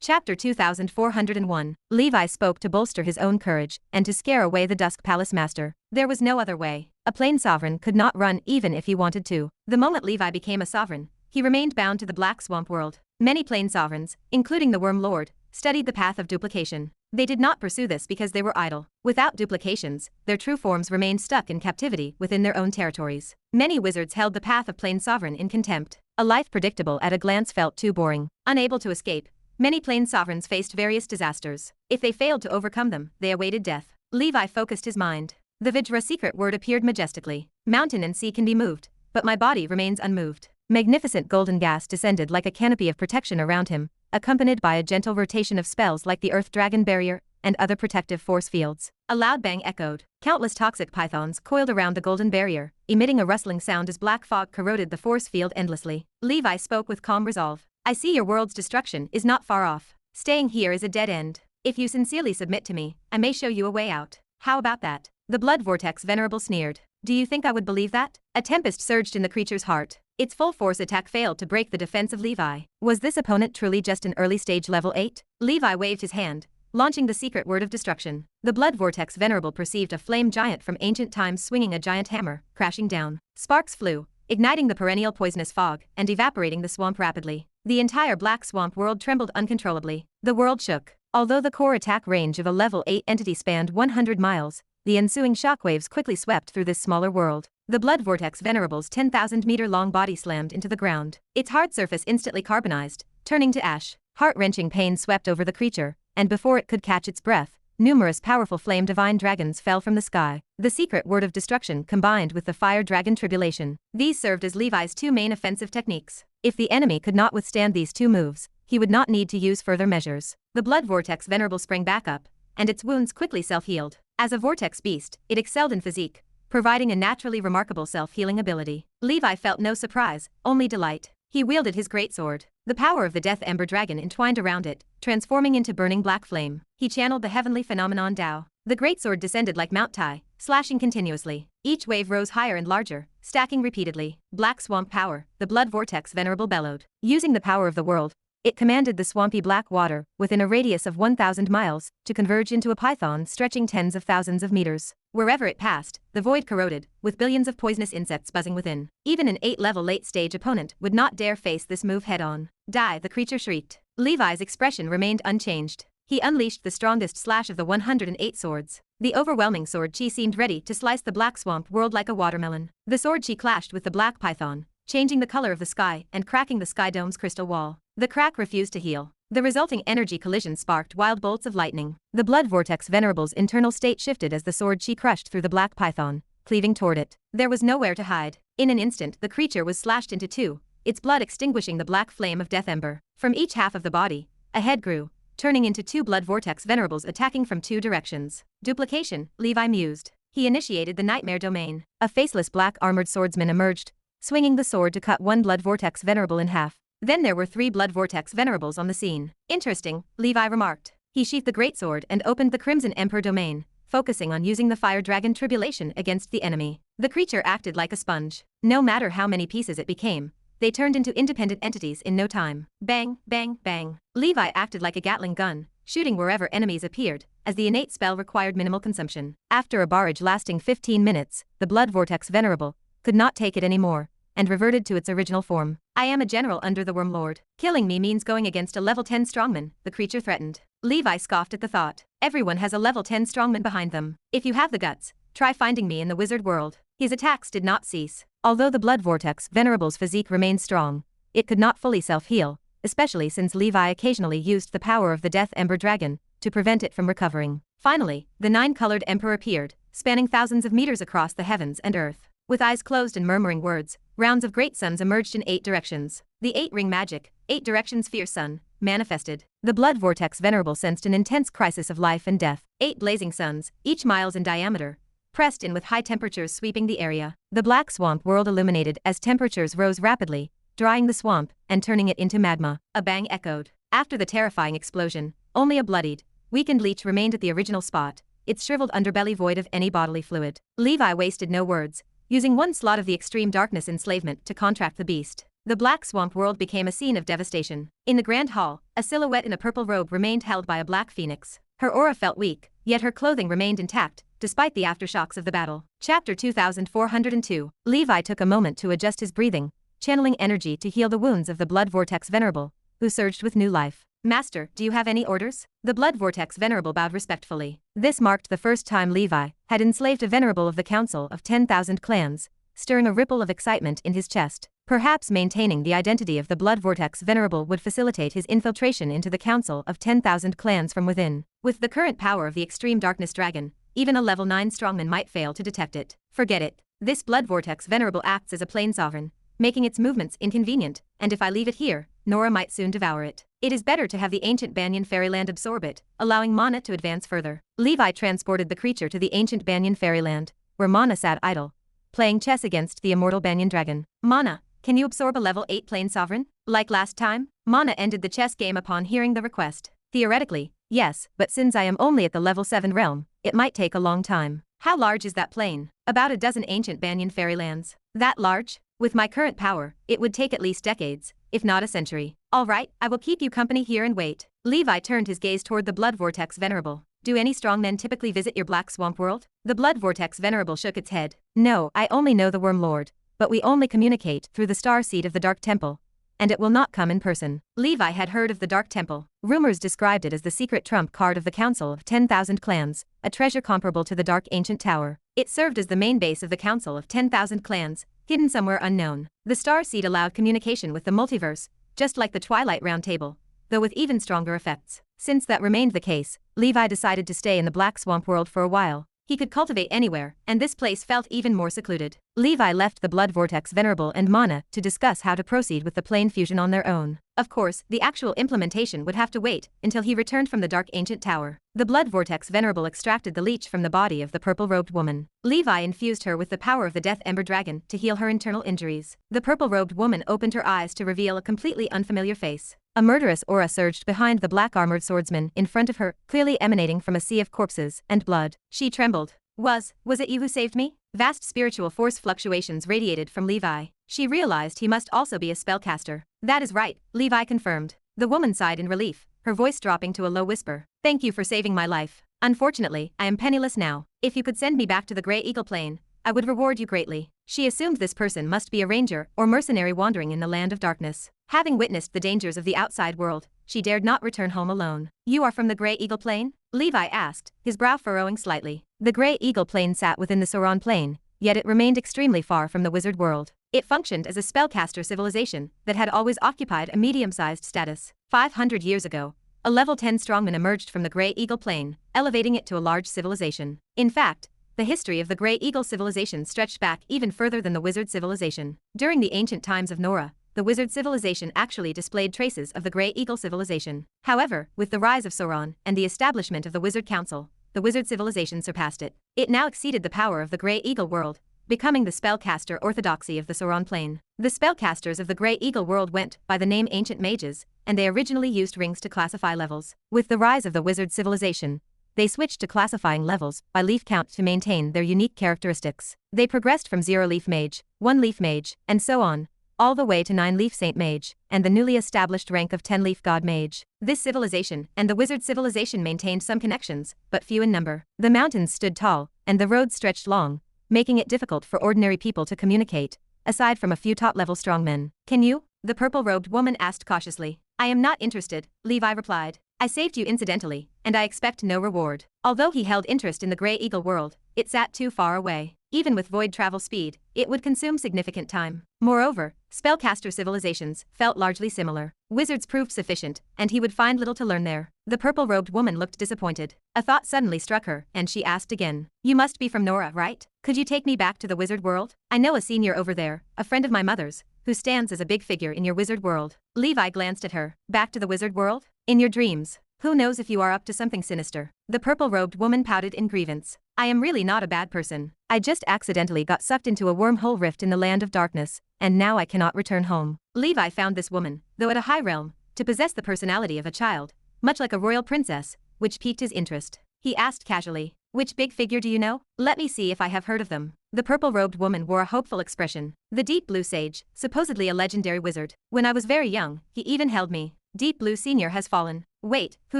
Chapter 2401. Levi spoke to bolster his own courage, and to scare away the Dusk Palace Master. There was no other way. A plain sovereign could not run even if he wanted to. The moment Levi became a sovereign, he remained bound to the Black Swamp world. Many plain sovereigns, including the Worm Lord, studied the path of duplication. They did not pursue this because they were idle. Without duplications, their true forms remained stuck in captivity within their own territories. Many wizards held the path of plain sovereign in contempt. A life predictable at a glance felt too boring. Unable to escape, many plain sovereigns faced various disasters. If they failed to overcome them, they awaited death. Levi focused his mind. The Vajra secret word appeared majestically. Mountain and sea can be moved, but my body remains unmoved. Magnificent golden gas descended like a canopy of protection around him, accompanied by a gentle rotation of spells like the Earth Dragon Barrier and other protective force fields. A loud bang echoed. Countless toxic pythons coiled around the golden barrier, emitting a rustling sound as black fog corroded the force field endlessly. Levi spoke with calm resolve. I see your world's destruction is not far off. Staying here is a dead end. If you sincerely submit to me, I may show you a way out. How about that? The Blood Vortex Venerable sneered. Do you think I would believe that? A tempest surged in the creature's heart. Its full force attack failed to break the defense of Levi. Was this opponent truly just an early stage level 8? Levi waved his hand, launching the secret word of destruction. The Blood Vortex Venerable perceived a flame giant from ancient times swinging a giant hammer, crashing down. Sparks flew, igniting the perennial poisonous fog and evaporating the swamp rapidly. The entire Black Swamp world trembled uncontrollably. The world shook. Although the core attack range of a level 8 entity spanned 100 miles, the ensuing shockwaves quickly swept through this smaller world. The Blood Vortex Venerable's 10,000-meter-long body slammed into the ground. Its hard surface instantly carbonized, turning to ash. Heart-wrenching pain swept over the creature, and before it could catch its breath, numerous powerful flame divine dragons fell from the sky. The secret word of destruction combined with the Fire Dragon Tribulation. These served as Levi's two main offensive techniques. If the enemy could not withstand these two moves, he would not need to use further measures. The Blood Vortex Venerable sprang back up, and its wounds quickly self-healed. As a vortex beast, it excelled in physique, providing a naturally remarkable self-healing ability. Levi felt no surprise, only delight. He wielded his greatsword. The power of the Death Ember Dragon entwined around it, transforming into burning black flame. He channeled the heavenly phenomenon Tao. The greatsword descended like Mount Tai, slashing continuously. Each wave rose higher and larger, stacking repeatedly. Black swamp power, the Blood Vortex Venerable bellowed. Using the power of the world, it commanded the swampy black water, within a radius of 1,000 miles, to converge into a python stretching tens of thousands of meters. Wherever it passed, the void corroded, with billions of poisonous insects buzzing within. Even an 8-level late-stage opponent would not dare face this move head-on. Die, the creature shrieked. Levi's expression remained unchanged. He unleashed the strongest slash of the 108 swords. The overwhelming sword chi seemed ready to slice the black swamp world like a watermelon. The sword chi clashed with the black python, changing the color of the sky and cracking the sky dome's crystal wall. The crack refused to heal. The resulting energy collision sparked wild bolts of lightning. The Blood Vortex Venerable's internal state shifted as the sword chi crushed through the black python, cleaving toward it. There was nowhere to hide. In an instant, the creature was slashed into two, its blood extinguishing the black flame of Death Ember. From each half of the body, a head grew, turning into two Blood Vortex Venerables attacking from two directions. Duplication, Levi mused. He initiated the Nightmare Domain. A faceless black armored swordsman emerged, swinging the sword to cut one Blood Vortex Venerable in half. Then there were 3 Blood Vortex Venerables on the scene. Interesting, Levi remarked. He sheathed the greatsword and opened the Crimson Emperor domain, focusing on using the Fire Dragon Tribulation against the enemy. The creature acted like a sponge. No matter how many pieces it became, they turned into independent entities in no time. Bang, bang, bang. Levi acted like a Gatling gun, shooting wherever enemies appeared, as the innate spell required minimal consumption. After a barrage lasting 15 minutes, the Blood Vortex Venerable could not take it anymore, and reverted to its original form. I am a general under the Worm Lord. Killing me means going against a level 10 strongman, the creature threatened. Levi scoffed at the thought. Everyone has a level 10 strongman behind them. If you have the guts, try finding me in the wizard world. His attacks did not cease. Although the Blood Vortex Venerable's physique remained strong, it could not fully self-heal, especially since Levi occasionally used the power of the Death Ember Dragon to prevent it from recovering. Finally, the 9-colored Emperor appeared, spanning thousands of meters across the heavens and earth. With eyes closed and murmuring words, rounds of great suns emerged in 8 directions. The 8-ring magic, 8 directions fierce sun, manifested. The Blood Vortex Venerable sensed an intense crisis of life and death. 8 blazing suns, each miles in diameter, pressed in with high temperatures sweeping the area. The black swamp world illuminated as temperatures rose rapidly, drying the swamp and turning it into magma. A bang echoed. After the terrifying explosion, only a bloodied, weakened leech remained at the original spot, its shriveled underbelly void of any bodily fluid. Levi wasted no words, using one slot of the extreme darkness enslavement to contract the beast. The black swamp world became a scene of devastation. In the grand hall, a silhouette in a purple robe remained held by a black phoenix. Her aura felt weak, yet her clothing remained intact, despite the aftershocks of the battle. Chapter 2402. Levi took a moment to adjust his breathing, channeling energy to heal the wounds of the Blood Vortex Venerable, who surged with new life. Master, do you have any orders? The Blood Vortex Venerable bowed respectfully. This marked the first time Levi had enslaved a venerable of the Council of 10,000 Clans, stirring a ripple of excitement in his chest. Perhaps maintaining the identity of the Blood Vortex Venerable would facilitate his infiltration into the Council of 10,000 Clans from within. With the current power of the Extreme Darkness Dragon, even a level 9 strongman might fail to detect it. Forget it. This Blood Vortex Venerable acts as a plain sovereign, making its movements inconvenient, and if I leave it here, Nora might soon devour it. It is better to have the ancient Banyan Fairyland absorb it, allowing Mana to advance further. Levi transported the creature to the ancient Banyan Fairyland, where Mana sat idle, playing chess against the immortal Banyan Dragon. Mana, can you absorb a level 8 plain sovereign? Like last time? Mana ended the chess game upon hearing the request. Theoretically, yes, but since I am only at the level 7 realm, it might take a long time. How large is that plane? About a dozen ancient Banyan Fairylands. That large? With my current power, it would take at least decades, if not a century. Alright, I will keep you company here and wait. Levi turned his gaze toward the Blood Vortex Venerable. Do any strongmen typically visit your black swamp world? The Blood Vortex Venerable shook its head. No, I only know the Worm Lord, but we only communicate through the star seed of the Dark Temple, and it will not come in person. Levi had heard of the Dark Temple. Rumors described it as the secret trump card of the Council of 10,000 Clans, a treasure comparable to the Dark Ancient Tower. It served as the main base of the Council of 10,000 Clans, hidden somewhere unknown. The star seed allowed communication with the multiverse, just like the Twilight Round Table, though with even stronger effects. Since that remained the case, Levi decided to stay in the Black Swamp world for a while. He could cultivate anywhere, and this place felt even more secluded. Levi left the Blood Vortex Venerable and Mana to discuss how to proceed with the plane fusion on their own. Of course, the actual implementation would have to wait until he returned from the Dark Ancient Tower. The Blood Vortex Venerable extracted the leech from the body of the purple-robed woman. Levi infused her with the power of the Death Ember Dragon to heal her internal injuries. The purple-robed woman opened her eyes to reveal a completely unfamiliar face. A murderous aura surged behind the black-armored swordsman in front of her, clearly emanating from a sea of corpses and blood. She trembled. Was it you who saved me? Vast spiritual force fluctuations radiated from Levi. She realized he must also be a spellcaster. That is right, Levi confirmed. The woman sighed in relief, her voice dropping to a low whisper. Thank you for saving my life. Unfortunately, I am penniless now. If you could send me back to the Grey Eagle Plain, I would reward you greatly. She assumed this person must be a ranger or mercenary wandering in the land of darkness. Having witnessed the dangers of the outside world, she dared not return home alone. You are from the Grey Eagle Plain? Levi asked, his brow furrowing slightly. The Grey Eagle Plain sat within the Sauron Plain, yet it remained extremely far from the wizard world. It functioned as a spellcaster civilization that had always occupied a medium-sized status. 500 years ago, a level 10 strongman emerged from the Grey Eagle Plain, elevating it to a large civilization. In fact, the history of the Grey Eagle civilization stretched back even further than the wizard civilization. During the ancient times of Nora, the wizard civilization actually displayed traces of the Grey Eagle civilization. However, with the rise of Sauron and the establishment of the Wizard Council, the wizard civilization surpassed it. It now exceeded the power of the Grey Eagle world, becoming the spellcaster orthodoxy of the Sauron Plain. The spellcasters of the Grey Eagle world went by the name Ancient Mages, and they originally used rings to classify levels. With the rise of the wizard civilization, they switched to classifying levels by leaf count to maintain their unique characteristics. They progressed from 0-leaf mage, 1-leaf mage, and so on, all the way to 9-leaf saint mage, and the newly established rank of 10-leaf god mage. This civilization and the wizard civilization maintained some connections, but few in number. The mountains stood tall, and the roads stretched long, making it difficult for ordinary people to communicate, aside from a few top-level strongmen. Can you? The purple-robed woman asked cautiously. I am not interested, Levi replied. I saved you incidentally, and I expect no reward. Although he held interest in the Grey Eagle world, it sat too far away. Even with void travel speed, it would consume significant time. Moreover, spellcaster civilizations felt largely similar. Wizards proved sufficient, and he would find little to learn there. The purple-robed woman looked disappointed. A thought suddenly struck her, and she asked again. You must be from Nora, right? Could you take me back to the wizard world? I know a senior over there, a friend of my mother's, who stands as a big figure in your wizard world. Levi glanced at her. Back to the wizard world? In your dreams. Who knows if you are up to something sinister? The purple-robed woman pouted in grievance. I am really not a bad person. I just accidentally got sucked into a wormhole rift in the land of darkness, and now I cannot return home. Levi found this woman, though at a high realm, to possess the personality of a child, much like a royal princess, which piqued his interest. He asked casually, Which big figure do you know? Let me see if I have heard of them. The purple-robed woman wore a hopeful expression. The Deep Blue Sage, supposedly a legendary wizard. When I was very young, he even held me. Deep Blue Senior has fallen. Wait, who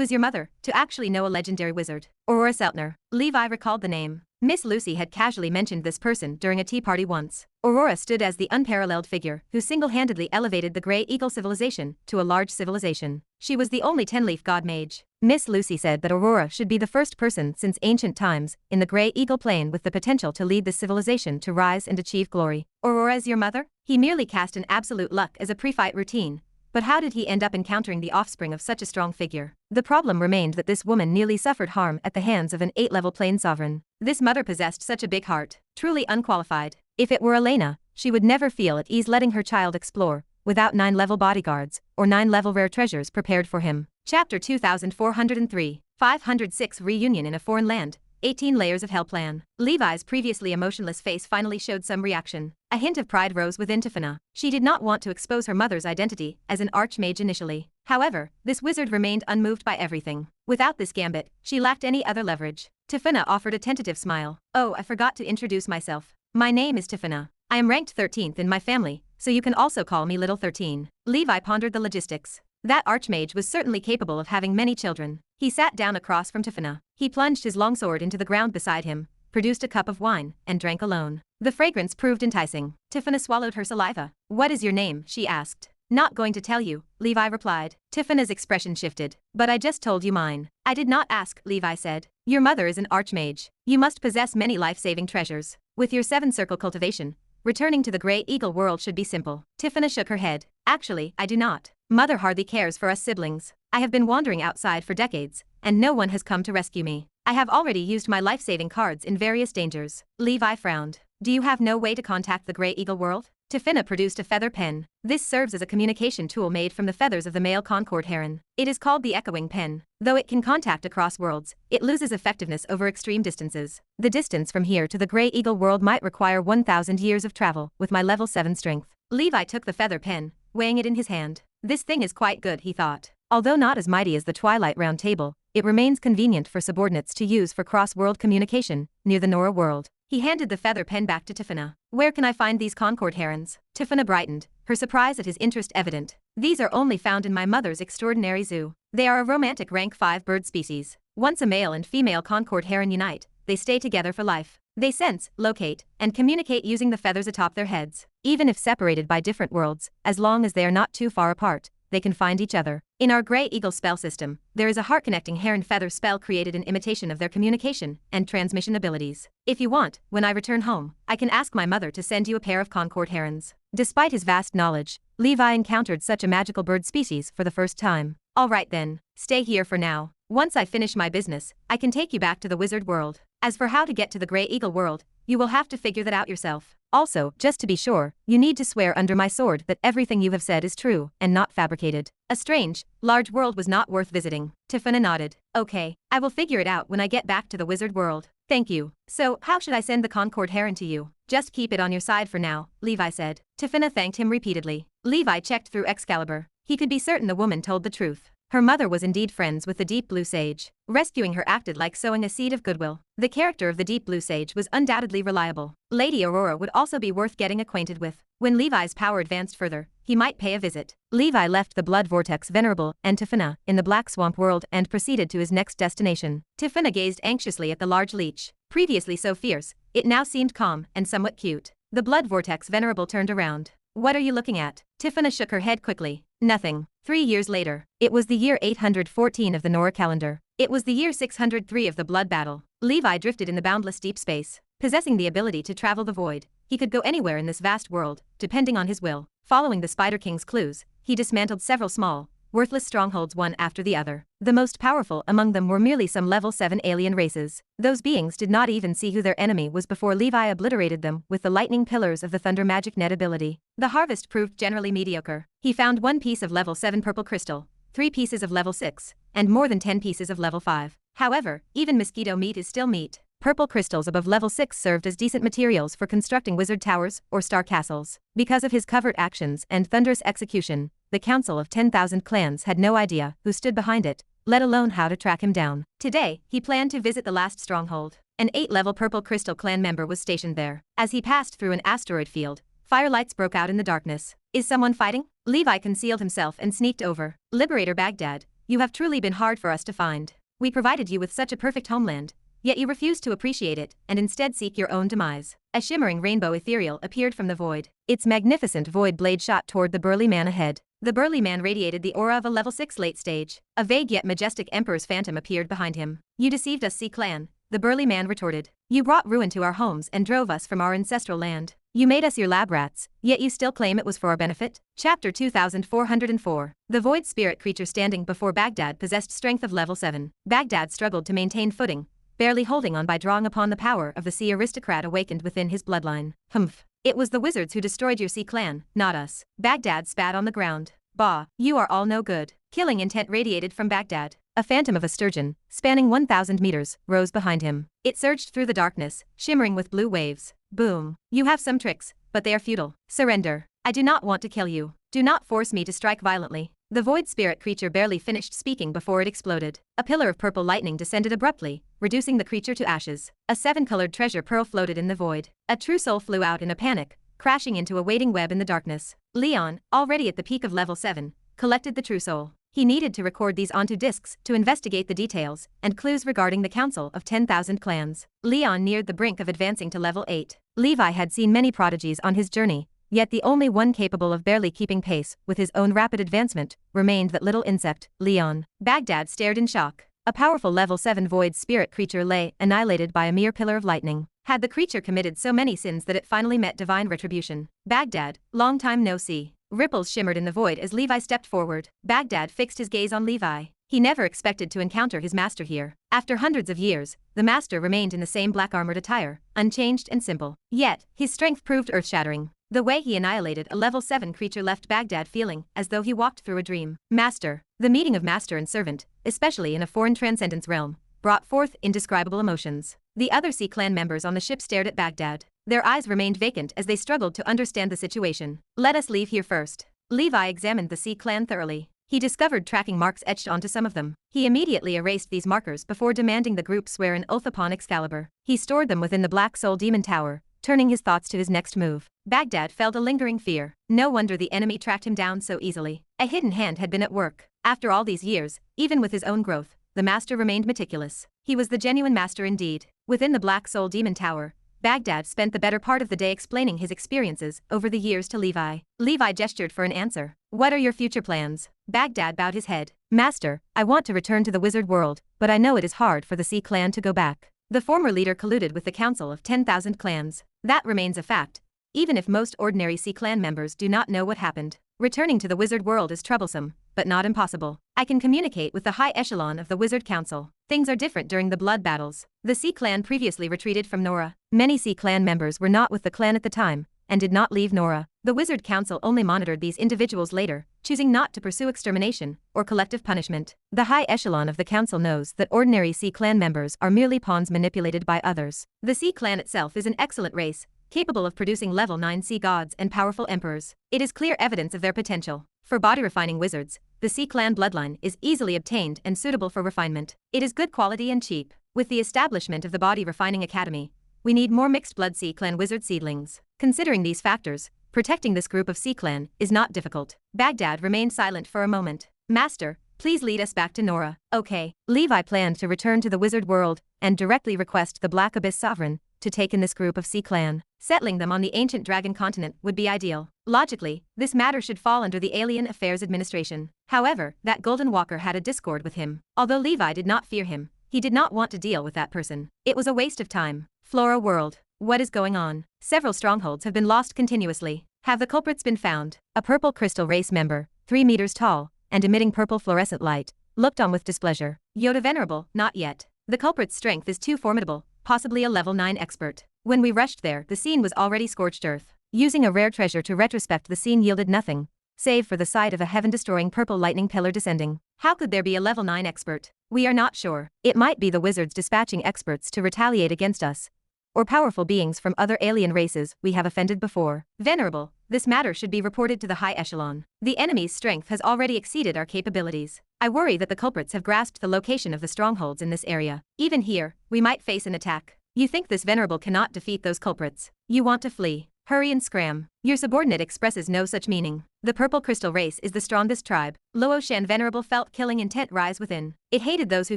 is your mother? To actually know a legendary wizard. Aurora Seltner. Levi recalled the name. Miss Lucy had casually mentioned this person during a tea party once. Aurora stood as the unparalleled figure who single-handedly elevated the Grey Eagle civilization to a large civilization. She was the only 10-leaf god mage. Miss Lucy said that Aurora should be the first person since ancient times in the Grey Eagle plane with the potential to lead this civilization to rise and achieve glory. Aurora is your mother? He merely cast an absolute luck as a pre-fight routine. But how did he end up encountering the offspring of such a strong figure? The problem remained that this woman nearly suffered harm at the hands of an 8-level plane sovereign. This mother possessed such a big heart, truly unqualified. If it were Elena, she would never feel at ease letting her child explore, without 9-level bodyguards, or 9-level rare treasures prepared for him. Chapter 2403, 506 Reunion in a Foreign Land, 18 Layers of Hell Plan. Levi's previously emotionless face finally showed some reaction. A hint of pride rose within Tiffina. She did not want to expose her mother's identity as an archmage initially. However, this wizard remained unmoved by everything. Without this gambit, she lacked any other leverage. Tiffina offered a tentative smile. Oh, I forgot to introduce myself. My name is Tiffina. I am ranked 13th in my family, so you can also call me Little 13. Levi pondered the logistics. That archmage was certainly capable of having many children. He sat down across from Tiffina. He plunged his longsword into the ground beside him, produced a cup of wine, and drank alone. The fragrance proved enticing. Tiffina swallowed her saliva. What is your name? She asked. Not going to tell you, Levi replied. Tiffina's expression shifted. But I just told you mine. I did not ask, Levi said. Your mother is an archmage. You must possess many life-saving treasures. With your 7-circle cultivation, returning to the Grey Eagle world should be simple. Tiffina shook her head. Actually, I do not. Mother hardly cares for us siblings. I have been wandering outside for decades, and no one has come to rescue me. I have already used my life-saving cards in various dangers. Levi frowned. Do you have no way to contact the Grey Eagle world? Tiffina produced a feather pen. This serves as a communication tool made from the feathers of the male Concord heron. It is called the echoing pen. Though it can contact across worlds, it loses effectiveness over extreme distances. The distance from here to the Grey Eagle world might require 1,000 years of travel with my level 7 strength. Levi took the feather pen, weighing it in his hand. This thing is quite good, he thought. Although not as mighty as the Twilight Round Table, it remains convenient for subordinates to use for cross-world communication near the Nora world. He handed the feather pen back to Tiffina. Where can I find these Concord herons? Tiffina brightened, her surprise at his interest evident. These are only found in my mother's extraordinary zoo. They are a romantic rank 5 bird species. Once a male and female Concord heron unite, they stay together for life. They sense, locate, and communicate using the feathers atop their heads. Even if separated by different worlds, as long as they are not too far apart, they can find each other. In our Grey Eagle spell system, there is a heart-connecting heron feather spell created in imitation of their communication and transmission abilities. If you want, when I return home, I can ask my mother to send you a pair of Concord herons. Despite his vast knowledge, Levi encountered such a magical bird species for the first time. All right then, stay here for now. Once I finish my business, I can take you back to the wizard world. As for how to get to the Grey Eagle world, you will have to figure that out yourself. Also, just to be sure, you need to swear under my sword that everything you have said is true and not fabricated. A strange, large world was not worth visiting. Tiffina nodded. Okay, I will figure it out when I get back to the wizard world. Thank you. So, how should I send the Concord heron to you? Just keep it on your side for now, Levi said. Tiffina thanked him repeatedly. Levi checked through Excalibur. He could be certain the woman told the truth. Her mother was indeed friends with the Deep Blue Sage. Rescuing her acted like sowing a seed of goodwill. The character of the Deep Blue Sage was undoubtedly reliable. Lady Aurora would also be worth getting acquainted with. When Levi's power advanced further, he might pay a visit. Levi left the Blood Vortex Venerable and Tiffina in the Black Swamp world and proceeded to his next destination. Tiffina gazed anxiously at the large leech. Previously so fierce, it now seemed calm and somewhat cute. The Blood Vortex Venerable turned around. What are you looking at? Tiffina shook her head quickly. Nothing. 3 years later. It was the year 814 of the Nora calendar. It was the year 603 of the Blood Battle. Levi drifted in the boundless deep space. Possessing the ability to travel the void, he could go anywhere in this vast world, depending on his will. Following the Spider King's clues, he dismantled several small, worthless strongholds one after the other. The most powerful among them were merely some level 7 alien races. Those beings did not even see who their enemy was before Levi obliterated them with the lightning pillars of the Thunder Magic Net ability. The harvest proved generally mediocre. He found 1 piece of level 7 purple crystal, 3 pieces of level 6, and more than 10 pieces of level 5. However, even mosquito meat is still meat. Purple crystals above level 6 served as decent materials for constructing wizard towers or star castles. Because of his covert actions and thunderous execution, the Council of 10,000 Clans had no idea who stood behind it, let alone how to track him down. Today, he planned to visit the last stronghold. An 8-level Purple Crystal clan member was stationed there. As he passed through an asteroid field, firelights broke out in the darkness. Is someone fighting? Levi concealed himself and sneaked over. Liberator Baghdad, you have truly been hard for us to find. We provided you with such a perfect homeland, yet you refuse to appreciate it and instead seek your own demise. A shimmering rainbow ethereal appeared from the void. Its magnificent void blade shot toward the burly man ahead. The burly man radiated the aura of a level 6 late stage. A vague yet majestic Emperor's phantom appeared behind him. You deceived us, C-Clan, the burly man retorted. You brought ruin to our homes and drove us from our ancestral land. You made us your lab rats, yet you still claim it was for our benefit? Chapter 2404. The void spirit creature standing before Baghdad possessed strength of level 7. Baghdad struggled to maintain footing, barely holding on by drawing upon the power of the sea aristocrat awakened within his bloodline. Humph. It was the wizards who destroyed your sea clan, not us. Baghdad spat on the ground. Bah, you are all no good. Killing intent radiated from Baghdad. A phantom of a sturgeon, spanning 1,000 meters, rose behind him. It surged through the darkness, shimmering with blue waves. Boom. You have some tricks, but they are futile. Surrender. I do not want to kill you. Do not force me to strike violently. The void spirit creature barely finished speaking before it exploded. A pillar of purple lightning descended abruptly, reducing the creature to ashes. A 7-colored treasure pearl floated in the void. A true soul flew out in a panic, crashing into a waiting web in the darkness. Leon, already at the peak of level 7, collected the true soul. He needed to record these onto discs to investigate the details and clues regarding the Council of 10,000 Clans. Leon neared the brink of advancing to level 8. Levi had seen many prodigies on his journey, yet the only one capable of barely keeping pace with his own rapid advancement remained that little insect, Leon. Baghdad stared in shock. A powerful level 7 void spirit creature lay annihilated by a mere pillar of lightning. Had the creature committed so many sins that it finally met divine retribution? Baghdad, long time no see. Ripples shimmered in the void as Levi stepped forward. Baghdad fixed his gaze on Levi. He never expected to encounter his master here. After hundreds of years, the master remained in the same black armored attire, unchanged and simple. Yet, his strength proved earth-shattering. The way he annihilated a level 7 creature left Baghdad feeling as though he walked through a dream. Master. The meeting of master and servant, especially in a foreign transcendence realm, brought forth indescribable emotions. The other Sea Clan members on the ship stared at Baghdad. Their eyes remained vacant as they struggled to understand the situation. Let us leave here first. Levi examined the Sea Clan thoroughly. He discovered tracking marks etched onto some of them. He immediately erased these markers before demanding the group swear an oath upon Excalibur. He stored them within the Black Soul Demon Tower, turning his thoughts to his next move. Baghdad felt a lingering fear. No wonder the enemy tracked him down so easily. A hidden hand had been at work. After all these years, even with his own growth, the master remained meticulous. He was the genuine master indeed. Within the Black Soul Demon Tower, Baghdad spent the better part of the day explaining his experiences over the years to Levi. Levi gestured for an answer. What are your future plans? Baghdad bowed his head. Master, I want to return to the wizard world, but I know it is hard for the Sea Clan to go back. The former leader colluded with the Council of 10,000 Clans. That remains a fact, even if most ordinary Sea Clan members do not know what happened. Returning to the wizard world is troublesome, but not impossible. I can communicate with the high echelon of the Wizard Council. Things are different during the blood battles. The Sea Clan previously retreated from Nora. Many Sea Clan members were not with the clan at the time, and did not leave Nora. The Wizard Council only monitored these individuals later, choosing not to pursue extermination or collective punishment. The high echelon of the council knows that ordinary Sea Clan members are merely pawns manipulated by others. The Sea Clan itself is an excellent race, capable of producing level 9 sea gods and powerful emperors. It is clear evidence of their potential. For body-refining wizards, the Sea Clan bloodline is easily obtained and suitable for refinement. It is good quality and cheap. With the establishment of the Body Refining Academy, we need more mixed-blood Sea Clan wizard seedlings. Considering these factors, protecting this group of Sea Clan is not difficult. Baghdad remained silent for a moment. Master, please lead us back to Nora. Okay. Levi planned to return to the wizard world and directly request the Black Abyss Sovereign to take in this group of Sea Clan. Settling them on the ancient dragon continent would be ideal. Logically, this matter should fall under the Alien Affairs Administration. However, that Golden Walker had a discord with him. Although Levi did not fear him, he did not want to deal with that person. It was a waste of time. Flora World. What is going on? Several strongholds have been lost continuously. Have the culprits been found? A purple crystal race member, 3 meters tall, and emitting purple fluorescent light, looked on with displeasure. Yoda Venerable, not yet. The culprit's strength is too formidable, possibly a level 9 expert. When we rushed there, the scene was already scorched earth. Using a rare treasure to retrospect, the scene yielded nothing, save for the sight of a heaven-destroying purple lightning pillar descending. How could there be a level 9 expert? We are not sure. It might be the wizards dispatching experts to retaliate against us, or powerful beings from other alien races we have offended before. Venerable, this matter should be reported to the high echelon. The enemy's strength has already exceeded our capabilities. I worry that the culprits have grasped the location of the strongholds in this area. Even here, we might face an attack. You think this Venerable cannot defeat those culprits. You want to flee. Hurry and scram. Your subordinate expresses no such meaning. The purple crystal race is the strongest tribe. Luoshan Venerable felt killing intent rise within. It hated those who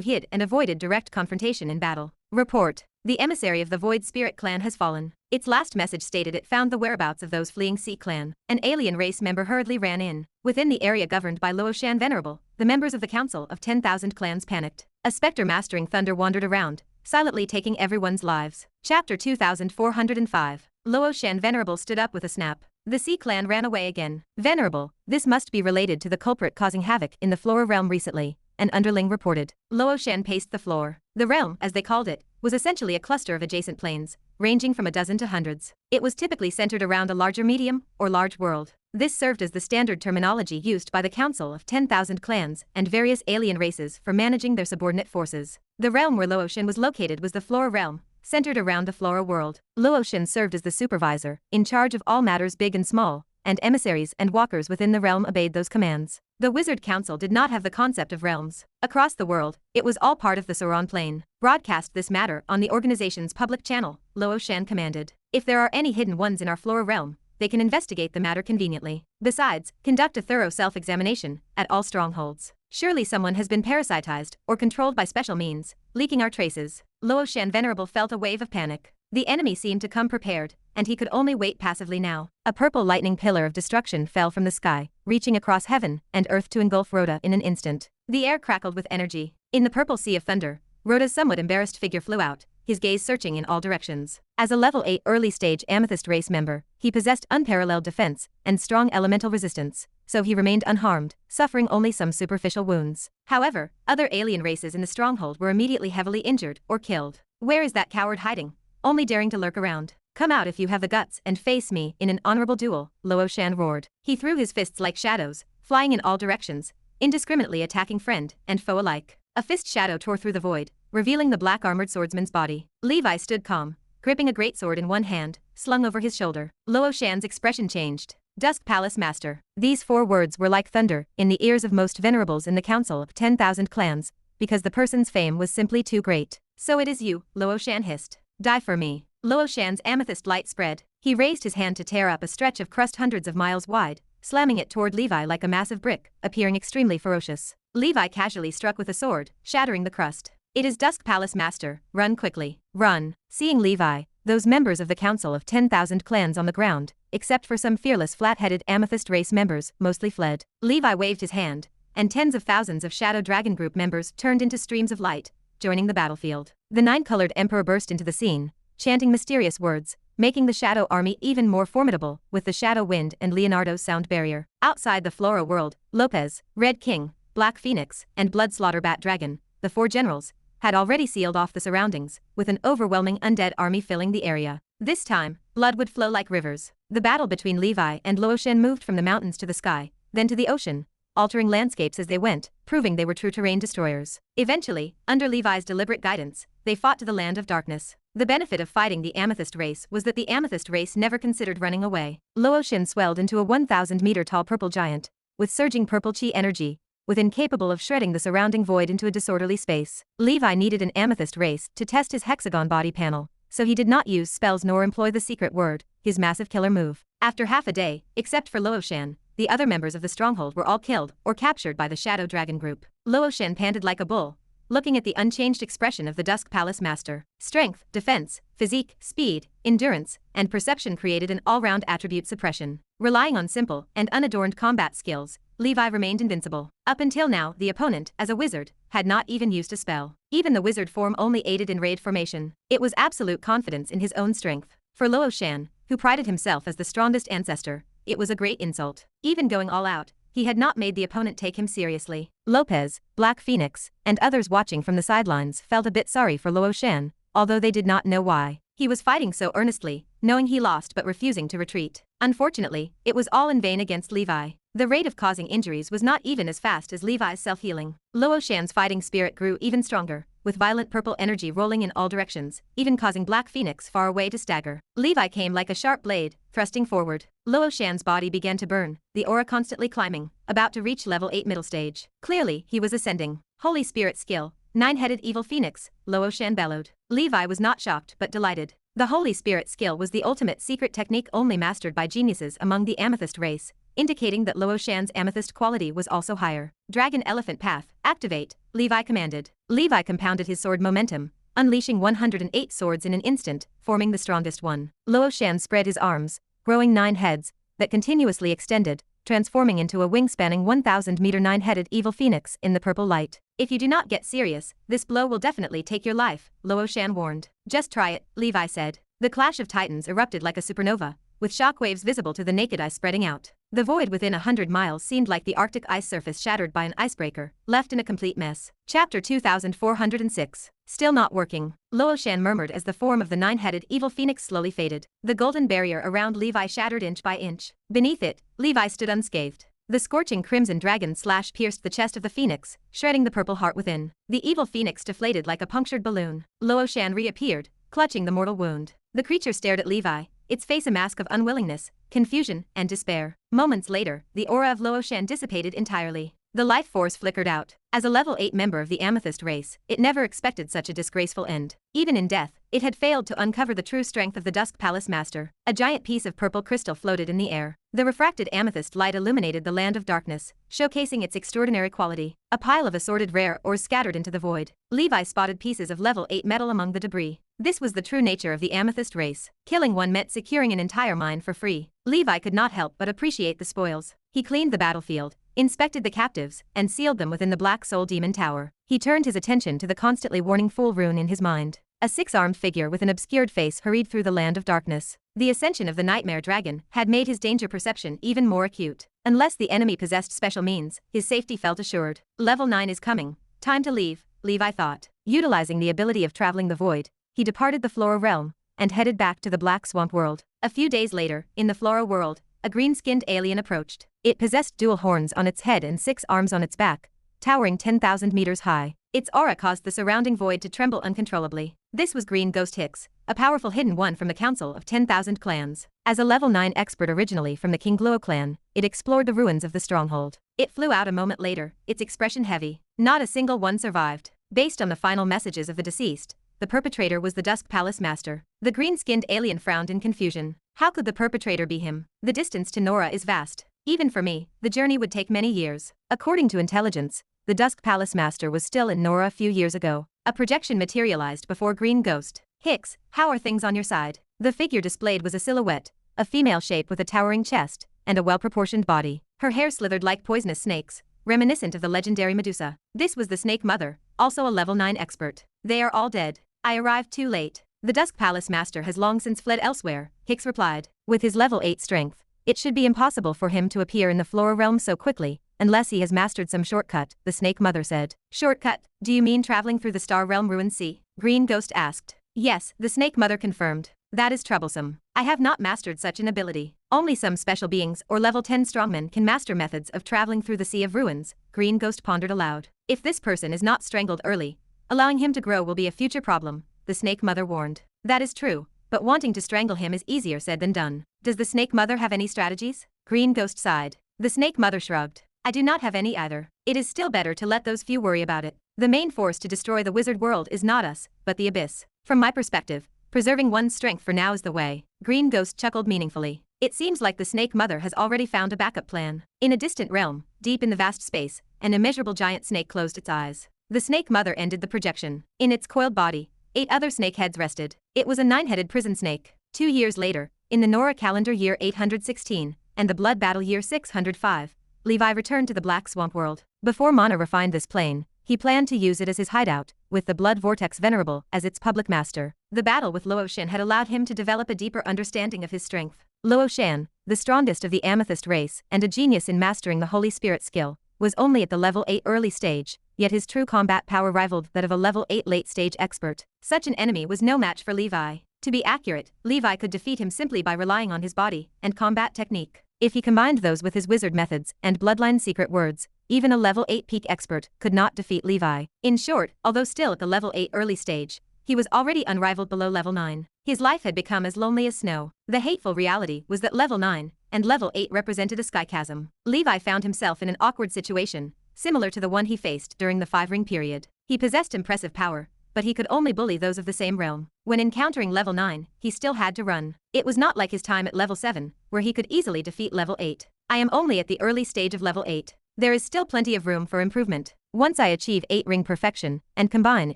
hid and avoided direct confrontation in battle. Report. The emissary of the Void Spirit clan has fallen. Its last message stated it found the whereabouts of those fleeing Sea clan. An alien race member hurriedly ran in. Within the area governed by Luoshan Venerable, the members of the Council of 10,000 Clans panicked. A specter mastering thunder wandered around, silently taking everyone's lives. Chapter 2405. Luoshan Venerable stood up with a snap. The Sea clan ran away again. Venerable, this must be related to the culprit causing havoc in the Flora realm recently, an underling reported. Luoshan paced the floor. The realm, as they called it, was essentially a cluster of adjacent planes, ranging from a dozen to hundreds. It was typically centered around a larger medium or large world. This served as the standard terminology used by the Council of 10,000 Clans and various alien races for managing their subordinate forces. The realm where Luoshan was located was the Flora realm, centered around the Flora world. Luoshan served as the supervisor, in charge of all matters big and small, and emissaries and walkers within the realm obeyed those commands. The Wizard Council did not have the concept of realms. Across the world, it was all part of the Sauron plane. Broadcast this matter on the organization's public channel, Luoshan commanded. If there are any hidden ones in our Flora realm, they can investigate the matter conveniently. Besides, conduct a thorough self-examination at all strongholds. Surely someone has been parasitized or controlled by special means, leaking our traces. Luoshan Venerable felt a wave of panic. The enemy seemed to come prepared, and he could only wait passively now. A purple lightning pillar of destruction fell from the sky, reaching across heaven and earth to engulf Rhoda in an instant. The air crackled with energy. In the purple sea of thunder, Rhoda's somewhat embarrassed figure flew out, his gaze searching in all directions. As a level 8 early-stage Amethyst race member, he possessed unparalleled defense and strong elemental resistance, so he remained unharmed, suffering only some superficial wounds. However, other alien races in the stronghold were immediately heavily injured or killed. Where is that coward hiding? Only daring to lurk around. Come out if you have the guts and face me in an honorable duel, Luoshan roared. He threw his fists like shadows, flying in all directions, indiscriminately attacking friend and foe alike. A fist shadow tore through the void, revealing the black-armored swordsman's body. Levi stood calm, gripping a greatsword in one hand, slung over his shoulder. Luoshan's expression changed. Dusk Palace Master. These 4 words were like thunder in the ears of most venerables in the Council of 10,000 Clans, because the person's fame was simply too great. So it is you, Luoshan hissed. Die for me. Luoshan's amethyst light spread. He raised his hand to tear up a stretch of crust hundreds of miles wide, slamming it toward Levi like a massive brick, appearing extremely ferocious. Levi casually struck with a sword, shattering the crust. It is Dusk Palace Master. Run quickly. Run. Seeing Levi, those members of the Council of 10,000 Clans on the ground, except for some fearless flat-headed Amethyst race members, mostly fled. Levi waved his hand, and tens of thousands of Shadow Dragon Group members turned into streams of light, joining the battlefield. The 9-colored Emperor burst into the scene, chanting mysterious words, making the Shadow Army even more formidable with the Shadow Wind and Leonardo's sound barrier. Outside the Flora world, Lopez, Red King, Black Phoenix, and Blood Slaughter Bat Dragon, the 4 generals, had already sealed off the surroundings, with an overwhelming undead army filling the area. This time, blood would flow like rivers. The battle between Levi and Luoshan moved from the mountains to the sky, then to the ocean, altering landscapes as they went, proving they were true terrain destroyers. Eventually, under Levi's deliberate guidance, they fought to the land of darkness. The benefit of fighting the Amethyst race was that the Amethyst race never considered running away. Luoshan swelled into a 1,000-meter-tall purple giant, with surging purple chi energy, within capable of shredding the surrounding void into a disorderly space. Levi needed an Amethyst race to test his hexagon body panel, so he did not use spells nor employ the secret word, his massive killer move. After half a day, except for Luoshan, the other members of the stronghold were all killed or captured by the Shadow Dragon Group. Luoshan panted like a bull, looking at the unchanged expression of the Dusk Palace Master. Strength, defense, physique, speed, endurance, and perception created an all-round attribute suppression. Relying on simple and unadorned combat skills, Levi remained invincible. Up until now, the opponent, as a wizard, had not even used a spell. Even the wizard form only aided in raid formation. It was absolute confidence in his own strength. For Luoshan, who prided himself as the strongest ancestor, it was a great insult. Even going all out, he had not made the opponent take him seriously. Lopez, Black Phoenix, and others watching from the sidelines felt a bit sorry for Luoshan, although they did not know why. He was fighting so earnestly, knowing he lost but refusing to retreat. Unfortunately, it was all in vain against Levi. The rate of causing injuries was not even as fast as Levi's self-healing. Luoshan's fighting spirit grew even stronger, with violent purple energy rolling in all directions, even causing Black Phoenix far away to stagger. Levi came like a sharp blade, thrusting forward. Luo Shan's body began to burn, the aura constantly climbing, about to reach level 8 middle stage. Clearly, he was ascending. Holy Spirit skill, 9-headed evil phoenix, Luo Shan bellowed. Levi was not shocked but delighted. The Holy Spirit skill was the ultimate secret technique only mastered by geniuses among the amethyst race, indicating that Luo Shan's amethyst quality was also higher. Dragon Elephant Path, activate, Levi commanded. Levi compounded his sword momentum, unleashing 108 swords in an instant, forming the strongest one. Luo Shan spread his arms, growing 9 heads, that continuously extended, transforming into a wing-spanning 1,000-meter 9-headed evil phoenix in the purple light. If you do not get serious, this blow will definitely take your life, Luo Shan warned. Just try it, Levi said. The clash of titans erupted like a supernova, with shockwaves visible to the naked eye spreading out. The void within 100 miles seemed like the Arctic ice surface shattered by an icebreaker, left in a complete mess. Chapter 2406. Still not working, Luo Shan murmured as the form of the 9-headed evil phoenix slowly faded. The golden barrier around Levi shattered inch by inch. Beneath it, Levi stood unscathed. The scorching crimson dragon slash pierced the chest of the phoenix, shredding the purple heart within. The evil phoenix deflated like a punctured balloon. Luo Shan reappeared, clutching the mortal wound. The creature stared at Levi, its face a mask of unwillingness, confusion, and despair. Moments later, the aura of Luo Shan dissipated entirely. The life force flickered out. As a level 8 member of the amethyst race, it never expected such a disgraceful end. Even in death, it had failed to uncover the true strength of the Dusk Palace Master. A giant piece of purple crystal floated in the air. The refracted amethyst light illuminated the land of darkness, showcasing its extraordinary quality. A pile of assorted rare ores scattered into the void. Levi spotted pieces of level 8 metal among the debris. This was the true nature of the amethyst race. Killing one meant securing an entire mine for free. Levi could not help but appreciate the spoils. He cleaned the battlefield, inspected the captives, and sealed them within the Black Soul Demon Tower. He turned his attention to the constantly warning fool rune in his mind. A 6-armed figure with an obscured face hurried through the land of darkness. The ascension of the Nightmare Dragon had made his danger perception even more acute. Unless the enemy possessed special means, his safety felt assured. Level 9 is coming. Time to leave, Levi thought. Utilizing the ability of traveling the void, he departed the Flora realm and headed back to the Black Swamp world. A few days later, in the Flora world, a green-skinned alien approached. It possessed dual horns on its head and 6 arms on its back, towering 10,000 meters high. Its aura caused the surrounding void to tremble uncontrollably. This was Green Ghost Hicks, a powerful hidden one from the Council of 10,000 Clans. As a level 9 expert originally from the King Gluo clan, it explored the ruins of the stronghold. It flew out a moment later, its expression heavy. Not a single one survived. Based on the final messages of the deceased, the perpetrator was the Dusk Palace Master. The green-skinned alien frowned in confusion. How could the perpetrator be him? The distance to Nora is vast. Even for me, the journey would take many years. According to intelligence, the Dusk Palace Master was still in Nora a few years ago. A projection materialized before Green Ghost. Hicks, how are things on your side? The figure displayed was a silhouette, a female shape with a towering chest and a well-proportioned body. Her hair slithered like poisonous snakes, reminiscent of the legendary Medusa. This was the Snake Mother, also a level 9 expert. They are all dead. I arrived too late. The Dusk Palace Master has long since fled elsewhere, Hicks replied. With his level 8 strength, it should be impossible for him to appear in the Flora realm so quickly, unless he has mastered some shortcut, the Snake Mother said. Shortcut? Do you mean traveling through the Star Realm Ruin Sea? Green Ghost asked. Yes, the Snake Mother confirmed. That is troublesome. I have not mastered such an ability. Only some special beings or level 10 strongmen can master methods of traveling through the Sea of Ruins, Green Ghost pondered aloud. If this person is not strangled early, allowing him to grow will be a future problem, the Snake Mother warned. That is true, but wanting to strangle him is easier said than done. Does the Snake Mother have any strategies? Green Ghost sighed. The Snake Mother shrugged. I do not have any either. It is still better to let those few worry about it. The main force to destroy the wizard world is not us, but the abyss. From my perspective, preserving one's strength for now is the way. Green Ghost chuckled meaningfully. It seems like the Snake Mother has already found a backup plan. In a distant realm, deep in the vast space, an immeasurable giant snake closed its eyes. The Snake Mother ended the projection. In its coiled body, 8 other snake heads rested. It was a 9-headed prison snake. 2 years later, in the Nora calendar year 816, and the Blood Battle year 605, Levi returned to the Black Swamp world. Before Mana refined this plane, he planned to use it as his hideout, with the Blood Vortex Venerable as its public master. The battle with Luo Shan had allowed him to develop a deeper understanding of his strength. Luo Shan, the strongest of the Amethyst race and a genius in mastering the Holy Spirit skill, was only at the level 8 early stage, yet his true combat power rivaled that of a level 8 late stage expert. Such an enemy was no match for Levi. To be accurate, Levi could defeat him simply by relying on his body and combat technique. If he combined those with his wizard methods and bloodline secret words, even a level 8 peak expert could not defeat Levi. In short, although still at the level 8 early stage, he was already unrivaled below level 9. His life had become as lonely as snow. The hateful reality was that level 9 and level 8 represented a sky chasm. Levi found himself in an awkward situation, similar to the one he faced during the 5-ring period. He possessed impressive power, but he could only bully those of the same realm. When encountering level 9, he still had to run. It was not like his time at level 7, where he could easily defeat level 8. I am only at the early stage of level 8. There is still plenty of room for improvement. Once I achieve 8-ring perfection, and combine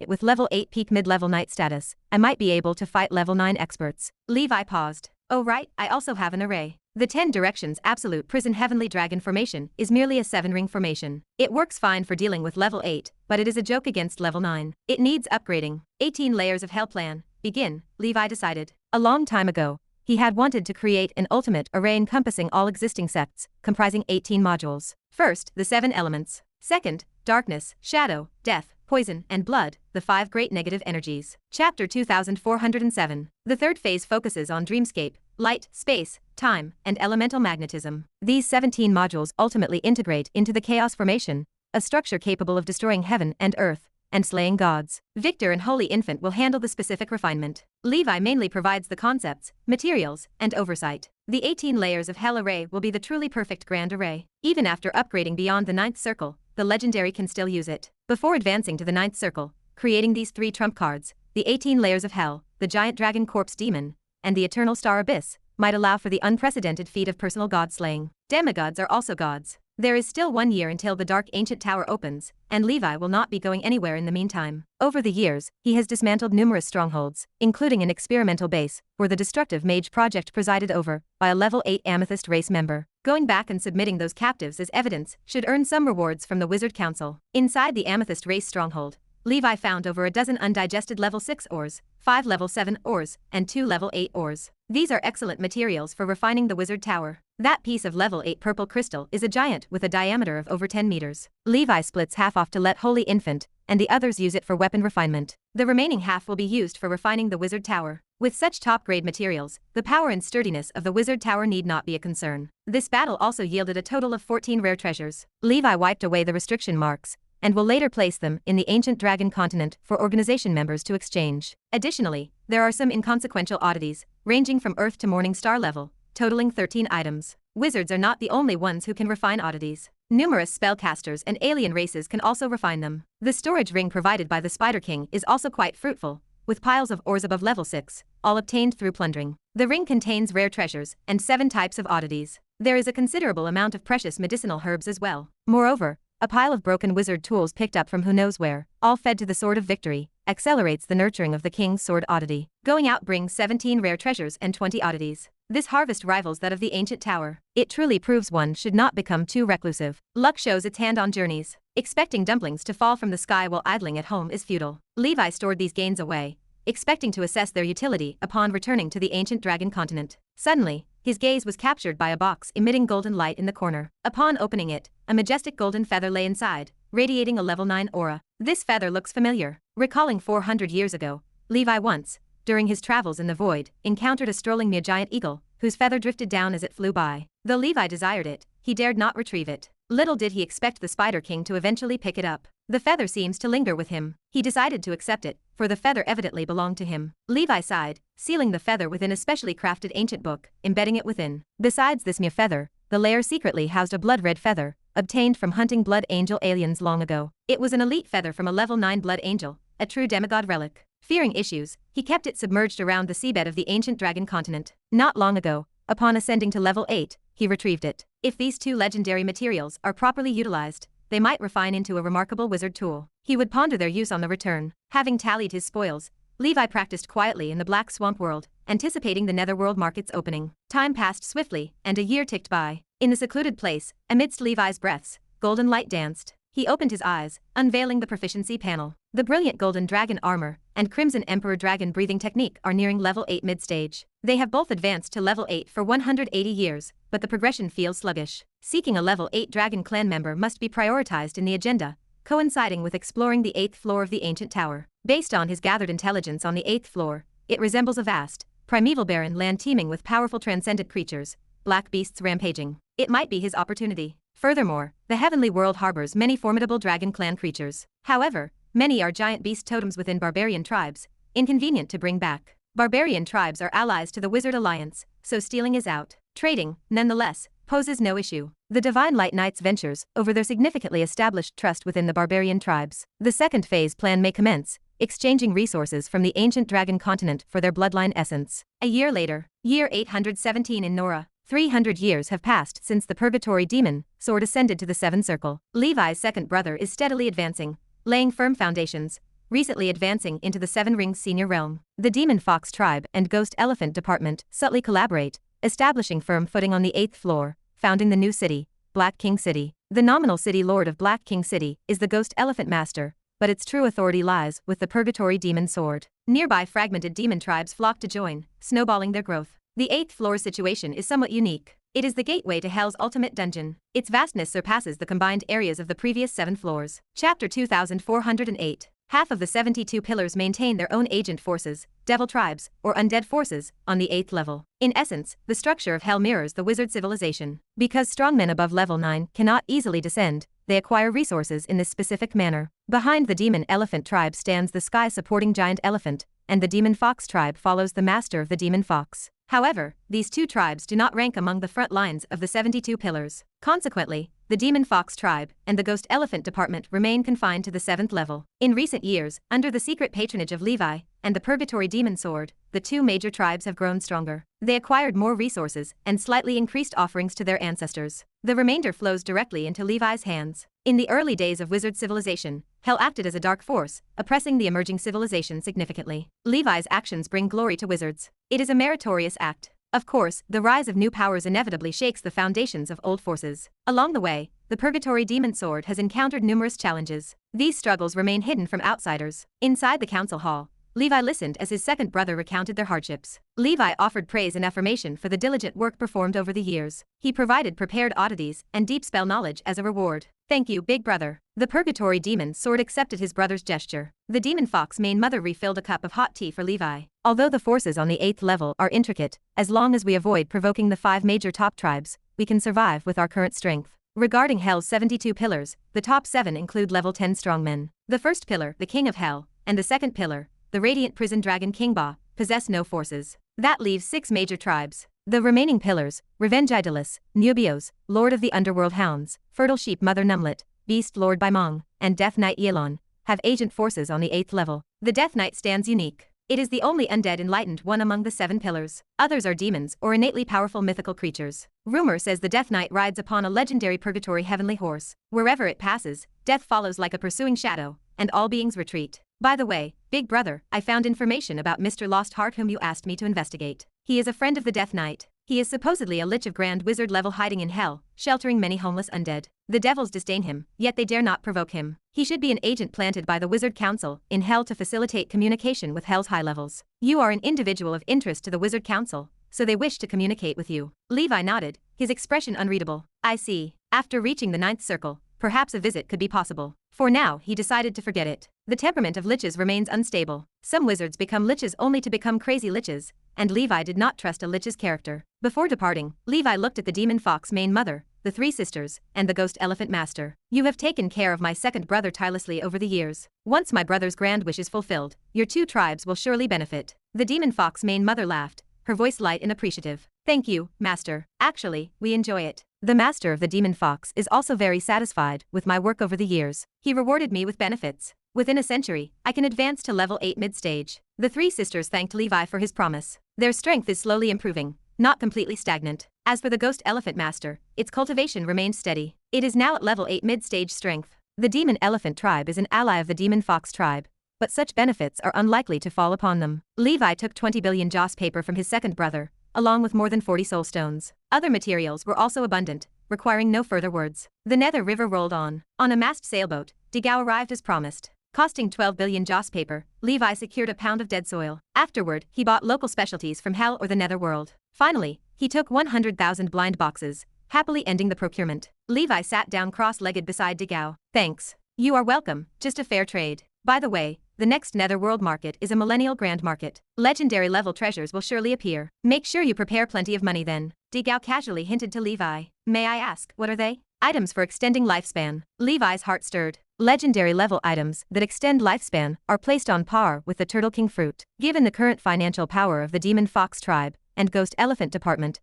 it with level 8 peak mid-level knight status, I might be able to fight level 9 experts. Levi paused. Oh right, I also have an array. The 10 Directions Absolute Prison Heavenly Dragon formation is merely a 7-ring formation. It works fine for dealing with level 8, but it is a joke against level 9. It needs upgrading. 18 Layers of Hell Plan. Begin, Levi decided. A long time ago, he had wanted to create an ultimate array encompassing all existing sects, comprising 18 modules. First, the 7 elements. Second, darkness, shadow, death, poison, and blood, the 5 great negative energies. Chapter 2407. The third phase focuses on dreamscape, light, space, time, and elemental magnetism. These 17 modules ultimately integrate into the Chaos Formation, a structure capable of destroying heaven and earth, and slaying gods. Victor and Holy Infant will handle the specific refinement. Levi mainly provides the concepts, materials, and oversight. The 18 Layers of Hell array will be the truly perfect grand array. Even after upgrading beyond the 9th circle, the legendary can still use it. Before advancing to the 9th circle, creating these 3 trump cards, the 18 Layers of Hell, the Giant Dragon Corpse Demon, and the Eternal Star Abyss, might allow for the unprecedented feat of personal god slaying. Demigods are also gods. There is still 1 year until the Dark Ancient Tower opens, and Levi will not be going anywhere in the meantime. Over the years, he has dismantled numerous strongholds, including an experimental base, where the destructive mage project presided over by a level 8 Amethyst race member. Going back and submitting those captives as evidence should earn some rewards from the Wizard Council. Inside the Amethyst race stronghold, Levi found over a dozen undigested level 6 ores, 5 level 7 ores, and 2 level 8 ores. These are excellent materials for refining the Wizard Tower. That piece of level 8 purple crystal is a giant with a diameter of over 10 meters. Levi splits half off to let Holy Infant and the others use it for weapon refinement. The remaining half will be used for refining the Wizard Tower. With such top-grade materials, the power and sturdiness of the Wizard Tower need not be a concern. This battle also yielded a total of 14 rare treasures. Levi wiped away the restriction marks, and will later place them in the Ancient Dragon Continent for organization members to exchange. Additionally, there are some inconsequential oddities, ranging from Earth to Morning Star level, totaling 13 items. Wizards are not the only ones who can refine oddities. Numerous spellcasters and alien races can also refine them. The storage ring provided by the Spider King is also quite fruitful, with piles of ores above level 6, all obtained through plundering. The ring contains rare treasures and 7 types of oddities. There is a considerable amount of precious medicinal herbs as well. Moreover, a pile of broken wizard tools picked up from who knows where, all fed to the Sword of Victory, accelerates the nurturing of the King's Sword oddity. Going out brings 17 rare treasures and 20 oddities. This harvest rivals that of the Ancient Tower. It truly proves one should not become too reclusive. Luck shows its hand on journeys. Expecting dumplings to fall from the sky while idling at home is futile. Levi stored these gains away, expecting to assess their utility upon returning to the Ancient Dragon Continent. Suddenly, his gaze was captured by a box emitting golden light in the corner. Upon opening it, a majestic golden feather lay inside, radiating a level 9 aura. This feather looks familiar. Recalling 400 years ago, Levi once, during his travels in the void, encountered a strolling giant eagle, whose feather drifted down as it flew by. Though Levi desired it, he dared not retrieve it. Little did he expect the Spider King to eventually pick it up. The feather seems to linger with him. He decided to accept it, for the feather evidently belonged to him. Levi sighed, sealing the feather within a specially crafted ancient book, embedding it within. Besides this mere feather, the lair secretly housed a blood red feather, obtained from hunting blood angel aliens long ago. It was an elite feather from a level 9 blood angel, a true demigod relic. Fearing issues, he kept it submerged around the seabed of the Ancient Dragon Continent. Not long ago, upon ascending to level 8, he retrieved it. If these 2 legendary materials are properly utilized, they might refine into a remarkable wizard tool. He would ponder their use on the return. Having tallied his spoils, Levi practiced quietly in the Black Swamp world, anticipating the Netherworld market's opening. Time passed swiftly, and a year ticked by. In the secluded place, amidst Levi's breaths, golden light danced. He opened his eyes, unveiling the proficiency panel. The brilliant golden dragon armor and crimson emperor dragon breathing technique are nearing level 8 mid-stage. They have both advanced to level 8 for 180 years, but the progression feels sluggish. Seeking a level 8 dragon clan member must be prioritized in the agenda, coinciding with exploring the 8th floor of the Ancient Tower. Based on his gathered intelligence on the 8th floor, it resembles a vast, primeval barren land teeming with powerful transcendent creatures, black beasts rampaging. It might be his opportunity. Furthermore, the heavenly world harbors many formidable dragon clan creatures. However, many are giant beast totems within barbarian tribes, inconvenient to bring back. Barbarian tribes are allies to the Wizard Alliance, so stealing is out. Trading, nonetheless, poses no issue. The Divine Light Knights ventures over their significantly established trust within the barbarian tribes. The second phase plan may commence, exchanging resources from the ancient dragon continent for their bloodline essence. A year later, year 817 in Nora. 300 years have passed since the purgatory demon sword ascended to the Seven Circle. Levi's second brother is steadily advancing, laying firm foundations, recently advancing into the Seven Rings senior realm. The Demon Fox tribe and Ghost Elephant department subtly collaborate, establishing firm footing on the 8th floor, founding the new city, Black King City. The nominal city lord of Black King City is the Ghost Elephant Master, but its true authority lies with the Purgatory Demon Sword. Nearby fragmented demon tribes flock to join, snowballing their growth. The 8th floor's situation is somewhat unique. It is the gateway to Hell's ultimate dungeon. Its vastness surpasses the combined areas of the previous 7 floors. Chapter 2408. Half of the 72 pillars maintain their own agent forces, devil tribes, or undead forces, on the 8th level. In essence, the structure of Hell mirrors the wizard civilization. Because strongmen above level 9 cannot easily descend, they acquire resources in this specific manner. Behind the Demon Elephant tribe stands the sky-supporting giant elephant, and the Demon Fox tribe follows the master of the Demon Fox. However, these two tribes do not rank among the front lines of the 72 pillars. Consequently, the Demon Fox tribe and the Ghost Elephant department remain confined to the 7th level. In recent years, under the secret patronage of Levi and the Purgatory Demon Sword, the two major tribes have grown stronger. They acquired more resources and slightly increased offerings to their ancestors. The remainder flows directly into Levi's hands. In the early days of wizard civilization, Hell acted as a dark force, oppressing the emerging civilization significantly. Levi's actions bring glory to wizards. It is a meritorious act. Of course, the rise of new powers inevitably shakes the foundations of old forces. Along the way, the Purgatory Demon Sword has encountered numerous challenges. These struggles remain hidden from outsiders. Inside the council hall, Levi listened as his second brother recounted their hardships. Levi offered praise and affirmation for the diligent work performed over the years. He provided prepared oddities and deep spell knowledge as a reward. Thank you, big brother. The Purgatory Demon Sword accepted his brother's gesture. The Demon Fox main mother refilled a cup of hot tea for Levi. Although the forces on the 8th level are intricate, as long as we avoid provoking the 5 major top tribes, we can survive with our current strength. Regarding Hell's 72 pillars, the top 7 include level 10 strongmen. The first pillar, the King of Hell, and the second pillar, the Radiant Prison Dragon King Ba, possess no forces. That leaves 6 major tribes. The remaining pillars, Revenge Idolus, Nubios, Lord of the Underworld Hounds, Fertile Sheep Mother Numlet, Beast Lord Baimong, and Death Knight Yelon, have agent forces on the 8th level. The Death Knight stands unique. It is the only undead enlightened one among the 7 pillars. Others are demons or innately powerful mythical creatures. Rumor says the Death Knight rides upon a legendary purgatory heavenly horse. Wherever it passes, death follows like a pursuing shadow, and all beings retreat. By the way, big brother, I found information about Mr. Lost Heart whom you asked me to investigate. He is a friend of the Death Knight. He is supposedly a lich of Grand Wizard level hiding in Hell, sheltering many homeless undead. The devils disdain him, yet they dare not provoke him. He should be an agent planted by the Wizard Council in Hell to facilitate communication with Hell's high levels. You are an individual of interest to the Wizard Council, so they wish to communicate with you. Levi nodded, his expression unreadable. I see. After reaching the 9th circle, perhaps a visit could be possible. For now, he decided to forget it. The temperament of liches remains unstable. Some wizards become liches only to become crazy liches, and Levi did not trust a lich's character. Before departing, Levi looked at the Demon Fox main mother, the 3 sisters, and the Ghost Elephant Master. You have taken care of my second brother tirelessly over the years. Once my brother's grand wish is fulfilled, your 2 tribes will surely benefit. The Demon Fox main mother laughed, her voice light and appreciative. Thank you, Master. Actually, we enjoy it. The Master of the Demon Fox is also very satisfied with my work over the years. He rewarded me with benefits. Within a century, I can advance to level 8 mid-stage. The 3 sisters thanked Levi for his promise. Their strength is slowly improving, not completely stagnant. As for the Ghost Elephant Master, its cultivation remained steady. It is now at level 8 mid-stage strength. The Demon Elephant tribe is an ally of the Demon Fox tribe, but such benefits are unlikely to fall upon them. Levi took 20 billion joss paper from his second brother, along with more than 40 soul stones. Other materials were also abundant, requiring no further words. The Nether River rolled on. On a mast sailboat, Digao arrived as promised. Costing 12 billion joss paper, Levi secured a pound of dead soil. Afterward, he bought local specialties from Hell or the Netherworld. Finally, he took 100,000 blind boxes, happily ending the procurement. Levi sat down cross-legged beside Digao. Thanks. You are welcome, just a fair trade. By the way, the next Netherworld market is a millennial grand market. Legendary level treasures will surely appear. Make sure you prepare plenty of money then. Digao casually hinted to Levi. May I ask, what are they? Items for extending lifespan. Levi's heart stirred. Legendary level items that extend lifespan are placed on par with the Turtle King fruit. Given the current financial power of the Demon Fox tribe and Ghost Elephant department,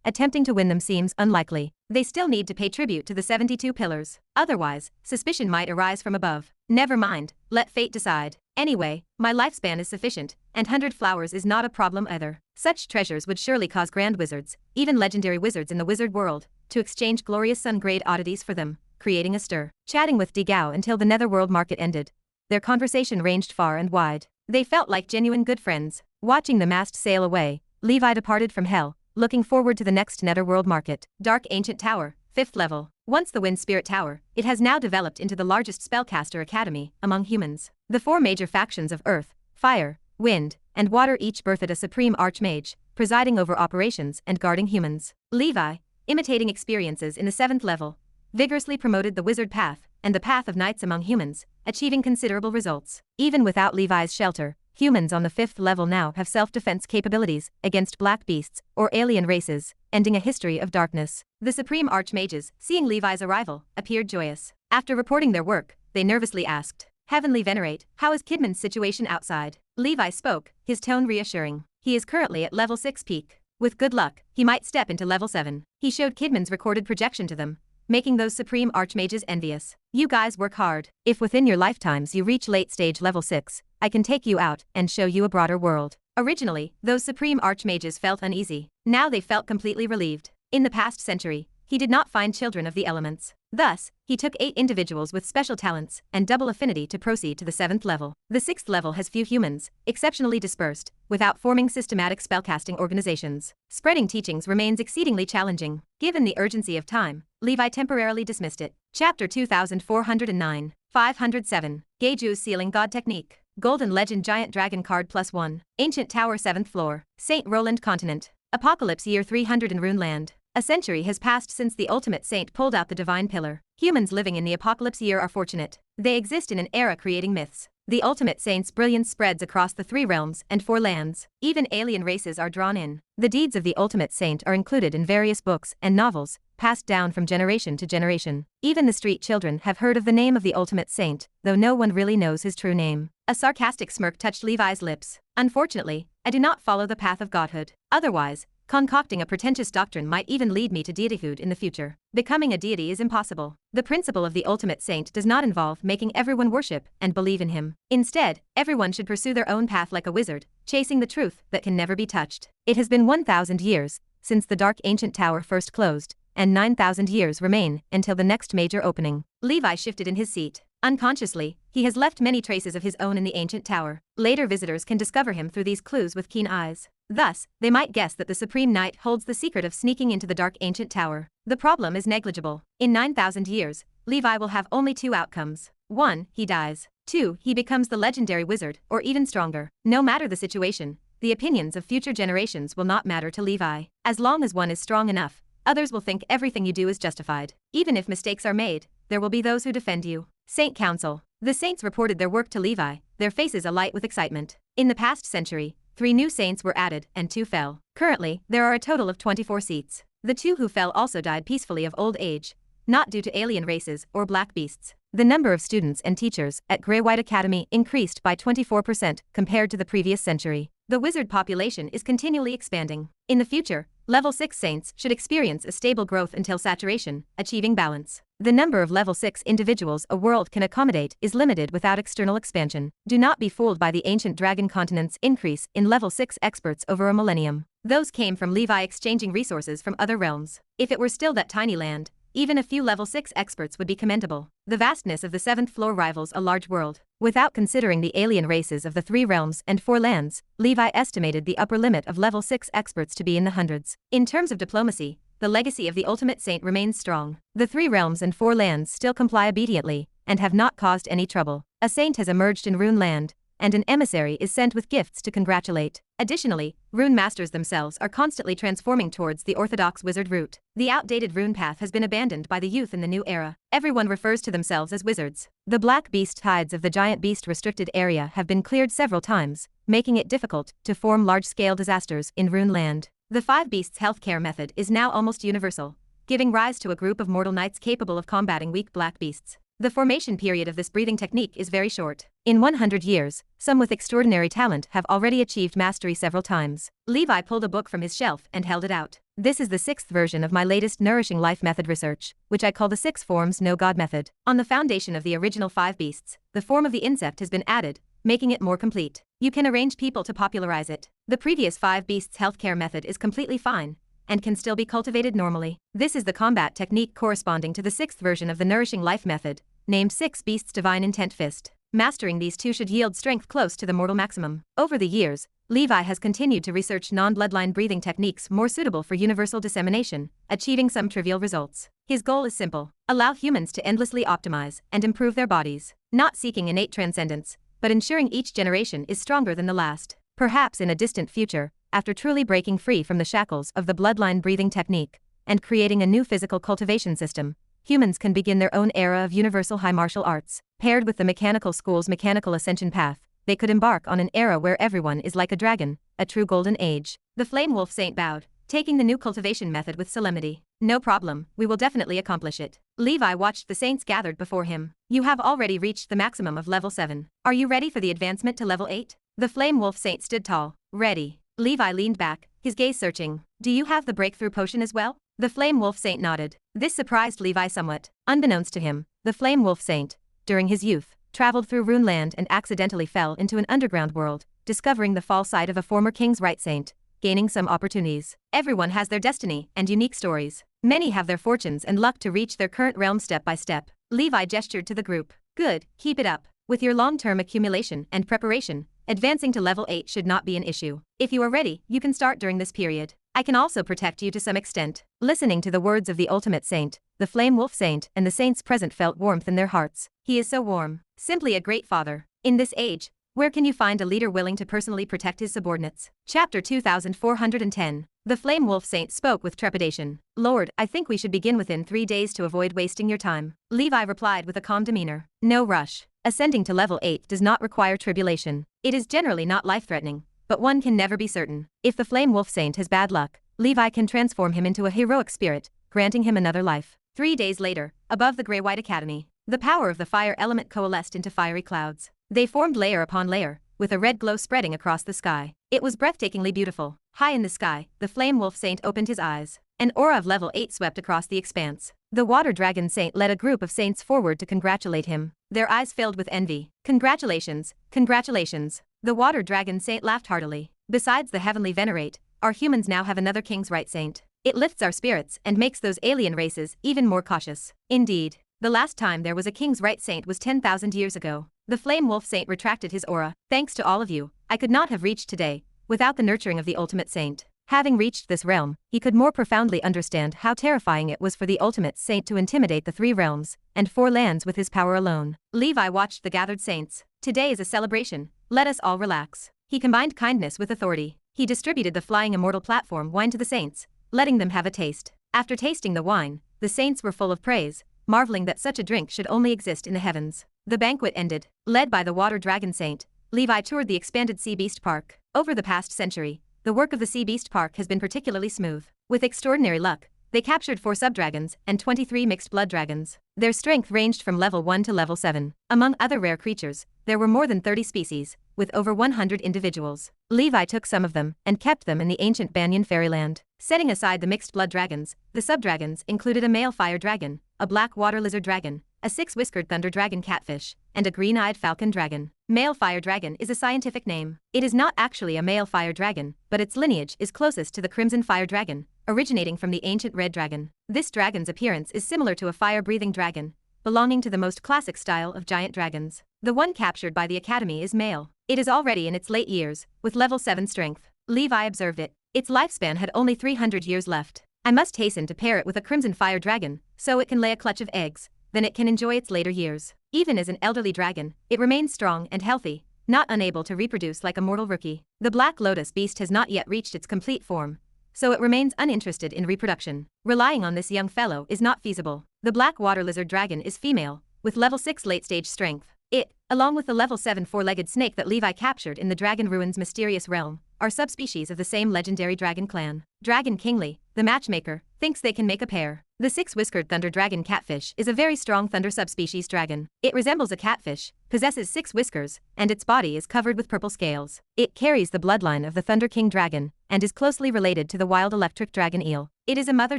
attempting to win them seems unlikely. They still need to pay tribute to the 72 pillars. Otherwise, suspicion might arise from above. Never mind, let fate decide. Anyway, my lifespan is sufficient, and 100 flowers is not a problem either. Such treasures would surely cause grand wizards, even legendary wizards in the wizard world, to exchange glorious sun-grade oddities for them, creating a stir. Chatting with Digao until the netherworld market ended. Their conversation ranged far and wide. They felt like genuine good friends. Watching the mast sail away, Levi departed from hell, looking forward to the next netherworld market. Dark Ancient Tower, 5th level. Once the Wind Spirit Tower, it has now developed into the largest spellcaster academy among humans. The 4 major factions of Earth, Fire, Wind, and Water each birthed a supreme archmage, presiding over operations and guarding humans. Levi, imitating experiences in the 7th level, vigorously promoted the wizard path and the path of knights among humans, achieving considerable results. Even without Levi's shelter, humans on the 5th level now have self-defense capabilities against black beasts or alien races, ending a history of darkness. The supreme archmages, seeing Levi's arrival, appeared joyous. After reporting their work, they nervously asked, "Heavenly Venerate, how is Kidman's situation outside?" Levi spoke, his tone reassuring. He is currently at level 6 peak. With good luck, he might step into level 7. He showed Kidman's recorded projection to them, making those supreme archmages envious. "You guys work hard. If within your lifetimes you reach late stage level 6, I can take you out and show you a broader world." Originally, those supreme archmages felt uneasy. Now they felt completely relieved. In the past century, he did not find children of the elements. Thus, he took 8 individuals with special talents and double affinity to proceed to the 7th level. The 6th level has few humans, exceptionally dispersed, without forming systematic spellcasting organizations. Spreading teachings remains exceedingly challenging. Given the urgency of time, Levi temporarily dismissed it. Chapter 2409. 507. Geiju's Sealing God Technique. Golden Legend Giant Dragon Card +1. Ancient Tower 7th Floor. St. Roland Continent. Apocalypse Year 300 in Runeland. A century has passed since the Ultimate Saint pulled out the Divine Pillar. Humans living in the Apocalypse Year are fortunate. They exist in an era creating myths. The Ultimate Saint's brilliance spreads across the 3 realms and 4 lands. Even alien races are drawn in. The deeds of the Ultimate Saint are included in various books and novels, passed down from generation to generation. Even the street children have heard of the name of the Ultimate Saint, though no one really knows his true name. A sarcastic smirk touched Levi's lips. "Unfortunately, I do not follow the path of godhood. Otherwise, concocting a pretentious doctrine might even lead me to deityhood in the future. Becoming a deity is impossible. The principle of the Ultimate Saint does not involve making everyone worship and believe in him. Instead, everyone should pursue their own path like a wizard, chasing the truth that can never be touched. It has been 1,000 years since the Dark Ancient Tower first closed, and 9,000 years remain until the next major opening." Levi shifted in his seat. Unconsciously, he has left many traces of his own in the ancient tower. Later visitors can discover him through these clues with keen eyes. Thus, they might guess that the Supreme Knight holds the secret of sneaking into the Dark Ancient Tower. The problem is negligible. In 9,000 years, Levi will have only 2 outcomes. 1, he dies. 2, he becomes the legendary wizard, or even stronger. No matter the situation, the opinions of future generations will not matter to Levi. As long as one is strong enough, others will think everything you do is justified. Even if mistakes are made, there will be those who defend you. Saint Council. The saints reported their work to Levi, their faces alight with excitement. In the past century, 3 new saints were added and 2 fell. Currently, there are a total of 24 seats. The 2 who fell also died peacefully of old age, not due to alien races or black beasts. The number of students and teachers at Grey-White Academy increased by 24% compared to the previous century. The wizard population is continually expanding. In the future, level 6 saints should experience a stable growth until saturation, achieving balance. The number of level 6 individuals a world can accommodate is limited without external expansion. Do not be fooled by the ancient dragon continent's increase in level 6 experts over a millennium. Those came from Levi exchanging resources from other realms. If it were still that tiny land, even a few level 6 experts would be commendable. The vastness of the 7th floor rivals a large world. Without considering the alien races of the 3 realms and 4 lands, Levi estimated the upper limit of level 6 experts to be in the hundreds. In terms of diplomacy, the legacy of the Ultimate Saint remains strong. The 3 realms and 4 lands still comply obediently, and have not caused any trouble. A saint has emerged in Rune Land, and an emissary is sent with gifts to congratulate. Additionally, rune masters themselves are constantly transforming towards the orthodox wizard route. The outdated rune path has been abandoned by the youth in the new era. Everyone refers to themselves as wizards. The black beast tides of the giant beast restricted area have been cleared several times, making it difficult to form large-scale disasters in Rune Land. The 5 beasts healthcare method is now almost universal, giving rise to a group of mortal knights capable of combating weak black beasts. The formation period of this breathing technique is very short. In 100 years, some with extraordinary talent have already achieved mastery several times. Levi pulled a book from his shelf and held it out. This is the 6th version of my latest Nourishing Life method research, which I call the 6 Forms No God method. On the foundation of the original 5 beasts, the form of the insect has been added, making it more complete. You can arrange people to popularize it. The previous 5 beasts healthcare method is completely fine and can still be cultivated normally. This is the combat technique corresponding to the 6th version of the Nourishing Life method, named 6 Beasts Divine Intent Fist. Mastering these 2 should yield strength close to the mortal maximum. Over the years, Levi has continued to research non-bloodline breathing techniques more suitable for universal dissemination, achieving some trivial results. His goal is simple: allow humans to endlessly optimize and improve their bodies, not seeking innate transcendence, but ensuring each generation is stronger than the last. Perhaps in a distant future, after truly breaking free from the shackles of the bloodline breathing technique and creating a new physical cultivation system, humans can begin their own era of universal high martial arts. Paired with the mechanical school's mechanical ascension path, they could embark on an era where everyone is like a dragon, a true golden age. The Flame Wolf Saint bowed, taking the new cultivation method with solemnity. No problem, we will definitely accomplish it. Levi watched the saints gathered before him. You have already reached the maximum of level 7. Are you ready for the advancement to level 8? The Flame Wolf Saint stood tall. Ready. Levi leaned back, his gaze searching. Do you have the breakthrough potion as well? The Flame Wolf Saint nodded. This surprised Levi somewhat. Unbeknownst to him, the Flame Wolf Saint, during his youth, traveled through Runeland and accidentally fell into an underground world, discovering the fall site of a former king's right saint, gaining some opportunities. Everyone has their destiny and unique stories. Many have their fortunes and luck to reach their current realm step by step. Levi gestured to the group. Good, keep it up. With your long-term accumulation and preparation, advancing to level 8 should not be an issue. If you are ready, you can start during this period. I can also protect you to some extent. Listening to the words of the ultimate saint, the Flame Wolf Saint and the saints present felt warmth in their hearts. He is so warm. Simply a great father. In this age, where can you find a leader willing to personally protect his subordinates? Chapter 2410. The Flame Wolf Saint spoke with trepidation. Lord, I think we should begin within 3 days to avoid wasting your time. Levi replied with a calm demeanor. No rush. Ascending to level 8 does not require tribulation. It is generally not life-threatening, but one can never be certain. If the Flame Wolf Saint has bad luck, Levi can transform him into a heroic spirit, granting him another life. 3 days later, above the Grey-White Academy, the power of the fire element coalesced into fiery clouds. They formed layer upon layer, with a red glow spreading across the sky. It was breathtakingly beautiful. High in the sky, the Flame Wolf Saint opened his eyes. An aura of level 8 swept across the expanse. The Water Dragon Saint led a group of saints forward to congratulate him. Their eyes filled with envy. Congratulations, congratulations. The Water Dragon Saint laughed heartily. Besides the heavenly venerate, our humans now have another king's right saint. It lifts our spirits and makes those alien races even more cautious. Indeed, the last time there was a king's right saint was 10,000 years ago. The Flame Wolf Saint retracted his aura. Thanks to all of you, I could not have reached today without the nurturing of the ultimate saint. Having reached this realm, he could more profoundly understand how terrifying it was for the ultimate saint to intimidate the 3 realms and 4 lands with his power alone. Levi watched the gathered saints. Today is a celebration. Let us all relax. He combined kindness with authority. He distributed the Flying Immortal platform wine to the saints, letting them have a taste. After tasting the wine, the saints were full of praise, marveling that such a drink should only exist in the heavens. The banquet ended. Led by the Water Dragon Saint, Levi toured the expanded Sea Beast Park. Over the past century, the work of the Sea Beast Park has been particularly smooth. With extraordinary luck, they captured 4 subdragons and 23 mixed blood dragons. Their strength ranged from level 1 to level 7. Among other rare creatures, there were more than 30 species, with over 100 individuals. Levi took some of them and kept them in the ancient Banyan fairyland. Setting aside the mixed blood dragons, the subdragons included a male fire dragon, a black water lizard dragon, a 6-whiskered thunder dragon catfish, and a green-eyed falcon dragon. Male fire dragon is a scientific name. It is not actually a male fire dragon, but its lineage is closest to the crimson fire dragon, originating from the ancient red dragon. This dragon's appearance is similar to a fire-breathing dragon, belonging to the most classic style of giant dragons. The one captured by the academy is male. It is already in its late years, with level 7 strength. Levi observed it. Its lifespan had only 300 years left. I must hasten to pair it with a crimson fire dragon, so it can lay a clutch of eggs. Then it can enjoy its later years. Even as an elderly dragon, it remains strong and healthy, not unable to reproduce like a mortal rookie. The Black Lotus beast has not yet reached its complete form, so it remains uninterested in reproduction. Relying on this young fellow is not feasible. The Black Water Lizard Dragon is female, with level 6 late-stage strength. It, along with the level 7 four-legged snake that Levi captured in the Dragon Ruins mysterious realm, are subspecies of the same legendary dragon clan. Dragon Kingly, the matchmaker, thinks they can make a pair. The six-whiskered thunder dragon catfish is a very strong thunder subspecies dragon. It resembles a catfish, possesses 6 whiskers, and its body is covered with purple scales. It carries the bloodline of the Thunder King dragon, and is closely related to the wild electric dragon eel. It is a mother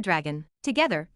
dragon. Together,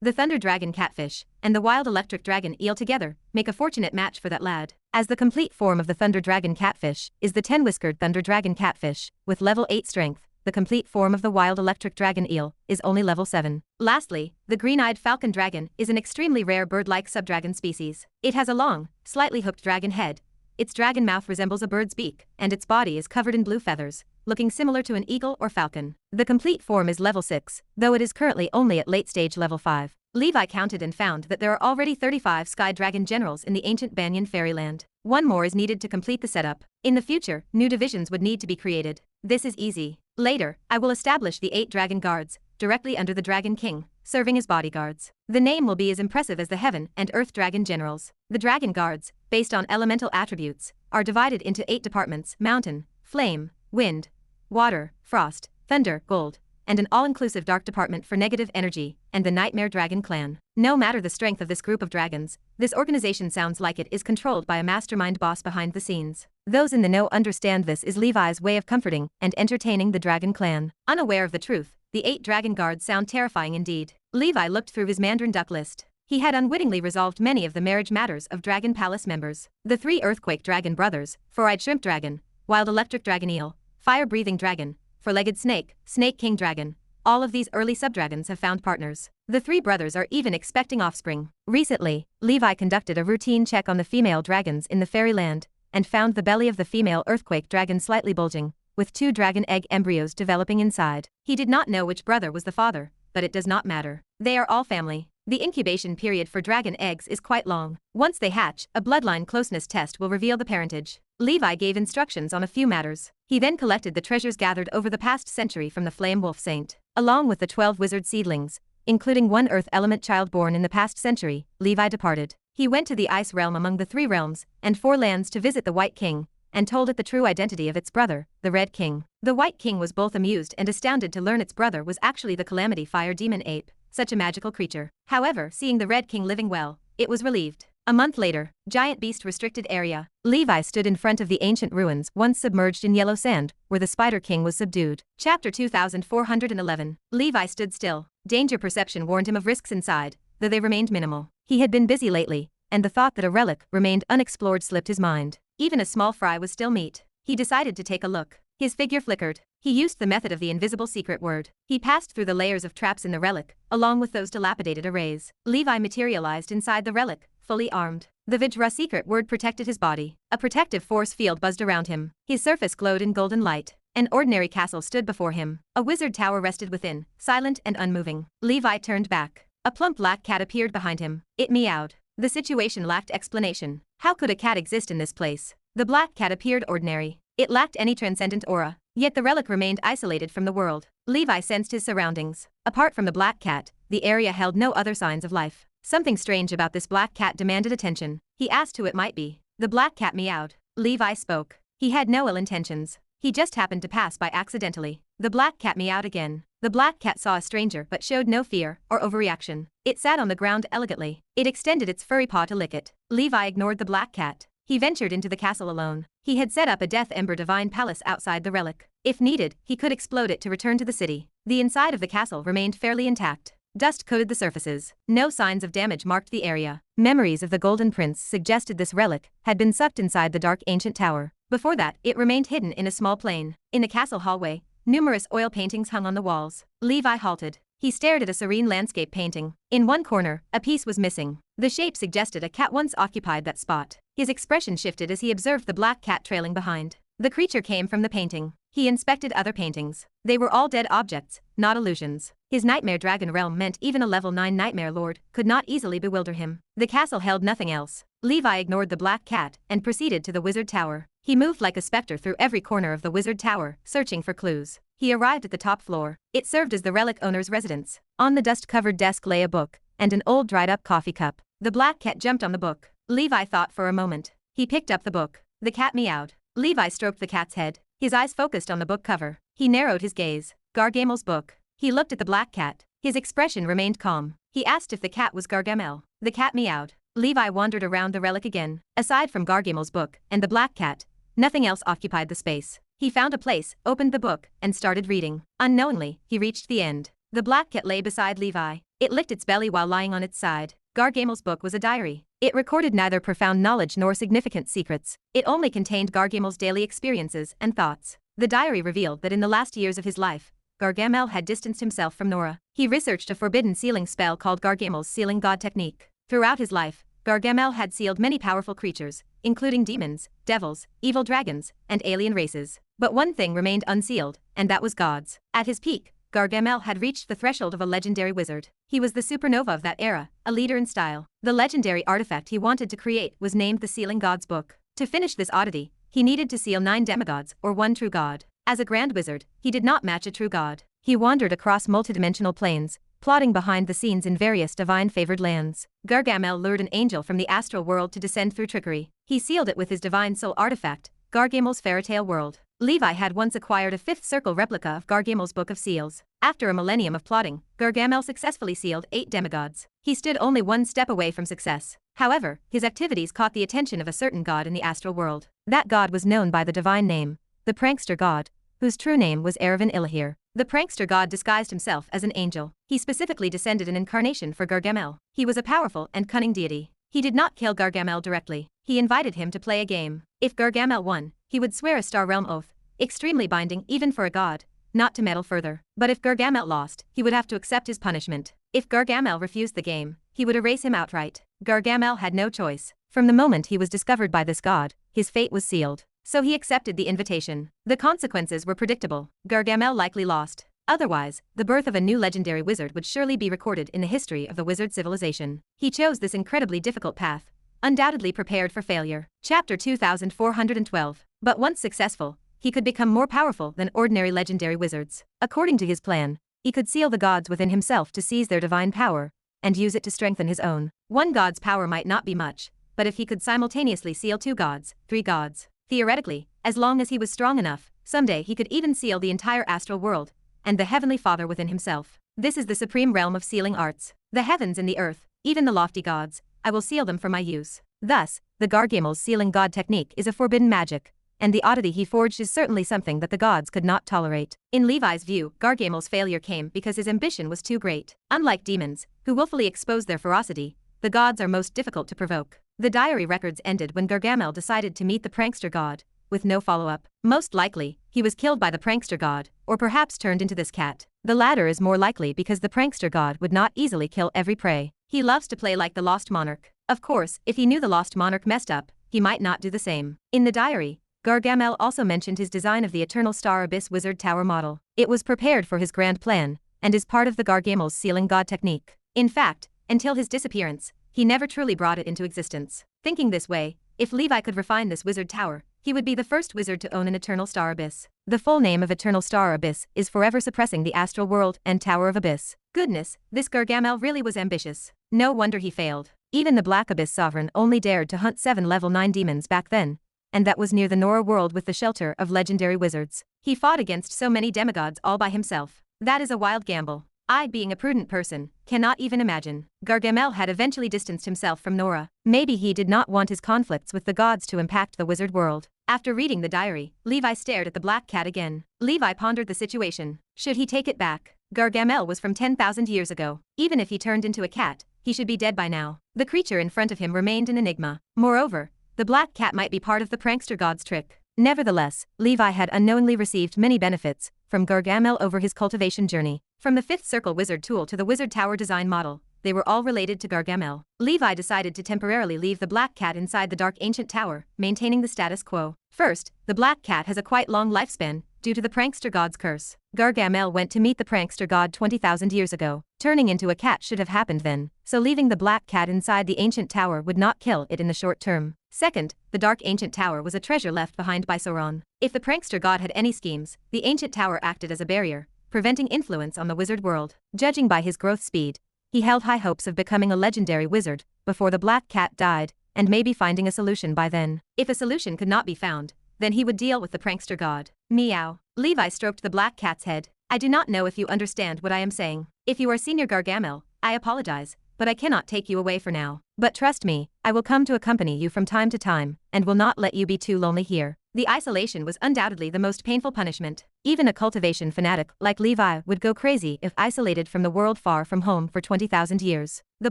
the thunder dragon catfish and the wild electric dragon eel together make a fortunate match for that lad. As the complete form of the thunder dragon catfish is the 10-whiskered thunder dragon catfish, with level 8 strength. The complete form of the wild electric dragon eel is only level 7. Lastly, the green-eyed falcon dragon is an extremely rare bird-like subdragon species. It has a long, slightly hooked dragon head. Its dragon mouth resembles a bird's beak, and its body is covered in blue feathers, looking similar to an eagle or falcon. The complete form is level 6, though it is currently only at late stage level 5. Levi counted and found that there are already 35 sky dragon generals in the ancient Banyan fairyland. One more is needed to complete the setup. In the future, new divisions would need to be created. This is easy. Later, I will establish the 8 dragon guards, directly under the Dragon King, serving as bodyguards. The name will be as impressive as the Heaven and Earth Dragon Generals. The Dragon Guards, based on elemental attributes, are divided into 8 departments: mountain, flame, wind, water, frost, thunder, gold, and an all-inclusive dark department for negative energy, and the Nightmare Dragon Clan. No matter the strength of this group of dragons, this organization sounds like it is controlled by a mastermind boss behind the scenes. Those in the know understand this is Levi's way of comforting and entertaining the Dragon Clan. Unaware of the truth, the 8 dragon guards sound terrifying indeed. Levi looked through his Mandarin duck list. He had unwittingly resolved many of the marriage matters of Dragon Palace members. The 3 earthquake dragon brothers, four-eyed shrimp dragon, wild electric dragon eel, fire-breathing dragon, four-legged snake, snake king dragon. All of these early subdragons have found partners. The 3 brothers are even expecting offspring. Recently, Levi conducted a routine check on the female dragons in the fairyland, and found the belly of the female earthquake dragon slightly bulging, with 2 dragon egg embryos developing inside. He did not know which brother was the father, but it does not matter. They are all family. The incubation period for dragon eggs is quite long. Once they hatch, a bloodline closeness test will reveal the parentage. Levi gave instructions on a few matters. He then collected the treasures gathered over the past century from the Flame Wolf Saint, along with the 12 wizard seedlings, including 1 earth element child born in the past century. Levi departed. He went to the ice realm among the 3 realms and 4 lands to visit the White King, and told it the true identity of its brother, the Red King. The White King was both amused and astounded to learn its brother was actually the Calamity Fire Demon Ape, such a magical creature. However, seeing the Red King living well, it was relieved. A month later, Giant Beast Restricted Area. Levi stood in front of the ancient ruins once submerged in yellow sand, where the Spider King was subdued. Chapter 2411. Levi stood still. Danger perception warned him of risks inside, though they remained minimal. He had been busy lately, and the thought that a relic remained unexplored slipped his mind. Even a small fry was still meat. He decided to take a look. His figure flickered. He used the method of the invisible secret word. He passed through the layers of traps in the relic, along with those dilapidated arrays. Levi materialized inside the relic, fully armed. The Vajra secret word protected his body. A protective force field buzzed around him. His surface glowed in golden light. An ordinary castle stood before him. A wizard tower rested within, silent and unmoving. Levi turned back. A plump black cat appeared behind him. It meowed. The situation lacked explanation. How could a cat exist in this place? The black cat appeared ordinary. It lacked any transcendent aura. Yet the relic remained isolated from the world. Levi sensed his surroundings. Apart from the black cat, the area held no other signs of life. Something strange about this black cat demanded attention. He asked who it might be. The black cat meowed. Levi spoke. He had no ill intentions. He just happened to pass by accidentally. The black cat meowed again. The black cat saw a stranger but showed no fear or overreaction. It sat on the ground elegantly. It extended its furry paw to lick it. Levi ignored the black cat. He ventured into the castle alone. He had set up a Death Ember Divine Palace outside the relic. If needed, he could explode it to return to the city. The inside of the castle remained fairly intact. Dust coated the surfaces. No signs of damage marked the area. Memories of the Golden Prince suggested this relic had been sucked inside the dark ancient tower. Before that, it remained hidden in a small plain. In the castle hallway, numerous oil paintings hung on the walls. Levi halted. He stared at a serene landscape painting. In one corner, a piece was missing. The shape suggested a cat once occupied that spot. His expression shifted as he observed the black cat trailing behind. The creature came from the painting. He inspected other paintings. They were all dead objects, not illusions. His Nightmare Dragon realm meant even a level 9 Nightmare Lord could not easily bewilder him. The castle held nothing else. Levi ignored the black cat and proceeded to the wizard tower. He moved like a specter through every corner of the wizard tower, searching for clues. He arrived at the top floor. It served as the relic owner's residence. On the dust-covered desk lay a book and an old dried-up coffee cup. The black cat jumped on the book. Levi thought for a moment. He picked up the book. The cat meowed. Levi stroked the cat's head. His eyes focused on the book cover. He narrowed his gaze. Gargamel's book. He looked at the black cat. His expression remained calm. He asked if the cat was Gargamel. The cat meowed. Levi wandered around the relic again. Aside from Gargamel's book and the black cat, nothing else occupied the space. He found a place, opened the book, and started reading. Unknowingly, he reached the end. The black cat lay beside Levi. It licked its belly while lying on its side. Gargamel's book was a diary. It recorded neither profound knowledge nor significant secrets. It only contained Gargamel's daily experiences and thoughts. The diary revealed that in the last years of his life, Gargamel had distanced himself from Nora. He researched a forbidden sealing spell called Gargamel's sealing god technique. Throughout his life, Gargamel had sealed many powerful creatures, including demons, devils, evil dragons, and alien races. But one thing remained unsealed, and that was gods. At his peak, Gargamel had reached the threshold of a legendary wizard. He was the supernova of that era, a leader in style. The legendary artifact he wanted to create was named the Sealing God's Book. To finish this oddity, he needed to seal 9 demigods or 1 true god. As a grand wizard, he did not match a true god. He wandered across multidimensional planes, plotting behind the scenes in various divine-favored lands. Gargamel lured an angel from the astral world to descend through trickery. He sealed it with his divine soul artifact, Gargamel's fairytale world. Levi had once acquired a 5th circle replica of Gargamel's Book of Seals. After a millennium of plotting, Gargamel successfully sealed 8 demigods. He stood only one step away from success. However, his activities caught the attention of a certain god in the astral world. That god was known by the divine name, the prankster god, whose true name was Erevan Ilahir. The prankster god disguised himself as an angel. He specifically descended an incarnation for Gargamel. He was a powerful and cunning deity. He did not kill Gargamel directly. He invited him to play a game. If Gargamel won, he would swear a Star Realm oath, extremely binding even for a god, not to meddle further. But if Gargamel lost, he would have to accept his punishment. If Gargamel refused the game, he would erase him outright. Gargamel had no choice. From the moment he was discovered by this god, his fate was sealed. So he accepted the invitation. The consequences were predictable. Gargamel likely lost. Otherwise, the birth of a new legendary wizard would surely be recorded in the history of the wizard civilization. He chose this incredibly difficult path, undoubtedly prepared for failure. Chapter 2412. But once successful, he could become more powerful than ordinary legendary wizards. According to his plan, he could seal the gods within himself to seize their divine power, and use it to strengthen his own. One god's power might not be much, but if he could simultaneously seal 2 gods, 3 gods, theoretically, as long as he was strong enough, someday he could even seal the entire astral world, and the Heavenly Father within himself. This is the supreme realm of sealing arts. The heavens and the earth, even the lofty gods, I will seal them for my use. Thus, the Gargamel's sealing god technique is a forbidden magic, and the oddity he forged is certainly something that the gods could not tolerate. In Levi's view, Gargamel's failure came because his ambition was too great. Unlike demons, who willfully expose their ferocity, the gods are most difficult to provoke. The diary records ended when Gargamel decided to meet the prankster god, with no follow-up. Most likely, he was killed by the prankster god, or perhaps turned into this cat. The latter is more likely because the prankster god would not easily kill every prey. He loves to play like the lost monarch. Of course, if he knew the lost monarch messed up, he might not do the same. In the diary, Gargamel also mentioned his design of the Eternal Star Abyss Wizard Tower model. It was prepared for his grand plan, and is part of the Gargamel's sealing god technique. In fact, until his disappearance, he never truly brought it into existence. Thinking this way, if Levi could refine this wizard tower, he would be the first wizard to own an Eternal Star Abyss. The full name of Eternal Star Abyss is Forever Suppressing the Astral World and Tower of Abyss. Goodness, this Gargamel really was ambitious. No wonder he failed. Even the Black Abyss Sovereign only dared to hunt 7 level 9 demons back then, and that was near the Nora world with the shelter of legendary wizards. He fought against so many demigods all by himself. That is a wild gamble. I, being a prudent person, cannot even imagine. Gargamel had eventually distanced himself from Nora. Maybe he did not want his conflicts with the gods to impact the wizard world. After reading the diary, Levi stared at the black cat again. Levi pondered the situation. Should he take it back? Gargamel was from 10,000 years ago. Even if he turned into a cat, he should be dead by now. The creature in front of him remained an enigma. Moreover, the black cat might be part of the prankster god's trick. Nevertheless, Levi had unknowingly received many benefits from Gargamel over his cultivation journey. From the 5th circle wizard tool to the wizard tower design model, they were all related to Gargamel. Levi decided to temporarily leave the black cat inside the dark ancient tower, maintaining the status quo. First, the black cat has a quite long lifespan, due to the prankster god's curse. Gargamel went to meet the prankster god 20,000 years ago. Turning into a cat should have happened then, so leaving the black cat inside the ancient tower would not kill it in the short term. Second, the dark ancient tower was a treasure left behind by Sauron. If the prankster god had any schemes, the ancient tower acted as a barrier, preventing influence on the wizard world. Judging by his growth speed, he held high hopes of becoming a legendary wizard before the black cat died, and maybe finding a solution by then. If a solution could not be found, then he would deal with the prankster god. Meow. Levi stroked the black cat's head. I do not know if you understand what I am saying. If you are Senior Gargamel, I apologize, but I cannot take you away for now. But trust me, I will come to accompany you from time to time, and will not let you be too lonely here. The isolation was undoubtedly the most painful punishment. Even a cultivation fanatic like Levi would go crazy if isolated from the world far from home for 20,000 years. The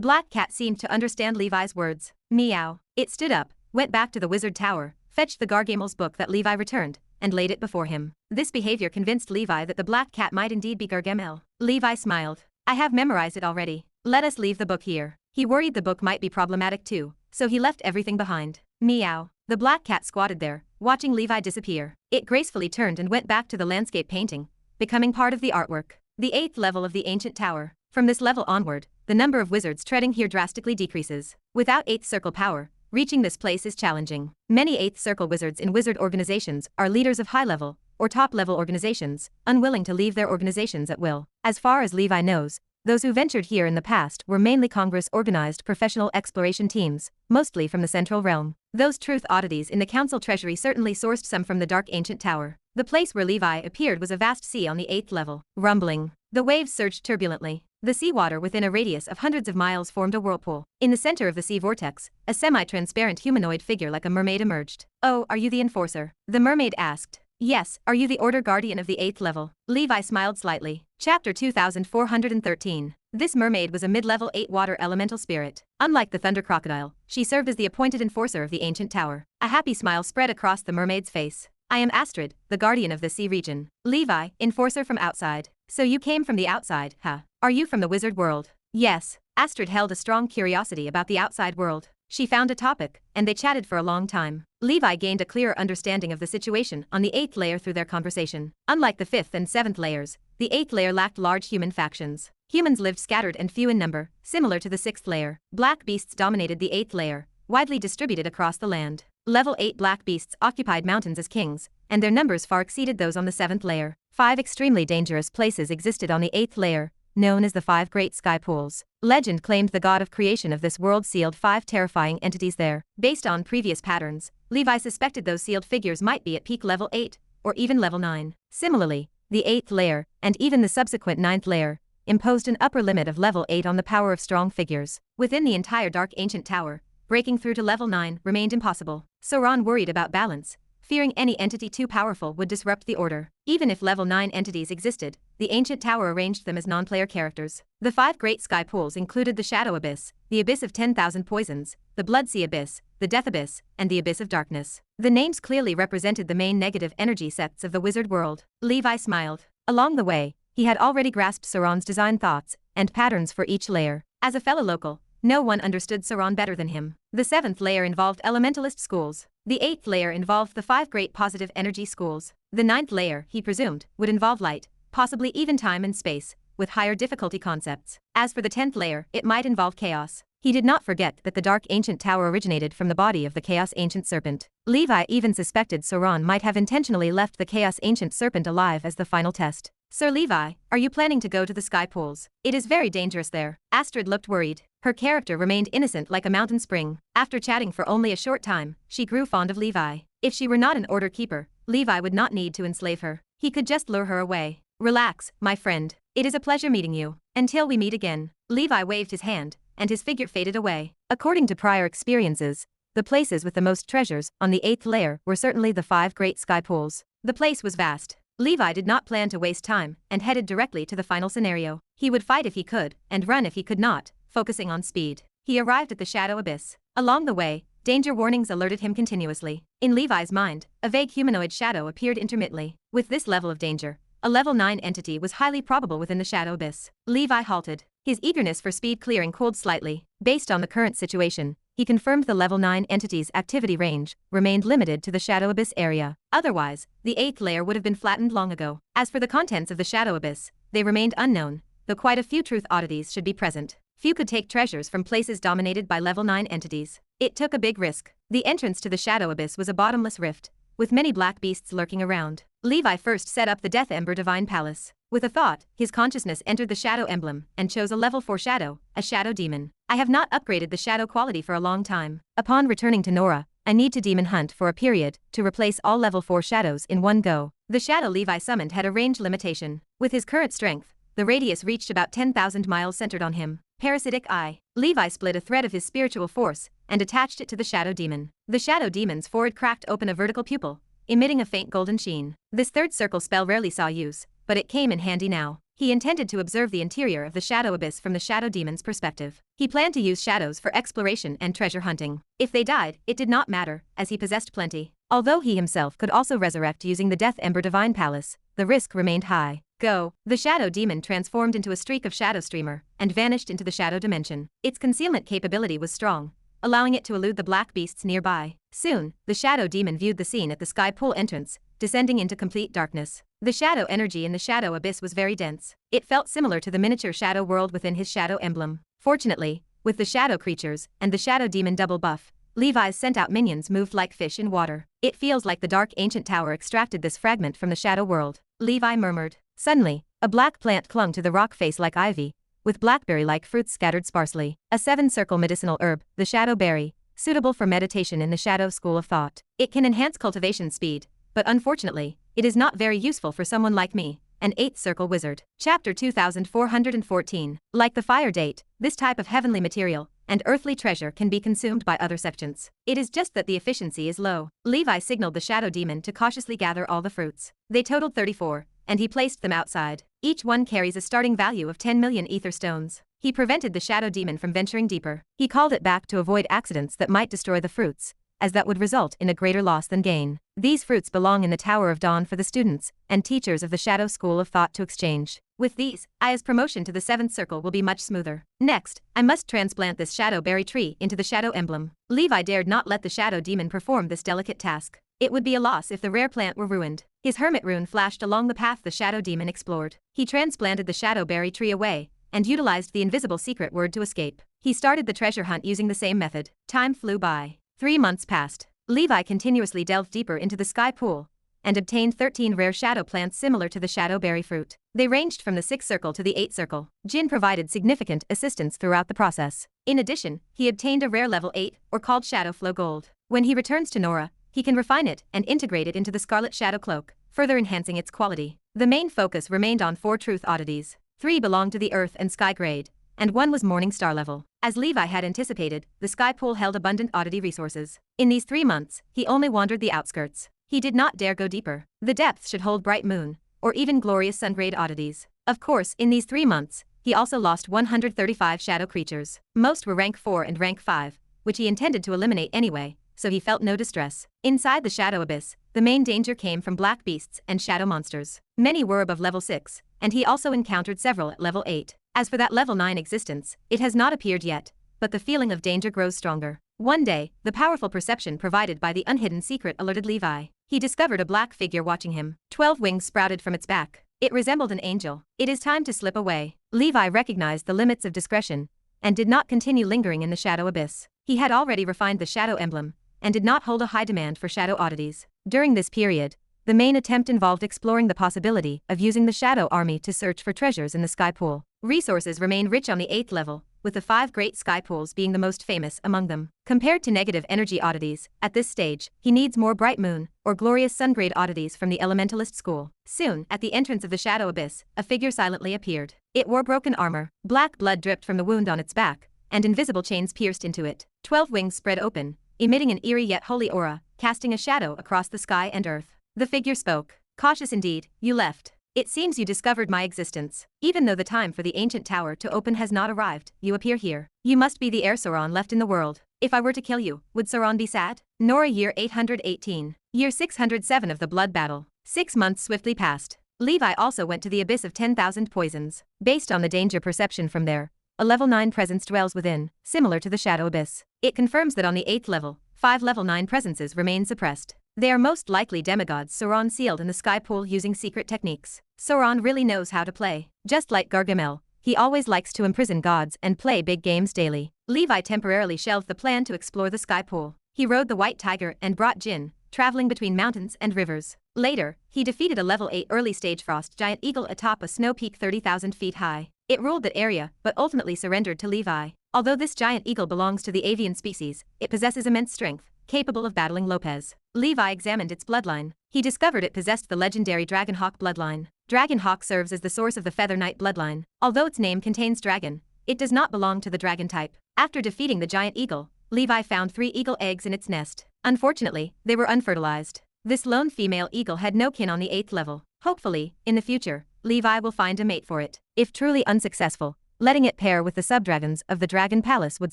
black cat seemed to understand Levi's words. Meow. It stood up, went back to the wizard tower, fetched the Gargamel's book that Levi returned, and laid it before him. This behavior convinced Levi that the black cat might indeed be Gargamel. Levi smiled. I have memorized it already. Let us leave the book here. He worried the book might be problematic too, so he left everything behind. Meow. The black cat squatted there, watching Levi disappear. It gracefully turned and went back to the landscape painting, becoming part of the artwork. The 8th level of the ancient tower. From this level onward, the number of wizards treading here drastically decreases. Without 8th circle power, reaching this place is challenging. Many 8th circle wizards in wizard organizations are leaders of high-level or top-level organizations, unwilling to leave their organizations at will. As far as Levi knows, those who ventured here in the past were mainly Congress-organized professional exploration teams, mostly from the Central Realm. Those truth oddities in the council treasury certainly sourced some from the dark ancient tower. The place where Levi appeared was a vast sea on the 8th level. Rumbling. The waves surged turbulently. The seawater within a radius of hundreds of miles formed a whirlpool. In the center of the sea vortex, a semi-transparent humanoid figure like a mermaid emerged. Oh, are you the enforcer? The mermaid asked. Yes, are you the Order Guardian of the 8th level? Levi smiled slightly. Chapter 2413. This mermaid was a mid-level 8 water elemental spirit. Unlike the thunder crocodile, she served as the appointed enforcer of the ancient tower. A happy smile spread across the mermaid's face. I am Astrid, the guardian of the sea region. Levi, enforcer from outside. So you came from the outside, huh? Are you from the wizard world? Yes. Astrid held a strong curiosity about the outside world. She found a topic, and they chatted for a long time. Levi gained a clearer understanding of the situation on the 8th layer through their conversation. Unlike the 5th and 7th layers, the 8th layer lacked large human factions. Humans lived scattered and few in number, similar to the 6th layer. Black beasts dominated the 8th layer, widely distributed across the land. Level 8 black beasts occupied mountains as kings, and their numbers far exceeded those on the 7th layer. 5 extremely dangerous places existed on the 8th layer, known as the 5 Great Sky Pools. Legend claimed the god of creation of this world sealed 5 terrifying entities there. Based on previous patterns, Levi suspected those sealed figures might be at peak level 8, or even level 9. Similarly, the 8th layer, and even the subsequent 9th layer, imposed an upper limit of level 8 on the power of strong figures. Within the entire Dark Ancient Tower, breaking through to level 9 remained impossible. Sauron worried about balance, fearing any entity too powerful would disrupt the order. Even if level 9 entities existed, the ancient tower arranged them as non-player characters. The 5 Great Sky Pools included the Shadow Abyss, the Abyss of 10,000 Poisons, the Bloodsea Abyss, the Death Abyss, and the Abyss of Darkness. The names clearly represented the main negative energy sects of the wizard world. Levi smiled. Along the way, he had already grasped Sauron's design thoughts and patterns for each layer. As a fellow local, no one understood Sauron better than him. The 7th layer involved elementalist schools. The 8th layer involved the 5 great positive energy schools. The 9th layer, he presumed, would involve light, possibly even time and space, with higher difficulty concepts. As for the 10th layer, it might involve chaos. He did not forget that the Dark Ancient Tower originated from the body of the Chaos Ancient Serpent. Levi even suspected Sauron might have intentionally left the Chaos Ancient Serpent alive as the final test. Sir Levi, are you planning to go to the Sky Pools? It is very dangerous there. Astrid looked worried. Her character remained innocent like a mountain spring. After chatting for only a short time, she grew fond of Levi. If she were not an order keeper, Levi would not need to enslave her. He could just lure her away. Relax, my friend. It is a pleasure meeting you. Until we meet again. Levi waved his hand, and his figure faded away. According to prior experiences, the places with the most treasures on the 8th layer were certainly the 5 Great Sky Pools. The place was vast. Levi did not plan to waste time and headed directly to the final scenario. He would fight if he could, and run if he could not, focusing on speed. He arrived at the Shadow Abyss. Along the way, danger warnings alerted him continuously. In Levi's mind, a vague humanoid shadow appeared intermittently. With this level of danger, a level 9 entity was highly probable within the Shadow Abyss. Levi halted. His eagerness for speed clearing cooled slightly. Based on the current situation, he confirmed the level 9 entity's activity range remained limited to the Shadow Abyss area. Otherwise, the 8th layer would have been flattened long ago. As for the contents of the Shadow Abyss, they remained unknown, though quite a few truth oddities should be present. Few could take treasures from places dominated by level 9 entities. It took a big risk. The entrance to the Shadow Abyss was a bottomless rift, with many black beasts lurking around. Levi first set up the Death Ember Divine Palace. With a thought, his consciousness entered the Shadow Emblem and chose a level 4 shadow, a Shadow Demon. I have not upgraded the shadow quality for a long time. Upon returning to Nora, I need to demon hunt for a period to replace all level 4 shadows in one go. The shadow Levi summoned had a range limitation. With his current strength, the radius reached about 10,000 miles centered on him. Parasitic Eye. Levi split a thread of his spiritual force and attached it to the shadow demon. The shadow demon's forehead cracked open a vertical pupil, emitting a faint golden sheen. This third circle spell rarely saw use, but it came in handy now. He intended to observe the interior of the shadow abyss from the shadow demon's perspective. He planned to use shadows for exploration and treasure hunting. If they died, it did not matter, as he possessed plenty. Although he himself could also resurrect using the Death Ember Divine Palace, the risk remained high. Go. The shadow demon transformed into a streak of shadow streamer and vanished into the shadow dimension. Its concealment capability was strong, allowing it to elude the black beasts nearby. Soon, the shadow demon viewed the scene at the sky pool entrance, descending into complete darkness. The shadow energy in the shadow abyss was very dense. It felt similar to the miniature shadow world within his shadow emblem. Fortunately, with the shadow creatures and the shadow demon double buff, Levi's sent out minions moved like fish in water. It feels like the dark ancient tower extracted this fragment from the shadow world, Levi murmured. Suddenly, a black plant clung to the rock face like ivy, with blackberry-like fruits scattered sparsely. A 7-circle medicinal herb, the shadow berry, suitable for meditation in the shadow school of thought. It can enhance cultivation speed, but unfortunately, it is not very useful for someone like me, an 8th-circle wizard. Chapter 2414. Like the fire date, this type of heavenly material and earthly treasure can be consumed by other substance. It is just that the efficiency is low. Levi signaled the shadow demon to cautiously gather all the fruits. They totaled 34, and he placed them outside. Each one carries a starting value of 10 million ether stones. He prevented the shadow demon from venturing deeper. He called it back to avoid accidents that might destroy the fruits, as that would result in a greater loss than gain. These fruits belong in the Tower of Dawn for the students and teachers of the Shadow School of Thought to exchange. With these, Aya's promotion to the 7th circle will be much smoother. Next, I must transplant this shadow berry tree into the shadow emblem. Levi dared not let the shadow demon perform this delicate task. It would be a loss if the rare plant were ruined. His hermit rune flashed along the path the shadow demon explored. He transplanted the shadow berry tree away and utilized the invisible secret word to escape. He started the treasure hunt using the same method. Time flew by. 3 months passed. Levi continuously delved deeper into the sky pool and obtained 13 rare shadow plants similar to the shadow berry fruit. They ranged from the 6th circle to the 8th circle. Jin provided significant assistance throughout the process. In addition, he obtained a rare level 8, or called Shadow Flow Gold. When he returns to Nora, he can refine it and integrate it into the Scarlet Shadow Cloak, further enhancing its quality. The main focus remained on 4 truth oddities. 3 belonged to the Earth and Sky grade, and 1 was Morning Star level. As Levi had anticipated, the sky pool held abundant oddity resources. In these 3 months, he only wandered the outskirts. He did not dare go deeper. The depths should hold bright moon, or even glorious sun-grade oddities. Of course, in these 3 months, he also lost 135 shadow creatures. Most were rank 4 and rank 5, which he intended to eliminate anyway, so he felt no distress. Inside the shadow abyss, the main danger came from black beasts and shadow monsters. Many were above level 6, and he also encountered several at level 8. As for that level 9 existence, it has not appeared yet, but the feeling of danger grows stronger. One day, the powerful perception provided by the unhidden secret alerted Levi. He discovered a black figure watching him. 12 wings sprouted from its back. It resembled an angel. It is time to slip away. Levi recognized the limits of discretion and did not continue lingering in the shadow abyss. He had already refined the shadow emblem and did not hold a high demand for shadow oddities. During this period, the main attempt involved exploring the possibility of using the shadow army to search for treasures in the sky pool. Resources remain rich on the 8th level, with the 5 great sky pools being the most famous among them. Compared to negative energy oddities, at this stage, he needs more bright moon or glorious sun-grade oddities from the elementalist school. Soon, at the entrance of the shadow abyss, a figure silently appeared. It wore broken armor, black blood dripped from the wound on its back, and invisible chains pierced into it. 12 wings spread open, emitting an eerie yet holy aura, casting a shadow across the sky and earth. The figure spoke. Cautious indeed, you left. It seems you discovered my existence. Even though the time for the ancient tower to open has not arrived, you appear here. You must be the heir Sauron left in the world. If I were to kill you, would Sauron be sad? Nora year 818. Year 607 of the blood battle. 6 months swiftly passed. Levi also went to the abyss of 10,000 poisons. Based on the danger perception from there, a level 9 presence dwells within, similar to the shadow abyss. It confirms that on the 8th level, 5 level 9 presences remain suppressed. They are most likely demigods Sauron sealed in the sky pool using secret techniques. Sauron really knows how to play. Just like Gargamel, he always likes to imprison gods and play big games daily. Levi temporarily shelved the plan to explore the sky pool. He rode the white tiger and brought Jin, traveling between mountains and rivers. Later, he defeated a level 8 early stage frost giant eagle atop a snow peak 30,000 feet high. It ruled that area, but ultimately surrendered to Levi. Although this giant eagle belongs to the avian species, it possesses immense strength, capable of battling Lopez. Levi examined its bloodline. He discovered it possessed the legendary Dragonhawk bloodline. Dragonhawk serves as the source of the Feather Knight bloodline. Although its name contains dragon, It does not belong to the dragon type. After defeating the giant eagle, Levi found 3 eagle eggs in its nest. Unfortunately, they were unfertilized. This lone female eagle had no kin on the 8th level. Hopefully, in the future, Levi will find a mate for it. If truly unsuccessful, letting it pair with the subdragons of the Dragon Palace would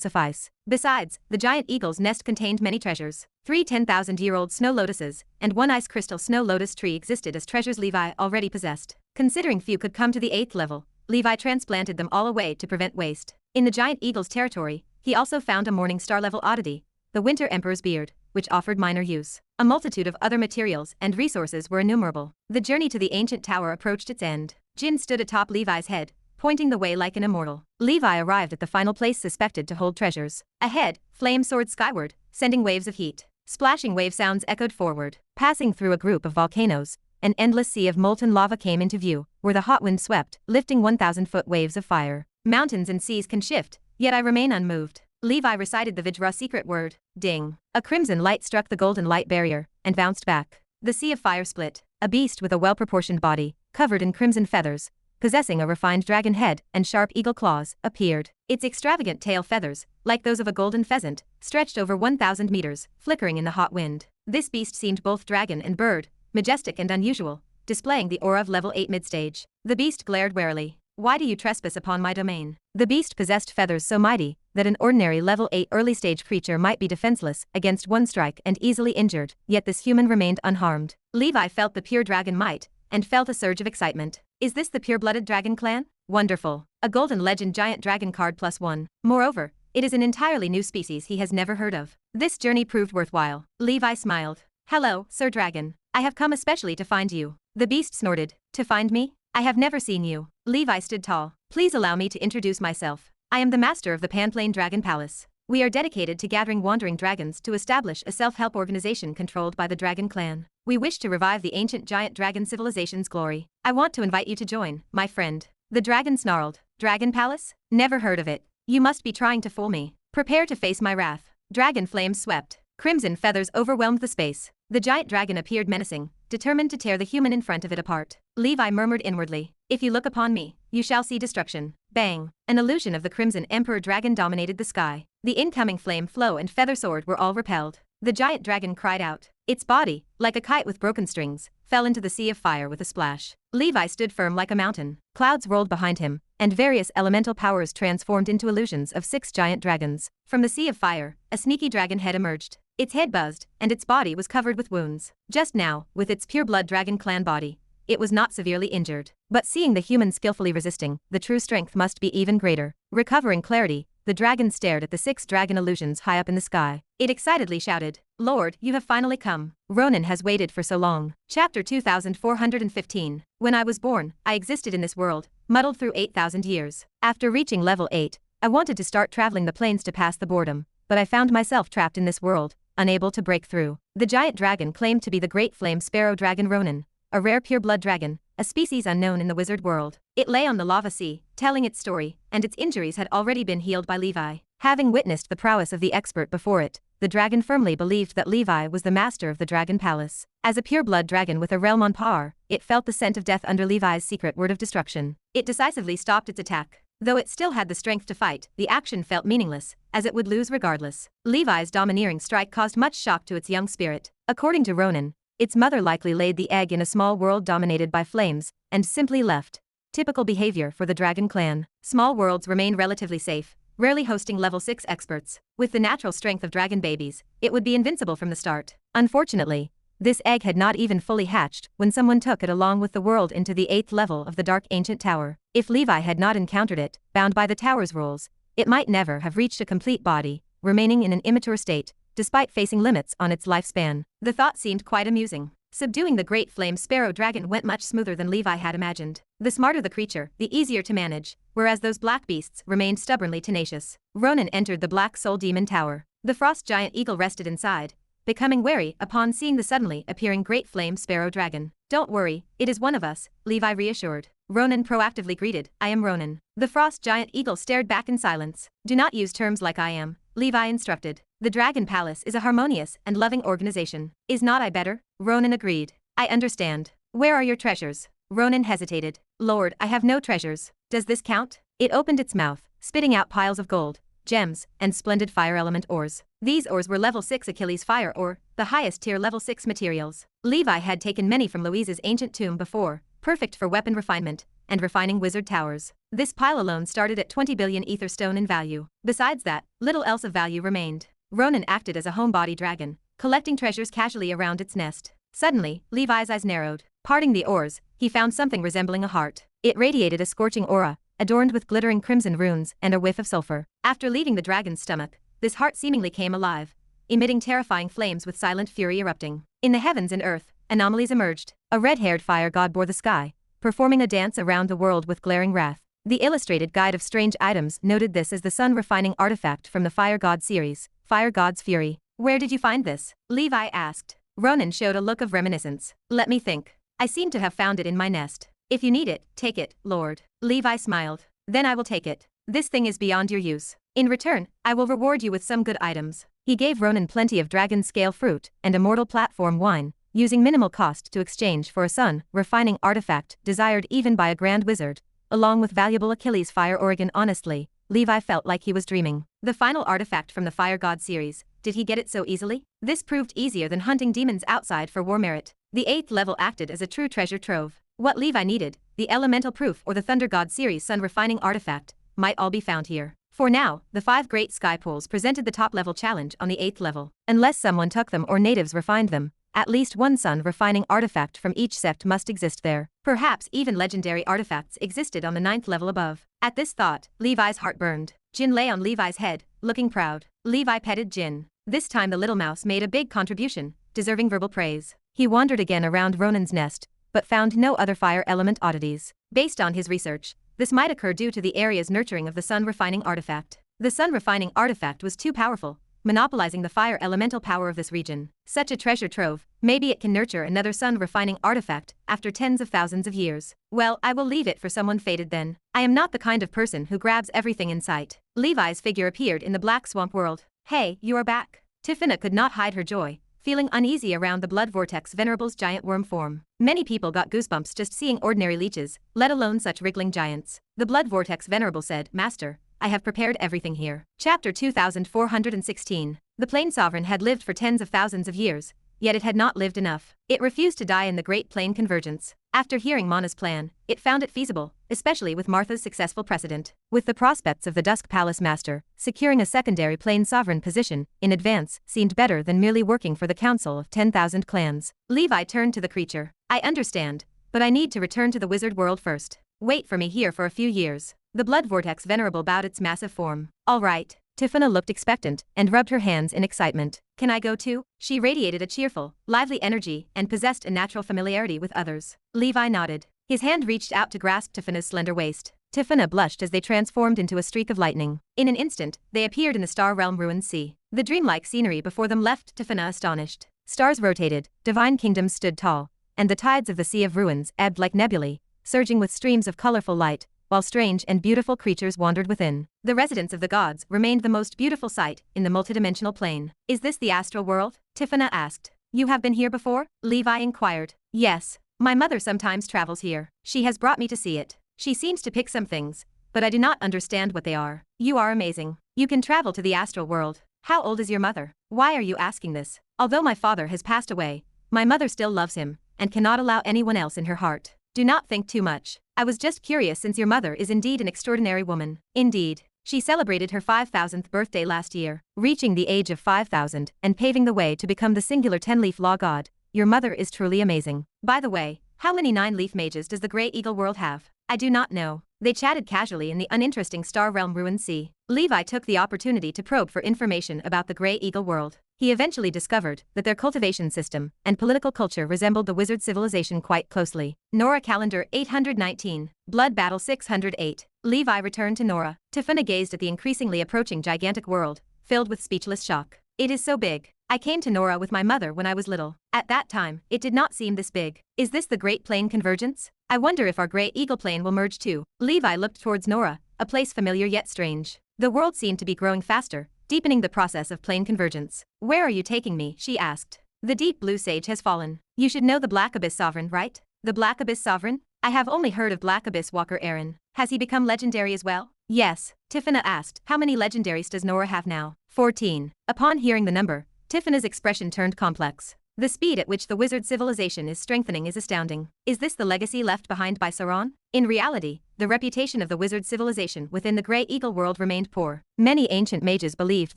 suffice. Besides, the giant eagle's nest contained many treasures. 3 10,000-year-old snow lotuses, and 1 ice crystal snow lotus tree existed as treasures Levi already possessed. Considering few could come to the 8th level, Levi transplanted them all away to prevent waste. In the giant eagle's territory, he also found a Morning Star level oddity, the Winter Emperor's beard, which offered minor use. A multitude of other materials and resources were innumerable. The journey to the ancient tower approached its end. Jin stood atop Levi's head, pointing the way like an immortal. Levi arrived at the final place suspected to hold treasures. Ahead, flame soared skyward, sending waves of heat. Splashing wave sounds echoed forward. Passing through a group of volcanoes, an endless sea of molten lava came into view, where the hot wind swept, lifting 1,000-foot waves of fire. Mountains and seas can shift, yet I remain unmoved. Levi recited the Vajra secret word, ding. A crimson light struck the golden light barrier, and bounced back. The sea of fire split. A beast with a well-proportioned body, covered in crimson feathers, possessing a refined dragon head and sharp eagle claws, appeared. Its extravagant tail feathers, like those of a golden pheasant, stretched over 1,000 meters, flickering in the hot wind. This beast seemed both dragon and bird, majestic and unusual, displaying the aura of level 8 midstage. The beast glared warily. Why do you trespass upon my domain? The beast possessed feathers so mighty that an ordinary level 8 early stage creature might be defenseless against one strike and easily injured, yet this human remained unharmed. Levi felt the pure dragon might, and felt a surge of excitement. Is this the pure-blooded dragon clan? Wonderful. A golden legend giant dragon card +1. Moreover, it is an entirely new species he has never heard of. This journey proved worthwhile. Levi smiled. Hello, Sir Dragon. I have come especially to find you. The beast snorted. To find me? I have never seen you. Levi stood tall. Please allow me to introduce myself. I am the master of the Panplane Dragon Palace. We are dedicated to gathering wandering dragons to establish a self-help organization controlled by the Dragon Clan. We wish to revive the ancient giant dragon civilization's glory. I want to invite you to join, my friend. The dragon snarled. Dragon Palace? Never heard of it. You must be trying to fool me. Prepare to face my wrath. Dragon flames swept. Crimson feathers overwhelmed the space. The giant dragon appeared menacing, determined to tear the human in front of it apart. Levi murmured inwardly. If you look upon me, you shall see destruction. Bang! An illusion of the Crimson Emperor dragon dominated the sky. The incoming flame flow and feather sword were all repelled. The giant dragon cried out. Its body, like a kite with broken strings, fell into the sea of fire with a splash. Levi stood firm like a mountain. Clouds rolled behind him, and various elemental powers transformed into illusions of 6 giant dragons. From the sea of fire, a sneaky dragon head emerged. Its head buzzed, and its body was covered with wounds. Just now, with its pure-blood dragon clan body, it was not severely injured. But seeing the human skillfully resisting, the true strength must be even greater. Recovering clarity, the dragon stared at the 6 dragon illusions high up in the sky. It excitedly shouted, Lord, you have finally come. Ronan has waited for so long. Chapter 2415. When I was born, I existed in this world, muddled through 8,000 years. After reaching level 8, I wanted to start traveling the plains to pass the boredom, but I found myself trapped in this world, unable to break through. The giant dragon claimed to be the great flame sparrow dragon Ronan, a rare pure-blood dragon, a species unknown in the wizard world. It lay on the lava sea, telling its story, and its injuries had already been healed by Levi. Having witnessed the prowess of the expert before it, the dragon firmly believed that Levi was the master of the Dragon Palace. As a pure-blood dragon with a realm on par, it felt the scent of death under Levi's secret word of destruction. It decisively stopped its attack. Though it still had the strength to fight, the action felt meaningless, as it would lose regardless. Levi's domineering strike caused much shock to its young spirit. According to Ronan, its mother likely laid the egg in a small world dominated by flames, and simply left. Typical behavior for the Dragon Clan. Small worlds remain relatively safe, rarely hosting level 6 experts. With the natural strength of dragon babies, it would be invincible from the start. Unfortunately, this egg had not even fully hatched when someone took it along with the world into the 8th level of the Dark Ancient Tower. If Levi had not encountered it, bound by the tower's rules, it might never have reached a complete body, remaining in an immature state, despite facing limits on its lifespan. The thought seemed quite amusing. Subduing the great flame sparrow dragon went much smoother than Levi had imagined. The smarter the creature, the easier to manage, whereas those black beasts remained stubbornly tenacious. Ronan entered the Black Soul Demon Tower. The frost giant eagle rested inside, becoming wary upon seeing the suddenly appearing great flame sparrow dragon. Don't worry, it is one of us, Levi reassured. Ronan proactively greeted, I am Ronan. The frost giant eagle stared back in silence. Do not use terms like I am, Levi instructed. The Dragon Palace is a harmonious and loving organization. Is not I better? Ronan agreed. I understand. Where are your treasures? Ronan hesitated. Lord, I have no treasures. Does this count? It opened its mouth, spitting out piles of gold, gems, and splendid fire element ores. These ores were level 6 Achilles fire ore, the highest tier level 6 materials. Levi had taken many from Louise's ancient tomb before, perfect for weapon refinement and refining wizard towers. This pile alone started at 20 billion ether stone in value. Besides that, little else of value remained. Ronan acted as a homebody dragon, collecting treasures casually around its nest. Suddenly, Levi's eyes narrowed. Parting the oars, he found something resembling a heart. It radiated a scorching aura, adorned with glittering crimson runes and a whiff of sulfur. After leaving the dragon's stomach, this heart seemingly came alive, emitting terrifying flames with silent fury erupting. In the heavens and earth, anomalies emerged. A red-haired fire god bore the sky, performing a dance around the world with glaring wrath. The illustrated guide of strange items noted this as the sun-refining artifact from the Fire God series, Fire God's Fury. Where did you find this? Levi asked. Ronan showed a look of reminiscence. Let me think. I seem to have found it in my nest. If you need it, take it, Lord. Levi smiled. Then I will take it. This thing is beyond your use. In return, I will reward you with some good items. He gave Ronan plenty of dragon scale fruit and immortal platform wine, using minimal cost to exchange for a sun-refining artifact desired even by a grand wizard, along with valuable Achilles fire organ. Honestly, Levi felt like he was dreaming. The final artifact from the Fire God series, did he get it so easily? This proved easier than hunting demons outside for war merit. The 8th level acted as a true treasure trove. What Levi needed, the elemental proof or the Thunder God series sun-refining artifact, might all be found here. For now, the 5 great sky pools presented the top-level challenge on the 8th level. Unless someone took them or natives refined them, at least one sun-refining artifact from each sept must exist there. Perhaps even legendary artifacts existed on the 9th level above. At this thought, Levi's heart burned. Jin lay on Levi's head, looking proud. Levi petted Jin. This time the little mouse made a big contribution, deserving verbal praise. He wandered again around Ronan's nest, but found no other fire element oddities. Based on his research, this might occur due to the area's nurturing of the sun-refining artifact. The sun-refining artifact was too powerful, monopolizing the fire elemental power of this region. Such a treasure trove, maybe it can nurture another sun-refining artifact after tens of thousands of years. Well, I will leave it for someone fated then. I am not the kind of person who grabs everything in sight. Levi's figure appeared in the black swamp world. Hey, you are back. Tiffina could not hide her joy, feeling uneasy around the Blood Vortex Venerable's giant worm form. Many people got goosebumps just seeing ordinary leeches, let alone such wriggling giants. The Blood Vortex Venerable said, Master, I have prepared everything here. Chapter 2416. The Plain Sovereign had lived for tens of thousands of years, yet it had not lived enough. It refused to die in the Great Plain Convergence. After hearing Mana's plan, it found it feasible, especially with Martha's successful precedent. With the prospects of the Dusk Palace Master, securing a secondary Plain Sovereign position in advance seemed better than merely working for the Council of 10,000 clans. Levi turned to the creature. I understand, but I need to return to the wizard world first. Wait for me here for a few years. The Blood Vortex Venerable bowed its massive form. All right. Tiffina looked expectant and rubbed her hands in excitement. Can I go too? She radiated a cheerful, lively energy and possessed a natural familiarity with others. Levi nodded. His hand reached out to grasp Tiffina's slender waist. Tiffina blushed as they transformed into a streak of lightning. In an instant, they appeared in the Star Realm ruined sea. The dreamlike scenery before them left Tiffina astonished. Stars rotated, divine kingdoms stood tall, and the tides of the Sea of Ruins ebbed like nebulae, surging with streams of colorful light, while strange and beautiful creatures wandered within. The residence of the gods remained the most beautiful sight in the multidimensional plane. Is this the astral world? Tiffina asked. You have been here before? Levi inquired. Yes. My mother sometimes travels here. She has brought me to see it. She seems to pick some things, but I do not understand what they are. You are amazing. You can travel to the astral world. How old is your mother? Why are you asking this? Although my father has passed away, my mother still loves him, and cannot allow anyone else in her heart. Do not think too much. I was just curious since your mother is indeed an extraordinary woman. Indeed. She celebrated her 5,000th birthday last year, reaching the age of 5,000 and paving the way to become the singular 10-leaf law god. Your mother is truly amazing. By the way, how many 9-leaf mages does the Grey Eagle world have? I do not know. They chatted casually in the uninteresting Star Realm ruined sea. Levi took the opportunity to probe for information about the Grey Eagle world. He eventually discovered that their cultivation system and political culture resembled the wizard civilization quite closely. Nora Calendar 819. Blood Battle 608. Levi returned to Nora. Tiffina gazed at the increasingly approaching gigantic world, filled with speechless shock. It is so big. I came to Nora with my mother when I was little. At that time, it did not seem this big. Is this the Great Plain Convergence? I wonder if our Grey Eagle Plain will merge too. Levi looked towards Nora, a place familiar yet strange. The world seemed to be growing faster, deepening the process of plane convergence. Where are you taking me? She asked. The deep blue sage has fallen. You should know the Black Abyss Sovereign, right? The Black Abyss Sovereign? I have only heard of Black Abyss Walker Aaron. Has he become legendary as well? Yes, Tiffina asked. How many legendaries does Nora have now? 14. Upon hearing the number, Tiffina's expression turned complex. The speed at which the wizard civilization is strengthening is astounding. Is this the legacy left behind by Sauron? In reality, the reputation of the wizard civilization within the Grey Eagle world remained poor. Many ancient mages believed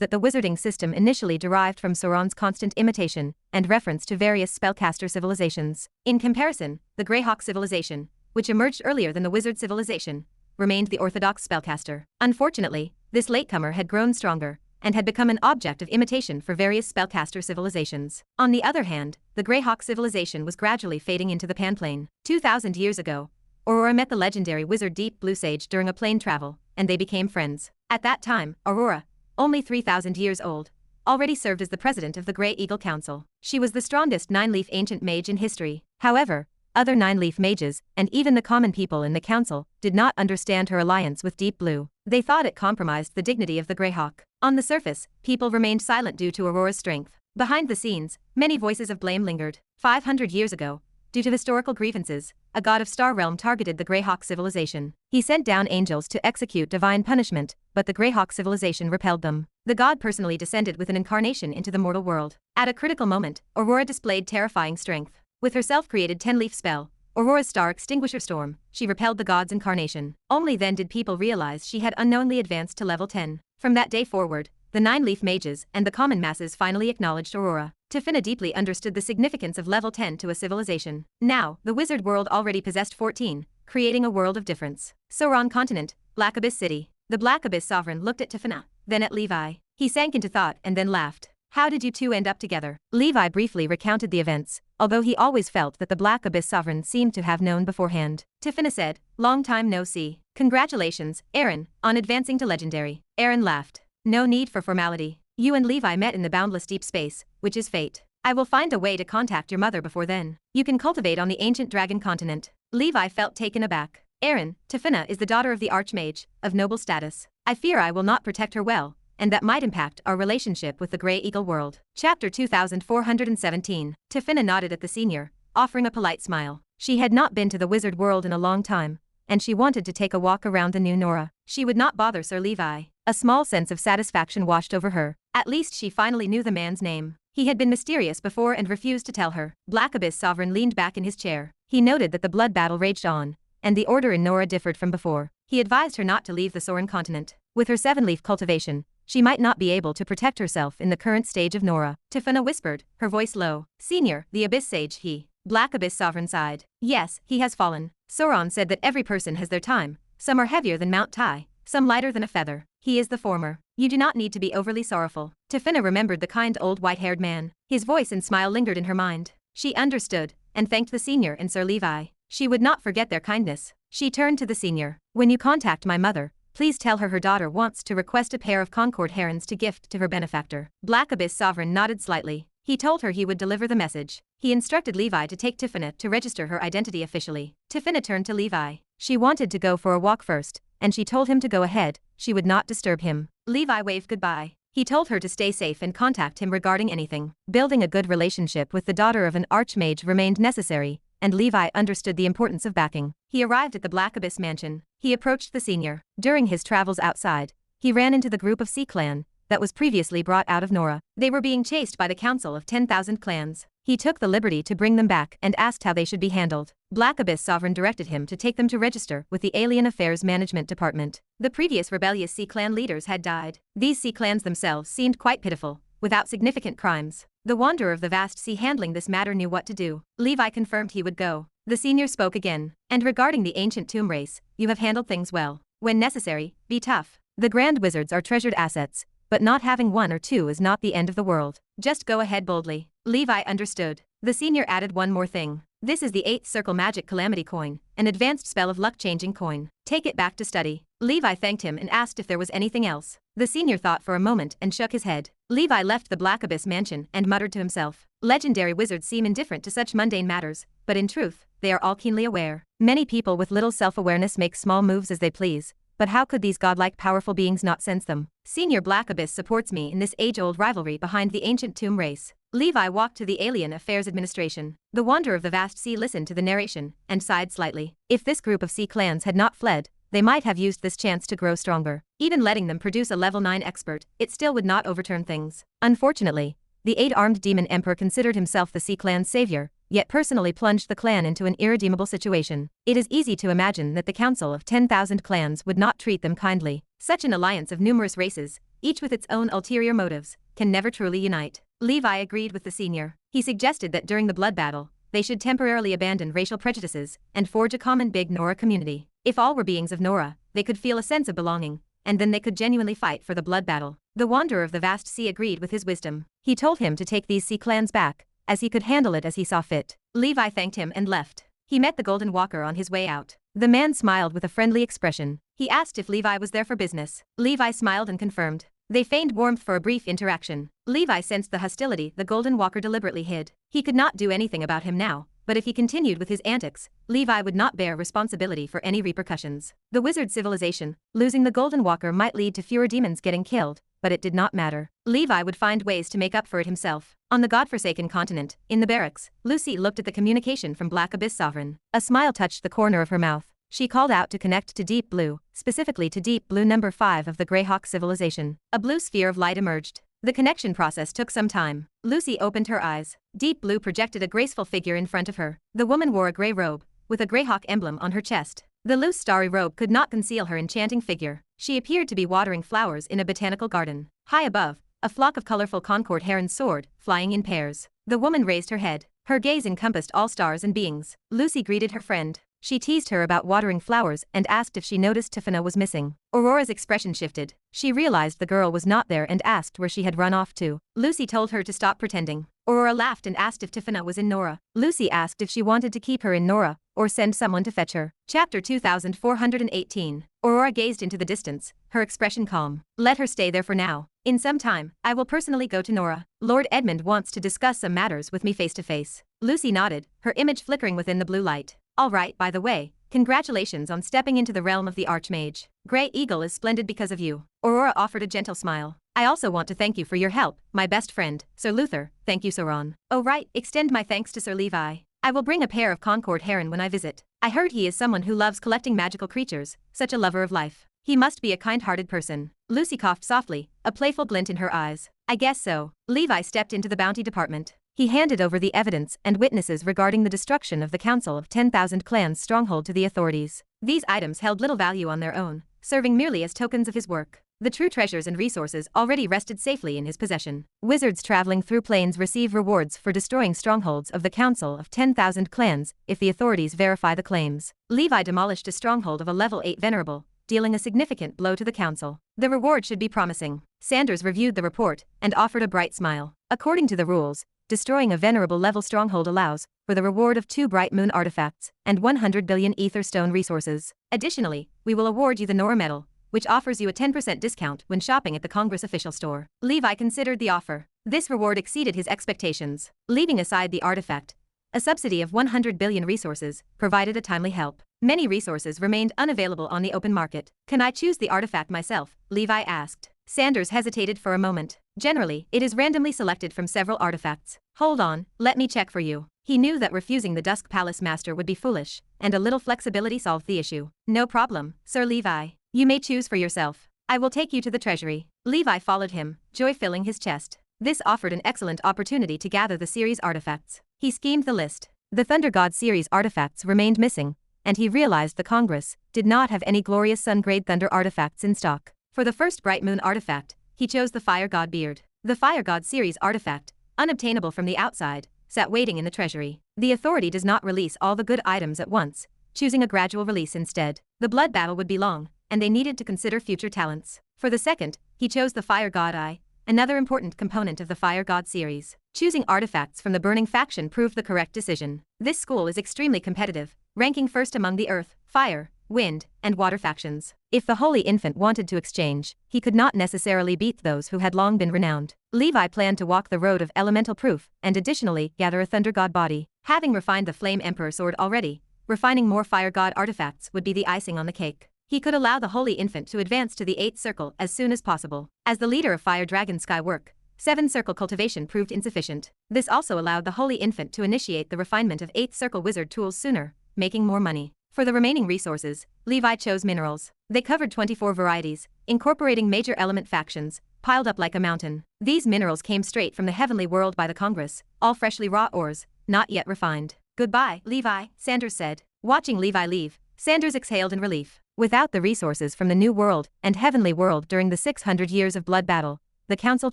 that the wizarding system initially derived from Sauron's constant imitation and reference to various spellcaster civilizations. In comparison, the Greyhawk civilization, which emerged earlier than the wizard civilization, remained the orthodox spellcaster. Unfortunately, this latecomer had grown stronger and had become an object of imitation for various spellcaster civilizations. On the other hand, the Greyhawk civilization was gradually fading into the Panplane. 2,000 years ago, Aurora met the legendary wizard Deep Blue Sage during a plane travel, and they became friends. At that time, Aurora, only 3,000 years old, already served as the president of the Grey Eagle Council. She was the strongest nine-leaf ancient mage in history. However, other nine-leaf mages, and even the common people in the council, did not understand her alliance with Deep Blue. They thought it compromised the dignity of the Greyhawk. On the surface, people remained silent due to Aurora's strength. Behind the scenes, many voices of blame lingered. 500 years ago, due to historical grievances, a god of Star Realm targeted the Greyhawk civilization. He sent down angels to execute divine punishment, but the Greyhawk civilization repelled them. The god personally descended with an incarnation into the mortal world. At a critical moment, Aurora displayed terrifying strength. With her self-created 10-leaf spell, Aurora's Star Extinguisher Storm, she repelled the god's incarnation. Only then did people realize she had unknowingly advanced to level 10. From that day forward, the nine-leaf mages and the common masses finally acknowledged Aurora. Tiffina deeply understood the significance of level 10 to a civilization. Now, the wizard world already possessed 14, creating a world of difference. Sauron Continent, Black Abyss City. The Black Abyss Sovereign looked at Tiffina, then at Levi. He sank into thought and then laughed. How did you two end up together? Levi briefly recounted the events, although he always felt that the Black Abyss Sovereign seemed to have known beforehand. Tiffina said, long time no see. Congratulations, Aaron, on advancing to legendary. Aaron laughed. No need for formality. You and Levi met in the boundless deep space, which is fate. I will find a way to contact your mother before then. You can cultivate on the ancient dragon continent. Levi felt taken aback. Aaron, Tiffina is the daughter of the Archmage, of noble status. I fear I will not protect her well, and that might impact our relationship with the Grey Eagle world. Chapter 2417. Tiffina nodded at the senior, offering a polite smile. She had not been to the wizard world in a long time, and she wanted to take a walk around the new Nora. She would not bother Sir Levi. A small sense of satisfaction washed over her. At least she finally knew the man's name. He had been mysterious before and refused to tell her. Black Abyss Sovereign leaned back in his chair. He noted that the blood battle raged on, and the order in Nora differed from before. He advised her not to leave the Sauron continent. With her 7-leaf cultivation, she might not be able to protect herself in the current stage of Nora. Tiffina whispered, her voice low. Senior, the Abyss Sage, he. Black Abyss Sovereign sighed. Yes, he has fallen. Sauron said that every person has their time. Some are heavier than Mount Tai, some lighter than a feather. He is the former. You do not need to be overly sorrowful. Tiffina remembered the kind old white-haired man. His voice and smile lingered in her mind. She understood, and thanked the senior and Sir Levi. She would not forget their kindness. She turned to the senior. When you contact my mother, please tell her daughter wants to request a pair of Concord herons to gift to her benefactor. Black Abyss Sovereign nodded slightly. He told her he would deliver the message. He instructed Levi to take Tiffina to register her identity officially. Tiffina turned to Levi. She wanted to go for a walk first, and she told him to go ahead. She would not disturb him. Levi waved goodbye. He told her to stay safe and contact him regarding anything. Building a good relationship with the daughter of an archmage remained necessary, and Levi understood the importance of backing. He arrived at the Black Abyss mansion. He approached the senior. During his travels outside, he ran into the group of Sea Clan that was previously brought out of Nora. They were being chased by the Council of 10,000 clans. He took the liberty to bring them back and asked how they should be handled. Black Abyss Sovereign directed him to take them to register with the Alien Affairs Management Department. The previous rebellious Sea Clan leaders had died. These Sea Clans themselves seemed quite pitiful, without significant crimes. The Wanderer of the Vast Sea handling this matter knew what to do. Levi confirmed he would go. The senior spoke again. And regarding the ancient tomb race, you have handled things well. When necessary, be tough. The Grand Wizards are treasured assets, but not having one or two is not the end of the world. Just go ahead boldly. Levi understood. The senior added one more thing. This is the 8th Circle Magic Calamity Coin, an advanced spell of luck-changing coin. Take it back to study. Levi thanked him and asked if there was anything else. The senior thought for a moment and shook his head. Levi left the Black Abyss mansion and muttered to himself. Legendary wizards seem indifferent to such mundane matters, but in truth, they are all keenly aware. Many people with little self-awareness make small moves as they please, but how could these godlike powerful beings not sense them? Senior Black Abyss supports me in this age-old rivalry behind the ancient tomb race. Levi walked to the Alien Affairs Administration. The Wanderer of the Vast Sea listened to the narration and sighed slightly. If this group of sea clans had not fled, they might have used this chance to grow stronger. Even letting them produce a level 9 expert, it still would not overturn things. Unfortunately, the 8-armed demon emperor considered himself the Sea Clan's savior, yet personally plunged the clan into an irredeemable situation. It is easy to imagine that the council of 10,000 clans would not treat them kindly. Such an alliance of numerous races, each with its own ulterior motives, can never truly unite. Levi agreed with the senior. He suggested that during the blood battle, they should temporarily abandon racial prejudices and forge a common big Nora community. If all were beings of Nora, they could feel a sense of belonging, and then they could genuinely fight for the blood battle. The Wanderer of the Vast Sea agreed with his wisdom. He told him to take these sea clans back, as he could handle it as he saw fit. Levi thanked him and left. He met the Golden Walker on his way out. The man smiled with a friendly expression. He asked if Levi was there for business. Levi smiled and confirmed. They feigned warmth for a brief interaction. Levi sensed the hostility the Golden Walker deliberately hid. He could not do anything about him now, but if he continued with his antics, Levi would not bear responsibility for any repercussions. The wizard civilization, losing the Golden Walker might lead to fewer demons getting killed, but it did not matter. Levi would find ways to make up for it himself. On the godforsaken continent, in the barracks, Lucy looked at the communication from Black Abyss Sovereign. A smile touched the corner of her mouth. She called out to connect to Deep Blue, specifically to Deep Blue number 5 of the Greyhawk civilization. A blue sphere of light emerged. The connection process took some time. Lucy opened her eyes. Deep Blue projected a graceful figure in front of her. The woman wore a grey robe, with a Greyhawk emblem on her chest. The loose starry robe could not conceal her enchanting figure. She appeared to be watering flowers in a botanical garden. High above, a flock of colorful Concord herons soared, flying in pairs. The woman raised her head. Her gaze encompassed all stars and beings. Lucy greeted her friend. She teased her about watering flowers and asked if she noticed Tiffana was missing. Aurora's expression shifted. She realized the girl was not there and asked where she had run off to. Lucy told her to stop pretending. Aurora laughed and asked if Tiffana was in Nora. Lucy asked if she wanted to keep her in Nora, or send someone to fetch her. Chapter 2418. Aurora gazed into the distance, her expression calm. Let her stay there for now. In some time, I will personally go to Nora. Lord Edmund wants to discuss some matters with me face to face. Lucy nodded, her image flickering within the blue light. All right, by the way, congratulations on stepping into the realm of the Archmage. Grey Eagle is splendid because of you. Aurora offered a gentle smile. I also want to thank you for your help, my best friend, Sir Luther. Thank you, Sauron. Oh right, extend my thanks to Sir Levi. I will bring a pair of Concord heron when I visit. I heard he is someone who loves collecting magical creatures, such a lover of life. He must be a kind-hearted person. Lucy coughed softly, a playful glint in her eyes. I guess so. Levi stepped into the bounty department. He handed over the evidence and witnesses regarding the destruction of the Council of 10,000 Clans' stronghold to the authorities. These items held little value on their own, serving merely as tokens of his work. The true treasures and resources already rested safely in his possession. Wizards traveling through planes receive rewards for destroying strongholds of the Council of 10,000 Clans if the authorities verify the claims. Levi demolished a stronghold of a level 8 Venerable, dealing a significant blow to the Council. The reward should be promising. Sanders reviewed the report and offered a bright smile. According to the rules, destroying a Venerable level stronghold allows for the reward of 2 Bright Moon artifacts and 100 billion Ether Stone resources. Additionally, we will award you the Nora Medal, which offers you a 10% discount when shopping at the Congress official store. Levi considered the offer. This reward exceeded his expectations. Leaving aside the artifact, a subsidy of 100 billion resources provided a timely help. Many resources remained unavailable on the open market. Can I choose the artifact myself? Levi asked. Sanders hesitated for a moment. Generally, it is randomly selected from several artifacts. Hold on, let me check for you. He knew that refusing the Dusk Palace Master would be foolish, and a little flexibility solved the issue. No problem, Sir Levi. You may choose for yourself. I will take you to the treasury. Levi followed him, joy filling his chest. This offered an excellent opportunity to gather the series artifacts. He schemed the list. The Thunder God series artifacts remained missing, and he realized the Congress did not have any glorious Sun-grade Thunder artifacts in stock. For the first Bright Moon artifact, he chose the Fire God Beard. The Fire God series artifact, unobtainable from the outside, sat waiting in the treasury. The authority does not release all the good items at once, choosing a gradual release instead. The blood battle would be long, and they needed to consider future talents. For the second, he chose the Fire God Eye, another important component of the Fire God series. Choosing artifacts from the Burning faction proved the correct decision. This school is extremely competitive, ranking first among the Earth, Fire, Wind, and Water factions. If the Holy Infant wanted to exchange, he could not necessarily beat those who had long been renowned. Levi planned to walk the road of elemental proof and additionally gather a Thunder God body. Having refined the Flame Emperor sword already, refining more Fire God artifacts would be the icing on the cake. He could allow the Holy Infant to advance to the 8th circle as soon as possible. As the leader of Fire Dragon Skywork, 7th circle cultivation proved insufficient. This also allowed the Holy Infant to initiate the refinement of 8th circle wizard tools sooner, making more money. For the remaining resources, Levi chose minerals. They covered 24 varieties, incorporating major element factions, piled up like a mountain. These minerals came straight from the heavenly world by the Congress, all freshly raw ores, not yet refined. Goodbye, Levi, Sanders said. Watching Levi leave, Sanders exhaled in relief. Without the resources from the New World and Heavenly World during the 600 years of blood battle, the Council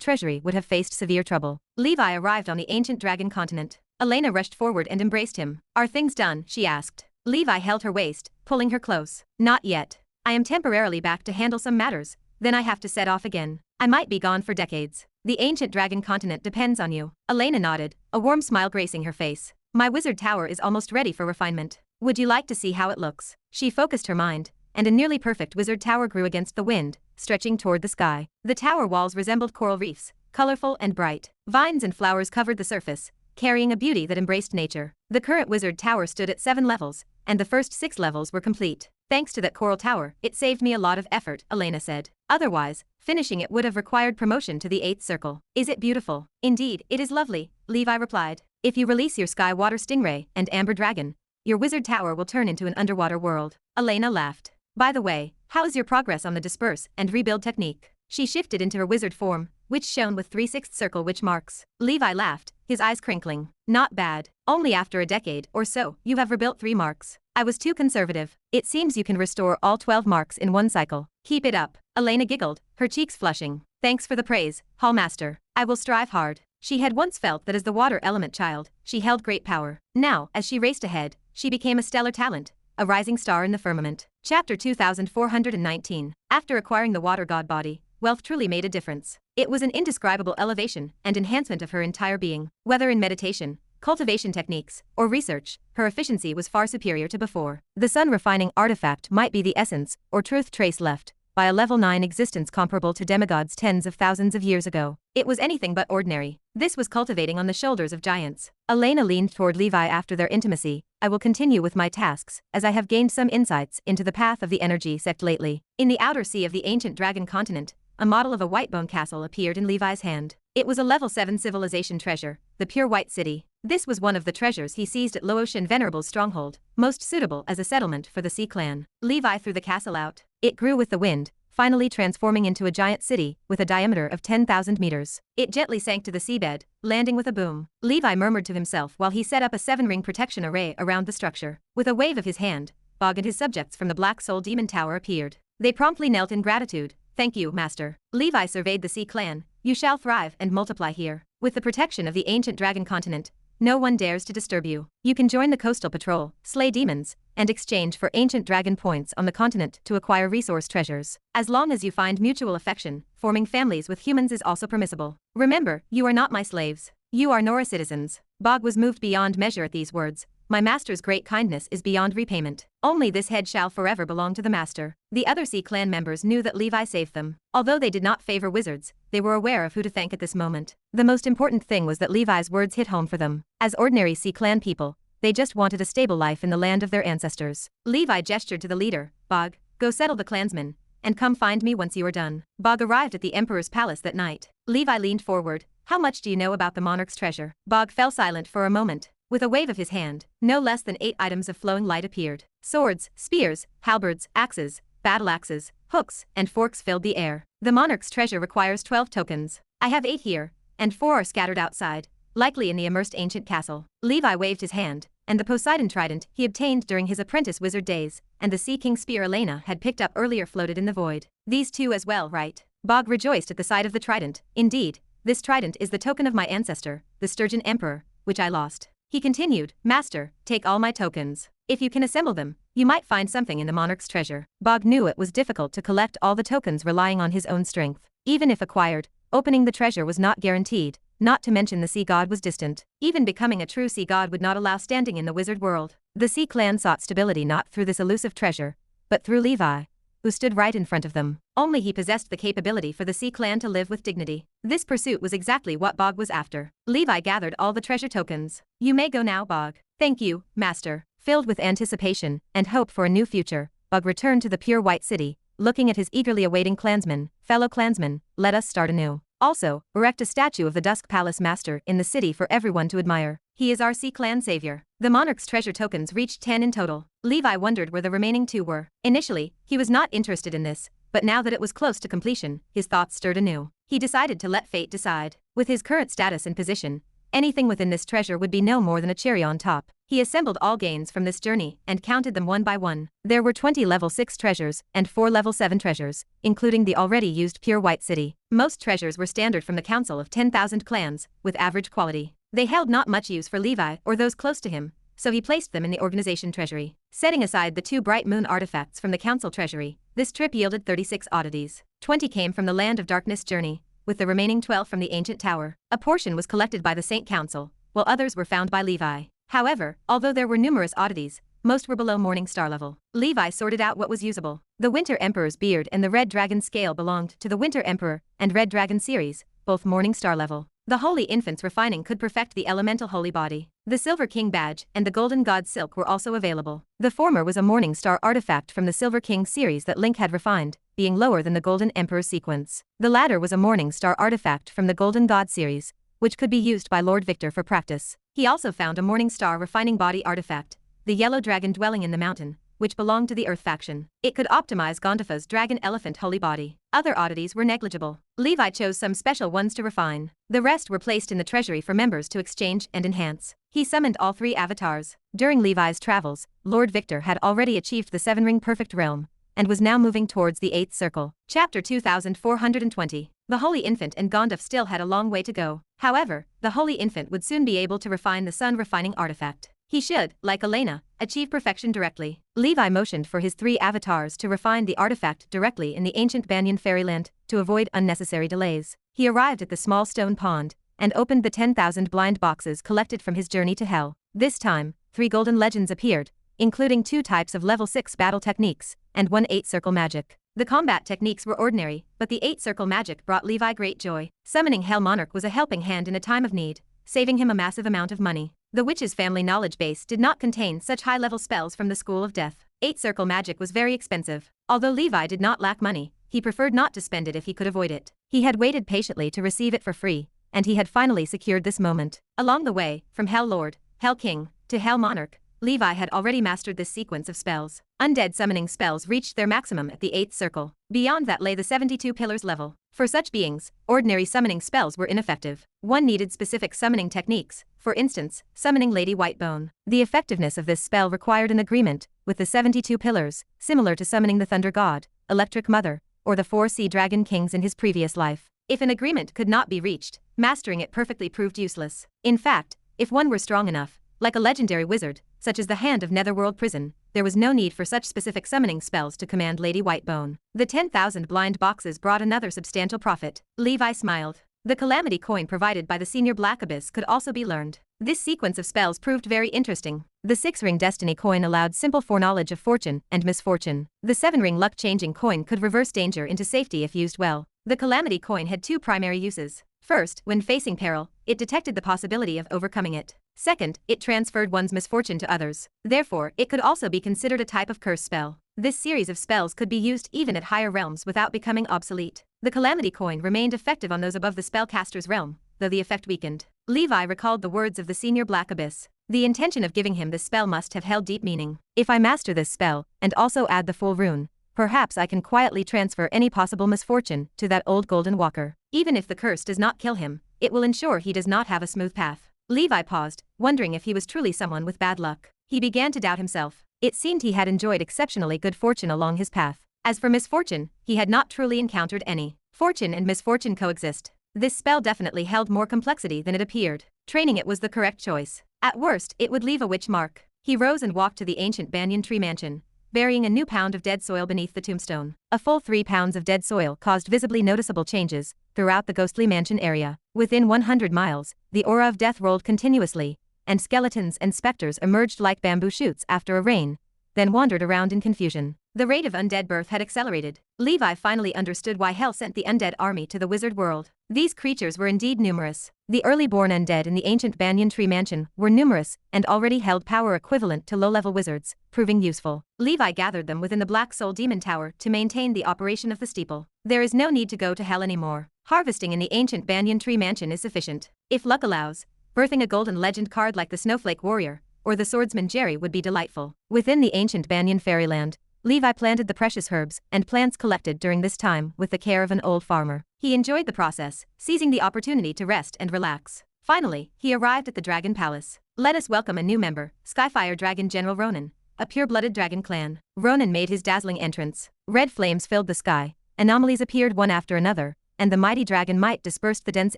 treasury would have faced severe trouble. Levi arrived on the ancient dragon continent. Elena rushed forward and embraced him. Are things done? She asked. Levi held her waist, pulling her close. Not yet. I am temporarily back to handle some matters, then I have to set off again. I might be gone for decades. The ancient dragon continent depends on you. Elena nodded, a warm smile gracing her face. My wizard tower is almost ready for refinement. Would you like to see how it looks? She focused her mind, and a nearly perfect wizard tower grew against the wind, stretching toward the sky. The tower walls resembled coral reefs, colorful and bright. Vines and flowers covered the surface, carrying a beauty that embraced nature. The current wizard tower stood at 7 levels, and the first 6 levels were complete. Thanks to that coral tower, it saved me a lot of effort, Elena said. Otherwise, finishing it would have required promotion to the 8th circle. Is it beautiful? Indeed, it is lovely, Levi replied. If you release your sky water stingray and amber dragon, your wizard tower will turn into an underwater world. Elena laughed. By the way, how is your progress on the disperse and rebuild technique? She shifted into her wizard form, which shone with 3/6 circle witch marks. Levi laughed, his eyes crinkling. Not bad. Only after a decade or so, you have rebuilt 3 marks. I was too conservative. It seems you can restore all 12 marks in one cycle. Keep it up. Elena giggled, her cheeks flushing. Thanks for the praise, Hallmaster. I will strive hard. She had once felt that as the water element child, she held great power. Now, as she raced ahead, she became a stellar talent, a rising star in the firmament. Chapter 2419. After acquiring the water god body, wealth truly made a difference. It was an indescribable elevation and enhancement of her entire being. Whether in meditation, cultivation techniques, or research, her efficiency was far superior to before. The sun-refining artifact might be the essence or truth trace left by a level 9 existence comparable to demigods tens of thousands of years ago. It was anything but ordinary. This was cultivating on the shoulders of giants. Elena leaned toward Levi after their intimacy. I will continue with my tasks, as I have gained some insights into the path of the energy sect lately. In the outer sea of the ancient dragon continent, a model of a whitebone castle appeared in Levi's hand. It was a level 7 civilization treasure, the pure white city. This was one of the treasures he seized at Laotian Venerable's stronghold, most suitable as a settlement for the Sea Clan. Levi threw the castle out. It grew with the wind, finally transforming into a giant city with a diameter of 10,000 meters. It gently sank to the seabed, landing with a boom. Levi murmured to himself while he set up a 7-ring protection array around the structure. With a wave of his hand, Bog and his subjects from the Black Soul Demon Tower appeared. They promptly knelt in gratitude. Thank you, Master. Levi surveyed the Sea Clan. You shall thrive and multiply here. With the protection of the ancient dragon continent, no one dares to disturb you. You can join the coastal patrol, slay demons, and exchange for ancient dragon points on the continent to acquire resource treasures. As long as you find mutual affection, forming families with humans is also permissible. Remember, you are not my slaves. You are Nora citizens. Bog was moved beyond measure at these words. My master's great kindness is beyond repayment. Only this head shall forever belong to the master. The other Sea Clan members knew that Levi saved them. Although they did not favor wizards, they were aware of who to thank at this moment. The most important thing was that Levi's words hit home for them. As ordinary Sea Clan people, they just wanted a stable life in the land of their ancestors. Levi gestured to the leader. Bog, go settle the clansmen, and come find me once you are done. Bog arrived at the Emperor's palace that night. Levi leaned forward. How much do you know about the monarch's treasure? Bog fell silent for a moment. With a wave of his hand, no less than 8 items of flowing light appeared. Swords, spears, halberds, axes, battle axes, hooks, and forks filled the air. The monarch's treasure requires 12 tokens. I have 8 here, and 4 are scattered outside, likely in the immersed ancient castle. Levi waved his hand, and the Poseidon trident he obtained during his apprentice wizard days, and the Sea King spear Elena had picked up earlier floated in the void. These 2 as well, right? Bog rejoiced at the sight of the trident. Indeed, this trident is the token of my ancestor, the Sturgeon Emperor, which I lost. He continued, Master, take all my tokens. If you can assemble them, you might find something in the monarch's treasure. Bog knew it was difficult to collect all the tokens relying on his own strength. Even if acquired, opening the treasure was not guaranteed, not to mention the sea god was distant. Even becoming a true sea god would not allow standing in the wizard world. The Sea Clan sought stability not through this elusive treasure, but through Levi, who stood right in front of them. Only he possessed the capability for the Sea Clan to live with dignity. This pursuit was exactly what Bog was after. Levi gathered all the treasure tokens. You may go now, Bog. Thank you, Master. Filled with anticipation and hope for a new future, Bog returned to the pure white city, looking at his eagerly awaiting clansmen. Fellow clansmen, let us start anew. Also, erect a statue of the Dusk Palace Master in the city for everyone to admire. He is our Sea Clan savior. The monarch's treasure tokens reached 10 in total. Levi wondered where the remaining 2 were. Initially, he was not interested in this, but now that it was close to completion, his thoughts stirred anew. He decided to let fate decide. With his current status and position, anything within this treasure would be no more than a cherry on top. He assembled all gains from this journey and counted them one by one. There were 20 level 6 treasures and 4 level 7 treasures, including the already used pure white city. Most treasures were standard from the council of 10,000 clans, with average quality. They held not much use for Levi or those close to him, so he placed them in the organization treasury. Setting aside the 2 bright moon artifacts from the council treasury, this trip yielded 36 oddities. 20 came from the Land of Darkness journey, with the remaining 12 from the Ancient Tower. A portion was collected by the Saint Council, while others were found by Levi. However, although there were numerous oddities, most were below Morning Star level. Levi sorted out what was usable. The Winter Emperor's beard and the Red Dragon scale belonged to the Winter Emperor and Red Dragon series, both Morning Star level. The Holy Infant's refining could perfect the elemental holy body. The Silver King badge and the Golden God silk were also available. The former was a Morning Star artifact from the Silver King series that Link had refined, being lower than the Golden Emperor sequence. The latter was a Morning Star artifact from the Golden God series, which could be used by Lord Victor for practice. He also found a Morning Star refining body artifact, the Yellow Dragon dwelling in the mountain, which belonged to the Earth faction. It could optimize Gondifa's Dragon Elephant holy body. Other oddities were negligible. Levi chose some special ones to refine. The rest were placed in the treasury for members to exchange and enhance. He summoned all 3 avatars. During Levi's travels, Lord Victor had already achieved the 7-ring perfect realm, and was now moving towards the 8th circle. Chapter 2420. The Holy Infant and Gondif still had a long way to go. However, the Holy Infant would soon be able to refine the sun refining artifact. He should, like Elena, achieve perfection directly. Levi motioned for his 3 avatars to refine the artifact directly in the ancient Banyan fairyland to avoid unnecessary delays. He arrived at the small stone pond and opened the 10,000 blind boxes collected from his journey to hell. This time, 3 golden legends appeared, including 2 types of level 6 battle techniques and 1 8-circle magic. The combat techniques were ordinary, but the 8-circle magic brought Levi great joy. Summoning Hell Monarch was a helping hand in a time of need, saving him a massive amount of money. The witch's family knowledge base did not contain such high-level spells from the School of Death. 8-circle magic was very expensive. Although Levi did not lack money, he preferred not to spend it if he could avoid it. He had waited patiently to receive it for free, and he had finally secured this moment. Along the way, from Hell Lord, Hell King, to Hell Monarch, Levi had already mastered this sequence of spells. Undead summoning spells reached their maximum at the 8th circle. Beyond that lay the 72 pillars level. For such beings, ordinary summoning spells were ineffective. One needed specific summoning techniques, for instance, summoning Lady Whitebone. The effectiveness of this spell required an agreement with the 72 pillars, similar to summoning the Thunder God, Electric Mother, or the 4 Sea Dragon Kings in his previous life. If an agreement could not be reached, mastering it perfectly proved useless. In fact, if one were strong enough, like a legendary wizard, such as the Hand of Netherworld Prison, there was no need for such specific summoning spells to command Lady Whitebone. The 10,000 blind boxes brought another substantial profit. Levi smiled. The Calamity coin provided by the Senior Black Abyss could also be learned. This sequence of spells proved very interesting. The 6-ring Destiny coin allowed simple foreknowledge of fortune and misfortune. The 7-ring luck-changing coin could reverse danger into safety if used well. The Calamity coin had 2 primary uses. First, when facing peril, it detected the possibility of overcoming it. Second, it transferred one's misfortune to others. Therefore, it could also be considered a type of curse spell. This series of spells could be used even at higher realms without becoming obsolete. The Calamity coin remained effective on those above the spellcaster's realm, though the effect weakened. Levi recalled the words of the Senior Black Abyss. The intention of giving him this spell must have held deep meaning. If I master this spell, and also add the full rune, perhaps I can quietly transfer any possible misfortune to that old golden walker. Even if the curse does not kill him, it will ensure he does not have a smooth path. Levi paused, wondering if he was truly someone with bad luck. He began to doubt himself. It seemed he had enjoyed exceptionally good fortune along his path. As for misfortune, he had not truly encountered any. Fortune and misfortune coexist. This spell definitely held more complexity than it appeared. Training it was the correct choice. At worst, it would leave a witch mark. He rose and walked to the ancient banyan tree mansion, burying a new pound of dead soil beneath the tombstone. A full 3 pounds of dead soil caused visibly noticeable changes throughout the ghostly mansion area. Within 100 miles, the aura of death rolled continuously, and skeletons and specters emerged like bamboo shoots after a rain, then wandered around in confusion. The rate of undead birth had accelerated. Levi finally understood why Hell sent the undead army to the wizard world. These creatures were indeed numerous. The early-born undead in the ancient banyan tree mansion were numerous and already held power equivalent to low-level wizards, proving useful. Levi gathered them within the Black Soul Demon Tower to maintain the operation of the steeple. There is no need to go to Hell anymore. Harvesting in the ancient banyan tree mansion is sufficient. If luck allows, birthing a golden legend card like the Snowflake Warrior, or the swordsman Jerry would be delightful. Within the ancient Banyan fairyland, Levi planted the precious herbs and plants collected during this time with the care of an old farmer. He enjoyed the process, seizing the opportunity to rest and relax. Finally, he arrived at the Dragon Palace. Let us welcome a new member, Fire Dragon General Ronan, a pure-blooded dragon clan. Ronan made his dazzling entrance. Red flames filled the sky, anomalies appeared one after another, and the mighty dragon might dispersed the dense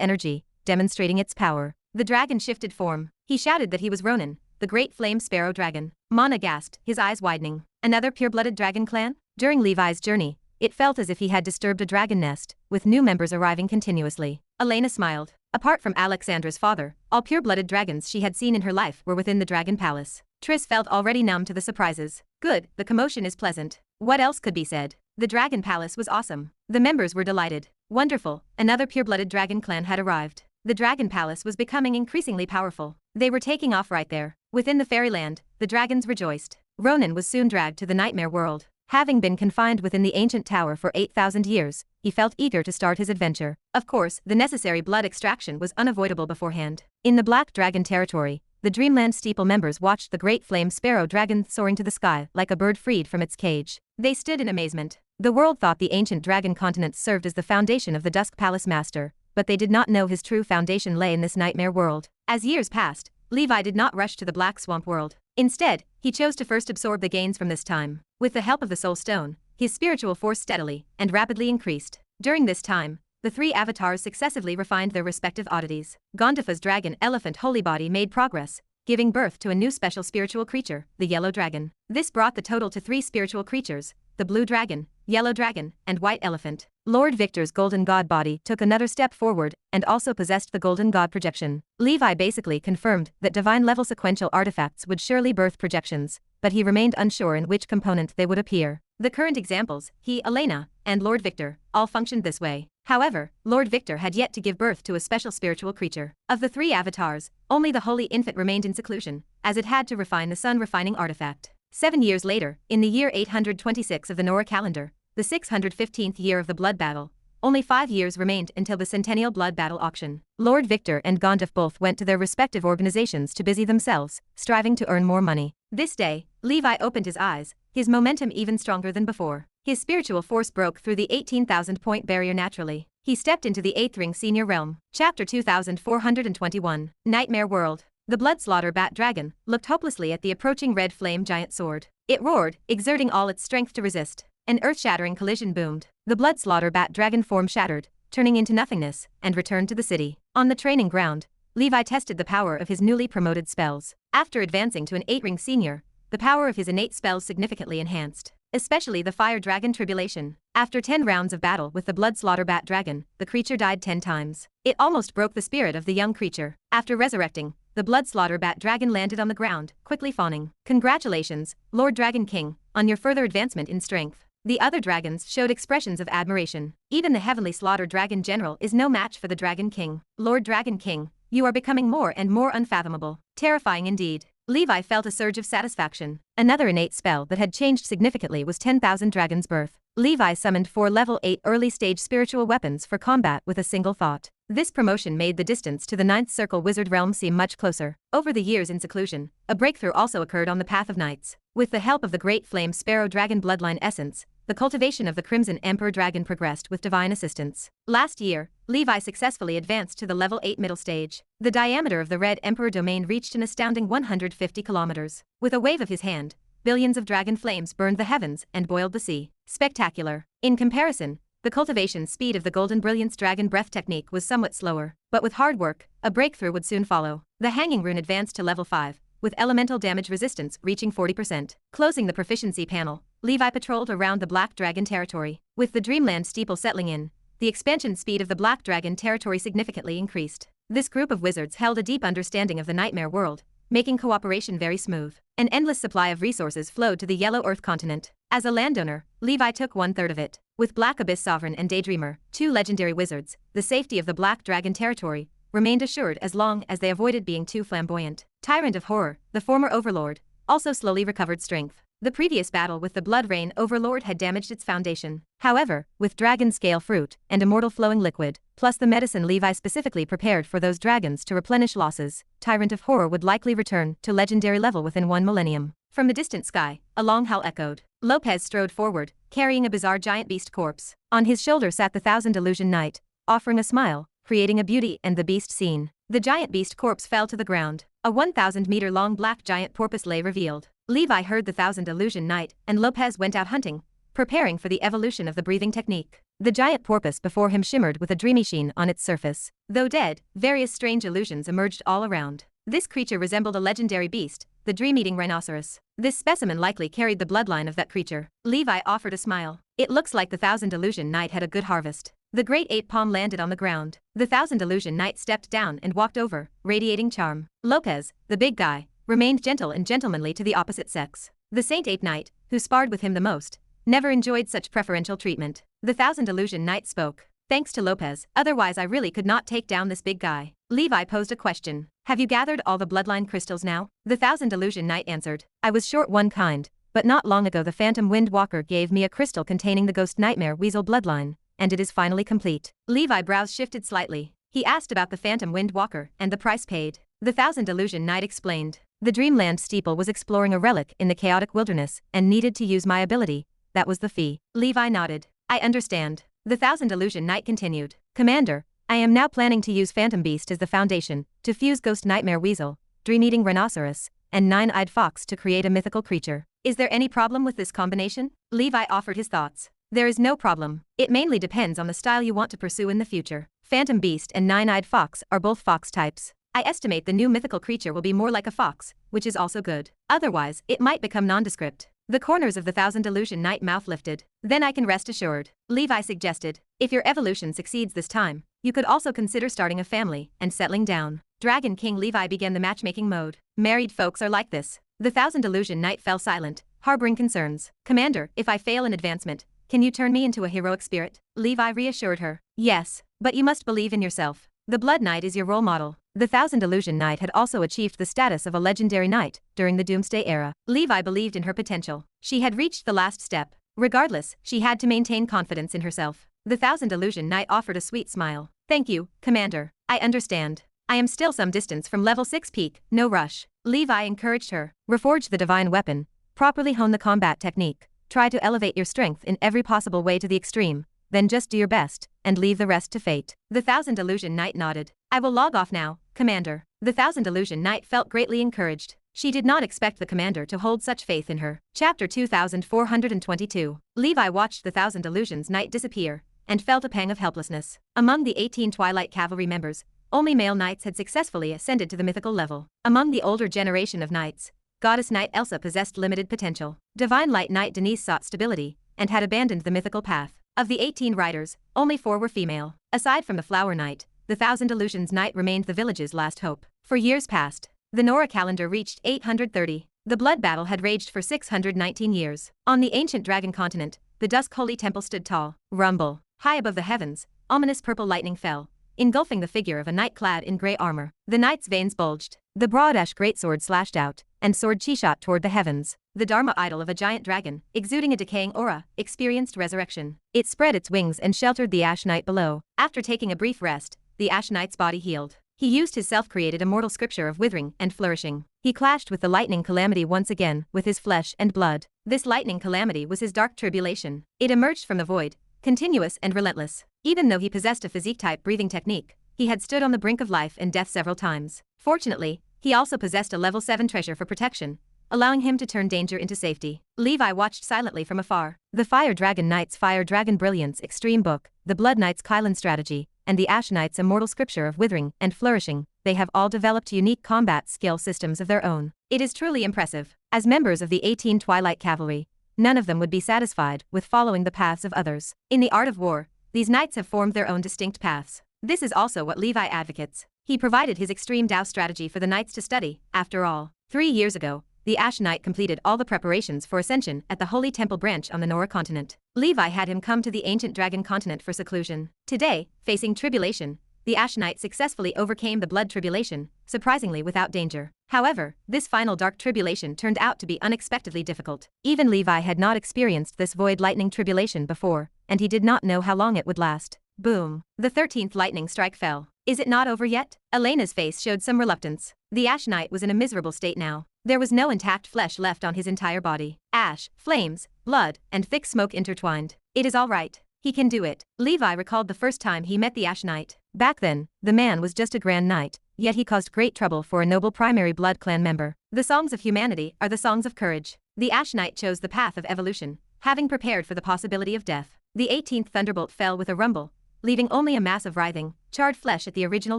energy, demonstrating its power. The dragon shifted form. He shouted that he was Ronan, the great flame sparrow dragon. Mana gasped, his eyes widening. Another pure-blooded dragon clan? During Levi's journey, it felt as if he had disturbed a dragon nest, with new members arriving continuously. Elena smiled. Apart from Alexandra's father, all pure-blooded dragons she had seen in her life were within the Dragon Palace. Triss felt already numb to the surprises. Good, the commotion is pleasant. What else could be said? The Dragon Palace was awesome. The members were delighted. Wonderful, another pure-blooded dragon clan had arrived. The Dragon Palace was becoming increasingly powerful. They were taking off right there. Within the fairyland, the dragons rejoiced. Ronan was soon dragged to the nightmare world. Having been confined within the ancient tower for 8,000 years, he felt eager to start his adventure. Of course, the necessary blood extraction was unavoidable beforehand. In the Black Dragon territory, the Dreamland Steeple members watched the great flame sparrow dragon soaring to the sky like a bird freed from its cage. They stood in amazement. The world thought the ancient dragon continent served as the foundation of the Dusk Palace Master, but they did not know his true foundation lay in this nightmare world. As years passed, Levi did not rush to the Black Swamp world. Instead, he chose to first absorb the gains from this time. With the help of the Soul Stone, his spiritual force steadily and rapidly increased. During this time, the three avatars successively refined their respective oddities. Gondifa's dragon elephant holy body made progress, giving birth to a new special spiritual creature, the Yellow Dragon. This brought the total to 3 spiritual creatures, the Blue Dragon, Yellow Dragon, and White Elephant. Lord Victor's Golden God body took another step forward and also possessed the Golden God projection. Levi basically confirmed that divine-level sequential artifacts would surely birth projections, but he remained unsure in which component they would appear. The current examples, he, Elena, and Lord Victor, all functioned this way. However, Lord Victor had yet to give birth to a special spiritual creature. Of the 3 avatars, only the Holy Infant remained in seclusion, as it had to refine the sun-refining artifact. 7 years later, in the year 826 of the Nora calendar, the 615th year of the Blood Battle, only 5 years remained until the Centennial Blood Battle auction. Lord Victor and Gondif both went to their respective organizations to busy themselves, striving to earn more money. This day, Levi opened his eyes, his momentum even stronger than before. His spiritual force broke through the 18,000-point barrier naturally. He stepped into the 8th ring senior realm. Chapter 2421. Nightmare World. The Bloodslaughter Bat Dragon looked hopelessly at the approaching red flame giant sword. It roared, exerting all its strength to resist. An earth-shattering collision boomed. The Bloodslaughter Bat Dragon form shattered, turning into nothingness, and returned to the city. On the training ground, Levi tested the power of his newly promoted spells. After advancing to an 8-ring senior, the power of his innate spells significantly enhanced, especially the Fire Dragon Tribulation. After 10 rounds of battle with the Bloodslaughter Bat Dragon, the creature died 10 times. It almost broke the spirit of the young creature. After resurrecting, the Bloodslaughter Bat Dragon landed on the ground, quickly fawning. Congratulations, Lord Dragon King, on your further advancement in strength. The other dragons showed expressions of admiration. Even the Heavenly Slaughter Dragon General is no match for the Dragon King. Lord Dragon King, you are becoming more and more unfathomable. Terrifying indeed. Levi felt a surge of satisfaction. Another innate spell that had changed significantly was 10,000 Dragon's Birth. Levi summoned 4 level 8 early-stage spiritual weapons for combat with a single thought. This promotion made the distance to the 9th Circle Wizard realm seem much closer. Over the years in seclusion, a breakthrough also occurred on the path of knights. With the help of the Great Flame Sparrow Dragon bloodline essence, the cultivation of the Crimson Emperor Dragon progressed with divine assistance. Last year, Levi successfully advanced to the level 8 middle stage. The diameter of the Red Emperor domain reached an astounding 150 kilometers. With a wave of his hand, billions of dragon flames burned the heavens and boiled the sea. Spectacular. In comparison, the cultivation speed of the Golden Brilliance Dragon Breath technique was somewhat slower, but with hard work, a breakthrough would soon follow. The Hanging Rune advanced to level 5, with elemental damage resistance reaching 40%. Closing the proficiency panel, Levi patrolled around the Black Dragon territory. With the Dreamland Steeple settling in, the expansion speed of the Black Dragon territory significantly increased. This group of wizards held a deep understanding of the Nightmare World, making cooperation very smooth. An endless supply of resources flowed to the Yellow Earth continent. As a landowner, Levi took 1/3 of it. With Black Abyss Sovereign and Daydreamer, 2 legendary wizards, the safety of the Black Dragon territory remained assured as long as they avoided being too flamboyant. Tyrant of Horror, the former overlord, also slowly recovered strength. The previous battle with the Blood Rain Overlord had damaged its foundation. However, with dragon scale fruit and immortal flowing liquid, plus the medicine Levi specifically prepared for those dragons to replenish losses, Tyrant of Horror would likely return to legendary level within 1 millennium. From the distant sky, a long howl echoed. Lopez strode forward, carrying a bizarre giant beast corpse. On his shoulder sat the Thousand Illusion Knight, offering a smile, creating a Beauty and the Beast scene. The giant beast corpse fell to the ground. A 1,000-meter-long black giant porpoise lay revealed. Levi heard the Thousand Illusion Knight, and Lopez went out hunting, preparing for the evolution of the breathing technique. The giant porpoise before him shimmered with a dreamy sheen on its surface. Though dead, various strange illusions emerged all around. This creature resembled a legendary beast, the dream-eating rhinoceros. This specimen likely carried the bloodline of that creature. Levi offered a smile. It looks like the Thousand Illusion Knight had a good harvest. The great ape palm landed on the ground. The Thousand Illusion Knight stepped down and walked over, radiating charm. Lopez, the big guy, remained gentle and gentlemanly to the opposite sex. The Saint Ape Knight, who sparred with him the most, never enjoyed such preferential treatment. The Thousand Illusion Knight spoke. Thanks to Lopez, otherwise I really could not take down this big guy. Levi posed a question. Have you gathered all the bloodline crystals now? The Thousand Illusion Knight answered. I was short one kind, but not long ago the Phantom Wind Walker gave me a crystal containing the Ghost Nightmare Weasel bloodline, and it is finally complete. Levi's brows shifted slightly. He asked about the Phantom Wind Walker and the price paid. The Thousand Illusion Knight explained. The Dreamland Steeple was exploring a relic in the chaotic wilderness and needed to use my ability. That was the fee. Levi nodded. I understand. The Thousand Illusion Knight continued. Commander, I am now planning to use Phantom Beast as the foundation, to fuse Ghost Nightmare Weasel, Dream-Eating Rhinoceros, and Nine-Eyed Fox to create a mythical creature. Is there any problem with this combination? Levi offered his thoughts. There is no problem. It mainly depends on the style you want to pursue in the future. Phantom Beast and Nine-Eyed Fox are both fox types. I estimate the new mythical creature will be more like a fox, which is also good. Otherwise, it might become nondescript. The corners of the Thousand Illusion Knight mouth lifted. Then I can rest assured. Levi suggested. If your evolution succeeds this time, you could also consider starting a family and settling down. Dragon King Levi began the matchmaking mode. Married folks are like this. The Thousand Illusion Knight fell silent, harboring concerns. Commander, if I fail in advancement, can you turn me into a heroic spirit? Levi reassured her. Yes, but you must believe in yourself. The Blood Knight is your role model. The Thousand Illusion Knight had also achieved the status of a legendary knight during the Doomsday Era. Levi believed in her potential. She had reached the last step. Regardless, she had to maintain confidence in herself. The Thousand Illusion Knight offered a sweet smile. Thank you, Commander. I understand. I am still some distance from level 6 peak, no rush. Levi encouraged her. Reforge the divine weapon. Properly hone the combat technique. Try to elevate your strength in every possible way to the extreme. Then just do your best, and leave the rest to fate. The Thousand Illusion Knight nodded. I will log off now, Commander. The Thousand Illusion Knight felt greatly encouraged. She did not expect the commander to hold such faith in her. Chapter 2422. Levi watched the Thousand Illusions Knight disappear, and felt a pang of helplessness. Among the 18 Twilight Cavalry members, only male knights had successfully ascended to the mythical level. Among the older generation of knights, Goddess Knight Elsa possessed limited potential. Divine Light Knight Denise sought stability, and had abandoned the mythical path. Of the 18 riders, only 4 were female. Aside from the Flower Knight, the Thousand Illusions Knight remained the village's last hope. For years past, the Nora calendar reached 830. The blood battle had raged for 619 years. On the ancient dragon continent, the Dusk Holy Temple stood tall. Rumble. High above the heavens, ominous purple lightning fell, engulfing the figure of a knight clad in grey armor. The knight's veins bulged. The broad ash greatsword slashed out, and sword chi shot toward the heavens. The Dharma idol of a giant dragon, exuding a decaying aura, experienced resurrection. It spread its wings and sheltered the Ash Knight below. After taking a brief rest, the Ash Knight's body healed. He used his self-created immortal scripture of withering and flourishing. He clashed with the lightning calamity once again with his flesh and blood. This lightning calamity was his dark tribulation. It emerged from the void, continuous and relentless. Even though he possessed a physique-type breathing technique, he had stood on the brink of life and death several times. Fortunately, he also possessed a level 7 treasure for protection, allowing him to turn danger into safety. Levi watched silently from afar. The Fire Dragon Knight's Fire Dragon Brilliance Extreme Book, the Blood Knight's Kylan Strategy, and the Ash Knight's Immortal Scripture of Withering and Flourishing, they have all developed unique combat skill systems of their own. It is truly impressive. As members of the 18 Twilight Cavalry, none of them would be satisfied with following the paths of others. In the art of war, these knights have formed their own distinct paths. This is also what Levi advocates. He provided his extreme Dao strategy for the knights to study. After all, 3 years ago, the Ash Knight completed all the preparations for ascension at the Holy Temple branch on the Nora continent. Levi had him come to the ancient dragon continent for seclusion. Today, facing tribulation, the Ash Knight successfully overcame the blood tribulation, surprisingly without danger. However, this final dark tribulation turned out to be unexpectedly difficult. Even Levi had not experienced this void lightning tribulation before, and he did not know how long it would last. Boom. The 13th lightning strike fell. Is it not over yet? Elena's face showed some reluctance. The Ash Knight was in a miserable state now. There was no intact flesh left on his entire body. Ash, flames, blood, and thick smoke intertwined. It is all right. He can do it. Levi recalled the first time he met the Ash Knight. Back then, the man was just a Grand Knight, yet he caused great trouble for a noble primary blood clan member. The songs of humanity are the songs of courage. The Ash Knight chose the path of evolution, having prepared for the possibility of death. The 18th thunderbolt fell with a rumble, leaving only a mass of writhing, charred flesh at the original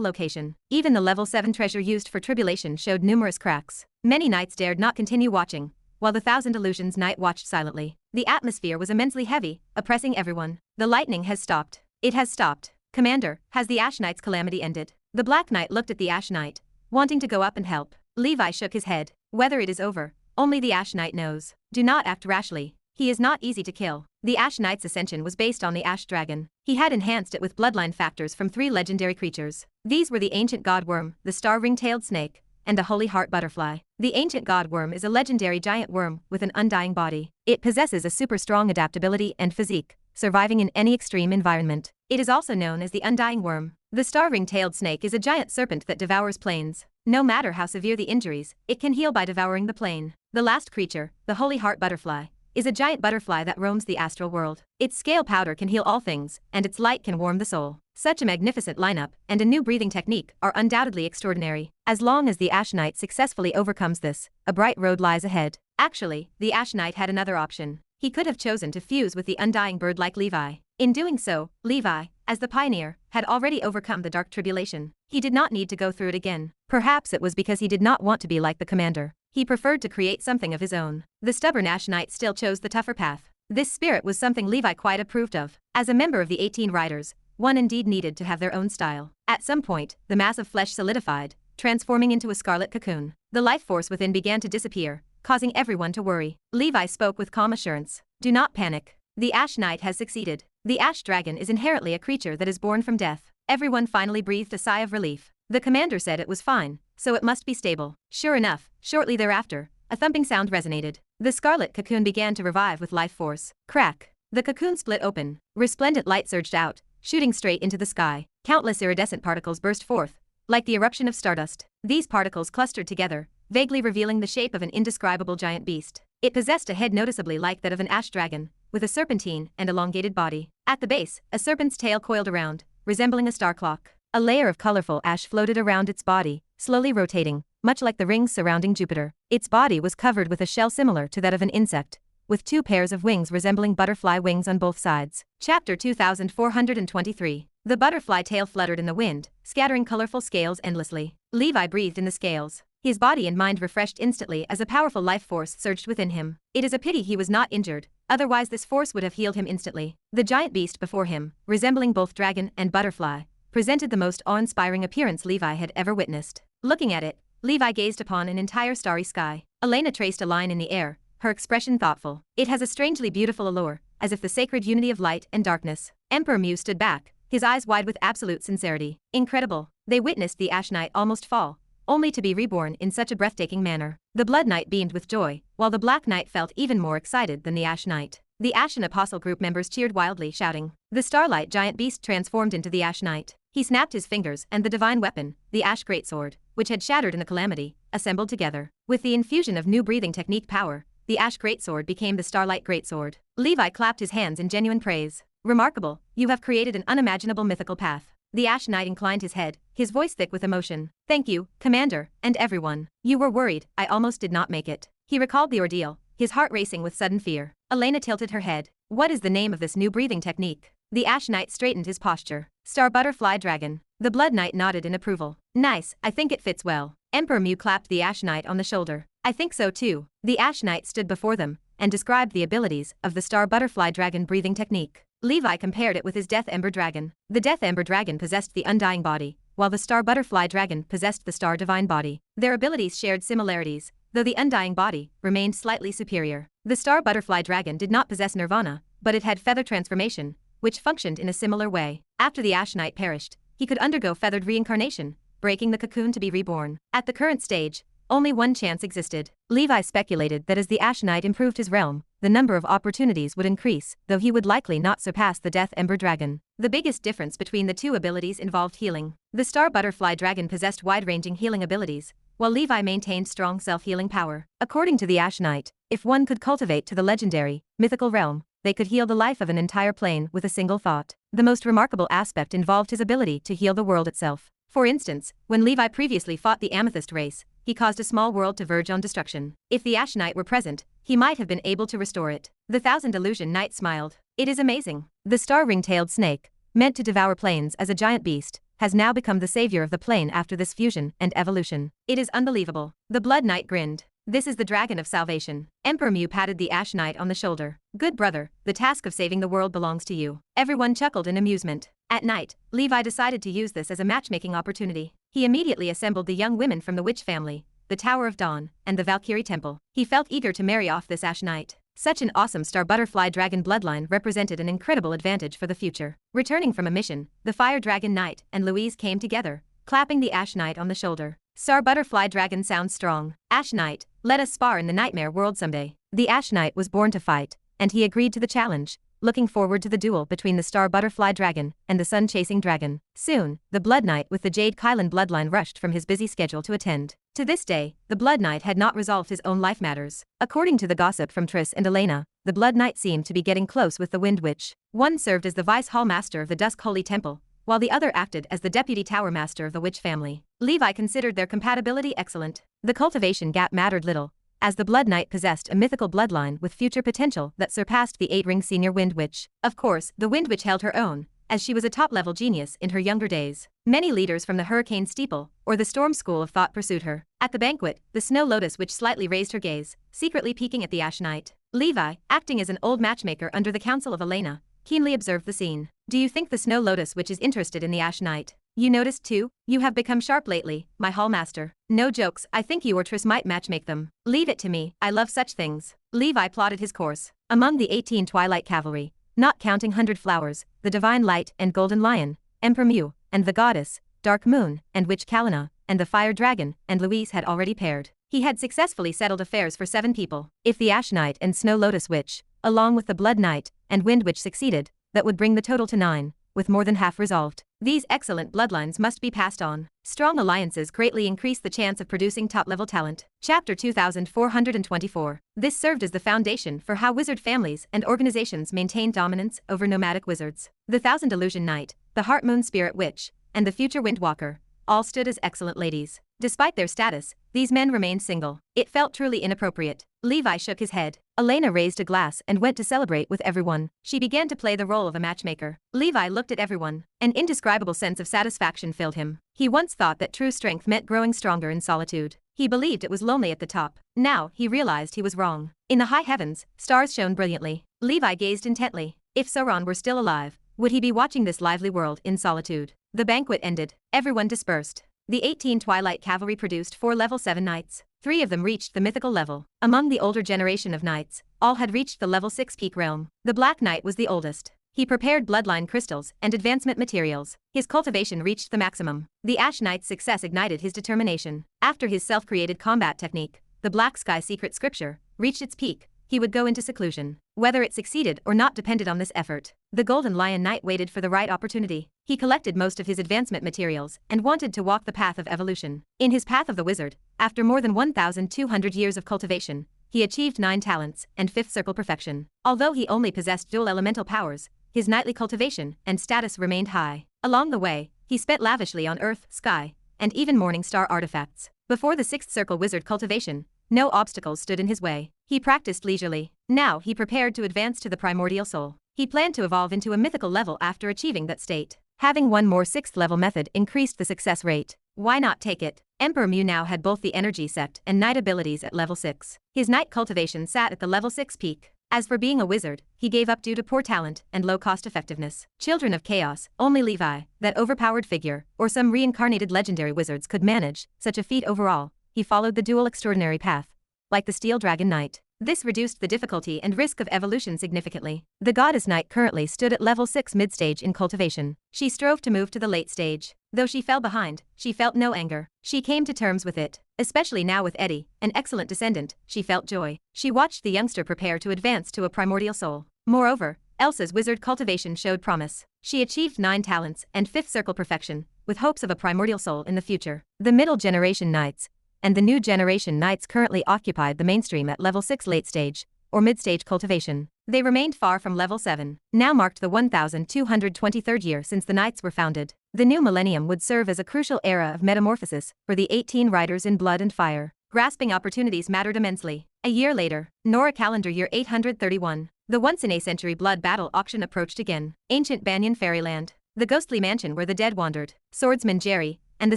location. Even the level 7 treasure used for tribulation showed numerous cracks. Many knights dared not continue watching, while the Thousand Illusions Knight watched silently. The atmosphere was immensely heavy, oppressing everyone. The lightning has stopped. It has stopped. Commander, has the Ash Knight's calamity ended? The Black Knight looked at the Ash Knight, wanting to go up and help. Levi shook his head. Whether it is over, only the Ash Knight knows. Do not act rashly. He is not easy to kill. The Ash Knight's ascension was based on the Ash Dragon. He had enhanced it with bloodline factors from 3 legendary creatures. These were the Ancient God Worm, the Star Ring-tailed Snake, and the Holy Heart Butterfly. The Ancient God Worm is a legendary giant worm with an undying body. It possesses a super strong adaptability and physique, surviving in any extreme environment. It is also known as the Undying Worm. The Star Ring-tailed Snake is a giant serpent that devours planes. No matter how severe the injuries, it can heal by devouring the plane. The last creature, the Holy Heart Butterfly, is a giant butterfly that roams the astral world. Its scale powder can heal all things, and its light can warm the soul. Such a magnificent lineup and a new breathing technique are undoubtedly extraordinary. As long as the Ash Knight successfully overcomes this, a bright road lies ahead. Actually, the Ash Knight had another option. He could have chosen to fuse with the undying bird like Levi. In doing so, Levi, as the pioneer, had already overcome the dark tribulation. He did not need to go through it again. Perhaps it was because he did not want to be like the commander. He preferred to create something of his own. The stubborn Ash Knight still chose the tougher path. This spirit was something Levi quite approved of. As a member of the 18 riders, one indeed needed to have their own style. At some point, the mass of flesh solidified, transforming into a scarlet cocoon. The life force within began to disappear, causing everyone to worry. Levi spoke with calm assurance. Do not panic. The Ash Knight has succeeded. The Ash Dragon is inherently a creature that is born from death. Everyone finally breathed a sigh of relief. The commander said it was fine, so it must be stable. Sure enough, shortly thereafter, a thumping sound resonated. The scarlet cocoon began to revive with life force. Crack. The cocoon split open. Resplendent light surged out, shooting straight into the sky. Countless iridescent particles burst forth, like the eruption of stardust. These particles clustered together, vaguely revealing the shape of an indescribable giant beast. It possessed a head noticeably like that of an ash dragon, with a serpentine and elongated body. At the base, a serpent's tail coiled around, resembling a star clock. A layer of colorful ash floated around its body, slowly rotating, much like the rings surrounding Jupiter. Its body was covered with a shell similar to that of an insect, with 2 pairs of wings resembling butterfly wings on both sides. Chapter 2423. The butterfly tail fluttered in the wind, scattering colorful scales endlessly. Levi breathed in the scales. His body and mind refreshed instantly as a powerful life force surged within him. It is a pity he was not injured, otherwise this force would have healed him instantly. The giant beast before him, resembling both dragon and butterfly, presented the most awe-inspiring appearance Levi had ever witnessed. Looking at it, Levi gazed upon an entire starry sky. Elena traced a line in the air, her expression thoughtful. It has a strangely beautiful allure, as if the sacred unity of light and darkness. Emperor Mew stood back, his eyes wide with absolute sincerity. Incredible. They witnessed the Ash Knight almost fall, only to be reborn in such a breathtaking manner. The Blood Knight beamed with joy, while the Black Knight felt even more excited than the Ash Knight. The Ashen Apostle group members cheered wildly, shouting. The Starlight giant beast transformed into the Ash Knight. He snapped his fingers and the divine weapon, the Ash Greatsword, which had shattered in the calamity, assembled together. With the infusion of new breathing technique power, the Ash Greatsword became the Starlight Greatsword. Levi clapped his hands in genuine praise. Remarkable, you have created an unimaginable mythical path. The Ash Knight inclined his head, his voice thick with emotion. Thank you, Commander, and everyone. You were worried, I almost did not make it. He recalled the ordeal, his heart racing with sudden fear. Elena tilted her head. What is the name of this new breathing technique? The Ash Knight straightened his posture. Star Butterfly Dragon. The Blood Knight nodded in approval. Nice, I think it fits well. Emperor Mew clapped the Ash Knight on the shoulder. I think so too. The Ash Knight stood before them and described the abilities of the Star Butterfly Dragon breathing technique. Levi compared it with his Death Ember Dragon. The Death Ember Dragon possessed the Undying Body, while the Star Butterfly Dragon possessed the Star Divine Body. Their abilities shared similarities, though the Undying Body remained slightly superior. The Star Butterfly Dragon did not possess Nirvana, but it had Feather Transformation, which functioned in a similar way. After the Ash Knight perished, he could undergo feathered reincarnation, breaking the cocoon to be reborn. At the current stage, only one chance existed. Levi speculated that as the Ash Knight improved his realm, the number of opportunities would increase, though he would likely not surpass the Death Ember Dragon. The biggest difference between the two abilities involved healing. The Star Butterfly Dragon possessed wide-ranging healing abilities, while Levi maintained strong self-healing power. According to the Ash Knight, if one could cultivate to the legendary, mythical realm, they could heal the life of an entire plane with a single thought. The most remarkable aspect involved his ability to heal the world itself. For instance, when Levi previously fought the Amethyst race, he caused a small world to verge on destruction. If the Ash Knight were present, he might have been able to restore it. The Thousand Illusion Knight smiled. It is amazing. The star ring-tailed snake, meant to devour planes as a giant beast, has now become the savior of the plane after this fusion and evolution. It is unbelievable. The Blood Knight grinned. This is the Dragon of Salvation. Emperor Mew patted the Ash Knight on the shoulder. Good brother, the task of saving the world belongs to you. Everyone chuckled in amusement. At night, Levi decided to use this as a matchmaking opportunity. He immediately assembled the young women from the Witch family, the Tower of Dawn, and the Valkyrie Temple. He felt eager to marry off this Ash Knight. Such an awesome Star Butterfly Dragon bloodline represented an incredible advantage for the future. Returning from a mission, the Fire Dragon Knight and Louise came together, clapping the Ash Knight on the shoulder. Star Butterfly Dragon sounds strong. Ash Knight, let us spar in the nightmare world someday. The Ash Knight was born to fight, and he agreed to the challenge, looking forward to the duel between the Star Butterfly Dragon and the Sun-Chasing Dragon. Soon, the Blood Knight with the Jade Kylan bloodline rushed from his busy schedule to attend. To this day, the Blood Knight had not resolved his own life matters. According to the gossip from Triss and Elena, the Blood Knight seemed to be getting close with the Wind Witch. One served as the Vice Hall Master of the Dusk Holy Temple, while the other acted as the Deputy Tower Master of the Witch family. Levi considered their compatibility excellent. The cultivation gap mattered little, as the Blood Knight possessed a mythical bloodline with future potential that surpassed the 8-ring senior Wind Witch. Of course, the Wind Witch held her own, as she was a top-level genius in her younger days. Many leaders from the Hurricane Steeple or the Storm School of Thought pursued her. At the banquet, the Snow Lotus Witch slightly raised her gaze, secretly peeking at the Ash Knight. Levi, acting as an old matchmaker under the counsel of Elena, keenly observed the scene. Do you think the Snow Lotus Witch is interested in the Ash Knight? You noticed too? You have become sharp lately, my hall master. No jokes, I think you or Triss might matchmake them. Leave it to me, I love such things. Levi plotted his course. Among the 18 Twilight Cavalry, not counting 100 Flowers, the Divine Light and Golden Lion, Emperor Mew, and the Goddess, Dark Moon, and Witch Kalina, and the Fire Dragon, and Louise had already paired. He had successfully settled affairs for 7 people. If the Ash Knight and Snow Lotus Witch, along with the Blood Knight and Wind Witch succeeded, that would bring the total to 9, with more than half resolved. These excellent bloodlines must be passed on. Strong alliances greatly increase the chance of producing top-level talent. Chapter 2424. This served as the foundation for how wizard families and organizations maintain dominance over nomadic wizards. The Thousand Illusion Knight, the Heart Moon Spirit Witch, and the future Windwalker, all stood as excellent ladies. Despite their status, these men remained single. It felt truly inappropriate. Levi shook his head. Elena raised a glass and went to celebrate with everyone. She began to play the role of a matchmaker. Levi looked at everyone. An indescribable sense of satisfaction filled him. He once thought that true strength meant growing stronger in solitude. He believed it was lonely at the top. Now, he realized he was wrong. In the high heavens, stars shone brilliantly. Levi gazed intently. If Sauron were still alive, would he be watching this lively world in solitude? The banquet ended. Everyone dispersed. The 18 Twilight Cavalry produced 4 level 7 knights. 3 of them reached the mythical level. Among the older generation of knights, all had reached the level 6 peak realm. The Black Knight was the oldest. He prepared bloodline crystals and advancement materials. His cultivation reached the maximum. The Ash Knight's success ignited his determination. After his self-created combat technique, the Black Sky Secret Scripture, reached its peak, he would go into seclusion. Whether it succeeded or not depended on this effort. The Golden Lion Knight waited for the right opportunity. He collected most of his advancement materials and wanted to walk the path of evolution. In his Path of the Wizard, after more than 1,200 years of cultivation, he achieved 9 talents and 5th circle perfection. Although he only possessed dual elemental powers, his knightly cultivation and status remained high. Along the way, he spent lavishly on earth, sky, and even morning star artifacts. Before the 6th circle wizard cultivation, no obstacles stood in his way. He practiced leisurely. Now he prepared to advance to the primordial soul. He planned to evolve into a mythical level after achieving that state. Having one more 6th level method increased the success rate. Why not take it? Emperor Mew now had both the energy sect and knight abilities at level 6. His knight cultivation sat at the level 6 peak. As for being a wizard, he gave up due to poor talent and low cost effectiveness. Children of Chaos, only Levi, that overpowered figure, or some reincarnated legendary wizards could manage such a feat overall. He followed the dual extraordinary path. Like the Steel Dragon Knight, This reduced the difficulty and risk of evolution significantly. The Goddess Knight currently stood at level 6 mid-stage in cultivation. She strove to move to the late stage. Though she fell behind, she felt no anger. She came to terms with it. Especially now with Eddie, an excellent descendant, she felt joy. She watched the youngster prepare to advance to a primordial soul. Moreover, Elsa's wizard cultivation showed promise. She achieved 9 talents and 5th circle perfection, with hopes of a primordial soul in the future. The middle generation knights and the new generation knights currently occupied the mainstream at level 6 late stage, or mid-stage cultivation. They remained far from level 7. Now marked the 1223rd year since the knights were founded. The new millennium would serve as a crucial era of metamorphosis for the 18 riders in Blood and Fire. Grasping opportunities mattered immensely. A year later, Nora calendar year 831, the once-in-a-century blood battle auction approached again. Ancient Banyan Fairyland, the ghostly mansion where the dead wandered. Swordsman Jerry and the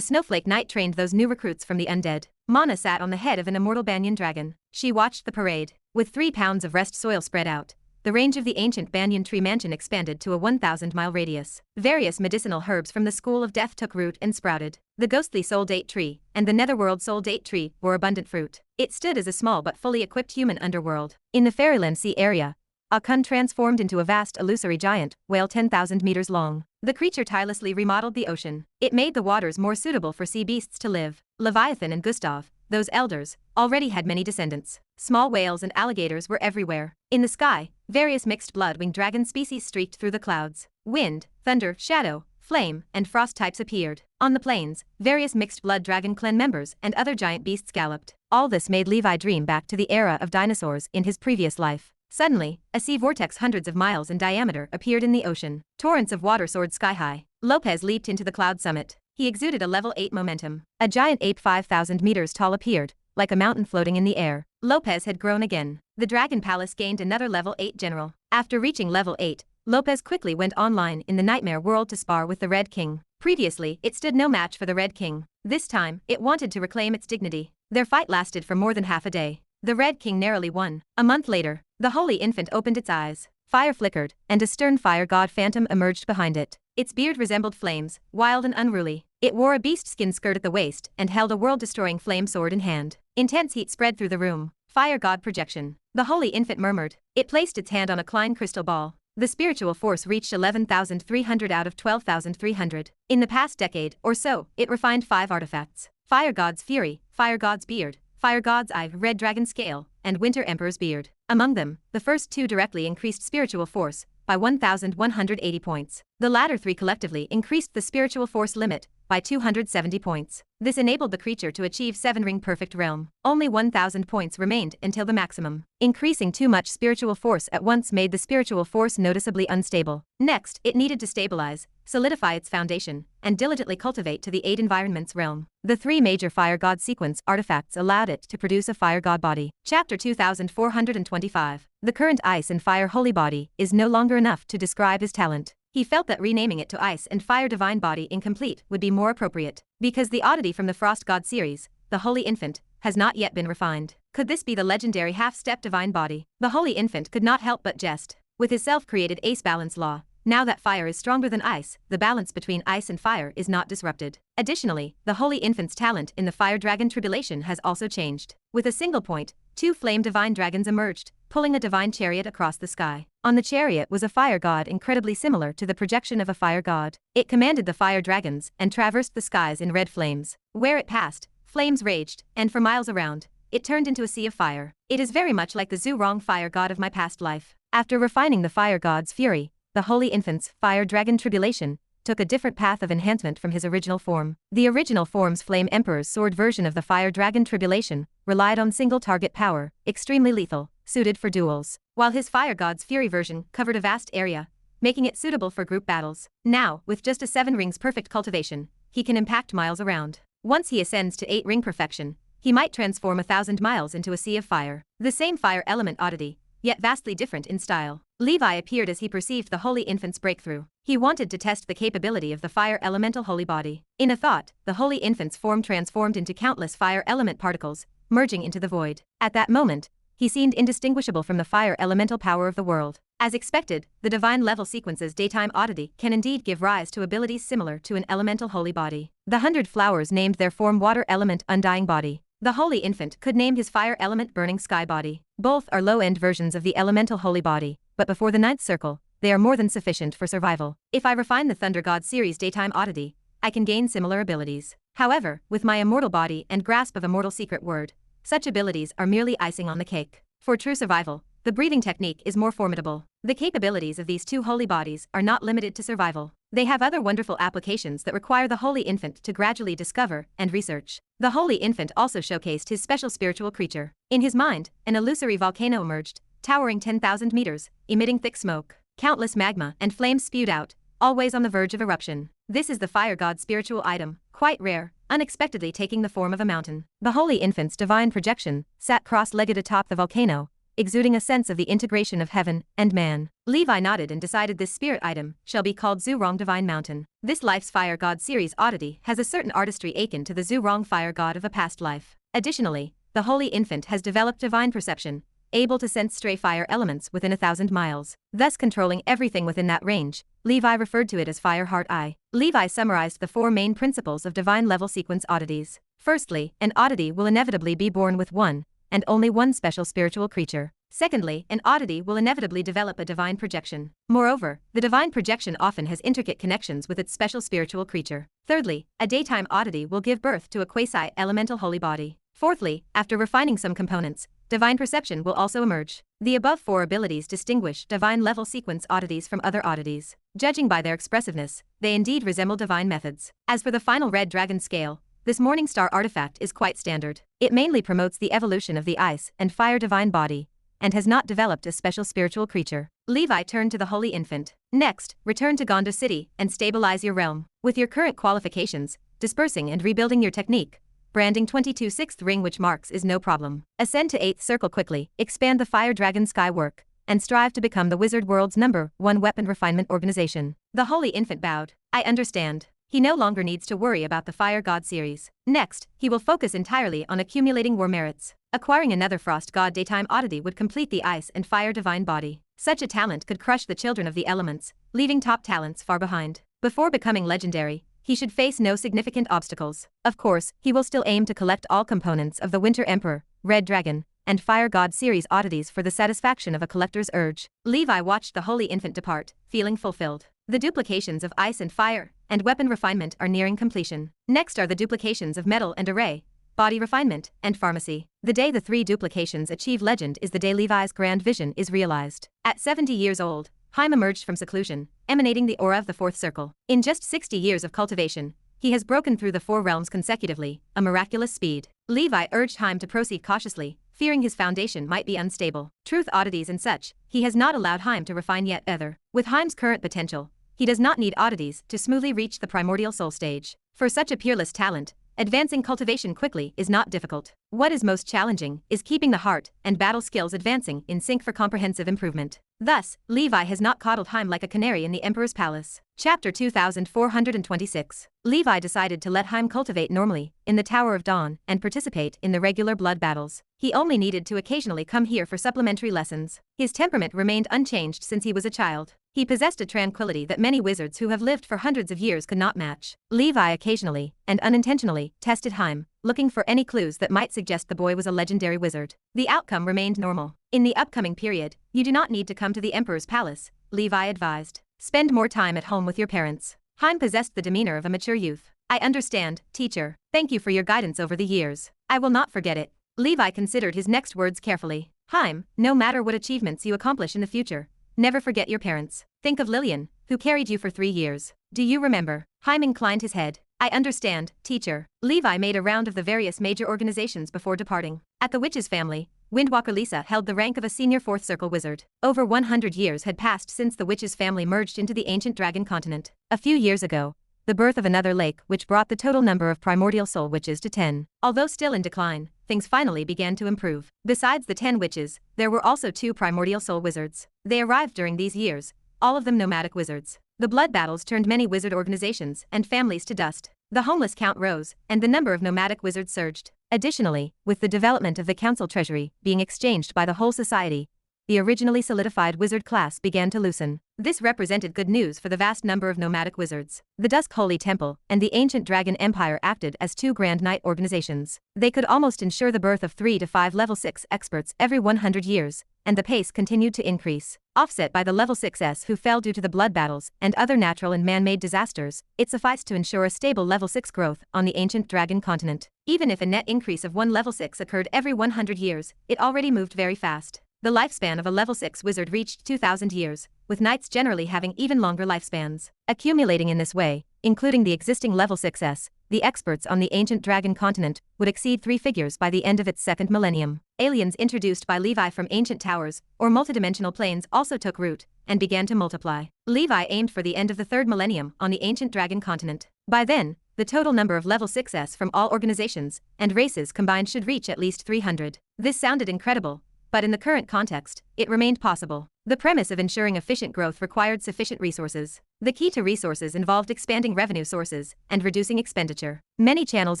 Snowflake Knight trained those new recruits from the undead. Mana sat on the head of an immortal banyan dragon. She watched the parade. With 3 pounds of rest soil spread out, the range of the ancient banyan tree mansion expanded to a 1,000-mile radius. Various medicinal herbs from the School of Death took root and sprouted. The ghostly soul date tree and the netherworld soul date tree bore abundant fruit. It stood as a small but fully equipped human underworld. In the Fairyland Sea area, Akun transformed into a vast illusory giant whale 10,000 meters long. The creature tirelessly remodeled the ocean. It made the waters more suitable for sea beasts to live. Leviathan and Gustav, those elders, already had many descendants. Small whales and alligators were everywhere. In the sky, various mixed blood-winged dragon species streaked through the clouds. Wind, thunder, shadow, flame, and frost types appeared. On the plains, various mixed blood dragon clan members and other giant beasts galloped. All this made Levi dream back to the era of dinosaurs in his previous life. Suddenly, a sea vortex hundreds of miles in diameter appeared in the ocean. Torrents of water soared sky-high. Lopez leaped into the cloud summit. He exuded a level 8 momentum. A giant ape 5,000 meters tall appeared, like a mountain floating in the air. Lopez had grown again. The Dragon Palace gained another level 8 general. After reaching level 8, Lopez quickly went online in the Nightmare World to spar with the Red King. Previously, it stood no match for the Red King. This time, it wanted to reclaim its dignity. Their fight lasted for more than half a day. The Red King narrowly won. A month later, the Holy Infant opened its eyes. Fire flickered, and a stern fire god phantom emerged behind it. Its beard resembled flames, wild and unruly. It wore a beast skin skirt at the waist and held a world-destroying flame sword in hand. Intense heat spread through the room. Fire god projection. The Holy Infant murmured. It placed its hand on a Klein crystal ball. The spiritual force reached 11,300 out of 12,300. In the past decade or so, it refined 5 artifacts. Fire God's Fury, Fire God's Beard, Fire God's Eye, Red Dragon Scale, and Winter Emperor's Beard. Among them, the first 2 directly increased spiritual force by 1,180 points. The latter 3 collectively increased the spiritual force limit by 270 points. This enabled the creature to achieve 7-ring perfect realm. Only 1,000 points remained until the maximum. Increasing too much spiritual force at once made the spiritual force noticeably unstable. Next, it needed to stabilize, solidify its foundation, and diligently cultivate to the 8 environments realm. The 3 major Fire God sequence artifacts allowed it to produce a Fire God body. Chapter 2425. The current Ice and Fire Holy Body is no longer enough to describe his talent. He felt that renaming it to Ice and Fire Divine Body Incomplete would be more appropriate. Because the oddity from the Frost God series, the Holy Infant, has not yet been refined. Could this be the legendary half-step Divine Body? The Holy Infant could not help but jest. With his self-created ace balance law, now that fire is stronger than ice, the balance between ice and fire is not disrupted. Additionally, the Holy Infant's talent in the Fire Dragon Tribulation has also changed. With a single point, 2 flame divine dragons emerged, pulling a divine chariot across the sky. On the chariot was a fire god incredibly similar to the projection of a fire god. It commanded the fire dragons and traversed the skies in red flames. Where it passed, flames raged, and for miles around, it turned into a sea of fire. It is very much like the Zhurong fire god of my past life. After refining the fire god's fury, the Holy Infant's Fire Dragon Tribulation took a different path of enhancement from his original form. The original form's Flame Emperor's sword version of the Fire Dragon Tribulation relied on single-target power, extremely lethal, suited for duels, while his Fire God's Fury version covered a vast area, making it suitable for group battles. Now, with just a 7 rings perfect cultivation, he can impact miles around. Once he ascends to 8 ring perfection, he might transform 1,000 miles into a sea of fire. The same fire element oddity, yet vastly different in style. Levi appeared as he perceived the Holy Infant's breakthrough. He wanted to test the capability of the fire elemental holy body. In a thought, the Holy Infant's form transformed into countless fire element particles, merging into the void. At that moment, he seemed indistinguishable from the fire elemental power of the world. As expected, the divine level sequence's daytime oddity can indeed give rise to abilities similar to an elemental holy body. The 100 flowers named their form water element undying body. The Holy Infant could name his fire element Burning Sky Body. Both are low-end versions of the elemental Holy Body, but before the 9th circle, they are more than sufficient for survival. If I refine the Thunder God series Daytime Oddity, I can gain similar abilities. However, with my immortal body and grasp of immortal secret word, such abilities are merely icing on the cake. For true survival, the breathing technique is more formidable. The capabilities of these two holy bodies are not limited to survival. They have other wonderful applications that require the Holy Infant to gradually discover and research. The Holy Infant also showcased his special spiritual creature. In his mind, an illusory volcano emerged, towering 10,000 meters, emitting thick smoke. Countless magma and flames spewed out, always on the verge of eruption. This is the Fire God spiritual item, quite rare, unexpectedly taking the form of a mountain. The Holy Infant's divine projection sat cross-legged atop the volcano, exuding a sense of the integration of heaven and man. Levi nodded and decided this spirit item shall be called Zurong Divine Mountain. This life's Fire God series oddity has a certain artistry akin to the Zurong Fire God of a past life. Additionally, the Holy Infant has developed divine perception, able to sense stray fire elements within 1,000 miles, thus controlling everything within that range. Levi referred to it as Fire Heart Eye. Levi summarized the 4 main principles of divine level sequence oddities. Firstly, an oddity will inevitably be born with one, and only one special spiritual creature. Secondly, an oddity will inevitably develop a divine projection. Moreover, the divine projection often has intricate connections with its special spiritual creature. Thirdly, a daytime oddity will give birth to a quasi-elemental holy body. Fourthly, after refining some components, divine perception will also emerge. The above 4 abilities distinguish divine level sequence oddities from other oddities. Judging by their expressiveness, they indeed resemble divine methods. As for the final Red Dragon scale, this Morning Star artifact is quite standard. It mainly promotes the evolution of the ice and fire divine body, and has not developed a special spiritual creature. Levi turned to the Holy Infant. Next, return to Gondo City and stabilize your realm. With your current qualifications, dispersing and rebuilding your technique, branding 22 6th ring which marks is no problem. Ascend to 8th circle quickly, expand the Fire Dragon Sky work, and strive to become the wizard world's #1 weapon refinement organization. The Holy Infant bowed. I understand. He no longer needs to worry about the Fire God series. Next, he will focus entirely on accumulating war merits. Acquiring another Frost God daytime oddity would complete the ice and fire divine body. Such a talent could crush the children of the elements, leaving top talents far behind. Before becoming legendary, he should face no significant obstacles. Of course, he will still aim to collect all components of the Winter Emperor, Red Dragon, and Fire God series oddities for the satisfaction of a collector's urge. Levi watched the Holy Infant depart, feeling fulfilled. The duplications of ice and fire and weapon refinement are nearing completion. Next are the duplications of metal and array, body refinement, and pharmacy. The day the 3 duplications achieve legend is the day Levi's grand vision is realized. At 70 years old, Haim emerged from seclusion, emanating the aura of the 4th circle. In just 60 years of cultivation, he has broken through the 4 realms consecutively, a miraculous speed. Levi urged Haim to proceed cautiously, fearing his foundation might be unstable. Truth oddities and such, he has not allowed Haim to refine yet either. With Haim's current potential, he does not need oddities to smoothly reach the primordial soul stage. For such a peerless talent, advancing cultivation quickly is not difficult. What is most challenging is keeping the heart and battle skills advancing in sync for comprehensive improvement. Thus, Levi has not coddled Haim like a canary in the Emperor's palace. Chapter 2426. Levi decided to let Haim cultivate normally, in the Tower of Dawn, and participate in the regular blood battles. He only needed to occasionally come here for supplementary lessons. His temperament remained unchanged since he was a child. He possessed a tranquility that many wizards who have lived for hundreds of years could not match. Levi occasionally, and unintentionally, tested Haim, looking for any clues that might suggest the boy was a legendary wizard. The outcome remained normal. In the upcoming period, you do not need to come to the Emperor's palace, Levi advised. Spend more time at home with your parents. Haim possessed the demeanor of a mature youth. I understand, teacher. Thank you for your guidance over the years. I will not forget it. Levi considered his next words carefully. Haim, no matter what achievements you accomplish in the future, never forget your parents. Think of Lillian, who carried you for 3 years. Do you remember? Haim inclined his head. I understand, teacher. Levi made a round of the various major organizations before departing. At the Witch's family, Windwalker Lisa held the rank of a senior 4th circle wizard. Over 100 years had passed since the Witch's family merged into the ancient dragon continent. A few years ago, the birth of another lake which brought the total number of primordial soul witches to 10. Although still in decline, things finally began to improve. Besides the 10 witches, there were also 2 primordial soul wizards. They arrived during these years, all of them nomadic wizards. The blood battles turned many wizard organizations and families to dust. The homeless count rose, and the number of nomadic wizards surged. Additionally, with the development of the council treasury being exchanged by the whole society, the originally solidified wizard class began to loosen. This represented good news for the vast number of nomadic wizards. The Dusk Holy Temple and the Ancient Dragon Empire acted as two Grand Knight organizations. They could almost ensure the birth of 3 to 5 level 6 experts every 100 years, and the pace continued to increase. Offset by the level 6s who fell due to the blood battles and other natural and man-made disasters, it sufficed to ensure a stable level 6 growth on the ancient dragon continent. Even if a net increase of 1 level 6 occurred every 100 years, it already moved very fast. The lifespan of a level 6 wizard reached 2,000 years, with knights generally having even longer lifespans. Accumulating in this way, including the existing level 6s, the experts on the ancient dragon continent would exceed 3 figures by the end of its second millennium. Aliens introduced by Levi from ancient towers or multidimensional planes also took root and began to multiply. Levi aimed for the end of the third millennium on the ancient dragon continent. By then, the total number of level 6s from all organizations and races combined should reach at least 300. This sounded incredible, but in the current context, it remained possible. The premise of ensuring efficient growth required sufficient resources. The key to resources involved expanding revenue sources and reducing expenditure. Many channels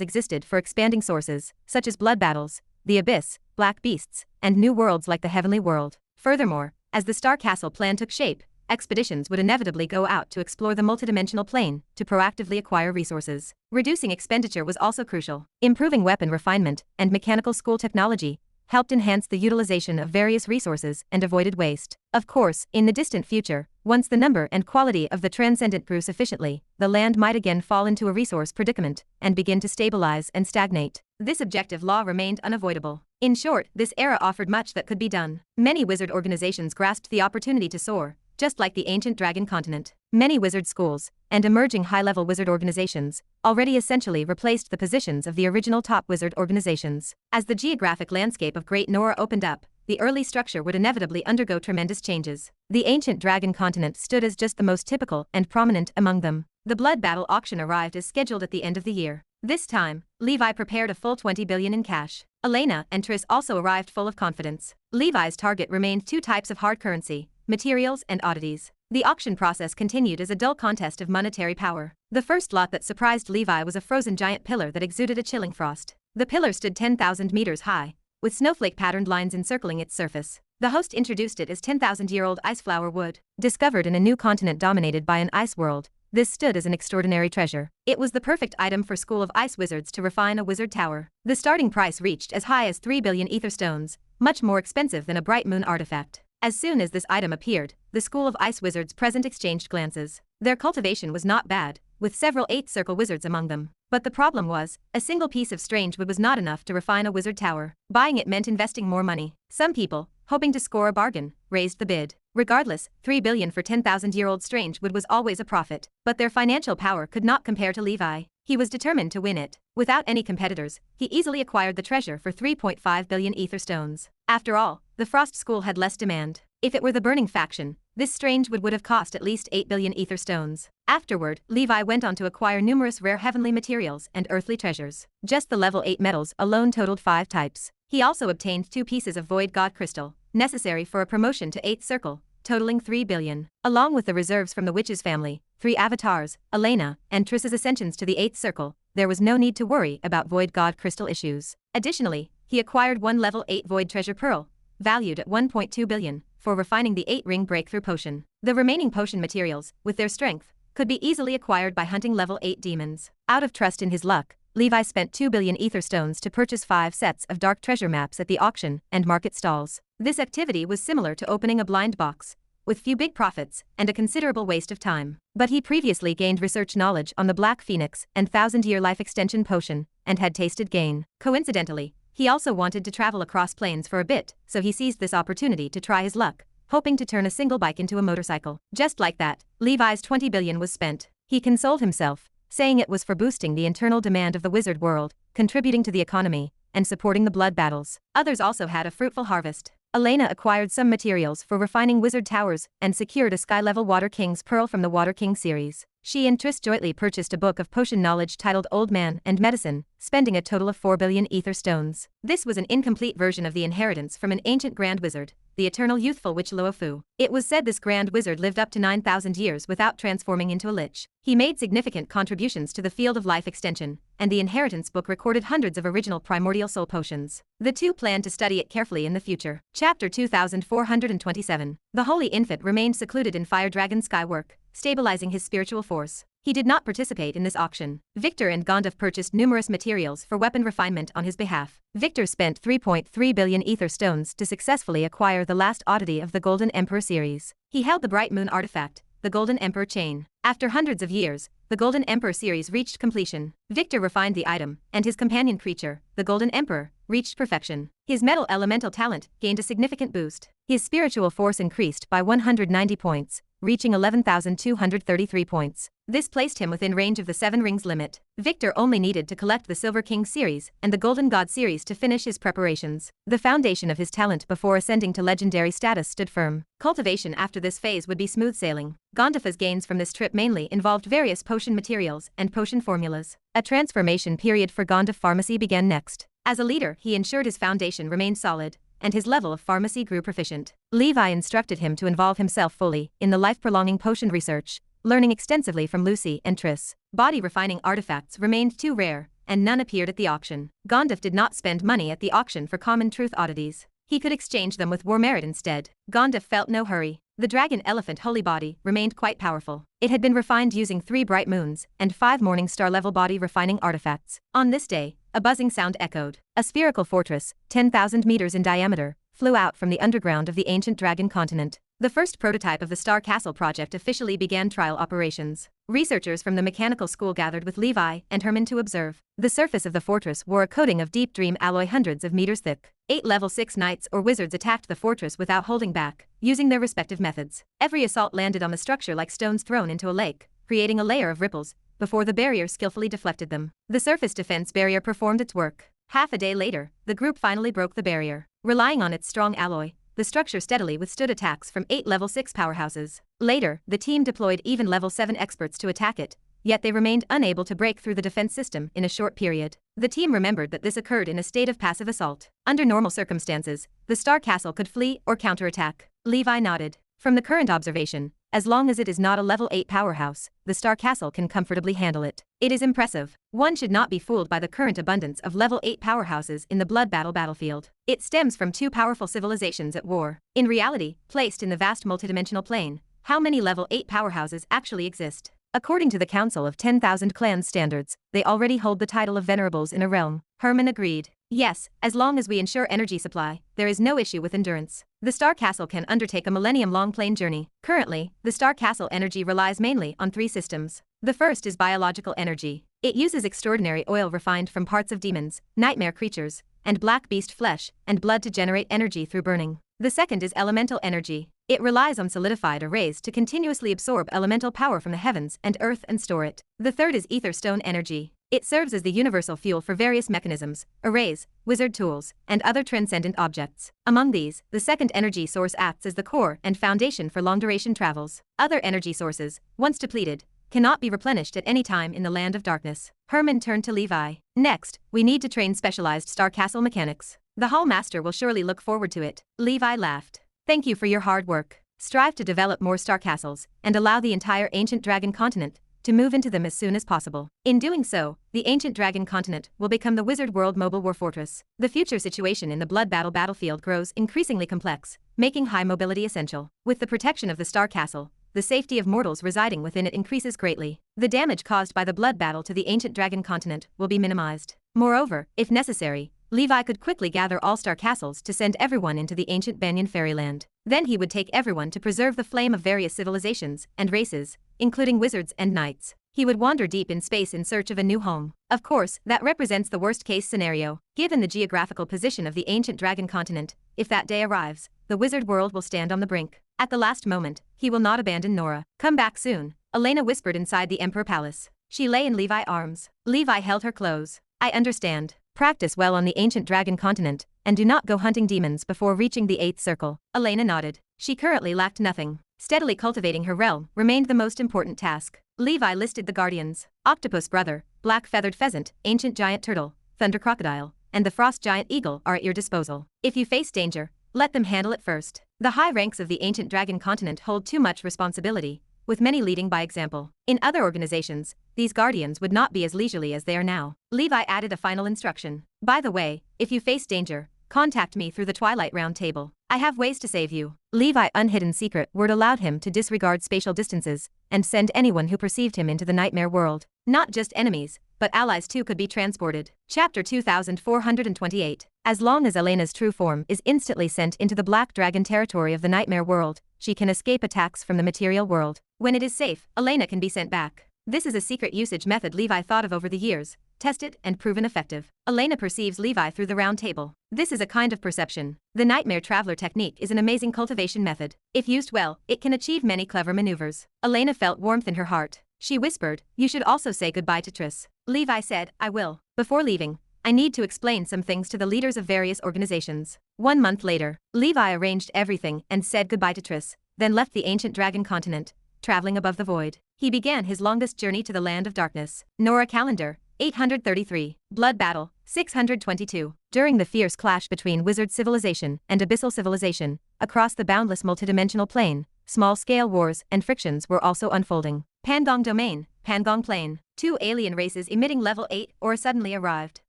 existed for expanding sources, such as blood battles, the abyss, black beasts, and new worlds like the heavenly world. Furthermore, as the Star Castle plan took shape, expeditions would inevitably go out to explore the multidimensional plane to proactively acquire resources. Reducing expenditure was also crucial. Improving weapon refinement and mechanical school technology helped enhance the utilization of various resources and avoided waste. Of course, in the distant future, once the number and quality of the transcendent grew sufficiently, the land might again fall into a resource predicament and begin to stabilize and stagnate. This objective law remained unavoidable. In short, this era offered much that could be done. Many wizard organizations grasped the opportunity to soar, just like the ancient dragon continent. Many wizard schools and emerging high-level wizard organizations already essentially replaced the positions of the original top wizard organizations. As the geographic landscape of Great Nora opened up, the early structure would inevitably undergo tremendous changes. The ancient dragon continent stood as just the most typical and prominent among them. The blood battle auction arrived as scheduled at the end of the year. This time, Levi prepared a full 20 billion in cash. Elena and Triss also arrived full of confidence. Levi's target remained 2 types of hard currency: materials and oddities. The auction process continued as a dull contest of monetary power. The first lot that surprised Levi was a frozen giant pillar that exuded a chilling frost. The pillar stood 10,000 meters high, with snowflake-patterned lines encircling its surface. The host introduced it as 10,000-year-old iceflower wood. Discovered in a new continent dominated by an ice world, this stood as an extraordinary treasure. It was the perfect item for School of Ice Wizards to refine a wizard tower. The starting price reached as high as 3 billion ether stones, much more expensive than a bright moon artifact. As soon as this item appeared, the School of Ice Wizards present exchanged glances. Their cultivation was not bad, with several 8-circle wizards among them. But the problem was, a single piece of strange wood was not enough to refine a wizard tower. Buying it meant investing more money. Some people, hoping to score a bargain, raised the bid. Regardless, 3 billion for 10,000-year-old strange wood was always a profit. But their financial power could not compare to Levi. He was determined to win it. Without any competitors, he easily acquired the treasure for 3.5 billion ether stones. After all, the Frost School had less demand. If it were the burning faction, this strange wood would have cost at least 8 billion ether stones. Afterward, Levi went on to acquire numerous rare heavenly materials and earthly treasures. Just the level 8 metals alone totaled 5 types. He also obtained 2 pieces of Void God Crystal, necessary for a promotion to 8th Circle, totaling 3 billion. Along with the reserves from the Witch's family, 3 avatars, Elena, and Triss's ascensions to the 8th Circle, there was no need to worry about Void God Crystal issues. Additionally, he acquired 1 level 8 Void Treasure Pearl, valued at 1.2 billion, for refining the 8-ring breakthrough potion. The remaining potion materials, with their strength, could be easily acquired by hunting level 8 demons. Out of trust in his luck, Levi spent 2 billion ether stones to purchase 5 sets of dark treasure maps at the auction and market stalls. This activity was similar to opening a blind box, with few big profits and a considerable waste of time. But he previously gained research knowledge on the Black Phoenix and 1000-year life extension potion, and had tasted gain. Coincidentally, he also wanted to travel across plains for a bit, so he seized this opportunity to try his luck, hoping to turn a single bike into a motorcycle. Just like that, Levi's 20 billion was spent. He consoled himself, saying it was for boosting the internal demand of the wizard world, contributing to the economy, and supporting the blood battles. Others also had a fruitful harvest. Elena acquired some materials for refining wizard towers and secured a sky-level Water King's Pearl from the Water King series. She and Triss jointly purchased a book of potion knowledge titled Old Man and Medicine, spending a total of 4 billion ether stones. This was an incomplete version of the inheritance from an ancient grand wizard, the eternal youthful witch Luofu. It was said this grand wizard lived up to 9,000 years without transforming into a lich. He made significant contributions to the field of life extension, and the inheritance book recorded hundreds of original primordial soul potions. The two planned to study it carefully in the future. Chapter 2427. The Holy Infant remained secluded in Fire Dragon's skywork, stabilizing his spiritual force. He did not participate in this auction. Victor and Gondorf purchased numerous materials for weapon refinement on his behalf. Victor spent 3.3 billion ether stones to successfully acquire the last oddity of the Golden Emperor series. He held the Bright Moon artifact, the Golden Emperor chain. After hundreds of years, the Golden Emperor series reached completion. Victor refined the item, and his companion creature, the Golden Emperor, reached perfection. His metal elemental talent gained a significant boost. His spiritual force increased by 190 points, reaching 11,233 points. This placed him within range of the 7 rings limit. Victor only needed to collect the Silver King series and the Golden God series to finish his preparations. The foundation of his talent before ascending to legendary status stood firm. Cultivation after this phase would be smooth sailing. Gondorf's gains from this trip mainly involved various potion materials and potion formulas. A transformation period for Gondorf Pharmacy began next. As a leader, he ensured his foundation remained solid, and his level of pharmacy grew proficient. Levi instructed him to involve himself fully in the life-prolonging potion research, learning extensively from Lucy and Triss. Body-refining artifacts remained too rare, and none appeared at the auction. Gondorf did not spend money at the auction for common truth oddities. He could exchange them with war merit instead. Gondorf felt no hurry. The dragon elephant holy body remained quite powerful. It had been refined using 3 bright moons and 5 morning star level body refining artifacts. On this day, a buzzing sound echoed. A spherical fortress, 10,000 meters in diameter, flew out from the underground of the ancient dragon continent. The first prototype of the Star Castle project officially began trial operations. Researchers from the mechanical school gathered with Levi and Herman to observe. The surface of the fortress wore a coating of deep dream alloy hundreds of meters thick. 8 level 6 knights or wizards attacked the fortress without holding back, using their respective methods. Every assault landed on the structure like stones thrown into a lake, creating a layer of ripples before the barrier skillfully deflected them. The surface defense barrier performed its work. Half a day later, the group finally broke the barrier. Relying on its strong alloy, the structure steadily withstood attacks from 8 level 6 powerhouses. Later, the team deployed even level 7 experts to attack it, yet they remained unable to break through the defense system in a short period. The team remembered that this occurred in a state of passive assault. Under normal circumstances, the Star Castle could flee or counterattack. Levi nodded. From the current observation, as long as it is not a level 8 powerhouse, the Star Castle can comfortably handle it. It is impressive. One should not be fooled by the current abundance of level 8 powerhouses in the blood battlefield. It stems from 2 powerful civilizations at war. In reality, placed in the vast multidimensional plane, how many level 8 powerhouses actually exist? According to the Council of 10,000 Clans standards, they already hold the title of Venerables in a realm. Herman agreed. Yes, as long as we ensure energy supply, there is no issue with endurance. The Star Castle can undertake a millennium-long plane journey. Currently, the Star Castle energy relies mainly on 3 systems. The first is biological energy. It uses extraordinary oil refined from parts of demons, nightmare creatures, and black beast flesh and blood to generate energy through burning. The second is elemental energy. It relies on solidified arrays to continuously absorb elemental power from the heavens and earth and store it. The third is ether stone energy. It serves as the universal fuel for various mechanisms, arrays, wizard tools, and other transcendent objects. Among these, the second energy source acts as the core and foundation for long-duration travels. Other energy sources, once depleted, cannot be replenished at any time in the land of darkness. Herman turned to Levi. Next, we need to train specialized Star Castle mechanics. The Hall Master will surely look forward to it. Levi laughed. Thank you for your hard work. Strive to develop more Star Castles, and allow the entire ancient dragon continent to move into them as soon as possible. In doing so, the ancient dragon continent will become the Wizard World Mobile War Fortress. The future situation in the blood battlefield grows increasingly complex, making high mobility essential. With the protection of the Star Castle, the safety of mortals residing within it increases greatly. The damage caused by the blood battle to the ancient dragon continent will be minimized. Moreover, if necessary, Levi could quickly gather all Star Castles to send everyone into the ancient Banyan fairyland. Then he would take everyone to preserve the flame of various civilizations and races, including wizards and knights. He would wander deep in space in search of a new home. Of course, that represents the worst-case scenario. Given the geographical position of the ancient dragon continent, if that day arrives, the wizard world will stand on the brink. At the last moment, he will not abandon Nora. Come back soon, Elena whispered inside the Emperor Palace. She lay in Levi's arms. Levi held her close. I understand. Practice well on the ancient dragon continent, and do not go hunting demons before reaching the 8th circle. Elena nodded. She currently lacked nothing. Steadily cultivating her realm remained the most important task. Levi listed the guardians: Octopus Brother, Black Feathered Pheasant, Ancient Giant Turtle, Thunder Crocodile, and the Frost Giant Eagle are at your disposal. If you face danger, let them handle it first. The high ranks of the ancient dragon continent hold too much responsibility, with many leading by example. In other organizations, these guardians would not be as leisurely as they are now. Levi added a final instruction. By the way, if you face danger, contact me through the Twilight Round Table. I have ways to save you. Levi's unhidden secret word allowed him to disregard spatial distances and send anyone who perceived him into the nightmare world. Not just enemies, but allies too could be transported. Chapter 2428. As long as Elena's true form is instantly sent into the Black Dragon territory of the nightmare world, she can escape attacks from the material world. When it is safe, Elena can be sent back. This is a secret usage method Levi thought of over the years, tested and proven effective. Elena perceives Levi through the round table. This is a kind of perception. The Nightmare Traveler technique is an amazing cultivation method. If used well, it can achieve many clever maneuvers. Elena felt warmth in her heart. She whispered, "You should also say goodbye to Triss." Levi said, "I will. Before leaving, I need to explain some things to the leaders of various organizations." 1 month later, Levi arranged everything and said goodbye to Triss, then left the ancient dragon continent, traveling above the void. He began his longest journey to the land of darkness. Nora Calendar, 833. Blood Battle, 622. During the fierce clash between wizard civilization and abyssal civilization, across the boundless multidimensional plane, small-scale wars and frictions were also unfolding. Pangong Domain, Pangong Plain. 2 alien races emitting level 8 or suddenly arrived.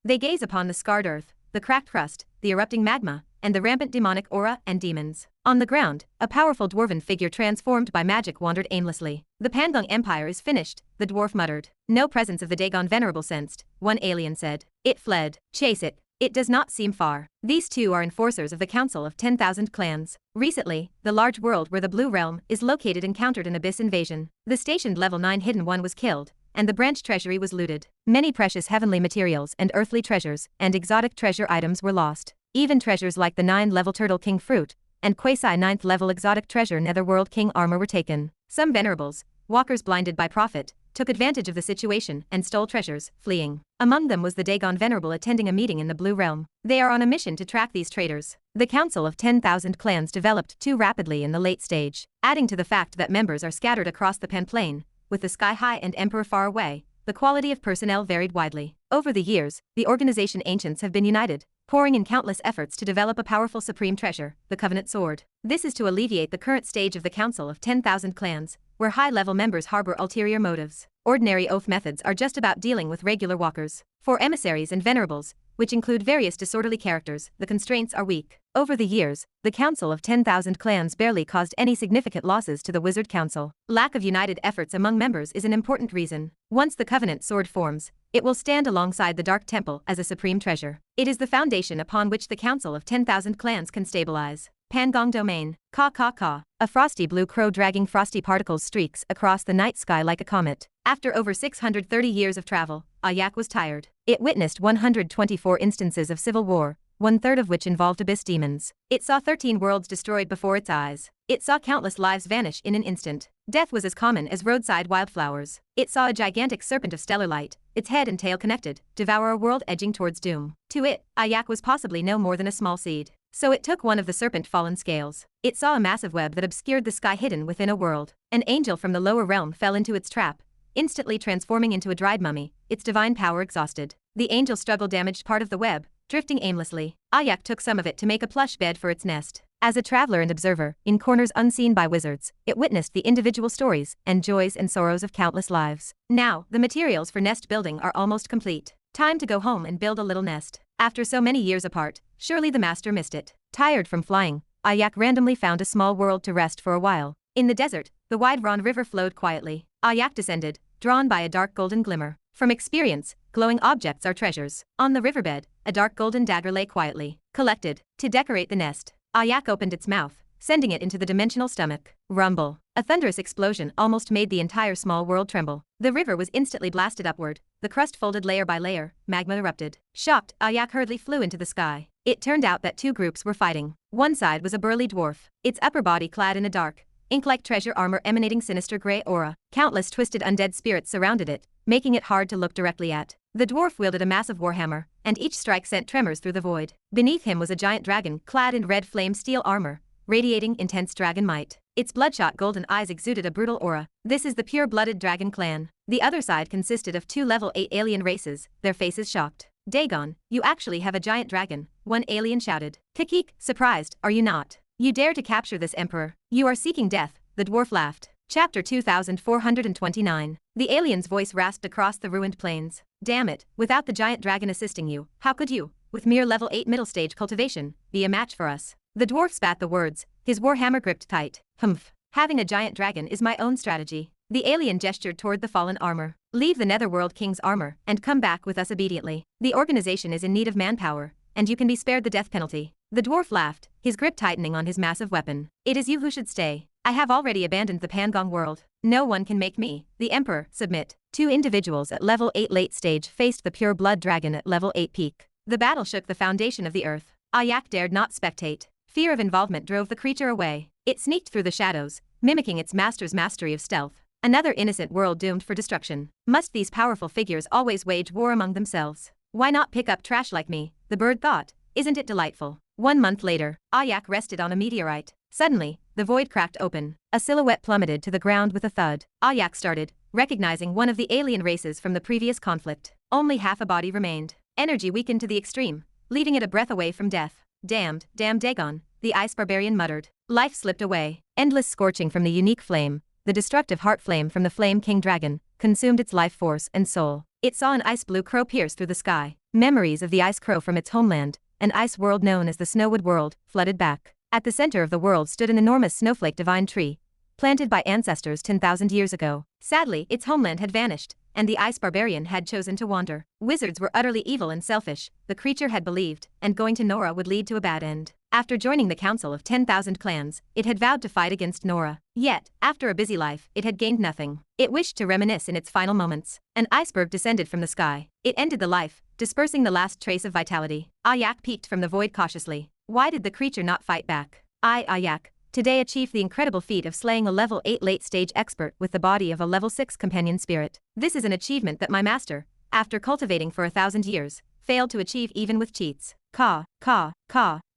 They gaze upon the scarred earth, the cracked crust, the erupting magma, and the rampant demonic aura and demons. On the ground, a powerful dwarven figure transformed by magic wandered aimlessly. "The Pangong Empire is finished," the dwarf muttered. "No presence of the Dagon Venerable sensed," one alien said. "It fled. Chase it. It does not seem far." These two are enforcers of the Council of 10,000 Clans. Recently, the large world where the Blue Realm is located encountered an abyss invasion. The stationed level 9 hidden one was killed, and the branch treasury was looted. Many precious heavenly materials and earthly treasures and exotic treasure items were lost. Even treasures like the 9th-level Turtle King fruit and quasi-9th-level exotic treasure Netherworld King armor were taken. Some venerables, walkers blinded by profit, took advantage of the situation and stole treasures, fleeing. Among them was the Dagon Venerable attending a meeting in the Blue Realm. They are on a mission to track these traitors. The Council of 10,000 Clans developed too rapidly in the late stage, adding to the fact that members are scattered across the Penplane, with the Sky High and Emperor far away. The quality of personnel varied widely. Over the years, the organization ancients have been united, pouring in countless efforts to develop a powerful supreme treasure, the Covenant Sword. This is to alleviate the current stage of the Council of 10,000 Clans, where high-level members harbor ulterior motives. Ordinary oath methods are just about dealing with regular walkers. For emissaries and venerables, which include various disorderly characters, the constraints are weak. Over the years, the Council of 10,000 Clans barely caused any significant losses to the Wizard Council. Lack of united efforts among members is an important reason. Once the Covenant Sword forms, it will stand alongside the Dark Temple as a supreme treasure. It is the foundation upon which the Council of 10,000 Clans can stabilize. Pangong Domain. Caw caw caw. A frosty blue crow dragging frosty particles streaks across the night sky like a comet. After over 630 years of travel, Ayak was tired. It witnessed 124 instances of civil war, 1/3 of which involved abyss demons. It saw 13 worlds destroyed before its eyes. It saw countless lives vanish in an instant. Death was as common as roadside wildflowers. It saw a gigantic serpent of stellar light, its head and tail connected, devour a world edging towards doom. To it, Ayak was possibly no more than a small seed. So it took one of the serpent-fallen scales. It saw a massive web that obscured the sky hidden within a world. An angel from the lower realm fell into its trap, instantly transforming into a dried mummy, its divine power exhausted. The angel struggle damaged part of the web, drifting aimlessly. Ayak took some of it to make a plush bed for its nest. As a traveler and observer, in corners unseen by wizards, it witnessed the individual stories and joys and sorrows of countless lives. Now, the materials for nest building are almost complete. Time to go home and build a little nest. After so many years apart, surely the master missed it. Tired from flying, Ayak randomly found a small world to rest for a while. In the desert, the wide Ron River flowed quietly. Ayak descended, drawn by a dark golden glimmer. From experience, glowing objects are treasures. On the riverbed, a dark golden dagger lay quietly, collected, to decorate the nest. Ayak opened its mouth, sending it into the dimensional stomach. Rumble. A thunderous explosion almost made the entire small world tremble. The river was instantly blasted upward, the crust folded layer by layer, magma erupted. Shocked, Ayak hurriedly flew into the sky. It turned out that 2 groups were fighting. One side was a burly dwarf, its upper body clad in a dark, ink-like treasure armor emanating sinister gray aura. Countless twisted undead spirits surrounded it, making it hard to look directly at. The dwarf wielded a massive warhammer, and each strike sent tremors through the void. Beneath him was a giant dragon clad in red flame steel armor, radiating intense dragon might. Its bloodshot golden eyes exuded a brutal aura. This is the pure-blooded dragon clan. The other side consisted of 2 level 8 alien races, their faces shocked. "Dagon, you actually have a giant dragon," one alien shouted. "Kikik, surprised, are you not? You dare to capture this emperor? You are seeking death," the dwarf laughed. Chapter 2429. The alien's voice rasped across the ruined plains. Damn it, without the giant dragon assisting you, how could you, with mere level 8 middle stage cultivation, be a match for us? The dwarf spat the words, his warhammer gripped tight. Humph. Having a giant dragon is my own strategy. The alien gestured toward the fallen armor. Leave the Netherworld King's armor and come back with us obediently. The organization is in need of manpower, and you can be spared the death penalty. The dwarf laughed, his grip tightening on his massive weapon. It is you who should stay. I have already abandoned the Pangong world. No one can make me, the Emperor, submit. 2 individuals at level 8 late stage faced the pure blood dragon at level 8 peak. The battle shook the foundation of the earth. Ayak dared not spectate. Fear of involvement drove the creature away. It sneaked through the shadows, mimicking its master's mastery of stealth. Another innocent world doomed for destruction. Must these powerful figures always wage war among themselves? Why not pick up trash like me? The bird thought. Isn't it delightful? 1 month later, Ayak rested on a meteorite. Suddenly, the void cracked open. A silhouette plummeted to the ground with a thud. Ayak started, recognizing one of the alien races from the previous conflict. Only half a body remained. Energy weakened to the extreme, leaving it a breath away from death. Damn Dagon, the ice barbarian muttered. Life slipped away. Endless scorching from the unique flame, the destructive heart flame from the Flame King Dragon, consumed its life force and soul. It saw an ice blue crow pierce through the sky. Memories of the ice crow from its homeland, an ice world known as the Snowwood World, flooded back. At the center of the world stood an enormous snowflake divine tree, planted by ancestors 10,000 years ago. Sadly, its homeland had vanished, and the ice barbarian had chosen to wander. Wizards were utterly evil and selfish, the creature had believed, and going to Nora would lead to a bad end. After joining the council of 10,000 clans, it had vowed to fight against Nora. Yet, after a busy life, it had gained nothing. It wished to reminisce in its final moments. An iceberg descended from the sky. It ended the life, dispersing the last trace of vitality. Ayak peeked from the void cautiously. Why did the creature not fight back? I, Ayak, today achieved the incredible feat of slaying a level 8 late-stage expert with the body of a level 6 companion spirit. This is an achievement that my master, after cultivating for 1,000 years, failed to achieve even with cheats. Caw.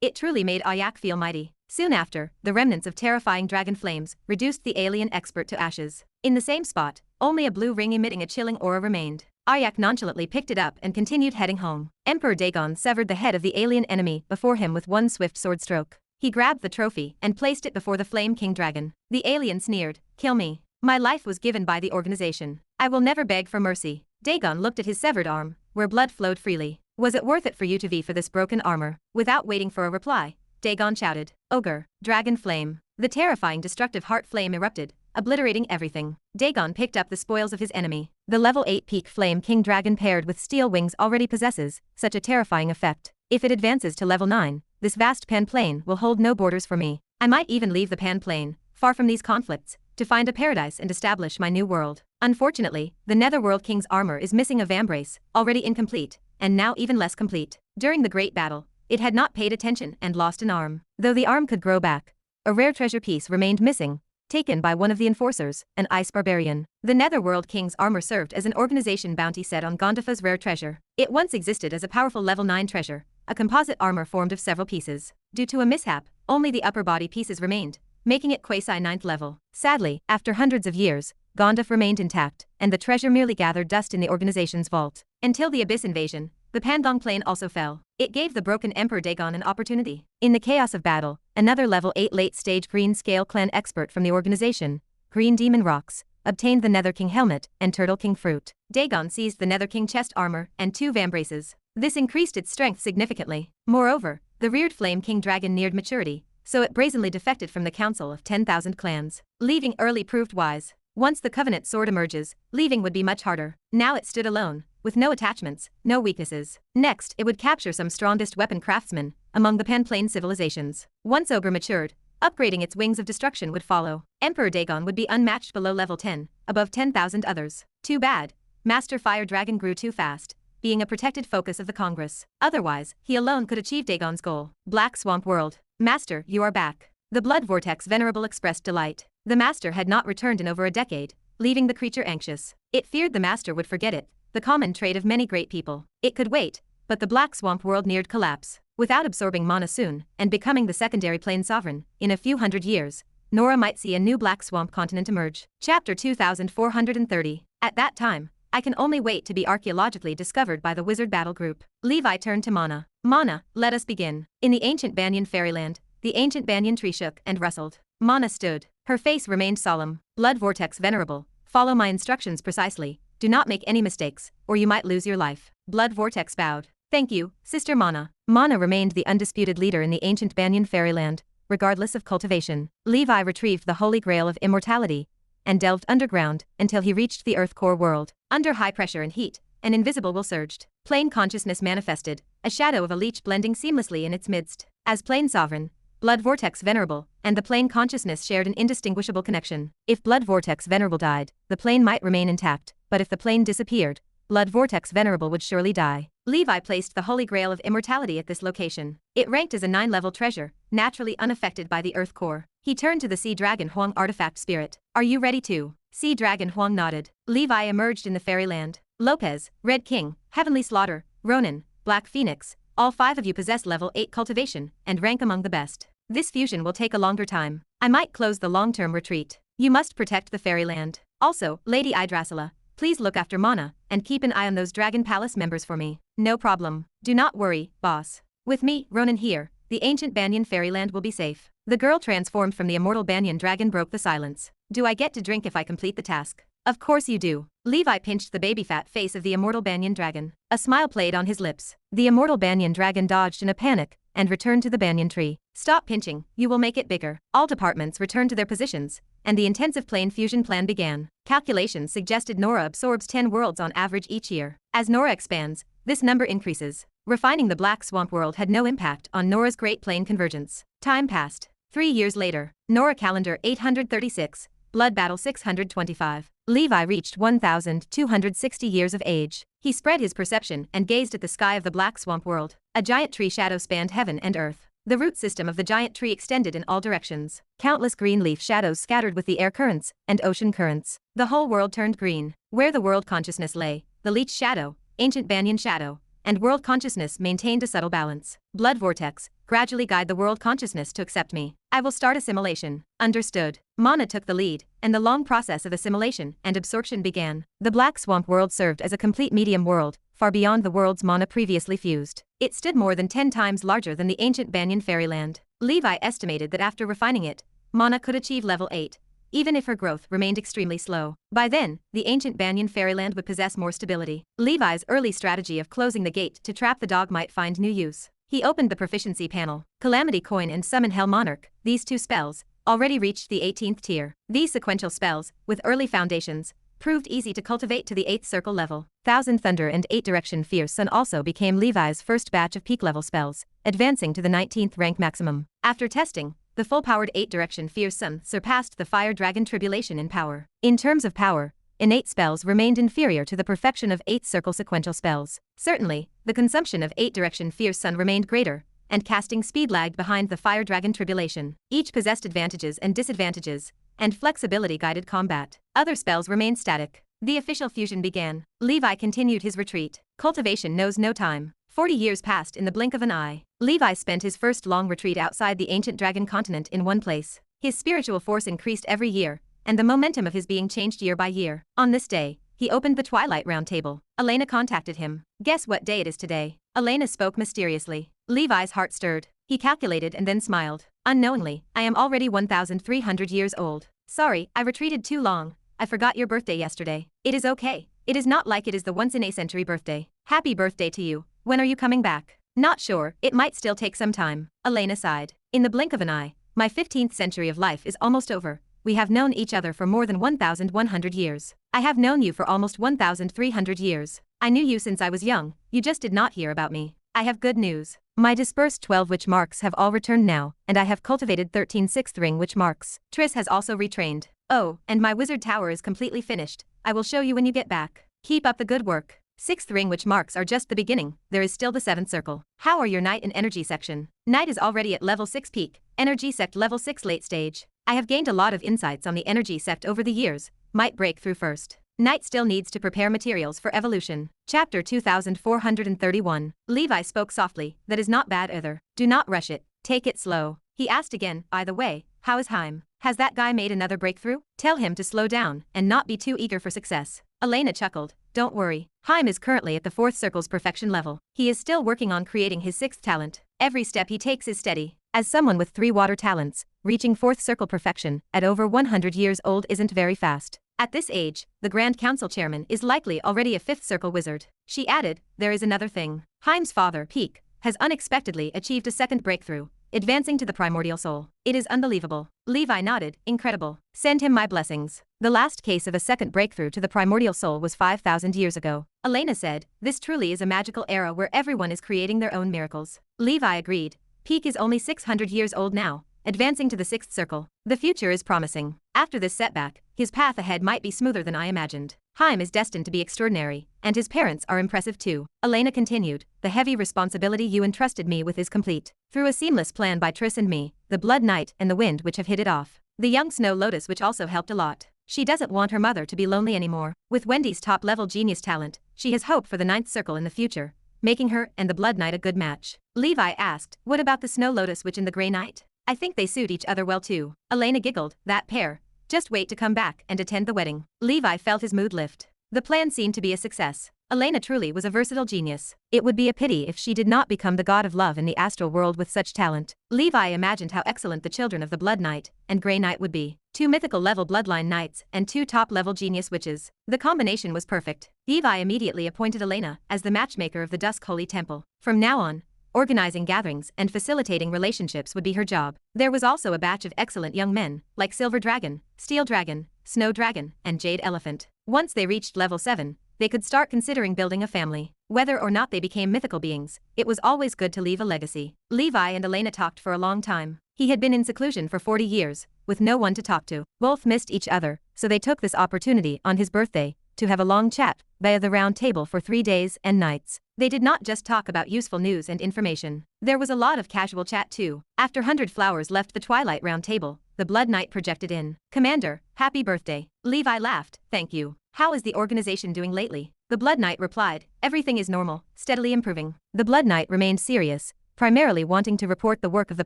It truly made Ayak feel mighty. Soon after, the remnants of terrifying dragon flames reduced the alien expert to ashes. In the same spot, only a blue ring emitting a chilling aura remained. Ayak nonchalantly picked it up and continued heading home. Emperor Dagon severed the head of the alien enemy before him with one swift sword stroke. He grabbed the trophy and placed it before the Flame King Dragon. The alien sneered, "Kill me. My life was given by the organization. I will never beg for mercy." Dagon looked at his severed arm, where blood flowed freely. "Was it worth it for you to vie for this broken armor?" Without waiting for a reply, Dagon shouted, "Ogre, Dragon Flame." The terrifying destructive heart flame erupted, obliterating everything. Dagon picked up the spoils of his enemy. The level 8 peak Flame King Dragon paired with steel wings already possesses such a terrifying effect. If it advances to level 9, this vast pan plane will hold no borders for me. I might even leave the pan plane, far from these conflicts, to find a paradise and establish my new world. Unfortunately, the Netherworld King's armor is missing a vambrace, already incomplete, and now even less complete. During the Great Battle, it had not paid attention and lost an arm. Though the arm could grow back, a rare treasure piece remained missing, taken by one of the enforcers, an ice barbarian. The Netherworld King's armor served as an organization bounty set on Gondifa's rare treasure. It once existed as a powerful level 9 treasure, a composite armor formed of several pieces. Due to a mishap, only the upper body pieces remained, making it quasi 9th level. Sadly, after hundreds of years, Gondif remained intact, and the treasure merely gathered dust in the organization's vault. Until the Abyss invasion, the Pangong plane also fell. It gave the broken Emperor Dagon an opportunity. In the chaos of battle, another level 8 late-stage Green Scale Clan expert from the organization, Green Demon Rocks, obtained the Nether King helmet and Turtle King fruit. Dagon seized the Nether King chest armor and 2 vambraces. This increased its strength significantly. Moreover, the reared Flame King Dragon neared maturity, so it brazenly defected from the council of 10,000 clans. Leaving early proved wise. Once the Covenant sword emerges, leaving would be much harder. Now it stood alone, with no attachments, no weaknesses. Next, it would capture some strongest weapon craftsmen among the Panplane civilizations. Once Ogre matured, upgrading its wings of destruction would follow. Emperor Dagon would be unmatched below level 10, above 10,000 others. Too bad. Master Fire Dragon grew too fast, being a protected focus of the Congress. Otherwise, he alone could achieve Dagon's goal. Black Swamp World. Master, you are back. The Blood Vortex Venerable expressed delight. The Master had not returned in over a decade, leaving the creature anxious. It feared the Master would forget it, the common trait of many great people. It could wait, but the Black Swamp World neared collapse. Without absorbing mana soon, and becoming the secondary plane sovereign, in a few hundred years, Nora might see a new Black Swamp continent emerge. Chapter 2430. At that time, I can only wait to be archaeologically discovered by the wizard battle group. Levi turned to Mana. Mana, let us begin. In the ancient Banyan fairyland, the ancient banyan tree shook and rustled. Mana stood, Her face remained solemn. Blood Vortex Venerable, follow my instructions precisely. Do not make any mistakes, or you might lose your life. Blood Vortex bowed. Thank you, Sister Mana. Mana remained the undisputed leader in the ancient Banyan fairyland, regardless of cultivation. Levi retrieved the Holy Grail of Immortality and delved underground until he reached the Earth core world. Under high pressure and heat, an invisible will surged. Plane consciousness manifested, a shadow of a leech blending seamlessly in its midst. As Plane Sovereign, Blood Vortex Venerable and the plane consciousness shared an indistinguishable connection. If Blood Vortex Venerable died, the plane might remain intact, but if the plane disappeared, Blood Vortex Venerable would surely die. Levi placed the Holy Grail of Immortality at this location. It ranked as a 9-level treasure, naturally unaffected by the Earth core. He turned to the Sea Dragon Huang artifact spirit. Are you ready too? Sea Dragon Huang nodded. Levi emerged in the fairyland. Lopez, Red King, Heavenly Slaughter, Ronin, Black Phoenix, all 5 of you possess level 8 cultivation and rank among the best. This fusion will take a longer time. I might close the long-term retreat. You must protect the fairyland. Also, Lady Yggdrasila, please look after Mana and keep an eye on those Dragon Palace members for me. No problem. Do not worry, boss. With me, Ronin here, the ancient Banyan fairyland will be safe. The girl transformed from the immortal Banyan dragon broke the silence. Do I get to drink if I complete the task? Of course you do. Levi pinched the baby fat face of the immortal Banyan dragon. A smile played on his lips. The immortal Banyan dragon dodged in a panic and returned to the banyan tree. Stop pinching, you will make it bigger. All departments returned to their positions, and the intensive plane fusion plan began. Calculations suggested Nora absorbs 10 worlds on average each year. As Nora expands, this number increases. Refining the Black Swamp world had no impact on Nora's Great Plane convergence. Time passed. 3 years later, Nora calendar 836, Blood Battle 625. Levi reached 1,260 years of age. He spread his perception and gazed at the sky of the Black Swamp world. A giant tree shadow spanned heaven and earth. The root system of the giant tree extended in all directions. Countless green leaf shadows scattered with the air currents and ocean currents. The whole world turned green. Where the world consciousness lay, the leech shadow, ancient banyan shadow, and world consciousness maintained a subtle balance. Blood Vortex, gradually guide the world consciousness to accept me. I will start assimilation. Understood. Mana took the lead, and the long process of assimilation and absorption began. The Black Swamp world served as a complete medium world, far beyond the worlds Mana previously fused. It stood more than 10 times larger than the ancient Banyan fairyland. Levi estimated that after refining it, Mana could achieve level 8. Even if her growth remained extremely slow. By then, the ancient Banyan fairyland would possess more stability. Levi's early strategy of closing the gate to trap the dog might find new use. He opened the proficiency panel. Calamity Coin and Summon Hell Monarch, these 2 spells, already reached the 18th tier. These sequential spells, with early foundations, proved easy to cultivate to the 8th circle level. Thousand Thunder and 8 Direction Fierce Sun also became Levi's first batch of peak level spells, advancing to the 19th rank maximum. After testing, the full-powered 8 Direction Fierce Sun surpassed the Fire Dragon Tribulation in power. In terms of power, innate spells remained inferior to the perfection of 8th circle sequential spells. Certainly, the consumption of 8 Direction Fierce Sun remained greater, and casting speed lagged behind the Fire Dragon Tribulation. Each possessed advantages and disadvantages, and flexibility guided combat. Other spells remained static. The official fusion began. Levi continued his retreat. Cultivation knows no time. 40 years passed in the blink of an eye. Levi spent his first long retreat outside the ancient dragon continent in one place. His spiritual force increased every year, and the momentum of his being changed year by year. On this day, he opened the Twilight Round Table. Elena contacted him. Guess what day it is today? Elena spoke mysteriously. Levi's heart stirred. He calculated and then smiled. Unknowingly, I am already 1,300 years old. Sorry, I retreated too long. I forgot your birthday yesterday. It is okay. It is not like it is the once-in-a-century birthday. Happy birthday to you. When are you coming back? Not sure, it might still take some time. Elena sighed. In the blink of an eye, my 15th century of life is almost over. We have known each other for more than 1,100 years. I have known you for almost 1,300 years. I knew you since I was young, you just did not hear about me. I have good news. My dispersed 12 witch marks have all returned now, and I have cultivated 13 6th ring witch marks. Triss has also retrained. Oh, and my wizard tower is completely finished. I will show you when you get back. Keep up the good work. 6th ring witch marks are just the beginning, there is still the 7th circle. How are your night and energy section? Night is already at level 6 peak, energy sect level 6 late stage. I have gained a lot of insights on the energy sect over the years, might break through first. Night still needs to prepare materials for evolution. Chapter 2431. Levi spoke softly, that is not bad either. Do not rush it, take it slow. He asked again, by the way, how is Haim? Has that guy made another breakthrough? Tell him to slow down and not be too eager for success. Elena chuckled. Don't worry. Haim is currently at the 4th circle's perfection level. He is still working on creating his 6th talent. Every step he takes is steady. As someone with 3 water talents, reaching 4th circle perfection at over 100 years old isn't very fast. At this age, the Grand Council chairman is likely already a 5th circle wizard. She added, there is another thing. Heim's father, Peak, has unexpectedly achieved a second breakthrough, advancing to the primordial soul. It is unbelievable. Levi nodded, incredible. Send him my blessings. The last case of a second breakthrough to the primordial soul was 5,000 years ago. Elena said, this truly is a magical era where everyone is creating their own miracles. Levi agreed. Peak is only 600 years old now, advancing to the 6th circle. The future is promising. After this setback, his path ahead might be smoother than I imagined. Heim is destined to be extraordinary, and his parents are impressive too. Elena continued, the heavy responsibility you entrusted me with is complete. Through a seamless plan by Triss and me, the Blood Knight and the Wind which have hit it off. The young Snow Lotus which also helped a lot. She doesn't want her mother to be lonely anymore. With Wendy's top-level genius talent, she has hope for the 9th circle in the future, making her and the Blood Knight a good match. Levi asked, what about the Snow Lotus Witch and the Grey Knight? I think they suit each other well too. Elena giggled, that pair. Just wait to come back and attend the wedding. Levi felt his mood lift. The plan seemed to be a success. Elena truly was a versatile genius. It would be a pity if she did not become the god of love in the astral world with such talent. Levi imagined how excellent the children of the Blood Knight and Grey Knight would be. 2 mythical level bloodline knights and 2 top-level genius witches. The combination was perfect. Levi immediately appointed Elena as the matchmaker of the Dusk Holy Temple. From now on, organizing gatherings and facilitating relationships would be her job. There was also a batch of excellent young men, like Silver Dragon, Steel Dragon, Snow Dragon, and Jade Elephant. Once they reached level 7, they could start considering building a family. Whether or not they became mythical beings, it was always good to leave a legacy. Levi and Elena talked for a long time. He had been in seclusion for 40 years, with no one to talk to. Both missed each other, so they took this opportunity on his birthday to have a long chat via the round table for 3 days and nights. They did not just talk about useful news and information. There was a lot of casual chat too. After 100 Flowers left the Twilight round table, the Blood Knight projected in. Commander, happy birthday. Levi laughed, thank you. How is the organization doing lately? The Blood Knight replied, everything is normal, steadily improving. The Blood Knight remained serious, primarily wanting to report the work of the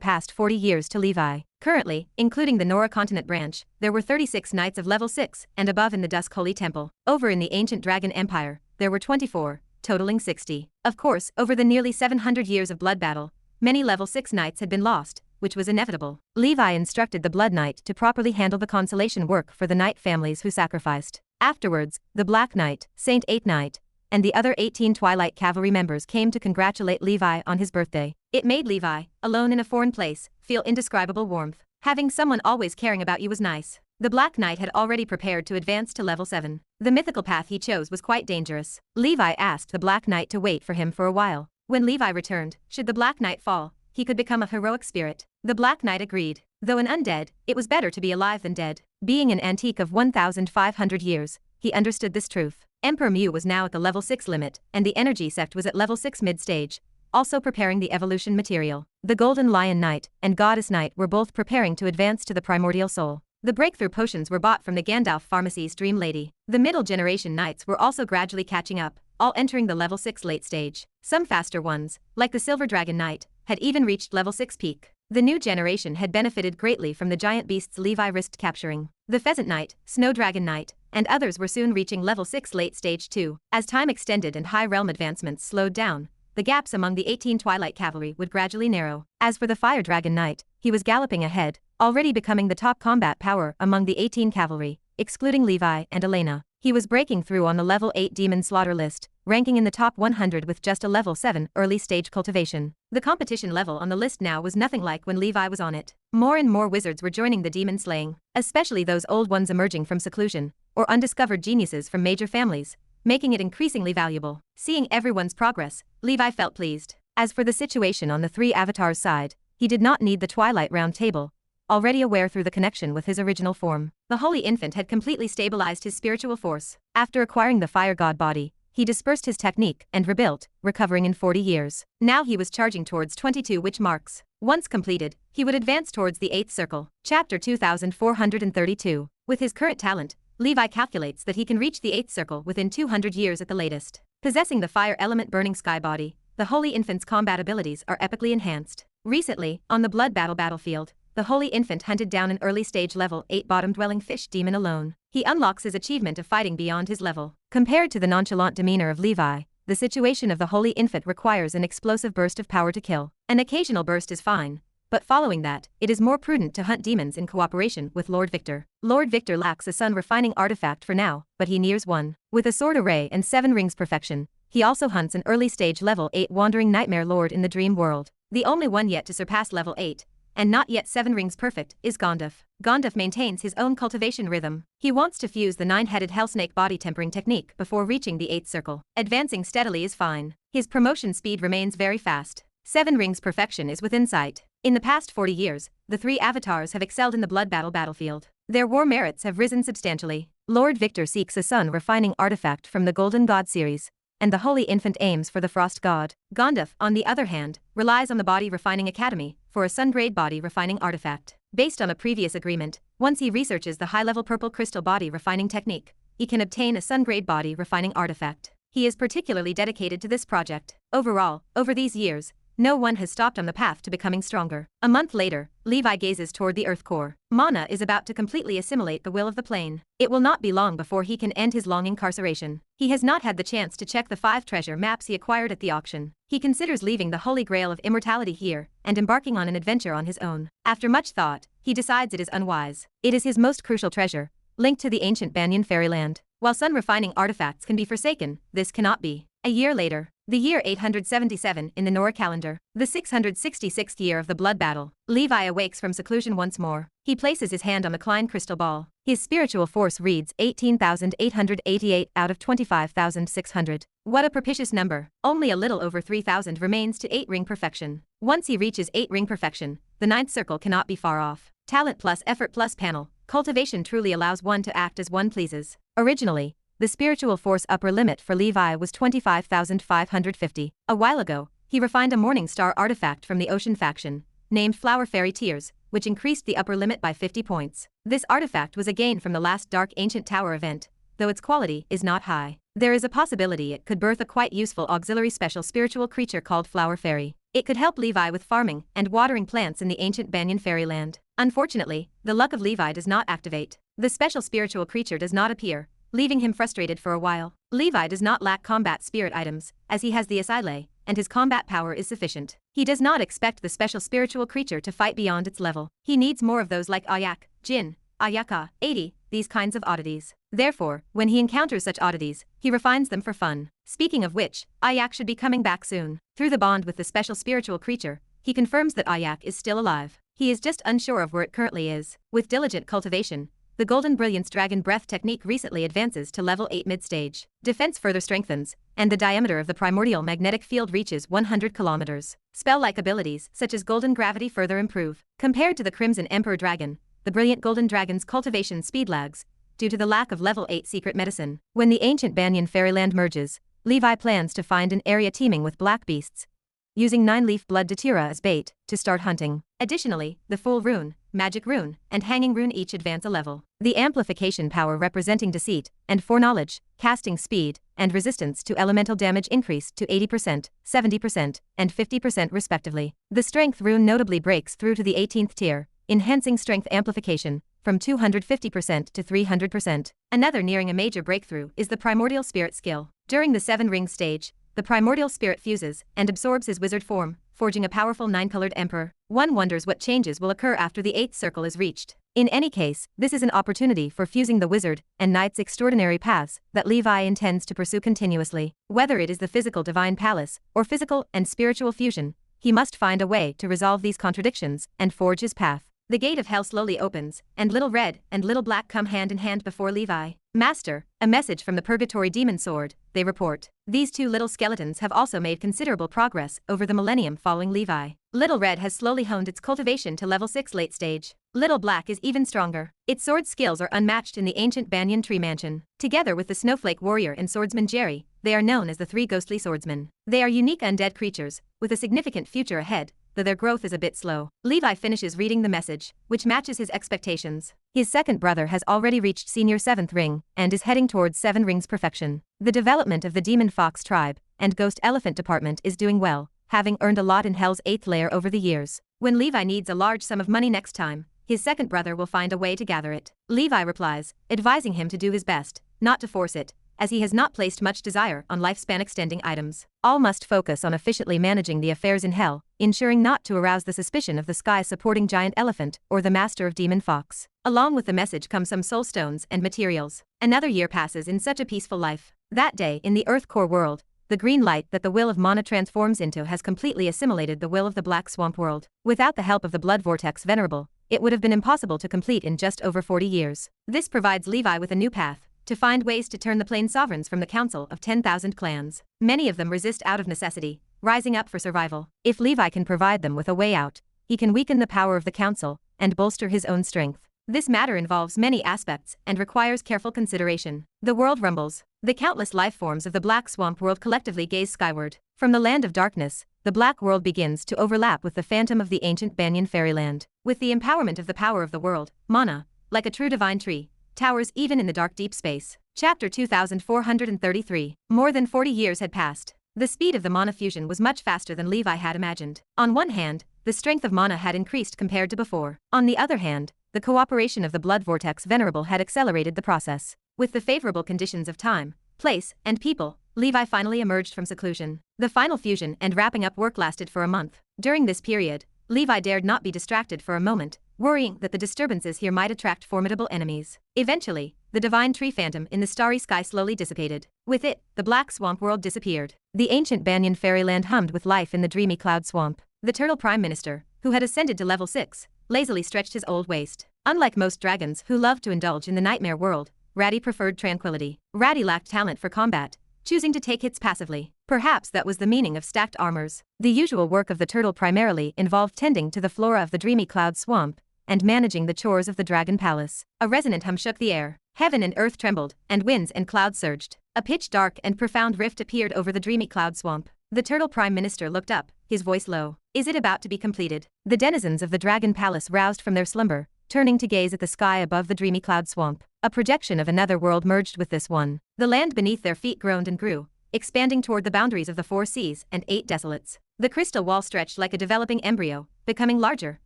past 40 years to Levi. Currently, including the Nora Continent branch, there were 36 knights of level 6 and above in the Dusk Holy Temple. Over in the Ancient Dragon Empire, there were 24, totaling 60. Of course, over the nearly 700 years of blood battle, many level 6 knights had been lost, which was inevitable. Levi instructed the Blood Knight to properly handle the consolation work for the knight families who sacrificed. Afterwards, the Black Knight, Saint 8 Knight, and the other 18 Twilight Cavalry members came to congratulate Levi on his birthday. It made Levi, alone in a foreign place, feel indescribable warmth. Having someone always caring about you was nice. The Black Knight had already prepared to advance to level 7. The mythical path he chose was quite dangerous. Levi asked the Black Knight to wait for him for a while. When Levi returned, should the Black Knight fall, he could become a heroic spirit. The Black Knight agreed. Though an undead, it was better to be alive than dead. Being an antique of 1,500 years, he understood this truth. Emperor Mew was now at the level 6 limit, and the energy sect was at level 6 mid-stage, also preparing the evolution material. The Golden Lion Knight and Goddess Knight were both preparing to advance to the primordial soul. The breakthrough potions were bought from the Gandalf Pharmacy's Dream Lady. The middle generation knights were also gradually catching up, all entering the level 6 late stage. Some faster ones, like the Silver Dragon Knight, had even reached level 6 peak. The new generation had benefited greatly from the giant beasts Levi risked capturing. The Pheasant Knight, Snow Dragon Knight, and others were soon reaching level 6 late stage too. As time extended and high realm advancements slowed down, the gaps among the 18 Twilight Cavalry would gradually narrow. As for the Fire Dragon Knight, he was galloping ahead, already becoming the top combat power among the 18 Cavalry, excluding Levi and Elena. He was breaking through on the level 8 Demon Slaughter list, ranking in the top 100 with just a level 7 early stage cultivation. The competition level on the list now was nothing like when Levi was on it. More and more wizards were joining the demon slaying, especially those old ones emerging from seclusion, or undiscovered geniuses from major families, making it increasingly valuable. Seeing everyone's progress, Levi felt pleased. As for the situation on the 3 avatars side, he did not need the Twilight Round Table, already aware through the connection with his original form. The Holy Infant had completely stabilized his spiritual force. After acquiring the Fire God body, he dispersed his technique and rebuilt, recovering in 40 years. Now he was charging towards 22 witch marks. Once completed, he would advance towards the 8th circle. Chapter 2432. With his current talent, Levi calculates that he can reach the 8th circle within 200 years at the latest. Possessing the fire element burning sky body, the Holy Infant's combat abilities are epically enhanced. Recently, on the blood battlefield, the Holy Infant hunted down an early stage level 8 bottom-dwelling fish demon alone. He unlocks his achievement of fighting beyond his level. Compared to the nonchalant demeanor of Levi, the situation of the Holy Infant requires an explosive burst of power to kill. An occasional burst is fine, but following that, it is more prudent to hunt demons in cooperation with Lord Victor. Lord Victor lacks a sun-refining artifact for now, but he nears one. With a sword array and 7 rings perfection, he also hunts an early-stage level 8 wandering nightmare lord in the dream world. The only one yet to surpass level 8, and not yet 7 rings perfect, is Gondaf. Gondaf maintains his own cultivation rhythm. He wants to fuse the 9-headed hellsnake body tempering technique before reaching the 8th circle. Advancing steadily is fine. His promotion speed remains very fast. 7 rings perfection is within sight. In the past 40 years, the 3 avatars have excelled in the blood battlefield. Their war merits have risen substantially. Lord Victor seeks a sun-refining artifact from the Golden God series, and the Holy Infant aims for the Frost God. Gondaf, on the other hand, relies on the Body Refining Academy for a sun-grade body refining artifact. Based on a previous agreement, once he researches the high-level purple crystal body refining technique, he can obtain a sun-grade body refining artifact. He is particularly dedicated to this project. Overall, over these years, no one has stopped on the path to becoming stronger. A month later, Levi gazes toward the Earth core. Mana is about to completely assimilate the will of the plane. It will not be long before he can end his long incarceration. He has not had the chance to check the 5 treasure maps he acquired at the auction. He considers leaving the Holy Grail of Immortality here and embarking on an adventure on his own. After much thought, he decides it is unwise. It is his most crucial treasure, linked to the ancient Banyan fairyland. While sun-refining artifacts can be forsaken, this cannot be. A year later, the year 877 in the Nora calendar, the 666th year of the blood battle, Levi awakes from seclusion once more. He places his hand on the Klein crystal ball. His spiritual force reads 18,888 out of 25,600. What a propitious number. Only a little over 3,000 remains to 8-ring perfection. Once he reaches 8-ring perfection, the 9th circle cannot be far off. Talent plus effort plus panel. Cultivation truly allows one to act as one pleases. Originally, the spiritual force upper limit for Levi was 25,550. A while ago, he refined a Morning Star artifact from the Ocean faction, named Flower Fairy Tears, which increased the upper limit by 50 points. This artifact was a gain from the last Dark Ancient Tower event, though its quality is not high. There is a possibility it could birth a quite useful auxiliary special spiritual creature called Flower Fairy. It could help Levi with farming and watering plants in the ancient Banyan fairyland. Unfortunately, the luck of Levi does not activate. The special spiritual creature does not appear, leaving him frustrated for a while. Levi does not lack combat spirit items, as he has the Asile, and his combat power is sufficient. He does not expect the special spiritual creature to fight beyond its level. He needs more of those like Ayak, Jin, Ayaka, 80, these kinds of oddities. Therefore, when he encounters such oddities, he refines them for fun. Speaking of which, Ayak should be coming back soon. Through the bond with the special spiritual creature, he confirms that Ayak is still alive. He is just unsure of where it currently is. With diligent cultivation, the Golden Brilliance Dragon Breath technique recently advances to level 8 mid-stage. Defense further strengthens, and the diameter of the primordial magnetic field reaches 100 kilometers. Spell-like abilities such as Golden Gravity further improve. Compared to the Crimson Emperor Dragon, the Brilliant Golden Dragon's cultivation speed lags, due to the lack of level 8 secret medicine. When the ancient Banyan fairyland merges, Levi plans to find an area teeming with black beasts, using 9-leaf blood datura as bait, to start hunting. Additionally, the Fool Rune, Magic Rune, and Hanging Rune each advance a level. The amplification power representing deceit and foreknowledge, casting speed, and resistance to elemental damage increased to 80%, 70%, and 50% respectively. The Strength Rune notably breaks through to the 18th tier, enhancing strength amplification from 250% to 300%. Another nearing a major breakthrough is the Primordial Spirit skill. During the 7-ring stage, the primordial spirit fuses and absorbs his wizard form, forging a powerful 9-colored emperor. One wonders what changes will occur after the 8th circle is reached. In any case, this is an opportunity for fusing the wizard and knight's extraordinary paths that Levi intends to pursue continuously. Whether it is the physical divine palace or physical and spiritual fusion, he must find a way to resolve these contradictions and forge his path. The gate of hell slowly opens, and Little Red and Little Black come hand in hand before Levi. Master, a message from the Purgatory Demon Sword, they report. These two little skeletons have also made considerable progress over the millennium following Levi. Little Red has slowly honed its cultivation to level 6 late stage. Little Black is even stronger. Its sword skills are unmatched in the ancient Banyan Tree Mansion. Together with the Snowflake Warrior and Swordsman Jerry, they are known as the 3 Ghostly Swordsmen. They are unique undead creatures, with a significant future ahead, though their growth is a bit slow. Levi finishes reading the message, which matches his expectations. His second brother has already reached senior 7th ring, and is heading towards 7 rings perfection. The development of the Demon Fox tribe and Ghost Elephant department is doing well, having earned a lot in Hell's 8th layer over the years. When Levi needs a large sum of money next time, his second brother will find a way to gather it. Levi replies, advising him to do his best, not to force it, as he has not placed much desire on lifespan-extending items. All must focus on efficiently managing the affairs in hell, ensuring not to arouse the suspicion of the sky-supporting giant elephant or the master of demon fox. Along with the message come some soul stones and materials. Another year passes in such a peaceful life. That day, in the Earth Core world, the green light that the will of Mana transforms into has completely assimilated the will of the Black Swamp world. Without the help of the Blood Vortex Venerable, it would have been impossible to complete in just over 40 years. This provides Levi with a new path to find ways to turn the Plain Sovereigns from the Council of 10,000 clans. Many of them resist out of necessity, rising up for survival. If Levi can provide them with a way out, he can weaken the power of the Council and bolster his own strength. This matter involves many aspects and requires careful consideration. The world rumbles. The countless life forms of the Black Swamp world collectively gaze skyward. From the land of darkness, the Black world begins to overlap with the phantom of the ancient Banyan fairyland. With the empowerment of the power of the world, Mana, like a true divine tree, towers even in the dark deep space. Chapter 2433. More than 40 years had passed. The speed of the Mana fusion was much faster than Levi had imagined. On one hand, the strength of Mana had increased compared to before. On the other hand, the cooperation of the Blood Vortex Venerable had accelerated the process. With the favorable conditions of time, place, and people, Levi finally emerged from seclusion. The final fusion and wrapping up work lasted for a month. During this period, Levi dared not be distracted for a moment, worrying that the disturbances here might attract formidable enemies. Eventually, the divine tree phantom in the starry sky slowly dissipated. With it, the Black Swamp world disappeared. The ancient Banyan fairyland hummed with life in the dreamy cloud swamp. The Turtle Prime Minister, who had ascended to level 6, lazily stretched his old waist. Unlike most dragons who love to indulge in the nightmare world, Ratty preferred tranquility. Ratty lacked talent for combat, choosing to take hits passively. Perhaps that was the meaning of stacked armors. The usual work of the turtle primarily involved tending to the flora of the dreamy cloud swamp and managing the chores of the dragon palace. A resonant hum shook the air. Heaven and earth trembled, and winds and clouds surged. A pitch-dark and profound rift appeared over the dreamy cloud swamp. The Turtle Prime Minister looked up, his voice low. Is it about to be completed? The denizens of the dragon palace roused from their slumber, turning to gaze at the sky above the dreamy cloud swamp. A projection of another world merged with this one. The land beneath their feet groaned and grew, expanding toward the boundaries of the 4 seas and 8 desolates. The crystal wall stretched like a developing embryo, becoming larger,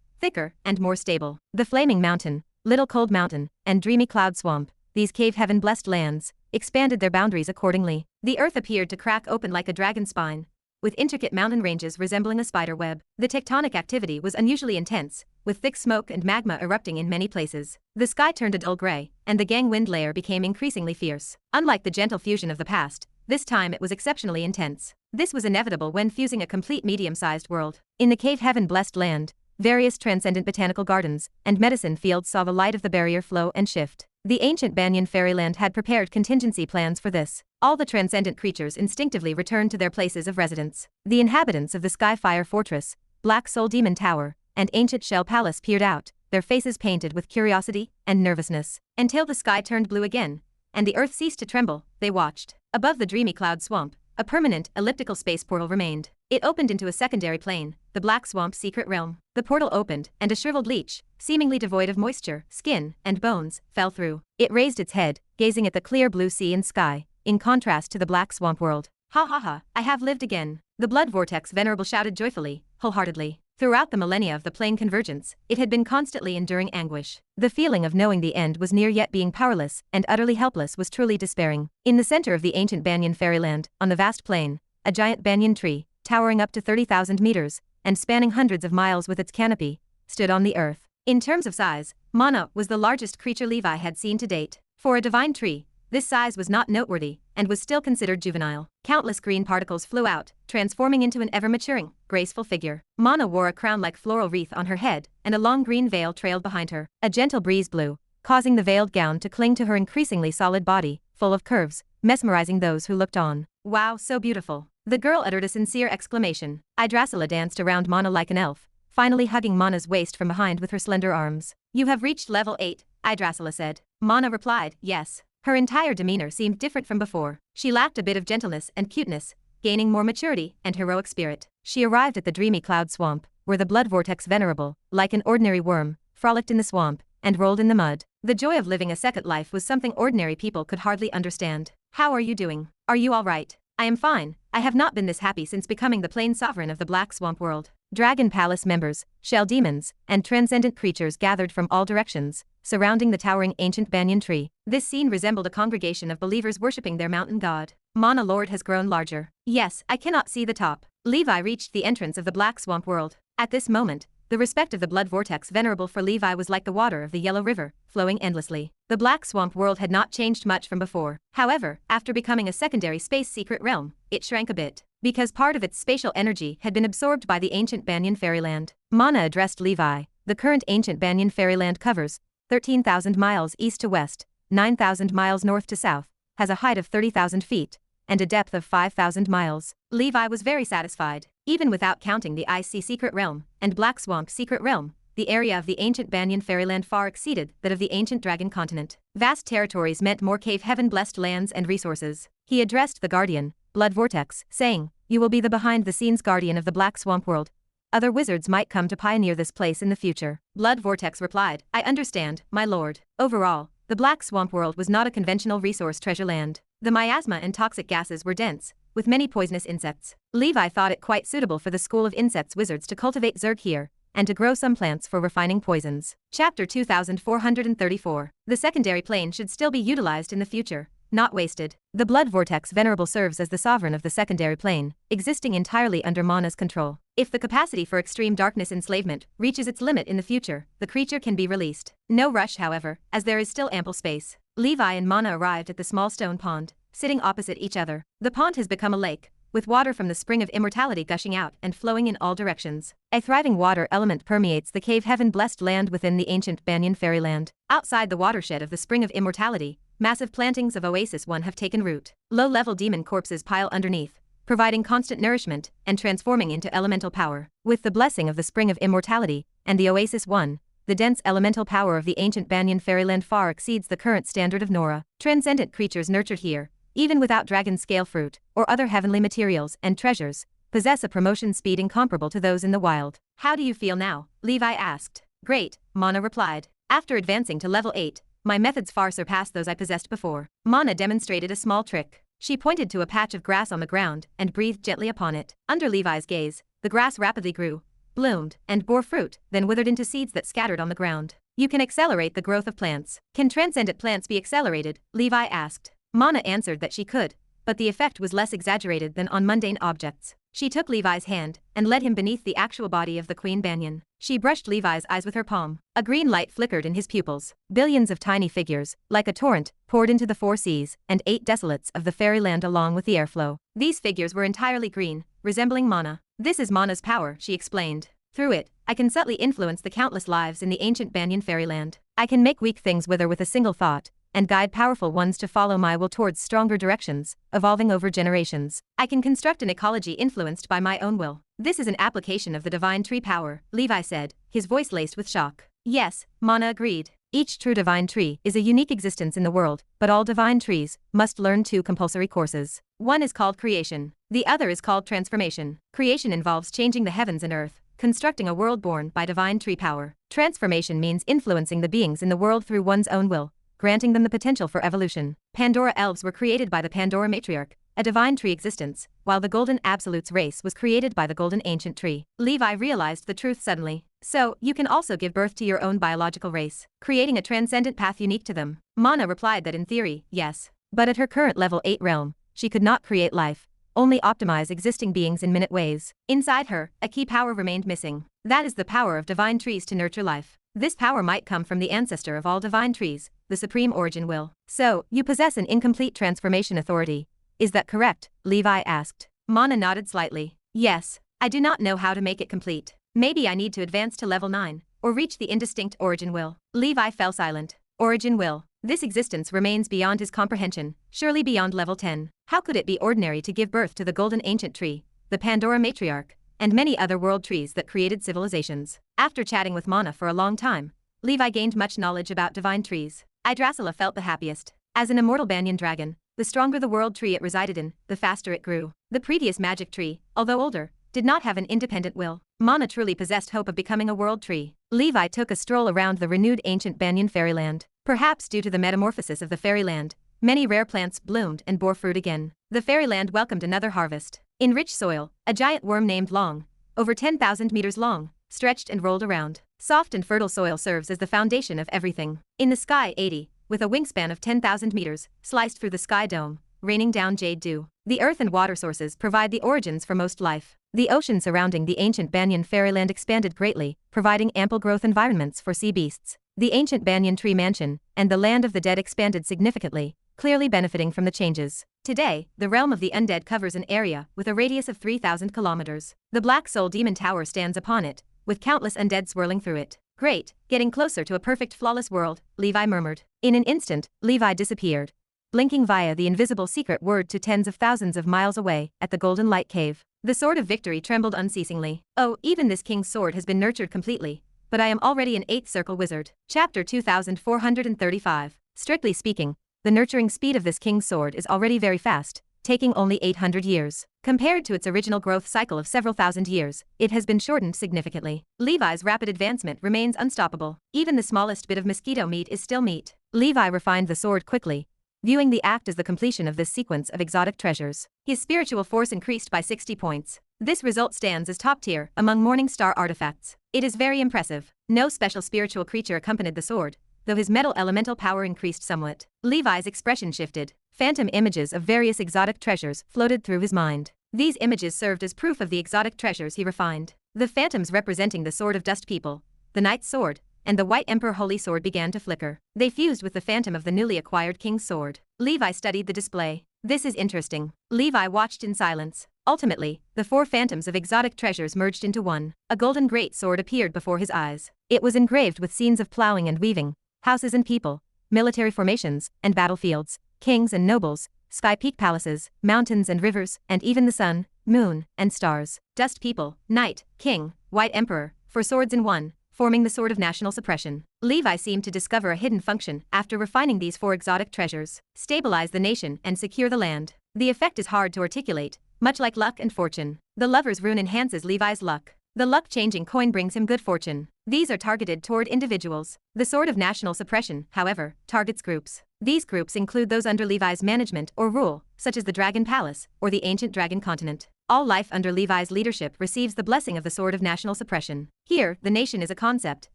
thicker, and more stable. The Flaming Mountain, Little Cold Mountain, and Dreamy Cloud Swamp, these cave heaven-blessed lands, expanded their boundaries accordingly. The earth appeared to crack open like a dragon spine, with intricate mountain ranges resembling a spider web. The tectonic activity was unusually intense, with thick smoke and magma erupting in many places. The sky turned a dull gray, and the gang wind layer became increasingly fierce. Unlike the gentle fusion of the past, this time it was exceptionally intense. This was inevitable when fusing a complete medium-sized world. In the cave heaven-blessed land, various transcendent botanical gardens and medicine fields saw the light of the barrier flow and shift. The ancient Banyan fairyland had prepared contingency plans for this. All the transcendent creatures instinctively returned to their places of residence. The inhabitants of the Skyfire Fortress, Black Soul Demon Tower, and Ancient Shell Palace peered out, their faces painted with curiosity and nervousness. Until the sky turned blue again, and the earth ceased to tremble, they watched. Above the dreamy cloud swamp, a permanent elliptical space portal remained. It opened into a secondary plane, the Black Swamp's secret realm. The portal opened, and a shriveled leech, seemingly devoid of moisture, skin, and bones, fell through. It raised its head, gazing at the clear blue sea and sky, in contrast to the Black Swamp world. Ha ha ha, I have lived again. The Blood Vortex Venerable shouted joyfully, wholeheartedly. Throughout the millennia of the plane convergence, it had been constantly enduring anguish. The feeling of knowing the end was near yet being powerless and utterly helpless was truly despairing. In the center of the ancient Banyan fairyland, on the vast plain, a giant banyan tree, towering up to 30,000 meters, and spanning hundreds of miles with its canopy, stood on the earth. In terms of size, Mana was the largest creature Levi had seen to date. For a divine tree, this size was not noteworthy, and was still considered juvenile. Countless green particles flew out, transforming into an ever-maturing, graceful figure. Mana wore a crown-like floral wreath on her head, and a long green veil trailed behind her. A gentle breeze blew, causing the veiled gown to cling to her increasingly solid body, full of curves, mesmerizing those who looked on. Wow, so beautiful. The girl uttered a sincere exclamation. Hydrasila danced around Mana like an elf, finally hugging Mana's waist from behind with her slender arms. You have reached level 8, Hydrasila said. Mana replied, yes. Her entire demeanor seemed different from before. She lacked a bit of gentleness and cuteness, gaining more maturity and heroic spirit. She arrived at the dreamy cloud swamp, where the Blood Vortex Venerable, like an ordinary worm, frolicked in the swamp and rolled in the mud. The joy of living a second life was something ordinary people could hardly understand. How are you doing? Are you all right? I am fine. I have not been this happy since becoming the plain sovereign of the Black Swamp world. Dragon Palace members, shell demons, and transcendent creatures gathered from all directions, surrounding the towering ancient banyan tree. This scene resembled a congregation of believers worshipping their mountain god. Mana Lord has grown larger. Yes, I cannot see the top. Levi reached the entrance of the Black Swamp world. At this moment, the respect of the Blood Vortex Venerable for Levi was like the water of the Yellow River, flowing endlessly. The Black Swamp world had not changed much from before. However, after becoming a secondary space secret realm, it shrank a bit, because part of its spatial energy had been absorbed by the ancient Banyan Fairyland. Mana addressed Levi. The current ancient Banyan Fairyland covers 13,000 miles east to west, 9,000 miles north to south, has a height of 30,000 feet, and a depth of 5,000 miles. Levi was very satisfied. Even without counting the Ice Sea Secret Realm and Black Swamp Secret Realm, the area of the ancient Banyan Fairyland far exceeded that of the ancient Dragon Continent. Vast territories meant more cave heaven-blessed lands and resources. He addressed the Guardian, Blood Vortex, saying, "You will be the behind-the-scenes guardian of the Black Swamp world. Other wizards might come to pioneer this place in the future." Blood Vortex replied, "I understand, my lord." Overall, the Black Swamp world was not a conventional resource treasure land. The miasma and toxic gases were dense, with many poisonous insects. Levi thought it quite suitable for the School of Insects wizards to cultivate zerg here, and to grow some plants for refining poisons. Chapter 2434. The secondary plane should still be utilized in the future, not wasted. The Blood Vortex Venerable serves as the sovereign of the secondary plane, existing entirely under Mana's control. If the capacity for extreme darkness enslavement reaches its limit in the future, the creature can be released. No rush, however, as there is still ample space. Levi and Mana arrived at the small stone pond, sitting opposite each other. The pond has become a lake, with water from the spring of immortality gushing out and flowing in all directions. A thriving water element permeates the cave heaven-blessed land within the ancient Banyan Fairyland. Outside the watershed of the spring of immortality, massive plantings of Oasis 1 have taken root. Low-level demon corpses pile underneath, providing constant nourishment and transforming into elemental power. With the blessing of the spring of immortality and the Oasis 1, the dense elemental power of the ancient Banyan Fairyland far exceeds the current standard of Nora. Transcendent creatures nurtured here, even without dragon scale fruit or other heavenly materials and treasures, possess a promotion speed incomparable to those in the wild. "How do you feel now?" Levi asked. "Great," Mana replied. "After advancing to level 8, my methods far surpass those I possessed before." Mana demonstrated a small trick. She pointed to a patch of grass on the ground and breathed gently upon it. Under Levi's gaze, the grass rapidly grew, bloomed, and bore fruit, then withered into seeds that scattered on the ground. "You can accelerate the growth of plants." "Can transcendent plants be accelerated?" Levi asked. Mana answered that she could, but the effect was less exaggerated than on mundane objects. She took Levi's hand and led him beneath the actual body of the Queen Banyan. She brushed Levi's eyes with her palm. A green light flickered in his pupils. Billions of tiny figures, like a torrent, poured into the 4 seas and 8 desolates of the fairyland along with the airflow. These figures were entirely green, resembling Mana. "This is Mana's power," she explained. "Through it, I can subtly influence the countless lives in the ancient Banyan Fairyland. I can make weak things wither with a single thought, and guide powerful ones to follow my will towards stronger directions, evolving over generations. I can construct an ecology influenced by my own will." "This is an application of the divine tree power," Levi said, his voice laced with shock. "Yes," Mana agreed. "Each true divine tree is a unique existence in the world, but all divine trees must learn 2 compulsory courses. One is called creation. The other is called transformation. Creation involves changing the heavens and earth, constructing a world born by divine tree power. Transformation means influencing the beings in the world through one's own will, granting them the potential for evolution. Pandora elves were created by the Pandora matriarch, a divine tree existence, while the Golden Absolutes race was created by the Golden Ancient Tree. Levi realized the truth suddenly. "So, you can also give birth to your own biological race, creating a transcendent path unique to them?" Mana replied that in theory, yes. But at her current level 8 realm, she could not create life, only optimize existing beings in minute ways. Inside her, a key power remained missing. That is the power of divine trees to nurture life. This power might come from the ancestor of all divine trees, the supreme origin will. "So, you possess an incomplete transformation authority. Is that correct?" Levi asked. Mana nodded slightly. "Yes. I do not know how to make it complete. Maybe I need to advance to level 9, or reach the indistinct origin will." Levi fell silent. Origin will. This existence remains beyond his comprehension, surely beyond level 10. How could it be ordinary to give birth to the Golden Ancient Tree, the Pandora Matriarch, and many other world trees that created civilizations? After chatting with Mana for a long time, Levi gained much knowledge about divine trees. Yggdrasil felt the happiest. As an immortal banyan dragon, the stronger the world tree it resided in, the faster it grew. The previous magic tree, although older, did not have an independent will. Mana truly possessed hope of becoming a world tree. Levi took a stroll around the renewed ancient Banyan Fairyland. Perhaps due to the metamorphosis of the fairyland, many rare plants bloomed and bore fruit again. The fairyland welcomed another harvest. In rich soil, a giant worm named Long, over 10,000 meters long, stretched and rolled around. Soft and fertile soil serves as the foundation of everything. In the sky 80, with a wingspan of 10,000 meters, sliced through the sky dome, raining down jade dew. The earth and water sources provide the origins for most life. The ocean surrounding the ancient Banyan fairyland expanded greatly, providing ample growth environments for sea beasts. The ancient Banyan tree mansion and the land of the dead expanded significantly, clearly benefiting from the changes. Today, the realm of the undead covers an area with a radius of 3,000 kilometers. The Black Soul Demon Tower stands upon it, with countless undead swirling through it. Great, getting closer to a perfect flawless world, Levi murmured. In an instant, Levi disappeared, blinking via the invisible secret word to tens of thousands of miles away, at the Golden Light Cave. The sword of victory trembled unceasingly. Oh, even this king's sword has been nurtured completely, but I am already an 8th circle wizard. Chapter 2435. Strictly speaking, the nurturing speed of this king's sword is already very fast, taking only 800 years. Compared to its original growth cycle of several thousand years, it has been shortened significantly. Levi's rapid advancement remains unstoppable. Even the smallest bit of mosquito meat is still meat. Levi refined the sword quickly, viewing the act as the completion of this sequence of exotic treasures. His spiritual force increased by 60 points. This result stands as top tier among Morning Star artifacts. It is very impressive. No special spiritual creature accompanied the sword, though his metal elemental power increased somewhat. Levi's expression shifted. Phantom images of various exotic treasures floated through his mind. These images served as proof of the exotic treasures he refined. The phantoms representing the Sword of Dust People, the Knight's Sword, and the White Emperor Holy Sword began to flicker. They fused with the phantom of the newly acquired King's Sword. Levi studied the display. This is interesting. Levi watched in silence. Ultimately, the 4 phantoms of exotic treasures merged into one. A golden great sword appeared before his eyes. It was engraved with scenes of plowing and weaving, houses and people, military formations and battlefields, kings and nobles, sky peak palaces, mountains and rivers, and even the sun, moon, and stars. Dust People, Knight, King, White Emperor, 4 swords in one, forming the Sword of National Suppression. Levi seemed to discover a hidden function after refining these 4 exotic treasures. Stabilize the nation and secure the land. The effect is hard to articulate, much like luck and fortune. The Lover's Rune enhances Levi's luck. The luck-changing coin brings him good fortune. These are targeted toward individuals. The Sword of National Suppression, however, targets groups. These groups include those under Levi's management or rule, such as the Dragon Palace or the ancient Dragon Continent. All life under Levi's leadership receives the blessing of the Sword of National Suppression. Here, the nation is a concept,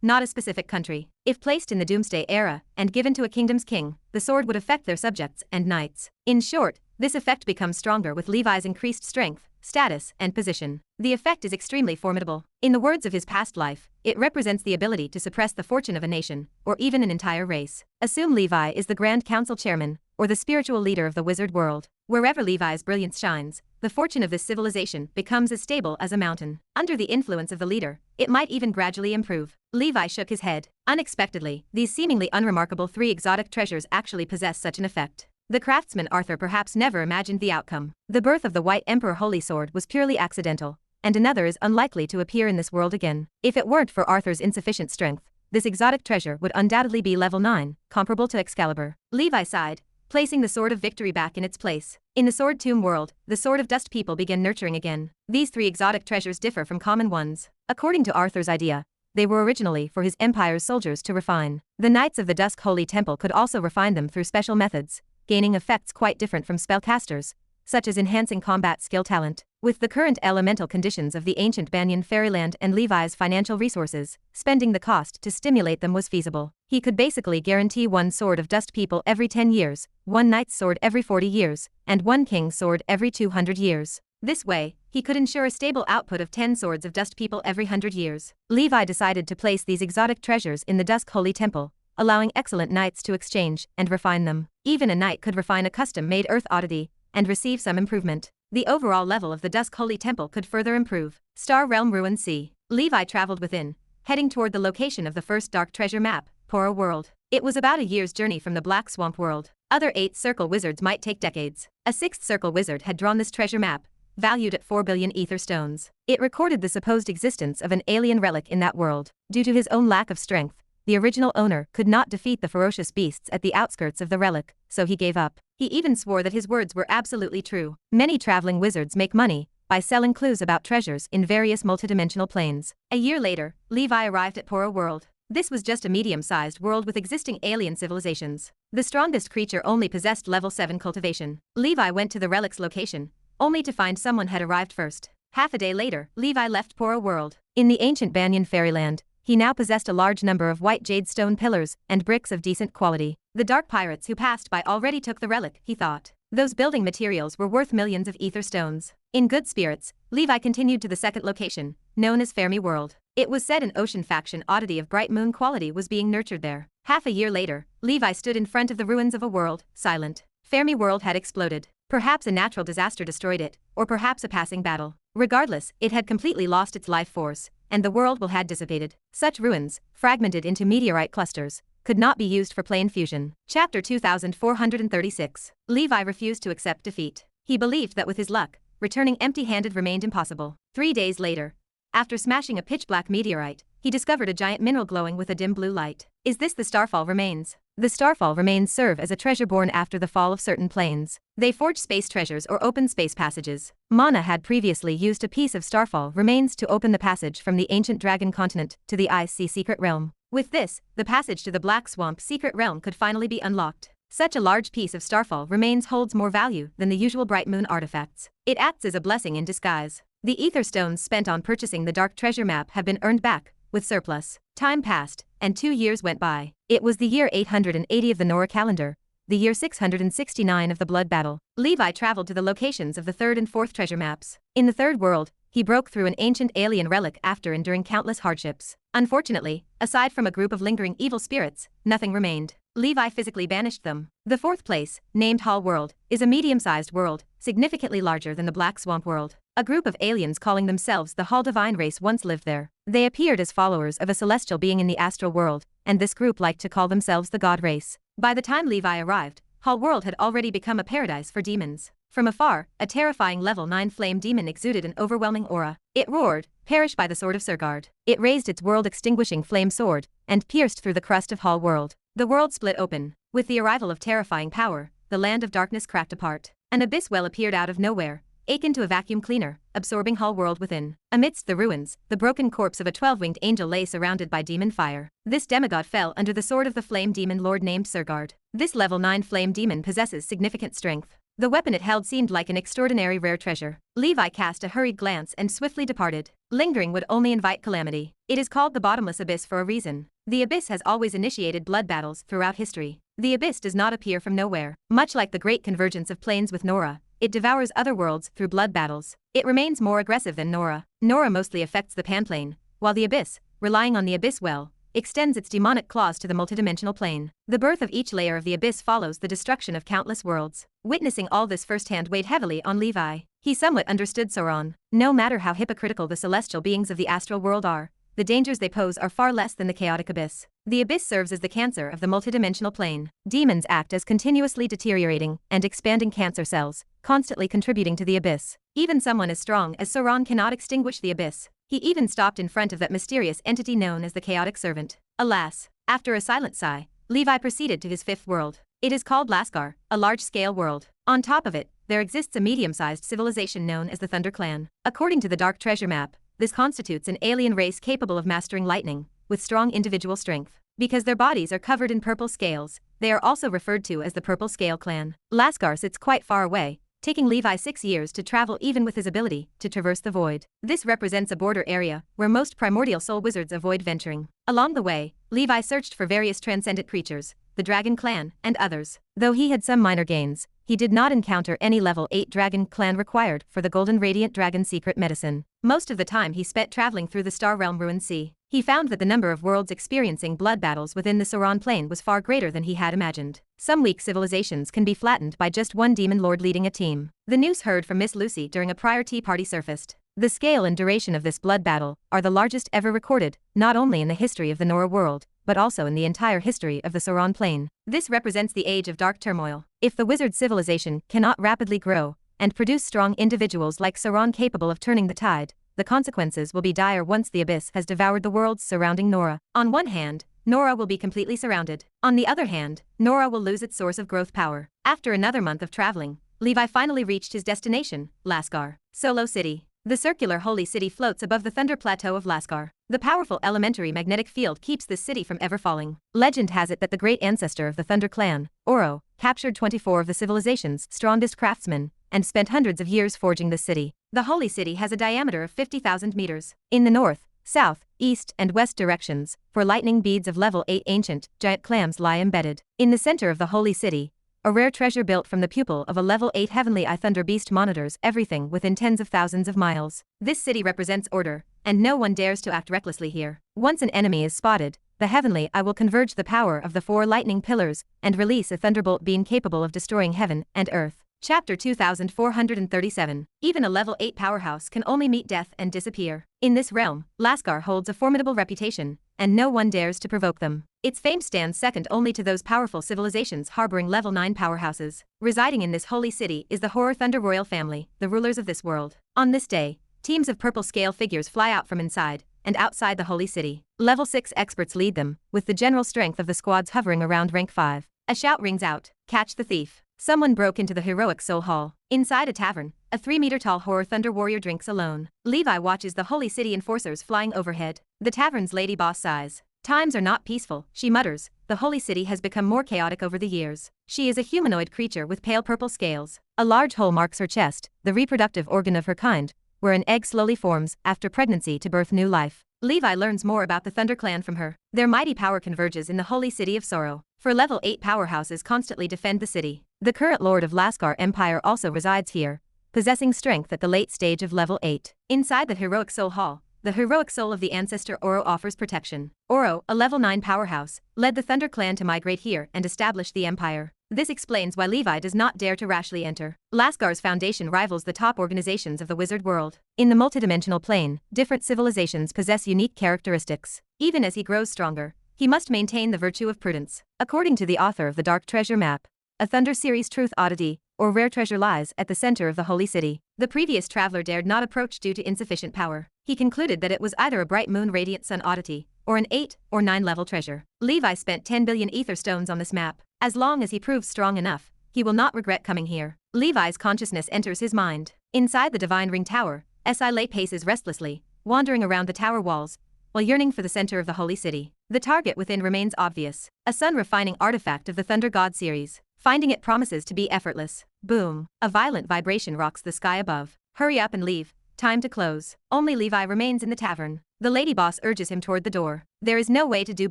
not a specific country. If placed in the Doomsday Era and given to a kingdom's king, the sword would affect their subjects and knights. In short, this effect becomes stronger with Levi's increased strength, status, and position. The effect is extremely formidable. In the words of his past life, it represents the ability to suppress the fortune of a nation, or even an entire race. Assume Levi is the Grand Council Chairman, or the spiritual leader of the wizard world. Wherever Levi's brilliance shines, the fortune of this civilization becomes as stable as a mountain. Under the influence of the leader, it might even gradually improve. Levi shook his head. Unexpectedly, these seemingly unremarkable 3 exotic treasures actually possess such an effect. The craftsman Arthur perhaps never imagined the outcome. The birth of the White Emperor Holy Sword was purely accidental, and another is unlikely to appear in this world again. If it weren't for Arthur's insufficient strength, this exotic treasure would undoubtedly be level 9, comparable to Excalibur. Levi sighed, placing the Sword of Victory back in its place. In the Sword Tomb world, the Sword of Dust People began nurturing again. These 3 exotic treasures differ from common ones. According to Arthur's idea, they were originally for his empire's soldiers to refine. The Knights of the Dusk Holy Temple could also refine them through special methods, gaining effects quite different from spellcasters, such as enhancing combat skill talent. With the current elemental conditions of the ancient Banyan fairyland and Levi's financial resources, spending the cost to stimulate them was feasible. He could basically guarantee 1 Sword of Dust People every 10 years, 1 Knight's Sword every 40 years, and 1 King's Sword every 200 years. This way, he could ensure a stable output of 10 Swords of Dust People every 100 years. Levi decided to place these exotic treasures in the Dusk Holy Temple, allowing excellent knights to exchange and refine them. Even a knight could refine a custom-made earth oddity and receive some improvement. The overall level of the Dusk Holy Temple could further improve. Star Realm Ruin Sea. Levi traveled within, heading toward the location of the first Dark Treasure map, Pora World. It was about a year's journey from the Black Swamp World. Other 8th Circle wizards might take decades. A 6th Circle wizard had drawn this treasure map, valued at 4 billion ether stones. It recorded the supposed existence of an alien relic in that world. Due to his own lack of strength, the original owner could not defeat the ferocious beasts at the outskirts of the relic, so he gave up. He even swore that his words were absolutely true. Many traveling wizards make money by selling clues about treasures in various multidimensional planes. A year later, Levi arrived at Pora World. This was just a medium-sized world with existing alien civilizations. The strongest creature only possessed level 7 cultivation. Levi went to the relic's location, only to find someone had arrived first. Half a day later, Levi left Pora World. In the ancient Banyan fairyland, he now possessed a large number of white jade stone pillars and bricks of decent quality. The dark pirates who passed by already took the relic, he thought. Those building materials were worth millions of ether stones. In good spirits, Levi continued to the second location, known as Fermi World. It was said an ocean faction oddity of bright moon quality was being nurtured there. Half a year later, Levi stood in front of the ruins of a world, silent. Fermi World had exploded. Perhaps a natural disaster destroyed it, or perhaps a passing battle. Regardless, it had completely lost its life force, and the world had dissipated. Such ruins, fragmented into meteorite clusters, could not be used for plane fusion. Chapter 2436. Levi refused to accept defeat. He believed that with his luck, returning empty-handed remained impossible. 3 days later, after smashing a pitch-black meteorite, he discovered a giant mineral glowing with a dim blue light. Is this the Starfall Remains? The Starfall Remains serve as a treasure born after the fall of certain planes. They forge space treasures or open space passages. Mana had previously used a piece of Starfall Remains to open the passage from the ancient dragon continent to the Ice Sea Secret Realm. With this, the passage to the Black Swamp Secret Realm could finally be unlocked. Such a large piece of Starfall Remains holds more value than the usual Bright Moon artifacts. It acts as a blessing in disguise. The ether stones spent on purchasing the Dark Treasure Map have been earned back, with surplus. Time passed, and 2 years went by. It was the year 880 of the Nora calendar, the year 669 of the Blood Battle. Levi traveled to the locations of the third and fourth treasure maps. In the third world, he broke through an ancient alien relic after enduring countless hardships. Unfortunately, aside from a group of lingering evil spirits, nothing remained. Levi physically banished them. The fourth place, named Hall World, is a medium-sized world, significantly larger than the Black Swamp World. A group of aliens calling themselves the Hall Divine race once lived there. They appeared as followers of a celestial being in the astral world, and this group liked to call themselves the God race. By the time Levi arrived, Hall World had already become a paradise for demons. From afar, a terrifying level 9 flame demon exuded an overwhelming aura. It roared, "Perish by the sword of Surgard." It raised its world-extinguishing flame sword, and pierced through the crust of Hall World. The world split open. With the arrival of terrifying power, the land of darkness cracked apart. An abyss well appeared out of nowhere, akin to a vacuum cleaner, absorbing Hall World within. Amidst the ruins, the broken corpse of a 12-winged angel lay surrounded by demon fire. This demigod fell under the sword of the flame demon lord named Surgard. This level 9 flame demon possesses significant strength. The weapon it held seemed like an extraordinary rare treasure. Levi cast a hurried glance and swiftly departed. Lingering would only invite calamity. It is called the bottomless abyss for a reason. The abyss has always initiated blood battles throughout history. The abyss does not appear from nowhere. Much like the great convergence of planes with Nora, it devours other worlds through blood battles. It remains more aggressive than Nora. Nora mostly affects the panplane, while the abyss, relying on the abyss well, extends its demonic claws to the multidimensional plane. The birth of each layer of the abyss follows the destruction of countless worlds. Witnessing all this firsthand weighed heavily on Levi. He somewhat understood Sauron. No matter how hypocritical the celestial beings of the astral world are, the dangers they pose are far less than the chaotic abyss. The abyss serves as the cancer of the multidimensional plane. Demons act as continuously deteriorating and expanding cancer cells, constantly contributing to the abyss. Even someone as strong as Sauron cannot extinguish the abyss. He even stopped in front of that mysterious entity known as the Chaotic Servant. Alas, after a silent sigh, Levi proceeded to his fifth world. It is called Lascar, a large-scale world. On top of it, there exists a medium-sized civilization known as the Thunder Clan. According to the Dark Treasure Map, this constitutes an alien race capable of mastering lightning, with strong individual strength. Because their bodies are covered in purple scales, they are also referred to as the Purple Scale Clan. Lascar sits quite far away, taking Levi 6 years to travel even with his ability to traverse the void. This represents a border area where most primordial soul wizards avoid venturing. Along the way, Levi searched for various transcendent creatures, the Dragon Clan, and others. Though he had some minor gains, he did not encounter any level 8 Dragon Clan required for the Golden Radiant Dragon secret medicine. Most of the time he spent traveling through the Star Realm Ruined Sea. He found that the number of worlds experiencing blood battles within the Sauron plane was far greater than he had imagined. Some weak civilizations can be flattened by just one demon lord leading a team. The news heard from Miss Lucy during a prior tea party surfaced. The scale and duration of this blood battle are the largest ever recorded, not only in the history of the Nora world, but also in the entire history of the Sauron plane. This represents the age of dark turmoil. If the wizard civilization cannot rapidly grow and produce strong individuals like Sauron capable of turning the tide, the consequences will be dire once the abyss has devoured the worlds surrounding Nora. On one hand, Nora will be completely surrounded. On the other hand, Nora will lose its source of growth power. After another month of traveling, Levi finally reached his destination, Lascar. Solo City. The circular holy city floats above the thunder plateau of Lascar. The powerful elementary magnetic field keeps this city from ever falling. Legend has it that the great ancestor of the Thunder Clan, Oro, captured 24 of the civilization's strongest craftsmen, and spent hundreds of years forging this city. The holy city has a diameter of 50,000 meters. In the north, south, east, and west directions, for lightning beads of level 8 ancient, giant clams lie embedded. In the center of the holy city, a rare treasure built from the pupil of a level 8 heavenly eye thunder beast monitors everything within tens of thousands of miles. This city represents order, and no one dares to act recklessly here. Once an enemy is spotted, the heavenly eye will converge the power of the 4 lightning pillars and release a thunderbolt beam capable of destroying heaven and earth. Chapter 2437. Even a level 8 powerhouse can only meet death and disappear. In this realm, Lascar holds a formidable reputation, and no one dares to provoke them. Its fame stands second only to those powerful civilizations harboring level 9 powerhouses. Residing in this holy city is the Horror Thunder royal family, the rulers of this world. On this day, teams of purple scale figures fly out from inside and outside the holy city. Level 6 experts lead them, with the general strength of the squads hovering around rank 5. A shout rings out, "Catch the thief." Someone broke into the heroic soul hall. Inside a tavern, a 3-meter-tall Horror Thunder warrior drinks alone. Levi watches the holy city enforcers flying overhead. The tavern's lady boss sighs. "Times are not peaceful," she mutters. "The holy city has become more chaotic over the years." She is a humanoid creature with pale purple scales. A large hole marks her chest, the reproductive organ of her kind, where an egg slowly forms after pregnancy to birth new life. Levi learns more about the Thunder Clan from her. Their mighty power converges in the holy city of sorrow. For level 8 powerhouses constantly defend the city. The current lord of Lascar Empire also resides here, possessing strength at the late stage of level 8. Inside the heroic soul hall, the heroic soul of the ancestor Oro offers protection. Oro, a level 9 powerhouse, led the Thunder Clan to migrate here and establish the empire. This explains why Levi does not dare to rashly enter. Lascar's foundation rivals the top organizations of the wizard world. In the multidimensional plane, different civilizations possess unique characteristics. Even as he grows stronger, he must maintain the virtue of prudence. According to the author of the Dark Treasure Map, a Thunder Series truth oddity, or rare treasure lies at the center of the holy city. The previous traveler dared not approach due to insufficient power. He concluded that it was either a bright moon radiant sun oddity, or an 8 or 9 level treasure. Levi spent 10 billion ether stones on this map. As long as he proves strong enough, he will not regret coming here. Levi's consciousness enters his mind. Inside the Divine Ring Tower, Lei paces restlessly, wandering around the tower walls, while yearning for the center of the holy city. The target within remains obvious, a sun-refining artifact of the Thunder God series. Finding it promises to be effortless. Boom. A violent vibration rocks the sky above. Hurry up and leave. Time to close. Only Levi remains in the tavern. The lady boss urges him toward the door. There is no way to do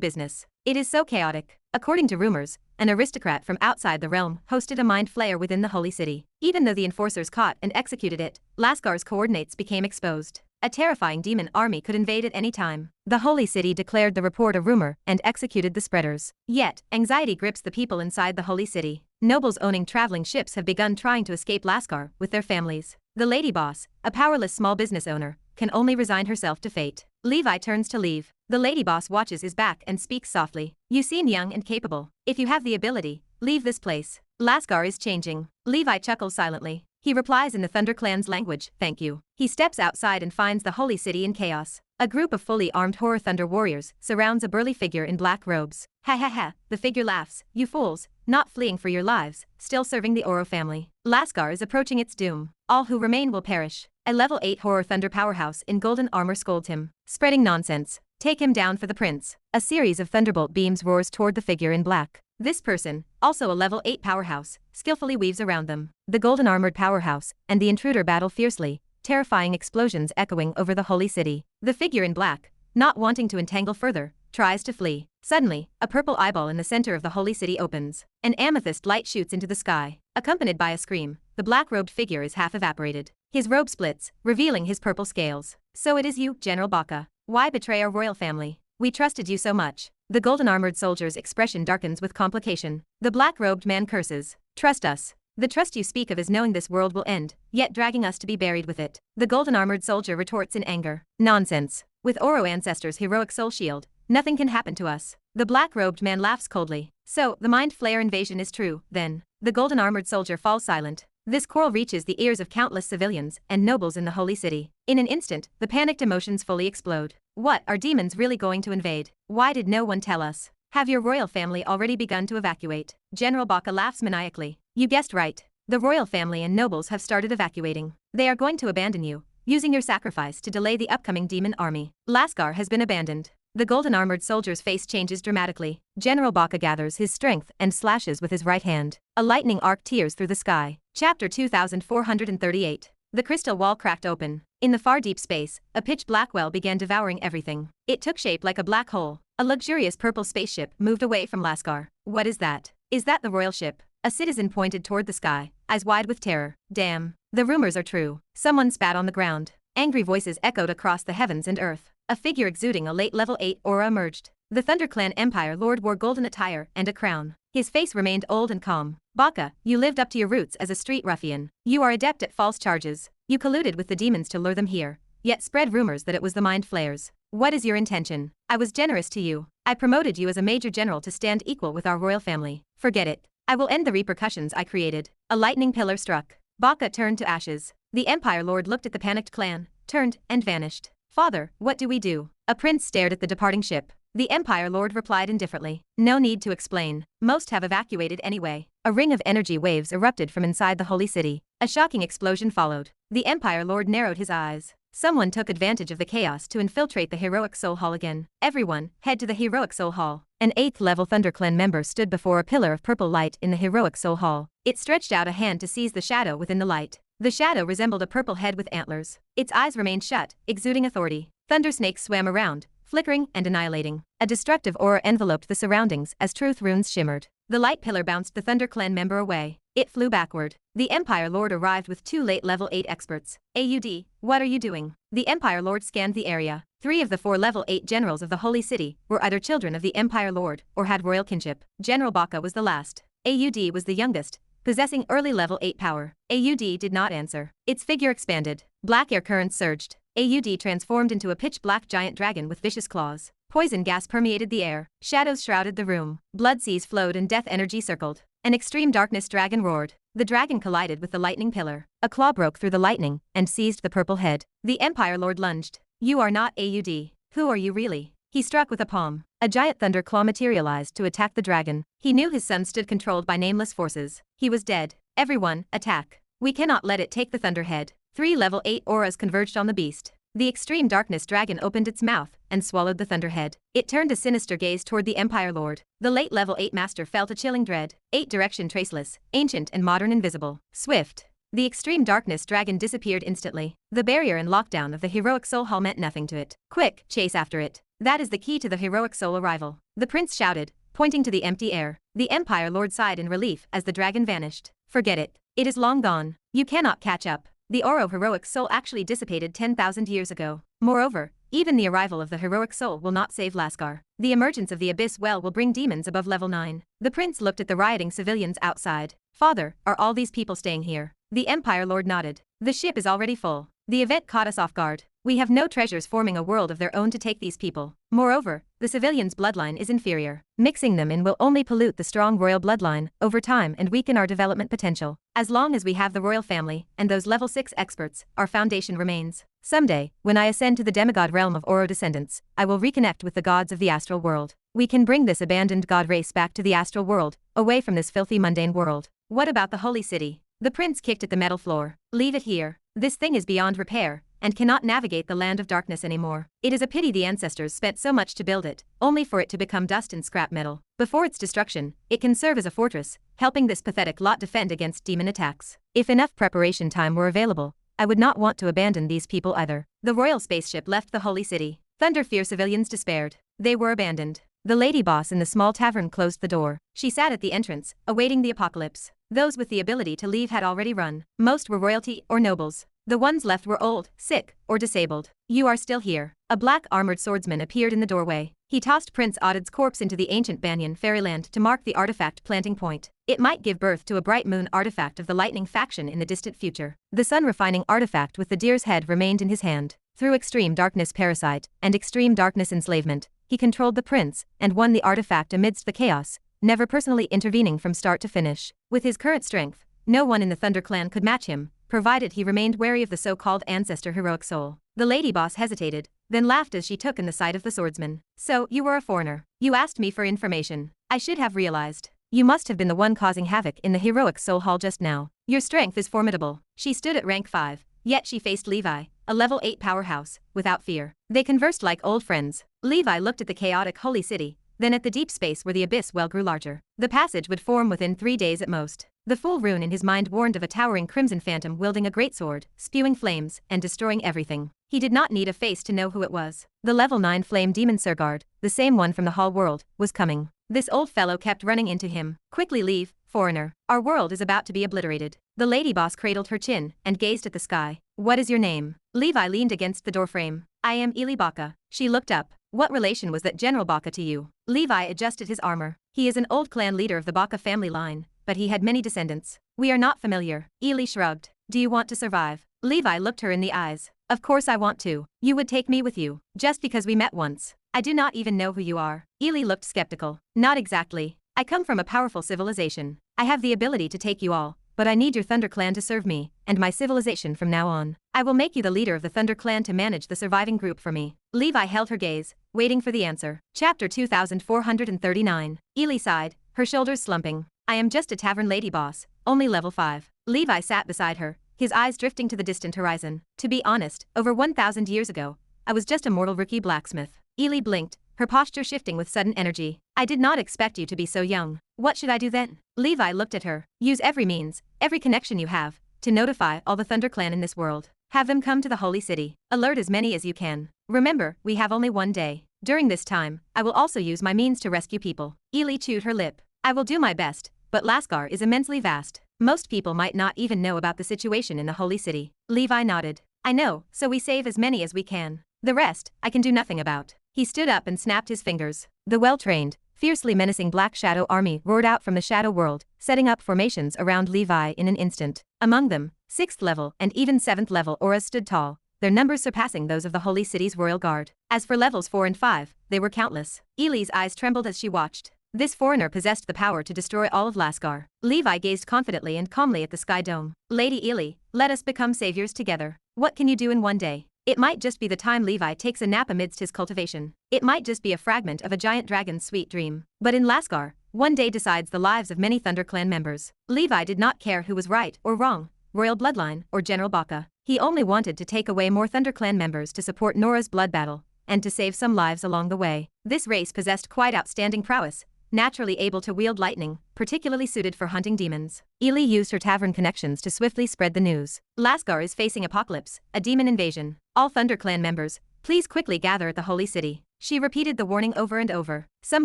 business. It is so chaotic. According to rumors, an aristocrat from outside the realm hosted a mind flayer within the holy city. Even though the enforcers caught and executed it, Lascar's coordinates became exposed. A terrifying demon army could invade at any time. The holy city declared the report a rumor and executed the spreaders. Yet, anxiety grips the people inside the holy city. Nobles owning traveling ships have begun trying to escape Lascar with their families. The lady boss, a powerless small business owner, can only resign herself to fate. Levi turns to leave. The lady boss watches his back and speaks softly. "You seem young and capable. If you have the ability, leave this place. Lascar is changing." Levi chuckles silently. He replies in the Thunder Clan's language, "Thank you." He steps outside and finds the holy city in chaos. A group of fully armed Horror Thunder warriors surrounds a burly figure in black robes. "Ha ha ha," the figure laughs. "You fools, not fleeing for your lives, still serving the Oro family. Lascar is approaching its doom. All who remain will perish." A level 8 Horror Thunder powerhouse in golden armor scolds him. "Spreading nonsense. Take him down for the prince." A series of thunderbolt beams roars toward the figure in black. This person, also a level 8 powerhouse, skillfully weaves around them. The golden armored powerhouse and the intruder battle fiercely, terrifying explosions echoing over the holy city. The figure in black, not wanting to entangle further, tries to flee. Suddenly, a purple eyeball in the center of the holy city opens. An amethyst light shoots into the sky. Accompanied by a scream, the black-robed figure is half evaporated. His robe splits, revealing his purple scales. "So it is you, General Baka. Why betray our royal family? We trusted you so much." The golden-armored soldier's expression darkens with complication. The black-robed man curses. "Trust us. The trust you speak of is knowing this world will end, yet dragging us to be buried with it." The golden-armored soldier retorts in anger. "Nonsense. With Oro Ancestor's heroic soul shield, nothing can happen to us." The black-robed man laughs coldly. "So, the Mind Flayer invasion is true, then." The golden-armored soldier falls silent. This quarrel reaches the ears of countless civilians and nobles in the holy city. In an instant, the panicked emotions fully explode. What, are demons really going to invade? Why did no one tell us? Have your royal family already begun to evacuate? General Baka laughs maniacally. "You guessed right. The royal family and nobles have started evacuating. They are going to abandon you, using your sacrifice to delay the upcoming demon army. Lascar has been abandoned." The golden-armored soldier's face changes dramatically. General Baka gathers his strength and slashes with his right hand. A lightning arc tears through the sky. Chapter 2438. The crystal wall cracked open. In the far deep space, a pitch-black well began devouring everything. It took shape like a black hole. A luxurious purple spaceship moved away from Lascar. What is that? Is that the royal ship? A citizen pointed toward the sky, eyes wide with terror. Damn. The rumors are true. Someone spat on the ground. Angry voices echoed across the heavens and earth. A figure exuding a late level 8 aura emerged. The ThunderClan Empire Lord wore golden attire and a crown. His face remained old and calm. Baka, you lived up to your roots as a street ruffian. You are adept at false charges. You colluded with the demons to lure them here, yet spread rumors that it was the Mind Flayers. What is your intention? I was generous to you. I promoted you as a major general to stand equal with our royal family. Forget it. I will end the repercussions I created. A lightning pillar struck. Baka turned to ashes. The Empire Lord looked at the panicked clan, turned, and vanished. Father, what do we do? A prince stared at the departing ship. The Empire Lord replied indifferently. No need to explain. Most have evacuated anyway. A ring of energy waves erupted from inside the holy city. A shocking explosion followed. The Empire Lord narrowed his eyes. Someone took advantage of the chaos to infiltrate the Heroic Soul Hall again. Everyone, head to the Heroic Soul Hall. An 8th level ThunderClan member stood before a pillar of purple light in the Heroic Soul Hall. It stretched out a hand to seize the shadow within the light. The shadow resembled a purple head with antlers. Its eyes remained shut, exuding authority. Thunder snakes swam around, flickering and annihilating. A destructive aura enveloped the surroundings as truth runes shimmered. The light pillar bounced the ThunderClan member away. It flew backward. The Empire Lord arrived with 2 late level 8 experts. AUD, what are you doing? The Empire Lord scanned the area. 3 of the 4 level 8 generals of the Holy City were either children of the Empire Lord or had royal kinship. General Baka was the last. AUD was the youngest, possessing early level 8 power. AUD did not answer. Its figure expanded. Black air currents surged. AUD transformed into a pitch-black giant dragon with vicious claws. Poison gas permeated the air. Shadows shrouded the room. Blood seas flowed and death energy circled. An extreme darkness dragon roared. The dragon collided with the lightning pillar. A claw broke through the lightning and seized the purple head. The Empire Lord lunged. You are not AUD. Who are you really? He struck with a palm. A giant thunder claw materialized to attack the dragon. He knew his son stood controlled by nameless forces. He was dead. Everyone, attack. We cannot let it take the thunderhead. 3 level 8 auras converged on the beast. The extreme darkness dragon opened its mouth and swallowed the thunderhead. It turned a sinister gaze toward the Empire Lord. The late level 8 master felt a chilling dread. 8 direction traceless, ancient and modern invisible. Swift. The extreme darkness dragon disappeared instantly. The barrier and lockdown of the Heroic Soul Hall meant nothing to it. Quick, chase after it. That is the key to the Heroic Soul arrival. The prince shouted, pointing to the empty air. The Empire Lord sighed in relief as the dragon vanished. Forget it. It is long gone. You cannot catch up. The Oro Heroic Soul actually dissipated 10,000 years ago. Moreover, even the arrival of the Heroic Soul will not save Lascar. The emergence of the Abyss Well will bring demons above level 9. The prince looked at the rioting civilians outside. Father, are all these people staying here? The Empire Lord nodded. The ship is already full. The event caught us off guard. We have no treasures forming a world of their own to take these people. Moreover, the civilians' bloodline is inferior. Mixing them in will only pollute the strong royal bloodline over time and weaken our development potential. As long as we have the royal family and those level 6 experts, our foundation remains. Someday, when I ascend to the demigod realm of Oro descendants, I will reconnect with the gods of the astral world. We can bring this abandoned god race back to the astral world, away from this filthy mundane world. What about the holy city? The prince kicked at the metal floor. Leave it here. This thing is beyond repair and cannot navigate the land of darkness anymore. It is a pity the ancestors spent so much to build it, only for it to become dust and scrap metal. Before its destruction, it can serve as a fortress, helping this pathetic lot defend against demon attacks. If enough preparation time were available, I would not want to abandon these people either. The royal spaceship left the holy city. Thunderfear civilians despaired. They were abandoned. The lady boss in the small tavern closed the door. She sat at the entrance, awaiting the apocalypse. Those with the ability to leave had already run. Most were royalty or nobles. The ones left were old, sick, or disabled. You are still here. A black armored swordsman appeared in the doorway. He tossed Prince Audid's corpse into the ancient Banyan fairyland to mark the artifact planting point. It might give birth to a bright moon artifact of the lightning faction in the distant future. The sun refining artifact with the deer's head remained in his hand. Through extreme darkness parasite and extreme darkness enslavement, he controlled the prince and won the artifact amidst the chaos, never personally intervening from start to finish. With his current strength, no one in the Thunder clan could match him, provided he remained wary of the so-called ancestor heroic soul. The lady boss hesitated, then laughed as she took in the sight of the swordsman. So, you were a foreigner. You asked me for information. I should have realized. You must have been the one causing havoc in the heroic soul hall just now. Your strength is formidable. She stood at rank 5, yet she faced Levi, a level 8 powerhouse, without fear. They conversed like old friends. Levi looked at the chaotic holy city, then at the deep space where the abyss well grew larger. The passage would form within 3 days at most. The full rune in his mind warned of a towering crimson phantom wielding a greatsword, spewing flames, and destroying everything. He did not need a face to know who it was. The level 9 flame demon Surgard, the same one from the Hall world, was coming. This old fellow kept running into him. Quickly leave, foreigner. Our world is about to be obliterated. The lady boss cradled her chin and gazed at the sky. What is your name? Levi leaned against the doorframe. I am Eli Baka. She looked up. What relation was that General Baka to you? Levi adjusted his armor. He is an old clan leader of the Baka family line, but he had many descendants. We are not familiar. Eli shrugged. Do you want to survive? Levi looked her in the eyes. Of course I want to. You would take me with you, just because we met once. I do not even know who you are. Eli looked skeptical. Not exactly. I come from a powerful civilization. I have the ability to take you all, but I need your Thunder Clan to serve me, and my civilization from now on. I will make you the leader of the Thunder Clan to manage the surviving group for me. Levi held her gaze, waiting for the answer. Chapter 2439. Eli sighed, her shoulders slumping. I am just a tavern lady boss, only level 5. Levi sat beside her, his eyes drifting to the distant horizon. To be honest, over 1,000 years ago, I was just a mortal rookie blacksmith. Eli blinked, her posture shifting with sudden energy. I did not expect you to be so young. What should I do then? Levi looked at her. Use every means, every connection you have, to notify all the Thunder Clan in this world. Have them come to the Holy City. Alert as many as you can. Remember, we have only one day. During this time, I will also use my means to rescue people. Eli chewed her lip. I will do my best, but Lasgar is immensely vast. Most people might not even know about the situation in the Holy City. Levi nodded. I know, so we save as many as we can. The rest, I can do nothing about. He stood up and snapped his fingers. The well-trained, fiercely menacing Black Shadow army roared out from the Shadow world, setting up formations around Levi in an instant. Among them, 6th level and even 7th level auras stood tall, their numbers surpassing those of the Holy City's royal guard. As for levels 4 and 5, they were countless. Eli's eyes trembled as she watched. This foreigner possessed the power to destroy all of Lasgar. Levi gazed confidently and calmly at the sky dome. Lady Eli, let us become saviors together. What can you do in one day? It might just be the time Levi takes a nap amidst his cultivation. It might just be a fragment of a giant dragon's sweet dream. But in Lasgar, one day decides the lives of many Thunder Clan members. Levi did not care who was right or wrong, royal bloodline or General Baka. He only wanted to take away more Thunder Clan members to support Nora's blood battle, and to save some lives along the way. This race possessed quite outstanding prowess, naturally able to wield lightning, particularly suited for hunting demons. Eli used her tavern connections to swiftly spread the news. Lasgar is facing apocalypse, a demon invasion. All Thunder Clan members, please quickly gather at the Holy City. She repeated the warning over and over. Some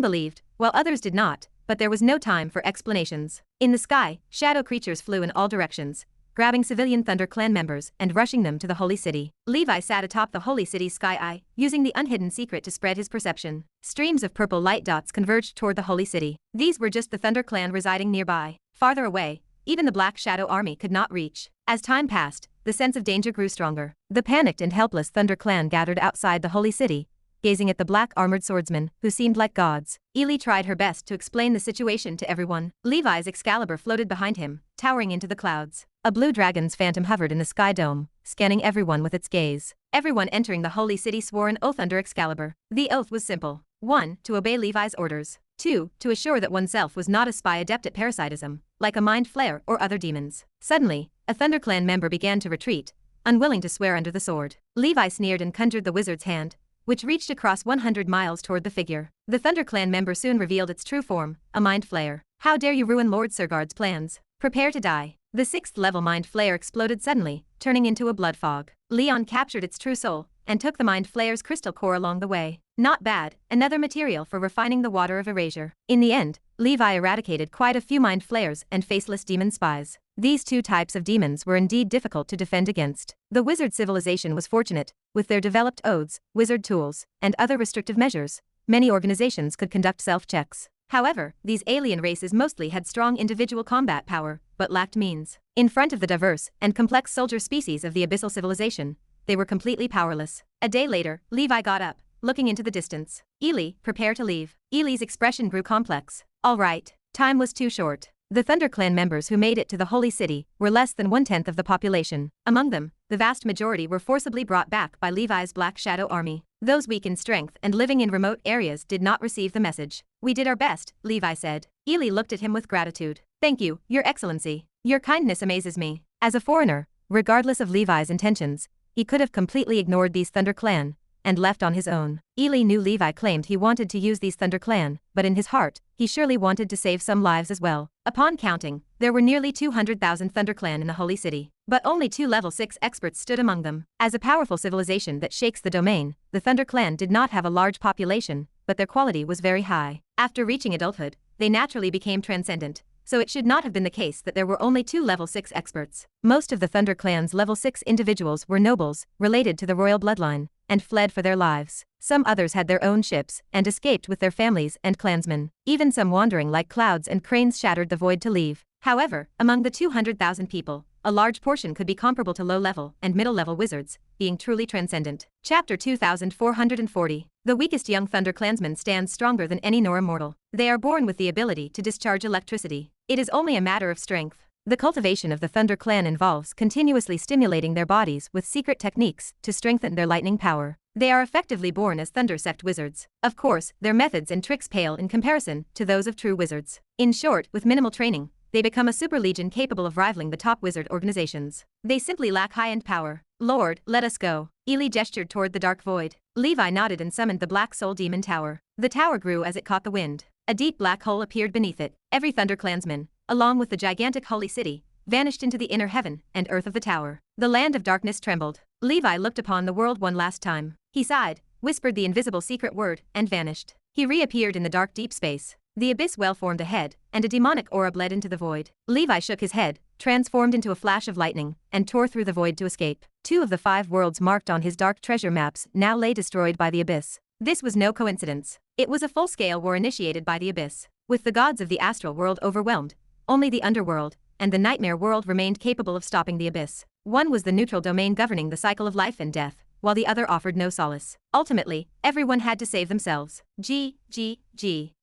believed, while others did not, but there was no time for explanations. In the sky, shadow creatures flew in all directions, grabbing civilian Thunder Clan members and rushing them to the Holy City. Levi sat atop the Holy City's sky eye, using the unhidden secret to spread his perception. Streams of purple light dots converged toward the Holy City. These were just the Thunder Clan residing nearby. Farther away, even the Black Shadow army could not reach. As time passed, the sense of danger grew stronger. The panicked and helpless Thunder Clan gathered outside the Holy City, gazing at the black armored swordsmen, who seemed like gods. Eli tried her best to explain the situation to everyone. Levi's Excalibur floated behind him, towering into the clouds. A blue dragon's phantom hovered in the sky dome, scanning everyone with its gaze. Everyone entering the Holy City swore an oath under Excalibur. The oath was simple. 1. To obey Levi's orders. 2. To assure that oneself was not a spy adept at parasitism, like a mind flayer or other demons. Suddenly, a ThunderClan member began to retreat, unwilling to swear under the sword. Levi sneered and conjured the wizard's hand, which reached across 100 miles toward the figure. The ThunderClan member soon revealed its true form, a mind flayer. How dare you ruin Lord Surgard's plans? Prepare to die. The 6th level mind flayer exploded suddenly, turning into a blood fog. Leon captured its true soul, and took the mind flayer's crystal core along the way. Not bad, another material for refining the water of erasure. In the end, Levi eradicated quite a few mind flayers and faceless demon spies. These two types of demons were indeed difficult to defend against. The wizard civilization was fortunate. With their developed oaths, wizard tools, and other restrictive measures, many organizations could conduct self-checks. However, these alien races mostly had strong individual combat power, but lacked means. In front of the diverse and complex soldier species of the abyssal civilization, they were completely powerless. A day later, Levi got up, looking into the distance. Eli, prepare to leave. Eli's expression grew complex. All right. Time was too short. The ThunderClan members who made it to the Holy City were less than 1/10 of the population. Among them, the vast majority were forcibly brought back by Levi's Black Shadow army. Those weak in strength and living in remote areas did not receive the message. We did our best, Levi said. Eli looked at him with gratitude. Thank you, Your Excellency. Your kindness amazes me. As a foreigner, regardless of Levi's intentions, he could have completely ignored these ThunderClan, and left on his own. Ely knew Levi claimed he wanted to use these ThunderClan, but in his heart, he surely wanted to save some lives as well. Upon counting, there were nearly 200,000 ThunderClan in the Holy City, but only 2 level 6 experts stood among them. As a powerful civilization that shakes the domain, the ThunderClan did not have a large population, but their quality was very high. After reaching adulthood, they naturally became transcendent, so it should not have been the case that there were only 2 level 6 experts. Most of the ThunderClan's level 6 individuals were nobles, related to the royal bloodline, and fled for their lives. Some others had their own ships and escaped with their families and clansmen. Even some wandering like clouds and cranes shattered the void to leave. However, among the 200,000 people, a large portion could be comparable to low-level and middle-level wizards, being truly transcendent. Chapter 2440. The weakest young ThunderClansman stands stronger than any Nora mortal. They are born with the ability to discharge electricity. It is only a matter of strength. The cultivation of the ThunderClan involves continuously stimulating their bodies with secret techniques to strengthen their lightning power. They are effectively born as Thundersect wizards. Of course, their methods and tricks pale in comparison to those of true wizards. In short, with minimal training, they become a super legion capable of rivaling the top wizard organizations. They simply lack high-end power. Lord, let us go. Ely gestured toward the dark void. Levi nodded and summoned the Black Soul Demon Tower. The tower grew as it caught the wind. A deep black hole appeared beneath it. Every ThunderClansman, along with the gigantic holy city, vanished into the inner heaven and earth of the tower. The land of darkness trembled. Levi looked upon the world one last time. He sighed, whispered the invisible secret word, and vanished. He reappeared in the dark deep space. The abyss well formed ahead, and a demonic aura bled into the void. Levi shook his head, transformed into a flash of lightning, and tore through the void to escape. 2 of the 5 worlds marked on his dark treasure maps now lay destroyed by the abyss. This was no coincidence. It was a full-scale war initiated by the abyss. With the gods of the astral world overwhelmed, only the underworld and the nightmare world remained capable of stopping the abyss. One was the neutral domain governing the cycle of life and death, while the other offered no solace. Ultimately, everyone had to save themselves.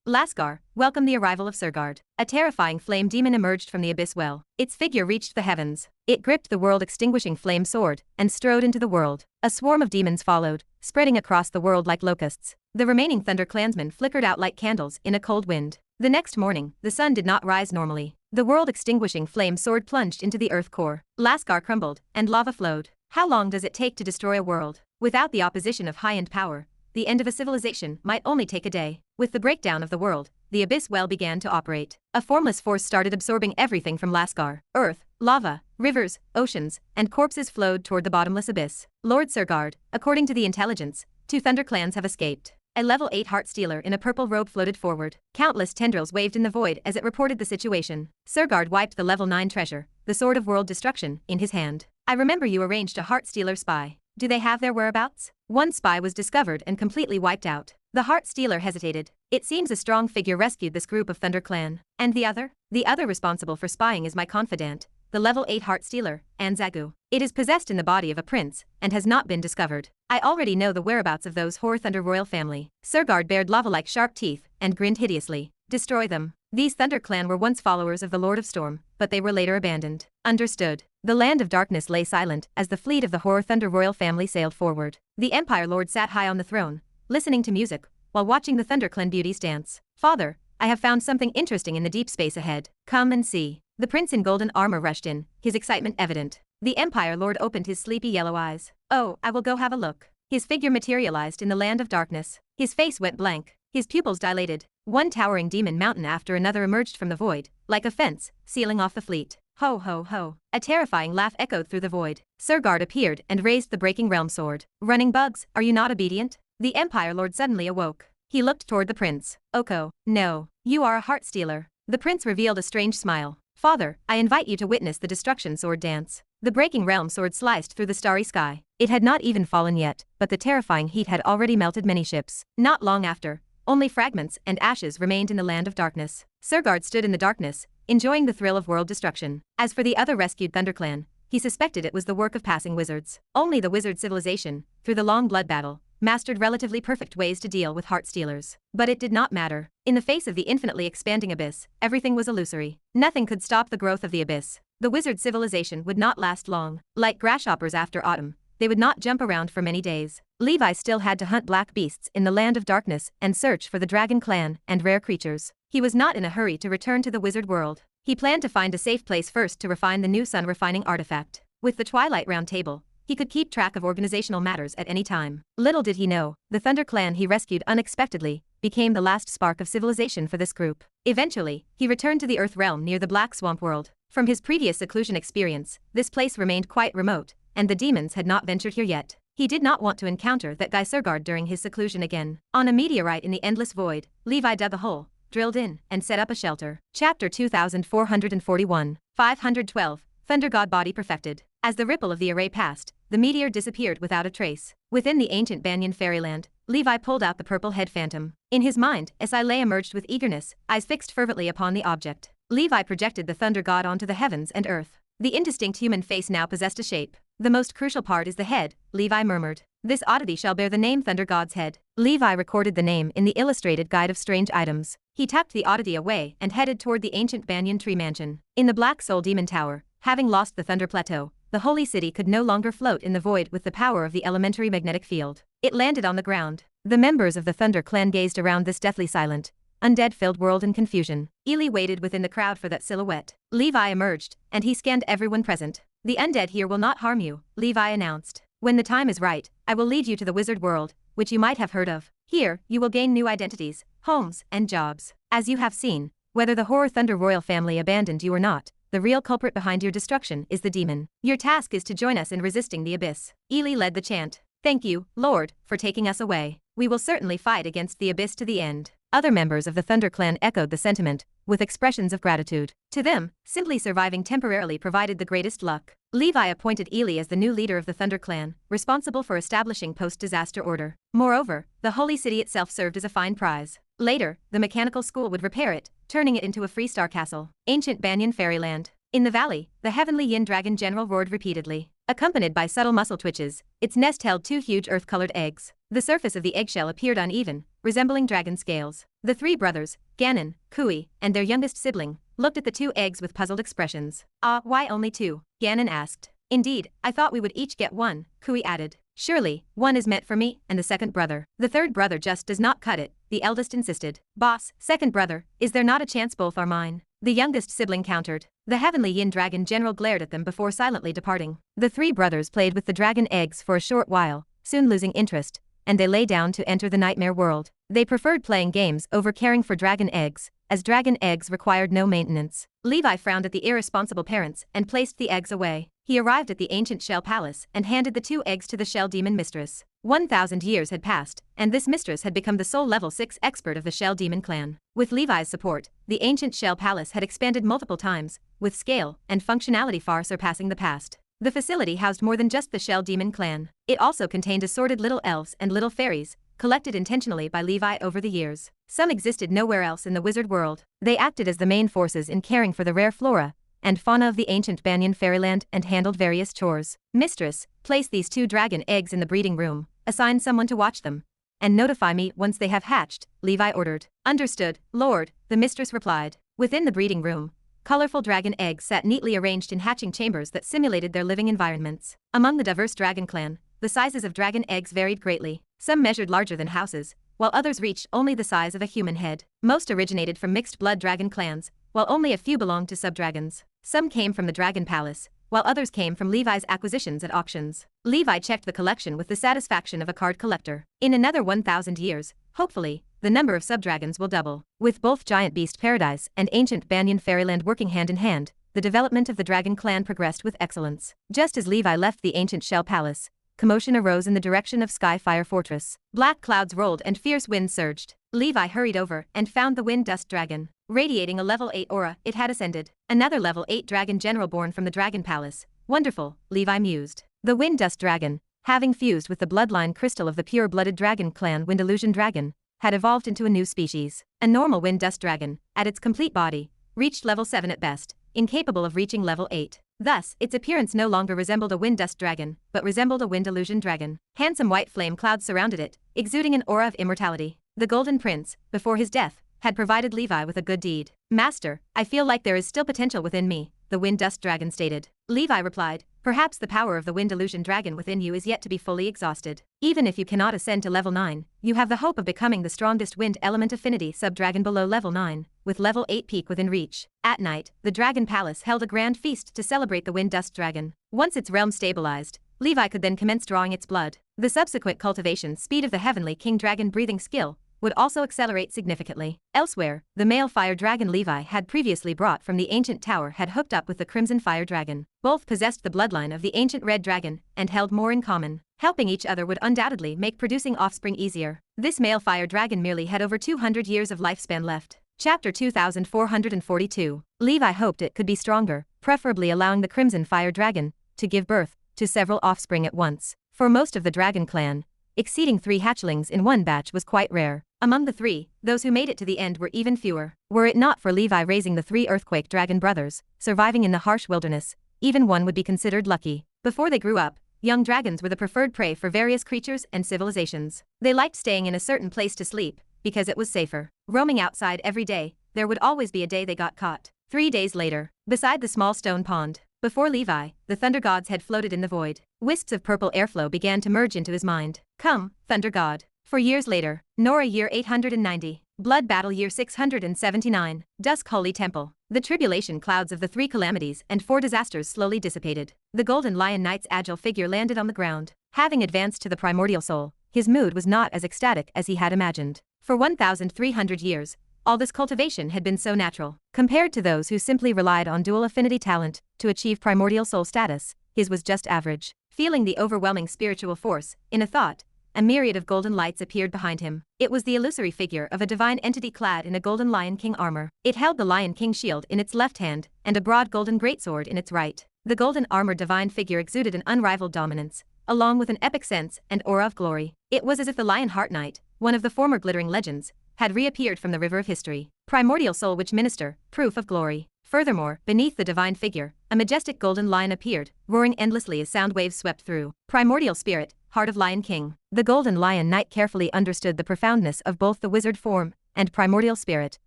Lascar, welcome the arrival of Surgard. A terrifying flame demon emerged from the abyss well. Its figure reached the heavens. It gripped the world-extinguishing flame sword and strode into the world. A swarm of demons followed, spreading across the world like locusts. The remaining ThunderClansmen flickered out like candles in a cold wind. The next morning, the sun did not rise normally. The world-extinguishing flame sword plunged into the earth core. Lascar crumbled, and lava flowed. How long does it take to destroy a world? Without the opposition of high-end power, the end of a civilization might only take a day. With the breakdown of the world, the abyss well began to operate. A formless force started absorbing everything from Lascar. Earth, lava, rivers, oceans, and corpses flowed toward the bottomless abyss. Lord Surgard, according to the intelligence, 2 ThunderClans have escaped. A level 8 heart stealer in a purple robe floated forward. Countless tendrils waved in the void as it reported the situation. Surgard wiped the level 9 treasure, the Sword of World Destruction, in his hand. I remember you arranged a heart stealer spy. Do they have their whereabouts? One spy was discovered and completely wiped out. The heart stealer hesitated. It seems a strong figure rescued this group of ThunderClan. And the other? The other responsible for spying is my confidant, the level 8 heart stealer, Anzagu. It is possessed in the body of a prince, and has not been discovered. I already know the whereabouts of those Hoar Thunder royal family. Surgard bared lava-like sharp teeth, and grinned hideously. Destroy them. These ThunderClan were once followers of the Lord of Storm, but they were later abandoned. Understood. The land of darkness lay silent as the fleet of the Hoar Thunder royal family sailed forward. The Empire Lord sat high on the throne, listening to music, while watching the ThunderClan beauties dance. Father, I have found something interesting in the deep space ahead. Come and see. The prince in golden armor rushed in, his excitement evident. The Empire Lord opened his sleepy yellow eyes. Oh, I will go have a look. His figure materialized in the land of darkness. His face went blank. His pupils dilated. One towering demon mountain after another emerged from the void, like a fence, sealing off the fleet. Ho ho ho. A terrifying laugh echoed through the void. Surgard appeared and raised the breaking realm sword. Running bugs, are you not obedient? The Empire Lord suddenly awoke. He looked toward the prince. Oko, no. You are a heart stealer. The prince revealed a strange smile. Father, I invite you to witness the destruction sword dance. The breaking realm sword sliced through the starry sky. It had not even fallen yet, but the terrifying heat had already melted many ships. Not long after, only fragments and ashes remained in the land of darkness. Surgard stood in the darkness, enjoying the thrill of world destruction. As for the other rescued ThunderClan, he suspected it was the work of passing wizards. Only the wizard civilization, through the long blood battle, mastered relatively perfect ways to deal with heart stealers. But it did not matter. In the face of the infinitely expanding abyss, everything was illusory. Nothing could stop the growth of the abyss. The wizard civilization would not last long. Like grasshoppers after autumn, they would not jump around for many days. Levi still had to hunt black beasts in the land of darkness and search for the dragon clan and rare creatures. He was not in a hurry to return to the wizard world. He planned to find a safe place first to refine the new sun refining artifact. With the Twilight Round Table, he could keep track of organizational matters at any time. Little did he know, the Thunder clan he rescued unexpectedly became the last spark of civilization for this group. Eventually, he returned to the Earth realm near the Black Swamp world. From his previous seclusion experience, this place remained quite remote, and the demons had not ventured here yet. He did not want to encounter that guy Surgard during his seclusion again. On a meteorite in the endless void, Levi dug a hole, drilled in, and set up a shelter. Chapter 2441. 512. Thunder God Body Perfected. As the ripple of the array passed, the meteor disappeared without a trace. Within the ancient Banyan fairyland, Levi pulled out the purple head phantom. In his mind, Esile emerged with eagerness, eyes fixed fervently upon the object. Levi projected the Thunder God onto the heavens and earth. The indistinct human face now possessed a shape. The most crucial part is the head, Levi murmured. This oddity shall bear the name Thunder God's head. Levi recorded the name in the illustrated guide of strange items. He tucked the oddity away and headed toward the ancient Banyan tree mansion. In the Black Soul Demon Tower, having lost the Thunder Plateau, the holy city could no longer float in the void with the power of the elementary magnetic field. It landed on the ground. The members of the Thunder clan gazed around this deathly silent, undead-filled world in confusion. Ely waited within the crowd for that silhouette. Levi emerged, and he scanned everyone present. The undead here will not harm you, Levi announced. When the time is right, I will lead you to the wizard world, which you might have heard of. Here, you will gain new identities, homes, and jobs. As you have seen, whether the Horror Thunder royal family abandoned you or not, the real culprit behind your destruction is the demon. Your task is to join us in resisting the abyss. Ely led the chant. Thank you, Lord, for taking us away. We will certainly fight against the abyss to the end. Other members of the Thunder clan echoed the sentiment, with expressions of gratitude. To them, simply surviving temporarily provided the greatest luck. Levi appointed Ely as the new leader of the Thunder clan, responsible for establishing post-disaster order. Moreover, the holy city itself served as a fine prize. Later, the mechanical school would repair it, turning it into a freestar castle. Ancient Banyan Fairyland. In the valley, the heavenly yin dragon general roared repeatedly. Accompanied by subtle muscle twitches, its nest held 2 huge earth-colored eggs. The surface of the eggshell appeared uneven, resembling dragon scales. The 3 brothers, Ganon, Kui, and their youngest sibling, looked at the 2 eggs with puzzled expressions. Why only 2? Ganon asked. Indeed, I thought we would each get 1, Kui added. Surely, 1 is meant for me and the second brother. The third brother just does not cut it, the eldest insisted. Boss, second brother, is there not a chance both are mine? The youngest sibling countered. The heavenly yin dragon general glared at them before silently departing. The 3 brothers played with the dragon eggs for a short while, soon losing interest, and they lay down to enter the nightmare world. They preferred playing games over caring for dragon eggs, as dragon eggs required no maintenance. Levi frowned at the irresponsible parents and placed the eggs away. He arrived at the ancient Shell Palace and handed the 2 eggs to the Shell Demon Mistress. 1,000 years had passed, and this mistress had become the sole level 6 expert of the Shell Demon clan. With Levi's support, the ancient Shell Palace had expanded multiple times, with scale and functionality far surpassing the past. The facility housed more than just the Shell Demon clan. It also contained assorted little elves and little fairies, collected intentionally by Levi over the years. Some existed nowhere else in the wizard world. They acted as the main forces in caring for the rare flora and fauna of the ancient Banyan Fairyland and handled various chores. Mistress, place these 2 dragon eggs in the breeding room, assign someone to watch them, and notify me once they have hatched, Levi ordered. Understood, Lord, the mistress replied. Within the breeding room, colorful dragon eggs sat neatly arranged in hatching chambers that simulated their living environments. Among the diverse dragon clan, the sizes of dragon eggs varied greatly. Some measured larger than houses, while others reached only the size of a human head. Most originated from mixed blood dragon clans, while only a few belonged to subdragons. Some came from the Dragon Palace, while others came from Levi's acquisitions at auctions. Levi checked the collection with the satisfaction of a card collector. In another 1,000 years, hopefully, the number of subdragons will double. With both Giant Beast Paradise and ancient Banyan Fairyland working hand in hand, the development of the Dragon Clan progressed with excellence. Just as Levi left the ancient Shell Palace, commotion arose in the direction of Skyfire Fortress. Black clouds rolled and fierce winds surged. Levi hurried over and found the Wind Dust Dragon. Radiating a level 8 aura, it had ascended. Another level 8 dragon general born from the Dragon Palace. Wonderful, Levi mused. The Wind Dust Dragon, having fused with the bloodline crystal of the pure-blooded dragon clan Wind Illusion Dragon, had evolved into a new species. A normal Wind Dust Dragon, at its complete body, reached level 7 at best, incapable of reaching level 8. Thus, its appearance no longer resembled a Wind Dust Dragon, but resembled a Wind Illusion Dragon. Handsome white flame clouds surrounded it, exuding an aura of immortality. The Golden Prince, before his death, had provided Levi with a good deed. Master, I feel like there is still potential within me, the Wind Dust Dragon stated. Levi replied, perhaps the power of the Wind Illusion Dragon within you is yet to be fully exhausted. Even if you cannot ascend to level 9, you have the hope of becoming the strongest wind element affinity sub-dragon below level 9, with level 8 peak within reach. At night, the Dragon Palace held a grand feast to celebrate the Wind Dust Dragon. Once its realm stabilized, Levi could then commence drawing its blood. The subsequent cultivation speed of the Heavenly King Dragon breathing skill would also accelerate significantly. Elsewhere, the male fire dragon Levi had previously brought from the ancient tower had hooked up with the crimson fire dragon. Both possessed the bloodline of the ancient red dragon and held more in common. Helping each other would undoubtedly make producing offspring easier. This male fire dragon merely had over 200 years of lifespan left. Chapter 2442. Levi hoped it could be stronger, preferably allowing the crimson fire dragon to give birth to several offspring at once. For most of the dragon clan, exceeding 3 hatchlings in one batch was quite rare. Among the 3, those who made it to the end were even fewer. Were it not for Levi raising the 3 earthquake dragon brothers, surviving in the harsh wilderness, even one would be considered lucky. Before they grew up, young dragons were the preferred prey for various creatures and civilizations. They liked staying in a certain place to sleep, because it was safer. Roaming outside every day, there would always be a day they got caught. 3 days later, beside the small stone pond, before Levi, the thunder gods had floated in the void. Wisps of purple airflow began to merge into his mind. Come, thunder god. For years later, Nora year 890, Blood Battle year 679, Dusk Holy Temple. The tribulation clouds of the 3 calamities and 4 disasters slowly dissipated. The Golden Lion Knight's agile figure landed on the ground. Having advanced to the primordial soul, his mood was not as ecstatic as he had imagined. For 1,300 years, all this cultivation had been so natural. Compared to those who simply relied on dual affinity talent to achieve primordial soul status, his was just average. Feeling the overwhelming spiritual force, in a thought, a myriad of golden lights appeared behind him. It was the illusory figure of a divine entity clad in a golden Lion King armor. It held the Lion King shield in its left hand and a broad golden greatsword in its right. The golden armored divine figure exuded an unrivaled dominance, along with an epic sense and aura of glory. It was as if the Lion Heart Knight, one of the former glittering legends, had reappeared from the river of history. Primordial soul witch minister, proof of glory. Furthermore, beneath the divine figure, a majestic golden lion appeared, roaring endlessly as sound waves swept through. Primordial spirit, heart of Lion King. The golden lion knight carefully understood the profoundness of both the wizard form and primordial spirit,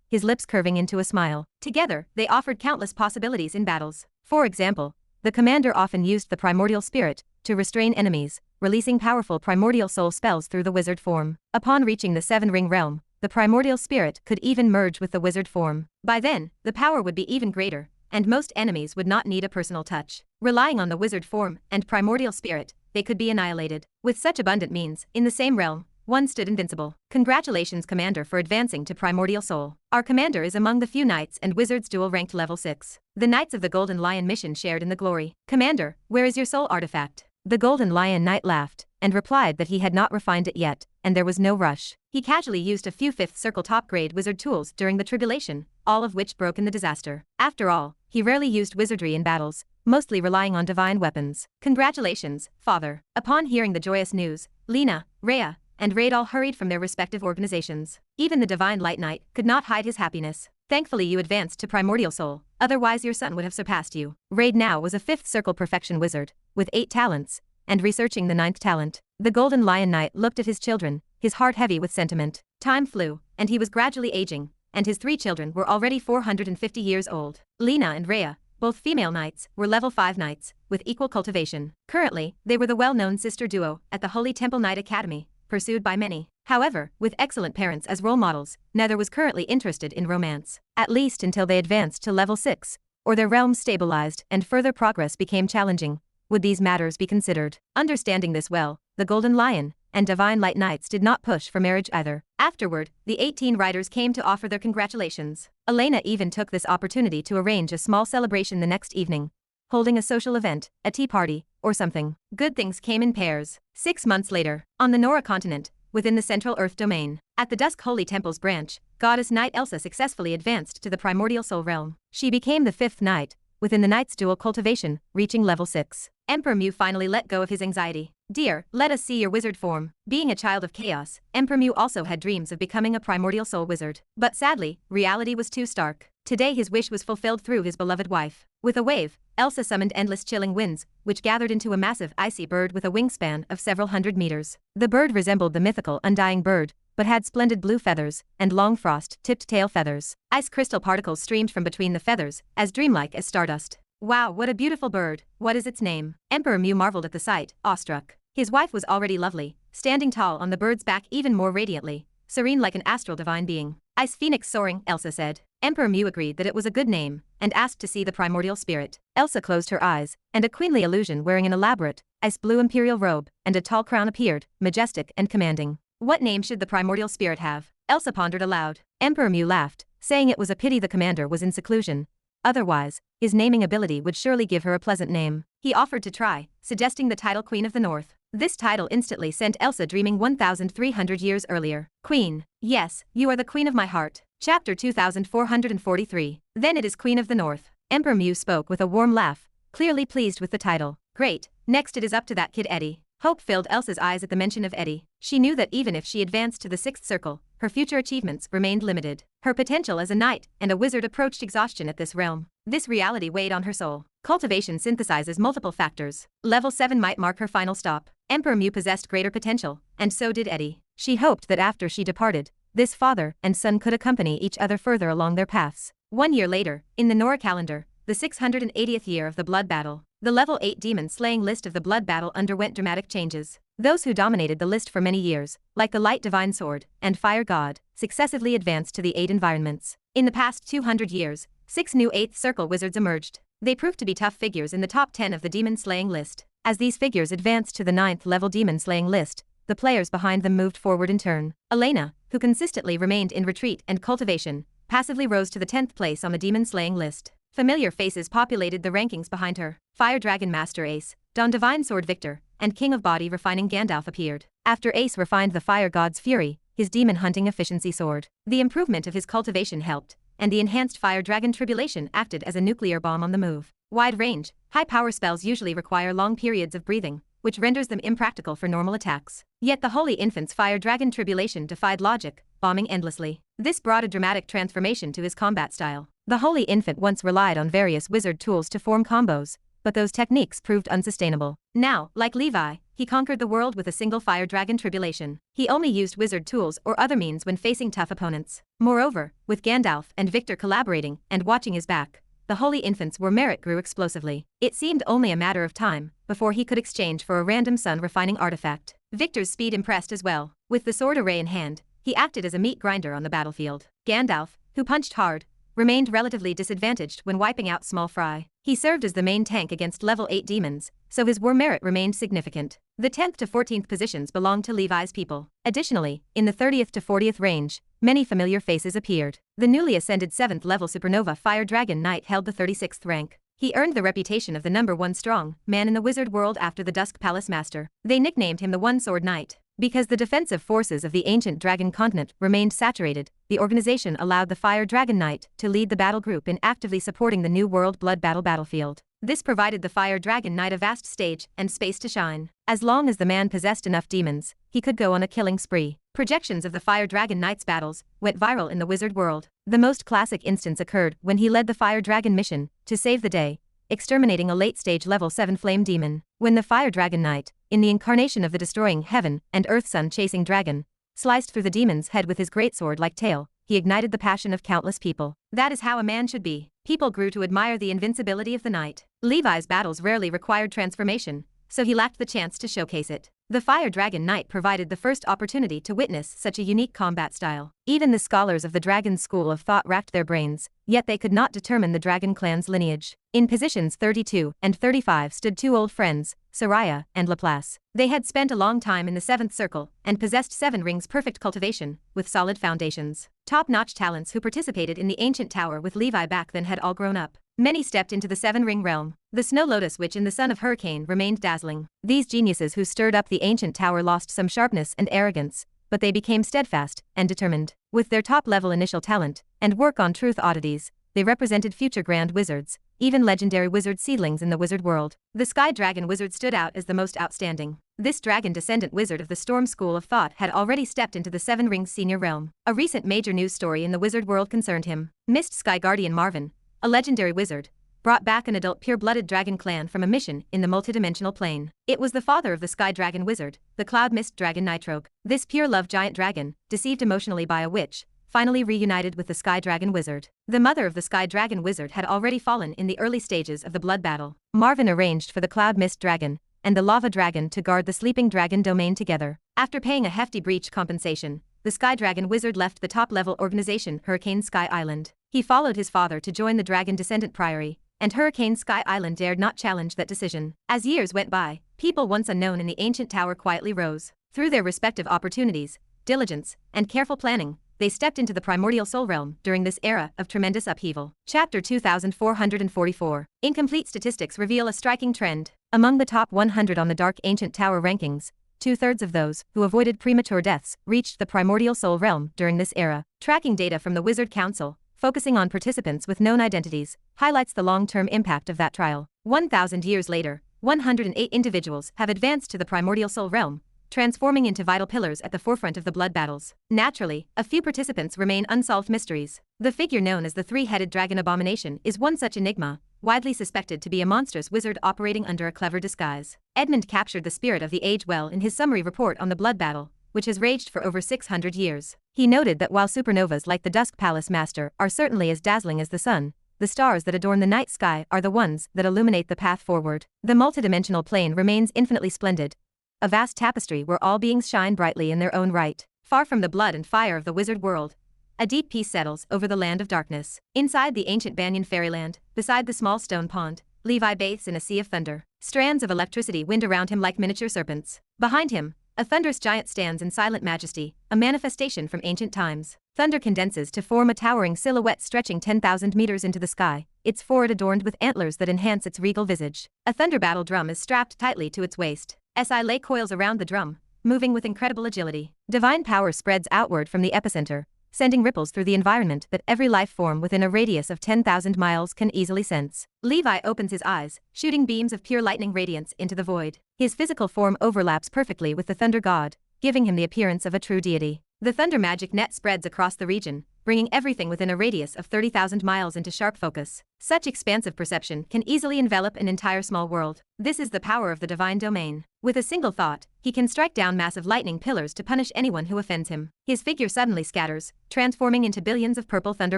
his lips curving into a smile. Together, they offered countless possibilities in battles. For example, the commander often used the primordial spirit to restrain enemies, releasing powerful primordial soul spells through the wizard form. Upon reaching the 7-ring realm, the primordial spirit could even merge with the wizard form. By then, the power would be even greater, and most enemies would not need a personal touch. Relying on the wizard form and primordial spirit, they could be annihilated. With such abundant means, in the same realm, one stood invincible. Congratulations, Commander, for advancing to primordial soul. Our commander is among the few knights and wizards dual-ranked level 6. The Knights of the Golden Lion mission shared in the glory. Commander, where is your soul artifact? The Golden Lion Knight laughed, and replied that he had not refined it yet, and there was no rush. He casually used a few 5th circle top-grade wizard tools during the tribulation, all of which broke in the disaster. After all, he rarely used wizardry in battles, mostly relying on divine weapons. Congratulations, Father. Upon hearing the joyous news, Lena, Rhea, and Raid all hurried from their respective organizations. Even the Divine Light Knight could not hide his happiness. Thankfully you advanced to primordial soul, otherwise your son would have surpassed you. Raid now was a 5th circle perfection wizard, with 8 talents, and researching the 9th talent. The Golden Lion Knight looked at his children, his heart heavy with sentiment. Time flew, and he was gradually aging, and his 3 children were already 450 years old. Lena and Rhea, both female knights, were level 5 knights, with equal cultivation. Currently, they were the well-known sister duo at the Holy Temple Knight Academy, pursued by many. However, with excellent parents as role models, neither was currently interested in romance. At least until they advanced to level 6, or their realms stabilized and further progress became challenging, would these matters be considered. Understanding this well, the Golden Lion and Divine Light Knights did not push for marriage either. Afterward, the 18 riders came to offer their congratulations. Elena even took this opportunity to arrange a small celebration the next evening, holding a social event, a tea party, or something. Good things came in pairs. 6 months later, on the Nora continent, within the Central Earth domain, at the Dusk Holy Temple's branch, Goddess Knight Elsa successfully advanced to the Primordial Soul Realm. She became the 5th knight within the knight's dual cultivation, reaching level 6. Emperor Mew finally let go of his anxiety. Dear, let us see your wizard form. Being a child of chaos, Emperor Mew also had dreams of becoming a primordial soul wizard. But sadly, reality was too stark. Today his wish was fulfilled through his beloved wife. With a wave, Elsa summoned endless chilling winds, which gathered into a massive icy bird with a wingspan of several hundred meters. The bird resembled the mythical undying bird, but had splendid blue feathers and long frost-tipped tail feathers. Ice crystal particles streamed from between the feathers, as dreamlike as stardust. Wow, what a beautiful bird. What is its name? Emperor Mew marveled at the sight, awestruck. His wife was already lovely, standing tall on the bird's back even more radiantly, serene like an astral divine being. Ice Phoenix soaring, Elsa said. Emperor Mew agreed that it was a good name, and asked to see the primordial spirit. Elsa closed her eyes, and a queenly illusion wearing an elaborate, ice blue imperial robe, and a tall crown appeared, majestic and commanding. What name should the primordial spirit have? Elsa pondered aloud. Emperor Mew laughed, saying it was a pity the commander was in seclusion. Otherwise, his naming ability would surely give her a pleasant name. He offered to try, suggesting the title Queen of the North. This title instantly sent Elsa dreaming 1,300 years earlier. Queen. Yes, you are the queen of my heart. Chapter 2443. Then it is Queen of the North. Emperor Mew spoke with a warm laugh, clearly pleased with the title. Great, next it is up to that kid Eddie. Hope filled Elsa's eyes at the mention of Eddie. She knew that even if she advanced to the 6th circle, her future achievements remained limited. Her potential as a knight and a wizard approached exhaustion at this realm. This reality weighed on her soul. Cultivation synthesizes multiple factors. Level 7 might mark her final stop. Emperor Mew possessed greater potential, and so did Eddie. She hoped that after she departed, this father and son could accompany each other further along their paths. 1 year later, in the Nora calendar, the 680th year of the Blood Battle, the level 8 demon-slaying list of the Blood Battle underwent dramatic changes. Those who dominated the list for many years, like the Light Divine Sword and Fire God, successively advanced to the 8 environments. In the past 200 years, 6 new 8th Circle wizards emerged. They proved to be tough figures in the top 10 of the demon-slaying list. As these figures advanced to the 9th level demon-slaying list, the players behind them moved forward in turn. Elena, who consistently remained in retreat and cultivation, passively rose to the 10th place on the demon-slaying list. Familiar faces populated the rankings behind her. Fire Dragon Master Ace, Dawn Divine Sword Victor, and King of Body Refining Gandalf appeared. After Ace refined the Fire God's Fury, his demon hunting efficiency soared. The improvement of his cultivation helped, and the enhanced Fire Dragon Tribulation acted as a nuclear bomb on the move. Wide range, high power spells usually require long periods of breathing, which renders them impractical for normal attacks. Yet the Holy Infant's Fire Dragon Tribulation defied logic, bombing endlessly. This brought a dramatic transformation to his combat style. The Holy Infant once relied on various wizard tools to form combos, but those techniques proved unsustainable. Now, like Levi, he conquered the world with a single Fire Dragon Tribulation. He only used wizard tools or other means when facing tough opponents. Moreover, with Gandalf and Victor collaborating and watching his back, the Holy Infant's war merit grew explosively. It seemed only a matter of time before he could exchange for a random sun-refining artifact. Victor's speed impressed as well. With the sword array in hand, he acted as a meat grinder on the battlefield. Gandalf, who punched hard, remained relatively disadvantaged when wiping out small fry. He served as the main tank against level 8 demons, so his war merit remained significant. The 10th to 14th positions belonged to Levi's people. Additionally, in the 30th to 40th range, many familiar faces appeared. The newly ascended 7th level Supernova Fire Dragon Knight held the 36th rank. He earned the reputation of the #1 strong man in the wizard world after the Dusk Palace Master. They nicknamed him the One-Sword Knight. Because the defensive forces of the ancient dragon continent remained saturated, the organization allowed the Fire Dragon Knight to lead the battle group in actively supporting the New World Blood Battle battlefield. This provided the Fire Dragon Knight a vast stage and space to shine. As long as the man possessed enough demons, he could go on a killing spree. Projections of the Fire Dragon Knight's battles went viral in the wizard world. The most classic instance occurred when he led the Fire Dragon mission to save the day, exterminating a late-stage level 7 flame demon. When the Fire Dragon Knight, in the incarnation of the destroying heaven and earth sun-chasing dragon, sliced through the demon's head with his greatsword-like tail, he ignited the passion of countless people. That is how a man should be. People grew to admire the invincibility of the knight. Levi's battles rarely required transformation, so he lacked the chance to showcase it. The Fire Dragon Knight provided the first opportunity to witness such a unique combat style. Even the scholars of the Dragon School of Thought racked their brains, yet they could not determine the Dragon clan's lineage. In positions 32 and 35 stood two old friends, Soraya and Laplace. They had spent a long time in the 7th circle and possessed 7 rings perfect cultivation, with solid foundations. Top-notch talents who participated in the ancient tower with Levi back then had all grown up. Many stepped into the 7-ring realm. The Snow Lotus Witch in the Son of Hurricane remained dazzling. These geniuses who stirred up the ancient tower lost some sharpness and arrogance, but they became steadfast and determined. With their top-level initial talent and work on truth oddities, they represented future grand wizards, even legendary wizard seedlings in the wizard world. The Sky Dragon Wizard stood out as the most outstanding. This dragon descendant wizard of the Storm School of Thought had already stepped into the 7 Rings senior realm. A recent major news story in the wizard world concerned him. Mist Sky Guardian Marvin, a legendary wizard, brought back an adult pure-blooded dragon clan from a mission in the multidimensional plane. It was the father of the Sky Dragon Wizard, the Cloud Mist Dragon Nitrogue. This pure-love giant dragon, deceived emotionally by a witch, finally reunited with the Sky Dragon Wizard. The mother of the Sky Dragon Wizard had already fallen in the early stages of the blood battle. Marvin arranged for the Cloud Mist Dragon and the Lava Dragon to guard the Sleeping Dragon domain together. After paying a hefty breach compensation, the Sky Dragon Wizard left the top-level organization Hurricane Sky Island. He followed his father to join the Dragon Descendant Priory and Hurricane Sky Island dared not challenge that decision. As years went by, people once unknown in the ancient tower quietly rose. Through their respective opportunities, diligence, and careful planning, they stepped into the primordial soul realm during this era of tremendous upheaval. Chapter 2444. Incomplete statistics reveal a striking trend. Among the top 100 on the Dark Ancient Tower rankings, 2/3 of those who avoided premature deaths reached the primordial soul realm during this era. Tracking data from the Wizard Council, focusing on participants with known identities, highlights the long-term impact of that trial. 1,000 years later, 108 individuals have advanced to the primordial soul realm, transforming into vital pillars at the forefront of the blood battles. Naturally, a few participants remain unsolved mysteries. The figure known as the three-headed dragon abomination is one such enigma, widely suspected to be a monstrous wizard operating under a clever disguise. Edmund captured the spirit of the age well in his summary report on the blood battle, which has raged for over 600 years. He noted that while supernovas like the Dusk Palace Master are certainly as dazzling as the sun, the stars that adorn the night sky are the ones that illuminate the path forward. The multidimensional plane remains infinitely splendid, a vast tapestry where all beings shine brightly in their own right. Far from the blood and fire of the wizard world, a deep peace settles over the land of darkness. Inside the ancient Banyan fairyland, beside the small stone pond, Levi bathes in a sea of thunder. Strands of electricity wind around him like miniature serpents. Behind him, a thunderous giant stands in silent majesty, a manifestation from ancient times. Thunder condenses to form a towering silhouette stretching 10,000 meters into the sky, its forehead adorned with antlers that enhance its regal visage. A thunder battle drum is strapped tightly to its waist. Si coils around the drum, moving with incredible agility. Divine power spreads outward from the epicenter, sending ripples through the environment that every life form within a radius of 10,000 miles can easily sense. Levi opens his eyes, shooting beams of pure lightning radiance into the void. His physical form overlaps perfectly with the thunder god, giving him the appearance of a true deity. The thunder magic net spreads across the region, bringing everything within a radius of 30,000 miles into sharp focus. Such expansive perception can easily envelop an entire small world. This is the power of the divine domain. With a single thought, he can strike down massive lightning pillars to punish anyone who offends him. His figure suddenly scatters, transforming into billions of purple thunder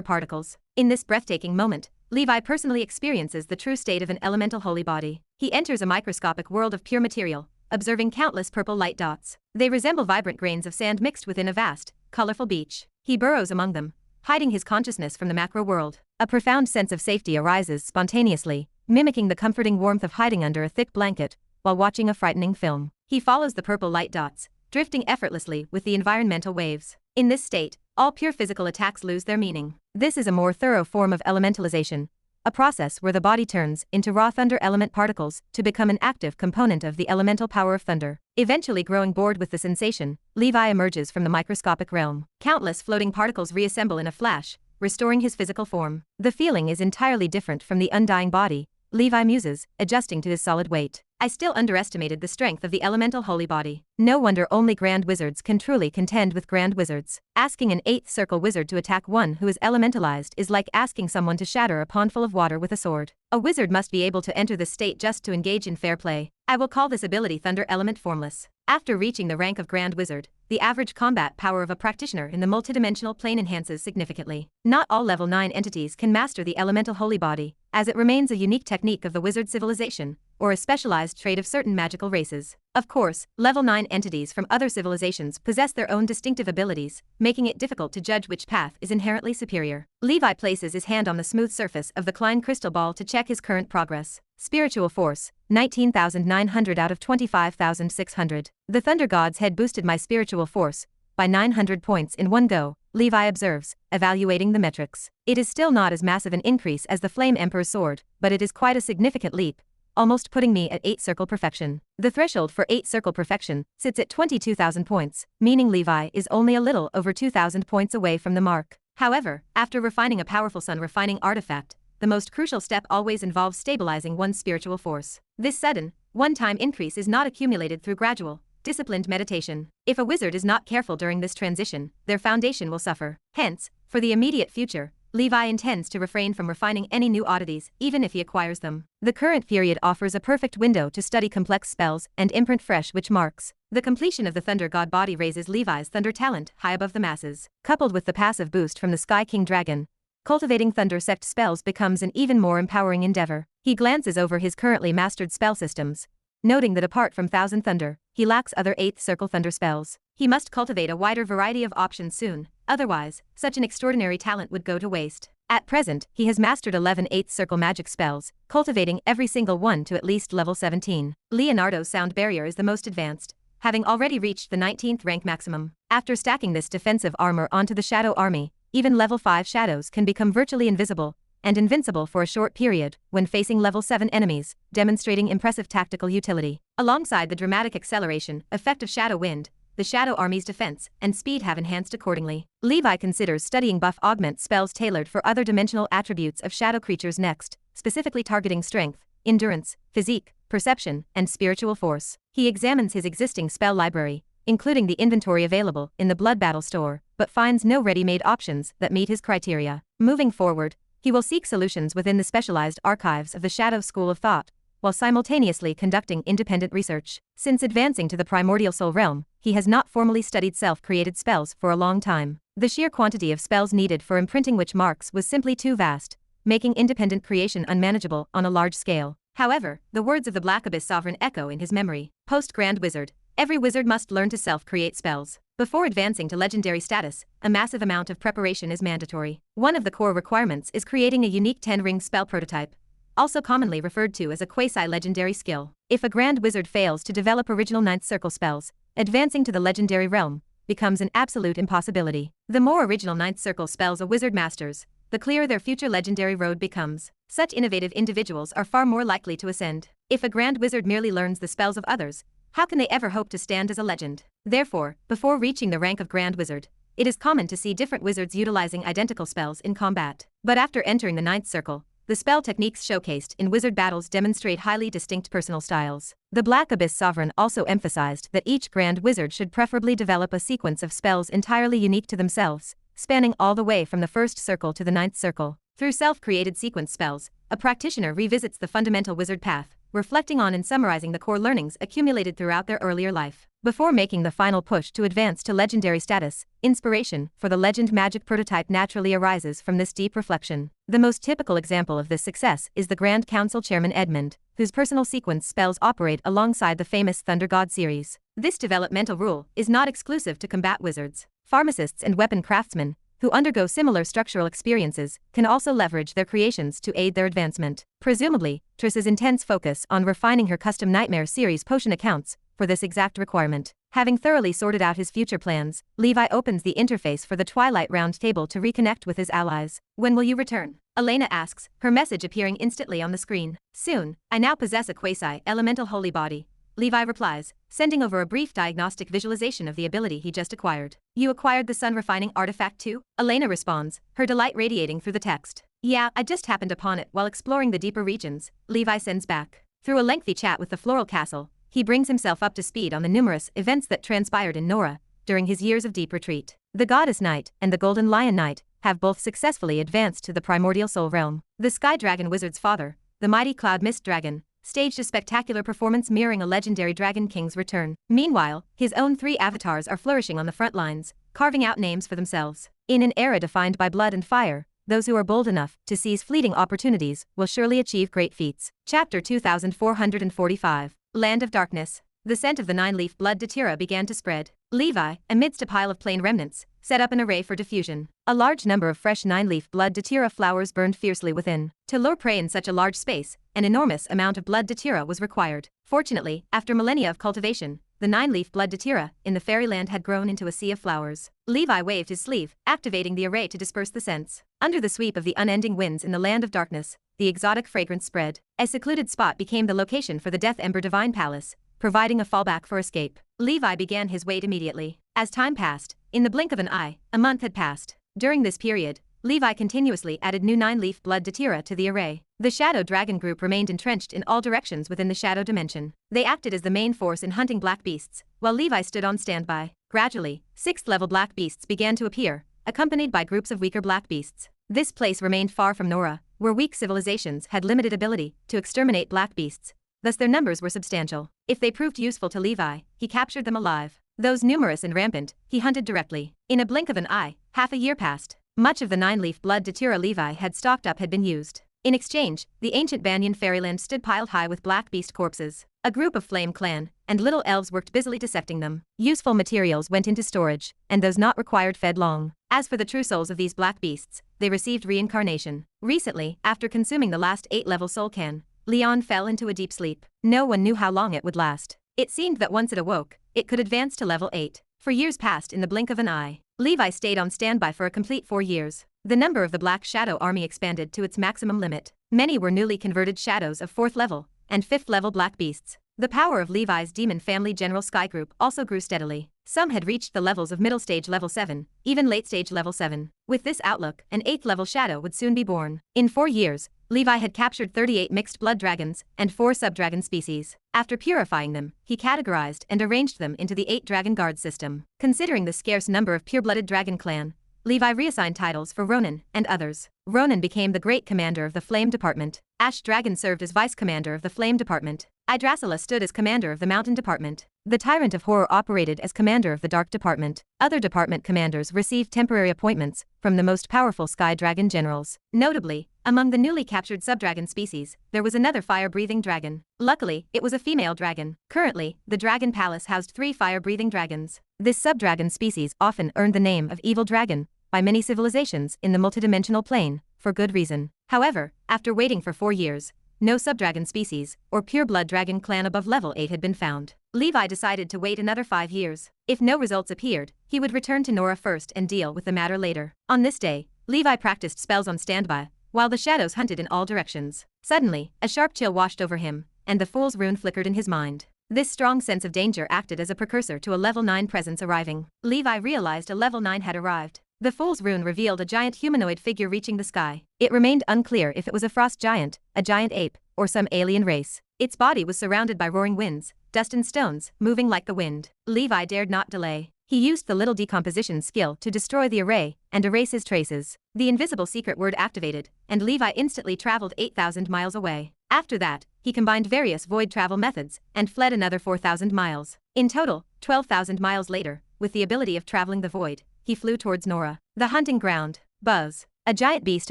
particles. In this breathtaking moment, Levi personally experiences the true state of an elemental holy body. He enters a microscopic world of pure material, observing countless purple light dots. They resemble vibrant grains of sand mixed within a vast, colorful beach. He burrows among them, hiding his consciousness from the macro world. A profound sense of safety arises spontaneously, mimicking the comforting warmth of hiding under a thick blanket while watching a frightening film. He follows the purple light dots, drifting effortlessly with the environmental waves. In this state, all pure physical attacks lose their meaning. This is a more thorough form of elementalization, a process where the body turns into raw thunder element particles to become an active component of the elemental power of thunder. Eventually growing bored with the sensation, Levi emerges from the microscopic realm. Countless floating particles reassemble in a flash, restoring his physical form. The feeling is entirely different from the undying body, Levi muses, adjusting to his solid weight. I still underestimated the strength of the elemental holy body. No wonder only grand wizards can truly contend with grand wizards. Asking an 8th circle wizard to attack one who is elementalized is like asking someone to shatter a pond full of water with a sword. A wizard must be able to enter this state just to engage in fair play. I will call this ability Thunder Element Formless. After reaching the rank of Grand Wizard, the average combat power of a practitioner in the multidimensional plane enhances significantly. Not all level 9 entities can master the elemental holy body, as it remains a unique technique of the wizard civilization, or a specialized trait of certain magical races. Of course, level 9 entities from other civilizations possess their own distinctive abilities, making it difficult to judge which path is inherently superior. Levi places his hand on the smooth surface of the Klein crystal ball to check his current progress. Spiritual force, 19,900 out of 25,600. The Thunder Gods had boosted my spiritual force by 900 points in one go, Levi observes, evaluating the metrics. It is still not as massive an increase as the Flame Emperor's sword, but it is quite a significant leap, almost putting me at 8 circle perfection. The threshold for 8 circle perfection sits at 22,000 points, meaning Levi is only a little over 2,000 points away from the mark. However, after refining a powerful sun refining artifact, the most crucial step always involves stabilizing one's spiritual force. This sudden, one-time increase is not accumulated through gradual, disciplined meditation. If a wizard is not careful during this transition, their foundation will suffer. Hence, for the immediate future, Levi intends to refrain from refining any new oddities, even if he acquires them. The current period offers a perfect window to study complex spells and imprint fresh witch marks. The completion of the Thunder God body raises Levi's thunder talent high above the masses. Coupled with the passive boost from the Sky King Dragon, cultivating Thunder Sect spells becomes an even more empowering endeavor. He glances over his currently mastered spell systems, noting that apart from Thousand Thunder, he lacks other 8th circle thunder spells. He must cultivate a wider variety of options soon, otherwise, such an extraordinary talent would go to waste. At present, he has mastered 11 8th circle magic spells, cultivating every single one to at least level 17. Leonardo's sound barrier is the most advanced, having already reached the 19th rank maximum. After stacking this defensive armor onto the Shadow Army, even level 5 shadows can become virtually invisible and invincible for a short period when facing level 7 enemies, demonstrating impressive tactical utility. Alongside the dramatic acceleration effect of Shadow Wind, the Shadow Army's defense and speed have enhanced accordingly. Levi considers studying buff augment spells tailored for other dimensional attributes of shadow creatures next, specifically targeting strength, endurance, physique, perception, and spiritual force. He examines his existing spell library, including the inventory available in the Blood Battle store, but finds no ready-made options that meet his criteria. Moving forward, he will seek solutions within the specialized archives of the Shadow School of Thought, while simultaneously conducting independent research. Since advancing to the primordial soul realm, he has not formally studied self-created spells for a long time. The sheer quantity of spells needed for imprinting witch marks was simply too vast, making independent creation unmanageable on a large scale. However, the words of the Black Abyss Sovereign echo in his memory. Post-Grand Wizard, every wizard must learn to self-create spells. Before advancing to legendary status, a massive amount of preparation is mandatory. One of the core requirements is creating a unique 10-ring spell prototype, also commonly referred to as a quasi-legendary skill. If a Grand Wizard fails to develop original 9th circle spells, advancing to the legendary realm becomes an absolute impossibility. The more original 9th circle spells a wizard masters, the clearer their future legendary road becomes. Such innovative individuals are far more likely to ascend. If a Grand Wizard merely learns the spells of others, how can they ever hope to stand as a legend? Therefore, before reaching the rank of Grand Wizard, it is common to see different wizards utilizing identical spells in combat. But after entering the 9th circle, the spell techniques showcased in wizard battles demonstrate highly distinct personal styles. The Black Abyss Sovereign also emphasized that each Grand Wizard should preferably develop a sequence of spells entirely unique to themselves, spanning all the way from the 1st circle to the 9th circle. Through self-created sequence spells, a practitioner revisits the fundamental wizard path, reflecting on and summarizing the core learnings accumulated throughout their earlier life. Before making the final push to advance to legendary status, inspiration for the legend magic prototype naturally arises from this deep reflection. The most typical example of this success is the Grand Council Chairman Edmund, whose personal sequence spells operate alongside the famous Thunder God series. This developmental rule is not exclusive to combat wizards. Pharmacists and weapon craftsmen, who undergo similar structural experiences, can also leverage their creations to aid their advancement. Presumably, Triss's intense focus on refining her custom Nightmare series potion accounts for this exact requirement. Having thoroughly sorted out his future plans, Levi opens the interface for the Twilight Round Table to reconnect with his allies. "When will you return?" Elena asks, her message appearing instantly on the screen. "Soon. I now possess a quasi-elemental holy body," Levi replies, sending over a brief diagnostic visualization of the ability he just acquired. "You acquired the sun-refining artifact too?" Elena responds, her delight radiating through the text. "Yeah, I just happened upon it while exploring the deeper regions," Levi sends back. Through a lengthy chat with the Floral Castle, he brings himself up to speed on the numerous events that transpired in Nora during his years of deep retreat. The Goddess Knight and the Golden Lion Knight have both successfully advanced to the primordial soul realm. The Sky Dragon Wizard's father, the mighty Cloud Mist Dragon, staged a spectacular performance mirroring a legendary Dragon King's return. Meanwhile, his own 3 avatars are flourishing on the front lines, carving out names for themselves. In an era defined by blood and fire, those who are bold enough to seize fleeting opportunities will surely achieve great feats. Chapter 2445. Land of Darkness. The scent of the 9-leaf blood datura began to spread. Levi, amidst a pile of plain remnants, set up an array for diffusion. A large number of fresh 9-leaf blood datura flowers burned fiercely within. To lure prey in such a large space, an enormous amount of blood datura was required. Fortunately, after millennia of cultivation, the 9-leaf blood datura in the fairyland had grown into a sea of flowers. Levi waved his sleeve, activating the array to disperse the scents. Under the sweep of the unending winds in the land of darkness, the exotic fragrance spread. A secluded spot became the location for the Death Ember Divine Palace, providing a fallback for escape. Levi began his wait immediately. As time passed, in the blink of an eye, a month had passed. During this period, Levi continuously added new 9-leaf blood datura to the array. The Shadow Dragon group remained entrenched in all directions within the Shadow Dimension. They acted as the main force in hunting black beasts, while Levi stood on standby. Gradually, 6th-level black beasts began to appear, accompanied by groups of weaker black beasts. This place remained far from Nora, where weak civilizations had limited ability to exterminate black beasts. Thus their numbers were substantial. If they proved useful to Levi, he captured them alive. Those numerous and rampant, he hunted directly. In a blink of an eye, half a year passed. Much of the 9-leaf blood datura Levi had stocked up had been used. In exchange, the ancient Banyan fairyland stood piled high with black beast corpses. A group of Flame Clan and little elves worked busily dissecting them. Useful materials went into storage, and those not required fed long. As for the true souls of these black beasts, they received reincarnation. Recently, after consuming the last 8-level soul can, Leon fell into a deep sleep. No one knew how long it would last. It seemed that once it awoke, it could advance to level 8. For years passed in the blink of an eye. Levi stayed on standby for a complete 4 years. The number of the Black Shadow army expanded to its maximum limit. Many were newly converted shadows of 4th level and 5th level black beasts. The power of Levi's demon family General Sky Group also grew steadily. Some had reached the levels of middle stage level 7, even late stage level 7. With this outlook, an 8th level shadow would soon be born. In 4 years, Levi had captured 38 mixed blood dragons and 4 subdragon species. After purifying them, he categorized and arranged them into the 8 Dragon Guard system. Considering the scarce number of pure-blooded dragon clan, Levi reassigned titles for Ronan and others. Ronan became the great commander of the Flame Department. Ash Dragon served as vice commander of the Flame Department. Yggdrasila stood as commander of the Mountain Department. The Tyrant of Horror operated as commander of the Dark Department. Other department commanders received temporary appointments from the most powerful Sky Dragon generals. Notably, among the newly captured subdragon species, there was another fire-breathing dragon. Luckily, it was a female dragon. Currently, the Dragon Palace housed 3 fire-breathing dragons. This subdragon species often earned the name of Evil Dragon by many civilizations in the multidimensional plane, for good reason. However, after waiting for 4 years, no subdragon species or pure-blood dragon clan above level 8 had been found. Levi decided to wait another 5 years. If no results appeared, he would return to Nora first and deal with the matter later. On this day, Levi practiced spells on standby, while the shadows hunted in all directions. Suddenly, a sharp chill washed over him, and the Fool's Rune flickered in his mind. This strong sense of danger acted as a precursor to a level 9 presence arriving. Levi realized a level 9 had arrived. The Fool's Rune revealed a giant humanoid figure reaching the sky. It remained unclear if it was a frost giant, a giant ape, or some alien race. Its body was surrounded by roaring winds, dust and stones, moving like the wind. Levi dared not delay. He used the little decomposition skill to destroy the array and erase his traces. The invisible secret word activated, and Levi instantly traveled 8,000 miles away. After that, he combined various void travel methods and fled another 4,000 miles. In total, 12,000 miles later, with the ability of traveling the void, he flew towards Nora. The hunting ground. Buzz, a giant beast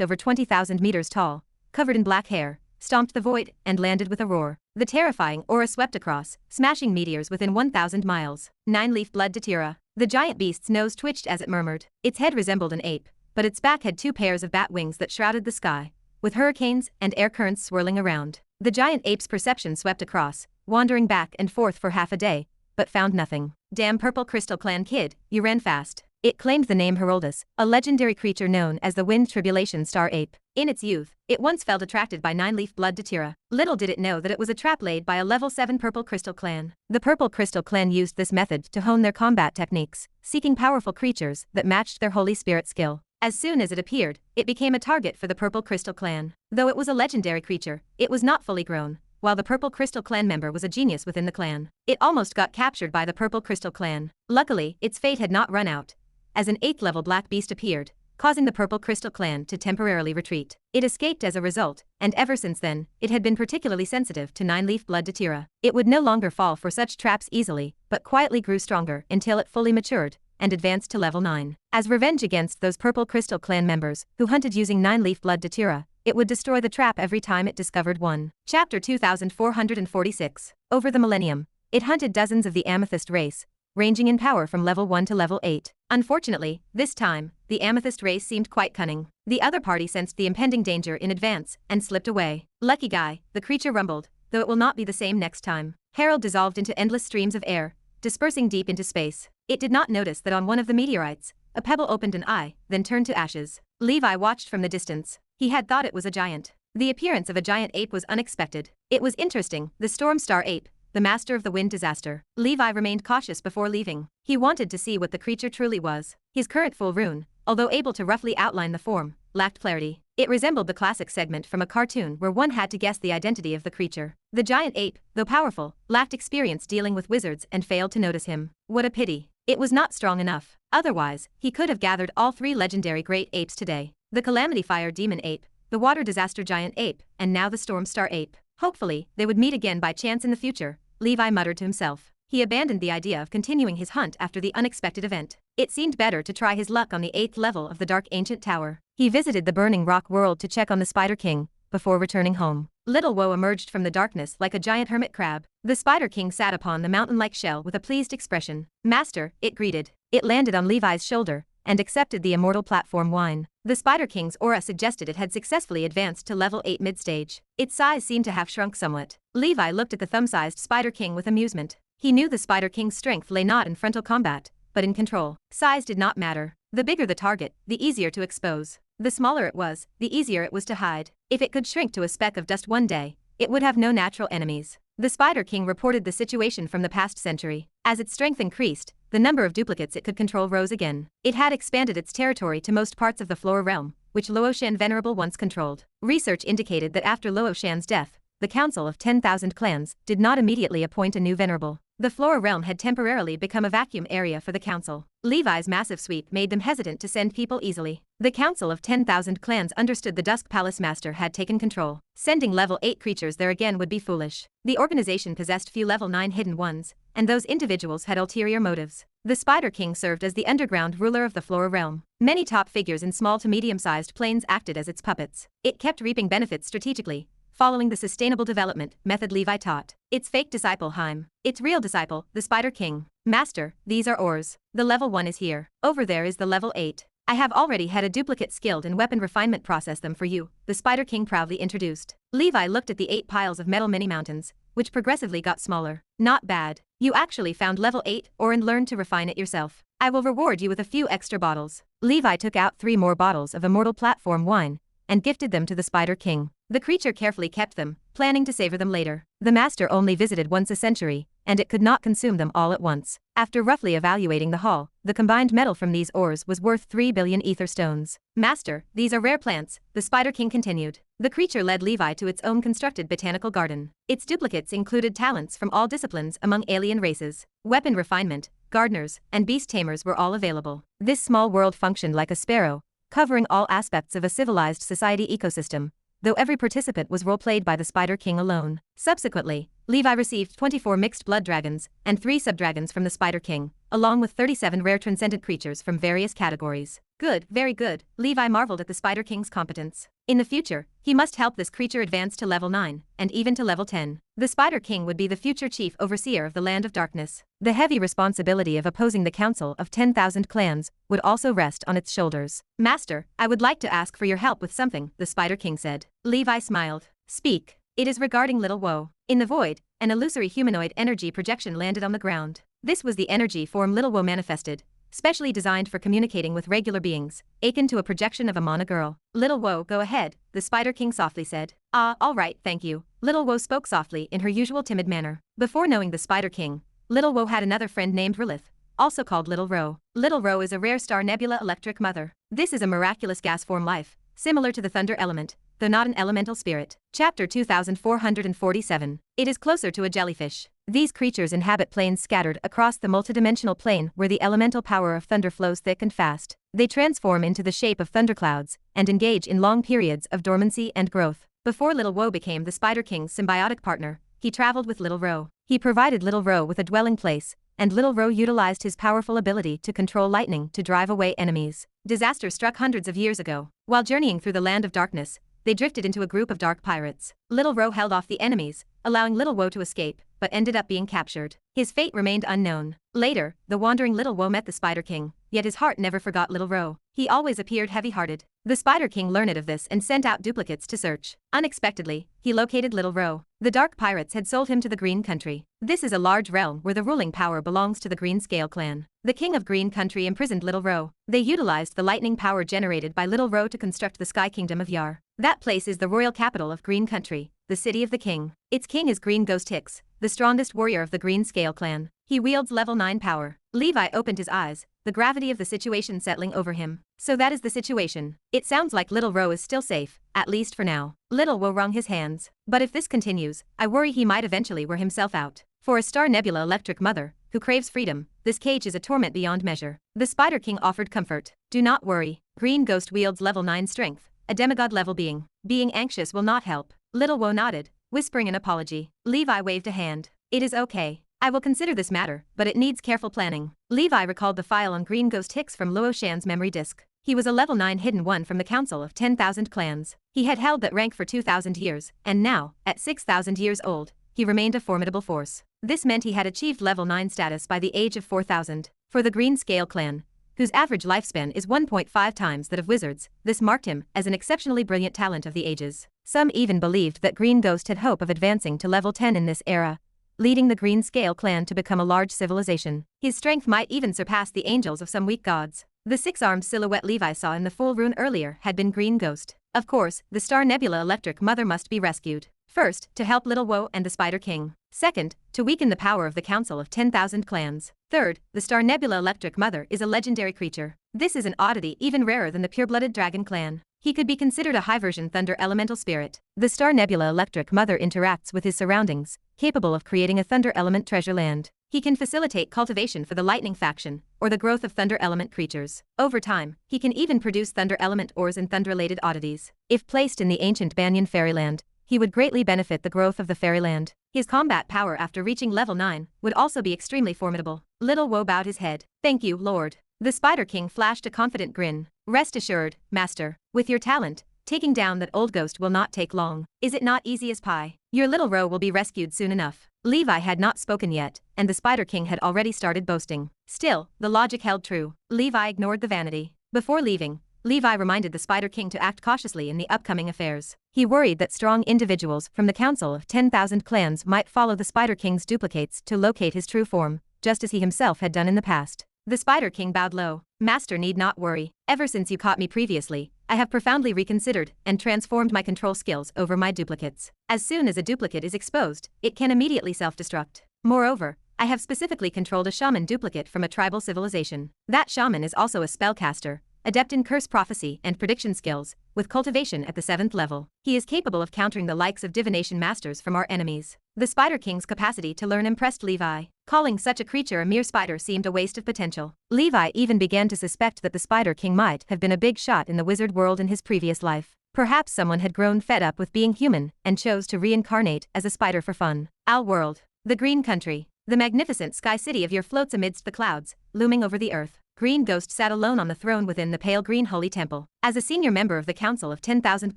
over 20,000 meters tall, covered in black hair, stomped the void and landed with a roar. The terrifying aura swept across, smashing meteors within 1,000 miles. 9-leaf blood Datira. The giant beast's nose twitched as it murmured. Its head resembled an ape, but its back had 2 pairs of bat wings that shrouded the sky, with hurricanes and air currents swirling around. The giant ape's perception swept across, wandering back and forth for half a day, but found nothing. Damn Purple Crystal Clan kid, you ran fast. It claimed the name Heroldus, a legendary creature known as the Wind Tribulation Star Ape. In its youth, it once felt attracted by 9-leaf blood Datira. Little did it know that it was a trap laid by a level 7 Purple Crystal Clan. The Purple Crystal Clan used this method to hone their combat techniques, seeking powerful creatures that matched their Holy Spirit skill. As soon as it appeared, it became a target for the Purple Crystal Clan. Though it was a legendary creature, it was not fully grown. While the Purple Crystal Clan member was a genius within the clan, it almost got captured by the Purple Crystal Clan. Luckily, its fate had not run out, as an 8th level black beast appeared, causing the Purple Crystal Clan to temporarily retreat. It escaped as a result, and ever since then, it had been particularly sensitive to 9-leaf blood Datira. It would no longer fall for such traps easily, but quietly grew stronger until it fully matured and advanced to level 9. As revenge against those Purple Crystal Clan members who hunted using 9-leaf blood Datira, it would destroy the trap every time it discovered one. Chapter 2446. Over the millennium, it hunted dozens of the Amethyst race, ranging in power from level 1 to level 8. Unfortunately, this time, the Amethyst race seemed quite cunning. The other party sensed the impending danger in advance and slipped away. Lucky guy, the creature rumbled, though it will not be the same next time. Herald dissolved into endless streams of air, dispersing deep into space. It did not notice that on one of the meteorites, a pebble opened an eye, then turned to ashes. Levi watched from the distance. He had thought it was a giant. The appearance of a giant ape was unexpected. It was interesting, the Storm Star Ape, the master of the wind disaster. Levi remained cautious before leaving. He wanted to see what the creature truly was. His current full rune, although able to roughly outline the form, lacked clarity. It resembled the classic segment from a cartoon where one had to guess the identity of the creature. The giant ape, though powerful, lacked experience dealing with wizards and failed to notice him. What a pity. It was not strong enough. Otherwise, he could have gathered all 3 legendary great apes today. The Calamity Fire Demon Ape, the Water Disaster Giant Ape, and now the Storm Star Ape. Hopefully, they would meet again by chance in the future, Levi muttered to himself. He abandoned the idea of continuing his hunt after the unexpected event. It seemed better to try his luck on the 8th level of the Dark Ancient Tower. He visited the Burning Rock world to check on the Spider King, before returning home. Little Woe emerged from the darkness like a giant hermit crab. The Spider King sat upon the mountain-like shell with a pleased expression. Master, it greeted. It landed on Levi's shoulder, and accepted the immortal platform wine. The Spider King's aura suggested it had successfully advanced to level 8 mid-stage. Its size seemed to have shrunk somewhat. Levi looked at the thumb-sized Spider King with amusement. He knew the Spider King's strength lay not in frontal combat, but in control. Size did not matter. The bigger the target, the easier to expose. The smaller it was, the easier it was to hide. If it could shrink to a speck of dust one day, it would have no natural enemies. The Spider King reported the situation from the past century. As its strength increased, the number of duplicates it could control rose again. It had expanded its territory to most parts of the Flora realm, which Luoshan Venerable once controlled. Research indicated that after Luoshan's death, the Council of 10,000 Clans did not immediately appoint a new Venerable. The Flora realm had temporarily become a vacuum area for the Council. Levi's massive sweep made them hesitant to send people easily. The Council of 10,000 Clans understood the Dusk Palace Master had taken control. Sending level 8 creatures there again would be foolish. The organization possessed few level 9 hidden ones, and those individuals had ulterior motives. The Spider King served as the underground ruler of the Flora realm. Many top figures in small to medium-sized planes acted as its puppets. It kept reaping benefits strategically, following the sustainable development method Levi taught. Its fake disciple Heim. Its real disciple, the Spider King. Master, these are ores. The level 1 is here. Over there is the level 8. I have already had a duplicate skilled in weapon refinement process them for you, the Spider King proudly introduced. Levi looked at the 8 piles of metal mini-mountains, which progressively got smaller. Not bad. You actually found level 8 ore and learned to refine it yourself. I will reward you with a few extra bottles. Levi took out 3 more bottles of immortal platform wine and gifted them to the Spider King. The creature carefully kept them, planning to savor them later. The master only visited once a century, and it could not consume them all at once. After roughly evaluating the haul, the combined metal from these ores was worth 3 billion ether stones. Master, these are rare plants, the Spider King continued. The creature led Levi to its own constructed botanical garden. Its duplicates included talents from all disciplines among alien races. Weapon refinement, gardeners, and beast tamers were all available. This small world functioned like a sparrow, covering all aspects of a civilized society ecosystem, though every participant was role-played by the Spider King alone. Subsequently, Levi received 24 mixed blood dragons and 3 subdragons from the Spider King, along with 37 rare transcendent creatures from various categories. Good, very good, Levi marveled at the Spider King's competence. In the future, he must help this creature advance to level 9, and even to level 10. The Spider King would be the future chief overseer of the Land of Darkness. The heavy responsibility of opposing the Council of 10,000 Clans would also rest on its shoulders. Master, I would like to ask for your help with something, the Spider King said. Levi smiled. Speak. It is regarding Little Woe. In the void, an illusory humanoid energy projection landed on the ground. This was the energy form Little Woe manifested, specially designed for communicating with regular beings, akin to a projection of a mana girl. Little Woe, go ahead, the Spider King softly said. Ah, all right, thank you. Little Woe spoke softly in her usual timid manner. Before knowing the Spider King, Little Woe had another friend named Rilith, also called Little Ro. Little Ro is a rare star nebula electric mother. This is a miraculous gas form life, similar to the thunder element, though not an elemental spirit. Chapter 2447. It is closer to a jellyfish. These creatures inhabit planes scattered across the multidimensional plane where the elemental power of thunder flows thick and fast. They transform into the shape of thunderclouds and engage in long periods of dormancy and growth. Before Little Woe became the Spider King's symbiotic partner, he traveled with Little Ro. He provided Little Ro with a dwelling place, and Little Ro utilized his powerful ability to control lightning to drive away enemies. Disaster struck hundreds of years ago. While journeying through the Land of Darkness, they drifted into a group of dark pirates. Little Ro held off the enemies, allowing Little Woe to escape, but ended up being captured. His fate remained unknown. Later, the wandering Little Woe met the Spider King, yet his heart never forgot Little Ro. He always appeared heavy-hearted. The Spider King learned of this and sent out duplicates to search. Unexpectedly, he located Little Ro. The dark pirates had sold him to the Green Country. This is a large realm where the ruling power belongs to the Green Scale clan. The king of Green Country imprisoned Little Ro. They utilized the lightning power generated by Little Ro to construct the Sky Kingdom of Yar. That place is the royal capital of Green Country, the city of the king. Its king is Green Ghost Hicks, the strongest warrior of the Green Scale clan. He wields level 9 power. Levi opened his eyes, the gravity of the situation settling over him. So that is the situation. It sounds like Little Ro is still safe, at least for now. Little Woe wrung his hands. But if this continues, I worry he might eventually wear himself out. For a star nebula electric mother, who craves freedom, this cage is a torment beyond measure. The Spider King offered comfort. Do not worry. Green Ghost wields level 9 strength, a demigod level being. Being anxious will not help. Little Woe nodded, whispering an apology. Levi waved a hand. It is okay. I will consider this matter, but it needs careful planning. Levi recalled the file on Green Ghost Hicks from Luo Shan's memory disk. He was a level 9 hidden one from the Council of 10,000 Clans. He had held that rank for 2,000 years, and now, at 6,000 years old, he remained a formidable force. This meant he had achieved level 9 status by the age of 4,000. For the Green Scale clan, whose average lifespan is 1.5 times that of wizards. This marked him as an exceptionally brilliant talent of the ages. Some even believed that Green Ghost had hope of advancing to level 10 in this era, leading the Green Scale clan to become a large civilization. His strength might even surpass the angels of some weak gods. The six-armed silhouette Levi saw in the full rune earlier had been Green Ghost. Of course, the Star Nebula Electric Mother must be rescued. First, to help Little Woe and the Spider King. Second, to weaken the power of the Council of 10,000 Clans. Third, the Star Nebula Electric Mother is a legendary creature. This is an oddity even rarer than the pure-blooded Dragon Clan. He could be considered a high-version Thunder Elemental Spirit. The Star Nebula Electric Mother interacts with his surroundings, capable of creating a Thunder Element treasure land. He can facilitate cultivation for the Lightning faction, or the growth of Thunder Element creatures. Over time, he can even produce Thunder Element ores and Thunder-related oddities. If placed in the ancient Banyan Fairyland, he would greatly benefit the growth of the Fairyland. His combat power after reaching level 9 would also be extremely formidable. Little Woe bowed his head. "Thank you, Lord." The Spider King flashed a confident grin. "Rest assured, Master. With your talent, taking down that old ghost will not take long. Is it not easy as pie? Your little Roe will be rescued soon enough." Levi had not spoken yet, and the Spider King had already started boasting. Still, the logic held true. Levi ignored the vanity. Before leaving, Levi reminded the Spider King to act cautiously in the upcoming affairs. He worried that strong individuals from the Council of 10,000 Clans might follow the Spider King's duplicates to locate his true form, just as he himself had done in the past. The Spider King bowed low. "Master need not worry. Ever since you caught me previously, I have profoundly reconsidered and transformed my control skills over my duplicates. As soon as a duplicate is exposed, it can immediately self-destruct. Moreover, I have specifically controlled a shaman duplicate from a tribal civilization. That shaman is also a spellcaster, adept in curse prophecy and prediction skills, with cultivation at the 7th level. He is capable of countering the likes of divination masters from our enemies." The Spider King's capacity to learn impressed Levi. Calling such a creature a mere spider seemed a waste of potential. Levi even began to suspect that the Spider King might have been a big shot in the wizard world in his previous life. Perhaps someone had grown fed up with being human and chose to reincarnate as a spider for fun. Our world. The Green Country. The magnificent sky city of your floats amidst the clouds, looming over the earth. Green Ghost sat alone on the throne within the pale green holy temple. As a senior member of the Council of 10,000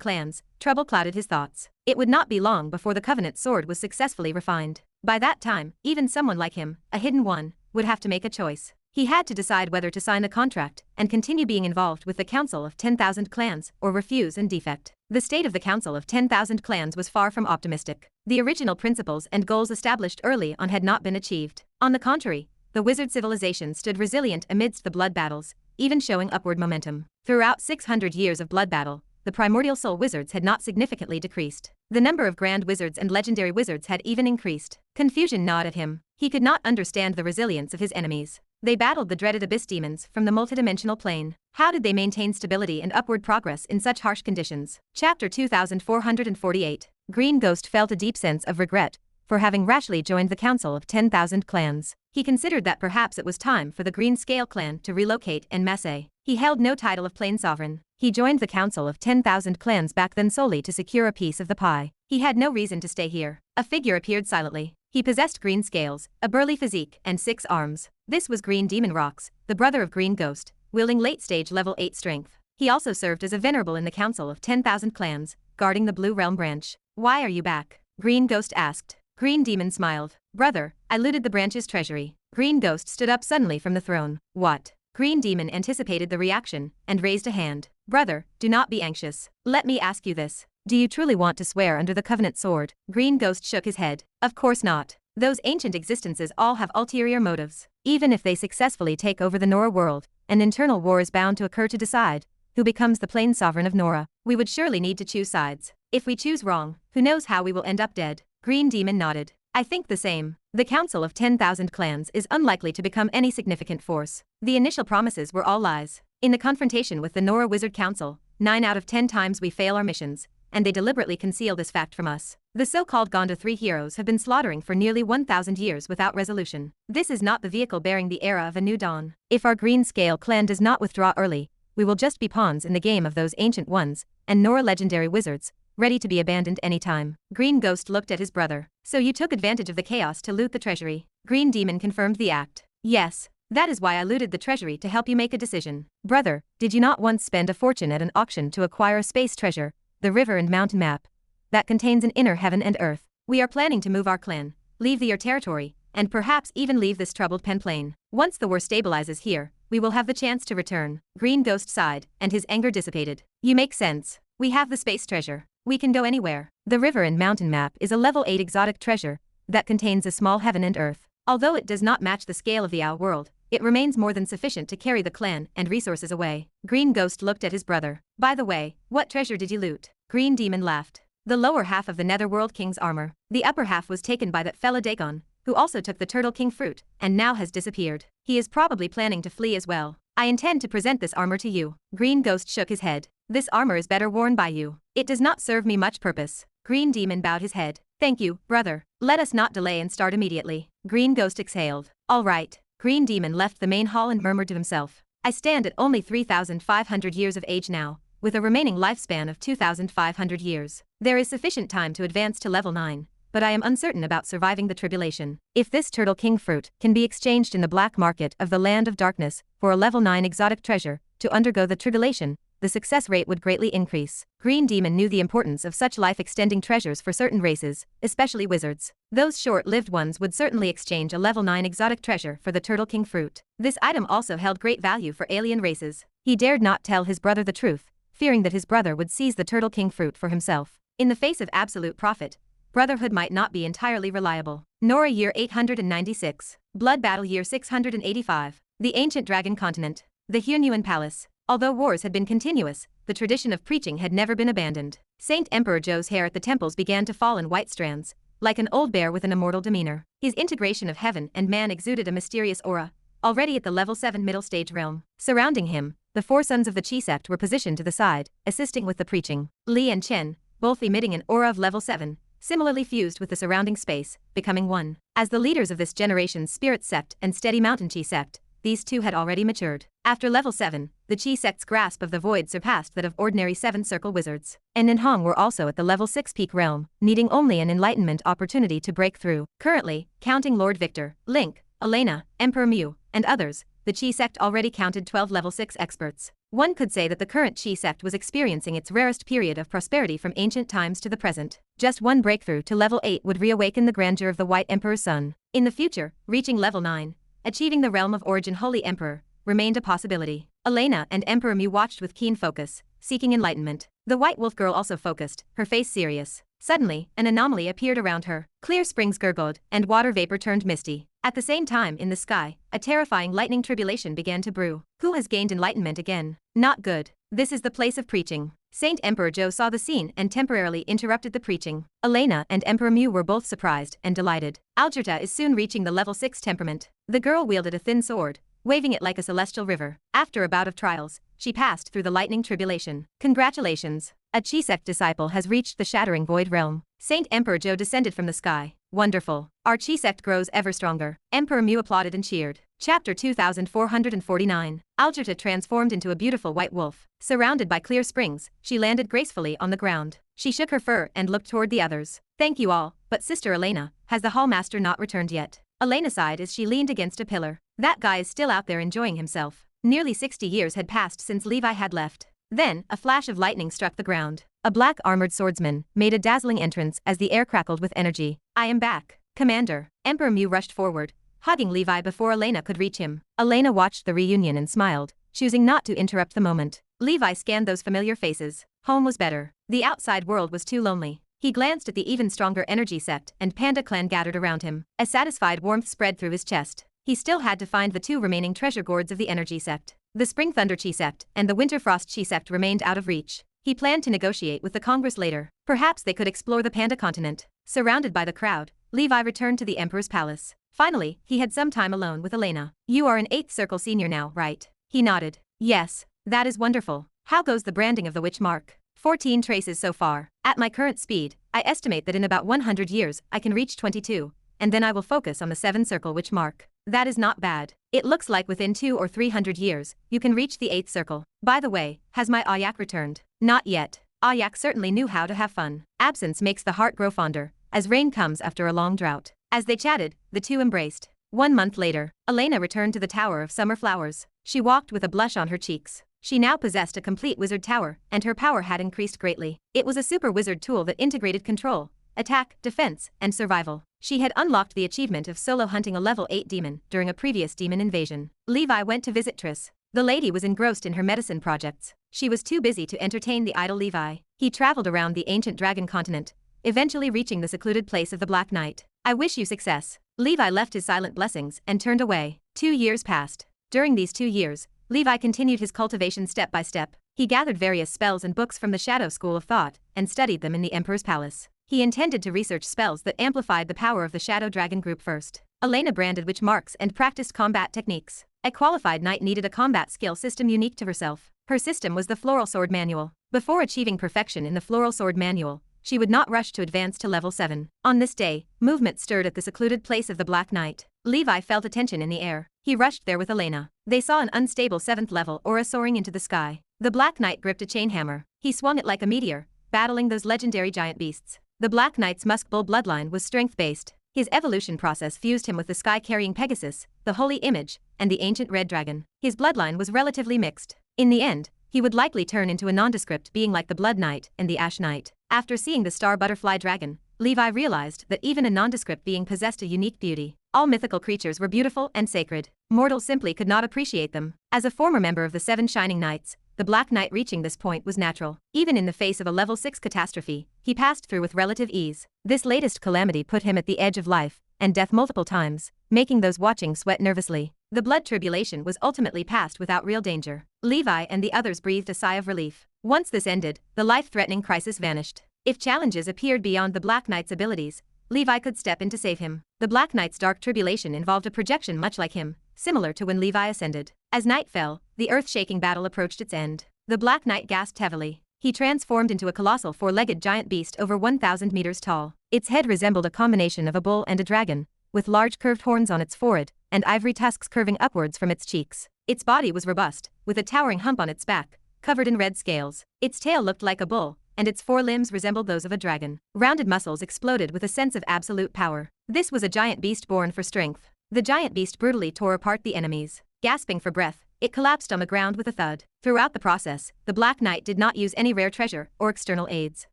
Clans, trouble clouded his thoughts. It would not be long before the Covenant sword was successfully refined. By that time, even someone like him, a hidden one, would have to make a choice. He had to decide whether to sign the contract and continue being involved with the Council of 10,000 Clans or refuse and defect. The state of the Council of 10,000 Clans was far from optimistic. The original principles and goals established early on had not been achieved. On the contrary, the wizard civilization stood resilient amidst the blood battles, even showing upward momentum. Throughout 600 years of blood battle, the primordial soul wizards had not significantly decreased. The number of grand wizards and legendary wizards had even increased. Confusion gnawed at him. He could not understand the resilience of his enemies. They battled the dreaded abyss demons from the multidimensional plane. How did they maintain stability and upward progress in such harsh conditions? Chapter 2448. Green Ghost felt a deep sense of regret for having rashly joined the Council of 10,000 Clans. He considered that perhaps it was time for the Green Scale clan to relocate en masse. He held no title of plain sovereign. He joined the Council of 10,000 Clans back then solely to secure a piece of the pie. He had no reason to stay here. A figure appeared silently. He possessed green scales, a burly physique, and 6 arms. This was Green Demon Rocks, the brother of Green Ghost, wielding late-stage level 8 strength. He also served as a venerable in the Council of 10,000 Clans, guarding the Blue Realm branch. "Why are you back?" Green Ghost asked. Green Demon smiled. "Brother, I looted the branch's treasury." Green Ghost stood up suddenly from the throne. "What?" Green Demon anticipated the reaction and raised a hand. "Brother, do not be anxious. Let me ask you this. Do you truly want to swear under the Covenant sword?" Green Ghost shook his head. "Of course not. Those ancient existences all have ulterior motives. Even if they successfully take over the Nora world, an internal war is bound to occur to decide who becomes the plain sovereign of Nora. We would surely need to choose sides. If we choose wrong, who knows how we will end up dead." Green Demon nodded. "I think the same. The Council of 10,000 Clans is unlikely to become any significant force. The initial promises were all lies. In the confrontation with the Nora Wizard Council, 9 out of 10 times we fail our missions, and they deliberately conceal this fact from us. The so-called Gonda 3 heroes have been slaughtering for nearly 1,000 years without resolution. This is not the vehicle bearing the era of a new dawn. If our Green Scale clan does not withdraw early, we will just be pawns in the game of those ancient ones and Nora legendary wizards, ready to be abandoned any time." Green Ghost looked at his brother. "So you took advantage of the chaos to loot the treasury?" Green Demon confirmed the act. "Yes. That is why I looted the treasury to help you make a decision. Brother, did you not once spend a fortune at an auction to acquire a space treasure, the river and mountain map, that contains an inner heaven and earth? We are planning to move our clan, leave your territory, and perhaps even leave this troubled pen plane. Once the war stabilizes here, we will have the chance to return. Green Ghost sighed, and his anger dissipated. You make sense. We have the space treasure. We can go anywhere. The river and mountain map is a level 8 exotic treasure that contains a small heaven and earth. Although it does not match the scale of the Owl world, it remains more than sufficient to carry the clan and resources away. Green Ghost looked at his brother. By the way, what treasure did you loot? Green Demon laughed. The lower half of the Netherworld King's armor. The upper half was taken by that fella Dagon, who also took the Turtle King fruit, and now has disappeared. He is probably planning to flee as well. I intend to present this armor to you. Green Ghost shook his head. This armor is better worn by you. It does not serve me much purpose. Green Demon bowed his head. Thank you, brother. Let us not delay and start immediately. Green Ghost exhaled. All right. Green Demon left the main hall and murmured to himself. I stand at only 3,500 years of age now, with a remaining lifespan of 2,500 years. There is sufficient time to advance to level 9, but I am uncertain about surviving the tribulation. If this Turtle King fruit can be exchanged in the black market of the Land of Darkness for a level 9 exotic treasure to undergo the tribulation, the success rate would greatly increase. Green Demon knew the importance of such life-extending treasures for certain races, especially wizards. Those short-lived ones would certainly exchange a level 9 exotic treasure for the Turtle King fruit. This item also held great value for alien races. He dared not tell his brother the truth, fearing that his brother would seize the Turtle King fruit for himself. In the face of absolute profit, brotherhood might not be entirely reliable. Nora year 896. Blood battle year 685. The ancient dragon continent. The Hunyuan Palace. Although wars had been continuous, the tradition of preaching had never been abandoned. Saint Emperor Joe's hair at the temples began to fall in white strands, like an old bear with an immortal demeanor. His integration of heaven and man exuded a mysterious aura, already at the level 7 middle stage realm. Surrounding him, the 4 sons of the Chi sect were positioned to the side, assisting with the preaching. Li and Chen, both emitting an aura of level 7, similarly fused with the surrounding space, becoming one. As the leaders of this generation's Spirit sect and Steady Mountain Chi sect, these two had already matured. After level 7, the Chi sect's grasp of the void surpassed that of ordinary 7-circle wizards. And Ninhong were also at the level 6 peak realm, needing only an enlightenment opportunity to break through. Currently, counting Lord Victor, Link, Elena, Emperor Mew, and others, the Chi sect already counted 12 level 6 experts. One could say that the current Chi sect was experiencing its rarest period of prosperity from ancient times to the present. Just one breakthrough to level 8 would reawaken the grandeur of the White Emperor's son. In the future, reaching level 9, achieving the realm of origin Holy Emperor, remained a possibility. Elena and Emperor Mew watched with keen focus, seeking enlightenment. The White Wolf girl also focused, her face serious. Suddenly, an anomaly appeared around her. Clear springs gurgled, and water vapor turned misty. At the same time, in the sky, a terrifying lightning tribulation began to brew. Who has gained enlightenment again? Not good. This is the place of preaching. Saint Emperor Joe saw the scene and temporarily interrupted the preaching. Elena and Emperor Mew were both surprised and delighted. Algerta is soon reaching the level 6 temperament. The girl wielded a thin sword, waving it like a celestial river. After a bout of trials, she passed through the lightning tribulation. Congratulations! A Chi sect disciple has reached the shattering void realm. Saint Emperor Joe descended from the sky. Wonderful. Our Chi sect grows ever stronger. Emperor Mew applauded and cheered. Chapter 2449. Algerta transformed into a beautiful white wolf. Surrounded by clear springs, she landed gracefully on the ground. She shook her fur and looked toward the others. Thank you all, but Sister Elena, has the Hallmaster not returned yet? Elena sighed as she leaned against a pillar. That guy is still out there enjoying himself. Nearly 60 years had passed since Levi had left. Then, a flash of lightning struck the ground. A black armored swordsman made a dazzling entrance as the air crackled with energy. I am back, Commander. Emperor Mew rushed forward, hugging Levi before Elena could reach him. Elena watched the reunion and smiled, choosing not to interrupt the moment. Levi scanned those familiar faces. Home was better. The outside world was too lonely. He glanced at the even stronger energy sect and Panda clan gathered around him. A satisfied warmth spread through his chest. He still had to find the 2 remaining treasure gourds of the energy sect. The Spring Thunder Chi sect and the Winter Frost Chi sect remained out of reach. He planned to negotiate with the Congress later. Perhaps they could explore the Panda continent. Surrounded by the crowd, Levi returned to the Emperor's palace. Finally, he had some time alone with Elena. You are an 8th circle senior now, right? He nodded. Yes, that is wonderful. How goes the branding of the witch mark? 14 traces so far. At my current speed, I estimate that in about 100 years I can reach 22, and then I will focus on the 7-circle witch mark. That is not bad. It looks like within 200 or 300 years, you can reach the 8th circle. By the way, has my Ayak returned? Not yet. Ayak certainly knew how to have fun. Absence makes the heart grow fonder, as rain comes after a long drought. As they chatted, the two embraced. 1 month later, Elena returned to the Tower of Summer Flowers. She walked with a blush on her cheeks. She now possessed a complete wizard tower, and her power had increased greatly. It was a super wizard tool that integrated control, attack, defense, and survival. She had unlocked the achievement of solo hunting a level 8 demon during a previous demon invasion. Levi went to visit Triss. The lady was engrossed in her medicine projects. She was too busy to entertain the idle Levi. He traveled around the ancient dragon continent, eventually reaching the secluded place of the Black Knight. I wish you success. Levi left his silent blessings and turned away. 2 years passed. During these 2 years, Levi continued his cultivation step by step. He gathered various spells and books from the Shadow School of Thought and studied them in the Emperor's palace. He intended to research spells that amplified the power of the Shadow Dragon group first. Elena branded witch marks and practiced combat techniques. A qualified knight needed a combat skill system unique to herself. Her system was the Floral Sword Manual. Before achieving perfection in the Floral Sword Manual, she would not rush to advance to level 7. On this day, movement stirred at the secluded place of the Black Knight. Levi felt a tension in the air. He rushed there with Elena. They saw an unstable 7th level aura soaring into the sky. The Black Knight gripped a chain hammer. He swung it like a meteor, battling those legendary giant beasts. The Black Knight's Musk Bull bloodline was strength-based. His evolution process fused him with the sky-carrying Pegasus, the Holy Image, and the ancient Red Dragon. His bloodline was relatively mixed. In the end, he would likely turn into a nondescript being like the Blood Knight and the Ash Knight. After seeing the Star Butterfly Dragon, Levi realized that even a nondescript being possessed a unique beauty. All mythical creatures were beautiful and sacred. Mortals simply could not appreciate them. As a former member of the 7 Shining Knights, the Black Knight reaching this point was natural. Even in the face of a level 6 catastrophe, he passed through with relative ease. This latest calamity put him at the edge of life and death multiple times, making those watching sweat nervously. The blood tribulation was ultimately passed without real danger. Levi and the others breathed a sigh of relief. Once this ended, the life-threatening crisis vanished. If challenges appeared beyond the Black Knight's abilities, Levi could step in to save him. The Black Knight's dark tribulation involved a projection much like him, similar to when Levi ascended. As night fell, the earth-shaking battle approached its end. The Black Knight gasped heavily. He transformed into a colossal 4-legged giant beast over 1,000 meters tall. Its head resembled a combination of a bull and a dragon, with large curved horns on its forehead and ivory tusks curving upwards from its cheeks. Its body was robust, with a towering hump on its back, covered in red scales. Its tail looked like a bull, and its 4 limbs resembled those of a dragon. Rounded muscles exploded with a sense of absolute power. This was a giant beast born for strength. The giant beast brutally tore apart the enemies. Gasping for breath, it collapsed on the ground with a thud. Throughout the process, the Black Knight did not use any rare treasure or external aids.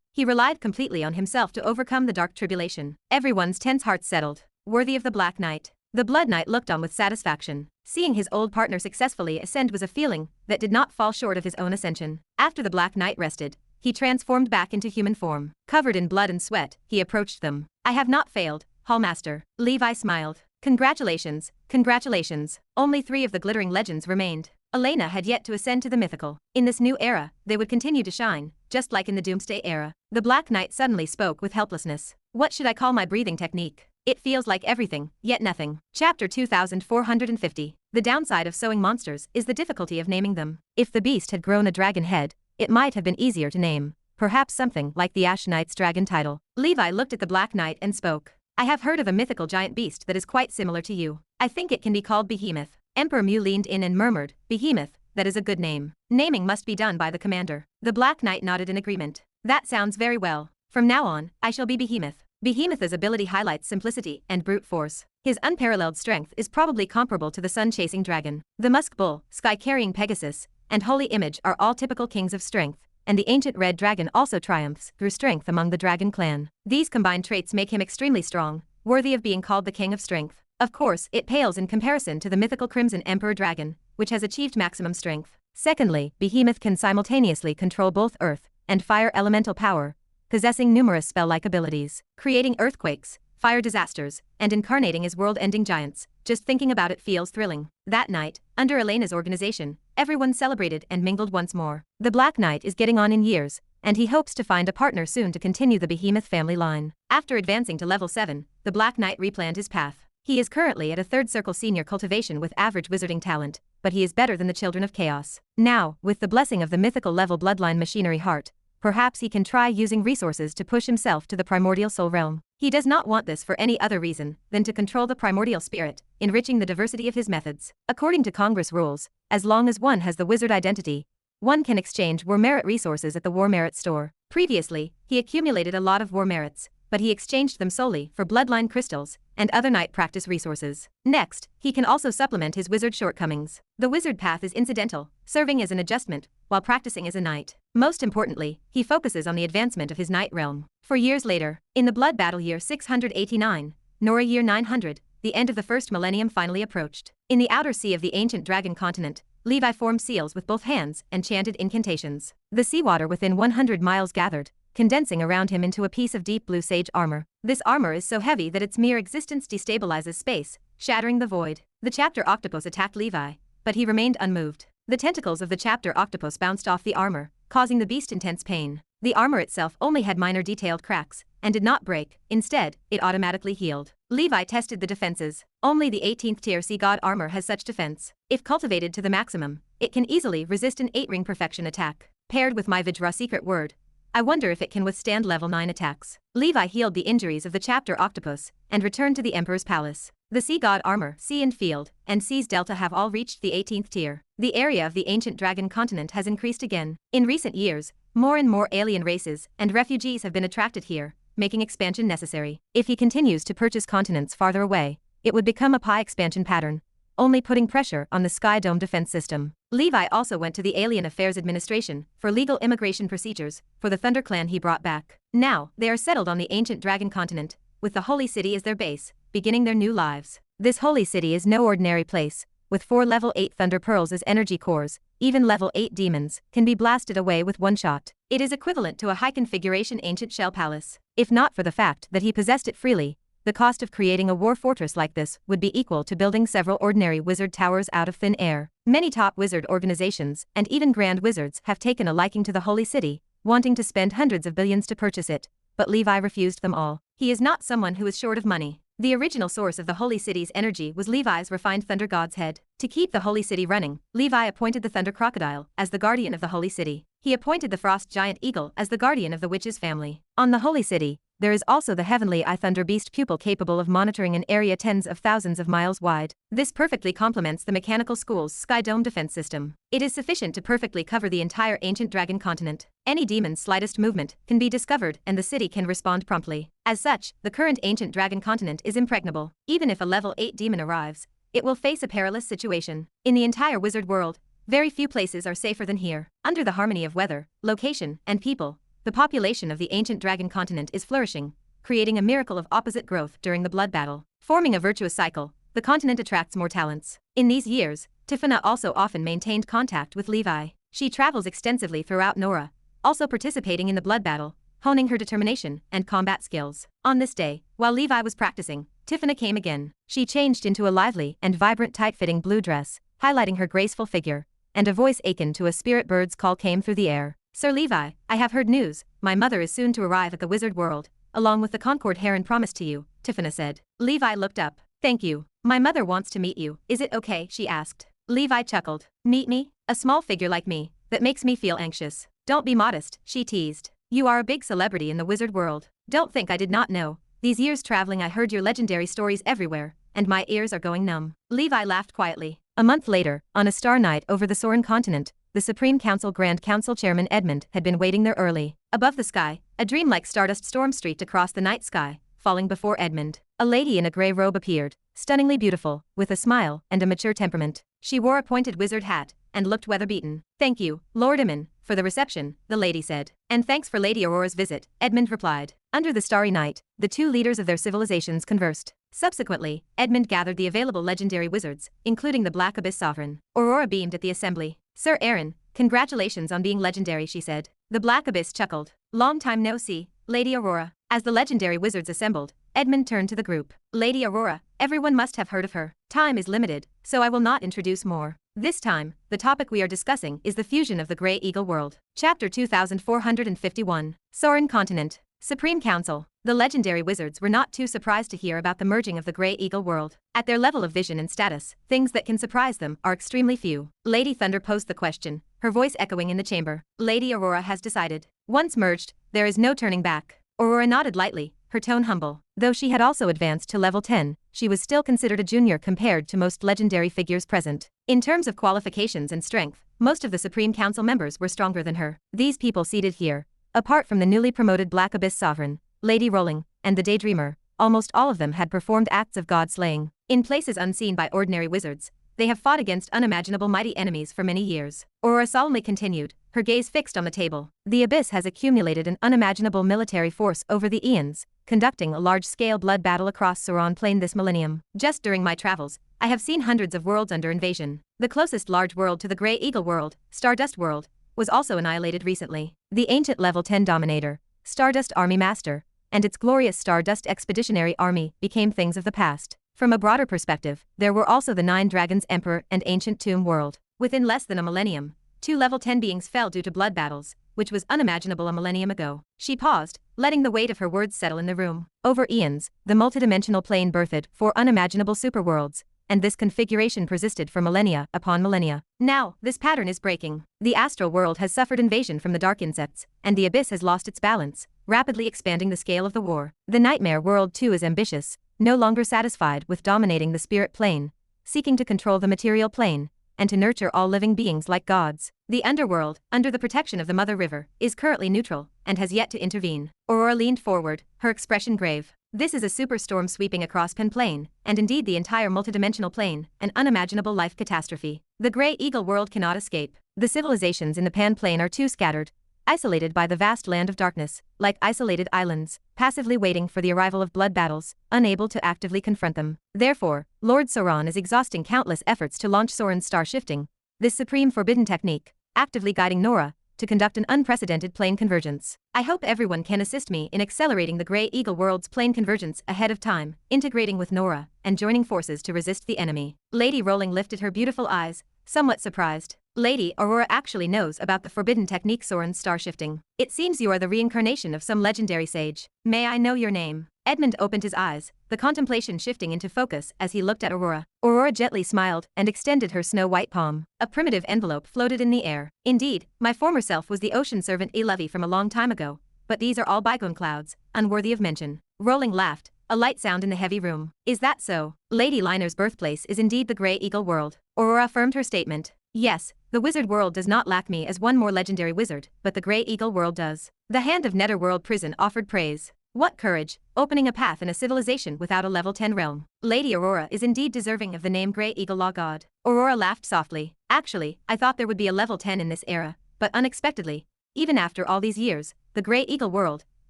He relied completely on himself to overcome the dark tribulation. Everyone's tense hearts settled. Worthy of the Black Knight. The Blood Knight looked on with satisfaction. Seeing his old partner successfully ascend was a feeling that did not fall short of his own ascension. After the Black Knight rested, he transformed back into human form. Covered in blood and sweat, he approached them. "I have not failed, Hallmaster." Levi smiled. "Congratulations, congratulations." Only 3 of the glittering legends remained. Elena had yet to ascend to the mythical. In this new era, they would continue to shine, just like in the Doomsday era. The Black Knight suddenly spoke with helplessness. "What should I call my breathing technique? It feels like everything, yet nothing." Chapter 2450. The downside of sowing monsters is the difficulty of naming them. If the beast had grown a dragon head, it might have been easier to name. Perhaps something like the Ash Knight's dragon title. Levi looked at the Black Knight and spoke. "I have heard of a mythical giant beast that is quite similar to you. I think it can be called Behemoth." Emperor Mew leaned in and murmured, "Behemoth, that is a good name. Naming must be done by the commander." The Black Knight nodded in agreement. "That sounds very well. From now on, I shall be Behemoth." Behemoth's ability highlights simplicity and brute force. His unparalleled strength is probably comparable to the sun-chasing dragon. The Musk Bull, Sky-carrying Pegasus, and Holy Image are all typical kings of strength, and the ancient Red Dragon also triumphs through strength among the dragon clan. These combined traits make him extremely strong, worthy of being called the King of Strength. Of course, it pales in comparison to the mythical Crimson Emperor Dragon, which has achieved maximum strength. Secondly, Behemoth can simultaneously control both earth and fire elemental power, possessing numerous spell-like abilities, creating earthquakes, fire disasters, and incarnating as world-ending giants. Just thinking about it feels thrilling. That night, under Elena's organization, everyone celebrated and mingled once more. The Black Knight is getting on in years, and he hopes to find a partner soon to continue the Behemoth family line. After advancing to level 7, the Black Knight replanned his path. He is currently at a 3rd circle senior cultivation with average wizarding talent, but he is better than the Children of Chaos. Now, with the blessing of the mythical level bloodline machinery heart, perhaps he can try using resources to push himself to the primordial soul realm. He does not want this for any other reason than to control the primordial spirit, enriching the diversity of his methods. According to Congress rules, as long as one has the wizard identity, one can exchange war merit resources at the war merit store. Previously, he accumulated a lot of war merits, but he exchanged them solely for bloodline crystals and other knight practice resources. Next, he can also supplement his wizard shortcomings. The wizard path is incidental, serving as an adjustment while practicing as a knight. Most importantly, he focuses on the advancement of his Night Realm. For years later, in the Blood Battle year 689, Nora year 900, the end of the first millennium finally approached. In the outer sea of the ancient dragon continent, Levi formed seals with both hands and chanted incantations. The seawater within 100 miles gathered, condensing around him into a piece of deep blue sage armor. This armor is so heavy that its mere existence destabilizes space, shattering the void. The chapter octopus attacked Levi, but he remained unmoved. The tentacles of the chapter octopus bounced off the armor, causing the beast intense pain. The armor itself only had minor detailed cracks, and did not break. Instead, it automatically healed. Levi tested the defenses. Only the 18th tier Sea God armor has such defense. If cultivated to the maximum, it can easily resist an 8-ring perfection attack. Paired with my Vajra secret word, I wonder if it can withstand level 9 attacks. Levi healed the injuries of the chapter octopus, and returned to the Emperor's palace. The Sea God armor, Sea and Field, and Seas Delta have all reached the 18th tier. The area of the ancient dragon continent has increased again. In recent years, more and more alien races and refugees have been attracted here, making expansion necessary. If he continues to purchase continents farther away, it would become a pie expansion pattern, only putting pressure on the Sky Dome defense system. Levi also went to the Alien Affairs Administration for legal immigration procedures for the Thunder Clan he brought back. Now, they are settled on the ancient dragon continent, with the Holy City as their base, beginning their new lives. This Holy City is no ordinary place. With 4 level 8 Thunder Pearls as energy cores, even level 8 demons can be blasted away with one shot. It is equivalent to a high-configuration ancient shell palace. If not for the fact that he possessed it freely, the cost of creating a war fortress like this would be equal to building several ordinary wizard towers out of thin air. Many top wizard organizations and even grand wizards have taken a liking to the Holy City, wanting to spend hundreds of billions to purchase it, but Levi refused them all. He is not someone who is short of money. The original source of the Holy City's energy was Levi's refined Thunder God's head. To keep the Holy City running, Levi appointed the Thunder Crocodile as the guardian of the Holy City. He appointed the Frost Giant Eagle as the guardian of the Witch's family. On the Holy City, there is also the Heavenly Eye Thunder Beast pupil capable of monitoring an area tens of thousands of miles wide. This perfectly complements the Mechanical School's Sky Dome defense system. It is sufficient to perfectly cover the entire ancient dragon continent. Any demon's slightest movement can be discovered and the city can respond promptly. As such, the current ancient dragon continent is impregnable. Even if a level 8 demon arrives, it will face a perilous situation. In the entire wizard world, very few places are safer than here. Under the harmony of weather, location, and people, the population of the ancient dragon continent is flourishing, creating a miracle of opposite growth during the blood battle. Forming a virtuous cycle, the continent attracts more talents. In these years, Tifana also often maintained contact with Levi. She travels extensively throughout Nora, also participating in the blood battle, honing her determination and combat skills. On this day, while Levi was practicing, Tifana came again. She changed into a lively and vibrant tight-fitting blue dress, highlighting her graceful figure, and a voice akin to a spirit bird's call came through the air. Sir Levi, I have heard news. My mother is soon to arrive at the wizard world, along with the Concord Heron promised to you, Tifana said. Levi looked up. Thank you. My mother wants to meet you. Is it okay? She asked. Levi chuckled. Meet me? A small figure like me? That makes me feel anxious. Don't be modest, she teased. You are a big celebrity in the wizard world. Don't think I did not know. These years traveling I heard your legendary stories everywhere, and my ears are going numb. Levi laughed quietly. A month later, on a star night over the Soren continent, the Supreme Council Grand Council Chairman Edmund had been waiting there early. Above the sky, a dreamlike stardust storm streaked across the night sky, falling before Edmund. A lady in a grey robe appeared, stunningly beautiful, with a smile and a mature temperament. She wore a pointed wizard hat and looked weather-beaten. Thank you, Lord Emin, for the reception, the lady said. And thanks for Lady Aurora's visit, Edmund replied. Under the starry night, the two leaders of their civilizations conversed. Subsequently, Edmund gathered the available legendary wizards, including the Black Abyss Sovereign. Aurora beamed at the assembly. Sir Aaron, congratulations on being legendary, she said. The Black Abyss chuckled. Long time no see, Lady Aurora. As the legendary wizards assembled, Edmund turned to the group. Lady Aurora, everyone must have heard of her. Time is limited, so I will not introduce more. This time, the topic we are discussing is the fusion of the Grey Eagle world. Chapter 2451. Soren Continent. Supreme Council. The legendary wizards were not too surprised to hear about the merging of the Grey Eagle world. At their level of vision and status, things that can surprise them are extremely few. Lady Thunder posed the question, her voice echoing in the chamber. Lady Aurora has decided. Once merged, there is no turning back. Aurora nodded lightly, her tone humble. Though she had also advanced to level 10, she was still considered a junior compared to most legendary figures present. In terms of qualifications and strength, most of the Supreme Council members were stronger than her. These people seated here, apart from the newly promoted Black Abyss Sovereign, Lady Rolling, and the Daydreamer, almost all of them had performed acts of god-slaying. In places unseen by ordinary wizards, they have fought against unimaginable mighty enemies for many years. Aurora solemnly continued, her gaze fixed on the table. The Abyss has accumulated an unimaginable military force over the eons, conducting a large-scale blood battle across Sauron Plain this millennium. Just during my travels, I have seen hundreds of worlds under invasion. The closest large world to the Grey Eagle world, Stardust World, was also annihilated recently. The ancient level 10 Dominator, Stardust Army Master, and its glorious Stardust Expeditionary Army became things of the past. From a broader perspective, there were also the 9 Dragons Emperor and Ancient Tomb World. Within less than a millennium, 2 level 10 beings fell due to blood battles, which was unimaginable a millennium ago. She paused, letting the weight of her words settle in the room. Over eons, the multidimensional plane birthed 4 unimaginable superworlds, and this configuration persisted for millennia upon millennia. Now, this pattern is breaking. The astral world has suffered invasion from the dark insects, and the Abyss has lost its balance, rapidly expanding the scale of the war. The nightmare world too is ambitious, no longer satisfied with dominating the spirit plane, seeking to control the material plane, and to nurture all living beings like gods. The underworld, under the protection of the Mother River, is currently neutral, and has yet to intervene. Aurora leaned forward, her expression grave. This is a superstorm sweeping across Pen Plain, and indeed the entire multidimensional plane, an unimaginable life catastrophe. The Grey Eagle world cannot escape. The civilizations in the Pan Plain are too scattered, isolated by the vast land of darkness, like isolated islands, passively waiting for the arrival of blood battles, unable to actively confront them. Therefore, Lord Sauron is exhausting countless efforts to launch Sauron's star shifting, this supreme forbidden technique, actively guiding Nora to conduct an unprecedented plane convergence. I hope everyone can assist me in accelerating the Grey Eagle world's plane convergence ahead of time, integrating with Nora, and joining forces to resist the enemy. Lady Rowling lifted her beautiful eyes, somewhat surprised. Lady Aurora actually knows about the forbidden technique Sauron's star shifting. It seems you are the reincarnation of some legendary sage. May I know your name? Edmund opened his eyes, the contemplation shifting into focus as he looked at Aurora. Aurora gently smiled and extended her snow-white palm. A primitive envelope floated in the air. Indeed, my former self was the ocean servant Levi from a long time ago, but these are all bygone clouds, unworthy of mention. Rowling laughed, a light sound in the heavy room. Is that so? Lady Liner's birthplace is indeed the Grey Eagle world. Aurora affirmed her statement. Yes, the wizard world does not lack me as one more legendary wizard, but the Grey Eagle world does. The hand of Netherworld Prison offered praise. What courage, opening a path in a civilization without a level 10 realm. Lady Aurora is indeed deserving of the name Grey Eagle Law God. Aurora laughed softly. Actually, I thought there would be a level 10 in this era, but unexpectedly, even after all these years, the Grey Eagle world,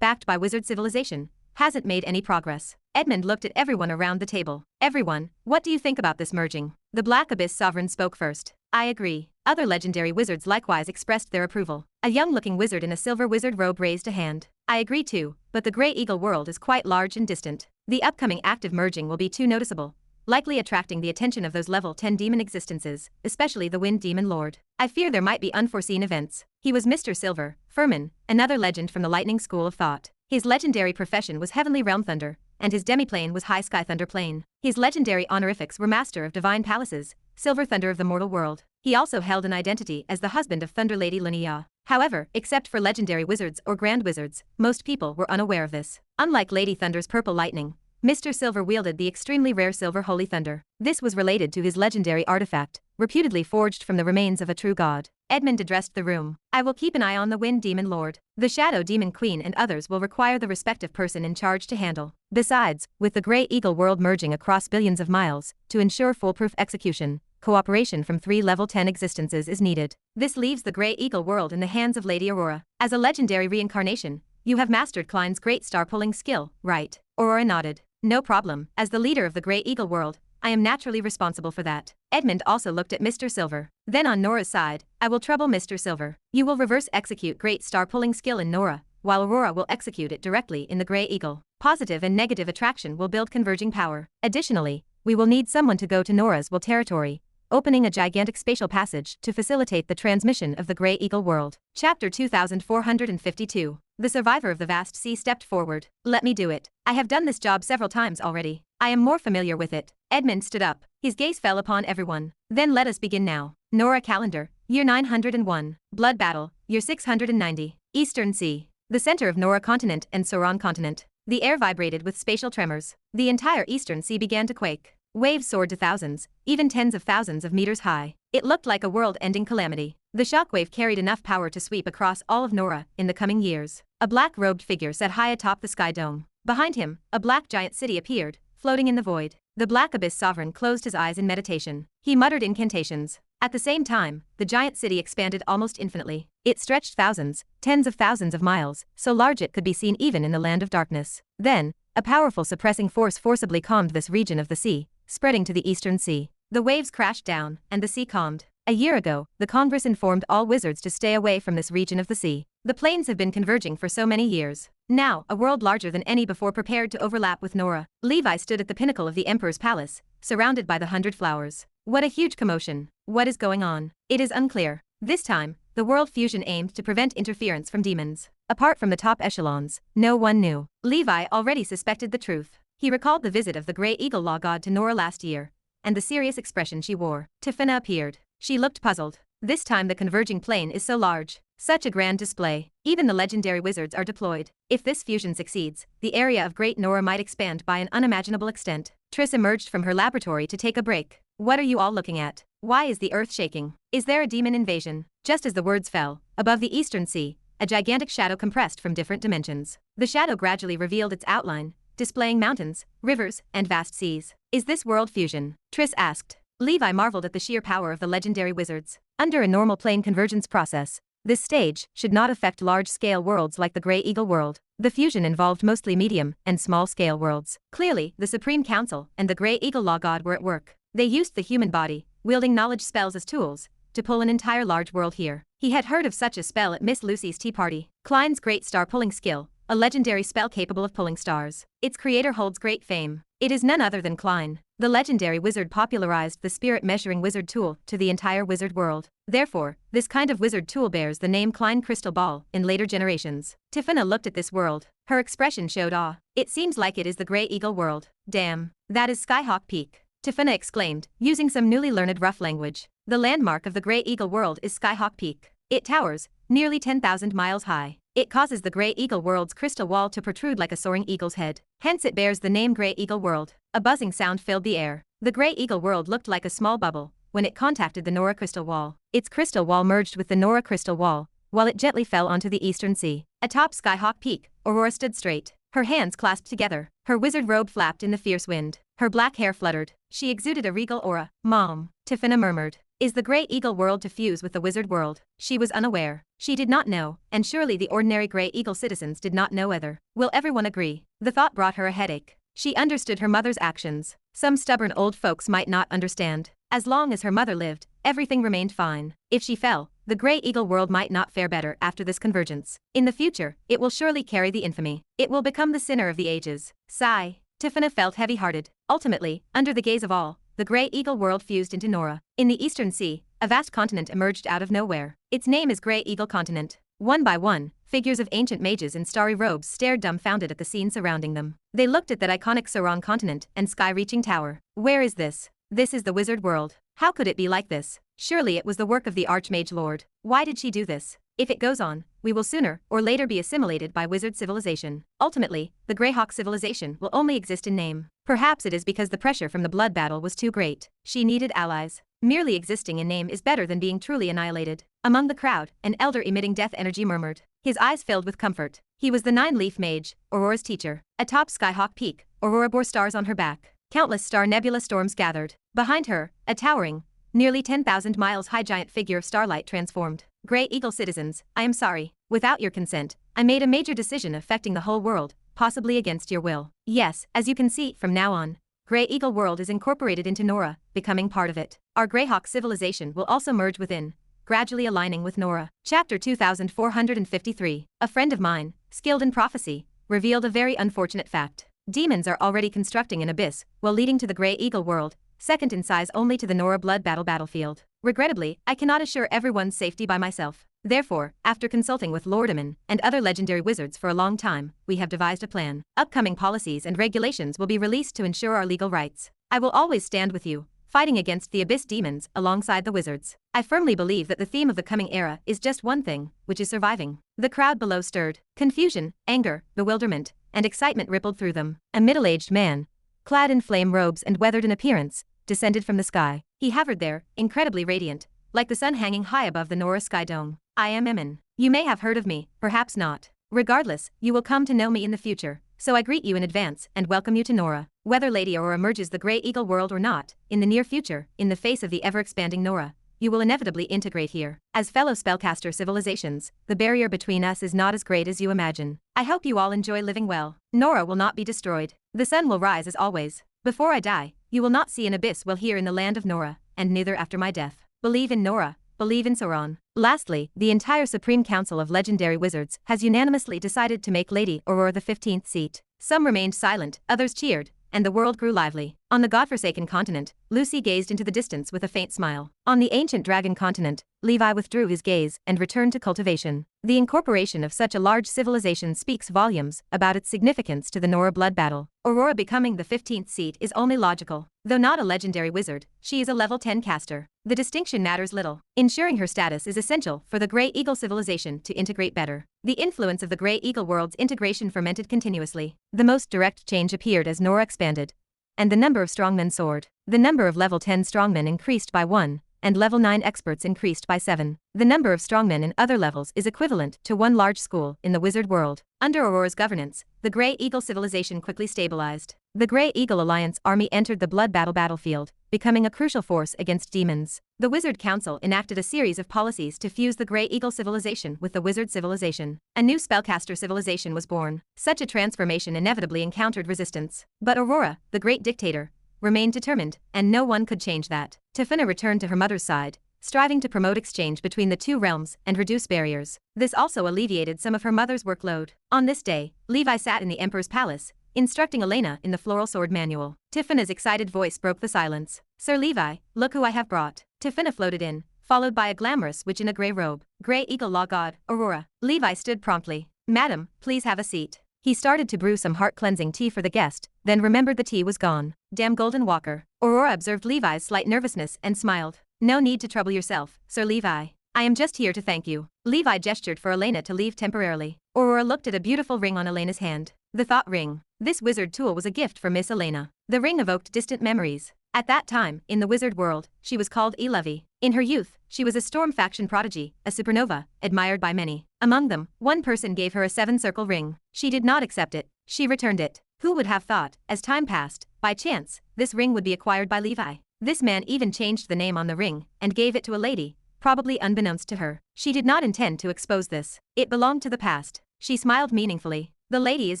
backed by wizard civilization, hasn't made any progress. Edmund looked at everyone around the table. Everyone, what do you think about this merging? The Black Abyss Sovereign spoke first. I agree. Other legendary wizards likewise expressed their approval. A young-looking wizard in a silver wizard robe raised a hand. I agree too, but the Grey Eagle world is quite large and distant. The upcoming active merging will be too noticeable, likely attracting the attention of those level 10 demon existences, especially the Wind Demon Lord. I fear there might be unforeseen events. He was Mr. Silver, Furman, another legend from the Lightning School of Thought. His legendary profession was Heavenly Realm Thunder, and his demiplane was High Sky Thunder Plane. His legendary honorifics were Master of Divine Palaces, Silver Thunder of the Mortal World. He also held an identity as the husband of Thunder Lady Linnea. However, except for legendary wizards or grand wizards, most people were unaware of this. Unlike Lady Thunder's purple lightning, Mr. Silver wielded the extremely rare Silver Holy Thunder. This was related to his legendary artifact, reputedly forged from the remains of a true god. Edmund addressed the room. I will keep an eye on the Wind Demon Lord. The Shadow Demon Queen and others will require the respective person in charge to handle. Besides, with the Grey Eagle world merging across billions of miles, to ensure foolproof execution, cooperation from 3 level 10 existences is needed. This leaves the Grey Eagle world in the hands of Lady Aurora. As a legendary reincarnation, you have mastered Klein's great star-pulling skill, right? Aurora nodded. No problem. As the leader of the Grey Eagle world, I am naturally responsible for that. Edmund also looked at Mr. Silver. Then on Nora's side, I will trouble Mr. Silver. You will reverse execute great star-pulling skill in Nora, while Aurora will execute it directly in the Grey Eagle. Positive and negative attraction will build converging power. Additionally, we will need someone to go to Nora's will territory, opening a gigantic spatial passage to facilitate the transmission of the Grey Eagle world. Chapter 2452. The survivor of the vast sea stepped forward. Let me do it. I have done this job several times already. I am more familiar with it. Edmund stood up. His gaze fell upon everyone. Then let us begin now. Nora calendar, year 901. Blood battle, year 690. Eastern Sea. The center of Nora continent and Sauron continent. The air vibrated with spatial tremors. The entire Eastern Sea began to quake. Waves soared to thousands, even tens of thousands of meters high. It looked like a world-ending calamity. The shockwave carried enough power to sweep across all of Nora in the coming years. A black-robed figure sat high atop the sky dome. Behind him, a black giant city appeared, floating in the void. The Black Abyss Sovereign closed his eyes in meditation. He muttered incantations. At the same time, the giant city expanded almost infinitely. It stretched thousands, tens of thousands of miles, so large it could be seen even in the land of darkness. Then, a powerful suppressing force forcibly calmed this region of the sea, spreading to the eastern sea. The waves crashed down, and the sea calmed. A year ago, the Congress informed all wizards to stay away from this region of the sea. The planes have been converging for so many years. Now, a world larger than any before prepared to overlap with Nora. Levi stood at the pinnacle of the Emperor's palace, surrounded by the 100 flowers. What a huge commotion. What is going on? It is unclear. This time, the world fusion aimed to prevent interference from demons. Apart from the top echelons, no one knew. Levi already suspected the truth. He recalled the visit of the Grey Eagle Law God to Nora last year, and the serious expression she wore. Tiphina appeared. She looked puzzled. This time the converging plane is so large. Such a grand display. Even the legendary wizards are deployed. If this fusion succeeds, the area of Great Nora might expand by an unimaginable extent. Triss emerged from her laboratory to take a break. What are you all looking at? Why is the earth shaking? Is there a demon invasion? Just as the words fell, above the eastern sea, a gigantic shadow compressed from different dimensions. The shadow gradually revealed its outline, displaying mountains, rivers, and vast seas. Is this world fusion? Triss asked. Levi marveled at the sheer power of the legendary wizards. Under a normal plane convergence process, this stage should not affect large-scale worlds like the Grey Eagle world. The fusion involved mostly medium and small-scale worlds. Clearly, the Supreme Council and the Grey Eagle Law God were at work. They used the human body, wielding knowledge spells as tools, to pull an entire large world here. He had heard of such a spell at Miss Lucy's tea party. Klein's great star-pulling skill, a legendary spell capable of pulling stars. Its creator holds great fame. It is none other than Klein. The legendary wizard popularized the spirit-measuring wizard tool to the entire wizard world. Therefore, this kind of wizard tool bears the name Klein Crystal Ball in later generations. Tiphina looked at this world. Her expression showed awe. It seems like it is the Grey Eagle world. Damn, that is Skyhawk Peak. Tiphina exclaimed, using some newly learned rough language. The landmark of the Grey Eagle world is Skyhawk Peak. It towers, nearly 10,000 miles high. It causes the Grey Eagle world's crystal wall to protrude like a soaring eagle's head. Hence it bears the name Grey Eagle World. A buzzing sound filled the air. The Grey Eagle world looked like a small bubble when it contacted the Nora crystal wall. Its crystal wall merged with the Nora crystal wall, while it gently fell onto the eastern sea. Atop Skyhawk Peak, Aurora stood straight, her hands clasped together. Her wizard robe flapped in the fierce wind. Her black hair fluttered. She exuded a regal aura. Mom, Tiphina murmured. Is the Grey Eagle world to fuse with the wizard world? She was unaware. She did not know, and surely the ordinary Grey Eagle citizens did not know either. Will everyone agree? The thought brought her a headache. She understood her mother's actions. Some stubborn old folks might not understand. As long as her mother lived, everything remained fine. If she fell, the Grey Eagle world might not fare better after this convergence. In the future, it will surely carry the infamy. It will become the sinner of the ages. Sigh. Tiphina felt heavy-hearted. Ultimately, under the gaze of all, the Grey Eagle world fused into Nora. In the eastern sea, a vast continent emerged out of nowhere. Its name is Grey Eagle Continent. One by one, figures of ancient mages in starry robes stared dumbfounded at the scene surrounding them. They looked at that iconic Sauron continent and sky-reaching tower. Where is this? This is the wizard world. How could it be like this? Surely it was the work of the Archmage Lord. Why did she do this? If it goes on, we will sooner or later be assimilated by wizard civilization. Ultimately, the Greyhawk civilization will only exist in name. Perhaps it is because the pressure from the blood battle was too great. She needed allies. Merely existing in name is better than being truly annihilated. Among the crowd, an elder emitting death energy murmured. His eyes filled with comfort. He was the Nine-Leaf Mage, Aurora's teacher. Atop Skyhawk Peak, Aurora bore stars on her back. Countless star nebula storms gathered. Behind her, a towering, nearly 10,000 miles high giant figure of starlight transformed. Grey Eagle citizens, I am sorry. Without your consent, I made a major decision affecting the whole world, possibly against your will. Yes, as you can see, from now on, Grey Eagle world is incorporated into Nora, becoming part of it. Our Greyhawk civilization will also merge within, gradually aligning with Nora. Chapter 2453. A friend of mine, skilled in prophecy, revealed a very unfortunate fact. Demons are already constructing an abyss, while leading to the Grey Eagle world, second in size only to the Nora blood battlefield. Regrettably, I cannot assure everyone's safety by myself. Therefore, after consulting with Lord Amin and other legendary wizards for a long time, we have devised a plan. Upcoming policies and regulations will be released to ensure our legal rights. I will always stand with you, fighting against the abyss demons alongside the wizards. I firmly believe that the theme of the coming era is just one thing, which is surviving. The crowd below stirred. Confusion, anger, bewilderment, and excitement rippled through them. A middle-aged man, clad in flame robes and weathered in appearance, descended from the sky. He hovered there, incredibly radiant, like the sun hanging high above the Nora sky dome. I am Emin. You may have heard of me, perhaps not. Regardless, you will come to know me in the future, so I greet you in advance and welcome you to Nora. Whether Lady Aurora emerges the Grey Eagle world or not, in the near future, in the face of the ever-expanding Nora, you will inevitably integrate here. As fellow spellcaster civilizations, the barrier between us is not as great as you imagine. I hope you all enjoy living well. Nora will not be destroyed. The sun will rise as always. Before I die, you will not see an abyss well here in the land of Nora, and neither after my death. Believe in Nora. Believe in Sauron. Lastly, the entire Supreme Council of Legendary Wizards has unanimously decided to make Lady Aurora the 15th seat. Some remained silent, others cheered, and the world grew lively. On the godforsaken continent, Lucy gazed into the distance with a faint smile. On the ancient dragon continent, Levi withdrew his gaze and returned to cultivation. The incorporation of such a large civilization speaks volumes about its significance to the Nora blood battle. Aurora becoming the 15th seat is only logical. Though not a legendary wizard, she is a level 10 caster. The distinction matters little. Ensuring her status is essential for the Grey Eagle civilization to integrate better. The influence of the Grey Eagle world's integration fermented continuously. The most direct change appeared as Nora expanded, and the number of strongmen soared. The number of level 10 strongmen increased by 1, and level 9 experts increased by 7. The number of strongmen in other levels is equivalent to one large school in the wizard world. Under Aurora's governance, the Grey Eagle civilization quickly stabilized. The Grey Eagle Alliance army entered the blood battle battlefield, becoming a crucial force against demons. The Wizard Council enacted a series of policies to fuse the Grey Eagle civilization with the wizard civilization. A new spellcaster civilization was born. Such a transformation inevitably encountered resistance. But Aurora, the great dictator, remained determined, and no one could change that. Tiffina returned to her mother's side, striving to promote exchange between the two realms and reduce barriers. This also alleviated some of her mother's workload. On this day, Levi sat in the Emperor's palace, instructing Elena in the floral sword manual. Tiffina's excited voice broke the silence. "Sir Levi, look who I have brought." Tiffina floated in, followed by a glamorous witch in a grey robe. Grey Eagle Law God, Aurora. Levi stood promptly. "Madam, please have a seat." He started to brew some heart-cleansing tea for the guest, then remembered the tea was gone. Damn Golden Walker. Aurora observed Levi's slight nervousness and smiled. "No need to trouble yourself, Sir Levi. I am just here to thank you." Levi gestured for Elena to leave temporarily. Aurora looked at a beautiful ring on Elena's hand. The thought ring. This wizard tool was a gift for Miss Elena. The ring evoked distant memories. At that time, in the wizard world, she was called Levi. In her youth, she was a storm faction prodigy, a supernova, admired by many. Among them, one person gave her a 7-circle ring. She did not accept it. She returned it. Who would have thought, as time passed, by chance, this ring would be acquired by Levi? This man even changed the name on the ring and gave it to a lady, probably unbeknownst to her. She did not intend to expose this. It belonged to the past. She smiled meaningfully. "The lady is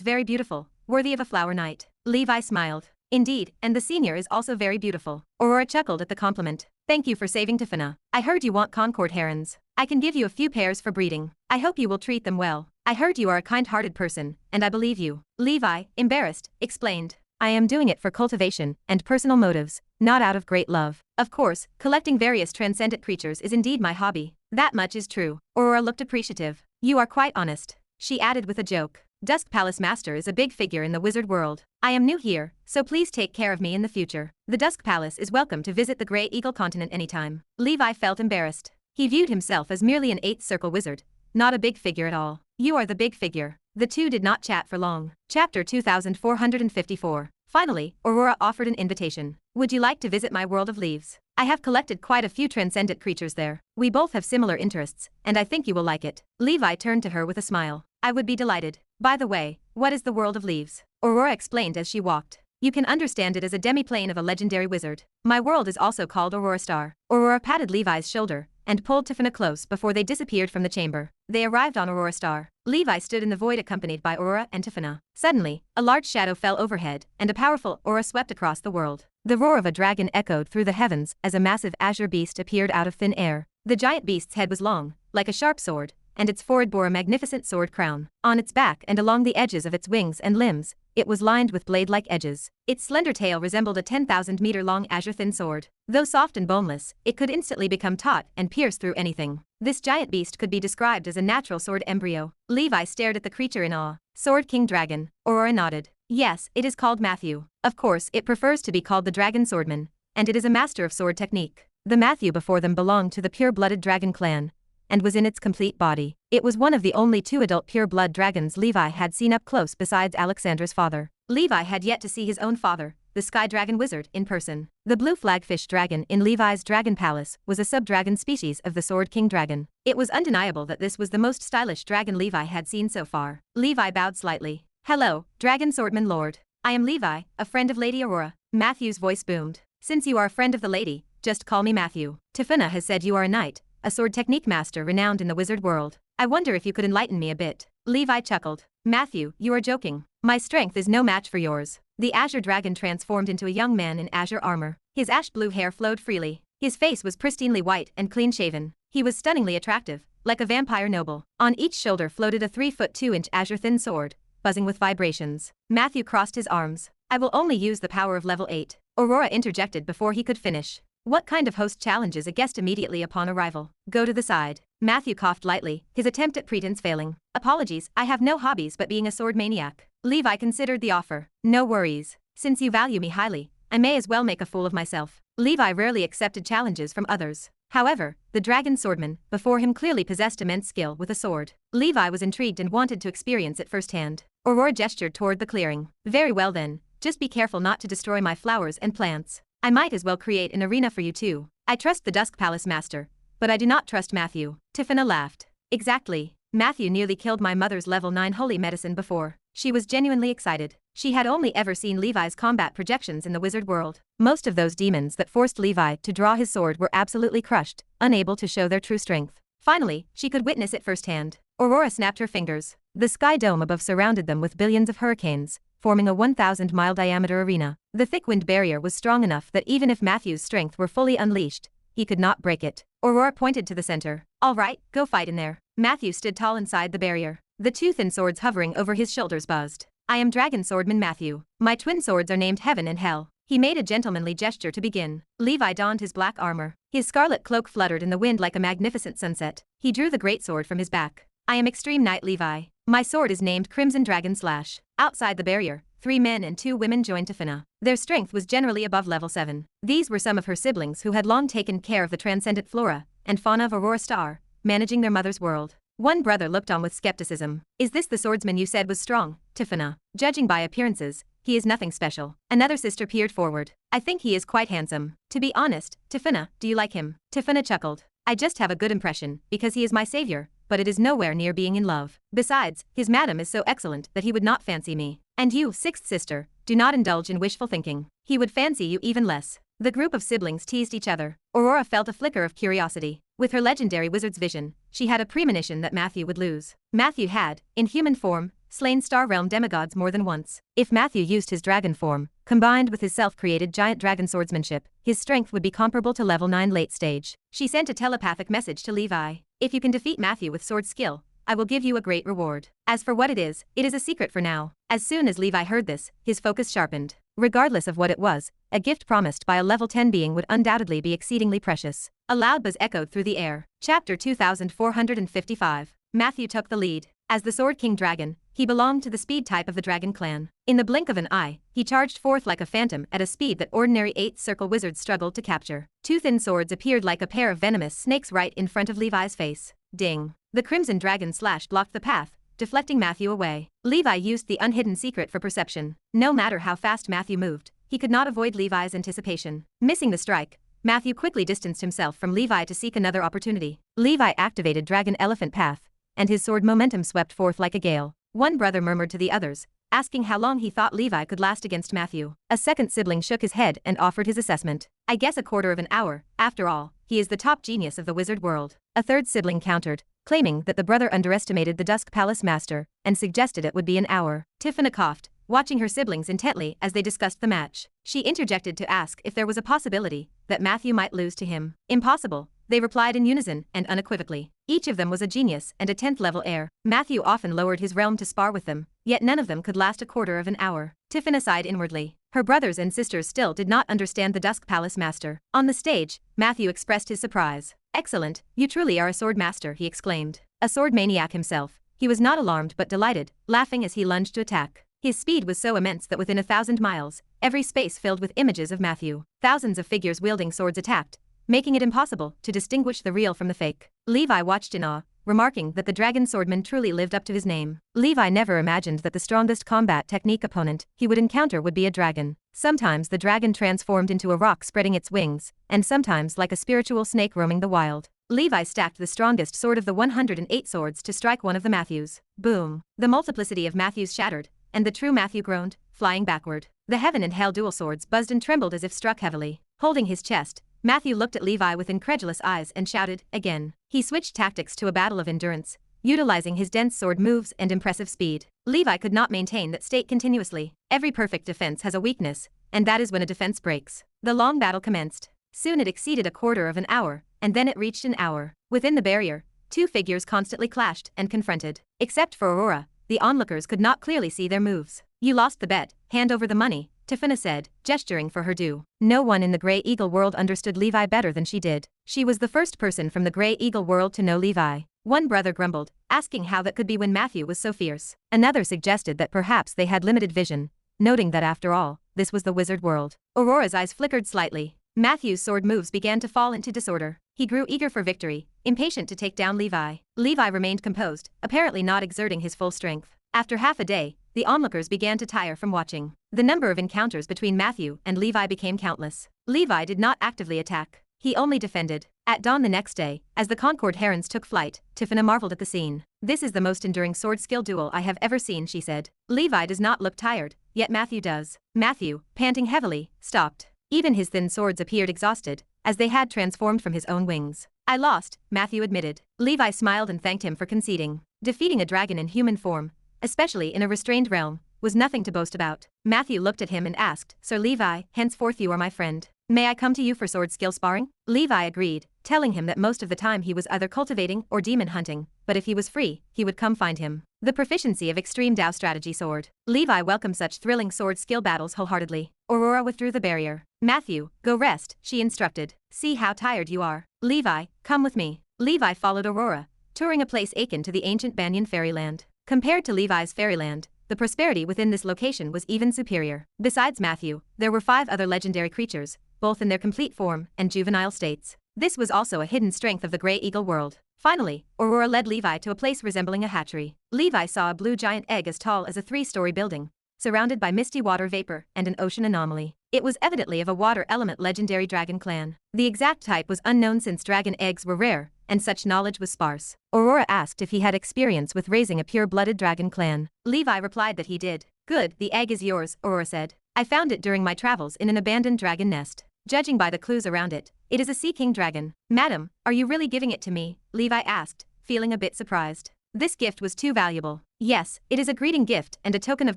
very beautiful, worthy of a flower knight." Levi smiled. "Indeed, and the senior is also very beautiful." Aurora chuckled at the compliment. "Thank you for saving Tiffina. I heard you want Concord herons. I can give you a few pairs for breeding. I hope you will treat them well. I heard you are a kind-hearted person, and I believe you." Levi, embarrassed, explained. "I am doing it for cultivation and personal motives, not out of great love. Of course, collecting various transcendent creatures is indeed my hobby. That much is true." Aurora looked appreciative. "You are quite honest," she added with a joke. "Dusk Palace Master is a big figure in the wizard world. I am new here, so please take care of me in the future. The Dusk Palace is welcome to visit the Grey Eagle continent anytime." Levi felt embarrassed. He viewed himself as merely an 8th-circle wizard, not a big figure at all. "You are the big figure." The two did not chat for long. Chapter 2454. Finally, Aurora offered an invitation. "Would you like to visit my world of leaves? I have collected quite a few transcendent creatures there. We both have similar interests, and I think you will like it." Levi turned to her with a smile. "I would be delighted. By the way, what is the world of leaves?" Aurora explained as she walked. "You can understand it as a demi-plane of a legendary wizard. My world is also called Aurora Star." Aurora patted Levi's shoulder and pulled Tiffina close before they disappeared from the chamber. They arrived on Aurora Star. Levi stood in the void accompanied by Aurora and Tiffina. Suddenly, a large shadow fell overhead, and a powerful aura swept across the world. The roar of a dragon echoed through the heavens as a massive azure beast appeared out of thin air. The giant beast's head was long, like a sharp sword, and its forehead bore a magnificent sword crown. On its back and along the edges of its wings and limbs, it was lined with blade-like edges. Its slender tail resembled a 10,000-meter-long azure-thin sword. Though soft and boneless, it could instantly become taut and pierce through anything. This giant beast could be described as a natural sword embryo. Levi stared at the creature in awe. "Sword King Dragon." Aurora nodded. "Yes, it is called Matthew. Of course, it prefers to be called the Dragon Swordman, and it is a master of sword technique." The Matthew before them belonged to the pure-blooded dragon clan, and was in its complete body. It was one of the only 2 adult pure-blood dragons Levi had seen up close besides Alexandra's father. Levi had yet to see his own father, the Sky Dragon Wizard, in person. The blue flagfish dragon in Levi's dragon palace was a sub-dragon species of the Sword King Dragon. It was undeniable that this was the most stylish dragon Levi had seen so far. Levi bowed slightly. "Hello, Dragon Swordman Lord. I am Levi, a friend of Lady Aurora." Matthew's voice boomed. "Since you are a friend of the lady, just call me Matthew. Tiffina has said you are a knight, a sword technique master renowned in the wizard world. I wonder if you could enlighten me a bit. Levi chuckled. Matthew, you are joking. My strength is no match for yours. The azure dragon transformed into a young man in azure armor. His ash blue hair flowed freely. His face was pristinely white and clean-shaven. He was stunningly attractive, like a vampire noble. On each shoulder floated a 3-foot 2-inch azure thin sword, buzzing with vibrations. Matthew crossed his arms. I will only use the power of level 8. Aurora interjected before he could finish. What kind of host challenges a guest immediately upon arrival? Go to the side. Matthew coughed lightly, his attempt at pretense failing. Apologies, I have no hobbies but being a sword maniac. Levi considered the offer. No worries. Since you value me highly, I may as well make a fool of myself. Levi rarely accepted challenges from others. However, the dragon swordman before him clearly possessed immense skill with a sword. Levi was intrigued and wanted to experience it firsthand. Aurora gestured toward the clearing. Very well then, just be careful not to destroy my flowers and plants. I might as well create an arena for you too. I trust the Dusk Palace Master, but I do not trust Matthew. Tiffina laughed. Exactly. Matthew nearly killed my mother's level 9 holy medicine before. She was genuinely excited. She had only ever seen Levi's combat projections in the wizard world. Most of those demons that forced Levi to draw his sword were absolutely crushed, unable to show their true strength. Finally, she could witness it firsthand. Aurora snapped her fingers. The sky dome above surrounded them with billions of hurricanes, forming a 1,000-mile diameter arena. The thick wind barrier was strong enough that even if Matthew's strength were fully unleashed, he could not break it. Aurora pointed to the center. All right, go fight in there. Matthew stood tall inside the barrier. The two thin swords hovering over his shoulders buzzed. I am Dragon Swordman Matthew. My twin swords are named Heaven and Hell. He made a gentlemanly gesture to begin. Levi donned his black armor. His scarlet cloak fluttered in the wind like a magnificent sunset. He drew the greatsword from his back. I am Extreme Knight Levi. My sword is named Crimson Dragon Slash. Outside the barrier, 3 men and 2 women joined Tiffina. Their strength was generally above level 7. These were some of her siblings who had long taken care of the transcendent flora and fauna of Aurora Star, managing their mother's world. One brother looked on with skepticism. Is this the swordsman you said was strong, Tiffina? Judging by appearances, he is nothing special. Another sister peered forward. I think he is quite handsome. To be honest, Tiffina, do you like him? Tiffina chuckled. I just have a good impression, because he is my savior, but it is nowhere near being in love. Besides, his madam is so excellent that he would not fancy me. And you, sixth sister, do not indulge in wishful thinking. He would fancy you even less. The group of siblings teased each other. Aurora felt a flicker of curiosity. With her legendary wizard's vision, she had a premonition that Matthew would lose. Matthew had, in human form, slain Star Realm demigods more than once. If Matthew used his dragon form, combined with his self-created giant dragon swordsmanship, his strength would be comparable to level 9 late stage. She sent a telepathic message to Levi. If you can defeat Matthew with sword skill, I will give you a great reward. As for what it is a secret for now. As soon as Levi heard this, his focus sharpened. Regardless of what it was, a gift promised by a level 10 being would undoubtedly be exceedingly precious. A loud buzz echoed through the air. Chapter 2455. Matthew took the lead. As the Sword King Dragon, he belonged to the speed type of the Dragon clan. In the blink of an eye, he charged forth like a phantom at a speed that ordinary 8th circle wizards struggled to capture. 2 thin swords appeared like a pair of venomous snakes right in front of Levi's face. Ding. The Crimson Dragon Slash blocked the path, deflecting Matthew away. Levi used the unhidden secret for perception. No matter how fast Matthew moved, he could not avoid Levi's anticipation. Missing the strike, Matthew quickly distanced himself from Levi to seek another opportunity. Levi activated Dragon Elephant Path, and his sword momentum swept forth like a gale. One brother murmured to the others, asking how long he thought Levi could last against Matthew. A second sibling shook his head and offered his assessment. I guess a quarter of an hour. After all, he is the top genius of the wizard world. A third sibling countered, claiming that the brother underestimated the Dusk Palace Master and suggested it would be an hour. Tiffina coughed, watching her siblings intently as they discussed the match. She interjected to ask if there was a possibility that Matthew might lose to him. Impossible, they replied in unison and unequivocally. Each of them was a genius and a 10th level heir. Matthew often lowered his realm to spar with them, yet none of them could last a quarter of an hour. Tiffina sighed inwardly. Her brothers and sisters still did not understand the Dusk Palace Master. On the stage, Matthew expressed his surprise. Excellent, you truly are a sword master, he exclaimed. A sword maniac himself, he was not alarmed but delighted, laughing as he lunged to attack. His speed was so immense that within 1,000 miles, every space filled with images of Matthew. Thousands of figures wielding swords attacked, making it impossible to distinguish the real from the fake. Levi watched in awe, remarking that the dragon swordman truly lived up to his name. Levi never imagined that the strongest combat technique opponent he would encounter would be a dragon. Sometimes the dragon transformed into a rock spreading its wings, and sometimes like a spiritual snake roaming the wild. Levi stacked the strongest sword of the 108 swords to strike one of the Matthews. Boom! The multiplicity of Matthews shattered, and the true Matthew groaned, flying backward. The Heaven and Hell dual swords buzzed and trembled as if struck heavily. Holding his chest, Matthew looked at Levi with incredulous eyes and shouted, again. He switched tactics to a battle of endurance, utilizing his dense sword moves and impressive speed. Levi could not maintain that state continuously. Every perfect defense has a weakness, and that is when a defense breaks. The long battle commenced. Soon it exceeded a quarter of an hour, and then it reached an hour. Within the barrier, two figures constantly clashed and confronted. Except for Aurora, the onlookers could not clearly see their moves. You lost the bet, hand over the money, Tiffina said, gesturing for her due. No one in the Grey Eagle world understood Levi better than she did. She was the first person from the Grey Eagle world to know Levi. One brother grumbled, asking how that could be when Matthew was so fierce. Another suggested that perhaps they had limited vision, noting that after all, this was the wizard world. Aurora's eyes flickered slightly. Matthew's sword moves began to fall into disorder. He grew eager for victory, impatient to take down Levi. Levi remained composed, apparently not exerting his full strength. After half a day, the onlookers began to tire from watching. The number of encounters between Matthew and Levi became countless. Levi did not actively attack. He only defended. At dawn the next day, as the Concord herons took flight, Tiffina marveled at the scene. This is the most enduring sword skill duel I have ever seen, she said. Levi does not look tired, yet Matthew does. Matthew, panting heavily, stopped. Even his thin swords appeared exhausted, as they had transformed from his own wings. I lost, Matthew admitted. Levi smiled and thanked him for conceding. Defeating a dragon in human form, especially in a restrained realm, was nothing to boast about. Matthew looked at him and asked, Sir Levi, henceforth you are my friend. May I come to you for sword skill sparring? Levi agreed, telling him that most of the time he was either cultivating or demon hunting, but if he was free, he would come find him. The proficiency of extreme Dao strategy sword. Levi welcomed such thrilling sword skill battles wholeheartedly. Aurora withdrew the barrier. Matthew, go rest, she instructed. See how tired you are. Levi, come with me. Levi followed Aurora, touring a place akin to the ancient Banyan fairyland. Compared to Levi's fairyland, the prosperity within this location was even superior. Besides Matthew, there were 5 other legendary creatures, both in their complete form and juvenile states. This was also a hidden strength of the Grey Eagle world. Finally, Aurora led Levi to a place resembling a hatchery. Levi saw a blue giant egg as tall as a 3-story building, surrounded by misty water vapor and an ocean anomaly. It was evidently of a water element legendary dragon clan. The exact type was unknown since dragon eggs were rare, and such knowledge was sparse. Aurora asked if he had experience with raising a pure-blooded dragon clan. Levi replied that he did. Good, the egg is yours, Aurora said. I found it during my travels in an abandoned dragon nest. Judging by the clues around it, it is a sea king dragon. Madam, are you really giving it to me? Levi asked, feeling a bit surprised. This gift was too valuable. Yes, it is a greeting gift and a token of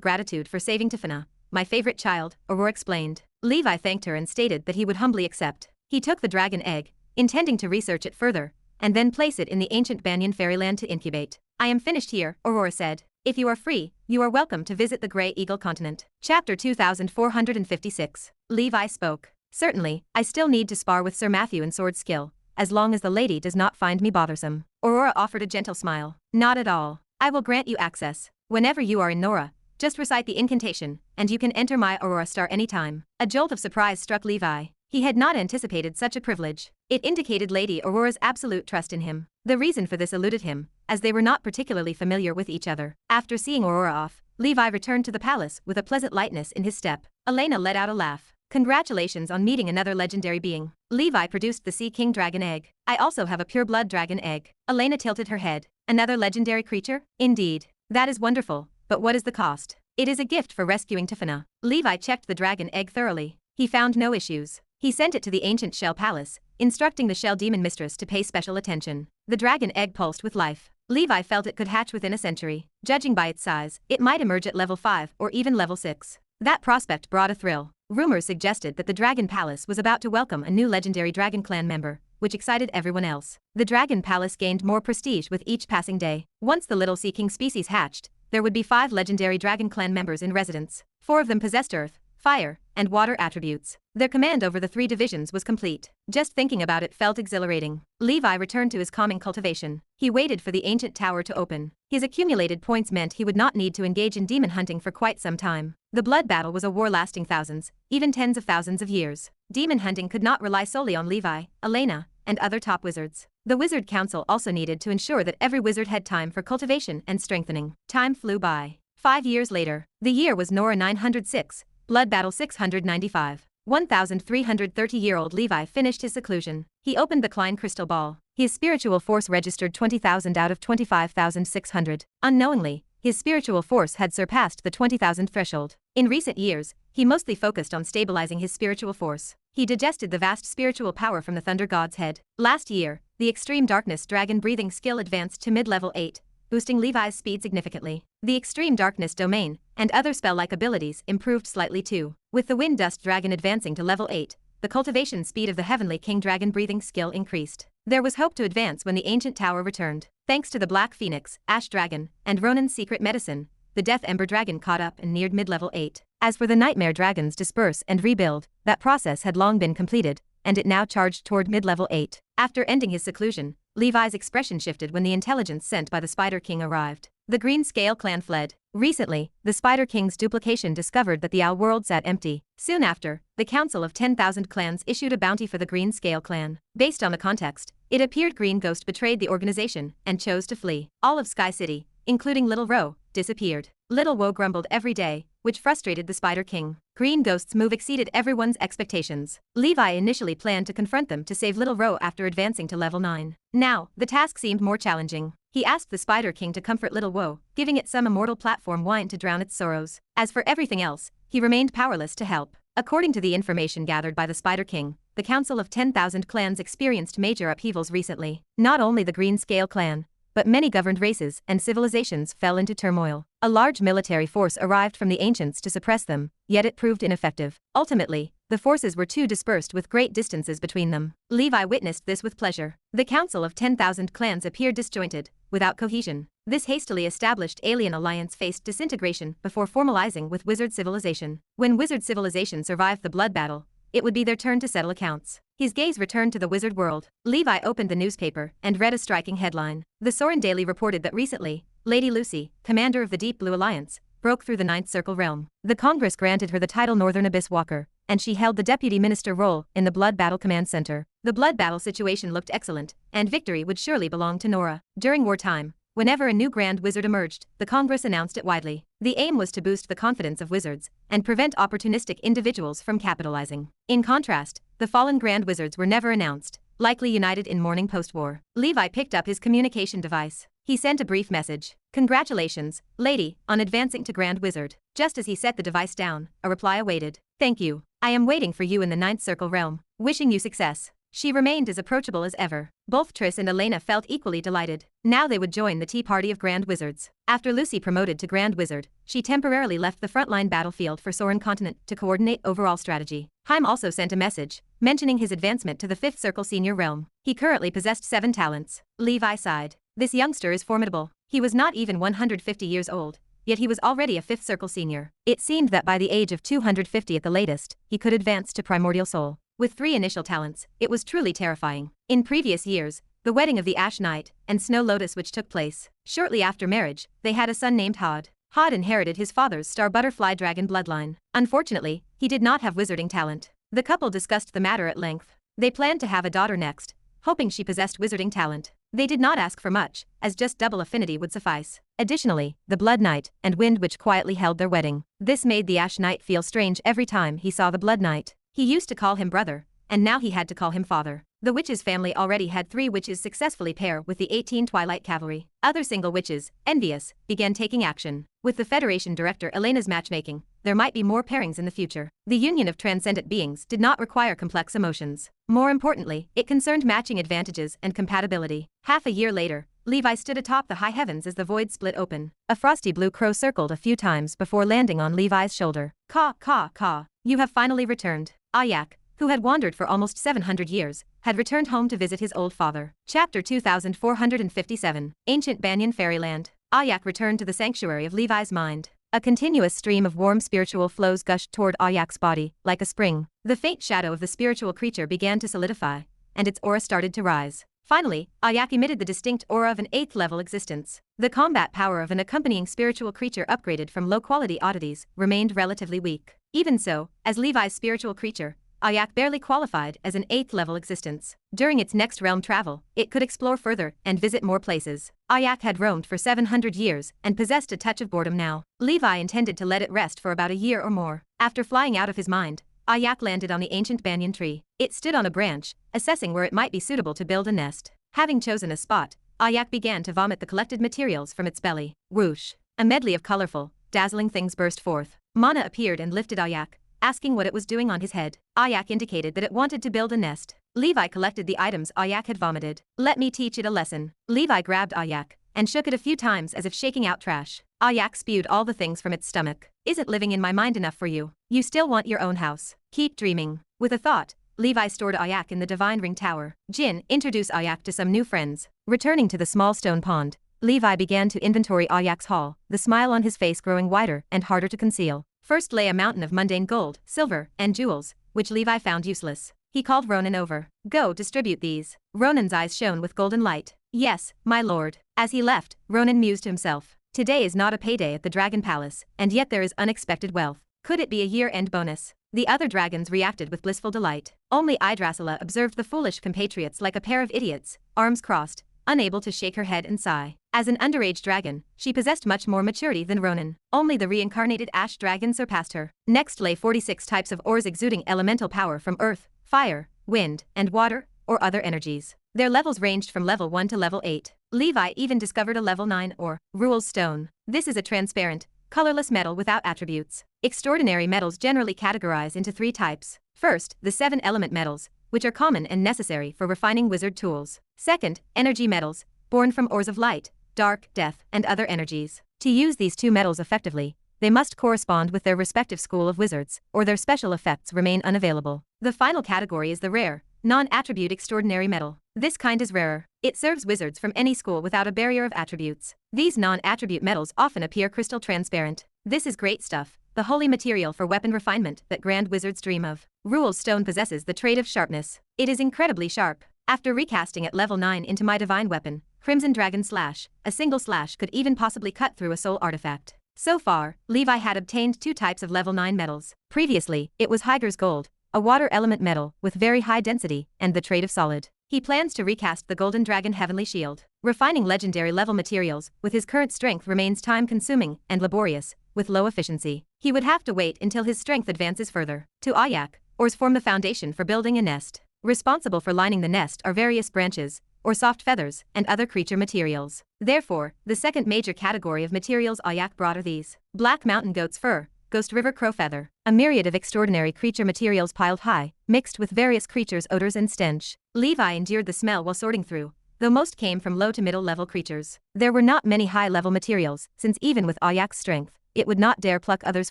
gratitude for saving Tiffina, my favorite child, Aurora explained. Levi thanked her and stated that he would humbly accept. He took the dragon egg, intending to research it further, and then place it in the ancient Banyan fairyland to incubate. I am finished here, Aurora said. If you are free, you are welcome to visit the Grey Eagle continent. Chapter 2456. Levi spoke. Certainly, I still need to spar with Sir Matthew in sword skill, as long as the lady does not find me bothersome. Aurora offered a gentle smile. Not at all. I will grant you access. Whenever you are in Nora, just recite the incantation, and you can enter my Aurora Star anytime. A jolt of surprise struck Levi. He had not anticipated such a privilege. It indicated Lady Aurora's absolute trust in him. The reason for this eluded him, as they were not particularly familiar with each other. After seeing Aurora off, Levi returned to the palace with a pleasant lightness in his step. Elena let out a laugh. Congratulations on meeting another legendary being. Levi produced the Sea King dragon egg. I also have a pure-blood dragon egg. Elena tilted her head. Another legendary creature? Indeed. That is wonderful, but what is the cost? It is a gift for rescuing Tiffina. Levi checked the dragon egg thoroughly. He found no issues. He sent it to the ancient Shell Palace, instructing the Shell Demon Mistress to pay special attention. The dragon egg pulsed with life. Levi felt it could hatch within a century. Judging by its size, it might emerge at level 5 or even level 6. That prospect brought a thrill. Rumors suggested that the Dragon Palace was about to welcome a new legendary Dragon Clan member, which excited everyone else. The Dragon Palace gained more prestige with each passing day. Once the little Sea King species hatched, there would be 5 legendary Dragon Clan members in residence. 4 of them possessed earth, fire, and water attributes. Their command over the 3 divisions was complete. Just thinking about it felt exhilarating. Levi returned to his calming cultivation. He waited for the ancient tower to open. His accumulated points meant he would not need to engage in demon hunting for quite some time. The blood battle was a war lasting thousands, even tens of thousands of years. Demon hunting could not rely solely on Levi, Elena, and other top wizards. The Wizard Council also needed to ensure that every wizard had time for cultivation and strengthening. Time flew by. 5 years later. The year was Nora 906, Blood Battle 695. 1,330-year-old Levi finished his seclusion. He opened the Klein crystal ball. His spiritual force registered 20,000 out of 25,600. Unknowingly, his spiritual force had surpassed the 20,000 threshold. In recent years, he mostly focused on stabilizing his spiritual force. He digested the vast spiritual power from the Thunder God's head. Last year, the Extreme Darkness Dragon breathing skill advanced to mid-level 8, boosting Levi's speed significantly. The Extreme Darkness domain and other spell-like abilities improved slightly too. With the Wind Dust Dragon advancing to level 8, the cultivation speed of the Heavenly King Dragon breathing skill increased. There was hope to advance when the Ancient Tower returned. Thanks to the Black Phoenix, Ash Dragon, and Ronan's Secret Medicine, the Death Ember Dragon caught up and neared mid-level 8. As for the Nightmare Dragons disperse and rebuild, that process had long been completed, and it now charged toward mid-level 8. After ending his seclusion, Levi's expression shifted when the intelligence sent by the Spider King arrived. The Green Scale clan fled. Recently, the Spider King's duplication discovered that the Owl world sat empty. Soon after, the Council of 10,000 Clans issued a bounty for the Green Scale clan. Based on the context, it appeared Green Ghost betrayed the organization and chose to flee. All of Sky City, including Little Row, disappeared. Little Woe grumbled every day, which frustrated the Spider King. Green Ghost's move exceeded everyone's expectations. Levi initially planned to confront them to save Little Row after advancing to level 9. Now, the task seemed more challenging. He asked the Spider King to comfort Little Woe, giving it some immortal platform wine to drown its sorrows. As for everything else, he remained powerless to help. According to the information gathered by the Spider King, the Council of 10,000 Clans experienced major upheavals recently. Not only the Green Scale clan, but many governed races and civilizations fell into turmoil. A large military force arrived from the ancients to suppress them, yet it proved ineffective. Ultimately, the forces were too dispersed with great distances between them. Levi witnessed this with pleasure. The Council of 10,000 Clans appeared disjointed, without cohesion. This hastily established alien alliance faced disintegration before formalizing with wizard civilization. When wizard civilization survived the blood battle, it would be their turn to settle accounts. His gaze returned to the wizard world. Levi opened the newspaper and read a striking headline. The Sorin Daily reported that recently, Lady Lucy, commander of the Deep Blue Alliance, broke through the Ninth Circle realm. The Congress granted her the title Northern Abyss Walker, and she held the deputy minister role in the Blood Battle Command Center. The blood battle situation looked excellent, and victory would surely belong to Nora. During wartime, whenever a new Grand Wizard emerged, the Congress announced it widely. The aim was to boost the confidence of wizards and prevent opportunistic individuals from capitalizing. In contrast, the fallen Grand Wizards were never announced, likely united in mourning post-war. Levi picked up his communication device. He sent a brief message. "Congratulations, lady, on advancing to Grand Wizard." Just as he set the device down, a reply awaited. "Thank you. I am waiting for you in the Ninth Circle realm. Wishing you success." She remained as approachable as ever. Both Triss and Elena felt equally delighted. Now they would join the Tea Party of Grand Wizards. After Lucy promoted to Grand Wizard, she temporarily left the frontline battlefield for Sorin Continent to coordinate overall strategy. Haim also sent a message, mentioning his advancement to the 5th Circle Senior Realm. He currently possessed 7 talents. Levi sighed. This youngster is formidable. He was not even 150 years old, yet he was already a 5th Circle Senior. It seemed that by the age of 250 at the latest, he could advance to Primordial Soul. With 3 initial talents, it was truly terrifying. In previous years, the wedding of the Ash Knight and Snow Lotus which took place. Shortly after marriage, they had a son named Hod. Hod inherited his father's Star Butterfly Dragon bloodline. Unfortunately, he did not have wizarding talent. The couple discussed the matter at length. They planned to have a daughter next, hoping she possessed wizarding talent. They did not ask for much, as just double affinity would suffice. Additionally, the Blood Knight and Wind Witch quietly held their wedding. This made the Ash Knight feel strange every time he saw the Blood Knight. He used to call him brother, and now he had to call him father. The witch's family already had 3 witches successfully pair with the 18 Twilight Cavalry. Other single witches, envious, began taking action. With the Federation Director Elena's matchmaking, there might be more pairings in the future. The union of transcendent beings did not require complex emotions. More importantly, it concerned matching advantages and compatibility. Half a year later, Levi stood atop the high heavens as the void split open. A frosty blue crow circled a few times before landing on Levi's shoulder. "Caw, caw, caw. You have finally returned." Ayak, who had wandered for almost 700 years, had returned home to visit his old father. Chapter 2457, Ancient Banyan Fairyland. Ayak returned to the sanctuary of Levi's mind. A continuous stream of warm spiritual flows gushed toward Ayak's body, like a spring. The faint shadow of the spiritual creature began to solidify, and its aura started to rise. Finally, Ayak emitted the distinct aura of an 8th-level existence. The combat power of an accompanying spiritual creature upgraded from low-quality oddities remained relatively weak. Even so, as Levi's spiritual creature, Ayak barely qualified as an 8th-level existence. During its next realm travel, it could explore further and visit more places. Ayak had roamed for 700 years and possessed a touch of boredom now. Levi intended to let it rest for about a year or more. After flying out of his mind, Ayak landed on the ancient banyan tree. It stood on a branch, assessing where it might be suitable to build a nest. Having chosen a spot, Ayak began to vomit the collected materials from its belly. Whoosh! A medley of colorful, dazzling things burst forth. Mana appeared and lifted Ayak, asking what it was doing on his head. Ayak indicated that it wanted to build a nest. Levi collected the items Ayak had vomited. Let me teach it a lesson. Levi grabbed Ayak and shook it a few times as if shaking out trash. Ayak spewed all the things from its stomach. Isn't living in my mind enough for you? You still want your own house. Keep dreaming. With a thought, Levi stored Ayak in the Divine Ring Tower. Jin, introduce Ayak to some new friends. Returning to the small stone pond, Levi began to inventory Ayak's haul, the smile on his face growing wider and harder to conceal. First lay a mountain of mundane gold, silver, and jewels, which Levi found useless. He called Ronan over. Go, distribute these. Ronan's eyes shone with golden light. Yes, my lord. As he left, Ronan mused to himself. Today is not a payday at the Dragon Palace, and yet there is unexpected wealth. Could it be a year-end bonus? The other dragons reacted with blissful delight. Only Yggdrasila observed the foolish compatriots like a pair of idiots, arms crossed, unable to shake her head and sigh. As an underage dragon, she possessed much more maturity than Ronan. Only the reincarnated ash dragon surpassed her. Next lay 46 types of ores exuding elemental power from earth, fire, wind, and water, or other energies. Their levels ranged from level 1 to level 8. Levi even discovered a level 9 ore, Rule's Stone. This is a transparent, colorless metal without attributes. Extraordinary metals generally categorize into 3 types. First, the 7 element metals, which are common and necessary for refining wizard tools. Second, energy metals, born from ores of light, dark, death, and other energies. To use these 2 metals effectively, they must correspond with their respective school of wizards, or their special effects remain unavailable. The final category is the rare, non-attribute extraordinary metal. This kind is rarer. It serves wizards from any school without a barrier of attributes. These non-attribute metals often appear crystal transparent. This is great stuff, the holy material for weapon refinement that grand wizards dream of. Rule's Stone possesses the trait of sharpness. It is incredibly sharp. After recasting at level 9 into my divine weapon, Crimson Dragon Slash, a single slash could even possibly cut through a soul artifact. So far, Levi had obtained 2 types of level 9 metals. Previously, it was Hyger's Gold, a water element metal with very high density, and the trait of solid. He plans to recast the Golden Dragon Heavenly Shield. Refining legendary level materials with his current strength remains time-consuming and laborious, with low efficiency. He would have to wait until his strength advances further. To Ayak, ores form the foundation for building a nest. Responsible for lining the nest are various branches, or soft feathers, and other creature materials. Therefore, the second major category of materials Ayak brought are these: Black Mountain Goat's Fur, Ghost River Crow Feather, a myriad of extraordinary creature materials piled high, mixed with various creatures' odors and stench. Levi endured the smell while sorting through, though most came from low to middle level creatures. There were not many high-level materials, since even with Ayak's strength, it would not dare pluck others'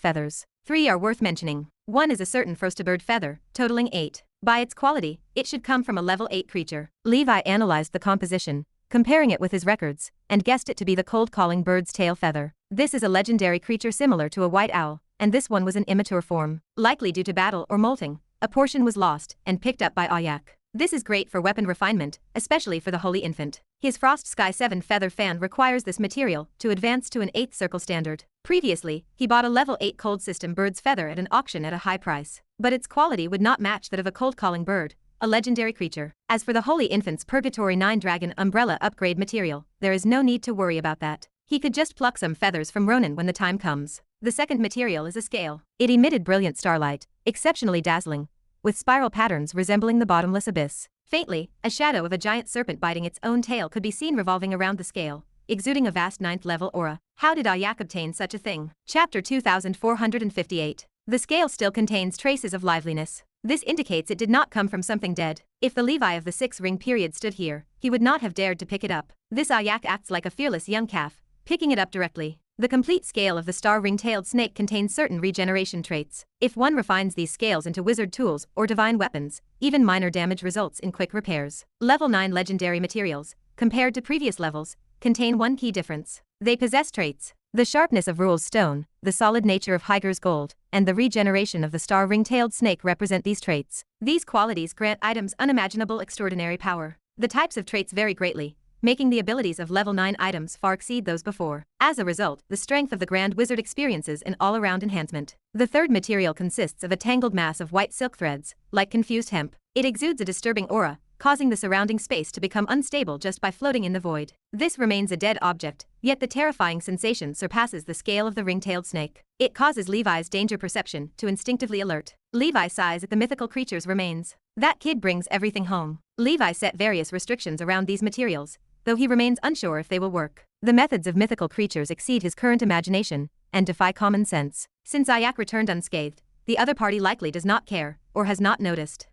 feathers. 3 are worth mentioning. 1 is a certain frostabird feather, totaling 8. By its quality, it should come from a level 8 creature. Levi analyzed the composition, comparing it with his records, and guessed it to be the cold-calling bird's tail feather. This is a legendary creature similar to a white owl, and this one was an immature form. Likely due to battle or molting, a portion was lost and picked up by Ayak. This is great for weapon refinement, especially for the Holy Infant. His Frost Sky 7 feather fan requires this material to advance to an 8th circle standard. Previously, he bought a level 8 cold system bird's feather at an auction at a high price, but its quality would not match that of a cold-calling bird, a legendary creature. As for the Holy Infant's Purgatory 9 Dragon Umbrella upgrade material, there is no need to worry about that. He could just pluck some feathers from Ronan when the time comes. The second material is a scale. It emitted brilliant starlight, exceptionally dazzling, with spiral patterns resembling the bottomless abyss. Faintly, a shadow of a giant serpent biting its own tail could be seen revolving around the scale, exuding a vast 9th level aura. How did Ayak obtain such a thing? Chapter 2458. The scale still contains traces of liveliness. This indicates it did not come from something dead. If the Levi of the 6-ring period stood here, he would not have dared to pick it up. This Ayak acts like a fearless young calf, picking it up directly. The complete scale of the star ring-tailed snake contains certain regeneration traits. If one refines these scales into wizard tools or divine weapons, even minor damage results in quick repairs. Level 9 legendary materials, compared to previous levels, contain one key difference. They possess traits: the sharpness of Rule's Stone, the solid nature of Hyger's Gold, and the regeneration of the star ring-tailed snake represent these traits. These qualities grant items unimaginable extraordinary power. The types of traits vary greatly, making the abilities of level 9 items far exceed those before. As a result, the strength of the Grand Wizard experiences an all-around enhancement. The third material consists of a tangled mass of white silk threads, like confused hemp. It exudes a disturbing aura, causing the surrounding space to become unstable just by floating in the void. This remains a dead object, yet the terrifying sensation surpasses the scale of the ring-tailed snake. It causes Levi's danger perception to instinctively alert. Levi sighs at the mythical creature's remains. That kid brings everything home. Levi set various restrictions around these materials, though he remains unsure if they will work. The methods of mythical creatures exceed his current imagination and defy common sense. Since Ayak returned unscathed, the other party likely does not care, or has not noticed.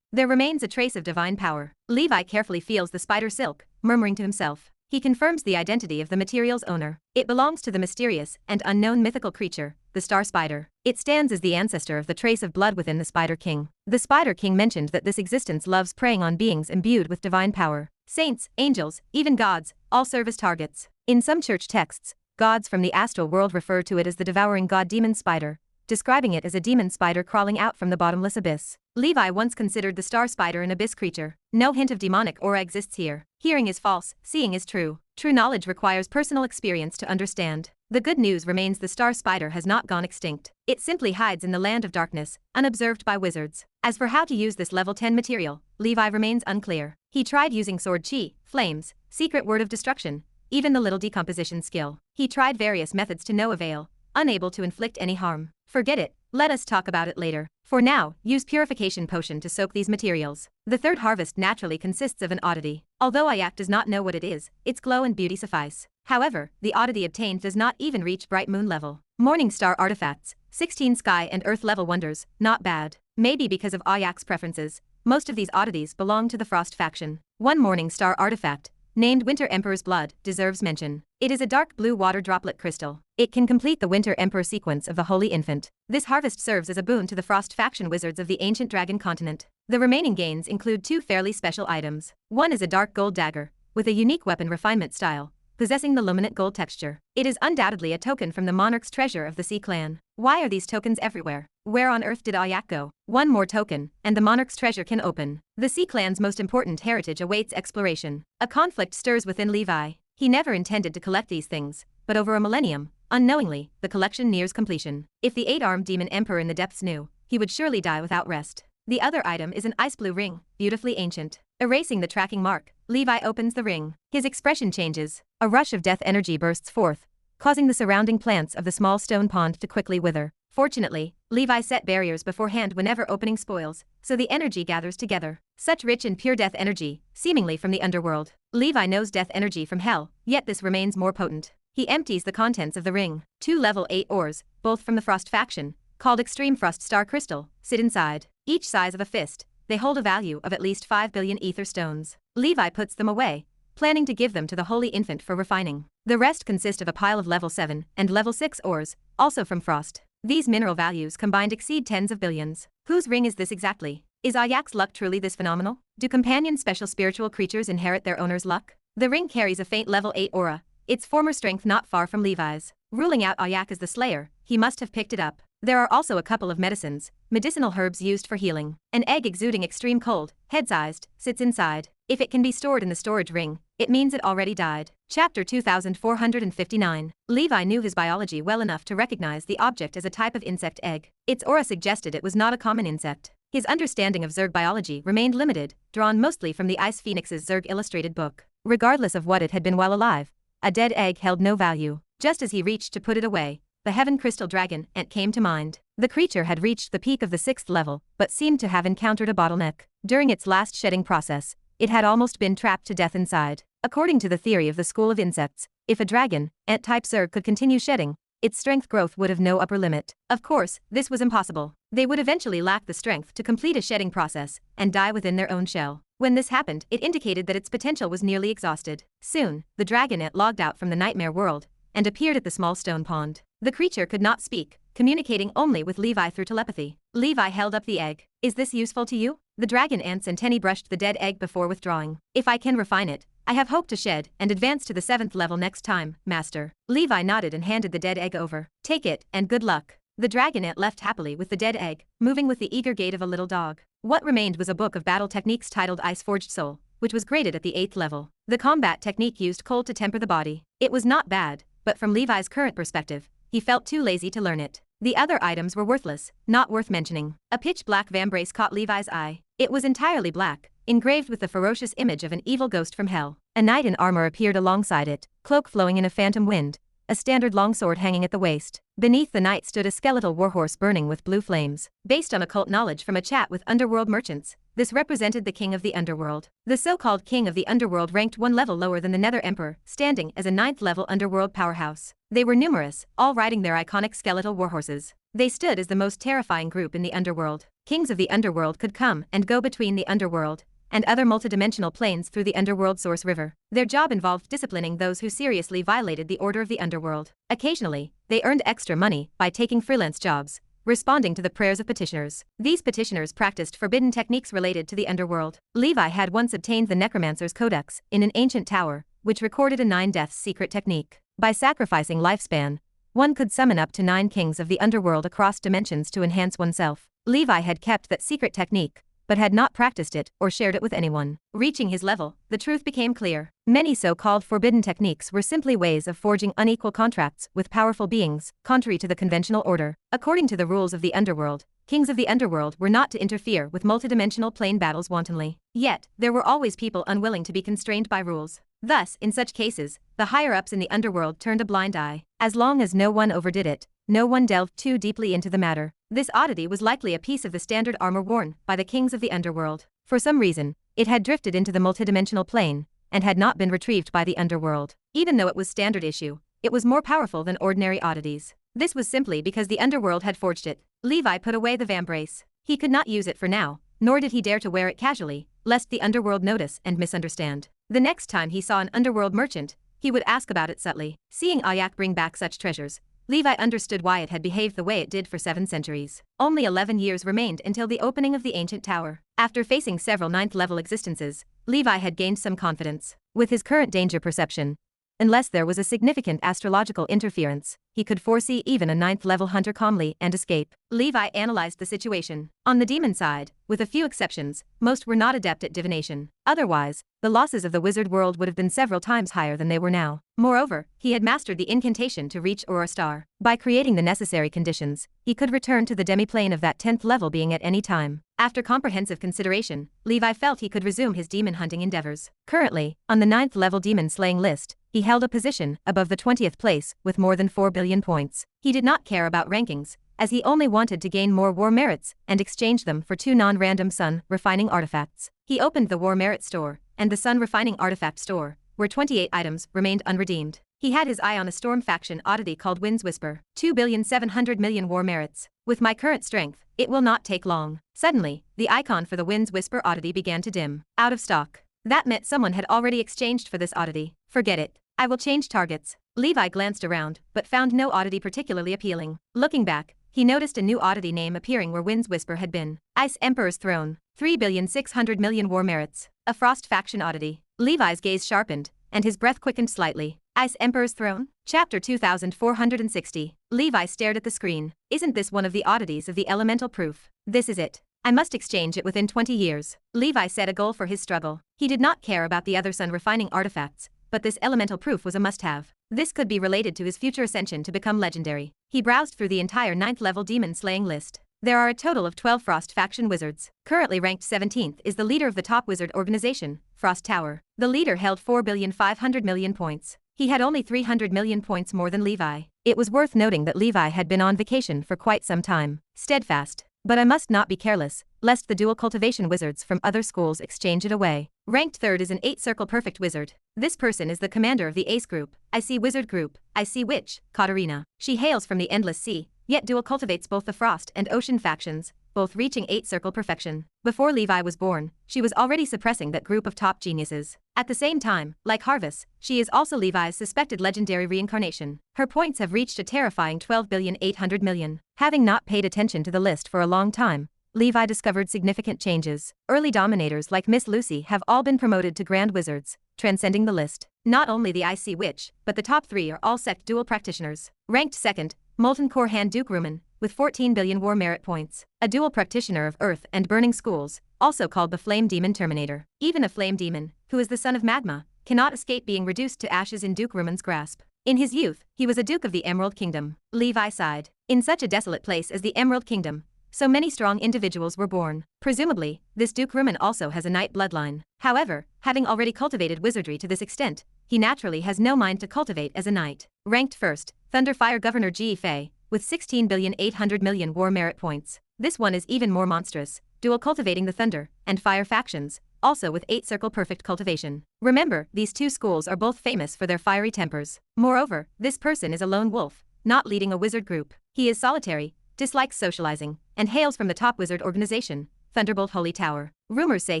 There remains a trace of divine power. Levi carefully feels the spider silk, murmuring to himself. He confirms the identity of the material's owner. It belongs to the mysterious and unknown mythical creature, the star spider. It stands as the ancestor of the trace of blood within the Spider King. The Spider King mentioned that this existence loves preying on beings imbued with divine power. Saints, angels, even gods, all serve as targets. In some church texts, gods from the astral world refer to it as the devouring god demon spider, describing it as a demon spider crawling out from the bottomless abyss. Levi once considered the star spider an abyss creature. No hint of demonic aura exists here. Hearing is false, seeing is true. True knowledge requires personal experience to understand. The good news remains the star spider has not gone extinct. It simply hides in the land of darkness, unobserved by wizards. As for how to use this level 10 material, Levi remains unclear. He tried using sword chi, flames, secret word of destruction, even the little decomposition skill. He tried various methods to no avail, unable to inflict any harm. Forget it, let us talk about it later. For now, use purification potion to soak these materials. The third harvest naturally consists of an oddity. Although Ayak does not know what it is, its glow and beauty suffice. However, the oddity obtained does not even reach bright moon level. Morning star artifacts, 16 sky and earth level wonders, not bad. Maybe because of Ayak's preferences, most of these oddities belong to the Frost faction. One morning star artifact, named Winter Emperor's Blood, deserves mention. It is a dark blue water droplet crystal. It can complete the Winter Emperor sequence of the Holy Infant. This harvest serves as a boon to the Frost faction wizards of the ancient dragon continent. The remaining gains include two fairly special items. One is a dark gold dagger, with a unique weapon refinement style, possessing the luminant gold texture. It is undoubtedly a token from the monarch's treasure of the Sea Clan. Why are these tokens everywhere? Where on earth did Ayak go? One more token, and the monarch's treasure can open. The Sea Clan's most important heritage awaits exploration. A conflict stirs within Levi. He never intended to collect these things, but over a millennium, unknowingly, the collection nears completion. If the 8-armed demon emperor in the depths knew, he would surely die without rest. The other item is an ice blue ring, beautifully ancient. Erasing the tracking mark, Levi opens the ring. His expression changes. A rush of death energy bursts forth, causing the surrounding plants of the small stone pond to quickly wither. Fortunately, Levi set barriers beforehand whenever opening spoils, so the energy gathers together. Such rich and pure death energy, seemingly from the underworld. Levi knows death energy from hell, yet this remains more potent. He empties the contents of the ring. 2 level 8 ores, both from the Frost faction, called Extreme Frost Star Crystal, sit inside. Each size of a fist, they hold a value of at least 5 billion ether stones. Levi puts them away, planning to give them to the Holy Infant for refining. The rest consist of a pile of level 7 and level 6 ores, also from Frost. These mineral values combined exceed tens of billions. Whose ring is this exactly? Is Ayak's luck truly this phenomenal? Do companion special spiritual creatures inherit their owner's luck? The ring carries a faint level 8 aura, its former strength not far from Levi's. Ruling out Ayak as the slayer, he must have picked it up. There are also a couple of medicines, medicinal herbs used for healing. An egg exuding extreme cold, head-sized, sits inside. If it can be stored in the storage ring, it means it already died. Chapter 2459. Levi knew his biology well enough to recognize the object as a type of insect egg. Its aura suggested it was not a common insect. His understanding of Zerg biology remained limited, drawn mostly from the Ice Phoenix's Zerg illustrated book. Regardless of what it had been while alive, a dead egg held no value. Just as he reached to put it away, the Heaven Crystal Dragon Ant came to mind. The creature had reached the peak of the 6th level, but seemed to have encountered a bottleneck. During its last shedding process, it had almost been trapped to death inside. According to the theory of the School of Insects, if a dragon, ant-type Zerg could continue shedding, its strength growth would have no upper limit. Of course, this was impossible. They would eventually lack the strength to complete a shedding process, and die within their own shell. When this happened, it indicated that its potential was nearly exhausted. Soon, the dragon ant logged out from the nightmare world, and appeared at the small stone pond. The creature could not speak, communicating only with Levi through telepathy. Levi held up the egg. Is this useful to you? The dragon ant's antennae brushed the dead egg before withdrawing. If I can refine it, I have hope to shed and advance to the 7th level next time, Master. Levi nodded and handed the dead egg over. Take it, and good luck. The dragon ant left happily with the dead egg, moving with the eager gait of a little dog. What remained was a book of battle techniques titled Ice Forged Soul, which was graded at the 8th level. The combat technique used cold to temper the body. It was not bad, but from Levi's current perspective, he felt too lazy to learn it. The other items were worthless, not worth mentioning. A pitch-black vambrace caught Levi's eye. It was entirely black, engraved with the ferocious image of an evil ghost from hell. A knight in armor appeared alongside it, cloak flowing in a phantom wind, a standard longsword hanging at the waist. Beneath the knight stood a skeletal warhorse burning with blue flames. Based on occult knowledge from a chat with underworld merchants, this represented the king of the underworld. The so-called king of the underworld ranked one level lower than the Nether Emperor, standing as a 9th level underworld powerhouse. They were numerous, all riding their iconic skeletal warhorses. They stood as the most terrifying group in the underworld. Kings of the underworld could come and go between the underworld and other multidimensional planes through the underworld source river. Their job involved disciplining those who seriously violated the order of the underworld. Occasionally, they earned extra money by taking freelance jobs, responding to the prayers of petitioners. These petitioners practiced forbidden techniques related to the underworld. Levi had once obtained the Necromancer's Codex in an ancient tower, which recorded a 9 deaths secret technique. By sacrificing lifespan, one could summon up to 9 kings of the underworld across dimensions to enhance oneself. Levi had kept that secret technique, but had not practiced it or shared it with anyone. Reaching his level, the truth became clear. Many so-called forbidden techniques were simply ways of forging unequal contracts with powerful beings, contrary to the conventional order. According to the rules of the underworld, kings of the underworld were not to interfere with multidimensional plane battles wantonly. Yet, there were always people unwilling to be constrained by rules. Thus, in such cases, the higher-ups in the underworld turned a blind eye. As long as no one overdid it, no one delved too deeply into the matter. This oddity was likely a piece of the standard armor worn by the kings of the underworld. For some reason, it had drifted into the multidimensional plane and had not been retrieved by the underworld. Even though it was standard issue, it was more powerful than ordinary oddities. This was simply because the underworld had forged it. Levi put away the vambrace. He could not use it for now, nor did he dare to wear it casually, lest the underworld notice and misunderstand. The next time he saw an underworld merchant, he would ask about it subtly. Seeing Ayak bring back such treasures, Levi understood why it had behaved the way it did for 7 centuries. Only 11 years remained until the opening of the ancient tower. After facing several 9th-level existences, Levi had gained some confidence. With his current danger perception, unless there was a significant astrological interference, he could foresee even a 9th-level hunter calmly and escape. Levi analyzed the situation. On the demon side, with a few exceptions, most were not adept at divination. Otherwise, the losses of the wizard world would have been several times higher than they were now. Moreover, he had mastered the incantation to reach Aura Star. By creating the necessary conditions, he could return to the demi-plane of that 10th level being at any time. After comprehensive consideration, Levi felt he could resume his demon hunting endeavors. Currently, on the 9th level demon slaying list, he held a position above the 20th place with more than 4 billion points. He did not care about rankings, as he only wanted to gain more war merits and exchange them for 2 non-random sun refining artifacts. He opened the war merit store and the sun refining artifact store, where 28 items remained unredeemed. He had his eye on a storm faction oddity called Wind's Whisper. 2,700,000,000 war merits. With my current strength, it will not take long. Suddenly, the icon for the Wind's Whisper oddity began to dim. Out of stock. That meant someone had already exchanged for this oddity. Forget it. I will change targets. Levi glanced around, but found no oddity particularly appealing. Looking back, he noticed a new oddity name appearing where Wind's Whisper had been. Ice Emperor's Throne. 3,600,000,000 war merits. A Frost faction oddity. Levi's gaze sharpened, and his breath quickened slightly. Ice Emperor's Throne? Chapter 2460. Levi stared at the screen. Isn't this one of the oddities of the elemental proof? This is it. I must exchange it within 20 years. Levi set a goal for his struggle. He did not care about the other sun refining artifacts, but this elemental proof was a must-have. This could be related to his future ascension to become legendary. He browsed through the entire 9th-level demon slaying list. There are a total of 12 Frost faction wizards. Currently ranked 17th is the leader of the top wizard organization, Frost Tower. The leader held 4,500,000,000 points. He had only 300,000,000 points more than Levi. It was worth noting that Levi had been on vacation for quite some time. Steadfast. But I must not be careless, lest the dual cultivation wizards from other schools exchange it away. Ranked 3rd is an 8-circle perfect wizard. This person is the commander of the Ace group, I See Wizard group, I See Witch, Katarina. She hails from the Endless Sea, yet dual cultivates both the Frost and Ocean factions, both reaching 8-circle perfection. Before Levi was born, she was already suppressing that group of top geniuses. At the same time, like Harvest, she is also Levi's suspected legendary reincarnation. Her points have reached a terrifying 12,800,000,000. Having not paid attention to the list for a long time, Levi discovered significant changes. Early dominators like Miss Lucy have all been promoted to Grand Wizards, transcending the list. Not only the IC Witch, but the top 3 are all sect dual practitioners. Ranked 2nd, Molten Core Hand Duke Ruman, with 14 billion war merit points. A dual practitioner of Earth and Burning Schools, also called the Flame Demon Terminator. Even a Flame Demon, who is the son of Magma, cannot escape being reduced to ashes in Duke Ruman's grasp. In his youth, he was a Duke of the Emerald Kingdom. Levi sighed. In such a desolate place as the Emerald Kingdom, so many strong individuals were born. Presumably, this Duke Ruman also has a knight bloodline. However, having already cultivated wizardry to this extent, he naturally has no mind to cultivate as a knight. Ranked 1st, Thunderfire Governor G. Fei, with 16,800,000,000 war merit points. This one is even more monstrous, dual cultivating the Thunder and Fire factions, also with 8-circle perfect cultivation. Remember, these 2 schools are both famous for their fiery tempers. Moreover, this person is a lone wolf, not leading a wizard group. He is solitary, dislikes socializing, and hails from the top wizard organization, Thunderbolt Holy Tower. Rumors say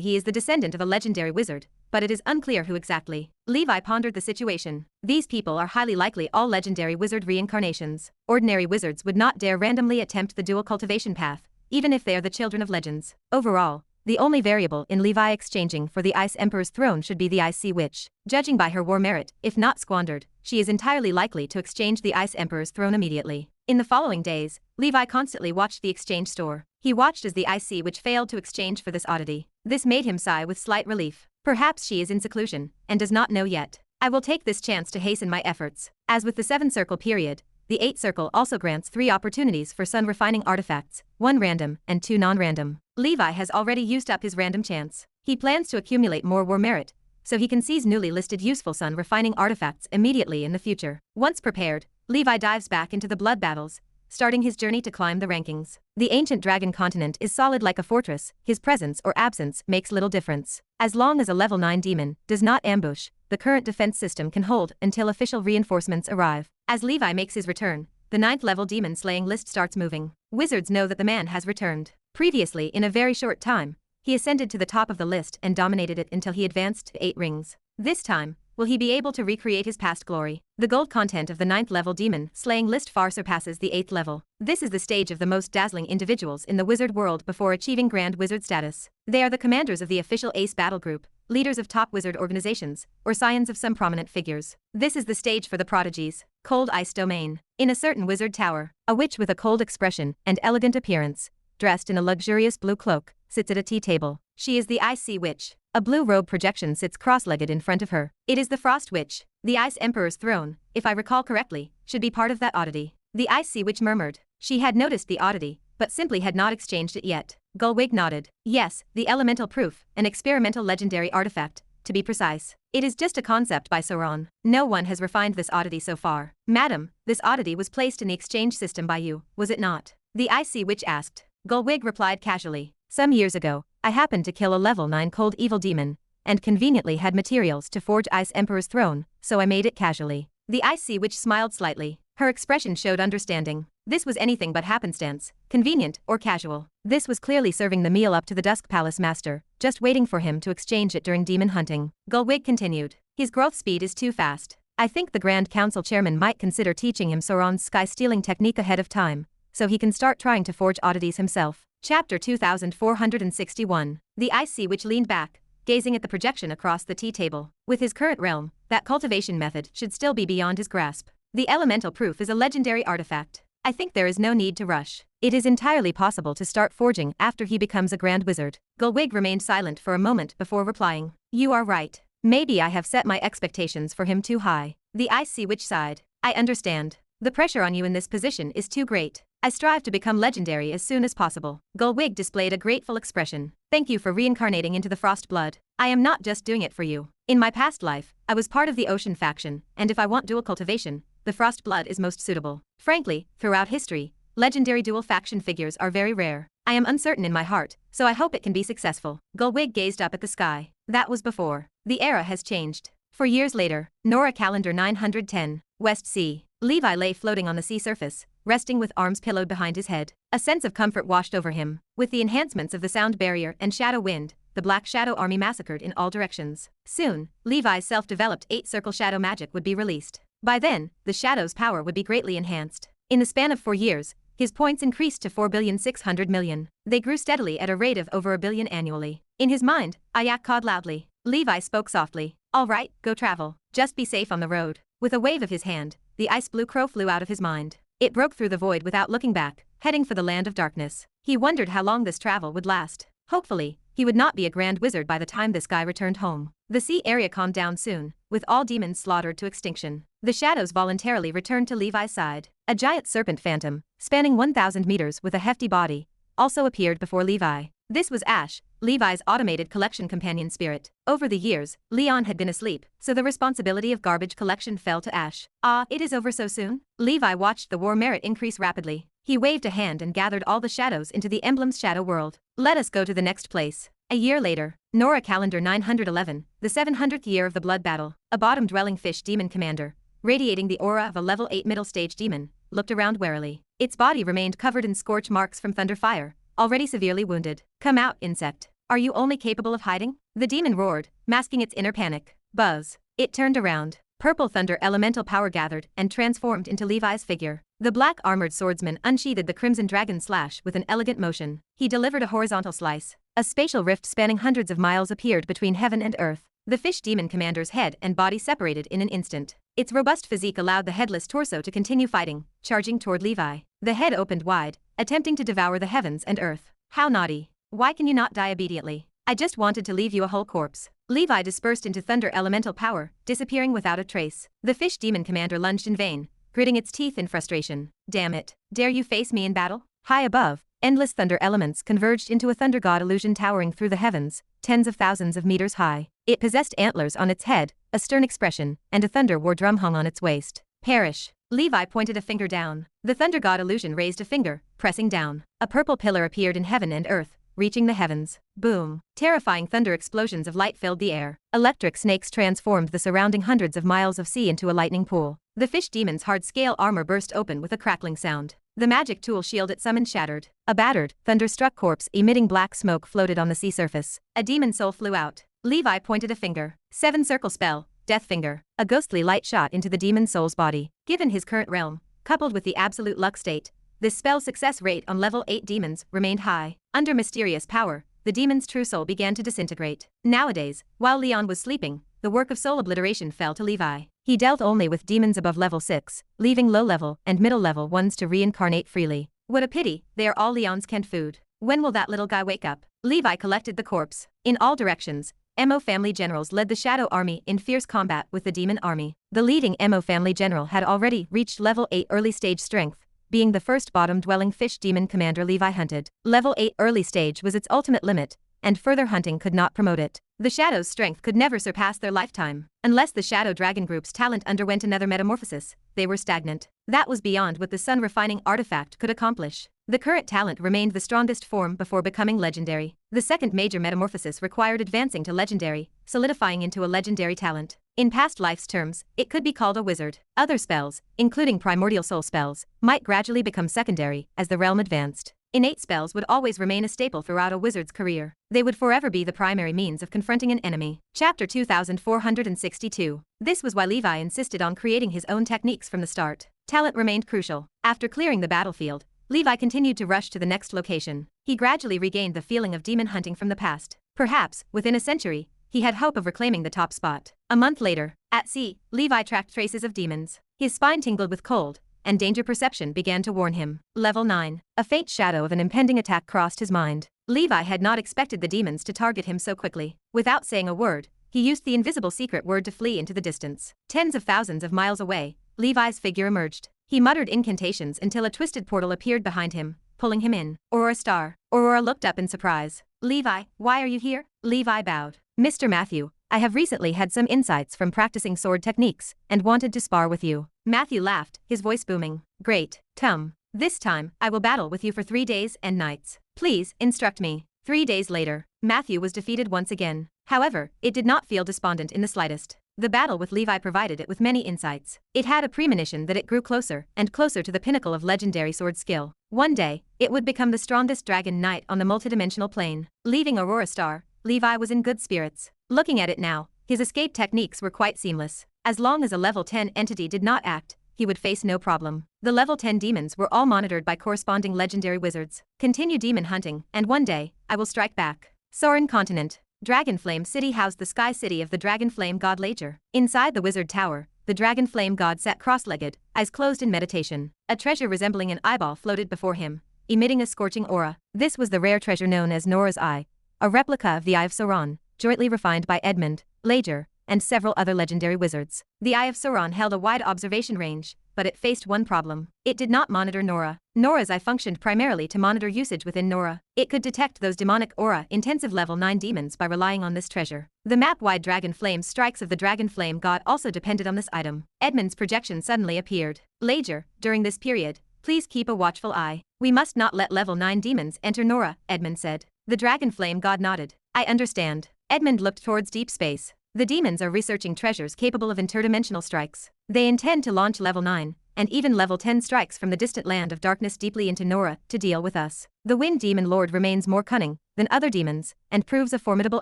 he is the descendant of a legendary wizard, but it is unclear who exactly. Levi pondered the situation. These people are highly likely all legendary wizard reincarnations. Ordinary wizards would not dare randomly attempt the dual cultivation path, even if they are the children of legends. Overall, the only variable in Levi exchanging for the Ice Emperor's throne should be the Ice Sea Witch. Judging by her war merit, if not squandered, she is entirely likely to exchange the Ice Emperor's throne immediately. In the following days, Levi constantly watched the exchange store. He watched as the Ice Sea Witch failed to exchange for this oddity. This made him sigh with slight relief. Perhaps she is in seclusion, and does not know yet. I will take this chance to hasten my efforts. As with the 7-circle period, the 8-circle also grants 3 opportunities for sun refining artifacts, 1 random and 2 non-random. Levi has already used up his random chance. He plans to accumulate more war merit, so he can seize newly listed useful sun refining artifacts immediately in the future. Once prepared, Levi dives back into the blood battles, starting his journey to climb the rankings. The ancient dragon continent is solid like a fortress. His presence or absence makes little difference. As long as a level 9 demon does not ambush, the current defense system can hold until official reinforcements arrive. As Levi makes his return, the 9th level demon slaying list starts moving. Wizards know that the man has returned. Previously, in a very short time, he ascended to the top of the list and dominated it until he advanced to 8 rings. This time, will he be able to recreate his past glory? The gold content of the 9th level demon slaying list far surpasses the 8th level. This is the stage of the most dazzling individuals in the wizard world before achieving grand wizard status. They are the commanders of the official ace battle group, leaders of top wizard organizations, or scions of some prominent figures. This is the stage for the prodigies. Cold Ice Domain. In a certain wizard tower, a witch with a cold expression and elegant appearance, dressed in a luxurious blue cloak, sits at a tea table. She is the Ice Sea Witch. A blue robe projection sits cross-legged in front of her. It is the Frost Witch. The Ice Emperor's throne, if I recall correctly, should be part of that oddity. The Ice Sea Witch murmured. She had noticed the oddity, but simply had not exchanged it yet. Gullwig nodded. Yes, the elemental proof, an experimental legendary artifact, to be precise. It is just a concept by Sauron. No one has refined this oddity so far. Madam, this oddity was placed in the exchange system by you, was it not? The Ice Sea Witch asked. Gullwig replied casually. Some years ago, I happened to kill a level 9 cold evil demon, and conveniently had materials to forge Ice Emperor's throne, so I made it casually. The Ice Sea Witch smiled slightly. Her expression showed understanding. This was anything but happenstance, convenient, or casual. This was clearly serving the meal up to the Dusk Palace Master, just waiting for him to exchange it during demon hunting. Gullwig continued. His growth speed is too fast. I think the Grand Council Chairman might consider teaching him Sauron's sky-stealing technique ahead of time, so he can start trying to forge oddities himself. Chapter 2461. The Ice Sea Witch leaned back, gazing at the projection across the tea table. With his current realm, that cultivation method should still be beyond his grasp. The elemental proof is a legendary artifact. I think there is no need to rush. It is entirely possible to start forging after he becomes a grand wizard. Gullwig remained silent for a moment before replying. You are right. Maybe I have set my expectations for him too high. The Ice Sea Witch sighed. I understand. The pressure on you in this position is too great. I strive to become legendary as soon as possible. Gullwig displayed a grateful expression. Thank you for reincarnating into the Frost Blood. I am not just doing it for you. In my past life, I was part of the Ocean faction, and if I want dual cultivation, the Frost Blood is most suitable. Frankly, throughout history, legendary dual faction figures are very rare. I am uncertain in my heart, so I hope it can be successful. Gullwig gazed up at the sky. That was before. The era has changed. 4 years later, Nora calendar 910, West Sea. Levi lay floating on the sea surface, resting with arms pillowed behind his head. A sense of comfort washed over him. With the enhancements of the sound barrier and shadow wind, the Black Shadow army massacred in all directions. Soon, Levi's self-developed 8-circle shadow magic would be released. By then, the shadow's power would be greatly enhanced. In the span of 4 years, his points increased to 4,600,000,000. They grew steadily at a rate of over 1 billion annually. In his mind, Ayak cawed loudly. Levi spoke softly. All right, go travel. Just be safe on the road. With a wave of his hand, the ice blue crow flew out of his mind. It broke through the void without looking back, heading for the land of darkness. He wondered how long this travel would last. Hopefully, he would not be a grand wizard by the time this guy returned home. The sea area calmed down soon, with all demons slaughtered to extinction. The shadows voluntarily returned to Levi's side. A giant serpent phantom, spanning 1,000 meters with a hefty body, also appeared before Levi. This was Ash, Levi's automated collection companion spirit. Over the years, Leon had been asleep, so the responsibility of garbage collection fell to Ash. Ah, it is over so soon? Levi watched the war merit increase rapidly. He waved a hand and gathered all the shadows into the emblem's shadow world. Let us go to the next place. A year later, Nora calendar 911, the 700th year of the blood battle, a bottom-dwelling fish demon commander, radiating the aura of a level 8 middle stage demon, looked around warily. Its body remained covered in scorch marks from thunder fire, already severely wounded. Come out, insect. Are you only capable of hiding? The demon roared, masking its inner panic. Buzz. It turned around. Purple thunder elemental power gathered and transformed into Levi's figure. The black armored swordsman unsheathed the crimson dragon slash with an elegant motion. He delivered a horizontal slice. A spatial rift spanning hundreds of miles appeared between heaven and earth. The fish demon commander's head and body separated in an instant. Its robust physique allowed the headless torso to continue fighting, charging toward Levi. The head opened wide, attempting to devour the heavens and earth. How naughty. Why can you not die obediently? I just wanted to leave you a whole corpse. Levi dispersed into thunder elemental power, disappearing without a trace. The fish demon commander lunged in vain, gritting its teeth in frustration. Damn it. Dare you face me in battle? High above, endless thunder elements converged into a thunder god illusion towering through the heavens, tens of thousands of meters high. It possessed antlers on its head, a stern expression, and a thunder war drum hung on its waist. Perish. Levi pointed a finger down. The thunder god illusion raised a finger, pressing down. A purple pillar appeared in heaven and earth, reaching the heavens. Boom. Terrifying thunder explosions of light filled the air. Electric snakes transformed the surrounding hundreds of miles of sea into a lightning pool. The fish demon's hard-scale armor burst open with a crackling sound. The magic tool shield it summoned shattered. A battered, thunderstruck corpse emitting black smoke floated on the sea surface. A demon soul flew out. Levi pointed a finger. 7-circle spell, Death Finger. A ghostly light shot into the demon soul's body. Given his current realm, coupled with the absolute luck state, this spell's success rate on level 8 demons remained high. Under mysterious power, the demon's true soul began to disintegrate. Nowadays, while Leon was sleeping, the work of soul obliteration fell to Levi. He dealt only with demons above level 6, leaving low-level and middle-level ones to reincarnate freely. What a pity, they are all Leon's canned food. When will that little guy wake up? Levi collected the corpse. In all directions, Mo family generals led the Shadow Army in fierce combat with the Demon Army. The leading Mo family general had already reached level 8 early stage strength, being the first bottom-dwelling fish demon commander Levi hunted. Level 8 early stage was its ultimate limit, and further hunting could not promote it. The Shadow's strength could never surpass their lifetime. Unless the Shadow Dragon Group's talent underwent another metamorphosis, they were stagnant. That was beyond what the sun-refining artifact could accomplish. The current talent remained the strongest form before becoming legendary. The second major metamorphosis required advancing to legendary, solidifying into a legendary talent. In past life's terms, it could be called a wizard. Other spells, including primordial soul spells, might gradually become secondary as the realm advanced. Innate spells would always remain a staple throughout a wizard's career. They would forever be the primary means of confronting an enemy. Chapter 2462. This was why Levi insisted on creating his own techniques from the start. Talent remained crucial. After clearing the battlefield, Levi continued to rush to the next location. He gradually regained the feeling of demon hunting from the past. Perhaps, within a century, he had hope of reclaiming the top spot. A month later, at sea, Levi tracked traces of demons. His spine tingled with cold, and danger perception began to warn him. Level 9. A faint shadow of an impending attack crossed his mind. Levi had not expected the demons to target him so quickly. Without saying a word, he used the invisible secret word to flee into the distance. Tens of thousands of miles away, Levi's figure emerged. He muttered incantations until a twisted portal appeared behind him, pulling him in. Aurora Star. Aurora looked up in surprise. Levi, why are you here? Levi bowed. Mr. Matthew, I have recently had some insights from practicing sword techniques, and wanted to spar with you. Matthew laughed, his voice booming. Great, come. This time, I will battle with you for 3 days and nights. Please, instruct me. 3 days later, Matthew was defeated once again. However, it did not feel despondent in the slightest. The battle with Levi provided it with many insights. It had a premonition that it grew closer and closer to the pinnacle of legendary sword skill. One day, it would become the strongest dragon knight on the multidimensional plane. Leaving Aurora Star, Levi was in good spirits. Looking at it now, his escape techniques were quite seamless. As long as a level 10 entity did not act, he would face no problem. The level 10 demons were all monitored by corresponding legendary wizards. Continue demon hunting, and one day, I will strike back. Sorin Continent. Dragonflame City housed the sky city of the Dragonflame god Lager. Inside the wizard tower, the Dragonflame god sat cross-legged, eyes closed in meditation. A treasure resembling an eyeball floated before him, emitting a scorching aura. This was the rare treasure known as Nora's Eye, a replica of the Eye of Sauron, jointly refined by Edmund, Lager, and several other legendary wizards. The Eye of Sauron held a wide observation range, but it faced one problem. It did not monitor Nora. Nora's Eye functioned primarily to monitor usage within Nora. It could detect those demonic aura-intensive level 9 demons by relying on this treasure. The map-wide dragon flame strikes of the Dragonflame god also depended on this item. Edmund's projection suddenly appeared. Lager, during this period, please keep a watchful eye. We must not let level 9 demons enter Nora, Edmund said. The Dragonflame god nodded. I understand. Edmund looked towards deep space. The demons are researching treasures capable of interdimensional strikes. They intend to launch level 9, and even level 10 strikes from the distant land of darkness deeply into Nora to deal with us. The Wind Demon Lord remains more cunning than other demons and proves a formidable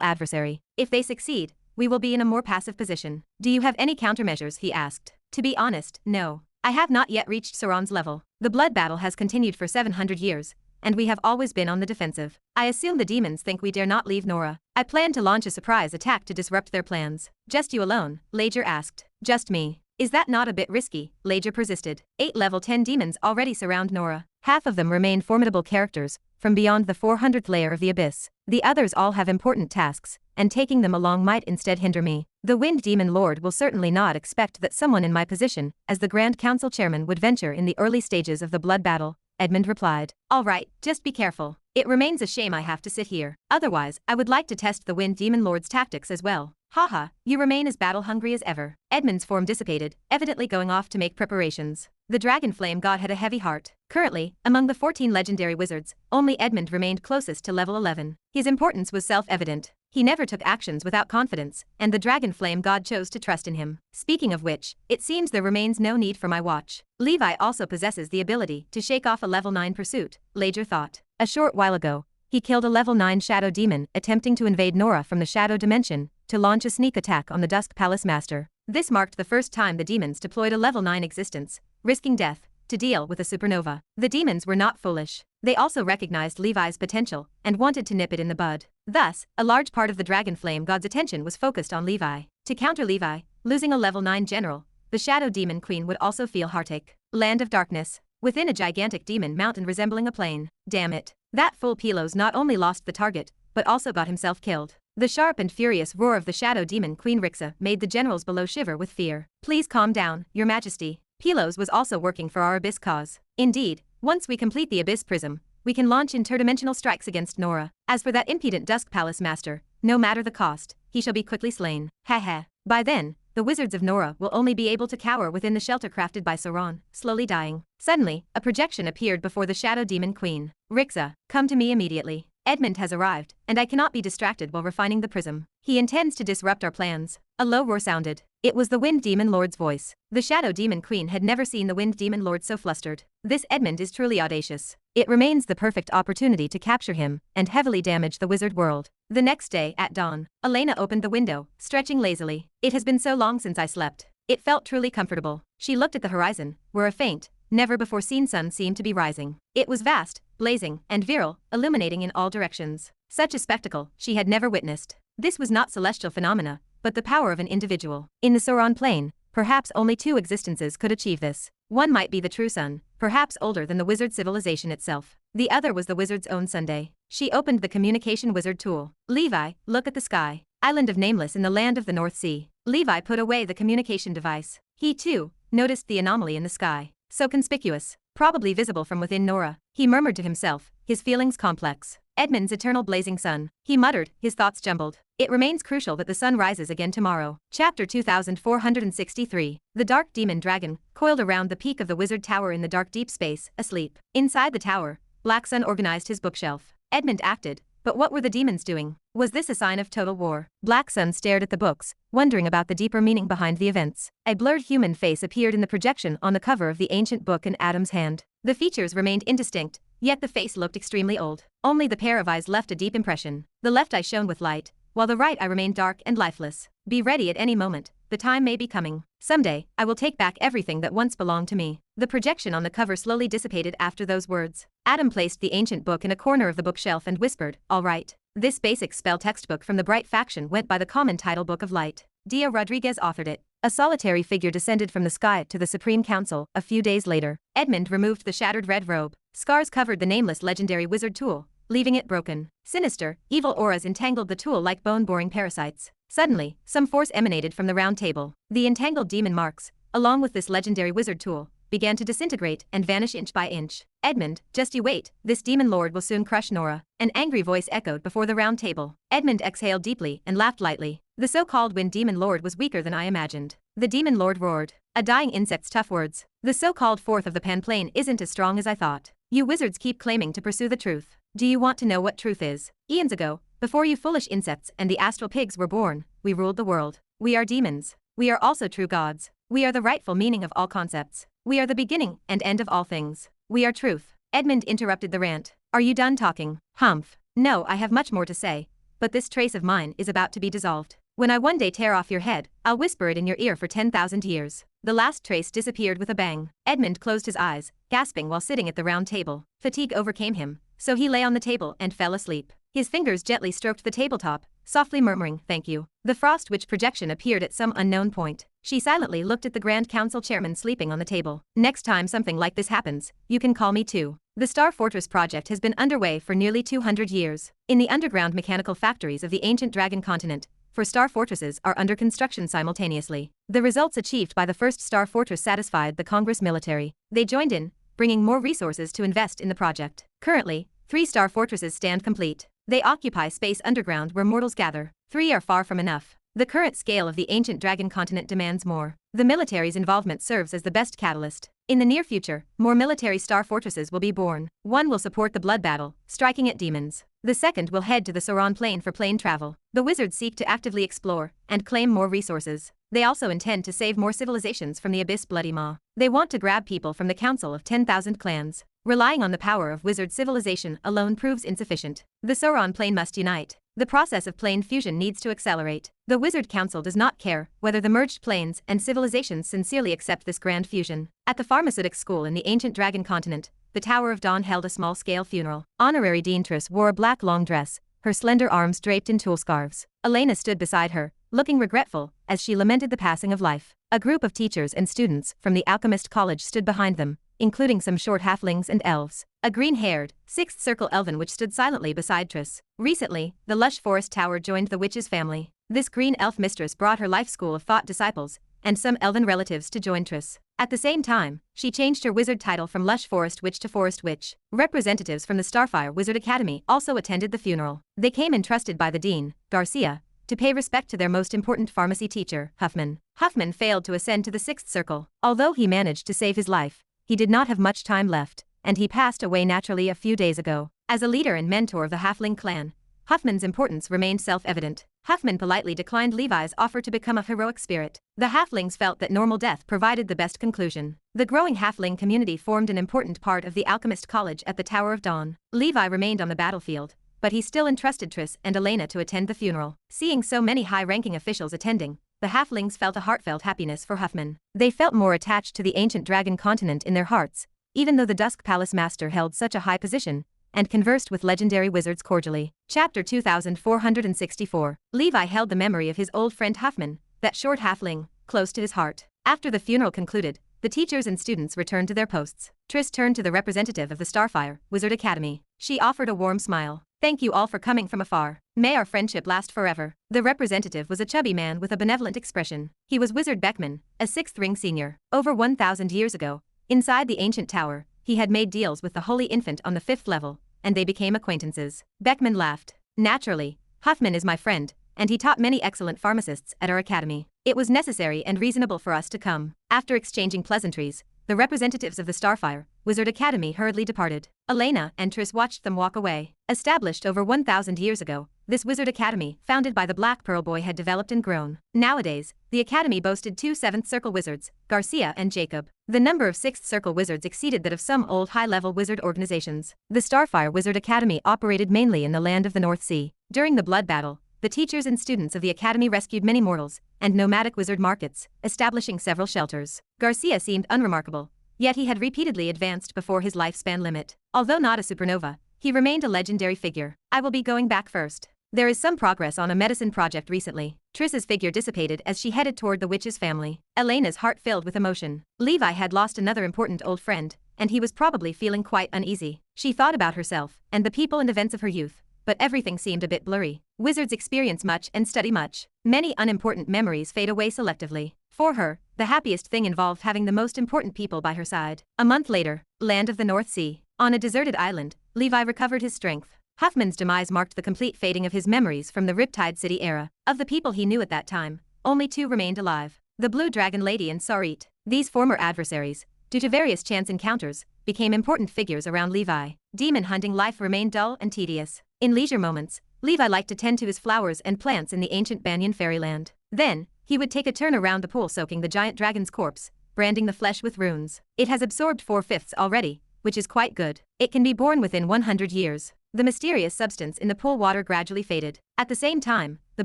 adversary. If they succeed, we will be in a more passive position. Do you have any countermeasures? He asked. To be honest, no. I have not yet reached Sauron's level. The blood battle has continued for 700 years, and we have always been on the defensive. I assume the demons think we dare not leave Nora. I plan to launch a surprise attack to disrupt their plans. Just you alone? Ledger asked. Just me. Is that not a bit risky? Ledger persisted. 8 level 10 demons already surround Nora. Half of them remain formidable characters from beyond the 400th layer of the abyss. The others all have important tasks, and taking them along might instead hinder me. The Wind Demon Lord will certainly not expect that someone in my position as the Grand Council Chairman would venture in the early stages of the blood battle, Edmund replied. All right, just be careful. It remains a shame I have to sit here. Otherwise, I would like to test the Wind Demon Lord's tactics as well. Haha, you remain as battle-hungry as ever. Edmund's form dissipated, evidently going off to make preparations. The Dragon Flame God had a heavy heart. Currently, among the 14 legendary wizards, only Edmund remained closest to level 11. His importance was self-evident. He never took actions without confidence, and the Dragon Flame God chose to trust in him. Speaking of which, it seems there remains no need for my watch. Levi also possesses the ability to shake off a level 9 pursuit, Ledger thought. A short while ago, he killed a level 9 shadow demon attempting to invade Nora from the shadow dimension to launch a sneak attack on the Dusk Palace Master. This marked the first time the demons deployed a level 9 existence, risking death, to deal with a supernova. The demons were not foolish. They also recognized Levi's potential and wanted to nip it in the bud. Thus, a large part of the Dragon Flame God's attention was focused on Levi. To counter Levi, losing a level 9 general, the Shadow Demon Queen would also feel heartache. Land of Darkness. Within a gigantic demon mountain resembling a plane. Damn it. That fool Perilous not only lost the target, but also got himself killed. The sharp and furious roar of the Shadow Demon Queen Rixa made the generals below shiver with fear. Please calm down, Your Majesty. Perilous was also working for our Abyss cause. Indeed, once we complete the Abyss Prism, we can launch interdimensional strikes against Nora. As for that impudent Dusk Palace Master, no matter the cost, he shall be quickly slain. Haha. By then, the wizards of Nora will only be able to cower within the shelter crafted by Sauron, slowly dying. Suddenly, a projection appeared before the Shadow Demon Queen. Rixa, come to me immediately. Edmund has arrived, and I cannot be distracted while refining the prism. He intends to disrupt our plans. A low roar sounded. It was the Wind Demon Lord's voice. The Shadow Demon Queen had never seen the Wind Demon Lord so flustered. This Edmund is truly audacious. It remains the perfect opportunity to capture him and heavily damage the wizard world. The next day, at dawn, Elena opened the window, stretching lazily. It has been so long since I slept. It felt truly comfortable. She looked at the horizon, where a faint, never-before-seen sun seemed to be rising. It was vast, blazing, and virile, illuminating in all directions. Such a spectacle she had never witnessed. This was not celestial phenomena, but the power of an individual. In the Sauron plane, perhaps only 2 existences could achieve this. One might be the true sun, perhaps older than the wizard civilization itself. The other was the wizard's own Sunday. She opened the communication wizard tool. Levi, look at the sky. Island of Nameless in the land of the North Sea. Levi put away the communication device. He, too, noticed the anomaly in the sky. So conspicuous, probably visible from within Nora. He murmured to himself, his feelings complex. Edmund's eternal blazing sun. He muttered, his thoughts jumbled. It remains crucial that the sun rises again tomorrow. Chapter 2463. The Dark Demon Dragon, coiled around the peak of the wizard tower in the dark deep space, asleep. Inside the tower, Black Sun organized his bookshelf. Edmund acted, but what were the demons doing? Was this a sign of total war? Black Sun stared at the books, wondering about the deeper meaning behind the events. A blurred human face appeared in the projection on the cover of the ancient book in Adam's hand. The features remained indistinct, yet the face looked extremely old. Only the pair of eyes left a deep impression. The left eye shone with light, while the right eye remained dark and lifeless. Be ready at any moment, the time may be coming. Someday, I will take back everything that once belonged to me. The projection on the cover slowly dissipated after those words. Adam placed the ancient book in a corner of the bookshelf and whispered, all right. This basic spell textbook from the Bright faction went by the common title Book of Light. Dia Rodriguez authored it. A solitary figure descended from the sky to the Supreme Council a few days later. Edmund removed the shattered red robe. Scars covered the nameless legendary wizard tool, leaving it broken. Sinister, evil auras entangled the tool like bone-boring parasites. Suddenly, some force emanated from the round table. The entangled demon marks, along with this legendary wizard tool, began to disintegrate and vanish inch by inch. Edmund, just you wait, this demon lord will soon crush Nora. An angry voice echoed before the round table. Edmund exhaled deeply and laughed lightly. The so-called Wind Demon Lord was weaker than I imagined. The demon lord roared. A dying insect's tough words. The so-called fourth of the Panplane isn't as strong as I thought. You wizards keep claiming to pursue the truth. Do you want to know what truth is? Eons ago, before you foolish insects and the astral pigs were born, we ruled the world. We are demons. We are also true gods. We are the rightful meaning of all concepts. We are the beginning and end of all things. We are truth. Edmund interrupted the rant. Are you done talking? Humph. No, I have much more to say. But this trace of mine is about to be dissolved. When I one day tear off your head, I'll whisper it in your ear for 10,000 years. The last trace disappeared with a bang. Edmund closed his eyes, gasping while sitting at the round table. Fatigue overcame him, so he lay on the table and fell asleep. His fingers gently stroked the tabletop, softly murmuring, "Thank you." The Frost Witch projection appeared at some unknown point. She silently looked at the Grand Council chairman sleeping on the table. Next time something like this happens, you can call me too. The Star Fortress project has been underway for nearly 200 years. In the underground mechanical factories of the ancient Dragon continent, four Star Fortresses are under construction simultaneously. The results achieved by the first Star Fortress satisfied the Congress military. They joined in, bringing more resources to invest in the project. Currently, 3 Star Fortresses stand complete. They occupy space underground where mortals gather. 3 are far from enough. The current scale of the ancient Dragon continent demands more. The military's involvement serves as the best catalyst. In the near future, more military Star Fortresses will be born. One will support the blood battle, striking at demons. The second will head to the Sauron Plain for plane travel. The wizards seek to actively explore and claim more resources. They also intend to save more civilizations from the Abyss Bloody Maw. They want to grab people from the Council of 10,000 clans. Relying on the power of wizard civilization alone proves insufficient. The Sauron Plain must unite. The process of plane fusion needs to accelerate. The Wizard Council does not care whether the merged planes and civilizations sincerely accept this grand fusion. At the pharmaceutic school in the ancient Dragon continent, the Tower of Dawn held a small-scale funeral. Honorary Dean Triss wore a black long dress, her slender arms draped in tulle scarves. Elena stood beside her, looking regretful as she lamented the passing of life. A group of teachers and students from the Alchemist College stood behind them, including some short halflings and elves. A green-haired, sixth circle elven witch stood silently beside Triss. Recently, the lush forest tower joined the witch's family. This green elf mistress brought her life school of thought disciples and some elven relatives to join Triss. At the same time, she changed her wizard title from Lush Forest Witch to Forest Witch. Representatives from the Starfire Wizard Academy also attended the funeral. They came entrusted by the dean, Garcia, to pay respect to their most important pharmacy teacher, Huffman. Huffman failed to ascend to the sixth circle. Although he managed to save his life, he did not have much time left, and he passed away naturally a few days ago. As a leader and mentor of the Halfling clan, Huffman's importance remained self-evident. Huffman politely declined Levi's offer to become a heroic spirit. The Halflings felt that normal death provided the best conclusion. The growing Halfling community formed an important part of the Alchemist College at the Tower of Dawn. Levi remained on the battlefield, but he still entrusted Triss and Elena to attend the funeral. Seeing so many high-ranking officials attending, the Halflings felt a heartfelt happiness for Huffman. They felt more attached to the ancient Dragon continent in their hearts, even though the Dusk Palace Master held such a high position, and conversed with legendary wizards cordially. Chapter 2464. Levi held the memory of his old friend Huffman, that short halfling, close to his heart. After the funeral concluded, the teachers and students returned to their posts. Triss turned to the representative of the Starfire Wizard Academy. She offered a warm smile. "Thank you all for coming from afar. May our friendship last forever." The representative was a chubby man with a benevolent expression. He was Wizard Beckman, a 6th ring senior. Over 1,000 years ago, inside the ancient tower, he had made deals with the Holy Infant on the 5th level, and they became acquaintances. Beckman laughed. "Naturally, Huffman is my friend, and he taught many excellent pharmacists at our academy. It was necessary and reasonable for us to come." After exchanging pleasantries, the representatives of the Starfire Wizard Academy hurriedly departed. Elena and Triss watched them walk away. Established over 1,000 years ago, this Wizard Academy, founded by the Black Pearl Boy, had developed and grown. Nowadays, the academy boasted 2 7th Circle wizards, Garcia and Jacob. The number of 6th Circle wizards exceeded that of some old high-level wizard organizations. The Starfire Wizard Academy operated mainly in the land of the North Sea. During the Blood Battle, the teachers and students of the academy rescued many mortals and nomadic wizard markets, establishing several shelters. Garcia seemed unremarkable, yet he had repeatedly advanced before his lifespan limit. Although not a supernova, he remained a legendary figure. "I will be going back first. There is some progress on a medicine project recently." Triss's figure dissipated as she headed toward the witch's family. Elena's heart filled with emotion. Levi had lost another important old friend, and he was probably feeling quite uneasy. She thought about herself and the people and events of her youth, but everything seemed a bit blurry. Wizards experience much and study much. Many unimportant memories fade away selectively. For her, the happiest thing involved having the most important people by her side. A month later, land of the North Sea. On a deserted island, Levi recovered his strength. Huffman's demise marked the complete fading of his memories from the Riptide City era. Of the people he knew at that time, only 2 remained alive: the Blue Dragon Lady and Sarit. These former adversaries, due to various chance encounters, became important figures around Levi. Demon hunting life remained dull and tedious. In leisure moments, Levi liked to tend to his flowers and plants in the ancient Banyan fairyland. Then, he would take a turn around the pool soaking the giant dragon's corpse, branding the flesh with runes. It has absorbed 4/5 already, which is quite good. It can be born within 100 years. The mysterious substance in the pool water gradually faded. At the same time, the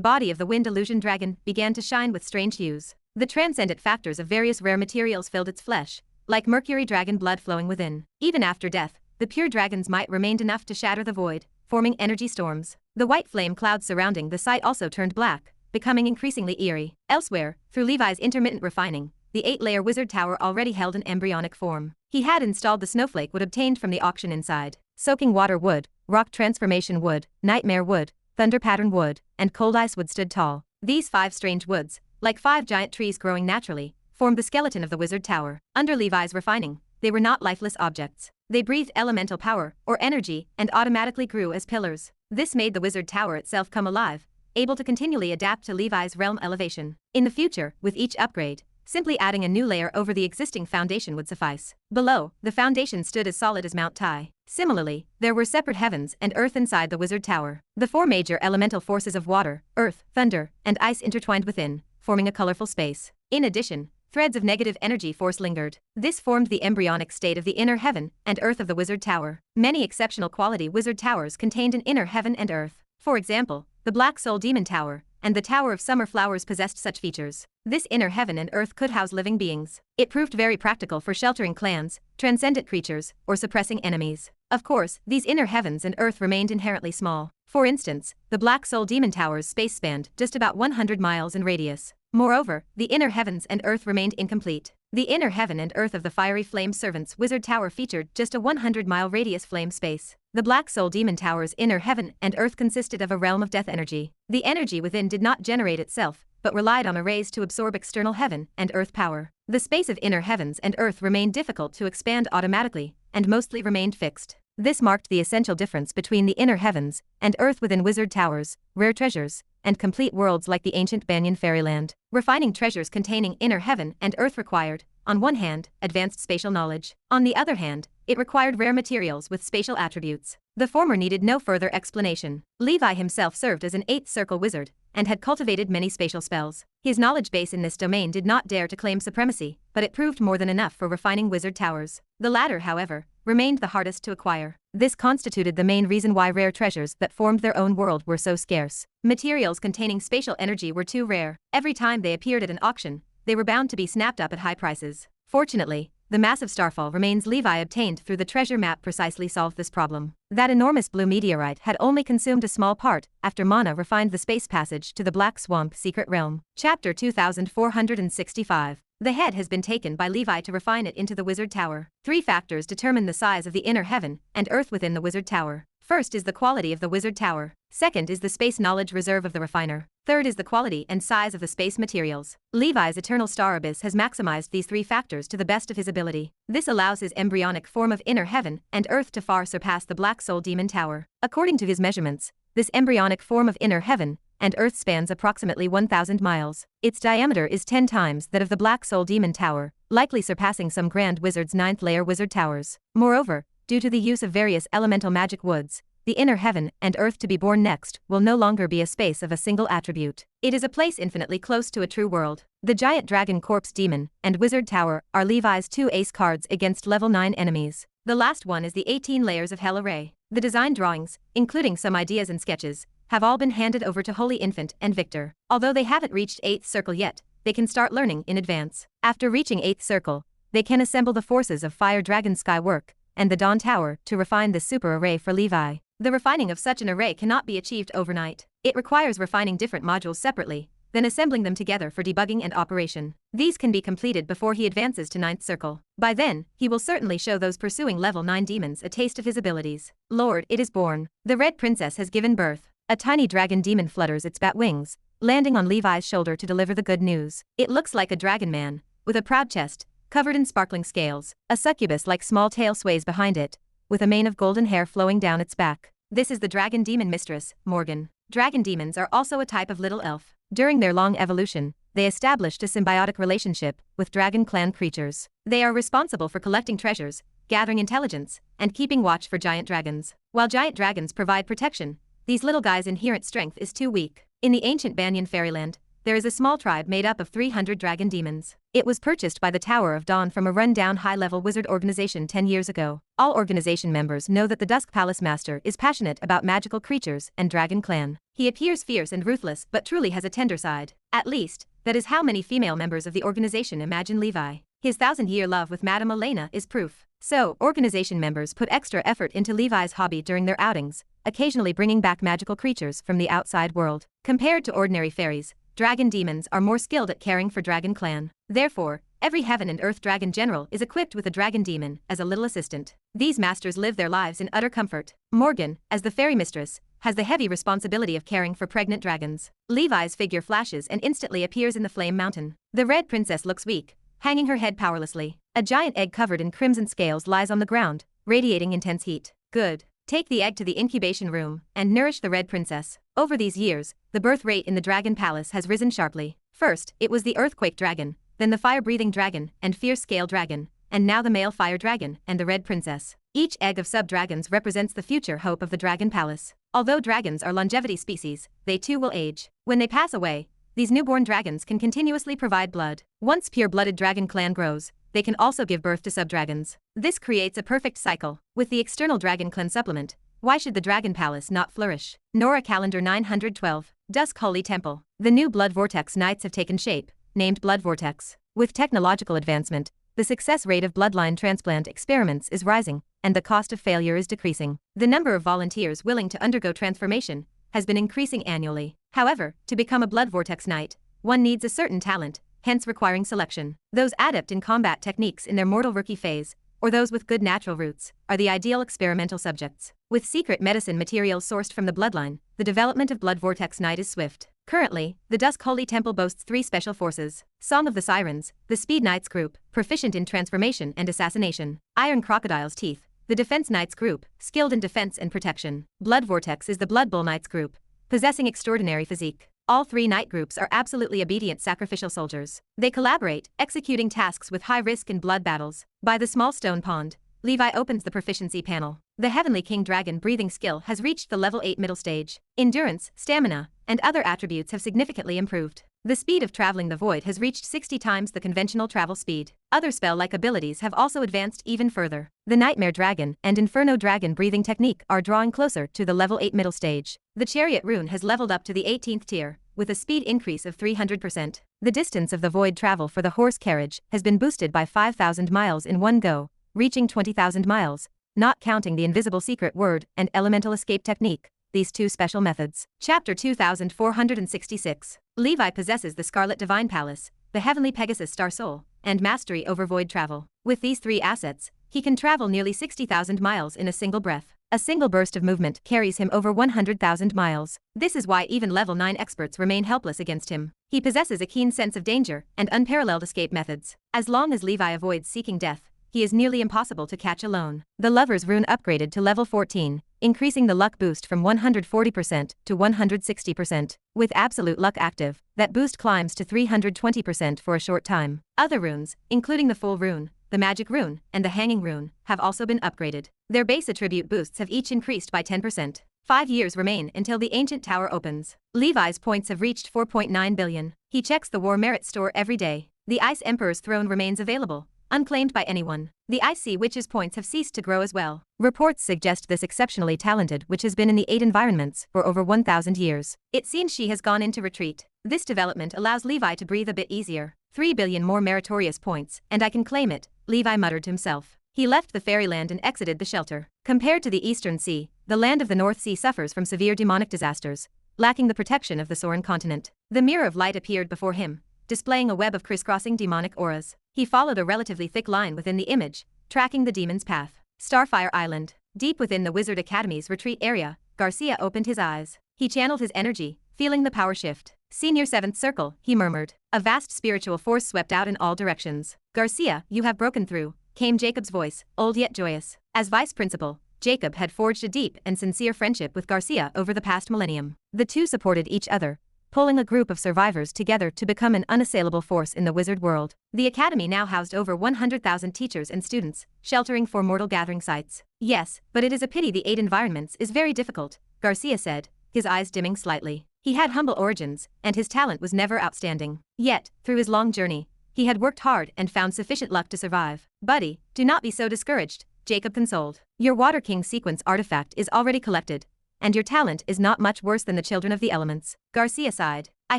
body of the wind illusion dragon began to shine with strange hues. The transcendent factors of various rare materials filled its flesh, like mercury dragon blood flowing within. Even after death, the pure dragon's might remained enough to shatter the void, forming energy storms. The white flame clouds surrounding the site also turned black, becoming increasingly eerie. Elsewhere, through Levi's intermittent refining, the 8-layer wizard tower already held an embryonic form. He had installed the snowflake wood obtained from the auction inside. Soaking water wood, rock transformation wood, nightmare wood, thunder pattern wood, and cold ice wood stood tall. These 5 strange woods, like 5 giant trees growing naturally, formed the skeleton of the wizard tower. Under Levi's refining, they were not lifeless objects. They breathed elemental power, or energy, and automatically grew as pillars. This made the wizard tower itself come alive, able to continually adapt to Levi's realm elevation. In the future, with each upgrade, simply adding a new layer over the existing foundation would suffice. Below, the foundation stood as solid as Mount Tai. Similarly, there were separate heavens and earth inside the wizard tower. The 4 major elemental forces of water, earth, thunder, and ice intertwined within, forming a colorful space. In addition, threads of negative energy force lingered. This formed the embryonic state of the inner heaven and earth of the wizard tower. Many exceptional quality wizard towers contained an inner heaven and earth. For example, the Black Soul Demon Tower and the Tower of Summer Flowers possessed such features. This inner heaven and earth could house living beings. It proved very practical for sheltering clans, transcendent creatures, or suppressing enemies. Of course, these inner heavens and earth remained inherently small. For instance, the Black Soul Demon Tower's space spanned just about 100 miles in radius. Moreover, the inner heavens and earth remained incomplete. The inner heaven and earth of the Fiery Flame Servants Wizard Tower featured just a 100-mile radius flame space. The Black Soul Demon Tower's inner heaven and earth consisted of a realm of death energy. The energy within did not generate itself, but relied on arrays to absorb external heaven and earth power. The space of inner heavens and earth remained difficult to expand automatically, and mostly remained fixed. This marked the essential difference between the inner heavens and earth within wizard towers, rare treasures, and complete worlds like the ancient Banyan fairyland. Refining treasures containing inner heaven and earth required, on one hand, advanced spatial knowledge. On the other hand, it required rare materials with spatial attributes. The former needed no further explanation. Levi himself served as an 8th circle wizard, and had cultivated many spatial spells. His knowledge base in this domain did not dare to claim supremacy, but it proved more than enough for refining wizard towers. The latter, however, remained the hardest to acquire. This constituted the main reason why rare treasures that formed their own world were so scarce. Materials containing spatial energy were too rare. Every time they appeared at an auction, they were bound to be snapped up at high prices. Fortunately, the massive starfall remains Levi obtained through the treasure map precisely solved this problem. That enormous blue meteorite had only consumed a small part after Mana refined the space passage to the Black Swamp Secret Realm. Chapter 2465. The head has been taken by Levi to refine it into the wizard tower. 3 factors determine the size of the inner heaven and earth within the wizard tower. First is the quality of the wizard tower. Second is the space knowledge reserve of the refiner. Third is the quality and size of the space materials. Levi's Eternal Star Abyss has maximized these 3 factors to the best of his ability. This allows his embryonic form of inner heaven and earth to far surpass the Black Soul Demon Tower. According to his measurements, this embryonic form of inner heaven and earth spans approximately 1,000 miles. Its diameter is 10 times that of the Black Soul Demon Tower, likely surpassing some Grand Wizard's 9th-layer wizard towers. Moreover, due to the use of various elemental magic woods, the inner heaven and earth to be born next will no longer be a space of a single attribute. It is a place infinitely close to a true world. The Giant Dragon Corpse Demon and Wizard Tower are Levi's 2 ace cards against level 9 enemies. The last one is the 18 Layers of Hell array. The design drawings, including some ideas and sketches, have all been handed over to Holy Infant and Victor. Although they haven't reached 8th circle yet, they can start learning in advance. After reaching 8th circle, they can assemble the forces of Fire Dragon Skywork and the Dawn Tower to refine this super array for Levi. The refining of such an array cannot be achieved overnight. It requires refining different modules separately, then assembling them together for debugging and operation. These can be completed before he advances to 9th circle. By then, he will certainly show those pursuing level 9 demons a taste of his abilities. Lord, it is born. The Red Princess has given birth. A tiny dragon demon flutters its bat wings, landing on Levi's shoulder to deliver the good news. It looks like a dragon man, with a proud chest, covered in sparkling scales. A succubus-like small tail sways behind it, with a mane of golden hair flowing down its back. This is the dragon demon mistress, Morgan. Dragon demons are also a type of little elf. During their long evolution, they established a symbiotic relationship with dragon clan creatures. They are responsible for collecting treasures, gathering intelligence, and keeping watch for giant dragons. While giant dragons provide protection, these little guys' inherent strength is too weak. In the ancient Banyan fairyland, there is a small tribe made up of 300 dragon demons. It was purchased by the Tower of Dawn from a run-down high-level wizard organization 10 years ago. All organization members know that the Dusk Palace Master is passionate about magical creatures and Dragon Clan. He appears fierce and ruthless but truly has a tender side. At least, that is how many female members of the organization imagine Levi. His 1,000-year love with Madame Elena is proof. So, organization members put extra effort into Levi's hobby during their outings, occasionally bringing back magical creatures from the outside world. Compared to ordinary fairies, dragon demons are more skilled at caring for Dragon Clan. Therefore, every Heaven and Earth Dragon General is equipped with a dragon demon as a little assistant. These masters live their lives in utter comfort. Morgan, as the fairy mistress, has the heavy responsibility of caring for pregnant dragons. Levi's figure flashes and instantly appears in the Flame Mountain. The Red Princess looks weak, hanging her head powerlessly. A giant egg covered in crimson scales lies on the ground, radiating intense heat. Good. Take the egg to the incubation room and nourish the Red Princess. Over these years, the birth rate in the Dragon Palace has risen sharply. First, it was the Earthquake Dragon, then the Fire-Breathing Dragon and Fierce Scale Dragon, and now the male Fire Dragon and the Red Princess. Each egg of sub-dragons represents the future hope of the Dragon Palace. Although dragons are longevity species, they too will age. When they pass away, these newborn dragons can continuously provide blood. Once pure-blooded Dragon Clan grows, they can also give birth to sub-dragons. This creates a perfect cycle. With the external Dragon Clan supplement, why should the Dragon Palace not flourish? Nora Calendar 912. Dusk Holy Temple. The new Blood Vortex Knights have taken shape, named Blood Vortex. With technological advancement, the success rate of bloodline transplant experiments is rising, and the cost of failure is decreasing. The number of volunteers willing to undergo transformation has been increasing annually. However, to become a Blood Vortex Knight, one needs a certain talent, hence requiring selection. Those adept in combat techniques in their mortal rookie phase, or those with good natural roots, are the ideal experimental subjects. With secret medicine materials sourced from the bloodline, the development of Blood Vortex Knight is swift. Currently, the Dusk Holy Temple boasts 3 special forces: Song of the Sirens, the Speed Knights group, proficient in transformation and assassination; Iron Crocodile's Teeth, the Defense Knights group, skilled in defense and protection. Blood Vortex is the Blood Bull Knights group, possessing extraordinary physique. All 3 knight groups are absolutely obedient sacrificial soldiers. They collaborate, executing tasks with high risk in blood battles. By the small stone pond, Levi opens the proficiency panel. The Heavenly King Dragon breathing skill has reached the level 8 middle stage. Endurance, stamina, and other attributes have significantly improved. The speed of traveling the void has reached 60 times the conventional travel speed. Other spell-like abilities have also advanced even further. The Nightmare Dragon and Inferno Dragon breathing technique are drawing closer to the level 8 middle stage. The Chariot Rune has leveled up to the 18th tier, with a speed increase of 300%. The distance of the void travel for the horse carriage has been boosted by 5,000 miles in one go, reaching 20,000 miles, not counting the invisible secret word and elemental escape technique, these 2 special methods. Chapter 2466. Levi possesses the Scarlet Divine Palace, the Heavenly Pegasus Star Soul, and mastery over void travel. With these 3 assets, he can travel nearly 60,000 miles in a single breath. A single burst of movement carries him over 100,000 miles. This is why even level 9 experts remain helpless against him. He possesses a keen sense of danger and unparalleled escape methods. As long as Levi avoids seeking death, he is nearly impossible to catch alone. The Lover's Rune upgraded to level 14, increasing the luck boost from 140% to 160%. With absolute luck active, that boost climbs to 320% for a short time. Other runes, including the Full Rune, the Magic Rune, and the Hanging Rune, have also been upgraded. Their base attribute boosts have each increased by 10%. 5 years remain until the Ancient Tower opens. Levi's points have reached 4.9 billion. He checks the War Merit store every day. The Ice Emperor's throne remains available, unclaimed by anyone. The Ice Sea Witch's points have ceased to grow as well. Reports suggest this exceptionally talented witch has been in the 8 environments for over 1,000 years. It seems she has gone into retreat. This development allows Levi to breathe a bit easier. 3 billion more meritorious points, and I can claim it, Levi muttered to himself. He left the fairyland and exited the shelter. Compared to the Eastern Sea, the land of the North Sea suffers from severe demonic disasters, lacking the protection of the Soren continent. The Mirror of Light appeared before him, displaying a web of crisscrossing demonic auras. He followed a relatively thick line within the image, tracking the demon's path. Starfire Island. Deep within the Wizard Academy's retreat area, Garcia opened his eyes. He channeled his energy, feeling the power shift. Senior 7th Circle, he murmured. A vast spiritual force swept out in all directions. Garcia, you have broken through, came Jacob's voice, old yet joyous. As vice principal, Jacob had forged a deep and sincere friendship with Garcia over the past millennium. The two supported each other, pulling a group of survivors together to become an unassailable force in the wizard world. The academy now housed over 100,000 teachers and students, sheltering 4 mortal gathering sites. Yes, but it is a pity the 8 environments is very difficult, Garcia said, his eyes dimming slightly. He had humble origins, and his talent was never outstanding. Yet, through his long journey, he had worked hard and found sufficient luck to survive. Buddy, do not be so discouraged, Jacob consoled. Your Water King sequence artifact is already collected, and your talent is not much worse than the children of the elements. Garcia sighed. I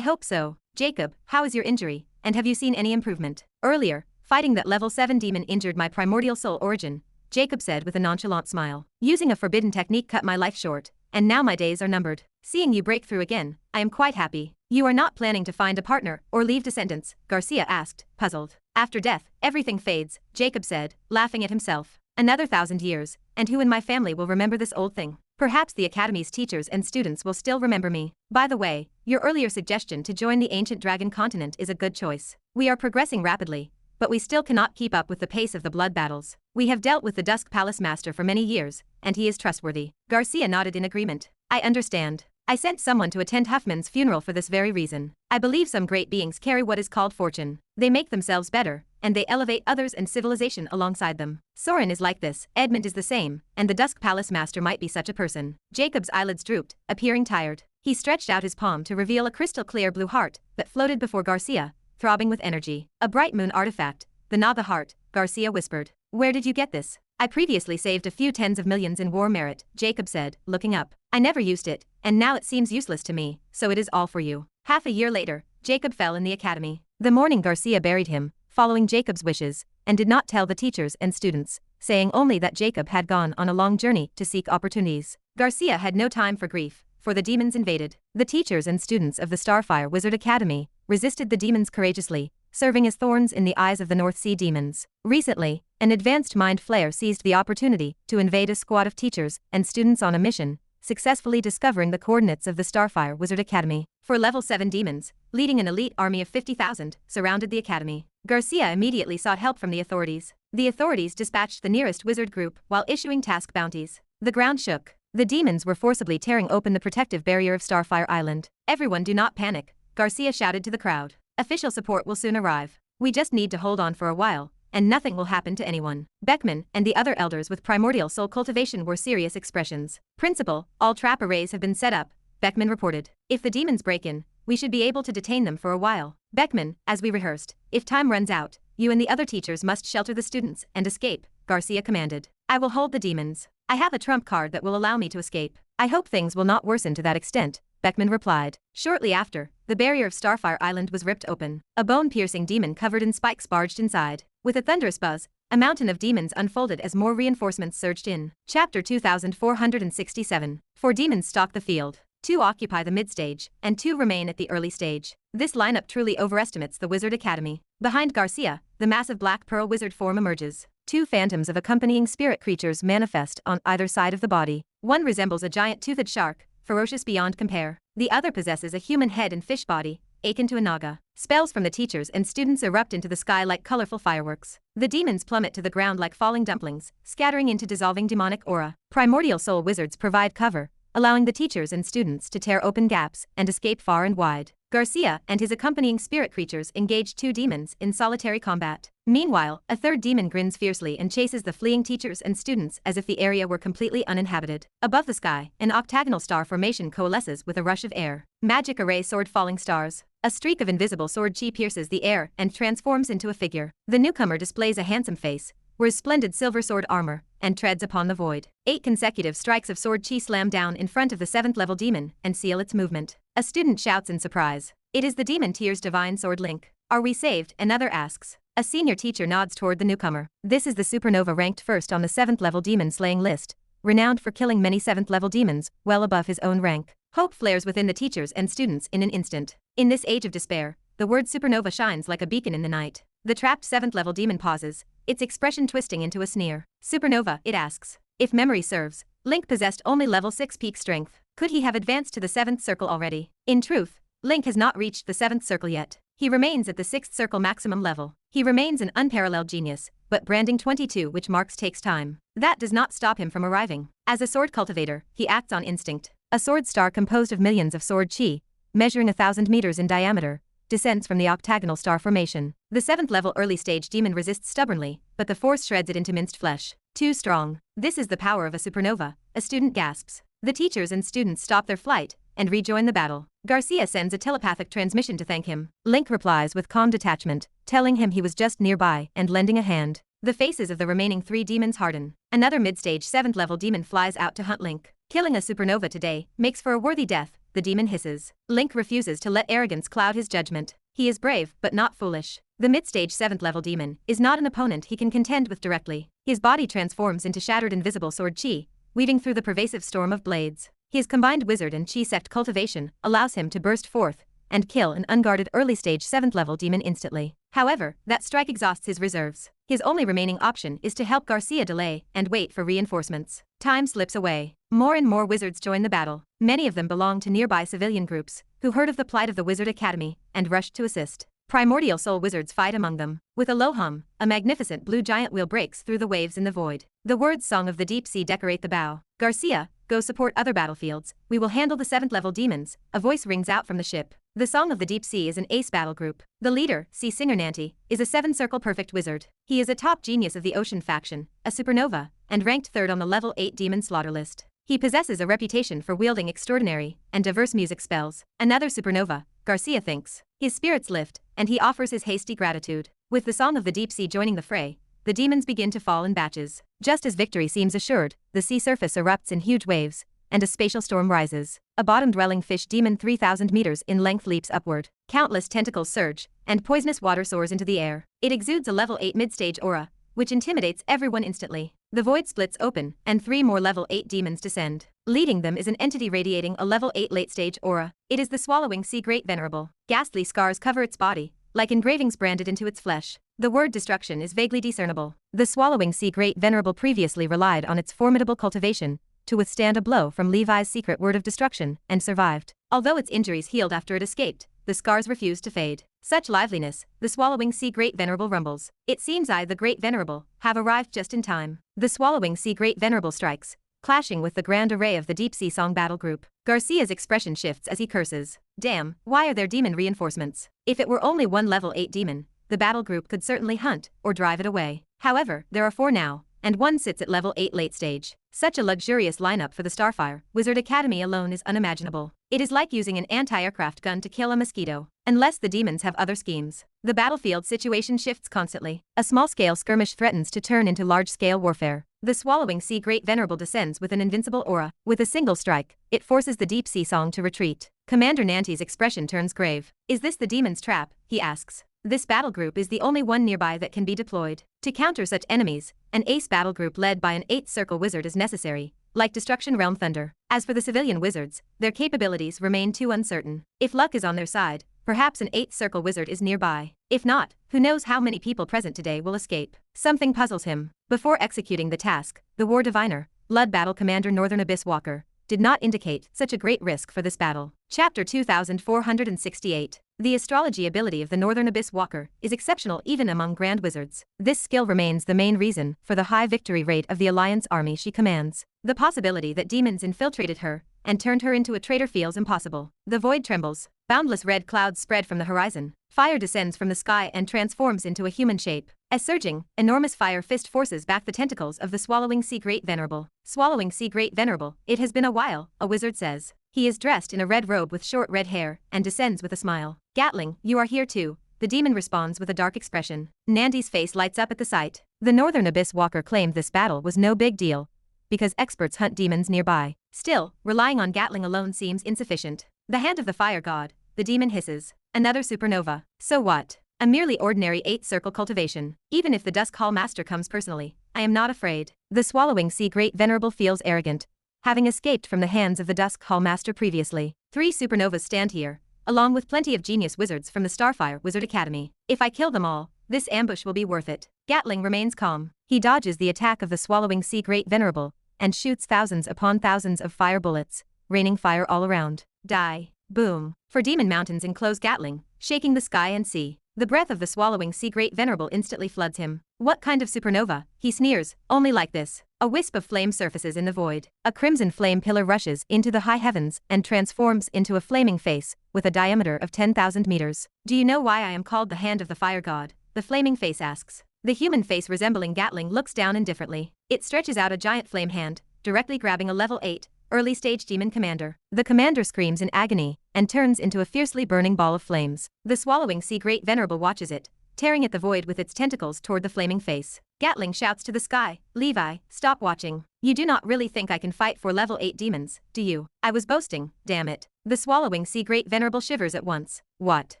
hope so. Jacob, how is your injury, and have you seen any improvement? Earlier, fighting that level 7 demon injured my primordial soul origin, Jacob said with a nonchalant smile. Using a forbidden technique cut my life short, and now my days are numbered. Seeing you break through again, I am quite happy. You are not planning to find a partner or leave descendants? Garcia asked, puzzled. After death, everything fades, Jacob said, laughing at himself. Another 1,000 years, and who in my family will remember this old thing? Perhaps the Academy's teachers and students will still remember me. By the way, your earlier suggestion to join the ancient dragon continent is a good choice. We are progressing rapidly, but we still cannot keep up with the pace of the blood battles. We have dealt with the Dusk Palace Master for many years, and he is trustworthy. Garcia nodded in agreement. I understand. I sent someone to attend Huffman's funeral for this very reason. I believe some great beings carry what is called fortune. They make themselves better, and they elevate others and civilization alongside them. Soren is like this, Edmund is the same, and the Dusk Palace Master might be such a person. Jacob's eyelids drooped, appearing tired. He stretched out his palm to reveal a crystal-clear blue heart that floated before Garcia, throbbing with energy. A bright moon artifact, the Naga heart, Garcia whispered. Where did you get this? I previously saved a few tens of millions in war merit, Jacob said, looking up. I never used it, and now it seems useless to me, so it is all for you. Half a year later, Jacob fell in the academy. The morning Garcia buried him, following Jacob's wishes, and did not tell the teachers and students, saying only that Jacob had gone on a long journey to seek opportunities. Garcia had no time for grief, for the demons invaded. The teachers and students of the Starfire Wizard Academy resisted the demons courageously, serving as thorns in the eyes of the North Sea demons. Recently, an advanced mind flayer seized the opportunity to invade a squad of teachers and students on a mission, successfully discovering the coordinates of the Starfire Wizard Academy. For level 7 demons, leading an elite army of 50,000, surrounded the academy. Garcia immediately sought help from the authorities. The authorities dispatched the nearest wizard group while issuing task bounties. The ground shook. The demons were forcibly tearing open the protective barrier of Starfire Island. Everyone do not panic, Garcia shouted to the crowd. Official support will soon arrive. We just need to hold on for a while, and nothing will happen to anyone. Beckman and the other elders with primordial soul cultivation were serious expressions. Principal, all trap arrays have been set up, Beckman reported. If the demons break in, we should be able to detain them for a while. Beckman, as we rehearsed, if time runs out, you and the other teachers must shelter the students and escape, Garcia commanded. I will hold the demons. I have a trump card that will allow me to escape. I hope things will not worsen to that extent, Beckman replied. Shortly after, the barrier of Starfire Island was ripped open. A bone-piercing demon covered in spikes barged inside. With a thunderous buzz, a mountain of demons unfolded as more reinforcements surged in. Chapter 2467. 4 demons stalk the field. 2 occupy the mid-stage, and 2 remain at the early stage. This lineup truly overestimates the Wizard Academy. Behind Garcia, the massive Black Pearl wizard form emerges. 2 phantoms of accompanying spirit creatures manifest on either side of the body. One resembles a giant toothed shark, ferocious beyond compare. The other possesses a human head and fish body, akin to a naga. Spells from the teachers and students erupt into the sky like colorful fireworks. The demons plummet to the ground like falling dumplings, scattering into dissolving demonic aura. Primordial soul wizards provide cover, allowing the teachers and students to tear open gaps and escape far and wide. Garcia and his accompanying spirit creatures engage 2 demons in solitary combat. Meanwhile, a 3rd demon grins fiercely and chases the fleeing teachers and students as if the area were completely uninhabited. Above the sky, an octagonal star formation coalesces with a rush of air. Magic array sword falling stars. A streak of invisible sword chi pierces the air and transforms into a figure. The newcomer displays a handsome face, wears splendid silver sword armor, and treads upon the void. 8 consecutive strikes of sword chi slam down in front of the 7th level demon and seal its movement. A student shouts in surprise. It is the demon Tier's divine sword Link. Are we saved? Another asks. A senior teacher nods toward the newcomer. This is the supernova ranked first on the 7th level demon slaying list, renowned for killing many 7th level demons, well above his own rank. Hope flares within the teachers and students in an instant. In this age of despair, the word supernova shines like a beacon in the night. The trapped 7th level demon pauses, its expression twisting into a sneer. Supernova, it asks. If memory serves, Link possessed only level 6 peak strength. Could he have advanced to the 7th circle already? In truth, Link has not reached the 7th circle yet. He remains at the 6th circle maximum level. He remains an unparalleled genius, but branding 22 which marks takes time. That does not stop him from arriving. As a sword cultivator, he acts on instinct. A sword star composed of millions of sword chi, measuring 1,000 meters in diameter, descends from the octagonal star formation. The 7th level early stage demon resists stubbornly, but the force shreds it into minced flesh. Too strong. This is the power of a supernova, a student gasps. The teachers and students stop their flight and rejoin the battle. Garcia sends a telepathic transmission to thank him. Link replies with calm detachment, telling him he was just nearby and lending a hand. The faces of the remaining 3 demons harden. Another mid-stage 7th level demon flies out to hunt Link. Killing a supernova today makes for a worthy death, the demon hisses. Link refuses to let arrogance cloud his judgment. He is brave, but not foolish. The mid-stage 7th level demon is not an opponent he can contend with directly. His body transforms into shattered invisible sword chi, weaving through the pervasive storm of blades. His combined wizard and chi sect cultivation allows him to burst forth and kill an unguarded early-stage 7th level demon instantly. However, that strike exhausts his reserves. His only remaining option is to help Garcia delay and wait for reinforcements. Time slips away. More and more wizards join the battle. Many of them belong to nearby civilian groups, who heard of the plight of the Wizard Academy and rushed to assist. Primordial soul wizards fight among them. With a low hum, a magnificent blue giant wheel breaks through the waves in the void. The words Song of the Deep Sea decorate the bow. Garcia, go support other battlefields. We will handle the 7th level demons, a voice rings out from the ship. The Song of the Deep Sea is an ace battle group. The leader, Sea Singer Nanti, is a 7-circle perfect wizard. He is a top genius of the Ocean faction, a supernova, and ranked 3rd on the level 8 demon slaughter list. He possesses a reputation for wielding extraordinary and diverse music spells. Another supernova, Garcia thinks. His spirits lift, and he offers his hasty gratitude. With the Song of the Deep Sea joining the fray, the demons begin to fall in batches. Just as victory seems assured, the sea surface erupts in huge waves, and a spatial storm rises. A bottom-dwelling fish demon 3,000 meters in length leaps upward. Countless tentacles surge, and poisonous water soars into the air. It exudes a level 8 mid-stage aura, which intimidates everyone instantly. The void splits open, and 3 more level 8 demons descend. Leading them is an entity radiating a level 8 late-stage aura. It is the swallowing sea great venerable. Ghastly scars cover its body, like engravings branded into its flesh. The word destruction is vaguely discernible. The swallowing sea great venerable previously relied on its formidable cultivation to withstand a blow from Levi's secret word of destruction, and survived. Although its injuries healed after it escaped, the scars refused to fade. Such liveliness, the swallowing sea great venerable rumbles. It seems I, the great venerable, have arrived just in time. The swallowing sea great venerable strikes, clashing with the grand array of the deep sea song battle group. Garcia's expression shifts as he curses. Damn, why are there demon reinforcements? If it were only one level 8 demon, the battle group could certainly hunt or drive it away. However, there are 4 now, and one sits at level 8 late stage. Such a luxurious lineup for the Starfire Wizard Academy alone is unimaginable. It is like using an anti-aircraft gun to kill a mosquito. Unless the demons have other schemes. The battlefield situation shifts constantly. A small-scale skirmish threatens to turn into large-scale warfare. The swallowing sea great venerable descends with an invincible aura. With a single strike, it forces the deep sea song to retreat. Commander Nanti's expression turns grave. Is this the demon's trap? He asks. This battle group is the only one nearby that can be deployed. To counter such enemies, an ace battle group led by an 8th-circle wizard is necessary, like Destruction Realm Thunder. As for the civilian wizards, their capabilities remain too uncertain. If luck is on their side, perhaps an 8th-circle wizard is nearby. If not, who knows how many people present today will escape. Something puzzles him. Before executing the task, the War Diviner, Blood Battle Commander Northern Abyss Walker, did not indicate such a great risk for this battle. Chapter 2468. The astrology ability of the Northern Abyss Walker is exceptional even among Grand Wizards. This skill remains the main reason for the high victory rate of the Alliance army she commands. The possibility that demons infiltrated her and turned her into a traitor feels impossible. The void trembles. Boundless red clouds spread from the horizon. Fire descends from the sky and transforms into a human shape. As surging, enormous fire fist forces back the tentacles of the swallowing sea great venerable. Swallowing sea great venerable, it has been a while, a wizard says. He is dressed in a red robe with short red hair and descends with a smile. Gatling, you are here too. The demon responds with a dark expression. Nandi's face lights up at the sight. The Northern Abyss Walker claimed this battle was no big deal, because experts hunt demons nearby. Still, relying on Gatling alone seems insufficient. The hand of the fire god, the demon hisses. Another supernova. So what? A merely ordinary 8th-circle cultivation. Even if the Dusk Hall Master comes personally, I am not afraid. The swallowing sea great venerable feels arrogant, having escaped from the hands of the Dusk Hall Master previously. 3 supernovas stand here, along with plenty of genius wizards from the Starfire Wizard Academy. If I kill them all, this ambush will be worth it. Gatling remains calm. He dodges the attack of the swallowing sea great venerable, and shoots thousands upon thousands of fire bullets, raining fire all around. Die. Boom. For demon mountains enclose Gatling, shaking the sky and sea. The breath of the swallowing sea great venerable instantly floods him. What kind of supernova? He sneers. Only like this. A wisp of flame surfaces in the void. A crimson flame pillar rushes into the high heavens and transforms into a flaming face with a diameter of 10,000 meters. Do you know why I am called the hand of the fire god? The flaming face asks. The human face resembling Gatling looks down indifferently. It stretches out a giant flame hand, directly grabbing a level 8, early stage demon commander. The commander screams in agony and turns into a fiercely burning ball of flames. The swallowing sea great venerable watches it, tearing at the void with its tentacles toward the flaming face. Gatling shouts to the sky, "Levi, stop watching. You do not really think I can fight for level 8 demons, do you?" "I was boasting, damn it." The swallowing sea great venerable shivers at once. "What?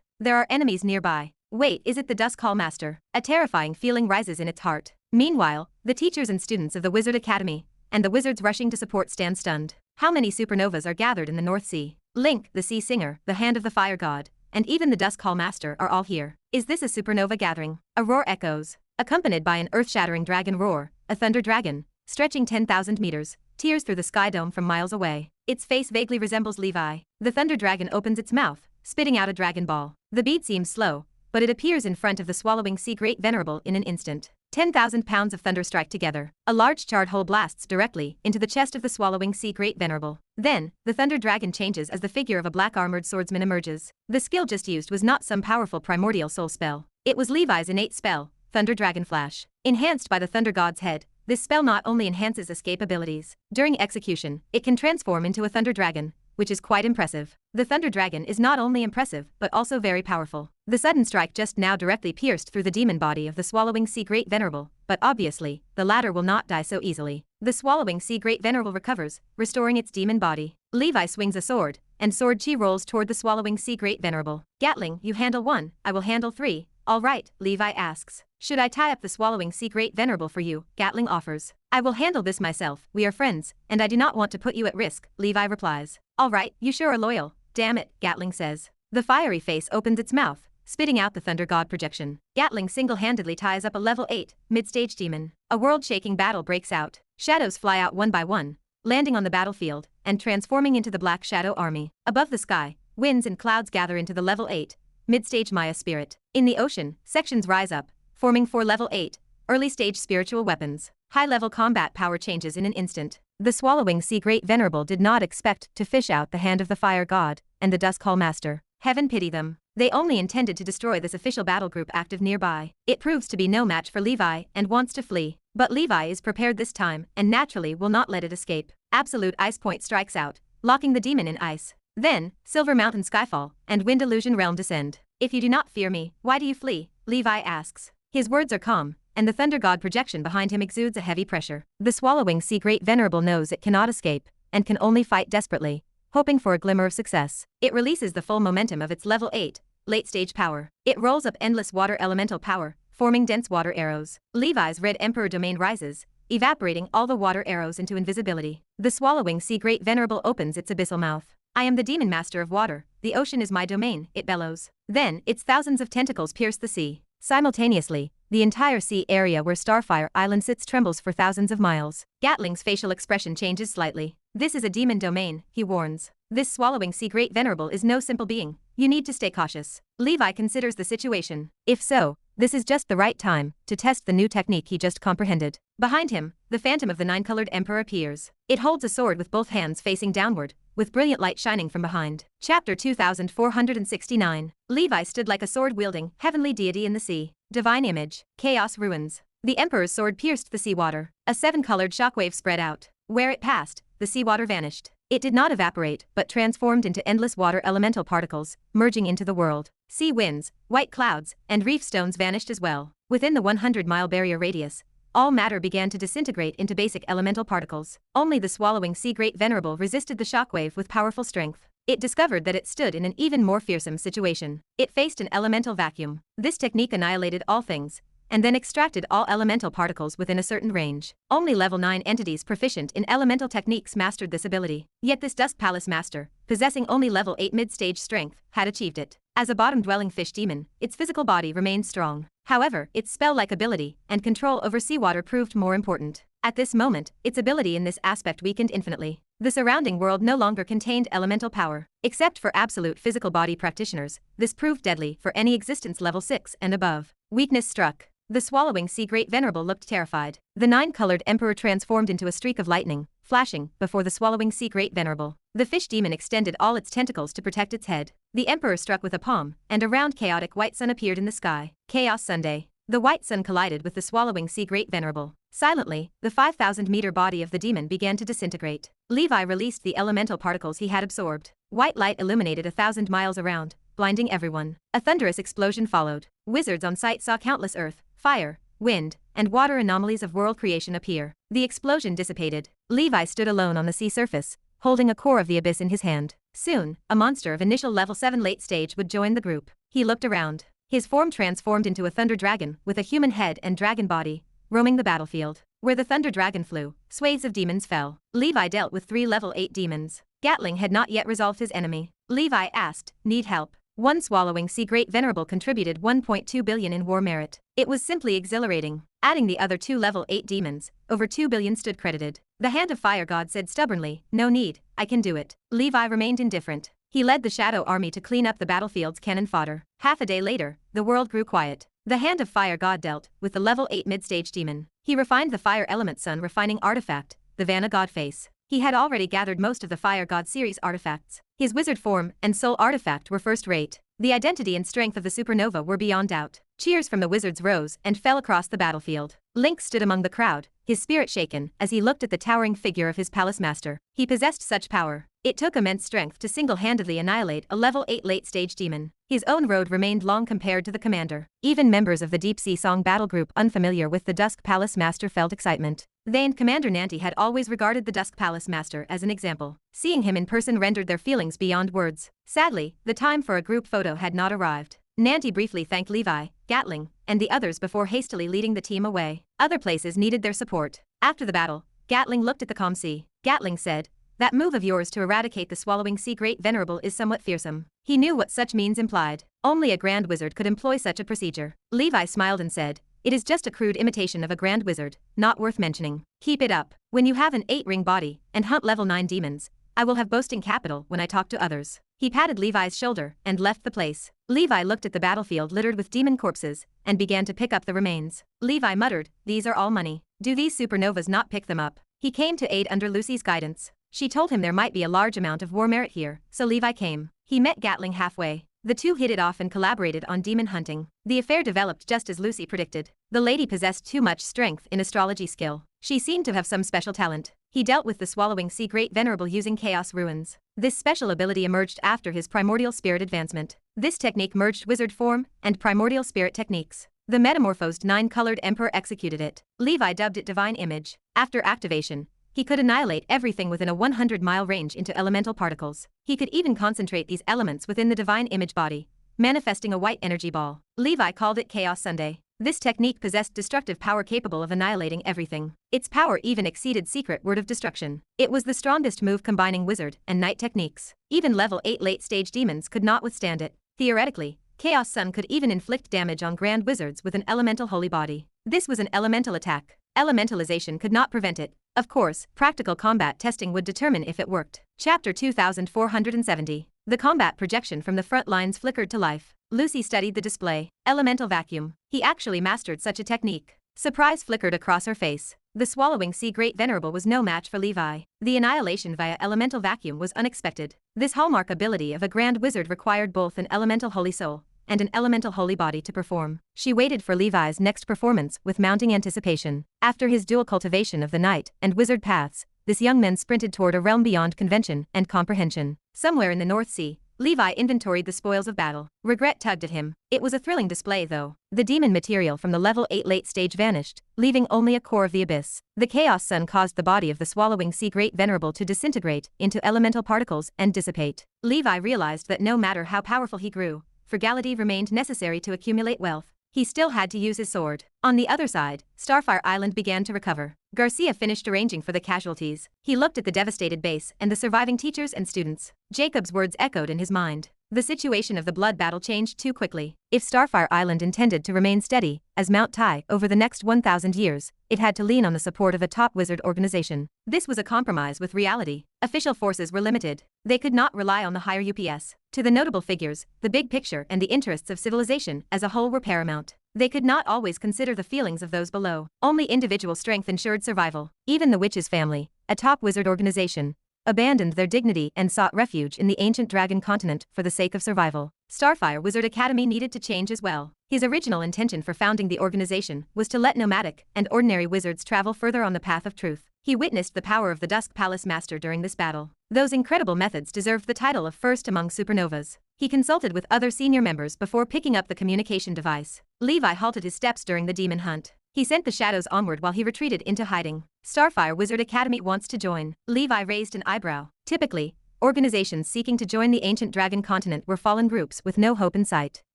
There are enemies nearby. Wait, is it the Dusk Hall Master?" A terrifying feeling rises in its heart. Meanwhile, the teachers and students of the Wizard Academy and the wizards rushing to support stand stunned. How many supernovas are gathered in the North Sea? Link, the Sea Singer, the Hand of the Fire God, and even the Dusk Hall Master are all here. Is this a supernova gathering? A roar echoes, accompanied by an earth-shattering dragon roar. A thunder dragon, stretching 10,000 meters, tears through the sky dome from miles away. Its face vaguely resembles Levi. The thunder dragon opens its mouth, spitting out a dragon ball. The beat seems slow, but it appears in front of the swallowing sea great venerable in an instant. 10,000 pounds of thunder strike together. A large charred hole blasts directly into the chest of the swallowing sea great venerable. Then, the thunder dragon changes as the figure of a black armored swordsman emerges. The skill just used was not some powerful primordial soul spell. It was Levi's innate spell, Thunder Dragon Flash. Enhanced by the thunder god's head, this spell not only enhances escape abilities. During execution, it can transform into a thunder dragon, which is quite impressive. The thunder dragon is not only impressive but also very powerful. The sudden strike just now directly pierced through the demon body of the swallowing sea great venerable, but obviously, the latter will not die so easily. The swallowing sea great venerable recovers, restoring its demon body. Levi swings a sword, and sword chi rolls toward the swallowing sea great venerable. "Gatling, you handle 1, I will handle 3. "All right," Levi asks. "Should I tie up the swallowing sea great venerable for you?" Gatling offers. "I will handle this myself, we are friends, and I do not want to put you at risk," Levi replies. "All right, you sure are loyal." "Damn it," Gatling says. The fiery face opens its mouth, spitting out the thunder god projection. Gatling single-handedly ties up a level 8, mid-stage demon. A world-shaking battle breaks out. Shadows fly out one by one, landing on the battlefield, and transforming into the Black Shadow Army. Above the sky, winds and clouds gather into the level 8, mid-stage Maya spirit. In the ocean, sections rise up, forming 4 level 8, early-stage spiritual weapons. High-level combat power changes in an instant. The swallowing sea great venerable did not expect to fish out the hand of the fire god and the Dusk Hall Master. Heaven pity them. They only intended to destroy this official battle group active nearby. It proves to be no match for Levi and wants to flee. But Levi is prepared this time and naturally will not let it escape. Absolute Ice Point strikes out, locking the demon in ice. Then, Silver Mountain Skyfall and Wind Illusion Realm descend. "If you do not fear me, why do you flee?" Levi asks. His words are calm, and the thunder god projection behind him exudes a heavy pressure. The swallowing sea great venerable knows it cannot escape, and can only fight desperately, hoping for a glimmer of success. It releases the full momentum of its level 8, late-stage power. It rolls up endless water elemental power, forming dense water arrows. Levi's Red Emperor domain rises, evaporating all the water arrows into invisibility. The swallowing sea great venerable opens its abyssal mouth. "I am the demon master of water, the ocean is my domain," it bellows. Then, its thousands of tentacles pierce the sea. Simultaneously, the entire sea area where Starfire Island sits trembles for thousands of miles. Gatling's facial expression changes slightly. "This is a demon domain," he warns. "This swallowing sea great venerable is no simple being. You need to stay cautious." Levi considers the situation. If so, this is just the right time to test the new technique he just comprehended. Behind him, the phantom of the 9-colored emperor appears. It holds a sword with both hands facing downward, with brilliant light shining from behind. Chapter 2469. Levi stood like a sword-wielding, heavenly deity in the sea. Divine image. Chaos ruins. The emperor's sword pierced the seawater. A 7-colored shockwave spread out. Where it passed, the seawater vanished. It did not evaporate, but transformed into endless water elemental particles, merging into the world. Sea winds, white clouds, and reef stones vanished as well. Within the 100-mile barrier radius, all matter began to disintegrate into basic elemental particles. Only the swallowing sea great venerable resisted the shockwave with powerful strength. It discovered that it stood in an even more fearsome situation. It faced an elemental vacuum. This technique annihilated all things, and then extracted all elemental particles within a certain range. Only level 9 entities proficient in elemental techniques mastered this ability. Yet this Dusk Palace master, possessing only level 8 mid-stage strength, had achieved it. As a bottom-dwelling fish demon, its physical body remained strong. However, its spell-like ability and control over seawater proved more important. At this moment, its ability in this aspect weakened infinitely. The surrounding world no longer contained elemental power. Except for absolute physical body practitioners, this proved deadly for any existence level 6 and above. Weakness struck. The swallowing sea great venerable looked terrified. The 9-colored emperor transformed into a streak of lightning, flashing before the swallowing sea great venerable. The fish demon extended all its tentacles to protect its head. The emperor struck with a palm, and a round chaotic white sun appeared in the sky. Chaos Sunday. The white sun collided with the swallowing sea great venerable. Silently, the 5,000-meter body of the demon began to disintegrate. Levi released the elemental particles he had absorbed. White light illuminated 1,000 miles around, blinding everyone. A thunderous explosion followed. Wizards on site saw countless earth, fire, wind, and water anomalies of world creation appear. The explosion dissipated. Levi stood alone on the sea surface, holding a core of the abyss in his hand. Soon, a monster of initial level 7 late stage would join the group. He looked around. His form transformed into a thunder dragon with a human head and dragon body, roaming the battlefield. Where the thunder dragon flew, swathes of demons fell. Levi dealt with 3 level 8 demons. Gatling had not yet resolved his enemy. Levi asked, "Need help?" One swallowing sea great venerable contributed 1.2 billion in war merit. It was simply exhilarating. Adding the other 2 level 8 demons, over 2 billion stood credited. The hand of fire god said stubbornly, "No need, I can do it." Levi remained indifferent. He led the shadow army to clean up the battlefield's cannon fodder. Half a day later, the world grew quiet. The hand of fire god dealt with the level 8 mid-stage demon. He refined the fire element sun refining artifact, the Vanna god face. He had already gathered most of the Fire God series artifacts. His wizard form and soul artifact were first rate. The identity and strength of the supernova were beyond doubt. Cheers from the wizards rose and fell across the battlefield. Link stood among the crowd, his spirit shaken as he looked at the towering figure of his palace master. He possessed such power. It took immense strength to single-handedly annihilate a level 8 late-stage demon. His own road remained long compared to the commander. Even members of the Deep Sea Song battle group unfamiliar with the Dusk Palace Master felt excitement. They and Commander Nanti had always regarded the Dusk Palace Master as an example. Seeing him in person rendered their feelings beyond words. Sadly, the time for a group photo had not arrived. Nanti briefly thanked Levi, Gatling, and the others before hastily leading the team away. Other places needed their support. After the battle, Gatling looked at the calm sea. Gatling said, "That move of yours to eradicate the swallowing sea great venerable is somewhat fearsome." He knew what such means implied. Only a grand wizard could employ such a procedure. Levi smiled and said, "It is just a crude imitation of a grand wizard, not worth mentioning. Keep it up. When you have an 8-ring body and hunt level 9 demons, I will have boasting capital when I talk to others." He patted Levi's shoulder and left the place. Levi looked at the battlefield littered with demon corpses and began to pick up the remains. Levi muttered, "These are all money. Do these supernovas not pick them up?" He came to aid under Lucy's guidance. She told him there might be a large amount of war merit here, so Levi came. He met Gatling halfway. The two hit it off and collaborated on demon hunting. The affair developed just as Lucy predicted. The lady possessed too much strength in astrology skill. She seemed to have some special talent. He dealt with the swallowing sea great venerable using chaos ruins. This special ability emerged after his primordial spirit advancement. This technique merged wizard form and primordial spirit techniques. The metamorphosed 9-colored emperor executed it. Levi dubbed it divine image. After activation, he could annihilate everything within a 100-mile range into elemental particles. He could even concentrate these elements within the divine image body, manifesting a white energy ball. Levi called it Chaos Sunday. This technique possessed destructive power capable of annihilating everything. Its power even exceeded Secret Word of Destruction. It was the strongest move combining wizard and knight techniques. Even level 8 late-stage demons could not withstand it. Theoretically, Chaos Sun could even inflict damage on grand wizards with an elemental holy body. This was an elemental attack. Elementalization could not prevent it. Of course, practical combat testing would determine if it worked. Chapter 2470. The combat projection from the front lines flickered to life. Lucy studied the display. Elemental vacuum. He actually mastered such a technique. Surprise flickered across her face. The swallowing sea great venerable was no match for Levi. The annihilation via elemental vacuum was unexpected. This hallmark ability of a grand wizard required both an elemental holy soul and an elemental holy body to perform. She waited for Levi's next performance with mounting anticipation. After his dual cultivation of the knight and wizard paths, this young man sprinted toward a realm beyond convention and comprehension. Somewhere in the North Sea, Levi inventoried the spoils of battle. Regret tugged at him. It was a thrilling display though. The demon material from the level 8 late stage vanished, leaving only a core of the abyss. The Chaos Sun caused the body of the swallowing sea great venerable to disintegrate into elemental particles and dissipate. Levi realized that no matter how powerful he grew, frugality remained necessary to accumulate wealth. He still had to use his sword. On the other side, Starfire Island began to recover. Garcia finished arranging for the casualties. He looked at the devastated base and the surviving teachers and students. Jacob's words echoed in his mind. The situation of the blood battle changed too quickly. If Starfire Island intended to remain steady as Mount Tai over the next 1,000 years, it had to lean on the support of a top wizard organization. This was a compromise with reality. Official forces were limited. They could not rely on the higher UPS. To the notable figures, the big picture and the interests of civilization as a whole were paramount. They could not always consider the feelings of those below. Only individual strength ensured survival. Even the Witch's family, a top wizard organization, abandoned their dignity and sought refuge in the ancient dragon continent for the sake of survival. Starfire Wizard Academy needed to change as well. His original intention for founding the organization was to let nomadic and ordinary wizards travel further on the path of truth. He witnessed the power of the Dusk Palace Master during this battle. Those incredible methods deserved the title of first among supernovas. He consulted with other senior members before picking up the communication device. Levi halted his steps during the demon hunt. He sent the shadows onward while he retreated into hiding. Starfire Wizard Academy wants to join. Levi raised an eyebrow. Typically, organizations seeking to join the ancient dragon continent were fallen groups with no hope in sight.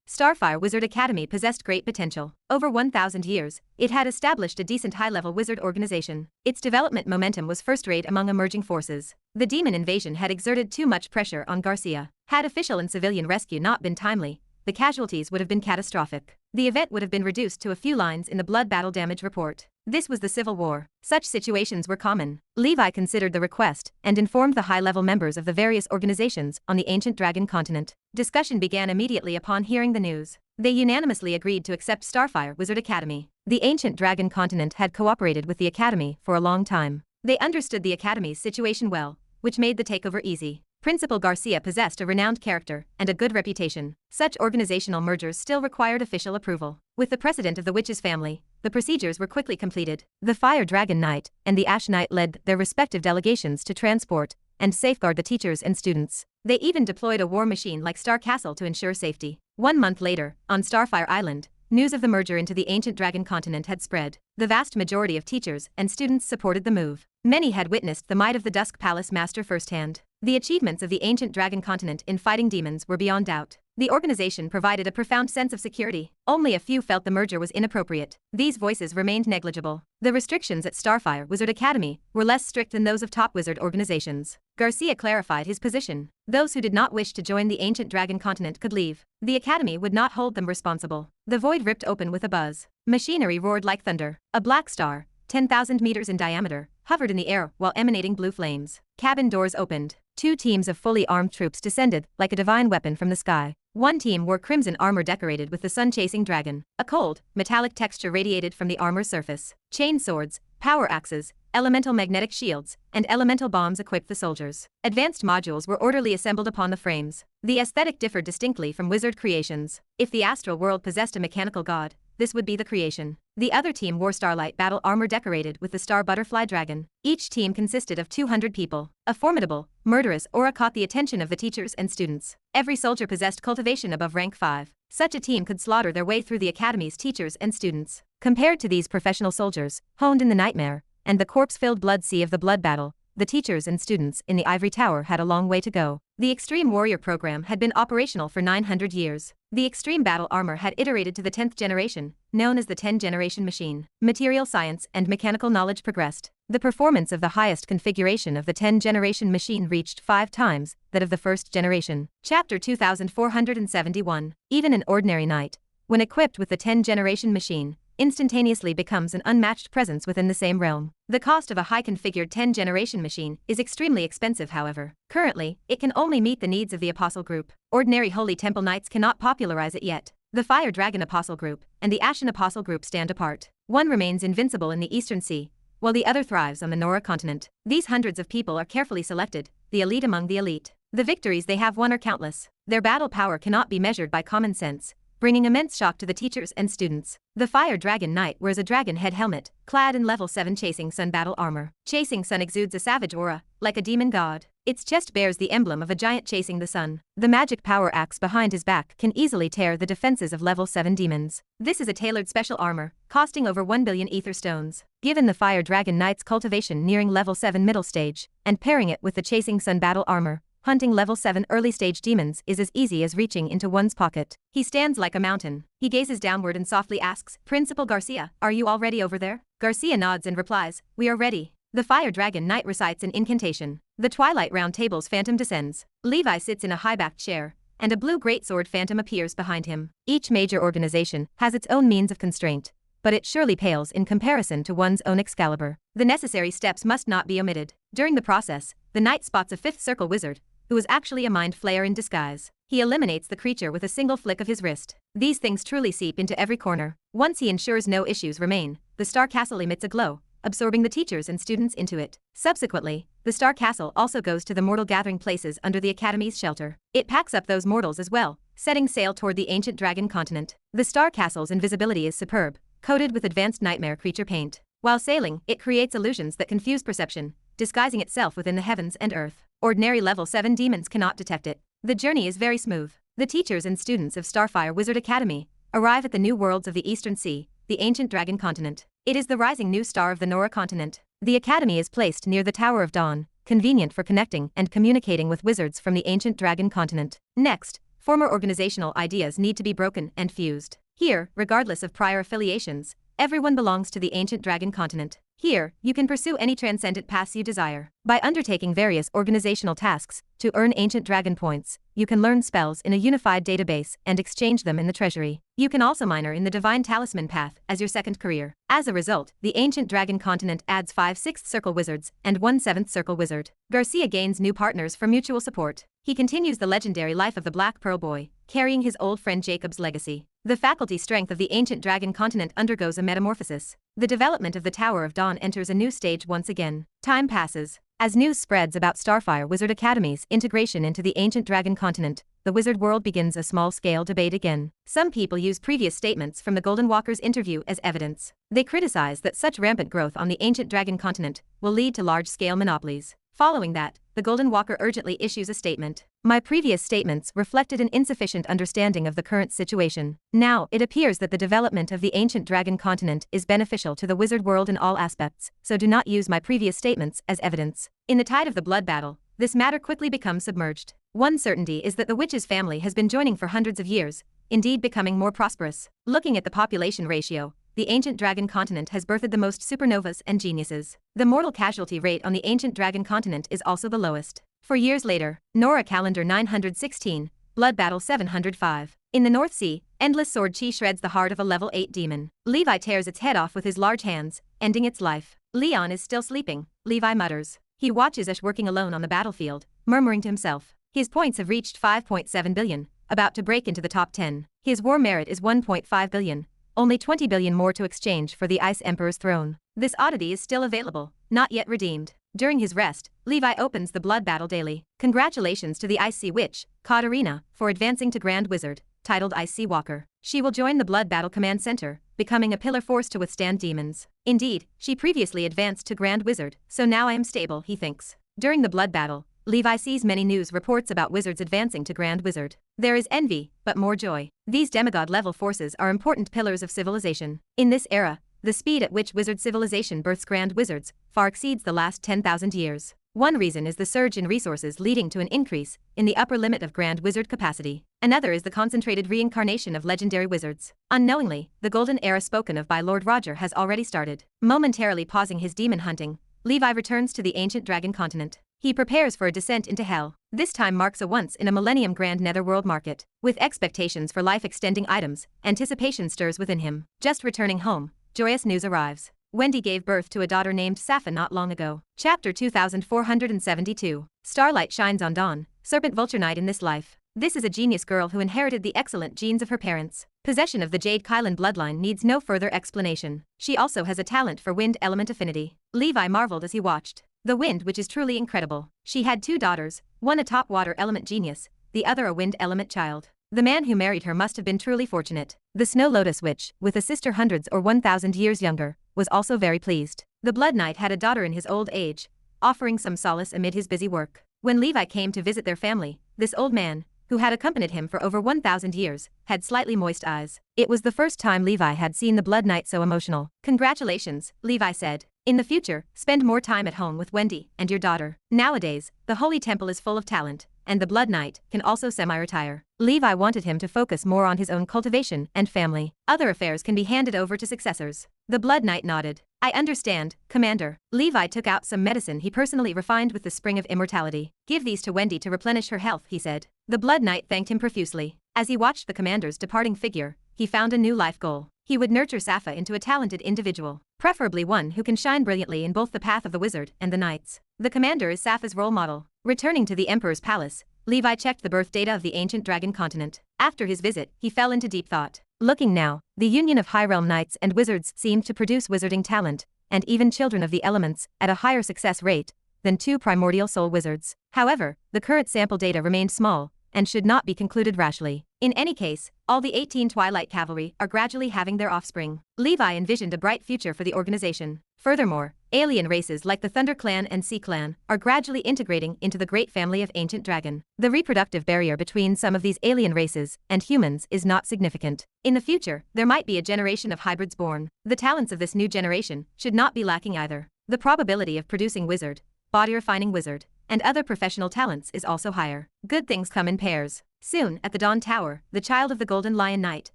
Starfire Wizard Academy possessed great potential. Over 1,000 years, it had established a decent high-level wizard organization. Its development momentum was first-rate among emerging forces. The demon invasion had exerted too much pressure on Garcia. Had official and civilian rescue not been timely, the casualties would have been catastrophic. The event would have been reduced to a few lines in the blood battle damage report. This was the Civil War. Such situations were common. Levi considered the request and informed the high-level members of the various organizations on the ancient dragon continent. Discussion began immediately upon hearing the news. They unanimously agreed to accept Starfire Wizard Academy. The ancient dragon continent had cooperated with the Academy for a long time. They understood the Academy's situation well, which made the takeover easy. Principal Garcia possessed a renowned character and a good reputation. Such organizational mergers still required official approval. With the precedent of the Witch's family, the procedures were quickly completed. The Fire Dragon Knight and the Ash Knight led their respective delegations to transport and safeguard the teachers and students. They even deployed a war machine like Star Castle to ensure safety. 1 month later, on Starfire Island, news of the merger into the ancient dragon continent had spread. The vast majority of teachers and students supported the move. Many had witnessed the might of the Dusk Palace Master firsthand. The achievements of the ancient dragon continent in fighting demons were beyond doubt. The organization provided a profound sense of security. Only a few felt the merger was inappropriate. These voices remained negligible. The restrictions at Starfire Wizard Academy were less strict than those of top wizard organizations. Garcia clarified his position. Those who did not wish to join the ancient dragon continent could leave. The Academy would not hold them responsible. The void ripped open with a buzz. Machinery roared like thunder. A black star, 10,000 meters in diameter, hovered in the air while emanating blue flames. Cabin doors opened. 2 teams of fully armed troops descended like a divine weapon from the sky. One team wore crimson armor decorated with the sun-chasing dragon. A cold, metallic texture radiated from the armor's surface. Chain swords, power axes, elemental magnetic shields, and elemental bombs equipped the soldiers. Advanced modules were orderly assembled upon the frames. The aesthetic differed distinctly from wizard creations. If the astral world possessed a mechanical god, this would be the creation. The other team wore starlight battle armor decorated with the star butterfly dragon. Each team consisted of 200 people. A formidable, murderous aura caught the attention of the teachers and students. Every soldier possessed cultivation above rank 5. Such a team could slaughter their way through the Academy's teachers and students. Compared to these professional soldiers, honed in the nightmare and the corpse-filled blood sea of the blood battle, the teachers and students in the Ivory Tower had a long way to go. The Extreme Warrior program had been operational for 900 years. The Extreme Battle Armor had iterated to the 10th generation, known as the 10th-generation machine. Material science and mechanical knowledge progressed. The performance of the highest configuration of the 10th-generation machine reached 5 times that of the 1st generation. Chapter 2471. Even an ordinary knight, when equipped with the 10th-generation machine, instantaneously becomes an unmatched presence within the same realm. The cost of a high-configured 10th-generation machine is extremely expensive, however. Currently, it can only meet the needs of the Apostle Group. Ordinary Holy Temple Knights cannot popularize it yet. The Fire Dragon Apostle Group and the Ashen Apostle Group stand apart. One remains invincible in the Eastern Sea, while the other thrives on the Nora continent. These hundreds of people are carefully selected, the elite among the elite. The victories they have won are countless. Their battle power cannot be measured by common sense, bringing immense shock to the teachers and students. The Fire Dragon Knight wears a dragon head helmet, clad in level 7 Chasing Sun battle armor. Chasing Sun exudes a savage aura, like a demon god. Its chest bears the emblem of a giant chasing the sun. The magic power axe behind his back can easily tear the defenses of level 7 demons. This is a tailored special armor, costing over 1 billion ether stones. Given the Fire Dragon Knight's cultivation nearing level 7 middle stage, and pairing it with the Chasing Sun battle armor, hunting level 7 early stage demons is as easy as reaching into one's pocket. He stands like a mountain. He gazes downward and softly asks, "Principal Garcia, are you already over there?" Garcia nods and replies, "We are ready." The Fire Dragon Knight recites an incantation. The Twilight Round Table's phantom descends. Levi sits in a high-backed chair, and a blue greatsword phantom appears behind him. Each major organization has its own means of constraint, but it surely pales in comparison to one's own Excalibur. The necessary steps must not be omitted. During the process, the knight spots a 5th circle wizard, who is actually a mind flayer in disguise. He eliminates the creature with a single flick of his wrist. These things truly seep into every corner. Once he ensures no issues remain, the Star Castle emits a glow, absorbing the teachers and students into it. Subsequently, the Star Castle also goes to the mortal gathering places under the Academy's shelter. It packs up those mortals as well, setting sail toward the ancient dragon continent. The star castle's invisibility is superb, coated with advanced nightmare creature paint. While sailing, it creates illusions that confuse perception, disguising itself within the heavens and earth. Ordinary level 7 demons cannot detect it. The journey is very smooth. The teachers and students of Starfire Wizard Academy arrive at the new worlds of the Eastern Sea, the ancient dragon continent. It is the rising new star of the Nora continent. The academy is placed near the Tower of Dawn, convenient for connecting and communicating with wizards from the ancient dragon continent. Next, former organizational ideas need to be broken and fused. Here, regardless of prior affiliations, everyone belongs to the ancient dragon continent. Here, you can pursue any transcendent paths you desire. By undertaking various organizational tasks to earn ancient dragon points, you can learn spells in a unified database and exchange them in the treasury. You can also minor in the divine talisman path as your second career. As a result, the ancient dragon continent adds 5 6th circle wizards and 1 7th circle wizard. Garcia gains new partners for mutual support. He continues the legendary life of the Black Pearl Boy, carrying his old friend Jacob's legacy. The faculty strength of the ancient dragon continent undergoes a metamorphosis. The development of the Tower of Dawn enters a new stage once again. Time passes. As news spreads about Starfire Wizard Academy's integration into the ancient dragon continent, the wizard world begins a small-scale debate again. Some people use previous statements from the Golden Walker's interview as evidence. They criticize that such rampant growth on the ancient dragon continent will lead to large-scale monopolies. Following that, the Golden Walker urgently issues a statement. My previous statements reflected an insufficient understanding of the current situation. Now, it appears that the development of the ancient dragon continent is beneficial to the wizard world in all aspects, so do not use my previous statements as evidence. In the tide of the blood battle, this matter quickly becomes submerged. One certainty is that the witch's family has been joining for hundreds of years, indeed becoming more prosperous. Looking at the population ratio, the ancient dragon continent has birthed the most supernovas and geniuses. The mortal casualty rate on the ancient dragon continent is also the lowest. For years later, Nora calendar 916, blood battle 705. In the North Sea, endless sword chi shreds the heart of a level 8 demon. Levi tears its head off with his large hands, ending its life. Leon is still sleeping, Levi mutters. He watches Ash working alone on the battlefield, murmuring to himself. His points have reached 5.7 billion, about to break into the top 10. His war merit is 1.5 billion. Only 20 billion more to exchange for the Ice Emperor's throne. This oddity is still available, not yet redeemed. During his rest, Levi opens the blood battle daily. Congratulations to the Ice Sea Witch, Katarina, for advancing to Grand Wizard, titled Ice Sea Walker. She will join the Blood Battle Command Center, becoming a pillar force to withstand demons. Indeed, she previously advanced to Grand Wizard, so now I am stable, he thinks. During the blood battle, Levi sees many news reports about wizards advancing to Grand Wizard. There is envy, but more joy. These demigod-level forces are important pillars of civilization. In this era, the speed at which wizard civilization births Grand Wizards far exceeds the last 10,000 years. One reason is the surge in resources leading to an increase in the upper limit of Grand Wizard capacity. Another is the concentrated reincarnation of legendary wizards. Unknowingly, the golden era spoken of by Lord Roger has already started. Momentarily pausing his demon hunting, Levi returns to the ancient dragon continent. He prepares for a descent into hell. This time marks a once-in-a-millennium grand netherworld market. With expectations for life-extending items, anticipation stirs within him. Just returning home, joyous news arrives. Wendy gave birth to a daughter named Safa not long ago. Chapter 2472. Starlight shines on dawn, serpent vulture night in this life. This is a genius girl who inherited the excellent genes of her parents. Possession of the Jade Kylan bloodline needs no further explanation. She also has a talent for wind element affinity. Levi marveled as he watched the wind, which is truly incredible. She had 2 daughters, one a top water element genius, the other a wind element child. The man who married her must have been truly fortunate. The Snow Lotus Witch, with a sister hundreds or 1,000 years younger, was also very pleased. The Blood Knight had a daughter in his old age, offering some solace amid his busy work. When Levi came to visit their family, this old man, who had accompanied him for over 1,000 years, had slightly moist eyes. It was the first time Levi had seen the Blood Knight so emotional. Congratulations, Levi said. In the future, spend more time at home with Wendy and your daughter. Nowadays, the Holy Temple is full of talent, and the Blood Knight can also semi-retire. Levi wanted him to focus more on his own cultivation and family. Other affairs can be handed over to successors. The Blood Knight nodded. I understand, Commander. Levi took out some medicine he personally refined with the Spring of Immortality. Give these to Wendy to replenish her health, he said. The Blood Knight thanked him profusely. As he watched the commander's departing figure, he found a new life goal. He would nurture Safa into a talented individual, preferably one who can shine brilliantly in both the path of the wizard and the knights. The commander is Safa's role model. Returning to the Emperor's palace, Levi checked the birth data of the ancient dragon continent. After his visit, he fell into deep thought. Looking now, the union of high realm knights and wizards seemed to produce wizarding talent, and even children of the elements, at a higher success rate than 2 primordial soul wizards. However, the current sample data remained small, and should not be concluded rashly. In any case, all the 18 Twilight Cavalry are gradually having their offspring. Levi envisioned a bright future for the organization. Furthermore, alien races like the Thunder Clan and Sea Clan are gradually integrating into the great family of Ancient Dragon. The reproductive barrier between some of these alien races and humans is not significant. In the future, there might be a generation of hybrids born. The talents of this new generation should not be lacking either. The probability of producing wizard, body-refining wizard, and other professional talents is also higher. Good things come in pairs. Soon, at the Dawn Tower, the child of the Golden Lion Knight,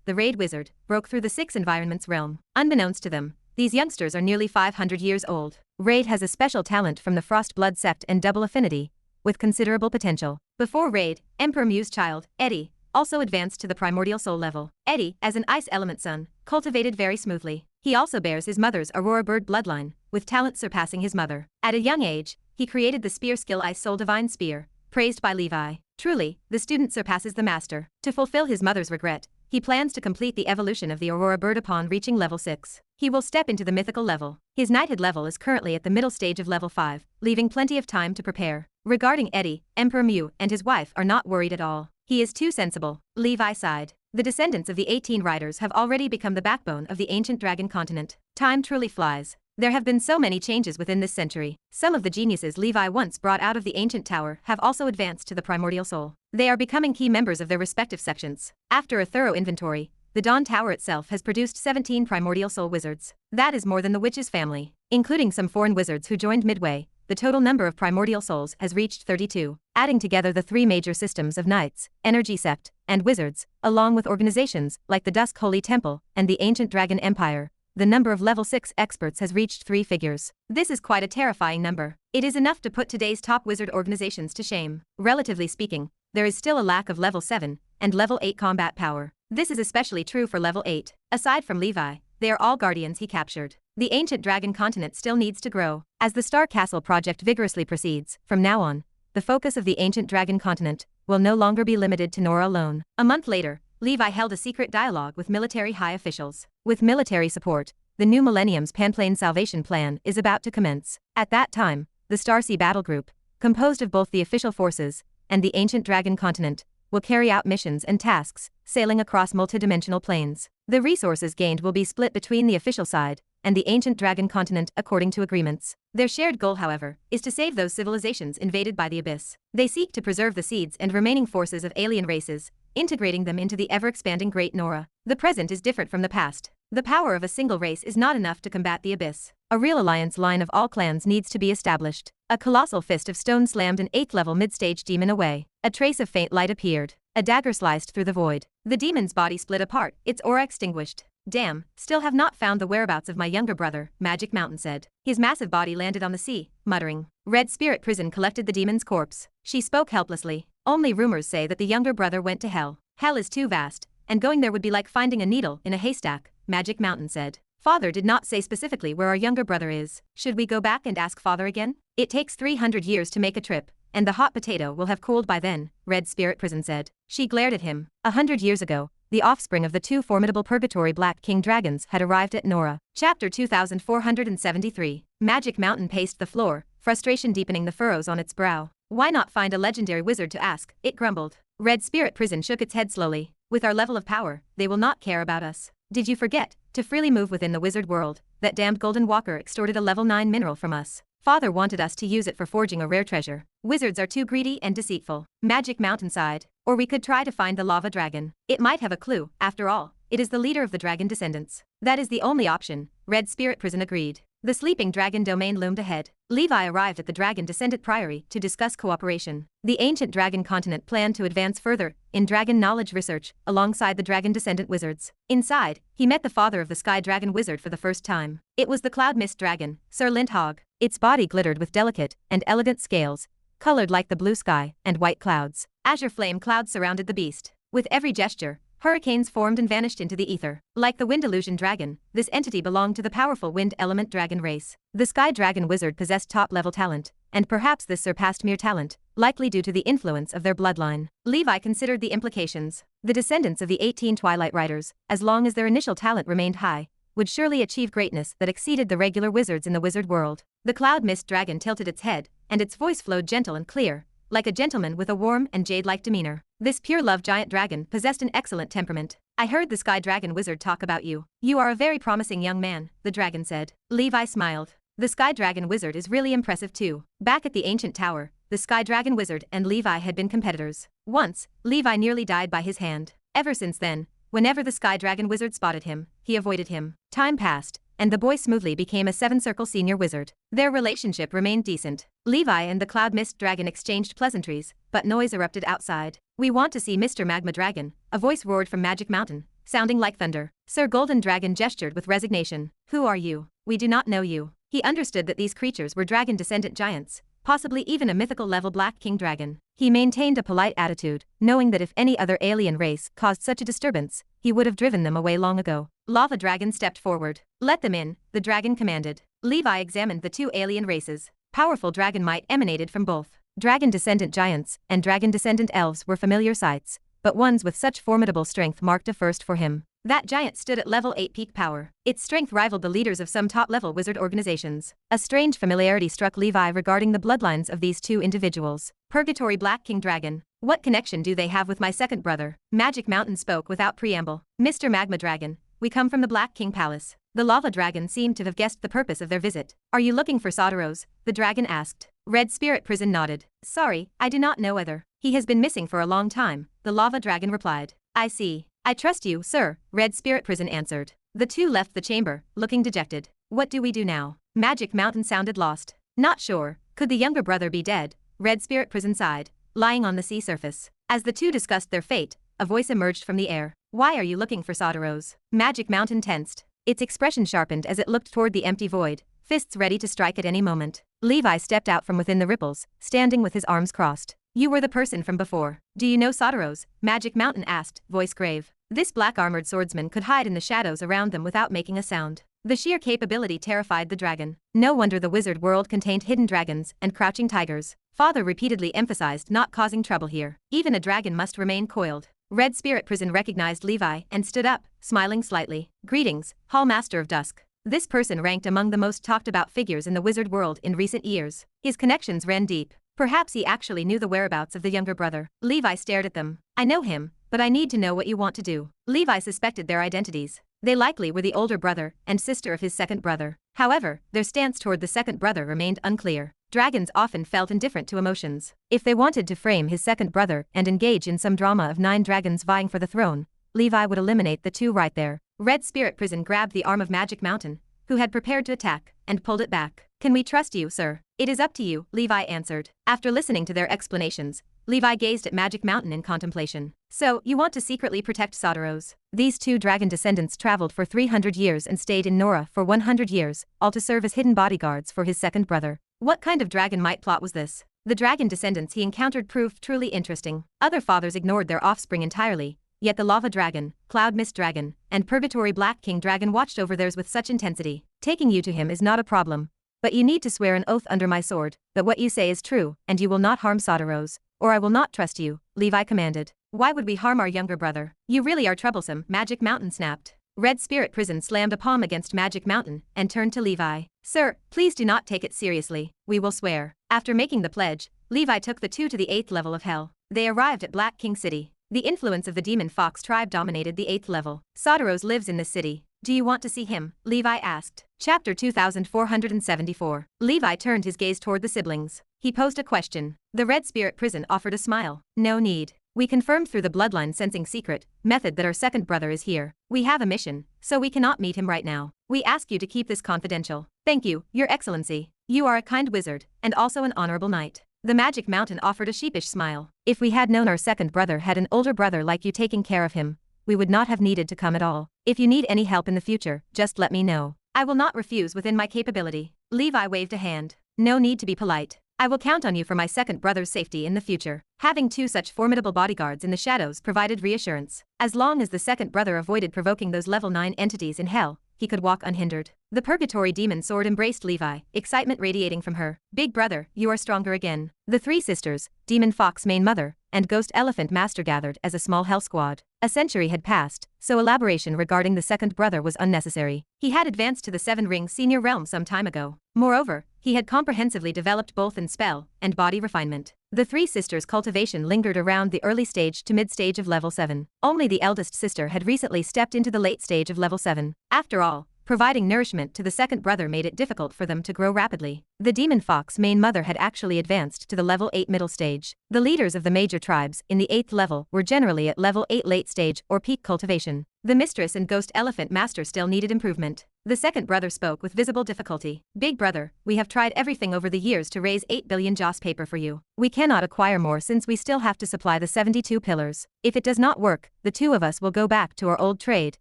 the Raid Wizard, broke through the 6 environments realm. Unbeknownst to them, these youngsters are nearly 500 years old. Raid has a special talent from the Frost Blood Sept and double affinity, with considerable potential. Before Raid, Emperor Mew's child, Eddie, also advanced to the primordial soul level. Eddie, as an ice element son, cultivated very smoothly. He also bears his mother's Aurora Bird bloodline, with talent surpassing his mother. At a young age, he created the spear skill Ice Soul Divine Spear, praised by Levi. Truly, the student surpasses the master. To fulfill his mother's regret, he plans to complete the evolution of the Aurora Bird upon reaching level 6. He will step into the mythical level. His knighthood level is currently at the middle stage of level 5, leaving plenty of time to prepare. Regarding Eddie, Emperor Mew and his wife are not worried at all. He is too sensible. Levi sighed. The descendants of the 18 riders have already become the backbone of the ancient dragon continent. Time truly flies. There have been so many changes within this century. Some of the geniuses Levi once brought out of the ancient tower have also advanced to the primordial soul. They are becoming key members of their respective sections. After a thorough inventory, the Dawn Tower itself has produced 17 primordial soul wizards. That is more than the witch's family. Including some foreign wizards who joined midway, the total number of primordial souls has reached 32. Adding together the 3 major systems of knights, energy sept, and wizards, along with organizations like the Dusk Holy Temple and the Ancient Dragon Empire, the number of level 6 experts has reached 3 figures. This is quite a terrifying number. It is enough to put today's top wizard organizations to shame. Relatively speaking, there is still a lack of level 7 and level 8 combat power. This is especially true for level 8. Aside from Levi, they are all guardians he captured. The ancient dragon continent still needs to grow. As the Star Castle project vigorously proceeds, from now on, the focus of the ancient dragon continent will no longer be limited to Nora alone. A month later, Levi held a secret dialogue with military high officials. With military support, the new Millennium's Panplane Salvation Plan is about to commence. At that time, the Starsea Battle Group, composed of both the official forces and the ancient dragon continent, will carry out missions and tasks, sailing across multidimensional planes. The resources gained will be split between the official side and the ancient dragon continent according to agreements. Their shared goal, however, is to save those civilizations invaded by the Abyss. They seek to preserve the seeds and remaining forces of alien races, integrating them into the ever-expanding Great Nora. The present is different from the past. The power of a single race is not enough to combat the Abyss. A real alliance line of all clans needs to be established. A colossal fist of stone slammed an 8th-level mid-stage demon away. A trace of faint light appeared. A dagger sliced through the void. The demon's body split apart, its aura extinguished. Damn, still have not found the whereabouts of my younger brother, Magic Mountain said. His massive body landed on the sea, muttering. Red Spirit Prison collected the demon's corpse. She spoke helplessly. Only rumors say that the younger brother went to hell. Hell is too vast, and going there would be like finding a needle in a haystack, Magic Mountain said. Father did not say specifically where our younger brother is. Should we go back and ask father again? It takes 300 years to make a trip, and the hot potato will have cooled by then, Red Spirit Prison said. She glared at him. 100 years ago, the offspring of the 2 formidable Purgatory Black King Dragons had arrived at Nora. Chapter 2473. Magic Mountain paced the floor, frustration deepening the furrows on its brow. Why not find a legendary wizard to ask? It grumbled. Red Spirit Prison shook its head slowly. With our level of power, they will not care about us. Did you forget, to freely move within the wizard world, that damned Golden Walker extorted a level 9 mineral from us? Father wanted us to use it for forging a rare treasure. Wizards are too greedy and deceitful. Magic Mountain sighed. Or we could try to find the lava dragon. It might have a clue, after all. It is the leader of the dragon descendants. That is the only option, Red Spirit Prison agreed. The sleeping dragon domain loomed ahead. Levi arrived at the dragon descendant priory to discuss cooperation. The ancient dragon continent planned to advance further in dragon knowledge research alongside the dragon descendant wizards. Inside, he met the father of the sky dragon wizard for the first time. It was the cloud mist dragon, Sir Linthog. Its body glittered with delicate and elegant scales, colored like the blue sky and white clouds. Azure flame clouds surrounded the beast. With every gesture, hurricanes formed and vanished into the ether. Like the wind illusion dragon, this entity belonged to the powerful wind element dragon race. The sky dragon wizard possessed top-level talent, and perhaps this surpassed mere talent, likely due to the influence of their bloodline. Levi considered the implications. The descendants of the 18 Twilight Riders, as long as their initial talent remained high, would surely achieve greatness that exceeded the regular wizards in the wizard world. The cloud mist dragon tilted its head, and its voice flowed gentle and clear, like a gentleman with a warm and jade-like demeanor. This pure love giant dragon possessed an excellent temperament. I heard the Sky Dragon Wizard talk about you. You are a very promising young man, the dragon said. Levi smiled. The Sky Dragon Wizard is really impressive too. Back at the ancient tower, the Sky Dragon Wizard and Levi had been competitors. Once, Levi nearly died by his hand. Ever since then, whenever the Sky Dragon Wizard spotted him, he avoided him. Time passed, and the boy smoothly became a 7-circle senior wizard. Their relationship remained decent. Levi and the Cloud Mist Dragon exchanged pleasantries, but noise erupted outside. We want to see Mr. Magma Dragon, a voice roared from Magic Mountain, sounding like thunder. Sir Golden Dragon gestured with resignation. Who are you? We do not know you. He understood that these creatures were dragon descendant giants, possibly even a mythical level Black King Dragon. He maintained a polite attitude, knowing that if any other alien race caused such a disturbance, he would have driven them away long ago. Lava Dragon stepped forward. Let them in, the dragon commanded. Levi examined the two alien races. Powerful dragon might emanated from both. Dragon descendant giants and dragon descendant elves were familiar sights, but ones with such formidable strength marked a first for him. That giant stood at level 8 peak power. Its strength rivaled the leaders of some top-level wizard organizations. A strange familiarity struck Levi regarding the bloodlines of these two individuals. Purgatory Black King Dragon. What connection do they have with my second brother? Magic Mountain spoke without preamble. Mr. Magma Dragon, we come from the Black King Palace. The Lava Dragon seemed to have guessed the purpose of their visit. Are you looking for Sodaros? The dragon asked. Red Spirit Prison nodded. Sorry, I do not know whether. He has been missing for a long time, the Lava Dragon replied. I see. I trust you, sir, Red Spirit Prison answered. The two left the chamber, looking dejected. What do we do now? Magic Mountain sounded lost. Not sure. Could the younger brother be dead? Red Spirit Prison sighed, lying on the sea surface. As the two discussed their fate, a voice emerged from the air. Why are you looking for Sodaros? Magic Mountain tensed. Its expression sharpened as it looked toward the empty void, fists ready to strike at any moment. Levi stepped out from within the ripples, standing with his arms crossed. You were the person from before. Do you know Sodaros? Magic Mountain asked, voice grave. This black-armored swordsman could hide in the shadows around them without making a sound. The sheer capability terrified the dragon. No wonder the wizard world contained hidden dragons and crouching tigers. Father repeatedly emphasized not causing trouble here. Even a dragon must remain coiled. Red Spirit Prison recognized Levi and stood up, smiling slightly. Greetings, Hall Master of Dusk. This person ranked among the most talked-about figures in the wizard world in recent years. His connections ran deep. Perhaps he actually knew the whereabouts of the younger brother. Levi stared at them. I know him, but I need to know what you want to do. Levi suspected their identities. They likely were the older brother and sister of his second brother. However, their stance toward the second brother remained unclear. Dragons often felt indifferent to emotions. If they wanted to frame his second brother and engage in some drama of 9 dragons vying for the throne, Levi would eliminate the two right there. Red Spirit Prison grabbed the arm of Magic Mountain, who had prepared to attack, and pulled it back. Can we trust you, sir? It is up to you, Levi answered. After listening to their explanations, Levi gazed at Magic Mountain in contemplation. So, you want to secretly protect Sodaros? These two dragon descendants traveled for 300 years and stayed in Nora for 100 years, all to serve as hidden bodyguards for his second brother. What kind of dragon might plot was this? The dragon descendants he encountered proved truly interesting. Other fathers ignored their offspring entirely, yet the Lava Dragon, Cloud Mist Dragon, and Purgatory Black King Dragon watched over theirs with such intensity. Taking you to him is not a problem, but you need to swear an oath under my sword that what you say is true and you will not harm Sodaros, or I will not trust you, Levi commanded. Why would we harm our younger brother? You really are troublesome, Magic Mountain snapped. Red Spirit Prison slammed a palm against Magic Mountain and turned to Levi. Sir, please do not take it seriously. We will swear. After making the pledge, Levi took the two to the 8th level of hell. They arrived at Black King City. The influence of the Demon Fox tribe dominated the 8th level. Sodaros lives in this city. Do you want to see him? Levi asked. Chapter 2474. Levi turned his gaze toward the siblings. He posed a question. The Red Spirit Prison offered a smile. No need. We confirmed through the bloodline sensing secret method that our second brother is here. We have a mission, so we cannot meet him right now. We ask you to keep this confidential. Thank you, Your Excellency. You are a kind wizard, and also an honorable knight. The Magic Mountain offered a sheepish smile. If we had known our second brother had an older brother like you taking care of him, we would not have needed to come at all. If you need any help in the future, just let me know. I will not refuse within my capability. Levi waved a hand. No need to be polite. I will count on you for my second brother's safety in the future. Having two such formidable bodyguards in the shadows provided reassurance. As long as the second brother avoided provoking those level 9 entities in hell, he could walk unhindered. The Purgatory Demon Sword embraced Levi, excitement radiating from her. Big brother, you are stronger again. The three sisters, Demon Fox Main Mother, and Ghost Elephant Master gathered as a small hell squad. A century had passed, so elaboration regarding the second brother was unnecessary. He had advanced to the 7 Ring Senior Realm some time ago. Moreover, he had comprehensively developed both in spell and body refinement. The three sisters' cultivation lingered around the early stage to mid-stage of level 7. Only the eldest sister had recently stepped into the late stage of level 7. After all, providing nourishment to the second brother made it difficult for them to grow rapidly. The demon fox main mother had actually advanced to the level 8 middle stage. The leaders of the major tribes in the 8th level were generally at level 8 late stage or peak cultivation. The mistress and ghost elephant master still needed improvement. The second brother spoke with visible difficulty. Big brother, we have tried everything over the years to raise 8 billion joss paper for you. We cannot acquire more since we still have to supply the 72 pillars. If it does not work, the two of us will go back to our old trade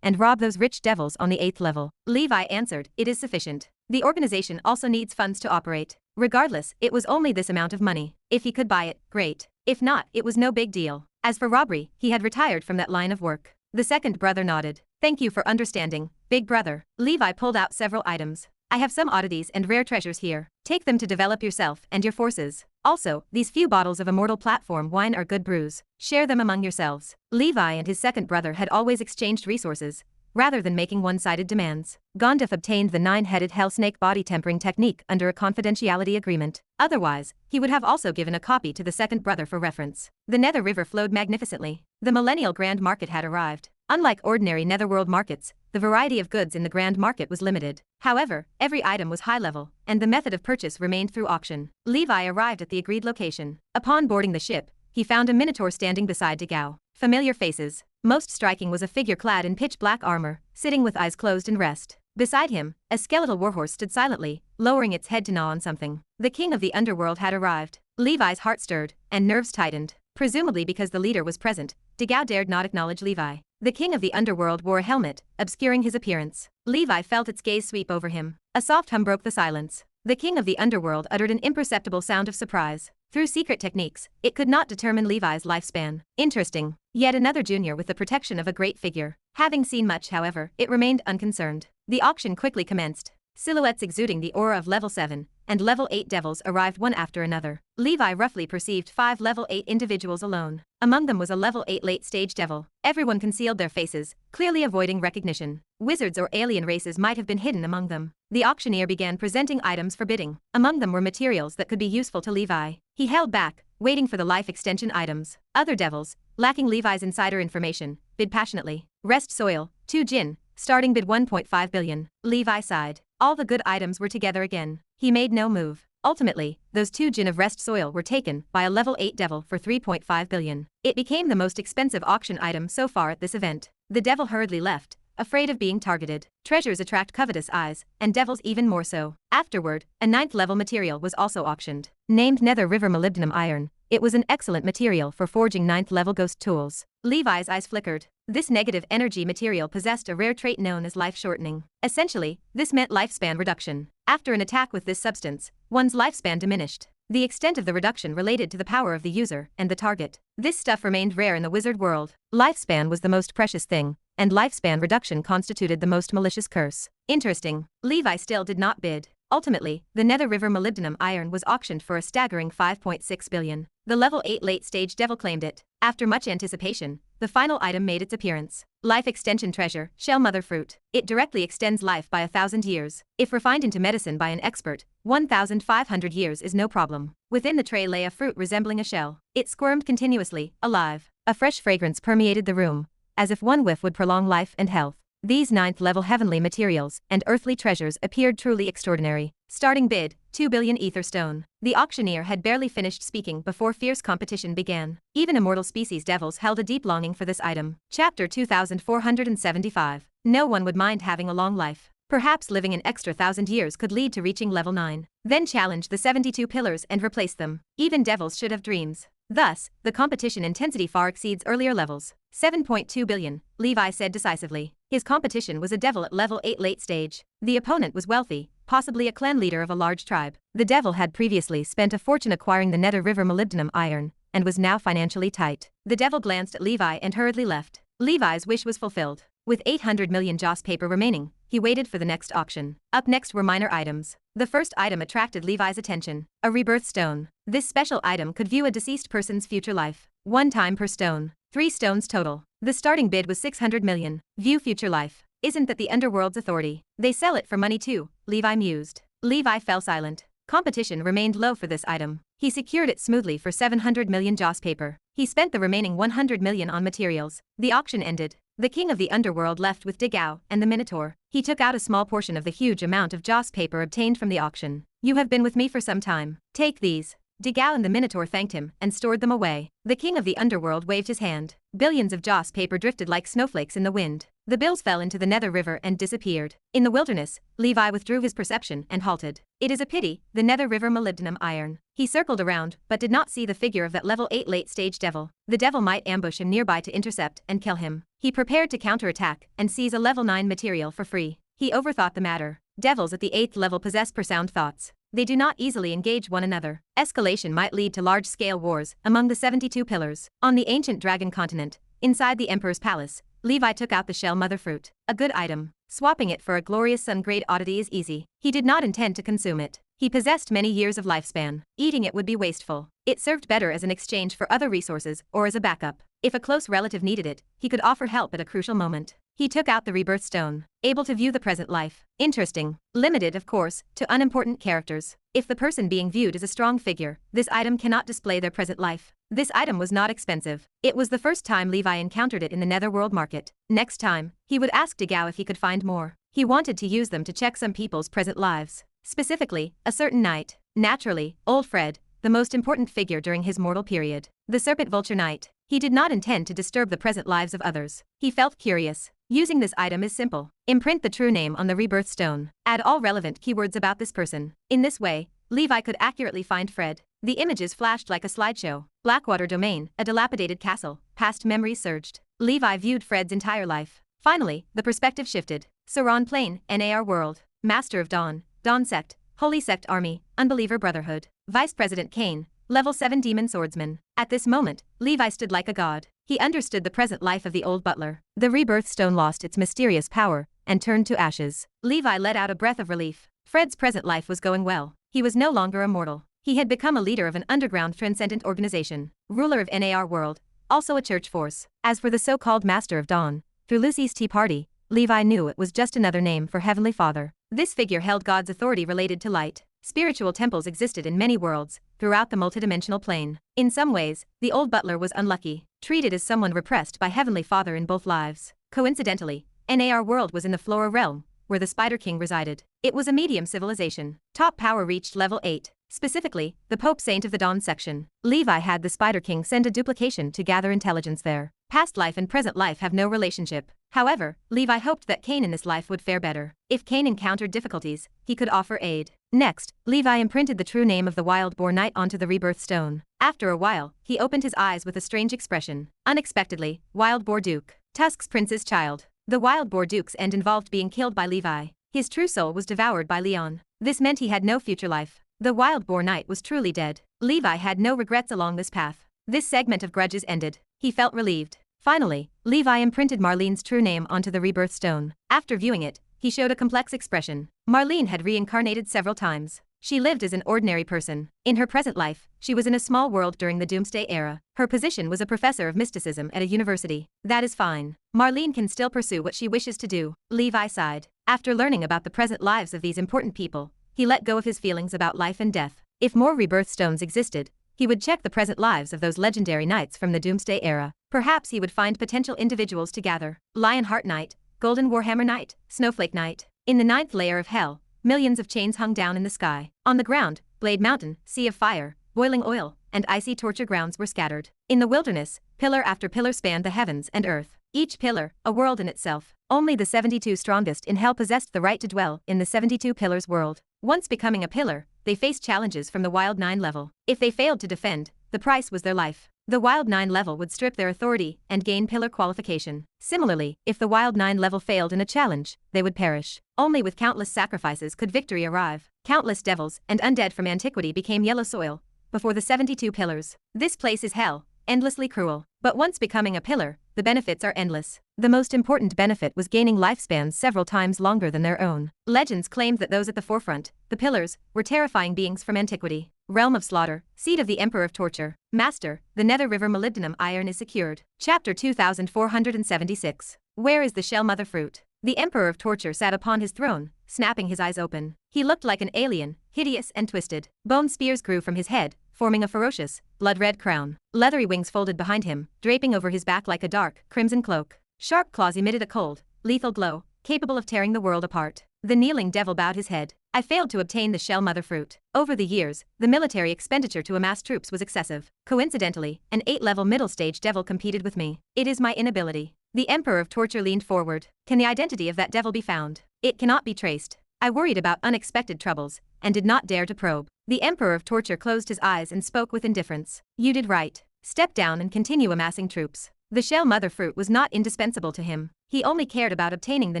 and rob those rich devils on the 8th level. Levi answered, it is sufficient. The organization also needs funds to operate. Regardless, it was only this amount of money. If he could buy it, great. If not, it was no big deal. As for robbery, he had retired from that line of work. The second brother nodded. Thank you for understanding, big brother. Levi pulled out several items. I have some oddities and rare treasures here. Take them to develop yourself and your forces. Also, these few bottles of immortal platform wine are good brews. Share them among yourselves. Levi and his second brother had always exchanged resources, rather than making one-sided demands. Gondef obtained the 9-headed hell snake body tempering technique under a confidentiality agreement. Otherwise, he would have also given a copy to the second brother for reference. The Nether River flowed magnificently. The millennial grand market had arrived. Unlike ordinary netherworld markets, the variety of goods in the grand market was limited. However, every item was high level, and the method of purchase remained through auction. Levi arrived at the agreed location. Upon boarding the ship, he found a minotaur standing beside Degao. Familiar faces. Most striking was a figure clad in pitch-black armor, sitting with eyes closed in rest. Beside him, a skeletal warhorse stood silently, lowering its head to gnaw on something. The king of the underworld had arrived. Levi's heart stirred, and nerves tightened. Presumably because the leader was present, Degao dared not acknowledge Levi. The king of the underworld wore a helmet, obscuring his appearance. Levi felt its gaze sweep over him. A soft hum broke the silence. The king of the underworld uttered an imperceptible sound of surprise. Through secret techniques, it could not determine Levi's lifespan. Interesting. Yet another junior with the protection of a great figure. Having seen much, however, it remained unconcerned. The auction quickly commenced. Silhouettes exuding the aura of level 7 and level 8 devils arrived one after another. Levi roughly perceived 5 level 8 individuals alone. Among them was a level 8 late-stage devil. Everyone concealed their faces, clearly avoiding recognition. Wizards or alien races might have been hidden among them. The auctioneer began presenting items for bidding. Among them were materials that could be useful to Levi. He held back, waiting for the life extension items. Other devils, lacking Levi's insider information, bid passionately. Rest soil, 2 jin, starting bid 1.5 billion. Levi sighed. All the good items were together again. He made no move. Ultimately, those 2 jin of rest soil were taken by a level 8 devil for 3.5 billion. It became the most expensive auction item so far at this event. The devil hurriedly left, afraid of being targeted. Treasures attract covetous eyes, and devils even more so. Afterward, a 9th level material was also auctioned. Named Nether River Molybdenum Iron, it was an excellent material for forging 9th level ghost tools. Levi's eyes flickered. This negative energy material possessed a rare trait known as life-shortening. Essentially, this meant lifespan reduction. After an attack with this substance, one's lifespan diminished. The extent of the reduction related to the power of the user and the target. This stuff remained rare in the wizard world. Lifespan was the most precious thing, and lifespan reduction constituted the most malicious curse. Interesting. Levi still did not bid. Ultimately, the Nether River Molybdenum Iron was auctioned for a staggering 5.6 billion. The level 8 late-stage devil claimed it. After much anticipation, the final item made its appearance. Life Extension Treasure, Shell Mother Fruit. It directly extends life by 1,000 years. If refined into medicine by an expert, 1,500 years is no problem. Within the tray lay a fruit resembling a shell. It squirmed continuously, alive. A fresh fragrance permeated the room, as if one whiff would prolong life and health. These 9th level heavenly materials and earthly treasures appeared truly extraordinary. Starting bid, 2 billion ether stone. The auctioneer had barely finished speaking before fierce competition began. Even immortal species devils held a deep longing for this item. Chapter 2475. No one would mind having a long life. Perhaps living an extra 1,000 years could lead to reaching level 9. Then challenge the 72 pillars and replace them. Even devils should have dreams. Thus, the competition intensity far exceeds earlier levels. 7.2 billion, Levi said decisively. His competition was a devil at level 8 late stage. The opponent was wealthy, possibly a clan leader of a large tribe. The devil had previously spent a fortune acquiring the Nether River Molybdenum Iron, and was now financially tight. The devil glanced at Levi and hurriedly left. Levi's wish was fulfilled. With 800 million joss paper remaining, he waited for the next auction. Up next were minor items. The first item attracted Levi's attention. A rebirth stone. This special item could view a deceased person's future life. 1 time per stone. 3 stones total. The starting bid was 600 million. View future life. Isn't that the underworld's authority? They sell it for money too, Levi mused. Levi fell silent. Competition remained low for this item. He secured it smoothly for 700 million joss paper. He spent the remaining 100 million on materials. The auction ended. The king of the underworld left with Digao and the Minotaur. He took out a small portion of the huge amount of joss paper obtained from the auction. You have been with me for some time. Take these. Digao and the Minotaur thanked him and stored them away. The king of the underworld waved his hand. Billions of joss paper drifted like snowflakes in the wind. The bills fell into the Nether River and disappeared. In the wilderness, Levi withdrew his perception and halted. It is a pity, the Nether River molybdenum iron. He circled around, but did not see the figure of that level 8 late-stage devil. The devil might ambush him nearby to intercept and kill him. He prepared to counterattack and seize a level 9 material for free. He overthought the matter. Devils at the 8th level possess profound thoughts. They do not easily engage one another. Escalation might lead to large-scale wars among the 72 pillars. On the ancient dragon continent, inside the Emperor's palace, Levi took out the shell mother fruit. A good item. Swapping it for a glorious sun-grade oddity is easy. He did not intend to consume it. He possessed many years of lifespan. Eating it would be wasteful. It served better as an exchange for other resources or as a backup. If a close relative needed it, he could offer help at a crucial moment. He took out the rebirth stone. Able to view the present life. Interesting. Limited, of course, to unimportant characters. If the person being viewed is a strong figure, this item cannot display their present life. This item was not expensive. It was the first time Levi encountered it in the Netherworld market. Next time, he would ask Digao if he could find more. He wanted to use them to check some people's present lives. Specifically, a certain knight. Naturally, old Fred, the most important figure during his mortal period. The Serpent Vulture Knight. He did not intend to disturb the present lives of others. He felt curious. Using this item is simple. Imprint the true name on the rebirth stone. Add all relevant keywords about this person. In this way, Levi could accurately find Fred. The images flashed like a slideshow. Blackwater Domain, a dilapidated castle. Past memories surged. Levi viewed Fred's entire life. Finally, the perspective shifted. Sauron Plain, NAR World. Master of Dawn, Dawn Sect, Holy Sect Army, Unbeliever Brotherhood. Vice President Kane, Level 7 Demon Swordsman. At this moment, Levi stood like a god. He understood the present life of the old butler. The rebirth stone lost its mysterious power and turned to ashes. Levi let out a breath of relief. Fred's present life was going well. He was no longer a mortal. He had become a leader of an underground transcendent organization, ruler of NAR World, also a church force. As for the so-called Master of Dawn, through Lucy's tea party, Levi knew it was just another name for Heavenly Father. This figure held God's authority related to light. Spiritual temples existed in many worlds, throughout the multidimensional plane. In some ways, the old butler was unlucky, treated as someone repressed by Heavenly Father in both lives. Coincidentally, NAR World was in the Flora realm, where the Spider King resided. It was a medium civilization. Top power reached level 8. Specifically, the Pope Saint of the Dawn section. Levi had the Spider King send a duplication to gather intelligence there. Past life and present life have no relationship. However, Levi hoped that Cain in this life would fare better. If Cain encountered difficulties, he could offer aid. Next, Levi imprinted the true name of the Wild Boar Knight onto the rebirth stone. After a while, he opened his eyes with a strange expression. Unexpectedly, Wild Boar Duke. Tusk's Prince's child. The Wild Boar Duke's end involved being killed by Levi. His true soul was devoured by Leon. This meant he had no future life. The Wild Boar Knight was truly dead. Levi had no regrets along this path. This segment of grudges ended. He felt relieved. Finally, Levi imprinted Marlene's true name onto the rebirth stone. After viewing it, he showed a complex expression. Marlene had reincarnated several times. She lived as an ordinary person. In her present life, she was in a small world during the Doomsday Era. Her position was a professor of mysticism at a university. That is fine. Marlene can still pursue what she wishes to do. Levi sighed. After learning about the present lives of these important people, he let go of his feelings about life and death. If more rebirth stones existed, he would check the present lives of those legendary knights from the Doomsday Era. Perhaps he would find potential individuals to gather. Lionheart Knight, Golden Warhammer Knight, Snowflake Knight. In the 9th layer of hell, millions of chains hung down in the sky. On the ground, Blade Mountain, Sea of Fire, Boiling Oil, and icy torture grounds were scattered. In the wilderness, pillar after pillar spanned the heavens and earth. Each pillar, a world in itself. Only the 72 strongest in hell possessed the right to dwell in the 72 pillars world. Once becoming a pillar, they faced challenges from the Wild 9 level. If they failed to defend, the price was their life. The Wild 9 level would strip their authority and gain pillar qualification. Similarly, if the Wild 9 level failed in a challenge, they would perish. Only with countless sacrifices could victory arrive. Countless devils and undead from antiquity became yellow soil before the 72 pillars. This place is hell, endlessly cruel. But once becoming a pillar, the benefits are endless. The most important benefit was gaining lifespans several times longer than their own. Legends claimed that those at the forefront, the pillars, were terrifying beings from antiquity. Realm of Slaughter, Seat of the Emperor of Torture. Master, the Nether River molybdenum iron is secured. Chapter 2476. Where is the shell mother fruit? The Emperor of Torture sat upon his throne, snapping his eyes open. He looked like an alien, hideous and twisted. Bone spears grew from his head, forming a ferocious, blood-red crown. Leathery wings folded behind him, draping over his back like a dark, crimson cloak. Sharp claws emitted a cold, lethal glow, capable of tearing the world apart. The kneeling devil bowed his head. I failed to obtain the shell mother fruit. Over the years, the military expenditure to amass troops was excessive. Coincidentally, an 8-level middle-stage devil competed with me. It is my inability. The Emperor of Torture leaned forward. Can the identity of that devil be found? It cannot be traced. I worried about unexpected troubles, and did not dare to probe. The Emperor of Torture closed his eyes and spoke with indifference. You did right. Step down and continue amassing troops. The shell mother fruit was not indispensable to him. He only cared about obtaining the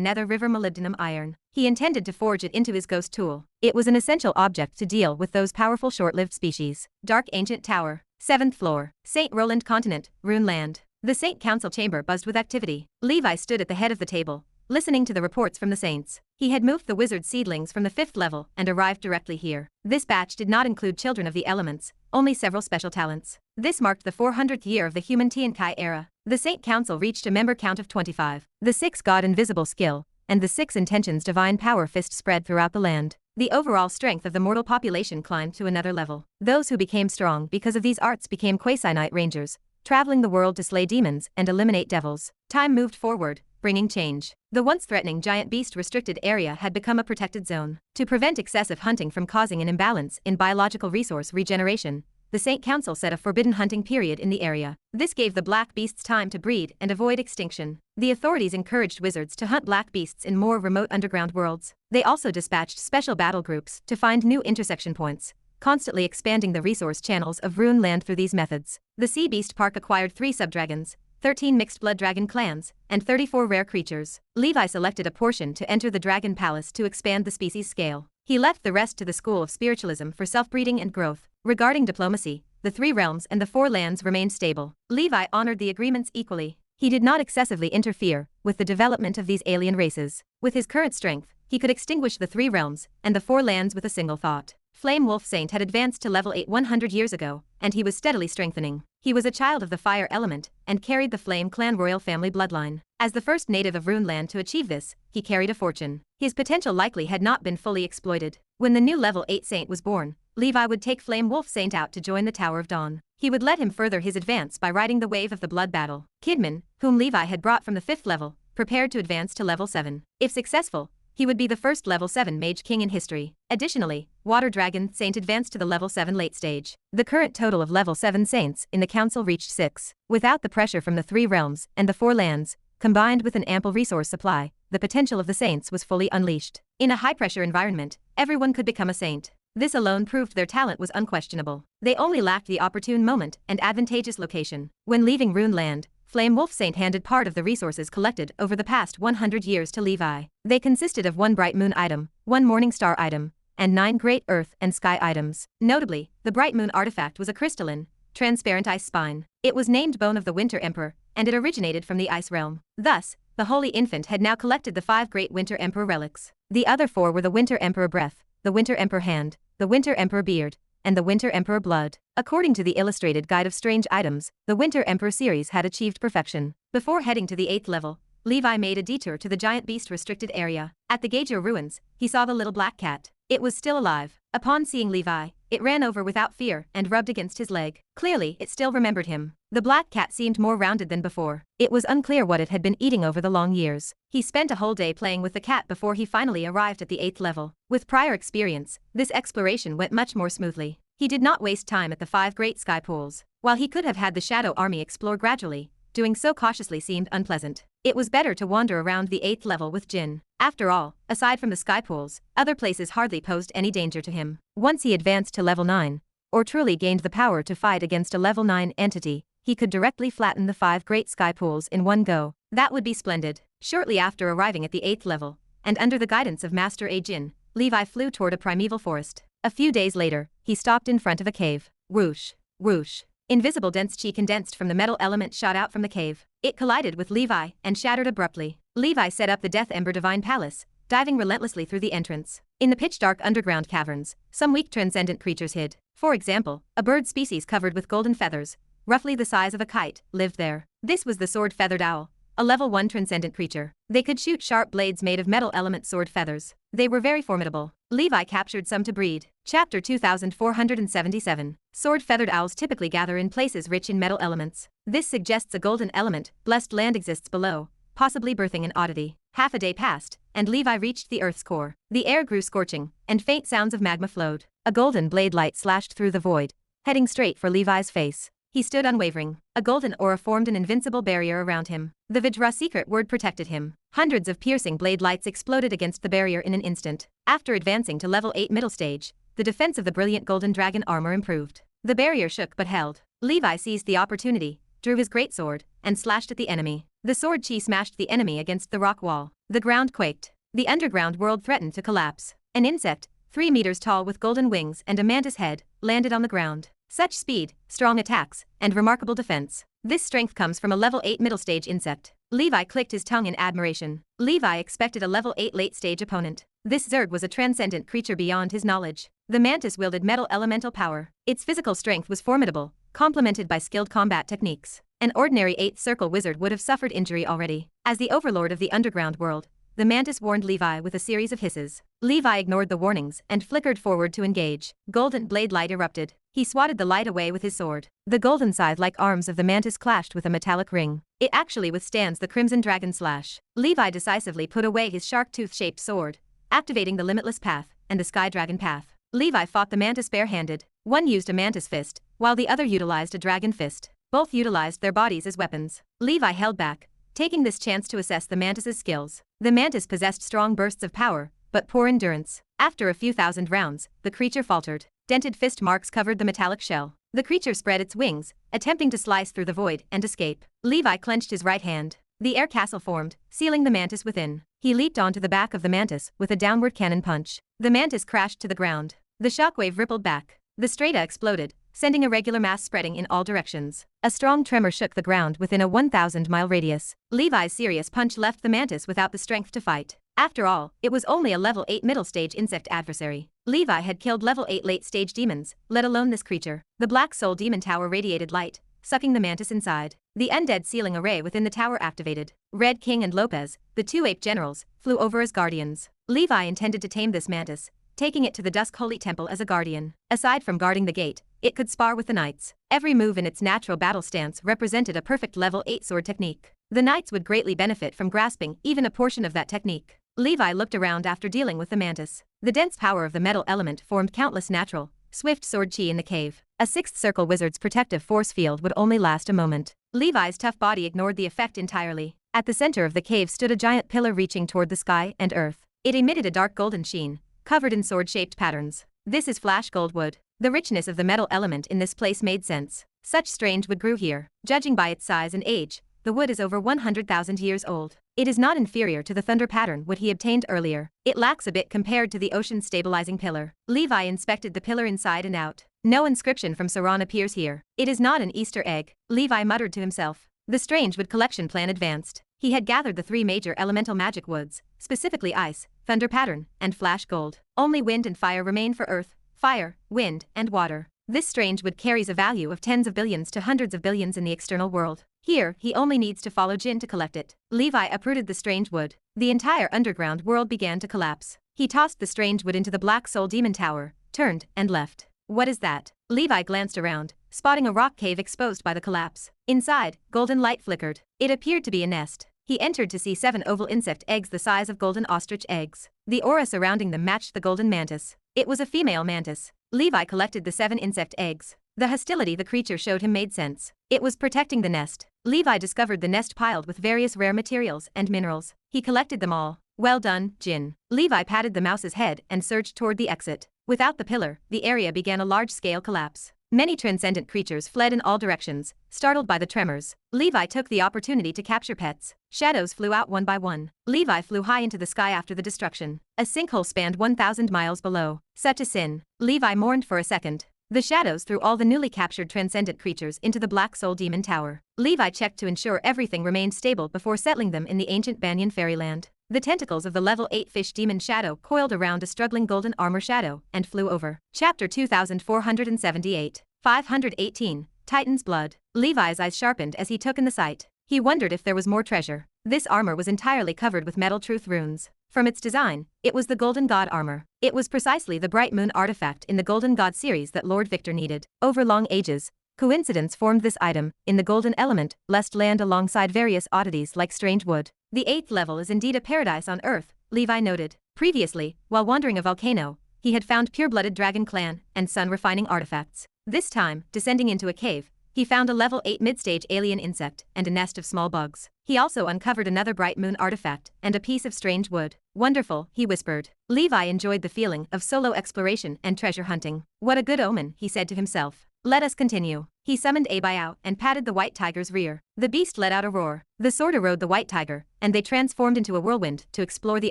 Nether River molybdenum iron. He intended to forge it into his ghost tool. It was an essential object to deal with those powerful short-lived species. Dark Ancient Tower. 7th floor. St. Roland Continent, Rune Land. The Saint Council chamber buzzed with activity. Levi stood at the head of the table, listening to the reports from the saints. He had moved the wizard seedlings from the 5th level and arrived directly here. This batch did not include children of the elements, only several special talents. This marked the 400th year of the human Tiankai era. The Saint Council reached a member count of 25. The 6 God Invisible skill, and the 6 Intentions Divine Power fist spread throughout the land. The overall strength of the mortal population climbed to another level. Those who became strong because of these arts became Quasi-Knight Rangers, traveling the world to slay demons and eliminate devils. Time moved forward, bringing change. The once threatening giant beast restricted area had become a protected zone. To prevent excessive hunting from causing an imbalance in biological resource regeneration, the Saint Council set a forbidden hunting period in the area. This gave the black beasts time to breed and avoid extinction. The authorities encouraged wizards to hunt black beasts in more remote underground worlds. They also dispatched special battle groups to find new intersection points, constantly expanding the resource channels of Rune Land through these methods. The Sea Beast Park acquired 3 subdragons, 13 mixed blood dragon clans, and 34 rare creatures. Levi selected a portion to enter the Dragon Palace to expand the species scale. He left the rest to the School of Spiritualism for self-breeding and growth. Regarding diplomacy, the 3 realms and the 4 lands remained stable. Levi honored the agreements equally. He did not excessively interfere with the development of these alien races. With his current strength, he could extinguish the 3 realms and the 4 lands with a single thought. Flame Wolf Saint had advanced to level 8 100 years ago, and he was steadily strengthening. He was a child of the fire element, and carried the Flame Clan royal family bloodline. As the first native of Rune Land to achieve this, he carried a fortune. His potential likely had not been fully exploited. When the new level 8 Saint was born, Levi would take Flame Wolf Saint out to join the Tower of Dawn. He would let him further his advance by riding the wave of the blood battle. Kidman, whom Levi had brought from the 5th level, prepared to advance to level 7. If successful, he would be the first level 7 mage king in history. Additionally, Water Dragon Saint advanced to the level 7 late stage. The current total of level 7 saints in the council reached 6. Without the pressure from the 3 realms and the 4 lands, combined with an ample resource supply, the potential of the saints was fully unleashed. In a high-pressure environment, everyone could become a saint. This alone proved their talent was unquestionable. They only lacked the opportune moment and advantageous location. When leaving Rune Land, Flame Wolf Saint handed part of the resources collected over the past 100 years to Levi. They consisted of 1 Bright Moon item, 1 Morning Star item, and 9 Great Earth and Sky items. Notably, the Bright Moon artifact was a crystalline, transparent ice spine. It was named Bone of the Winter Emperor, and it originated from the Ice Realm. Thus, the Holy Infant had now collected the 5 Great Winter Emperor relics. The other 4 were the Winter Emperor Breath, the Winter Emperor Hand, the Winter Emperor Beard, and the Winter Emperor Blood. According to the Illustrated Guide of Strange Items, the Winter Emperor series had achieved perfection. Before heading to the 8th level, Levi made a detour to the giant beast restricted area. At the Gager ruins, he saw the little black cat. It was still alive. Upon seeing Levi, it ran over without fear and rubbed against his leg. Clearly, it still remembered him. The black cat seemed more rounded than before. It was unclear what it had been eating over the long years. He spent a whole day playing with the cat before he finally arrived at the 8th level. With prior experience, this exploration went much more smoothly. He did not waste time at the 5 great sky pools. While he could have had the Shadow Army explore gradually, doing so cautiously seemed unpleasant. It was better to wander around the 8th level with Jin. After all, aside from the sky pools, other places hardly posed any danger to him. Once he advanced to level 9, or truly gained the power to fight against a level 9 entity, he could directly flatten the 5 great sky pools in one go. That would be splendid. Shortly after arriving at the 8th level, and under the guidance of Master A. Jin, Levi flew toward a primeval forest. A few days later, he stopped in front of a cave. Whoosh, whoosh. Invisible dense chi condensed from the metal element shot out from the cave. It collided with Levi and shattered abruptly. Levi set up the Death Ember Divine Palace, diving relentlessly through the entrance. In the pitch-dark underground caverns, some weak transcendent creatures hid. For example, a bird species covered with golden feathers, roughly the size of a kite, lived there. This was the sword-feathered owl, a level 1 transcendent creature. They could shoot sharp blades made of metal element sword feathers. They were very formidable. Levi captured some to breed. Chapter 2477. Sword-feathered owls typically gather in places rich in metal elements. This suggests a golden element, blessed land exists below, possibly birthing an oddity. Half a day passed, and Levi reached the Earth's core. The air grew scorching, and faint sounds of magma flowed. A golden blade light slashed through the void, heading straight for Levi's face. He stood unwavering. A golden aura formed an invincible barrier around him. The Vajra secret word protected him. Hundreds of piercing blade lights exploded against the barrier in an instant. After advancing to level 8 middle stage, the defense of the brilliant golden dragon armor improved. The barrier shook but held. Levi seized the opportunity, drew his greatsword, and slashed at the enemy. The sword chi smashed the enemy against the rock wall. The ground quaked. The underground world threatened to collapse. An insect, 3 meters tall with golden wings and a mantis head, landed on the ground. Such speed, strong attacks, and remarkable defense. This strength comes from a level 8 middle stage insect. Levi clicked his tongue in admiration. Levi expected a level 8 late stage opponent. This Zerg was a transcendent creature beyond his knowledge. The mantis wielded metal elemental power. Its physical strength was formidable, complemented by skilled combat techniques. An ordinary 8th circle wizard would have suffered injury already. As the overlord of the underground world, the mantis warned Levi with a series of hisses. Levi ignored the warnings and flickered forward to engage. Golden blade light erupted. He swatted the light away with his sword. The golden scythe-like arms of the mantis clashed with a metallic ring. It actually withstands the crimson dragon slash. Levi decisively put away his shark-tooth-shaped sword, activating the limitless path and the sky dragon path. Levi fought the mantis bare-handed. One used a mantis fist, while the other utilized a dragon fist. Both utilized their bodies as weapons. Levi held back, taking this chance to assess the mantis's skills. The mantis possessed strong bursts of power, but poor endurance. After a few thousand rounds, the creature faltered. Dented fist marks covered the metallic shell. The creature spread its wings, attempting to slice through the void and escape. Levi clenched his right hand. The air castle formed, sealing the mantis within. He leaped onto the back of the mantis with a downward cannon punch. The mantis crashed to the ground. The shockwave rippled back. The strata exploded, sending irregular mass spreading in all directions. A strong tremor shook the ground within a 1,000-mile radius. Levi's serious punch left the mantis without the strength to fight. After all, it was only a level 8 middle stage insect adversary. Levi had killed level 8 late stage demons, let alone this creature. The Black Soul Demon Tower radiated light, sucking the mantis inside. The undead sealing array within the tower activated. Red King and Lopez, the 2 ape generals, flew over as guardians. Levi intended to tame this mantis, taking it to the Dusk Holy Temple as a guardian. Aside from guarding the gate, it could spar with the knights. Every move in its natural battle stance represented a perfect level 8 sword technique. The knights would greatly benefit from grasping even a portion of that technique. Levi looked around after dealing with the mantis. The dense power of the metal element formed countless natural, swift sword chi in the cave. A 6th circle wizard's protective force field would only last a moment. Levi's tough body ignored the effect entirely. At the center of the cave stood a giant pillar reaching toward the sky and earth. It emitted a dark golden sheen, covered in sword-shaped patterns. This is flash gold wood. The richness of the metal element in this place made sense. Such strange wood grew here. Judging by its size and age, the wood is over 100,000 years old. It is not inferior to the thunder pattern wood he obtained earlier. It lacks a bit compared to the ocean stabilizing pillar. Levi inspected the pillar inside and out. No inscription from Sauron appears here. It is not an Easter egg, Levi muttered to himself. The strange wood collection plan advanced. He had gathered the 3 major elemental magic woods, specifically ice, thunder pattern, and flash gold. Only wind and fire remain for earth, fire, wind, and water. This strange wood carries a value of tens of billions to hundreds of billions in the external world. Here, he only needs to follow Jin to collect it. Levi uprooted the strange wood. The entire underground world began to collapse. He tossed the strange wood into the Black Soul Demon Tower, turned, and left. What is that? Levi glanced around, spotting a rock cave exposed by the collapse. Inside, golden light flickered. It appeared to be a nest. He entered to see 7 oval insect eggs the size of golden ostrich eggs. The aura surrounding them matched the golden mantis. It was a female mantis. Levi collected the 7 insect eggs. The hostility the creature showed him made sense. It was protecting the nest. Levi discovered the nest piled with various rare materials and minerals. He collected them all. Well done, Jin. Levi patted the mouse's head and surged toward the exit. Without the pillar, the area began a large-scale collapse. Many transcendent creatures fled in all directions, startled by the tremors. Levi took the opportunity to capture pets. Shadows flew out one by one. Levi flew high into the sky after the destruction. A sinkhole spanned 1,000 miles below. Such a sin. Levi mourned for a second. The shadows threw all the newly captured transcendent creatures into the Black Soul Demon Tower. Levi checked to ensure everything remained stable before settling them in the ancient Banyan fairyland. The tentacles of the level 8 fish demon shadow coiled around a struggling golden armor shadow and flew over. Chapter 2478. 518. Titan's Blood. Levi's eyes sharpened as he took in the sight. He wondered if there was more treasure. This armor was entirely covered with metal truth runes. From its design, it was the Golden God armor. It was precisely the Bright Moon artifact in the Golden God series that Lord Victor needed. Over long ages, coincidence formed this item, in the golden element, lest land alongside various oddities like strange wood. The 8th level is indeed a paradise on Earth, Levi noted. Previously, while wandering a volcano, he had found pure-blooded dragon clan and sun-refining artifacts. This time, descending into a cave, he found a level 8 mid-stage alien insect and a nest of small bugs. He also uncovered another Bright Moon artifact and a piece of strange wood. Wonderful, he whispered. Levi enjoyed the feeling of solo exploration and treasure hunting. What a good omen, he said to himself. Let us continue. He summoned a buyout and patted the white tiger's rear. The beast let out a roar. The sword rode the white tiger, and they transformed into a whirlwind to explore the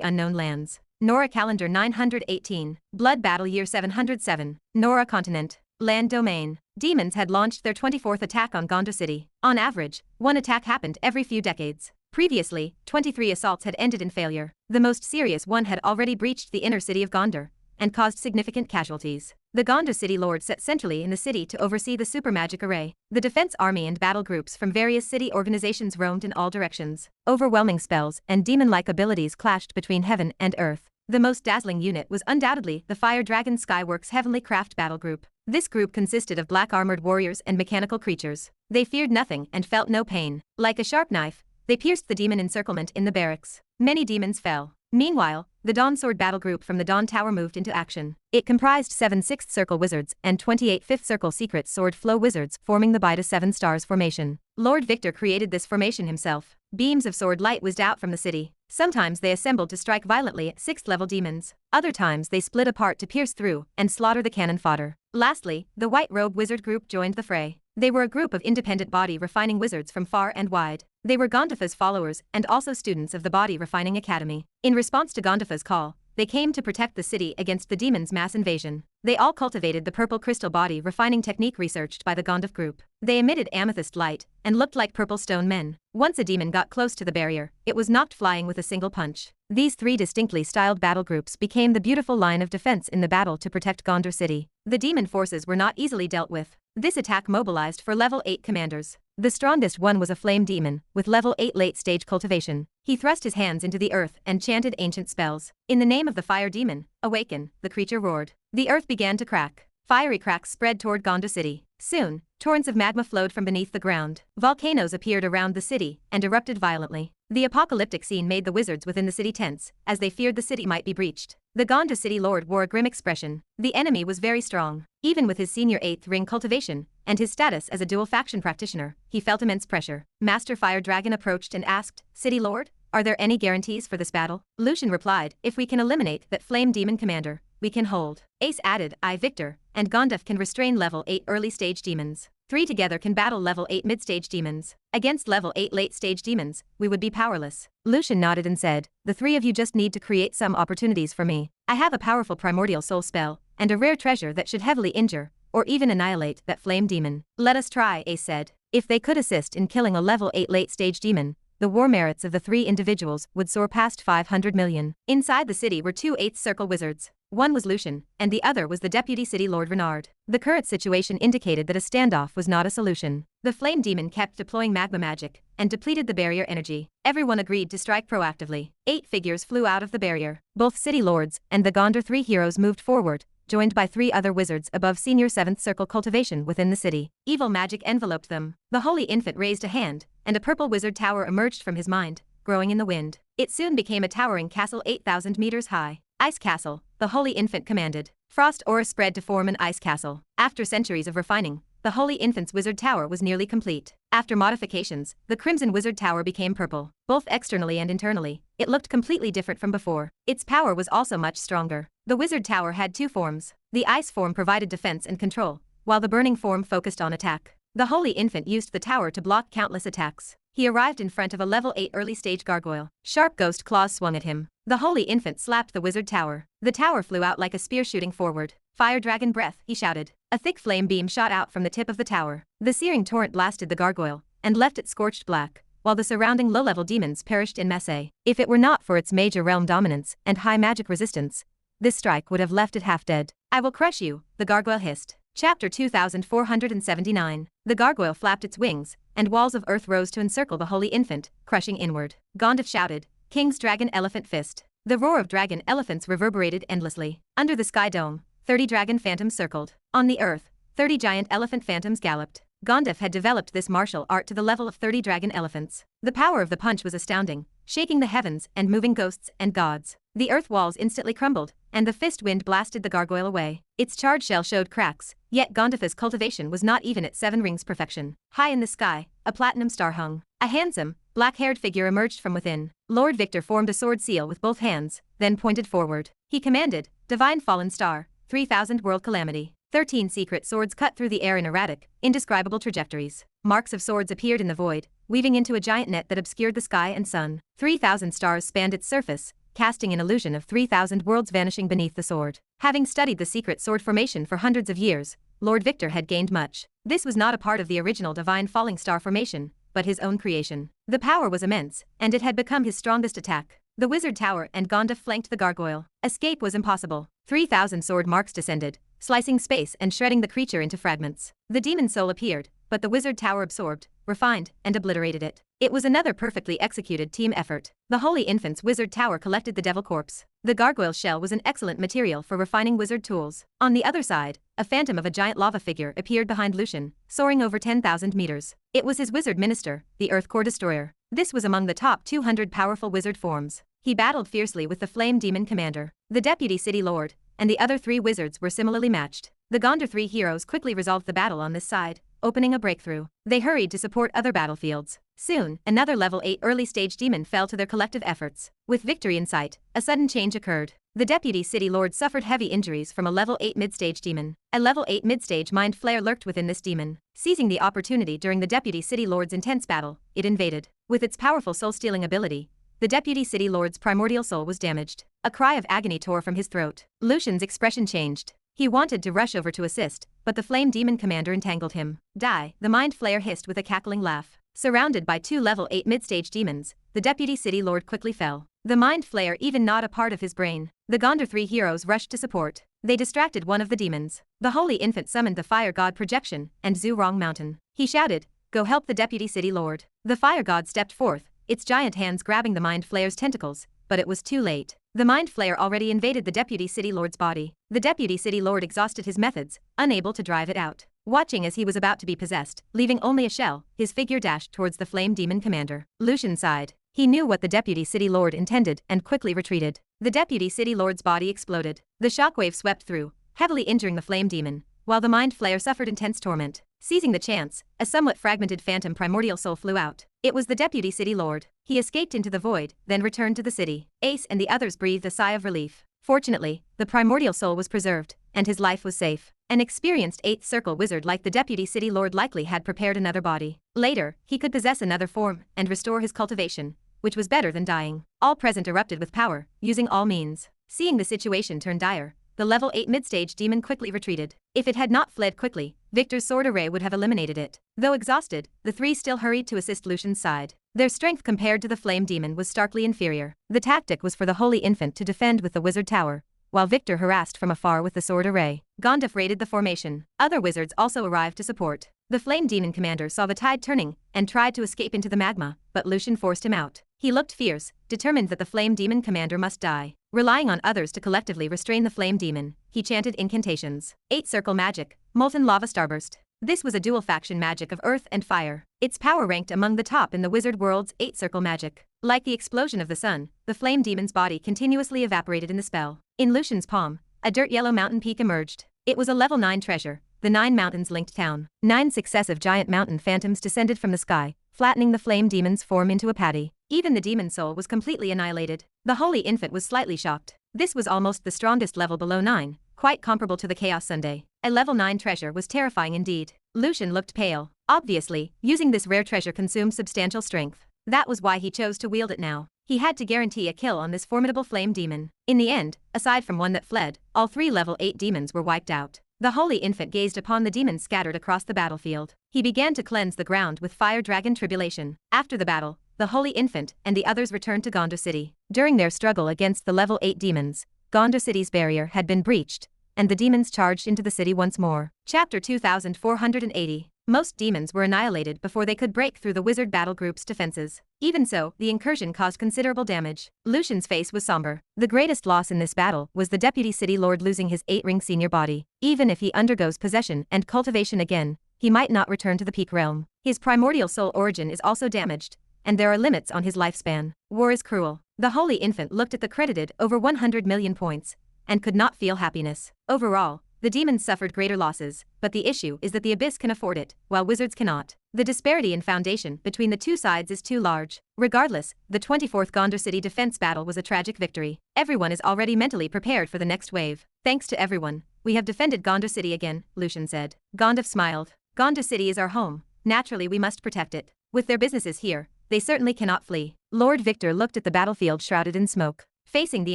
unknown lands. Nora Calendar 918. Blood Battle Year 707. Nora Continent. Land Domain. Demons had launched their 24th attack on Gondor City. On average, one attack happened every few decades. Previously, 23 assaults had ended in failure. The most serious one had already breached the inner city of Gondor and caused significant casualties. The Gondor City Lord sat centrally in the city to oversee the super magic array. The defense army and battle groups from various city organizations roamed in all directions. Overwhelming spells and demon-like abilities clashed between heaven and earth. The most dazzling unit was undoubtedly the Fire Dragon Skyworks Heavenly Craft Battle Group. This group consisted of black armored warriors and mechanical creatures. They feared nothing and felt no pain. Like a sharp knife, they pierced the demon encirclement in the barracks. Many demons fell. Meanwhile, the Dawn Sword Battle Group from the Dawn Tower moved into action. It comprised 7 6th Circle Wizards and 28 5th Circle Secret Sword Flow Wizards, forming the Bida 7 Stars formation. Lord Victor created this formation himself. Beams of sword light whizzed out from the city. Sometimes they assembled to strike violently at 6th level demons. Other times they split apart to pierce through and slaughter the cannon fodder. Lastly, the White Robe Wizard Group joined the fray. They were a group of independent body refining wizards from far and wide. They were Gondifa's followers and also students of the Body Refining Academy. In response to Gondifa's call, they came to protect the city against the demons' mass invasion. They all cultivated the purple crystal body refining technique researched by the Gondif group. They emitted amethyst light and looked like purple stone men. Once a demon got close to the barrier, it was knocked flying with a single punch. These 3 distinctly styled battle groups became the beautiful line of defense in the battle to protect Gondor City. The demon forces were not easily dealt with. This attack mobilized for level 8 commanders. The strongest one was a flame demon, with level 8 late-stage cultivation. He thrust his hands into the earth and chanted ancient spells. In the name of the fire demon, awaken, the creature roared. The earth began to crack. Fiery cracks spread toward Gondor City. Soon, torrents of magma flowed from beneath the ground. Volcanoes appeared around the city and erupted violently. The apocalyptic scene made the wizards within the city tense, as they feared the city might be breached. The Gondor City Lord wore a grim expression. The enemy was very strong. Even with his senior 8th ring cultivation and his status as a dual faction practitioner, he felt immense pressure. Master Fire Dragon approached and asked, "City Lord, are there any guarantees for this battle?" Lucian replied, "If we can eliminate that flame demon commander, we can hold." Ace added, "I, Victor, and Gondif can restrain level 8 early-stage demons. 3 together can battle level 8 mid-stage demons. Against level 8 late-stage demons, we would be powerless." Lucian nodded and said, "The 3 of you just need to create some opportunities for me. I have a powerful primordial soul spell, and a rare treasure that should heavily injure, or even annihilate, that flame demon." "Let us try," Ace said. If they could assist in killing a level 8 late-stage demon, the war merits of the 3 individuals would soar past 500 million. Inside the city were 2 8th Circle Wizards. One was Lucian, and the other was the Deputy City Lord Renard. The current situation indicated that a standoff was not a solution. The flame demon kept deploying magma magic and depleted the barrier energy. Everyone agreed to strike proactively. 8 figures flew out of the barrier. Both city lords and the Gondor 3 heroes moved forward, joined by 3 other wizards above senior 7th Circle cultivation within the city. Evil magic enveloped them. The Holy Infant raised a hand, and a purple wizard tower emerged from his mind, growing in the wind. It soon became a towering castle 8,000 meters high. "Ice Castle," the Holy Infant commanded. Frost aura spread to form an ice castle. After centuries of refining, the Holy Infant's wizard tower was nearly complete. After modifications, the Crimson Wizard Tower became purple. Both externally and internally, it looked completely different from before. Its power was also much stronger. The Wizard Tower had 2 forms. The ice form provided defense and control, while the burning form focused on attack. The Holy Infant used the tower to block countless attacks. He arrived in front of a level 8 early-stage gargoyle. Sharp ghost claws swung at him. The Holy Infant slapped the wizard tower. The tower flew out like a spear shooting forward. "Fire Dragon Breath," he shouted. A thick flame beam shot out from the tip of the tower. The searing torrent blasted the gargoyle and left it scorched black, while the surrounding low-level demons perished in masse. If it were not for its major realm dominance and high magic resistance, this strike would have left it half dead. "I will crush you," the gargoyle hissed. Chapter 2479. The gargoyle flapped its wings, and walls of earth rose to encircle the holy infant, crushing inward. Gandalf shouted, "King's dragon elephant fist." The roar of dragon elephants reverberated endlessly. Under the sky dome, 30 dragon phantoms circled. On the earth, 30 giant elephant phantoms galloped. Gandalf had developed this martial art to the level of 30 dragon elephants. The power of the punch was astounding, shaking the heavens and moving ghosts and gods. The earth walls instantly crumbled, and the fist wind blasted the gargoyle away. Its charred shell showed cracks, yet Gandalf's cultivation was not even at 7 rings perfection. High in the sky, a platinum star hung. A handsome, black-haired figure emerged from within. Lord Victor formed a sword seal with both hands, then pointed forward. He commanded, "Divine Fallen Star, 3000 World Calamity." 13 secret swords cut through the air in erratic, indescribable trajectories. Marks of swords appeared in the void, weaving into a giant net that obscured the sky and sun. 3000 stars spanned its surface, casting an illusion of 3000 worlds vanishing beneath the sword. Having studied the secret sword formation for hundreds of years, Lord Victor had gained much. This was not a part of the original Divine Falling Star formation, but his own creation. The power was immense, and it had become his strongest attack. The wizard tower and Gandalf flanked the gargoyle. Escape was impossible. 3000 sword marks descended, slicing space and shredding the creature into fragments. The demon soul appeared, but the wizard tower absorbed, refined, and obliterated it. It was another perfectly executed team effort. The Holy Infant's wizard tower collected the devil corpse. The gargoyle's shell was an excellent material for refining wizard tools. On the other side, a phantom of a giant lava figure appeared behind Lucian, soaring over 10,000 meters. It was his wizard minister, the Earth Core Destroyer. This was among the top 200 powerful wizard forms. He battled fiercely with the Flame Demon Commander. The Deputy City Lord, and the other 3 wizards were similarly matched. The Gondor 3 heroes quickly resolved the battle on this side, opening a breakthrough. They hurried to support other battlefields. Soon, another level 8 early-stage demon fell to their collective efforts. With victory in sight, a sudden change occurred. The Deputy City Lord suffered heavy injuries from a level 8 mid-stage demon. A level 8 mid-stage mind flare lurked within this demon. Seizing the opportunity during the Deputy City Lord's intense battle, it invaded. With its powerful soul-stealing ability, the Deputy City Lord's primordial soul was damaged. A cry of agony tore from his throat. Lucian's expression changed. He wanted to rush over to assist, but the Flame Demon Commander entangled him. Die, the Mind Flayer hissed with a cackling laugh. Surrounded by 2 level 8 mid-stage demons, the Deputy City Lord quickly fell. The Mind Flayer even not a part of his brain. The Gondor 3 heroes rushed to support. They distracted one of the demons. The Holy Infant summoned the Fire God Projection and Zurong Mountain. He shouted, "Go help the Deputy City Lord." The Fire God stepped forth, its giant hands grabbing the Mind Flayer's tentacles, but it was too late. The Mind Flayer already invaded the Deputy City Lord's body. The Deputy City Lord exhausted his methods, unable to drive it out. Watching as he was about to be possessed, leaving only a shell, his figure dashed towards the Flame Demon Commander. Lucian sighed. He knew what the Deputy City Lord intended and quickly retreated. The Deputy City Lord's body exploded. The shockwave swept through, heavily injuring the Flame Demon, while the Mind Flayer suffered intense torment. Seizing the chance, a somewhat fragmented phantom primordial soul flew out. It was the Deputy City Lord. He escaped into the void, then returned to the city. Ace and the others breathed a sigh of relief. Fortunately, the primordial soul was preserved, and his life was safe. An experienced 8th Circle wizard like the Deputy City Lord likely had prepared another body. Later, he could possess another form and restore his cultivation, which was better than dying. All present erupted with power, using all means. Seeing the situation turn dire, the level 8 mid-stage demon quickly retreated. If it had not fled quickly, Victor's sword array would have eliminated it. Though exhausted, the 3 still hurried to assist Lucian's side. Their strength compared to the Flame Demon was starkly inferior. The tactic was for the Holy Infant to defend with the Wizard Tower, while Victor harassed from afar with the sword array. Gandalf raided the formation. Other wizards also arrived to support. The Flame Demon Commander saw the tide turning and tried to escape into the magma, but Lucian forced him out. He looked fierce, determined that the Flame Demon Commander must die. Relying on others to collectively restrain the Flame Demon, he chanted incantations. 8 Circle Magic, Molten Lava Starburst. This was a dual-faction magic of earth and fire. Its power ranked among the top in the wizard world's 8 Circle magic. Like the explosion of the sun, the Flame Demon's body continuously evaporated in the spell. In Lucian's palm, a dirt yellow mountain peak emerged. It was a level 9 treasure, the 9 mountains linked town. 9 successive giant mountain phantoms descended from the sky, flattening the Flame Demon's form into a patty. Even the demon soul was completely annihilated. The Holy Infant was slightly shocked. This was almost the strongest level below 9, quite comparable to the Chaos Sunday. A level 9 treasure was terrifying indeed. Lucian looked pale. Obviously, using this rare treasure consumed substantial strength. That was why he chose to wield it now. He had to guarantee a kill on this formidable flame demon. In the end, aside from one that fled, all 3 level 8 demons were wiped out. The Holy Infant gazed upon the demons scattered across the battlefield. He began to cleanse the ground with Fire Dragon Tribulation. After the battle, the Holy Infant and the others returned to Gondor City. During their struggle against the level 8 demons, Gondor City's barrier had been breached, and the demons charged into the city once more. Chapter 2480. Most demons were annihilated before they could break through the wizard battle group's defenses. Even so, the incursion caused considerable damage. Lucian's face was somber. The greatest loss in this battle was the Deputy City Lord losing his 8-ring senior body. Even if he undergoes possession and cultivation again, he might not return to the peak realm. His primordial soul origin is also damaged, and there are limits on his lifespan. War is cruel. The Holy Infant looked at the credited over 100 million points, and could not feel happiness. Overall, the demons suffered greater losses, but the issue is that the Abyss can afford it, while wizards cannot. The disparity in foundation between the two sides is too large. Regardless, the 24th Gondor City defense battle was a tragic victory. Everyone is already mentally prepared for the next wave. Thanks to everyone, we have defended Gondor City again, Lucian said. Gondor smiled. Gondor City is our home. Naturally we must protect it. With their businesses here, they certainly cannot flee. Lord Victor looked at the battlefield shrouded in smoke. Facing the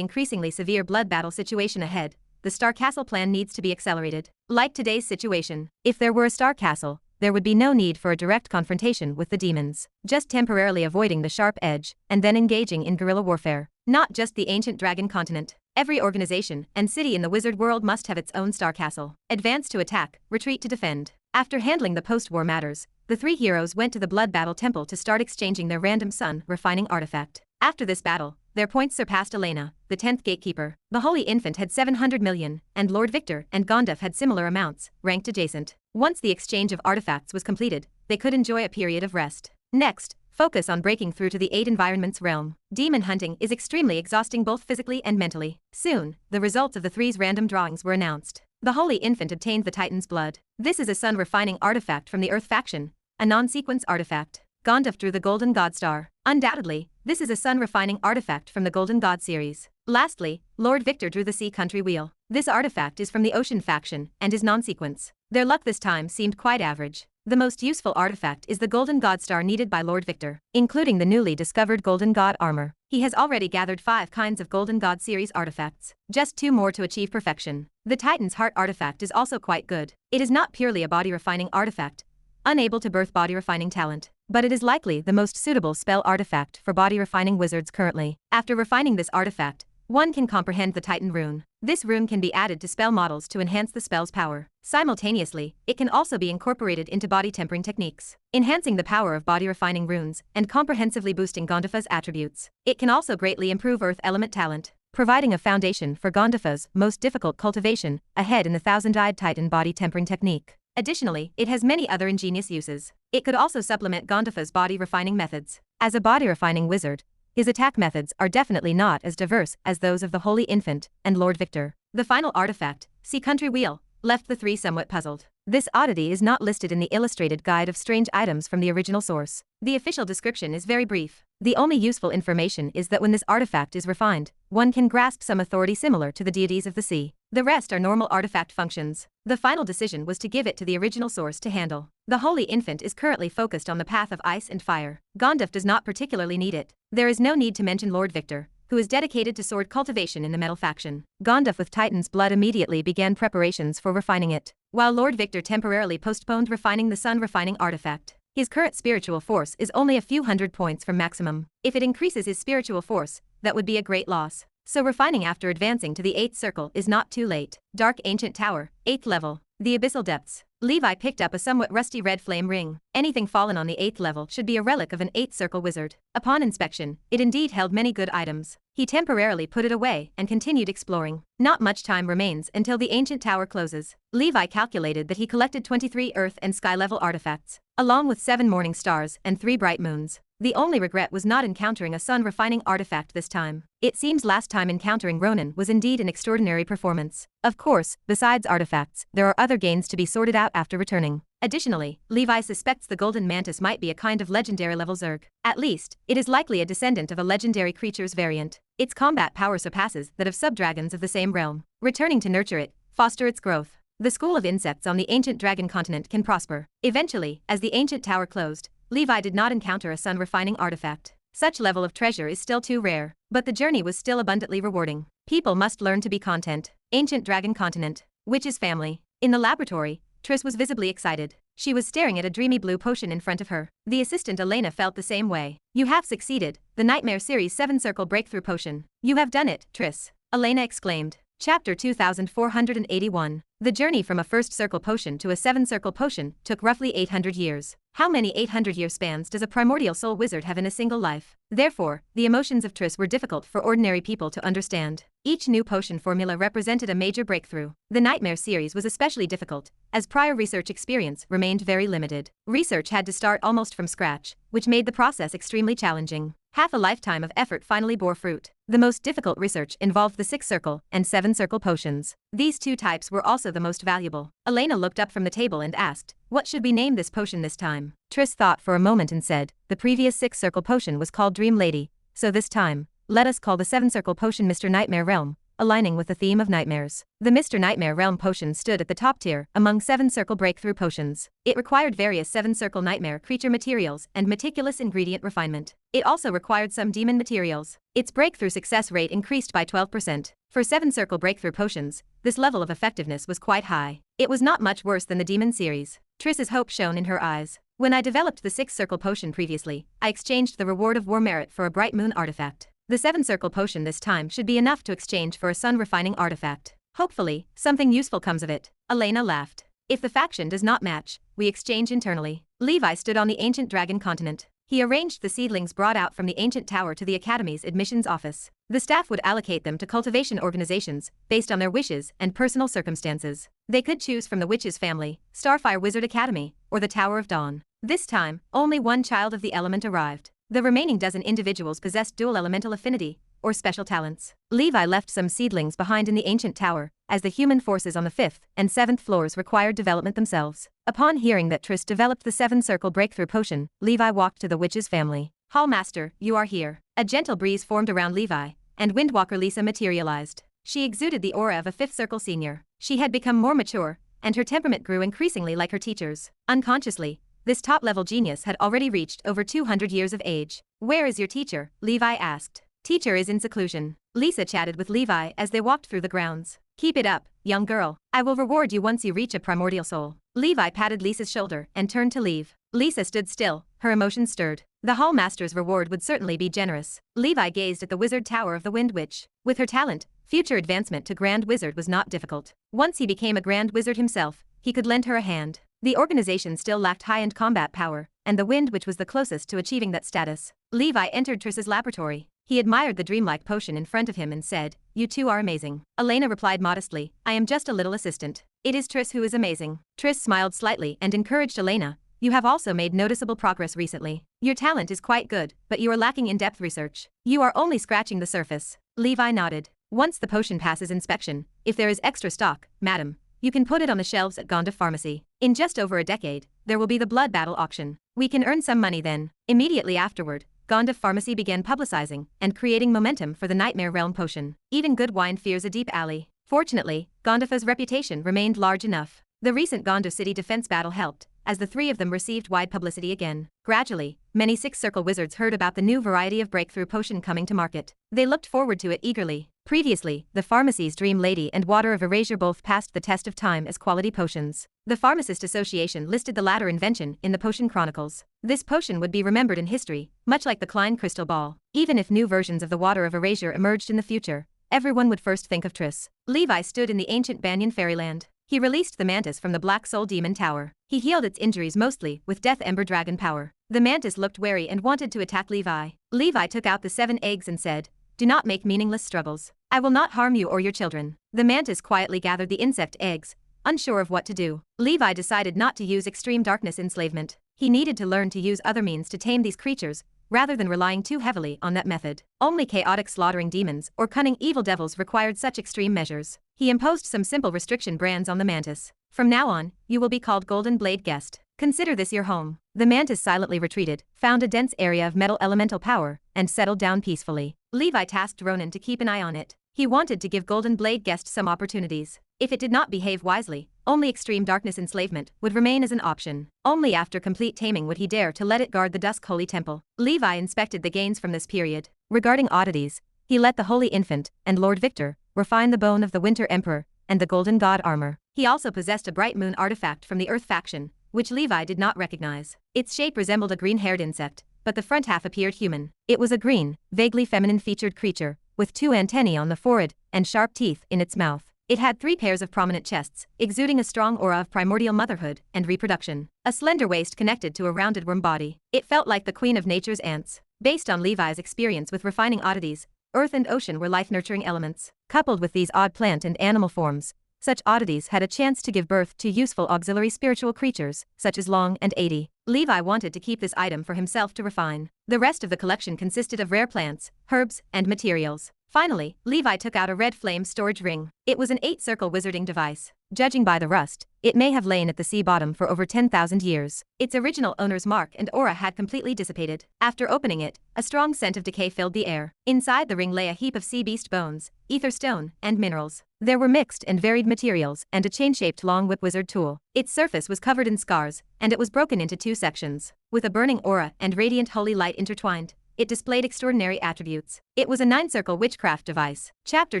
increasingly severe blood battle situation ahead, the Star Castle plan needs to be accelerated. Like today's situation, if there were a Star Castle, there would be no need for a direct confrontation with the demons, just temporarily avoiding the sharp edge, and then engaging in guerrilla warfare. Not just the ancient dragon continent. Every organization and city in the wizard world must have its own Star Castle. Advance to attack, retreat to defend. After handling the post-war matters, the three heroes went to the Blood Battle Temple to start exchanging their random sun refining artifact. After this battle, their points surpassed Elena, the 10th gatekeeper. The Holy Infant had 700 million, and Lord Victor and Gondef had similar amounts, ranked adjacent. Once the exchange of artifacts was completed, they could enjoy a period of rest. Next, focus on breaking through to the 8 environments realm. Demon hunting is extremely exhausting both physically and mentally. Soon, the results of the three's random drawings were announced. The Holy Infant obtained the Titan's blood. This is a sun refining artifact from the Earth faction, a non-sequence artifact. Gondef drew the Golden God Star. Undoubtedly, this is a sun refining artifact from the Golden God series. Lastly, Lord Victor drew the Sea Country Wheel. This artifact is from the Ocean faction and is non-sequence. Their luck this time seemed quite average. The most useful artifact is the Golden God Star needed by Lord Victor, including the newly discovered Golden God armor. He has already gathered 5 kinds of Golden God series artifacts, just 2 more to achieve perfection. The Titan's Heart artifact is also quite good. It is not purely a body refining artifact, unable to birth body refining talent, but it is likely the most suitable spell artifact for body refining wizards currently. After refining this artifact, one can comprehend the Titan rune. This rune can be added to spell models to enhance the spell's power. Simultaneously, it can also be incorporated into body tempering techniques, enhancing the power of body refining runes and comprehensively boosting Gondifa's attributes. It can also greatly improve earth element talent, providing a foundation for Gondifa's most difficult cultivation ahead in the thousand-eyed Titan body tempering technique. Additionally, it has many other ingenious uses. It could also supplement Gondifa's body refining methods. As a body refining wizard, his attack methods are definitely not as diverse as those of the Holy Infant and Lord Victor. The final artifact, Sea Country Wheel, left the three somewhat puzzled. This oddity is not listed in the illustrated guide of strange items from the original source. The official description is very brief. The only useful information is that when this artifact is refined, one can grasp some authority similar to the deities of the sea. The rest are normal artifact functions. The final decision was to give it to the original source to handle. The Holy Infant is currently focused on the path of ice and fire. Gondef does not particularly need it. There is no need to mention Lord Victor, who is dedicated to sword cultivation in the metal faction. Gondef with Titan's blood immediately began preparations for refining it, while Lord Victor temporarily postponed refining the sun refining artifact. His current spiritual force is only a few hundred points from maximum. If it increases his spiritual force, that would be a great loss. So refining after advancing to the 8th circle is not too late. Dark Ancient Tower, 8th level, the Abyssal Depths. Levi picked up a somewhat rusty red flame ring. Anything fallen on the 8th level should be a relic of an 8th circle wizard. Upon inspection, it indeed held many good items. He temporarily put it away and continued exploring. Not much time remains until the ancient tower closes. Levi calculated that he collected 23 earth and sky level artifacts, along with 7 morning stars and 3 bright moons. The only regret was not encountering a sun refining artifact this time. It seems last time encountering Ronan was indeed an extraordinary performance. Of course, besides artifacts, there are other gains to be sorted out after returning. Additionally, Levi suspects the Golden Mantis might be a kind of legendary level Zerg. At least, it is likely a descendant of a legendary creature's variant. Its combat power surpasses that of sub-dragons of the same realm. Returning to nurture it, foster its growth. The school of insects on the ancient dragon continent can prosper. Eventually, as the ancient tower closed, Levi did not encounter a sun refining artifact. Such level of treasure is still too rare, but the journey was still abundantly rewarding. People must learn to be content. Ancient dragon continent. Witch's family. In the laboratory, Triss was visibly excited. She was staring at a dreamy blue potion in front of her. The assistant Elena felt the same way. You have succeeded. The Nightmare Series 7 Circle Breakthrough Potion. You have done it, Triss. Elena exclaimed. Chapter 2481. The journey from a first circle potion to a 7-circle potion took roughly 800 years. How many 800-year spans does a primordial soul wizard have in a single life? Therefore, the emotions of Triss were difficult for ordinary people to understand. Each new potion formula represented a major breakthrough. The Nightmare series was especially difficult, as prior research experience remained very limited. Research had to start almost from scratch, which made the process extremely challenging. Half a lifetime of effort finally bore fruit. The most difficult research involved the 6-circle and 7-circle potions. These two types were also the most valuable. Elena looked up from the table and asked, "What should we name this potion this time?" Triss thought for a moment and said, "The previous 6-circle potion was called Dream Lady, so this time, let us call the 7-circle potion Mr. Nightmare Realm," aligning with the theme of nightmares. The Mr. Nightmare Realm potion stood at the top tier among 7-circle breakthrough potions. It required various 7-circle nightmare creature materials and meticulous ingredient refinement. It also required some demon materials. Its breakthrough success rate increased by 12%. For 7-circle breakthrough potions, this level of effectiveness was quite high. It was not much worse than the demon series. Triss's hope shone in her eyes. "When I developed the 6-circle potion previously, I exchanged the reward of war merit for a bright moon artifact. The 7-circle potion this time should be enough to exchange for a sun-refining artifact. Hopefully, something useful comes of it." Elena laughed. "If the faction does not match, we exchange internally." Levi stood on the ancient dragon continent. He arranged the seedlings brought out from the ancient tower to the Academy's admissions office. The staff would allocate them to cultivation organizations, based on their wishes and personal circumstances. They could choose from the Witch's Family, Starfire Wizard Academy, or the Tower of Dawn. This time, only one child of the element arrived. The remaining dozen individuals possessed dual elemental affinity, or special talents. Levi left some seedlings behind in the ancient tower, as the human forces on the 5th and 7th floors required development themselves. Upon hearing that Triss developed the 7-circle breakthrough potion, Levi walked to the Witch's Family. "Hallmaster, you are here." A gentle breeze formed around Levi, and Windwalker Lisa materialized. She exuded the aura of a 5th-circle senior. She had become more mature, and her temperament grew increasingly like her teacher's. Unconsciously, this top-level genius had already reached over 200 years of age. "Where is your teacher?" Levi asked. "Teacher is in seclusion." Lisa chatted with Levi as they walked through the grounds. "Keep it up, young girl. I will reward you once you reach a primordial soul." Levi patted Lisa's shoulder and turned to leave. Lisa stood still, her emotions stirred. The Hallmaster's reward would certainly be generous. Levi gazed at the wizard tower of the Wind Witch. With her talent, future advancement to Grand Wizard was not difficult. Once he became a Grand Wizard himself, he could lend her a hand. The organization still lacked high-end combat power, and the Wind Witch was the closest to achieving that status. Levi entered Triss's laboratory. He admired the dreamlike potion in front of him and said, "You two are amazing." Elena replied modestly, "I am just a little assistant." "It is Triss who is amazing." Triss smiled slightly and encouraged Elena, "You have also made noticeable progress recently. Your talent is quite good, but you are lacking in-depth research. You are only scratching the surface." Levi nodded. "Once the potion passes inspection, if there is extra stock, madam, you can put it on the shelves at Gonda Pharmacy. In just over a decade, there will be the blood battle auction. We can earn some money then." Immediately afterward, Gonda Pharmacy began publicizing and creating momentum for the Nightmare Realm potion. Even good wine fears a deep alley. Fortunately, Gondafa's reputation remained large enough. The recent Gonda City defense battle helped, as the three of them received wide publicity again. Gradually, many 6-circle wizards heard about the new variety of breakthrough potion coming to market. They looked forward to it eagerly. Previously, the pharmacy's Dream Lady and Water of Erasure both passed the test of time as quality potions. The Pharmacist Association listed the latter invention in the Potion Chronicles. This potion would be remembered in history, much like the Klein Crystal Ball. Even if new versions of the Water of Erasure emerged in the future, everyone would first think of Triss. Levi stood in the ancient Banyan fairyland. He released the mantis from the Black Soul Demon Tower. He healed its injuries mostly with Death Ember Dragon power. The mantis looked wary and wanted to attack Levi. Levi took out the 7 eggs and said, "Do not make meaningless struggles. I will not harm you or your children." The mantis quietly gathered the insect eggs, unsure of what to do. Levi decided not to use extreme darkness enslavement. He needed to learn to use other means to tame these creatures, rather than relying too heavily on that method. Only chaotic slaughtering demons or cunning evil devils required such extreme measures. He imposed some simple restriction brands on the mantis. "From now on, you will be called Golden Blade Guest. Consider this your home." The mantis silently retreated, found a dense area of metal elemental power, and settled down peacefully. Levi tasked Ronan to keep an eye on it. He wanted to give Golden Blade Guest some opportunities. If it did not behave wisely, only extreme darkness enslavement would remain as an option. Only after complete taming would he dare to let it guard the Dusk Holy Temple. Levi inspected the gains from this period. Regarding oddities, he let the Holy Infant and Lord Victor refine the bone of the Winter Emperor and the Golden God armor. He also possessed a Bright Moon artifact from the Earth faction, which Levi did not recognize. Its shape resembled a green-haired insect, but the front half appeared human. It was a green, vaguely feminine-featured creature, with 2 antennae on the forehead and sharp teeth in its mouth. It had 3 pairs of prominent chests, exuding a strong aura of primordial motherhood and reproduction. A slender waist connected to a rounded worm body. It felt like the queen of nature's ants. Based on Levi's experience with refining oddities, earth and ocean were life-nurturing elements. Coupled with these odd plant and animal forms, such oddities had a chance to give birth to useful auxiliary spiritual creatures, such as Long and 80. Levi wanted to keep this item for himself to refine. The rest of the collection consisted of rare plants, herbs, and materials. Finally, Levi took out a red flame storage ring. It was an 8-circle wizarding device. Judging by the rust, it may have lain at the sea bottom for over 10,000 years. Its original owner's mark and aura had completely dissipated. After opening it, a strong scent of decay filled the air. Inside the ring lay a heap of sea beast bones, ether stone, and minerals. There were mixed and varied materials and a chain-shaped long whip wizard tool. Its surface was covered in scars, and it was broken into 2 sections. With a burning aura and radiant holy light intertwined, it displayed extraordinary attributes. It was a 9-circle witchcraft device. Chapter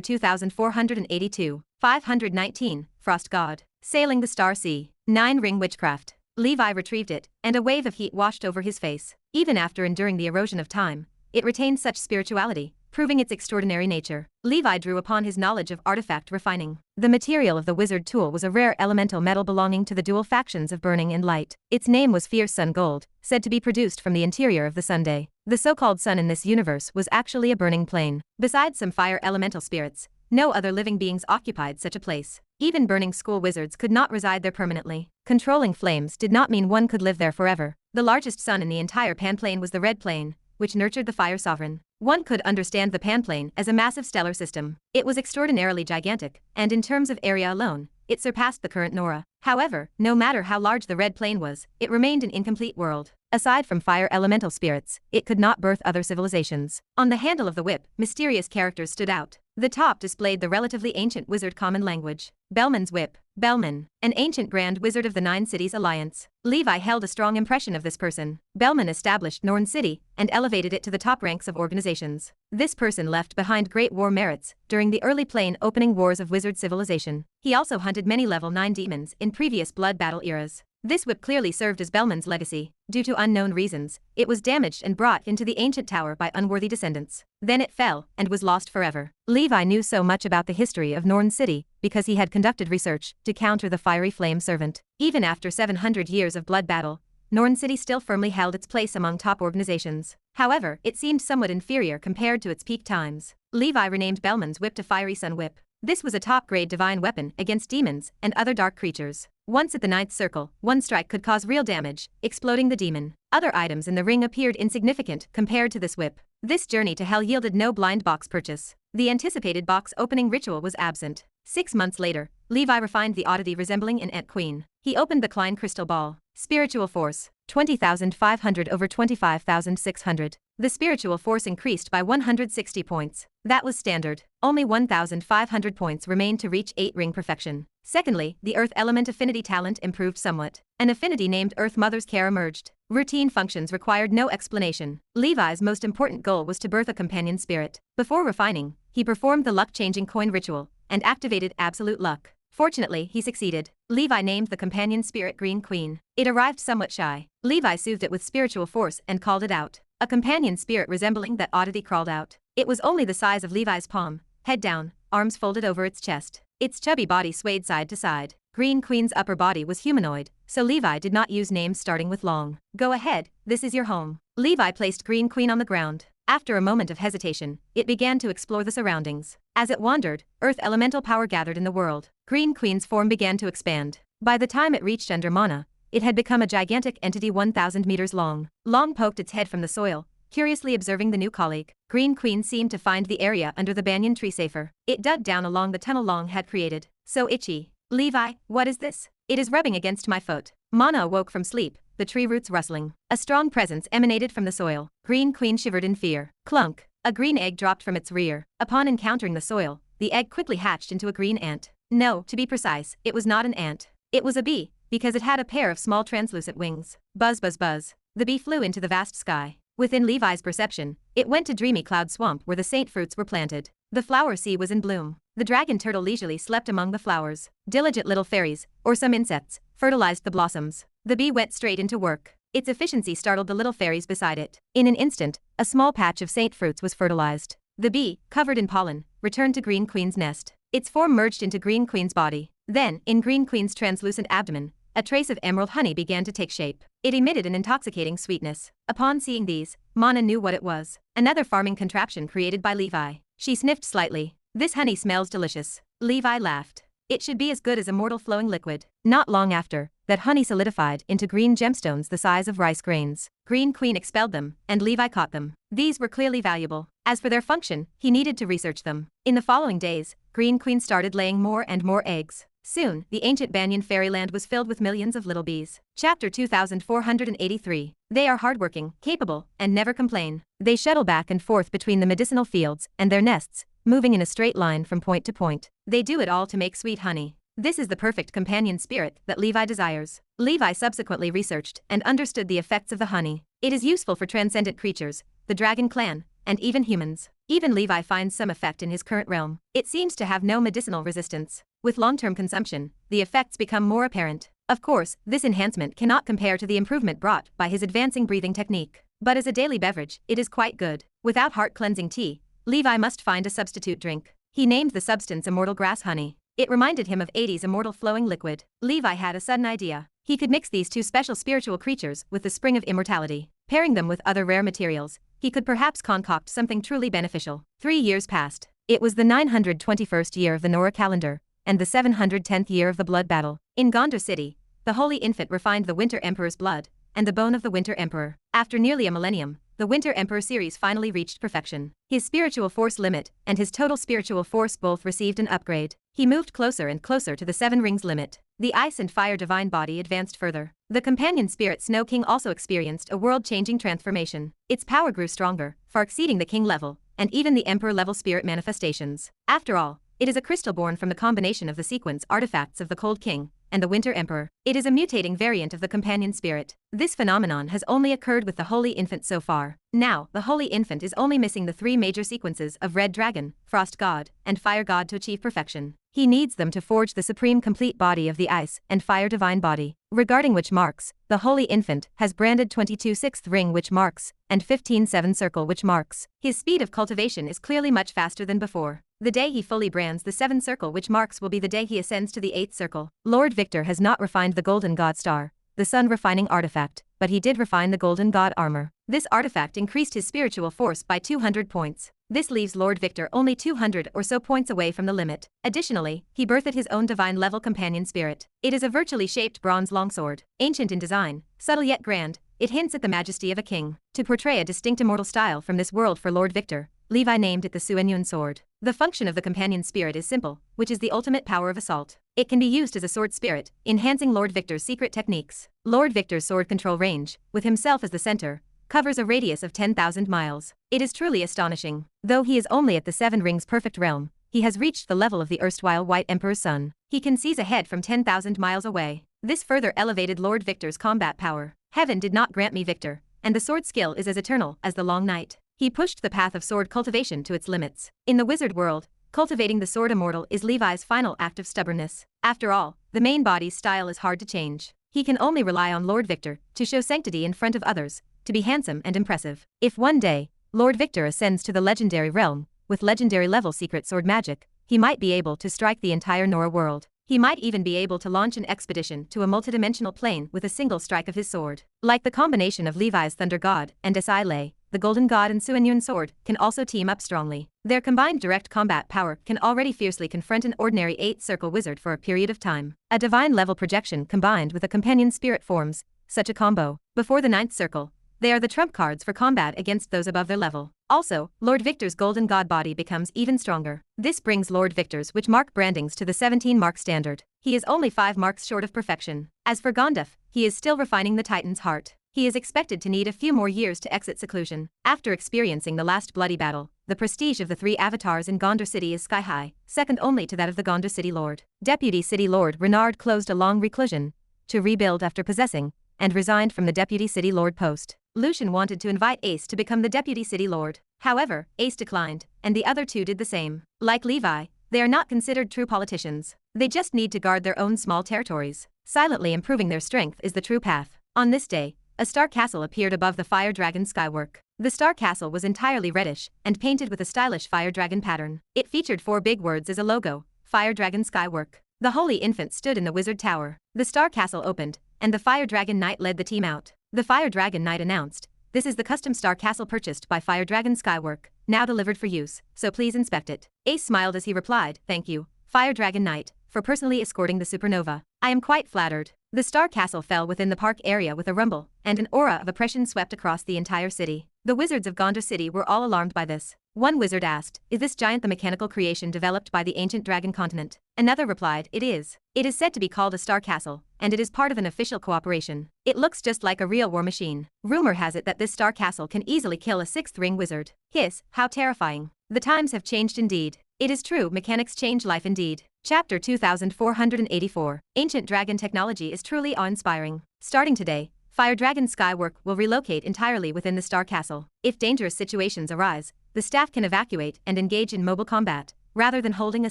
2482. 519, Frost God. Sailing the Star Sea. 9-ring witchcraft. Levi retrieved it, and a wave of heat washed over his face. Even after enduring the erosion of time, it retained such spirituality, proving its extraordinary nature. Levi drew upon his knowledge of artifact refining. The material of the wizard tool was a rare elemental metal belonging to the dual factions of burning and light. Its name was Fierce Sun Gold, said to be produced from the interior of the Sunday. The so-called sun in this universe was actually a burning plane. Besides some fire elemental spirits, no other living beings occupied such a place. Even burning school wizards could not reside there permanently. Controlling flames did not mean one could live there forever. The largest sun in the entire Panplane was the Red Plane, which nurtured the Fire Sovereign. One could understand the Panplane as a massive stellar system. It was extraordinarily gigantic, and in terms of area alone, it surpassed the current Nora. However, no matter how large the Red Plane was, it remained an incomplete world. Aside from fire elemental spirits, it could not birth other civilizations. On the handle of the whip, mysterious characters stood out. The top displayed the relatively ancient wizard common language. Bellman's Whip. Bellman, an ancient grand wizard of the 9 Cities Alliance. Levi held a strong impression of this person. Bellman established Norn City and elevated it to the top ranks of organizations. This person left behind great war merits during the early plane opening wars of wizard civilization. He also hunted many level 9 demons in previous blood battle eras. This whip clearly served as Bellman's legacy. Due to unknown reasons, it was damaged and brought into the ancient tower by unworthy descendants. Then it fell and was lost forever. Levi knew so much about the history of Norn City because he had conducted research to counter the fiery flame servant. Even after 700 years of blood battle, Norn City still firmly held its place among top organizations. However, it seemed somewhat inferior compared to its peak times. Levi renamed Bellman's whip to Fiery Sun Whip. This was a top-grade divine weapon against demons and other dark creatures. Once at the 9th circle, one strike could cause real damage, exploding the demon. Other items in the ring appeared insignificant compared to this whip. This journey to hell yielded no blind box purchase. The anticipated box opening ritual was absent. 6 months later, Levi refined the oddity resembling an Ant Queen. He opened the Klein crystal ball. Spiritual force, 20,500 over 25,600. The spiritual force increased by 160 points. That was standard. Only 1,500 points remained to reach 8-ring perfection. Secondly, the Earth element affinity talent improved somewhat. An affinity named Earth Mother's Care emerged. Routine functions required no explanation. Levi's most important goal was to birth a companion spirit. Before refining, he performed the luck-changing coin ritual and activated absolute luck. Fortunately, he succeeded. Levi named the companion spirit Green Queen. It arrived somewhat shy. Levi soothed it with spiritual force and called it out. A companion spirit resembling that oddity crawled out. It was only the size of Levi's palm, head down, arms folded over its chest. Its chubby body swayed side to side. Green Queen's upper body was humanoid, so Levi did not use names starting with long. Go ahead, this is your home. Levi placed Green Queen on the ground. After a moment of hesitation, it began to explore the surroundings. As it wandered, earth elemental power gathered in the world. Green Queen's form began to expand. By the time it reached under Mana, it had become a gigantic entity 1,000 meters long. Long poked its head from the soil, curiously observing the new colleague. Green Queen seemed to find the area under the banyan tree safer. It dug down along the tunnel Long had created. So itchy. Levi, what is this? It is rubbing against my foot. Mana awoke from sleep, the tree roots rustling. A strong presence emanated from the soil. Green Queen shivered in fear. Clunk. A green egg dropped from its rear. Upon encountering the soil, the egg quickly hatched into a green ant. No, to be precise, it was not an ant. It was a bee, because it had a pair of small translucent wings. Buzz buzz buzz. The bee flew into the vast sky. Within Levi's perception, it went to dreamy cloud swamp where the saint fruits were planted. The flower sea was in bloom. The dragon turtle leisurely slept among the flowers. Diligent little fairies, or some insects, fertilized the blossoms. The bee went straight into work. Its efficiency startled the little fairies beside it. In an instant, a small patch of saint fruits was fertilized. The bee, covered in pollen, returned to Green Queen's nest. Its form merged into Green Queen's body. Then, in Green Queen's translucent abdomen, a trace of emerald honey began to take shape. It emitted an intoxicating sweetness. Upon seeing these, Mana knew what it was. Another farming contraption created by Levi. She sniffed slightly. This honey smells delicious. Levi laughed. It should be as good as immortal flowing liquid. Not long after, that honey solidified into green gemstones the size of rice grains. Green Queen expelled them, and Levi caught them. These were clearly valuable. As for their function, he needed to research them. In the following days, Green Queen started laying more and more eggs. Soon, the ancient Banyan fairyland was filled with millions of little bees. Chapter 2483. They are hardworking, capable, and never complain. They shuttle back and forth between the medicinal fields and their nests, moving in a straight line from point to point. They do it all to make sweet honey. This is the perfect companion spirit that Levi desires. Levi subsequently researched and understood the effects of the honey. It is useful for transcendent creatures, the dragon clan, and even humans. Even Levi finds some effect in his current realm. It seems to have no medicinal resistance. With long-term consumption, the effects become more apparent. Of course, this enhancement cannot compare to the improvement brought by his advancing breathing technique. But as a daily beverage, it is quite good. Without heart-cleansing tea, Levi must find a substitute drink. He named the substance Immortal Grass Honey. It reminded him of 80's Immortal Flowing Liquid. Levi had a sudden idea. He could mix these two special spiritual creatures with the Spring of Immortality. Pairing them with other rare materials, he could perhaps concoct something truly beneficial. 3 years passed. It was the 921st year of the Nora calendar, and the 710th year of the blood battle. In Gondar City, the Holy Infant refined the Winter Emperor's blood, and the bone of the Winter Emperor. After nearly a millennium, the Winter Emperor series finally reached perfection. His spiritual force limit and his total spiritual force both received an upgrade. He moved closer and closer to the 7 rings limit. The Ice and Fire divine body advanced further. The companion spirit Snow King also experienced a world-changing transformation. Its power grew stronger, far exceeding the king level, and even the emperor level spirit manifestations. After all, it is a crystal born from the combination of the sequence artifacts of the Cold King and the Winter Emperor. It is a mutating variant of the companion spirit. This phenomenon has only occurred with the Holy Infant so far. Now, the Holy Infant is only missing the 3 major sequences of Red Dragon, Frost God, and Fire God to achieve perfection. He needs them to forge the supreme complete body of the Ice and Fire divine body. Regarding witch marks, the Holy Infant has branded 22 6th ring witch marks and 15 7 circle witch marks. His speed of cultivation is clearly much faster than before. The day he fully brands the 7 circle witch marks will be the day he ascends to the 8th circle. Lord Victor has not refined the Golden God Star, the sun refining artifact, but he did refine the Golden God Armor. This artifact increased his spiritual force by 200 points. This leaves Lord Victor only 200 or so points away from the limit. Additionally, he birthed his own divine level companion spirit. It is a virtually shaped bronze longsword. Ancient in design, subtle yet grand, it hints at the majesty of a king. To portray a distinct immortal style from this world for Lord Victor, Levi named it the Suenyun sword. The function of the companion spirit is simple, which is the ultimate power of assault. It can be used as a sword spirit, enhancing Lord Victor's secret techniques. Lord Victor's sword control range, with himself as the center, covers a radius of 10,000 miles. It is truly astonishing. Though he is only at the 7 rings perfect realm, he has reached the level of the erstwhile White Emperor's son. He can seize ahead from 10,000 miles away. This further elevated Lord Victor's combat power. Heaven did not grant me Victor, and the sword skill is as eternal as the long night. He pushed the path of sword cultivation to its limits. In the wizard world, cultivating the sword immortal is Levi's final act of stubbornness. After all, the main body's style is hard to change. He can only rely on Lord Victor to show sanctity in front of others, to be handsome and impressive. If one day, Lord Victor ascends to the legendary realm, with legendary level secret sword magic, he might be able to strike the entire Nora world. He might even be able to launch an expedition to a multidimensional plane with a single strike of his sword. Like the combination of Levi's Thunder God and Esai, the Golden God and Suenyun sword can also team up strongly. Their combined direct combat power can already fiercely confront an ordinary 8-circle wizard for a period of time. A divine level projection combined with a companion spirit forms such a combo. Before the 9th circle, they are the trump cards for combat against those above their level. Also, Lord Victor's Golden God body becomes even stronger. This brings Lord Victor's witch mark brandings to the 17 mark standard. He is only 5 marks short of perfection. As for Gondaf, he is still refining the Titan's heart. He is expected to need a few more years to exit seclusion. After experiencing the last bloody battle, the prestige of the 3 avatars in Gondar City is sky high, second only to that of the Gondar City Lord. Deputy City Lord Renard closed a long reclusion to rebuild after possessing, and resigned from the Deputy City Lord post. Lucian wanted to invite Ace to become the Deputy City Lord. However, Ace declined, and the other 2 did the same. Like Levi, they are not considered true politicians. They just need to guard their own small territories. Silently improving their strength is the true path. On this day, a star castle appeared above the Fire Dragon skywork. The star castle was entirely reddish and painted with a stylish Fire Dragon pattern. It featured 4 big words as a logo: Fire Dragon Skywork. The Holy Infant stood in the Wizard Tower. The star castle opened, and the Fire Dragon Knight led the team out. The Fire Dragon Knight announced, "This is the custom star castle purchased by Fire Dragon Skywork, now delivered for use, so please inspect it." Ace smiled as he replied, "Thank you, Fire Dragon Knight, for personally escorting the supernova. I am quite flattered." The star castle fell within the park area with a rumble, and an aura of oppression swept across the entire city. The wizards of Gondor City were all alarmed by this. One wizard asked, "Is this giant the mechanical creation developed by the ancient dragon continent?" Another replied, "It is. It is said to be called a star castle, and it is part of an official cooperation. It looks just like a real war machine. Rumor has it that this star castle can easily kill a 6th ring wizard." Hiss, how terrifying. The times have changed indeed. It is true, mechanics change life indeed. Chapter 2484. Ancient Dragon Technology is truly awe-inspiring. Starting today, Fire Dragon Skywork will relocate entirely within the Star Castle. If dangerous situations arise, the staff can evacuate and engage in mobile combat, rather than holding a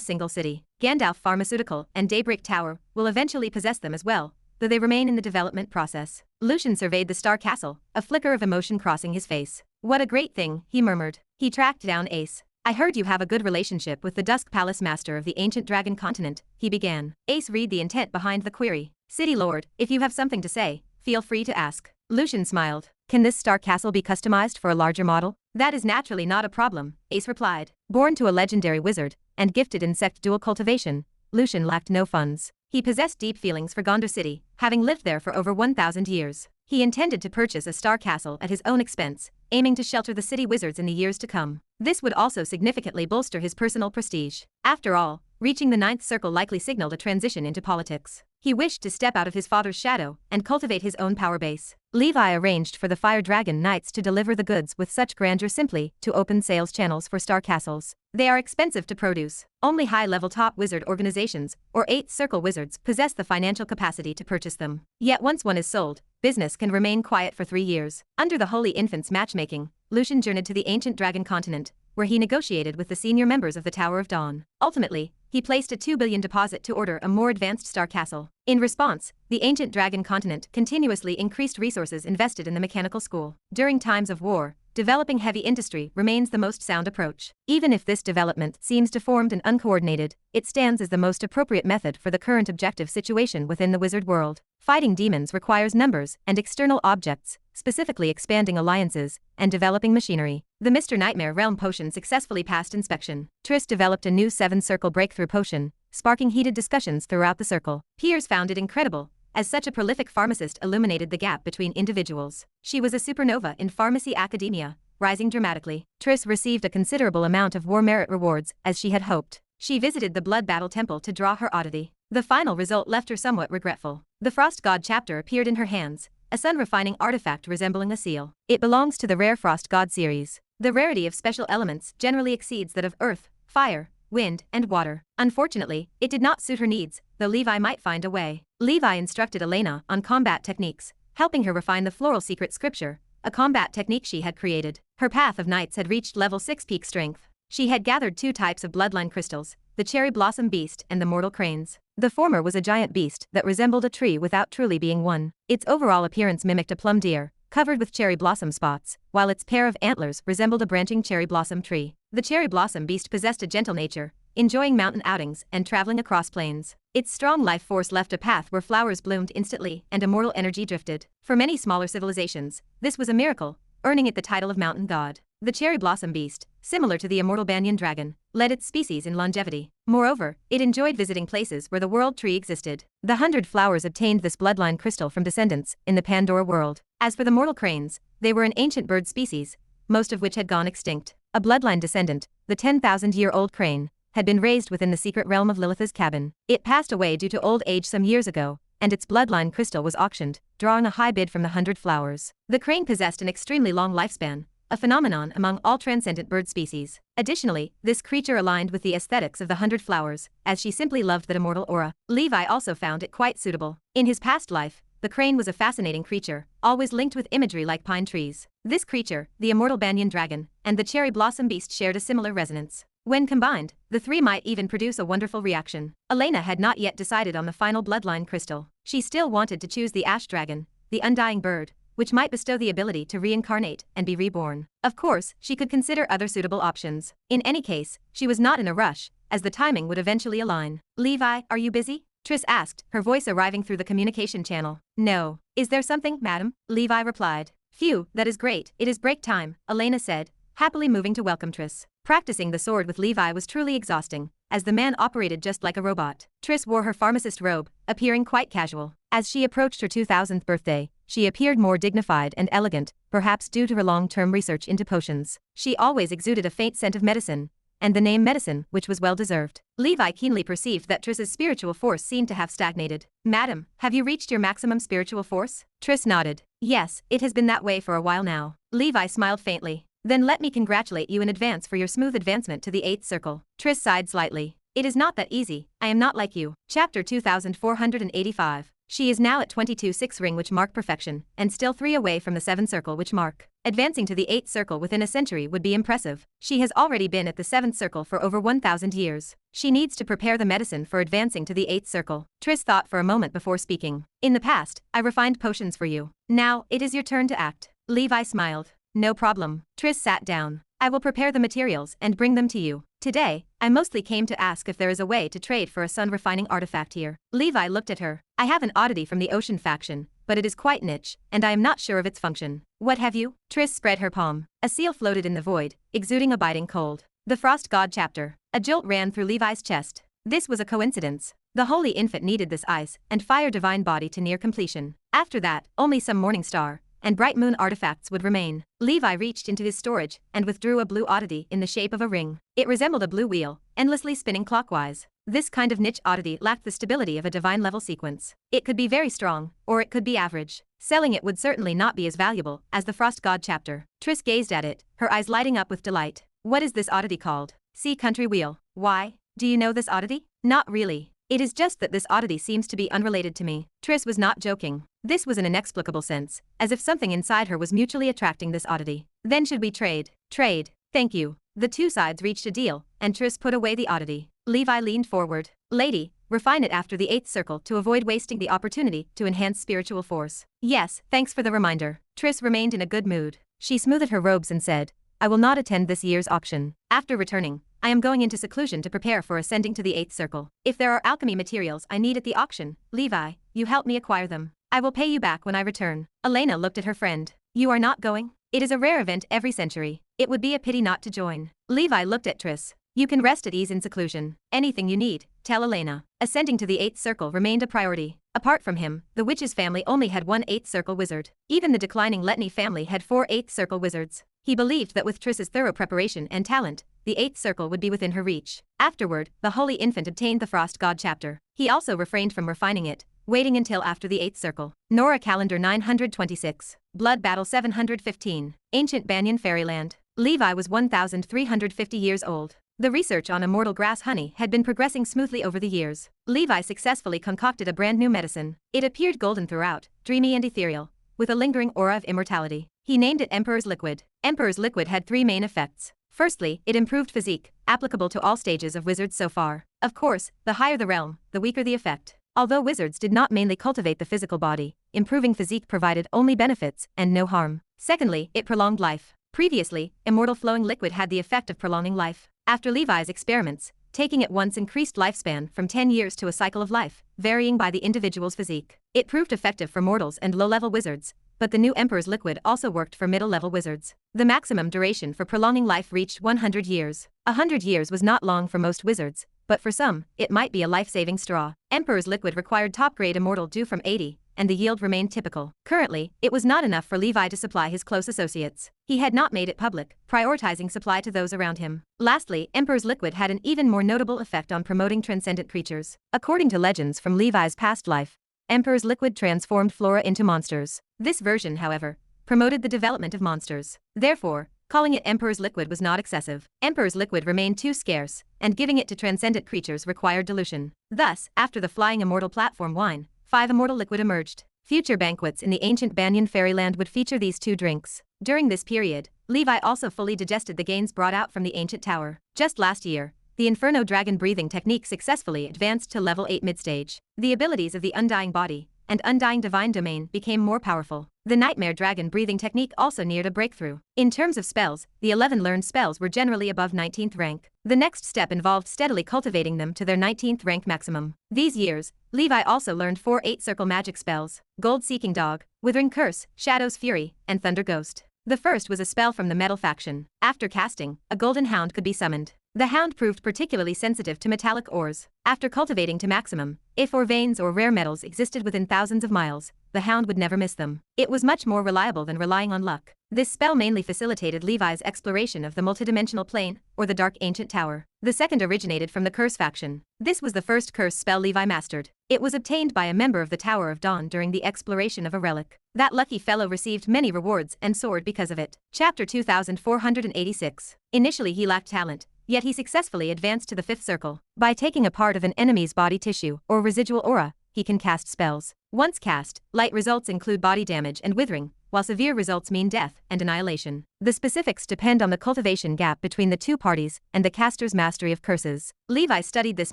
single city. Gandalf Pharmaceutical and Daybreak Tower will eventually possess them as well, though they remain in the development process. Lucian surveyed the Star Castle, a flicker of emotion crossing his face. "What a great thing," he murmured. He tracked down Ace. "I heard you have a good relationship with the Dusk Palace Master of the ancient dragon continent," he began. Ace read the intent behind the query. "City Lord, if you have something to say, feel free to ask." Lucian smiled. "Can this star castle be customized for a larger model?" "That is naturally not a problem," Ace replied. Born to a legendary wizard, and gifted in insect dual cultivation, Lucian lacked no funds. He possessed deep feelings for Gondor City, having lived there for over 1,000 years. He intended to purchase a star castle at his own expense, aiming to shelter the city wizards in the years to come. This would also significantly bolster his personal prestige. After all, reaching the 9th circle likely signaled a transition into politics. He wished to step out of his father's shadow and cultivate his own power base. Levi arranged for the Fire Dragon Knights to deliver the goods with such grandeur simply to open sales channels for star castles. They are expensive to produce. Only high-level top wizard organizations or 8th circle wizards possess the financial capacity to purchase them. Yet once one is sold, business can remain quiet for 3 years. Under the Holy Infant's matchmaking, Lucian journeyed to the ancient dragon continent, where he negotiated with the senior members of the Tower of Dawn. Ultimately, he placed a 2 billion deposit to order a more advanced star castle. In response, the ancient dragon continent continuously increased resources invested in the mechanical school. During times of war, developing heavy industry remains the most sound approach. Even if this development seems deformed and uncoordinated, it stands as the most appropriate method for the current objective situation within the wizard world. Fighting demons requires numbers and external objects, specifically expanding alliances and developing machinery. The Mr. Nightmare Realm potion successfully passed inspection. Triss developed a new 7-circle breakthrough potion, sparking heated discussions throughout the circle. Peers found it incredible, as such a prolific pharmacist illuminated the gap between individuals. She was a supernova in pharmacy academia, rising dramatically. Triss received a considerable amount of war merit rewards, as she had hoped. She visited the Blood Battle Temple to draw her oddity. The final result left her somewhat regretful. The Frost God chapter appeared in her hands, a sun-refining artifact resembling a seal. It belongs to the rare Frost God series. The rarity of special elements generally exceeds that of earth, fire, wind, and water. Unfortunately, it did not suit her needs, though Levi might find a way. Levi instructed Elena on combat techniques, helping her refine the floral secret scripture, a combat technique she had created. Her path of knights had reached level 6 peak strength. She had gathered 2 types of bloodline crystals, the cherry blossom beast and the mortal cranes. The former was a giant beast that resembled a tree without truly being one. Its overall appearance mimicked a plum deer, covered with cherry blossom spots, while its pair of antlers resembled a branching cherry blossom tree. The cherry blossom beast possessed a gentle nature, enjoying mountain outings and traveling across plains. Its strong life force left a path where flowers bloomed instantly and immortal energy drifted. For many smaller civilizations, this was a miracle, earning it the title of mountain god. The cherry blossom beast, similar to the immortal banyan dragon, led its species in longevity. Moreover, it enjoyed visiting places where the world tree existed. The 100 flowers obtained this bloodline crystal from descendants in the Pandora world. As for the mortal cranes, they were an ancient bird species, most of which had gone extinct. A bloodline descendant, the 10,000-year-old crane, had been raised within the secret realm of Lilith's cabin. It passed away due to old age some years ago, and its bloodline crystal was auctioned, drawing a high bid from the 100 flowers. The crane possessed an extremely long lifespan, a phenomenon among all transcendent bird species. Additionally, this creature aligned with the aesthetics of the 100 flowers, as she simply loved that immortal aura. Levi also found it quite suitable. In his past life, the crane was a fascinating creature, always linked with imagery like pine trees. This creature, the immortal banyan dragon, and the cherry blossom beast shared a similar resonance. When combined, the 3 might even produce a wonderful reaction. Elena had not yet decided on the final bloodline crystal. She still wanted to choose the ash dragon, the undying bird, which might bestow the ability to reincarnate and be reborn. Of course, she could consider other suitable options. In any case, she was not in a rush, as the timing would eventually align. Levi, are you busy? Triss asked, her voice arriving through the communication channel. No. Is there something, madam? Levi replied. Phew, that is great. It is break time, Elena said, happily moving to welcome Triss. Practicing the sword with Levi was truly exhausting, as the man operated just like a robot. Triss wore her pharmacist robe, appearing quite casual. As she approached her 2000th birthday, she appeared more dignified and elegant, perhaps due to her long-term research into potions. She always exuded a faint scent of medicine, and the name medicine, which was well-deserved. Levi keenly perceived that Triss's spiritual force seemed to have stagnated. Madam, have you reached your maximum spiritual force? Triss nodded. Yes, it has been that way for a while now. Levi smiled faintly. Then let me congratulate you in advance for your smooth advancement to the 8th circle. Triss sighed slightly. It is not that easy, I am not like you. Chapter 2485. She is now at 22/6 ring which mark perfection, and still 3 away from the 7th circle which mark. Advancing to the 8th circle within a century would be impressive. She has already been at the 7th circle for over 1,000 years. She needs to prepare the medicine for advancing to the 8th circle. Triss thought for a moment before speaking. In the past, I refined potions for you. Now, it is your turn to act. Levi smiled. No problem. Triss sat down. I will prepare the materials and bring them to you. Today, I mostly came to ask if there is a way to trade for a sun-refining artifact here. Levi looked at her. I have an oddity from the ocean faction, but it is quite niche, and I am not sure of its function. What have you? Triss spread her palm. A seal floated in the void, exuding a biting cold. The Frost God chapter. A jolt ran through Levi's chest. This was a coincidence. The Holy Infant needed this ice and fire divine body to near completion. After that, only some morning star and bright moon artifacts would remain. Levi reached into his storage and withdrew a blue oddity in the shape of a ring. It resembled a blue wheel, endlessly spinning clockwise. This kind of niche oddity lacked the stability of a divine level sequence. It could be very strong, or it could be average. Selling it would certainly not be as valuable as the Frost God chapter. Triss gazed at it, her eyes lighting up with delight. What is this oddity called? Sea Country Wheel. Why? Do you know this oddity? Not really. It is just that this oddity seems to be unrelated to me. Triss was not joking. This was an inexplicable sense, as if something inside her was mutually attracting this oddity. Then should we trade? Trade. Thank you. The two sides reached a deal, and Triss put away the oddity. Levi leaned forward. Lady, refine it after the 8th circle to avoid wasting the opportunity to enhance spiritual force. Yes, thanks for the reminder. Triss remained in a good mood. She smoothed her robes and said, I will not attend this year's auction. After returning, I am going into seclusion to prepare for ascending to the 8th circle. If there are alchemy materials I need at the auction, Levi, you help me acquire them. I will pay you back when I return. Elena looked at her friend. You are not going? It is a rare event every century. It would be a pity not to join. Levi looked at Triss. You can rest at ease in seclusion. Anything you need, tell Elena. Ascending to the 8th circle remained a priority. Apart from him, the witch's family only had one 8th circle wizard. Even the declining Letney family had 4 8th circle wizards. He believed that with Triss's thorough preparation and talent, the 8th circle would be within her reach. Afterward, the Holy Infant obtained the Frost God chapter. He also refrained from refining it, waiting until after the 8th circle. Nora Calendar 926. Blood Battle 715. Ancient Banyan Fairyland. Levi was 1,350 years old. The research on immortal grass honey had been progressing smoothly over the years. Levi successfully concocted a brand new medicine. It appeared golden throughout, dreamy and ethereal, with a lingering aura of immortality. He named it Emperor's Liquid. Emperor's Liquid had 3 main effects. Firstly, it improved physique, applicable to all stages of wizards so far. Of course, the higher the realm, the weaker the effect. Although wizards did not mainly cultivate the physical body, improving physique provided only benefits and no harm. Secondly, it prolonged life. Previously, immortal flowing liquid had the effect of prolonging life. After Levi's experiments, taking it once increased lifespan from 10 years to a cycle of life, varying by the individual's physique. It proved effective for mortals and low-level wizards, but the new Emperor's Liquid also worked for middle-level wizards. The maximum duration for prolonging life reached 100 years. 100 years was not long for most wizards, but for some, it might be a life-saving straw. Emperor's Liquid required top-grade immortal due from 80, and the yield remained typical. Currently, it was not enough for Levi to supply his close associates. He had not made it public, prioritizing supply to those around him. Lastly, Emperor's Liquid had an even more notable effect on promoting transcendent creatures. According to legends from Levi's past life, Emperor's Liquid transformed flora into monsters. This version, however, promoted the development of monsters. Therefore, calling it Emperor's Liquid was not excessive. Emperor's Liquid remained too scarce, and giving it to transcendent creatures required dilution. Thus, after the Flying Immortal platform wine, 5 Immortal Liquid emerged. Future banquets in the ancient Banyan Fairyland would feature these 2 drinks. During this period, Levi also fully digested the gains brought out from the ancient tower. Just last year, the Inferno Dragon breathing technique successfully advanced to level 8 midstage. The abilities of the Undying Body and Undying Divine Domain became more powerful. The Nightmare Dragon breathing technique also neared a breakthrough. In terms of spells, the 11 learned spells were generally above 19th rank. The next step involved steadily cultivating them to their 19th rank maximum. These years, Levi also learned 4 8-circle magic spells: Gold Seeking Dog, Withering Curse, Shadow's Fury, and Thunder Ghost. The first was a spell from the Metal faction. After casting, a golden hound could be summoned. The hound proved particularly sensitive to metallic ores. After cultivating to maximum, if ore veins or rare metals existed within thousands of miles, the hound would never miss them. It was much more reliable than relying on luck. This spell mainly facilitated Levi's exploration of the multidimensional plane, or the Dark Ancient Tower. The second originated from the Curse faction. This was the first curse spell Levi mastered. It was obtained by a member of the Tower of Dawn during the exploration of a relic. That lucky fellow received many rewards and soared because of it. Chapter 2486. Initially he lacked talent, yet he successfully advanced to the 5th circle. By taking a part of an enemy's body tissue, or residual aura, he can cast spells. Once cast, light results include body damage and withering, while severe results mean death and annihilation. The specifics depend on the cultivation gap between the two parties and the caster's mastery of curses. Levi studied this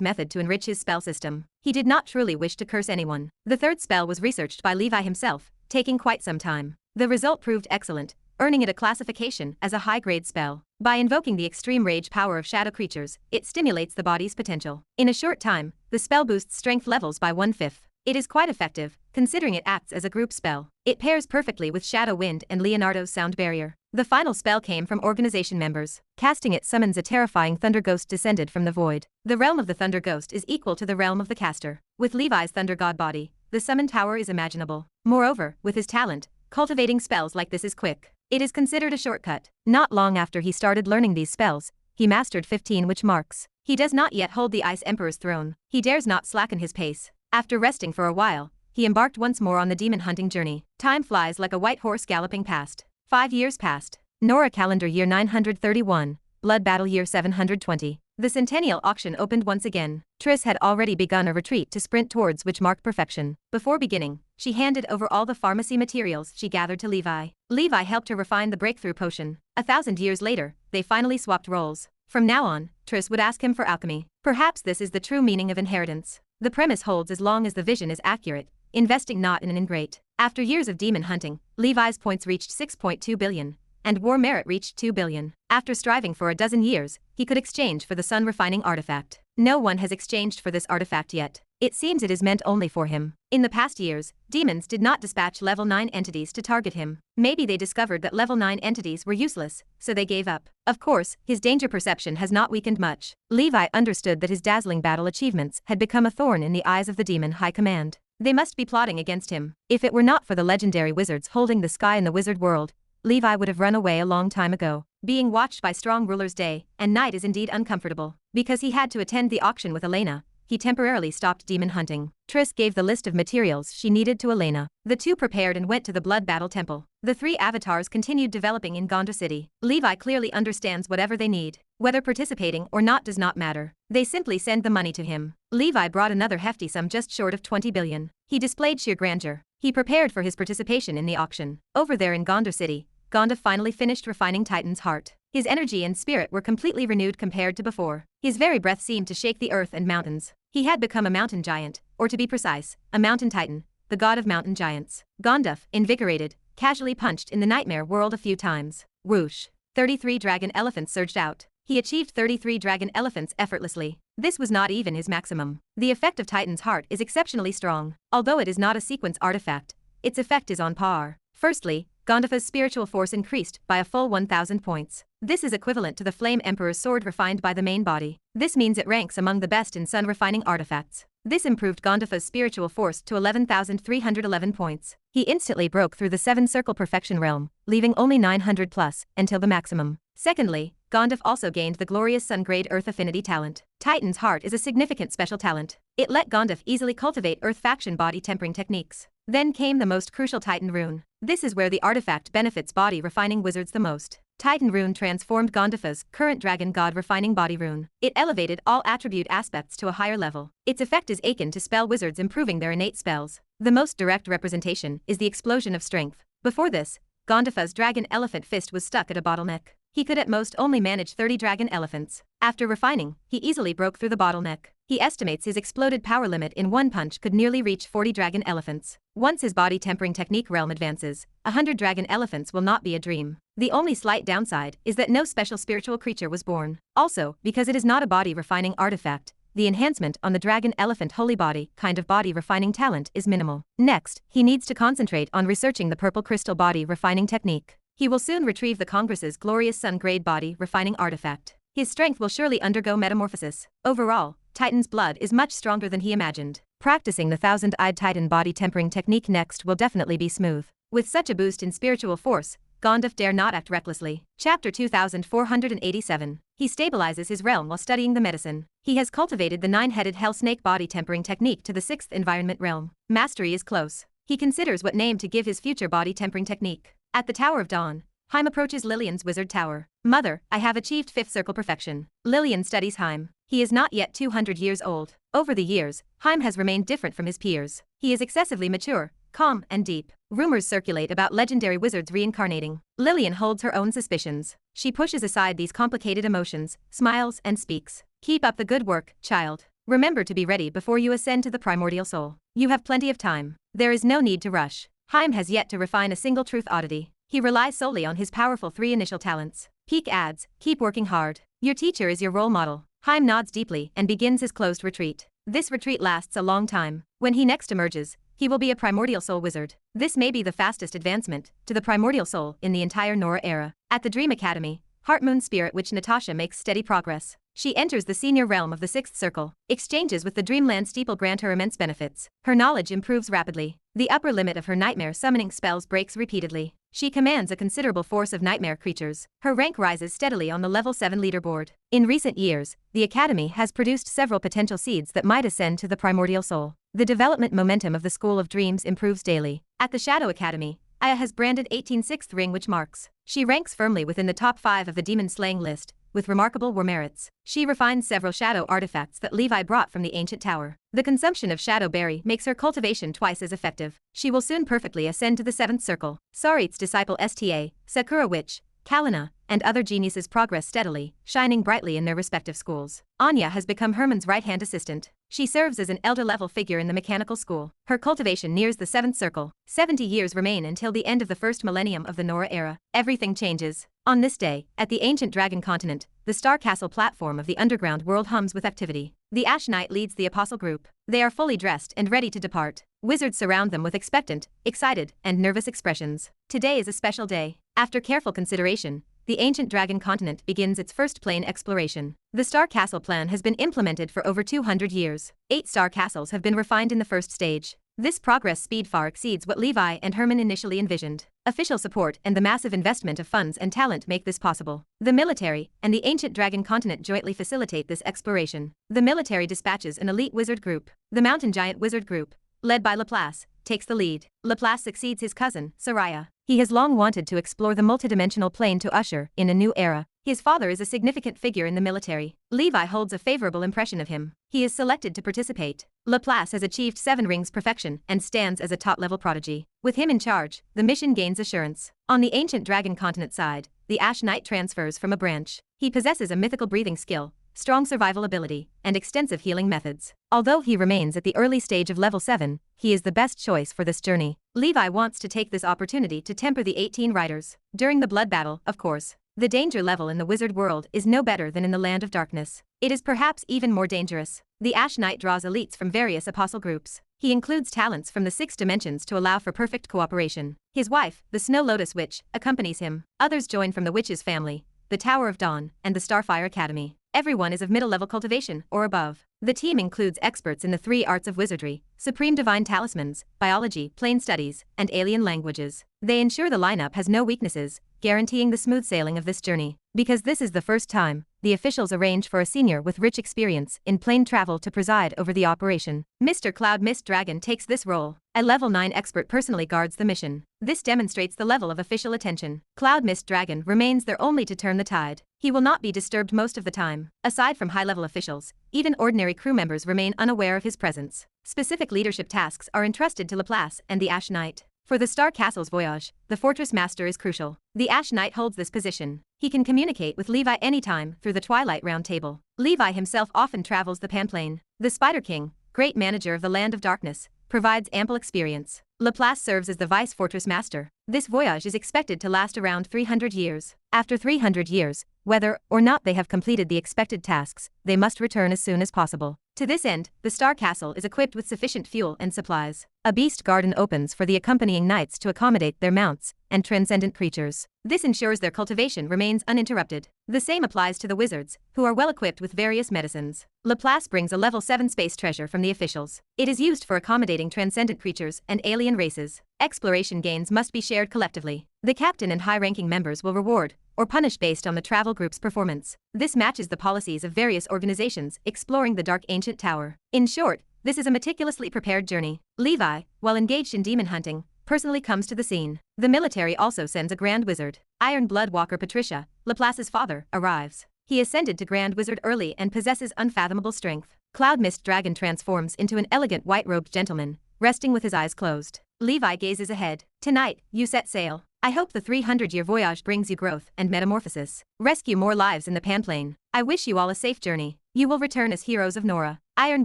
method to enrich his spell system. He did not truly wish to curse anyone. The third spell was researched by Levi himself, taking quite some time. The result proved excellent, earning it a classification as a high-grade spell. By invoking the extreme rage power of shadow creatures, it stimulates the body's potential. In a short time, the spell boosts strength levels by 1/5. It is quite effective, considering it acts as a group spell. It pairs perfectly with Shadow Wind and Leonardo's Sound Barrier. The final spell came from organization members. Casting it summons a terrifying Thunder Ghost descended from the void. The realm of the Thunder Ghost is equal to the realm of the caster. With Levi's Thunder God body, the summon tower is imaginable. Moreover, with his talent, cultivating spells like this is quick. It is considered a shortcut. Not long after he started learning these spells, he mastered 15 witch marks. He does not yet hold the Ice Emperor's throne. He dares not slacken his pace. After resting for a while, he embarked once more on the demon hunting journey. Time flies like a white horse galloping past. 5 years passed. Nora calendar year 931, blood battle year 720. The centennial auction opened once again. Triss had already begun a retreat to sprint towards which marked perfection. Before beginning, she handed over all the pharmacy materials she gathered to Levi. Levi helped her refine the breakthrough potion. 1,000 years later, they finally swapped roles. From now on, Triss would ask him for alchemy. Perhaps this is the true meaning of inheritance. The premise holds as long as the vision is accurate, investing not in an ingrate. After years of demon hunting, Levi's points reached 6.2 billion, and war merit reached 2 billion. After striving for a dozen years, he could exchange for the sun refining artifact. No one has exchanged for this artifact yet. It seems it is meant only for him. In the past years, demons did not dispatch level 9 entities to target him. Maybe they discovered that level 9 entities were useless, so they gave up. Of course, his danger perception has not weakened much. Levi understood that his dazzling battle achievements had become a thorn in the eyes of the demon high command. They must be plotting against him. If it were not for the legendary wizards holding the sky in the wizard world, Levi would have run away a long time ago. Being watched by strong rulers day and night is indeed uncomfortable. Because he had to attend the auction with Elena, he temporarily stopped demon hunting. Triss gave the list of materials she needed to Elena. The two prepared and went to the Blood Battle Temple. The 3 avatars continued developing in Gonda City. Levi clearly understands whatever they need. Whether participating or not does not matter. They simply send the money to him. Levi brought another hefty sum just short of 20 billion. He displayed sheer grandeur. He prepared for his participation in the auction. Over there in Gonda City, Gonda finally finished refining Titan's heart. His energy and spirit were completely renewed compared to before. His very breath seemed to shake the earth and mountains. He had become a mountain giant, or to be precise, a mountain titan, the god of mountain giants. Gonda, invigorated, casually punched in the nightmare world a few times. Whoosh. 33 dragon elephants surged out. He achieved 33 dragon elephants effortlessly. This was not even his maximum. The effect of Titan's heart is exceptionally strong. Although it is not a sequence artifact, its effect is on par. Firstly, Gondafa's spiritual force increased by a full 1,000 points. This is equivalent to the Flame Emperor's sword refined by the main body. This means it ranks among the best in sun refining artifacts. This improved Gondafa's spiritual force to 11,311 points. He instantly broke through the 7-circle perfection realm, leaving only 900 plus, until the maximum. Secondly, Gondaf also gained the glorious sun-grade Earth Affinity talent. Titan's Heart is a significant special talent. It let Gondaf easily cultivate Earth faction body tempering techniques. Then came the most crucial Titan Rune. This is where the artifact benefits body refining wizards the most. Titan Rune transformed Gondafa's current Dragon God refining body rune. It elevated all attribute aspects to a higher level. Its effect is akin to spell wizards improving their innate spells. The most direct representation is the explosion of strength. Before this, Gondafa's dragon elephant fist was stuck at a bottleneck. He could at most only manage 30 dragon elephants. After refining, he easily broke through the bottleneck. He estimates his exploded power limit in one punch could nearly reach 40 dragon elephants. Once his body tempering technique realm advances, 100 dragon elephants will not be a dream. The only slight downside is that no special spiritual creature was born. Also, because it is not a body refining artifact, the enhancement on the dragon elephant holy body kind of body refining talent is minimal. Next, he needs to concentrate on researching the purple crystal body refining technique. He will soon retrieve the Congress's glorious sun grade body refining artifact. His strength will surely undergo metamorphosis. Overall, Titan's blood is much stronger than he imagined. Practicing the thousand-eyed Titan body tempering technique next will definitely be smooth. With such a boost in spiritual force, Gondaf dare not act recklessly. Chapter 2487. He stabilizes his realm while studying the medicine. He has cultivated the nine-headed hell snake body tempering technique to the 6th environment realm. Mastery is close. He considers what name to give his future body tempering technique. At the Tower of Dawn, Heim approaches Lillian's wizard tower. Mother, I have achieved 5th circle perfection. Lillian studies Heim. He is not yet 200 years old. Over the years, Heim has remained different from his peers. He is excessively mature, calm, and deep. Rumors circulate about legendary wizards reincarnating. Lillian holds her own suspicions. She pushes aside these complicated emotions, smiles, and speaks. Keep up the good work, child. Remember to be ready before you ascend to the primordial soul. You have plenty of time. There is no need to rush. Heim has yet to refine a single truth oddity. He relies solely on his powerful 3 initial talents. Peak adds, keep working hard. Your teacher is your role model. Heim nods deeply and begins his closed retreat. This retreat lasts a long time. When he next emerges, he will be a primordial soul wizard. This may be the fastest advancement to the primordial soul in the entire Nora era. At the Dream Academy, Heartmoon Spirit Witch Natasha makes steady progress. She enters the senior realm of the 6th circle. Exchanges with the Dreamland Steeple grant her immense benefits. Her knowledge improves rapidly. The upper limit of her nightmare summoning spells breaks repeatedly. She commands a considerable force of nightmare creatures. Her rank rises steadily on the level 7 leaderboard. In recent years, the Academy has produced several potential seeds that might ascend to the primordial soul. The development momentum of the School of Dreams improves daily. At the Shadow Academy, Aya has branded 18 6th ring which marks. She ranks firmly within the top 5 of the demon slaying list, with remarkable war merits. She refines several shadow artifacts that Levi brought from the ancient tower. The consumption of shadow berry makes her cultivation twice as effective. She will soon perfectly ascend to the 7th circle. Sarit's disciple Sta, Sakura Witch, Kalina, and other geniuses progress steadily, shining brightly in their respective schools. Anya has become Herman's right-hand assistant. She serves as an elder-level figure in the mechanical school. Her cultivation nears the 7th circle. 70 years remain until the end of the first millennium of the Nora era. Everything changes. On this day, at the ancient dragon continent, the Star Castle platform of the underground world hums with activity. The Ash Knight leads the apostle group. They are fully dressed and ready to depart. Wizards surround them with expectant, excited, and nervous expressions. Today is a special day. After careful consideration, the ancient dragon continent begins its first plane exploration. The Star Castle plan has been implemented for over 200 years. 8 star castles have been refined in the first stage. This progress speed far exceeds what Levi and Herman initially envisioned. Official support and the massive investment of funds and talent make this possible. The military and the ancient dragon continent jointly facilitate this exploration. The military dispatches an elite wizard group. The mountain giant wizard group, led by Laplace, takes the lead. Laplace succeeds his cousin, Soraya. He has long wanted to explore the multidimensional plane to usher in a new era. His father is a significant figure in the military. Levi holds a favorable impression of him. He is selected to participate. Laplace has achieved 7 rings perfection and stands as a top-level prodigy. With him in charge, the mission gains assurance. On the ancient dragon continent side, the Ash Knight transfers from a branch. He possesses a mythical breathing skill, strong survival ability, and extensive healing methods. Although he remains at the early stage of level 7, he is the best choice for this journey. Levi wants to take this opportunity to temper the 18 riders. During the blood battle, of course. The danger level in the wizard world is no better than in the land of darkness. It is perhaps even more dangerous. The Ash Knight draws elites from various apostle groups. He includes talents from the 6 dimensions to allow for perfect cooperation. His wife, the Snow Lotus Witch, accompanies him. Others join from the Witch's family, the Tower of Dawn, and the Starfire Academy. Everyone is of middle-level cultivation or above. The team includes experts in the 3 arts of wizardry, supreme divine talismans, biology, plane studies, and alien languages. They ensure the lineup has no weaknesses, guaranteeing the smooth sailing of this journey. Because this is the first time, the officials arrange for a senior with rich experience in plane travel to preside over the operation. Mr. Cloud Mist Dragon takes this role. A level 9 expert personally guards the mission. This demonstrates the level of official attention. Cloud Mist Dragon remains there only to turn the tide. He will not be disturbed most of the time. Aside from high-level officials, even ordinary crew members remain unaware of his presence. Specific leadership tasks are entrusted to Laplace and the Ash Knight. For the Star Castle's voyage, the Fortress Master is crucial. The Ash Knight holds this position. He can communicate with Levi anytime through the Twilight Round Table. Levi himself often travels the Panplane. The Spider King, great manager of the Land of Darkness, provides ample experience. Laplace serves as the Vice Fortress Master. This voyage is expected to last around 300 years. After 300 years, whether or not they have completed the expected tasks, they must return as soon as possible. To this end, the Star Castle is equipped with sufficient fuel and supplies. A beast garden opens for the accompanying knights to accommodate their mounts and transcendent creatures. This ensures their cultivation remains uninterrupted. The same applies to the wizards, who are well equipped with various medicines. Laplace brings a level 7 space treasure from the officials. It is used for accommodating transcendent creatures and alien races. Exploration gains must be shared collectively. The captain and high-ranking members will reward or punish based on the travel group's performance. This matches the policies of various organizations exploring the Dark Ancient Tower. In short, this is a meticulously prepared journey. Levi, while engaged in demon hunting, personally comes to the scene. The military also sends a Grand Wizard. Iron Blood Walker Patricia, Laplace's father, arrives. He ascended to Grand Wizard early and possesses unfathomable strength. Cloud Mist Dragon transforms into an elegant white-robed gentleman, resting with his eyes closed. Levi gazes ahead. Tonight, you set sail. I hope the 300-year voyage brings you growth and metamorphosis. Rescue more lives in the Panplane. I wish you all a safe journey. You will return as heroes of Nora. Iron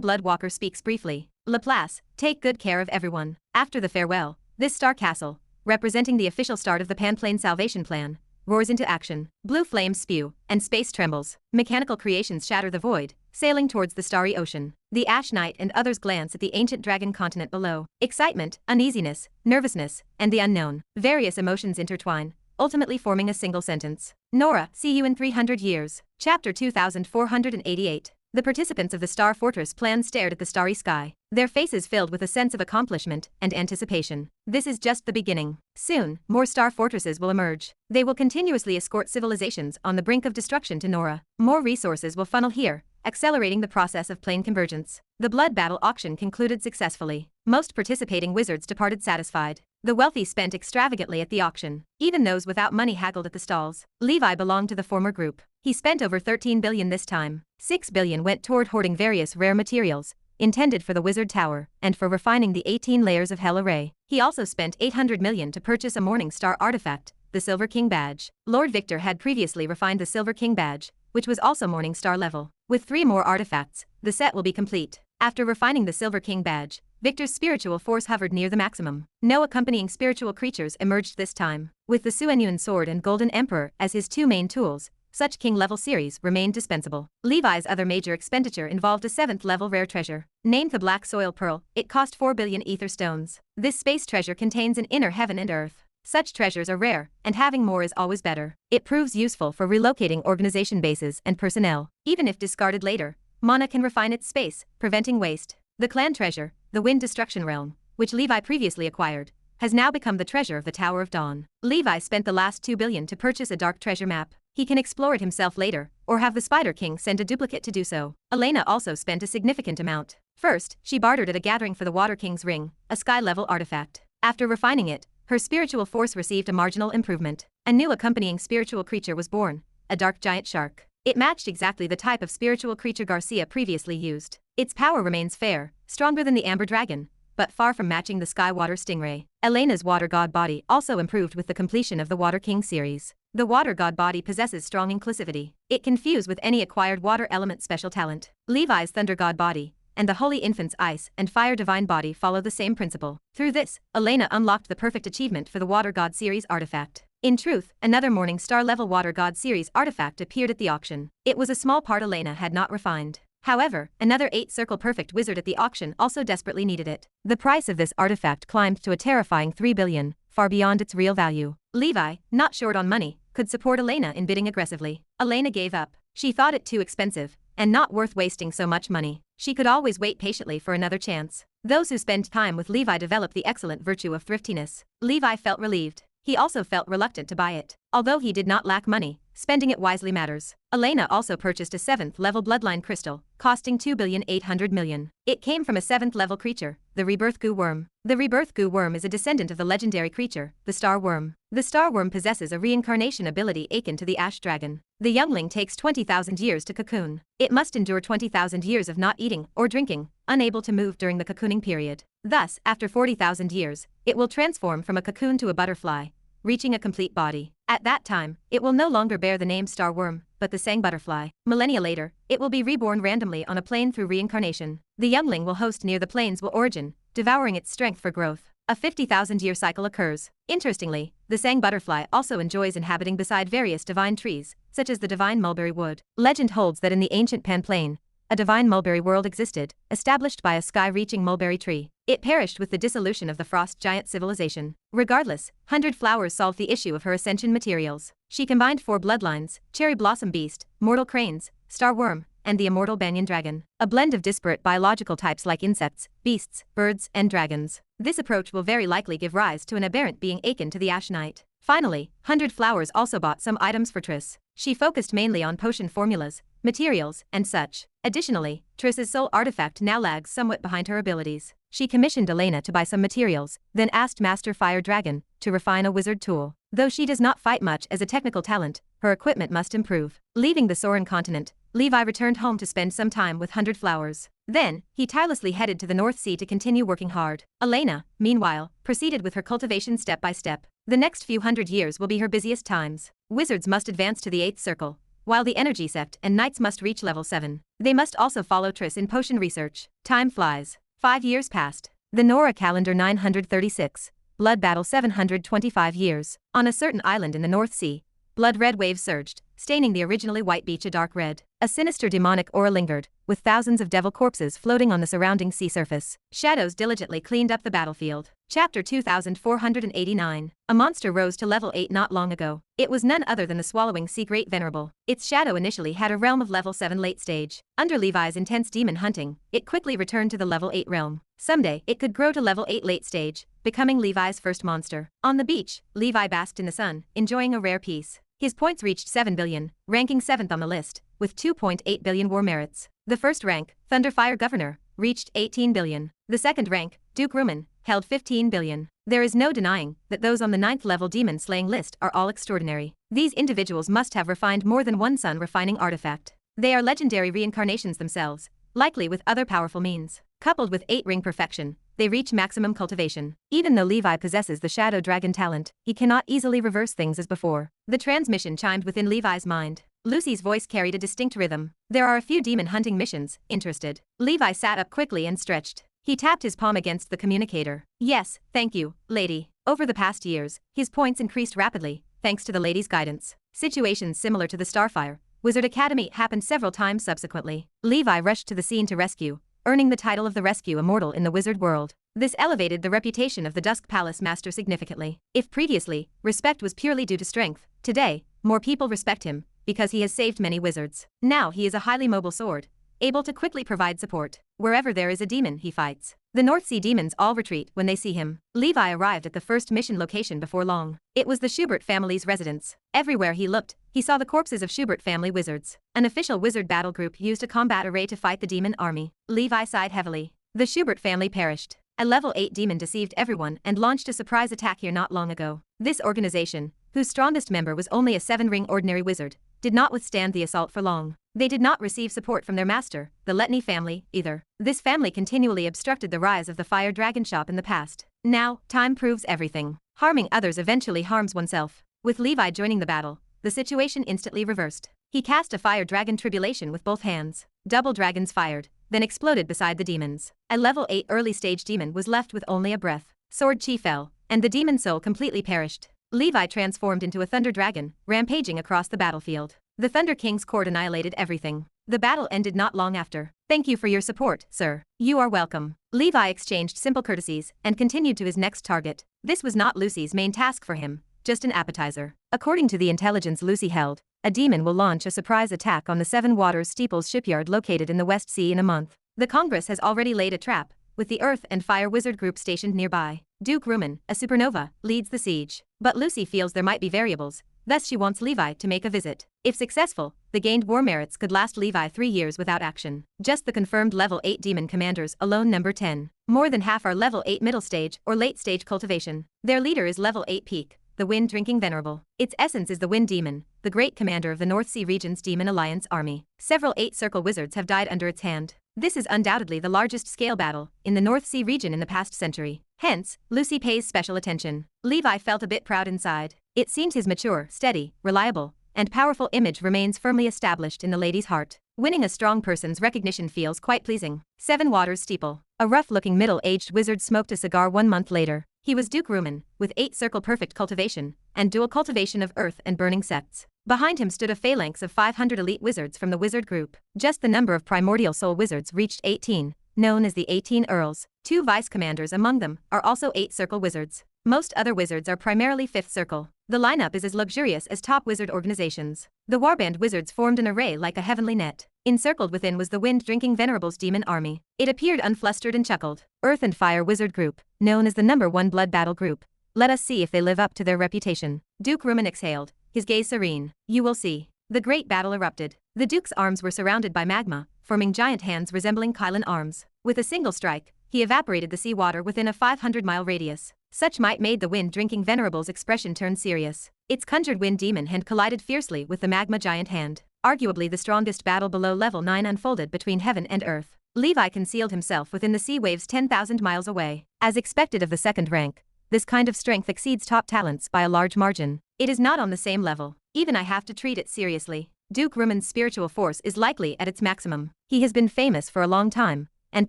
Blood Walker speaks briefly. Laplace, take good care of everyone. After the farewell, this Star Castle, representing the official start of the Panplane Salvation Plan, roars into action. Blue flames spew, and space trembles. Mechanical creations shatter the void, sailing towards the starry ocean. The Ash Knight and others glance at the ancient dragon continent below. Excitement, uneasiness, nervousness, and the unknown. Various emotions intertwine, ultimately forming a single sentence. Nora, see you in 300 years. Chapter 2488. The participants of the Star Fortress plan stared at the starry sky, their faces filled with a sense of accomplishment and anticipation. This is just the beginning. Soon, more Star Fortresses will emerge. They will continuously escort civilizations on the brink of destruction to Nora. More resources will funnel here, accelerating the process of plane convergence. The Blood Battle auction concluded successfully. Most participating wizards departed satisfied. The wealthy spent extravagantly at the auction. Even those without money haggled at the stalls. Levi belonged to the former group. He spent over 13 billion this time. 6 billion went toward hoarding various rare materials, intended for the Wizard Tower, and for refining the 18 layers of Hell array. He also spent 800 million to purchase a Morning Star artifact, the Silver King badge. Lord Victor had previously refined the Silver King badge, which was also Morning Star level. With 3 more artifacts, the set will be complete. After refining the Silver King badge, Victor's spiritual force hovered near the maximum. No accompanying spiritual creatures emerged this time. With the Suenyuan Sword and Golden Emperor as his 2 main tools, such king-level series remained dispensable. Levi's other major expenditure involved a 7th-level rare treasure. Named the Black Soil Pearl, it cost 4 billion ether stones. This space treasure contains an inner heaven and earth. Such treasures are rare, and having more is always better. It proves useful for relocating organization bases and personnel. Even if discarded later, mana can refine its space, preventing waste. The clan treasure, the Wind Destruction Realm, which Levi previously acquired, has now become the treasure of the Tower of Dawn. Levi spent the last 2 billion to purchase a dark treasure map. He can explore it himself later, or have the Spider King send a duplicate to do so. Elena also spent a significant amount. First, she bartered at a gathering for the Water King's ring, a sky-level artifact. After refining it, her spiritual force received a marginal improvement. A new accompanying spiritual creature was born, a dark giant shark. It matched exactly the type of spiritual creature Garcia previously used. Its power remains fair, stronger than the Amber Dragon, but far from matching the Sky Water Stingray. Elena's Water God body also improved with the completion of the Water King series. The Water God body possesses strong inclusivity. It can fuse with any acquired water element special talent. Levi's Thunder God body and the Holy Infant's Ice and Fire Divine body follow the same principle. Through this, Elena unlocked the perfect achievement for the Water God series artifact. In truth, another Morning Star level Water God series artifact appeared at the auction. It was a small part Elena had not refined. However, another 8-circle perfect wizard at the auction also desperately needed it. The price of this artifact climbed to a terrifying 3 billion, far beyond its real value. Levi, not short on money, could support Elena in bidding aggressively. Elena gave up. She thought it too expensive, and not worth wasting so much money. She could always wait patiently for another chance. Those who spend time with Levi develop the excellent virtue of thriftiness. Levi felt relieved. He also felt reluctant to buy it. Although he did not lack money, spending it wisely matters. Elena also purchased a 7th-level bloodline crystal, costing 2,800 million. It came from a 7th-level creature, the Rebirth Goo Worm. The Rebirth Goo Worm is a descendant of the legendary creature, the Star Worm. The Star Worm possesses a reincarnation ability akin to the Ash Dragon. The youngling takes 20,000 years to cocoon. It must endure 20,000 years of not eating or drinking, unable to move during the cocooning period. Thus, after 40,000 years, it will transform from a cocoon to a butterfly, reaching a complete body. At that time, it will no longer bear the name Star Worm, but the Sang butterfly. Millennia later, it will be reborn randomly on a plane through reincarnation. The youngling will host near the plane's origin, devouring its strength for growth. A 50,000-year cycle occurs. Interestingly, the Sang butterfly also enjoys inhabiting beside various divine trees, such as the divine mulberry wood. Legend holds that in the ancient Pan Plain, a divine mulberry world existed, established by a sky-reaching mulberry tree. It perished with the dissolution of the frost giant civilization. Regardless, 100 Flowers solved the issue of her ascension materials. She combined 4 bloodlines: cherry blossom beast, mortal cranes, star worm, and the immortal banyan dragon. A blend of disparate biological types like insects, beasts, birds, and dragons. This approach will very likely give rise to an aberrant being akin to the Ash Knight. Finally, 100 Flowers also bought some items for Triss. She focused mainly on potion formulas, materials, and such. Additionally, Triss's soul artifact now lags somewhat behind her abilities. She commissioned Elena to buy some materials, then asked Master Fire Dragon to refine a wizard tool. Though she does not fight much as a technical talent, her equipment must improve. Leaving the Soren continent, Levi returned home to spend some time with 100 Flowers. Then, he tirelessly headed to the North Sea to continue working hard. Elena, meanwhile, proceeded with her cultivation step by step. The next few hundred years will be her busiest times. Wizards must advance to the 8th circle, while the Energy Sect and Knights must reach level 7. They must also follow Triss in potion research. Time flies. 5 years passed. The Nora calendar 936. Blood battle 725 years. On a certain island in the North Sea, blood-red waves surged, staining the originally white beach a dark red. A sinister demonic aura lingered, with thousands of devil corpses floating on the surrounding sea surface. Shadows diligently cleaned up the battlefield. Chapter 2489. A monster rose to level 8 not long ago. It was none other than the swallowing sea great venerable. Its shadow initially had a realm of level 7 late stage. Under Levi's intense demon hunting, it quickly returned to the level 8 realm. Someday, it could grow to level 8 late stage, becoming Levi's first monster. On the beach, Levi basked in the sun, enjoying a rare peace. His points reached 7 billion, ranking 7th on the list, with 2.8 billion war merits. The first rank, Thunderfire Governor, reached 18 billion. The second rank, Duke Ruman, held 15 billion. There is no denying that those on the 9th level demon slaying list are all extraordinary. These individuals must have refined more than one sun refining artifact. They are legendary reincarnations themselves, likely with other powerful means. Coupled with 8-ring perfection, they reach maximum cultivation. Even though Levi possesses the Shadow Dragon talent, he cannot easily reverse things as before. The transmission chimed within Levi's mind. Lucy's voice carried a distinct rhythm. There are a few demon hunting missions. Interested? Levi sat up quickly and stretched. He tapped his palm against the communicator. Yes, thank you, lady. Over the past years, his points increased rapidly, thanks to the lady's guidance. Situations similar to the Starfire Wizard Academy happened several times subsequently. Levi rushed to the scene to rescue, earning the title of the Rescue Immortal in the wizard world. This elevated the reputation of the Dusk Palace Master significantly. If previously, respect was purely due to strength, today, more people respect him, because he has saved many wizards. Now he is a highly mobile sword, able to quickly provide support. Wherever there is a demon, he fights. The North Sea demons all retreat when they see him. Levi arrived at the first mission location before long. It was the Schubert family's residence. Everywhere he looked, he saw the corpses of Schubert family wizards. An official wizard battle group used a combat array to fight the demon army. Levi sighed heavily. The Schubert family perished. A level 8 demon deceived everyone and launched a surprise attack here not long ago. This organization, whose strongest member was only a 7-ring ordinary wizard, did not withstand the assault for long. They did not receive support from their master, the Letney family, either. This family continually obstructed the rise of the Fire Dragon shop in the past. Now, time proves everything. Harming others eventually harms oneself. With Levi joining the battle, the situation instantly reversed. He cast a Fire Dragon Tribulation with both hands. Double dragons fired, then exploded beside the demons. A level 8 early stage demon was left with only a breath. Sword Chi fell, and the demon soul completely perished. Levi transformed into a Thunder Dragon, rampaging across the battlefield. The Thunder King's court annihilated everything. The battle ended not long after. Thank you for your support, sir. You are welcome. Levi exchanged simple courtesies and continued to his next target. This was not Lucy's main task for him, just an appetizer. According to the intelligence Lucy held, a demon will launch a surprise attack on the Seven Waters Steeples shipyard located in the West Sea in a month. The Congress has already laid a trap, with the Earth and Fire Wizard group stationed nearby. Duke Ruman, a supernova, leads the siege. But Lucy feels there might be variables, thus she wants Levi to make a visit. If successful, the gained war merits could last Levi 3 years without action. Just the confirmed level 8 demon commanders alone number 10. More than half are level 8 middle stage or late stage cultivation. Their leader is level 8 peak, the Wind Drinking Venerable. Its essence is the Wind Demon, the great commander of the North Sea region's Demon Alliance army. Several 8-circle wizards have died under its hand. This is undoubtedly the largest scale battle in the North Sea region in the past century. Hence, Lucy pays special attention. Levi felt a bit proud inside. It seemed his mature, steady, reliable, and powerful image remains firmly established in the lady's heart. Winning a strong person's recognition feels quite pleasing. 7 Waters Steeple. A rough-looking middle-aged wizard smoked a cigar 1 month later. He was Duke Rumen, with 8 circle perfect cultivation, and dual cultivation of earth and burning sects. Behind him stood a phalanx of 500 elite wizards from the wizard group. Just the number of primordial soul wizards reached 18, known as the 18 Earls. 2 vice-commanders among them are also 8 circle wizards. Most other wizards are primarily 5th circle. The lineup is as luxurious as top wizard organizations. The warband wizards formed an array like a heavenly net. Encircled within was the wind-drinking Venerable's demon army. It appeared unflustered and chuckled. Earth and Fire Wizard Group, known as the number 1 blood battle group. Let us see if they live up to their reputation. Duke Rumen exhaled, his gaze serene. You will see. The great battle erupted. The Duke's arms were surrounded by magma, forming giant hands resembling Kylan arms. With a single strike, he evaporated the seawater within a 500-mile radius. Such might made the wind-drinking Venerable's expression turn serious. Its conjured wind demon hand collided fiercely with the magma giant hand. Arguably the strongest battle below level 9 unfolded between heaven and earth. Levi concealed himself within the sea waves 10,000 miles away. As expected of the second rank, this kind of strength exceeds top talents by a large margin. It is not on the same level. Even I have to treat it seriously. Duke Rumen's spiritual force is likely at its maximum. He has been famous for a long time, and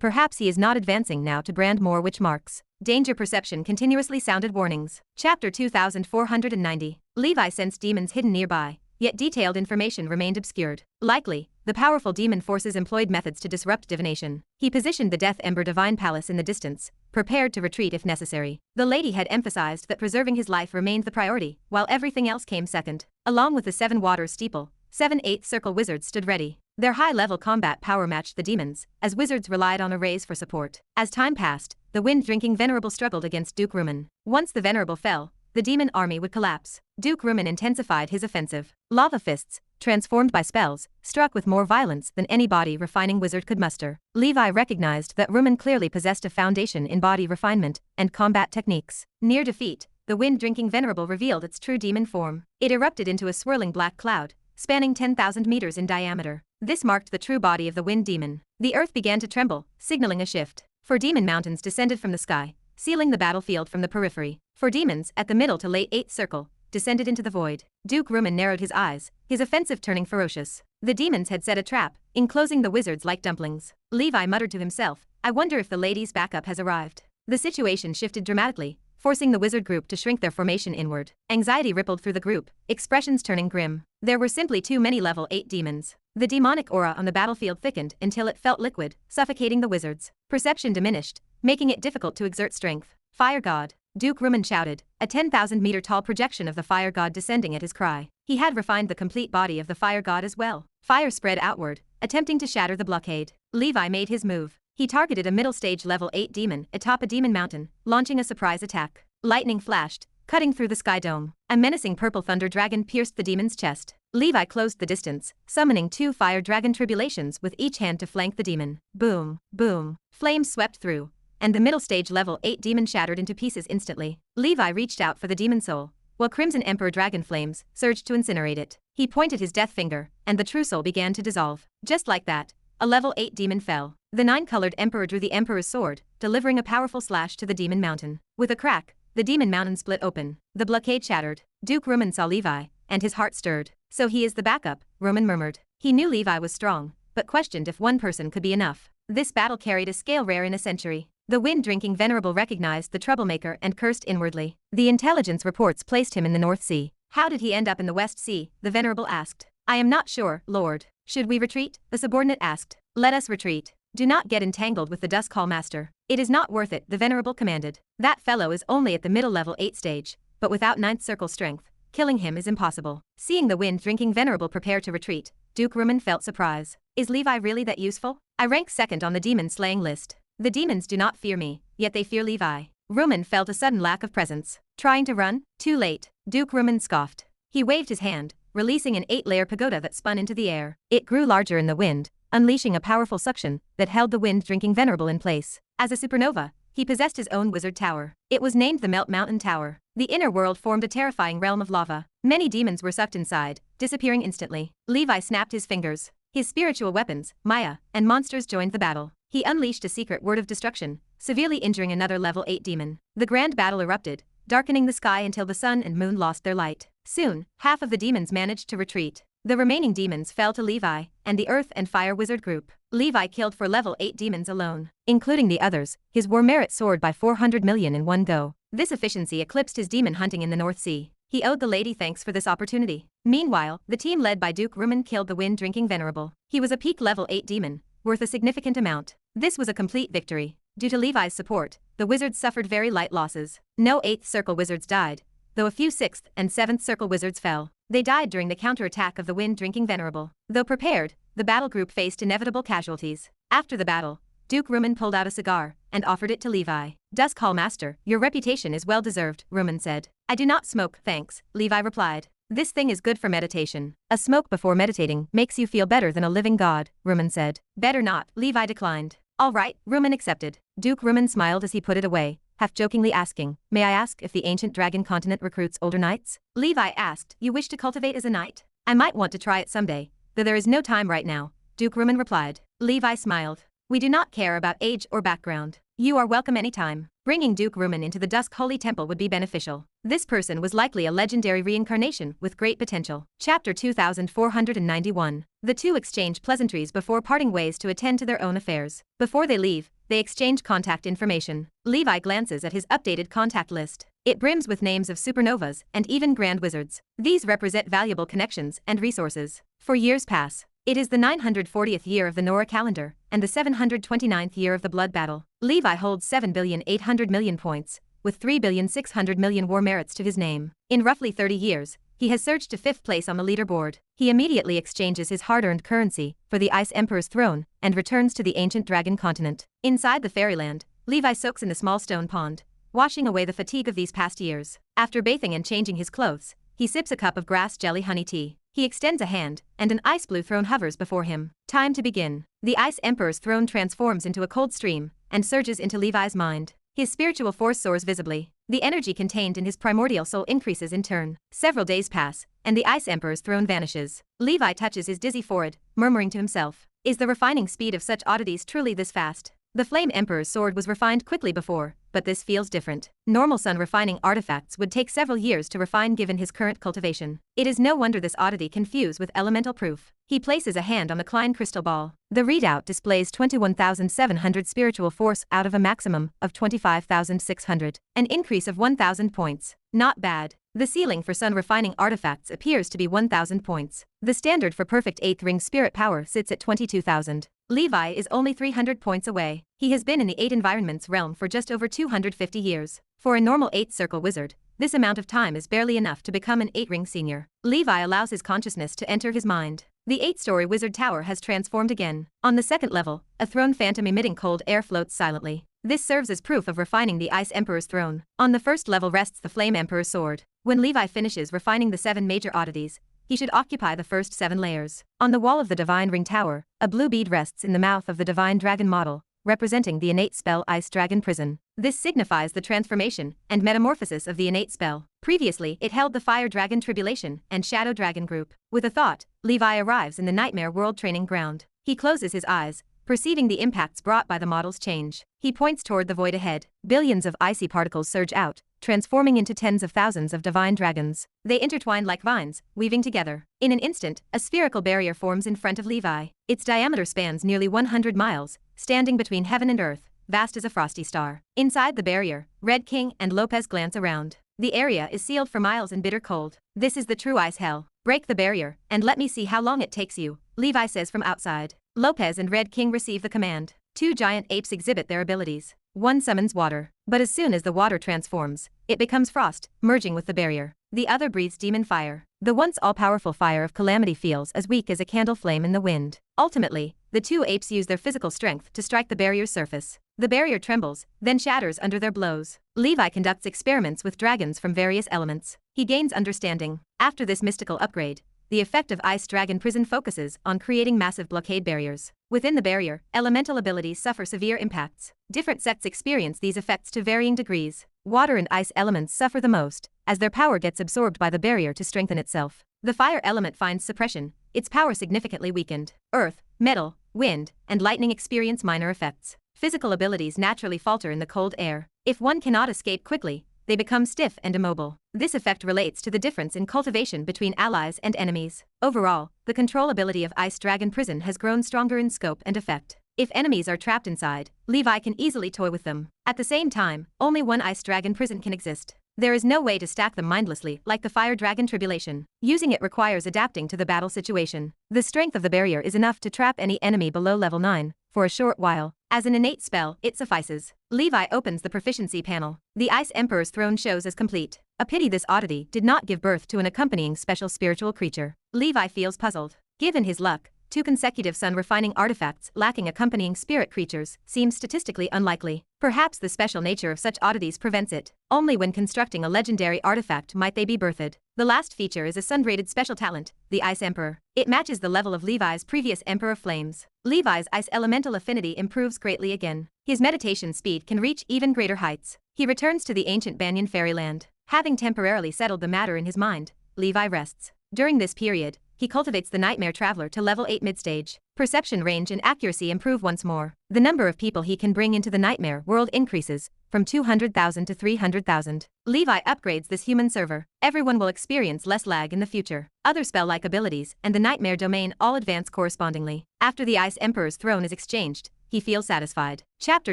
perhaps he is not advancing now to brand more witch marks. Danger perception continuously sounded warnings. Chapter 2490. Levi sensed demons hidden nearby, yet detailed information remained obscured. Likely, the powerful demon forces employed methods to disrupt divination. He positioned the Death Ember Divine Palace in the distance, prepared to retreat if necessary. The lady had emphasized that preserving his life remained the priority, while everything else came second. Along with the 7 Waters Steeple, 7 8th Circle wizards stood ready. Their high-level combat power matched the demons, as wizards relied on arrays for support. As time passed, the wind-drinking Venerable struggled against Duke Rumen. Once the Venerable fell, the demon army would collapse. Duke Rumen intensified his offensive. Lava fists, transformed by spells, struck with more violence than any body-refining wizard could muster. Levi recognized that Rumen clearly possessed a foundation in body refinement and combat techniques. Near defeat, the wind-drinking Venerable revealed its true demon form. It erupted into a swirling black cloud, spanning 10,000 meters in diameter. This marked the true body of the wind demon. The earth began to tremble, signaling a shift. 4 demon mountains descended from the sky, sealing the battlefield from the periphery. 4 demons, at the middle to late 8th circle, descended into the void. Duke Rumen narrowed his eyes, his offensive turning ferocious. The demons had set a trap, enclosing the wizards like dumplings. Levi muttered to himself, I wonder if the lady's backup has arrived. The situation shifted dramatically, forcing the wizard group to shrink their formation inward. Anxiety rippled through the group, expressions turning grim. There were simply too many level 8 demons. The demonic aura on the battlefield thickened until it felt liquid, suffocating the wizards. Perception diminished, making it difficult to exert strength. Fire God, Duke Rumen shouted, a 10,000-meter tall projection of the Fire God descending at his cry. He had refined the complete body of the Fire God as well. Fire spread outward, attempting to shatter the blockade. Levi made his move. He targeted a middle-stage level 8 demon atop a demon mountain, launching a surprise attack. Lightning flashed, cutting through the sky dome. A menacing purple thunder dragon pierced the demon's chest. Levi closed the distance, summoning 2 Fire Dragon Tribulations with each hand to flank the demon. Boom, boom. Flames swept through, and the middle stage level 8 demon shattered into pieces instantly. Levi reached out for the demon soul, while Crimson Emperor Dragon Flames surged to incinerate it. He pointed his death finger, and the true soul began to dissolve. Just like that, a level 8 demon fell. The 9-colored Emperor drew the Emperor's sword, delivering a powerful slash to the demon mountain. With a crack, the demon mountain split open. The blockade shattered. Duke Rumen saw Levi, and his heart stirred. So he is the backup, Rumen murmured. He knew Levi was strong, but questioned if one person could be enough. This battle carried a scale rare in a century. The wind-drinking Venerable recognized the troublemaker and cursed inwardly. The intelligence reports placed him in the North Sea. How did he end up in the West Sea? The Venerable asked. I am not sure, Lord. Should we retreat? The subordinate asked. Let us retreat. Do not get entangled with the Dusk Hall Master. It is not worth it, the Venerable commanded. That fellow is only at the middle level 8 stage, but without 9th circle strength, killing him is impossible. Seeing the wind-drinking Venerable prepare to retreat, Duke Rumen felt surprise. Is Levi really that useful? I rank 2nd on the demon-slaying list. The demons do not fear me, yet they fear Levi. Rumen felt a sudden lack of presence. Trying to run? Too late. Duke Rumen scoffed. He waved his hand, releasing an 8-layer pagoda that spun into the air. It grew larger in the wind, unleashing a powerful suction that held the wind-drinking Venerable in place. As a supernova, he possessed his own wizard tower. It was named the Melt Mountain Tower. The inner world formed a terrifying realm of lava. Many demons were sucked inside, disappearing instantly. Levi snapped his fingers. His spiritual weapons, Maya, and monsters joined the battle. He unleashed a secret word of destruction, severely injuring another level 8 demon. The grand battle erupted, darkening the sky until the sun and moon lost their light. Soon, half of the demons managed to retreat. The remaining demons fell to Levi and the Earth and Fire Wizard group. Levi killed 4 level 8 demons alone. Including the others, his war merit soared by 400 million in one go. This efficiency eclipsed his demon hunting in the North Sea. He owed the lady thanks for this opportunity. Meanwhile, the team led by Duke Rumen killed the wind-drinking Venerable. He was a peak level 8 demon, worth a significant amount. This was a complete victory. Due to Levi's support, the wizards suffered very light losses. No 8th Circle wizards died, though a few 6th and 7th Circle wizards fell. They died during the counterattack of the wind-drinking Venerable. Though prepared, the battle group faced inevitable casualties. After the battle, Duke Rumen pulled out a cigar and offered it to Levi. Dusk Hall Master, your reputation is well deserved, Rumen said. I do not smoke, thanks, Levi replied. This thing is good for meditation. A smoke before meditating makes you feel better than a living god, Rumen said. Better not, Levi declined. All right, Rumen accepted. Duke Rumen smiled as he put it away, half-jokingly asking, may I ask if the ancient dragon continent recruits older knights? Levi asked, you wish to cultivate as a knight? I might want to try it someday, though there is no time right now, Duke Rumen replied. Levi smiled. We do not care about age or background. You are welcome anytime. Bringing Duke Rumen into the Dusk Holy Temple would be beneficial. This person was likely a legendary reincarnation with great potential. Chapter 2491. The two exchange pleasantries before parting ways to attend to their own affairs. Before they leave, they exchange contact information. Levi glances at his updated contact list. It brims with names of supernovas and even grand wizards. These represent valuable connections and resources. For years pass. It is the 940th year of the Nora calendar, and the 729th year of the Blood Battle. Levi holds 7,800,000,000 points, with 3,600,000,000 war merits to his name. In roughly 30 years, he has surged to 5th place on the leaderboard. He immediately exchanges his hard-earned currency for the Ice Emperor's throne and returns to the ancient dragon continent. Inside the fairyland, Levi soaks in the small stone pond, washing away the fatigue of these past years. After bathing and changing his clothes, he sips a cup of grass jelly honey tea. He extends a hand, and an ice blue throne hovers before him. Time to begin. The Ice Emperor's throne transforms into a cold stream and surges into Levi's mind. His spiritual force soars visibly. The energy contained in his primordial soul increases in turn. Several days pass, and the Ice Emperor's throne vanishes. Levi touches his dizzy forehead, murmuring to himself, is the refining speed of such oddities truly this fast? The Flame Emperor's sword was refined quickly before, but this feels different. Normal sun refining artifacts would take several years to refine given his current cultivation. It is no wonder this oddity can fuse with elemental proof. He places a hand on the Klein crystal ball. The readout displays 21,700 spiritual force out of a maximum of 25,600, an increase of 1,000 points. Not bad. The ceiling for sun refining artifacts appears to be 1,000 points. The standard for perfect 8th ring spirit power sits at 22,000. Levi is only 300 points away. He has been in the 8 environments realm for just over 250 years. For a normal 8th circle wizard, this amount of time is barely enough to become an 8-ring senior. Levi allows his consciousness to enter his mind. The 8-story wizard tower has transformed again. On the second level, a throne phantom emitting cold air floats silently. This serves as proof of refining the Ice Emperor's throne. On the first level rests the Flame Emperor's sword. When Levi finishes refining the 7 major oddities, he should occupy the first 7 layers. On the wall of the Divine Ring Tower, a blue bead rests in the mouth of the Divine Dragon model, representing the innate spell Ice Dragon Prison. This signifies the transformation and metamorphosis of the innate spell. Previously, it held the Fire Dragon Tribulation and Shadow Dragon group. With a thought, Levi arrives in the Nightmare World training ground. He closes his eyes, perceiving the impacts brought by the model's change. He points toward the void ahead. Billions of icy particles surge out, transforming into tens of thousands of divine dragons. They intertwine like vines, weaving together. In an instant, a spherical barrier forms in front of Levi. Its diameter spans nearly 100 miles, standing between heaven and earth, vast as a frosty star. Inside the barrier, Red King and Lopez glance around. The area is sealed for miles in bitter cold. This is the true ice hell. Break the barrier, and let me see how long it takes you, Levi says from outside. Lopez and Red King receive the command. 2 giant apes exhibit their abilities. One summons water, but as soon as the water transforms, it becomes frost, merging with the barrier. The other breathes demon fire. The once all-powerful fire of calamity feels as weak as a candle flame in the wind. Ultimately, the 2 apes use their physical strength to strike the barrier's surface. The barrier trembles, then shatters under their blows. Levi conducts experiments with dragons from various elements. He gains understanding. After this mystical upgrade, the effect of Ice Dragon Prison focuses on creating massive blockade barriers. Within the barrier, elemental abilities suffer severe impacts. Different sects experience these effects to varying degrees. Water and ice elements suffer the most, as their power gets absorbed by the barrier to strengthen itself. The fire element finds suppression, its power significantly weakened. Earth, metal, wind, and lightning experience minor effects. Physical abilities naturally falter in the cold air. If one cannot escape quickly, they become stiff and immobile. This effect relates to the difference in cultivation between allies and enemies. Overall, the control ability of Ice Dragon Prison has grown stronger in scope and effect. If enemies are trapped inside, Levi can easily toy with them. At the same time, only one Ice Dragon Prison can exist. There is no way to stack them mindlessly like the Fire Dragon Tribulation. Using it requires adapting to the battle situation. The strength of the barrier is enough to trap any enemy below level 9 for a short while. As an innate spell, it suffices. Levi opens the proficiency panel. The Ice Emperor's throne shows as complete. A pity this oddity did not give birth to an accompanying special spiritual creature. Levi feels puzzled. Given his luck, 2 consecutive sun-refining artifacts lacking accompanying spirit creatures seems statistically unlikely. Perhaps the special nature of such oddities prevents it. Only when constructing a legendary artifact might they be birthed. The last feature is a sun-graded special talent, the Ice Emperor. It matches the level of Levi's previous Emperor Flames. Levi's ice elemental affinity improves greatly again. His meditation speed can reach even greater heights. He returns to the ancient Banyan fairyland. Having temporarily settled the matter in his mind, Levi rests. During this period, he cultivates the Nightmare Traveler to level 8 midstage. Perception range and accuracy improve once more. The number of people he can bring into the Nightmare world increases, from 200,000 to 300,000. Levi upgrades this human server. Everyone will experience less lag in the future. Other spell-like abilities and the Nightmare domain all advance correspondingly. After the Ice Emperor's throne is exchanged, he feels satisfied. Chapter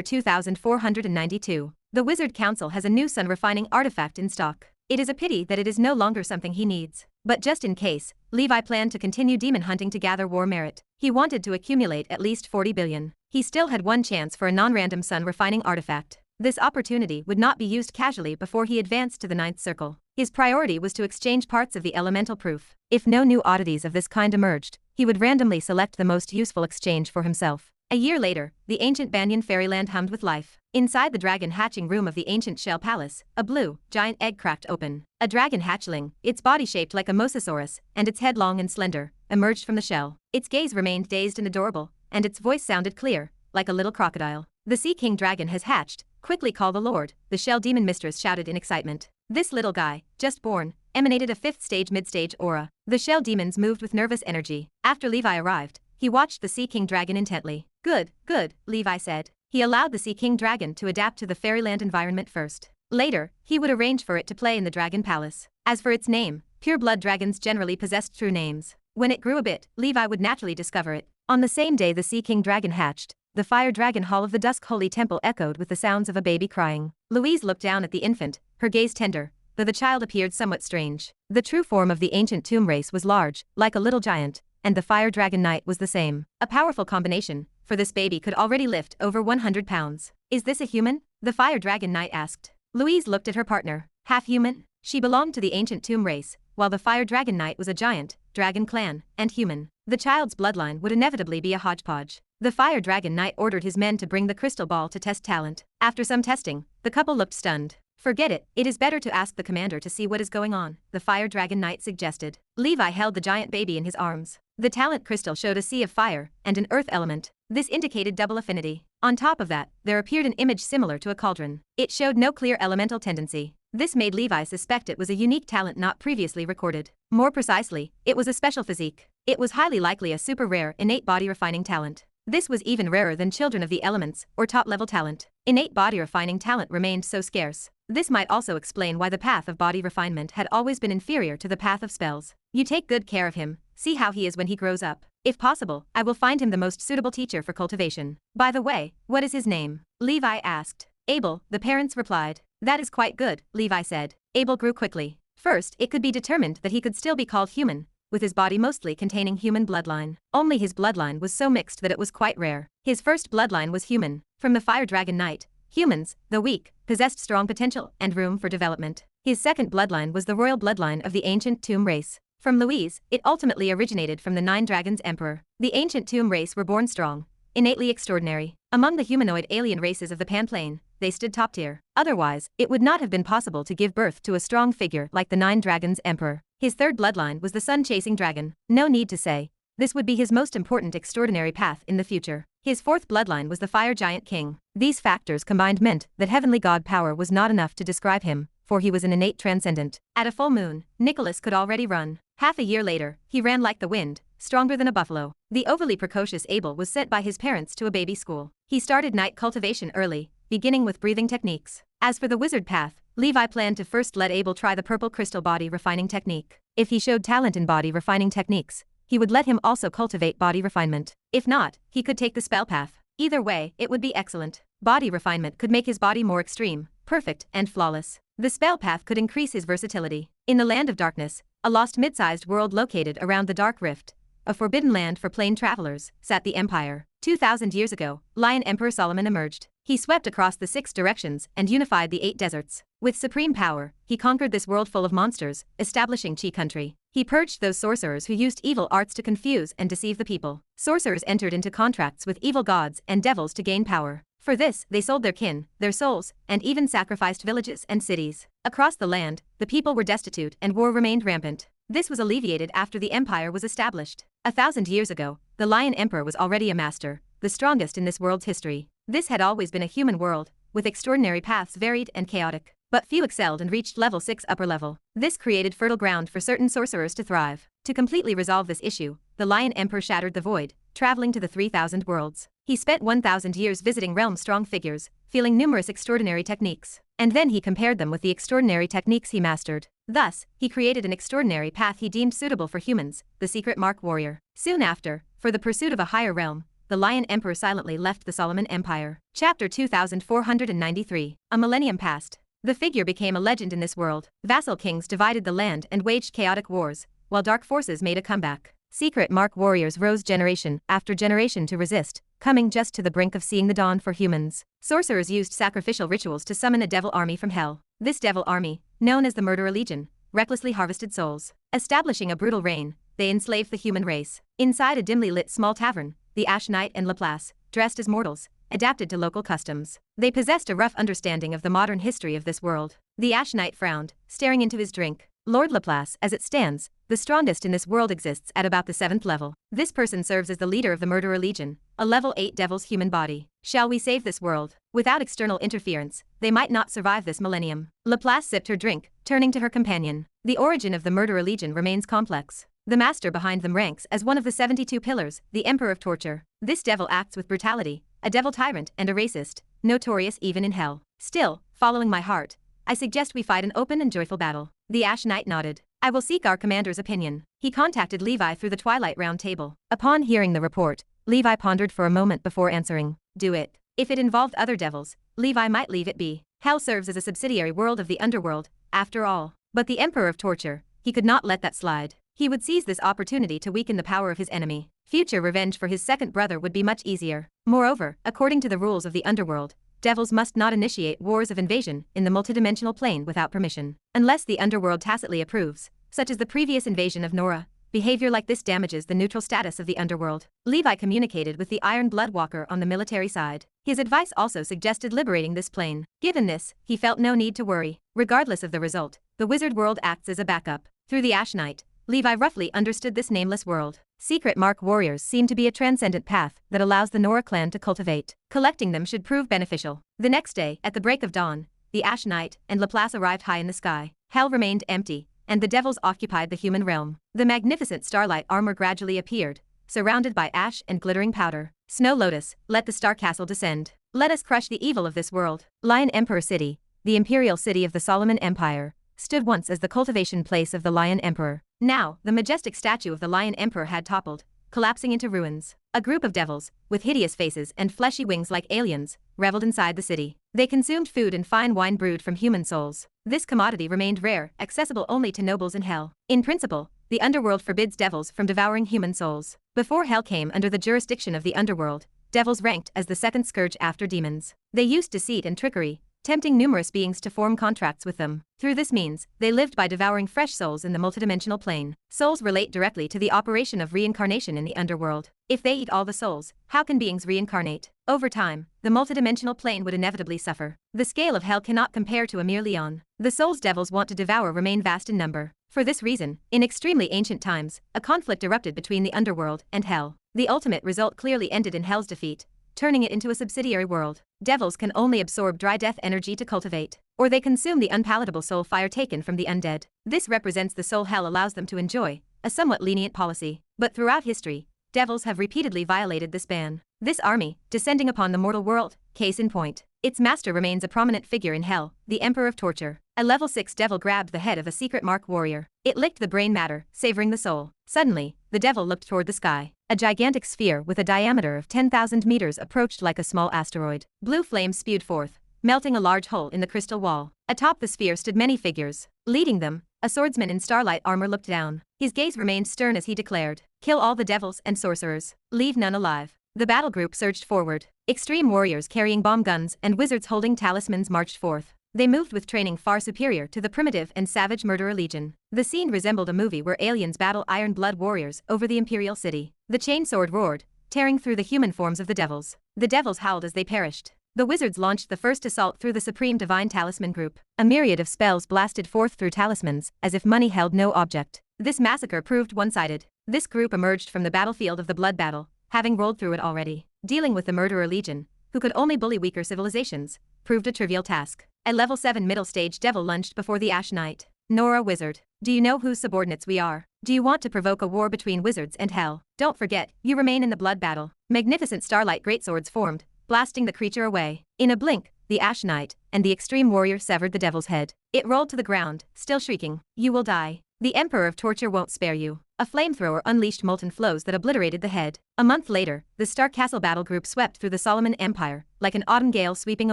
2492. The Wizard Council has a new sun-refining artifact in stock. It is a pity that it is no longer something he needs. But just in case, Levi planned to continue demon hunting to gather war merit. He wanted to accumulate at least 40 billion. He still had one chance for a non-random sun-refining artifact. This opportunity would not be used casually before he advanced to the 9th circle. His priority was to exchange parts of the elemental proof. If no new oddities of this kind emerged, he would randomly select the most useful exchange for himself. A year later, the ancient Banyan fairyland hummed with life. Inside the dragon hatching room of the ancient shell palace, a blue, giant egg cracked open. A dragon hatchling, its body shaped like a mosasaurus, and its head long and slender, emerged from the shell. Its gaze remained dazed and adorable, and its voice sounded clear, like a little crocodile. The Sea King dragon has hatched. Quickly call the Lord, the shell demon mistress shouted in excitement. This little guy, just born, emanated a 5th stage midstage aura. The shell demons moved with nervous energy. After Levi arrived, he watched the Sea King dragon intently. Good, good, Levi said. He allowed the Sea King dragon to adapt to the fairyland environment first. Later, he would arrange for it to play in the Dragon Palace. As for its name, pure-blood dragons generally possessed true names. When it grew a bit, Levi would naturally discover it. On the same day the Sea King dragon hatched, the Fire Dragon Hall of the Dusk Holy Temple echoed with the sounds of a baby crying. Louise looked down at the infant, her gaze tender, though the child appeared somewhat strange. The true form of the ancient tomb race was large, like a little giant, and the Fire Dragon Knight was the same. A powerful combination, for this baby could already lift over 100 pounds. Is this a human? The Fire Dragon Knight asked. Louise looked at her partner. Half human? She belonged to the ancient tomb race, while the Fire Dragon Knight was a giant, dragon clan, and human. The child's bloodline would inevitably be a hodgepodge. The Fire Dragon Knight ordered his men to bring the crystal ball to test talent. After some testing, the couple looked stunned. Forget it, it is better to ask the commander to see what is going on, the Fire Dragon Knight suggested. Levi held the giant baby in his arms. The talent crystal showed a sea of fire and an earth element. This indicated double affinity. On top of that, there appeared an image similar to a cauldron. It showed no clear elemental tendency. This made Levi suspect it was a unique talent not previously recorded. More precisely, it was a special physique. It was highly likely a super rare innate body refining talent. This was even rarer than Children of the Elements or top-level talent. Innate body refining talent remained so scarce. This might also explain why the path of body refinement had always been inferior to the path of spells. You take good care of him, see how he is when he grows up. If possible, I will find him the most suitable teacher for cultivation. By the way, what is his name? Levi asked. Abel, the parents replied. That is quite good, Levi said. Abel grew quickly. First, it could be determined that he could still be called human, with his body mostly containing human bloodline. Only his bloodline was so mixed that it was quite rare. His first bloodline was human. From the Fire Dragon Knight, humans, though weak, possessed strong potential and room for development. His second bloodline was the royal bloodline of the ancient tomb race. From Louise, it ultimately originated from the 9 Dragons Emperor. The ancient tomb race were born strong, innately extraordinary. Among the humanoid alien races of the Panplane, they stood top tier. Otherwise, it would not have been possible to give birth to a strong figure like the 9 Dragons Emperor. His third bloodline was the sun-chasing dragon. No need to say, this would be his most important extraordinary path in the future. His fourth bloodline was the Fire Giant King. These factors combined meant that heavenly god power was not enough to describe him, for he was an innate transcendent. At a full moon, Nicholas could already run. Half a year later, he ran like the wind, stronger than a buffalo. The overly precocious Abel was sent by his parents to a baby school. He started night cultivation early, beginning with breathing techniques. As for the wizard path, Levi planned to first let Abel try the purple crystal body refining technique. If he showed talent in body refining techniques, he would let him also cultivate body refinement. If not, he could take the spell path. Either way, it would be excellent. Body refinement could make his body more extreme, perfect, and flawless. The spell path could increase his versatility. In the Land of Darkness, a lost mid-sized world located around the Dark Rift, a forbidden land for plain travelers, sat the Empire. 2,000 years ago, Lion Emperor Solomon emerged. He swept across the 6 directions and unified the 8 deserts. With supreme power, he conquered this world full of monsters, establishing Chi country. He purged those sorcerers who used evil arts to confuse and deceive the people. Sorcerers entered into contracts with evil gods and devils to gain power. For this, they sold their kin, their souls, and even sacrificed villages and cities. Across the land, the people were destitute and war remained rampant. This was alleviated after the empire was established. 1,000 years ago, the Lion Emperor was already a master, the strongest in this world's history. This had always been a human world, with extraordinary paths varied and chaotic. But few excelled and reached level 6 upper level. This created fertile ground for certain sorcerers to thrive. To completely resolve this issue, the Lion Emperor shattered the void, traveling to the 3,000 worlds. He spent 1,000 years visiting realm-strong figures, feeling numerous extraordinary techniques, and then he compared them with the extraordinary techniques he mastered. Thus, he created an extraordinary path he deemed suitable for humans, the Secret Mark Warrior. Soon after, for the pursuit of a higher realm, the Lion Emperor silently left the Solomon Empire. Chapter 2493. A millennium passed. The figure became a legend in this world. Vassal kings divided the land and waged chaotic wars, while dark forces made a comeback. Secret Mark warriors rose generation after generation to resist, coming just to the brink of seeing the dawn for humans. Sorcerers used sacrificial rituals to summon a devil army from hell. This devil army, known as the Murderer Legion, recklessly harvested souls. Establishing a brutal reign, they enslaved the human race. Inside a dimly lit small tavern, the Ash Knight and Laplace, dressed as mortals, adapted to local customs. They possessed a rough understanding of the modern history of this world. The Ash Knight frowned, staring into his drink. Lord Laplace, as it stands, the strongest in this world, exists at about the 7th level. This person serves as the leader of the Murderer Legion, a level 8 devil's human body. Shall we save this world? Without external interference, they might not survive this millennium. Laplace sipped her drink, turning to her companion. The origin of the Murderer Legion remains complex. The master behind them ranks as one of the 72 pillars, the Emperor of Torture. This devil acts with brutality, a devil tyrant and a racist, notorious even in hell. Still, following my heart, I suggest we fight an open and joyful battle. The Ash Knight nodded. I will seek our commander's opinion. He contacted Levi through the Twilight Round Table. Upon hearing the report, Levi pondered for a moment before answering. Do it. If it involved other devils, Levi might leave it be. Hell serves as a subsidiary world of the underworld, after all. But the Emperor of Torture, he could not let that slide. He would seize this opportunity to weaken the power of his enemy. Future revenge for his second brother would be much easier. Moreover, according to the rules of the underworld, devils must not initiate wars of invasion in the multidimensional plane without permission. Unless the underworld tacitly approves, such as the previous invasion of Nora, behavior like this damages the neutral status of the underworld. Levi communicated with the Iron Blood Walker on the military side. His advice also suggested liberating this plane. Given this, he felt no need to worry. Regardless of the result, the wizard world acts as a backup. Through the Ash Knight, Levi roughly understood this nameless world. Secret Mark warriors seem to be a transcendent path that allows the Nora clan to cultivate. Collecting them should prove beneficial. The next day, at the break of dawn, the Ash Knight and Laplace arrived high in the sky. Hell remained empty, and the devils occupied the human realm. The magnificent starlight armor gradually appeared, surrounded by ash and glittering powder. Snow Lotus, let the Star Castle descend. Let us crush the evil of this world. Lion Emperor City, the imperial city of the Solomon Empire, stood once as the cultivation place of the Lion Emperor. Now, the majestic statue of the Lion Emperor had toppled, collapsing into ruins. A group of devils, with hideous faces and fleshy wings like aliens, reveled inside the city. They consumed food and fine wine brewed from human souls. This commodity remained rare, accessible only to nobles in hell. In principle, the underworld forbids devils from devouring human souls. Before hell came under the jurisdiction of the underworld, devils ranked as the second scourge after demons. They used deceit and trickery, tempting numerous beings to form contracts with them. Through this means, they lived by devouring fresh souls in the multidimensional plane. Souls relate directly to the operation of reincarnation in the underworld. If they eat all the souls, how can beings reincarnate? Over time, the multidimensional plane would inevitably suffer. The scale of hell cannot compare to a mere Leon. The souls devils want to devour remain vast in number. For this reason, in extremely ancient times, a conflict erupted between the underworld and hell. The ultimate result clearly ended in hell's defeat, turning it into a subsidiary world. Devils can only absorb dry death energy to cultivate, or they consume the unpalatable soul fire taken from the undead. This represents the soul hell allows them to enjoy, a somewhat lenient policy. But throughout history, devils have repeatedly violated this ban. This army, descending upon the mortal world, case in point. Its master remains a prominent figure in hell, the Emperor of Torture. A level 6 devil grabbed the head of a secret mark warrior. It licked the brain matter, savoring the soul. Suddenly, the devil looked toward the sky. A gigantic sphere with a diameter of 10,000 meters approached like a small asteroid. Blue flames spewed forth, melting a large hole in the crystal wall. Atop the sphere stood many figures. Leading them, a swordsman in starlight armor looked down. His gaze remained stern as he declared, "Kill all the devils and sorcerers. Leave none alive." The battle group surged forward. Extreme warriors carrying bomb guns and wizards holding talismans marched forth. They moved with training far superior to the primitive and savage murderer legion. The scene resembled a movie where aliens battle iron blood warriors over the imperial city. The chainsword roared, tearing through the human forms of the devils. The devils howled as they perished. The wizards launched the first assault through the Supreme Divine Talisman group. A myriad of spells blasted forth through talismans, as if money held no object. This massacre proved one-sided. This group emerged from the battlefield of the blood battle, having rolled through it already. Dealing with the murderer legion, who could only bully weaker civilizations, proved a trivial task. A level 7 middle stage devil lunged before the Ash Knight. Nora wizard, do you know whose subordinates we are? Do you want to provoke a war between wizards and hell? Don't forget, you remain in the blood battle. Magnificent starlight greatswords formed, blasting the creature away. In a blink, the Ash Knight and the extreme warrior severed the devil's head. It rolled to the ground, still shrieking, "You will die. The Emperor of Torture won't spare you." A flamethrower unleashed molten flows that obliterated the head. A month later, the Star Castle battle group swept through the Solomon Empire, like an autumn gale sweeping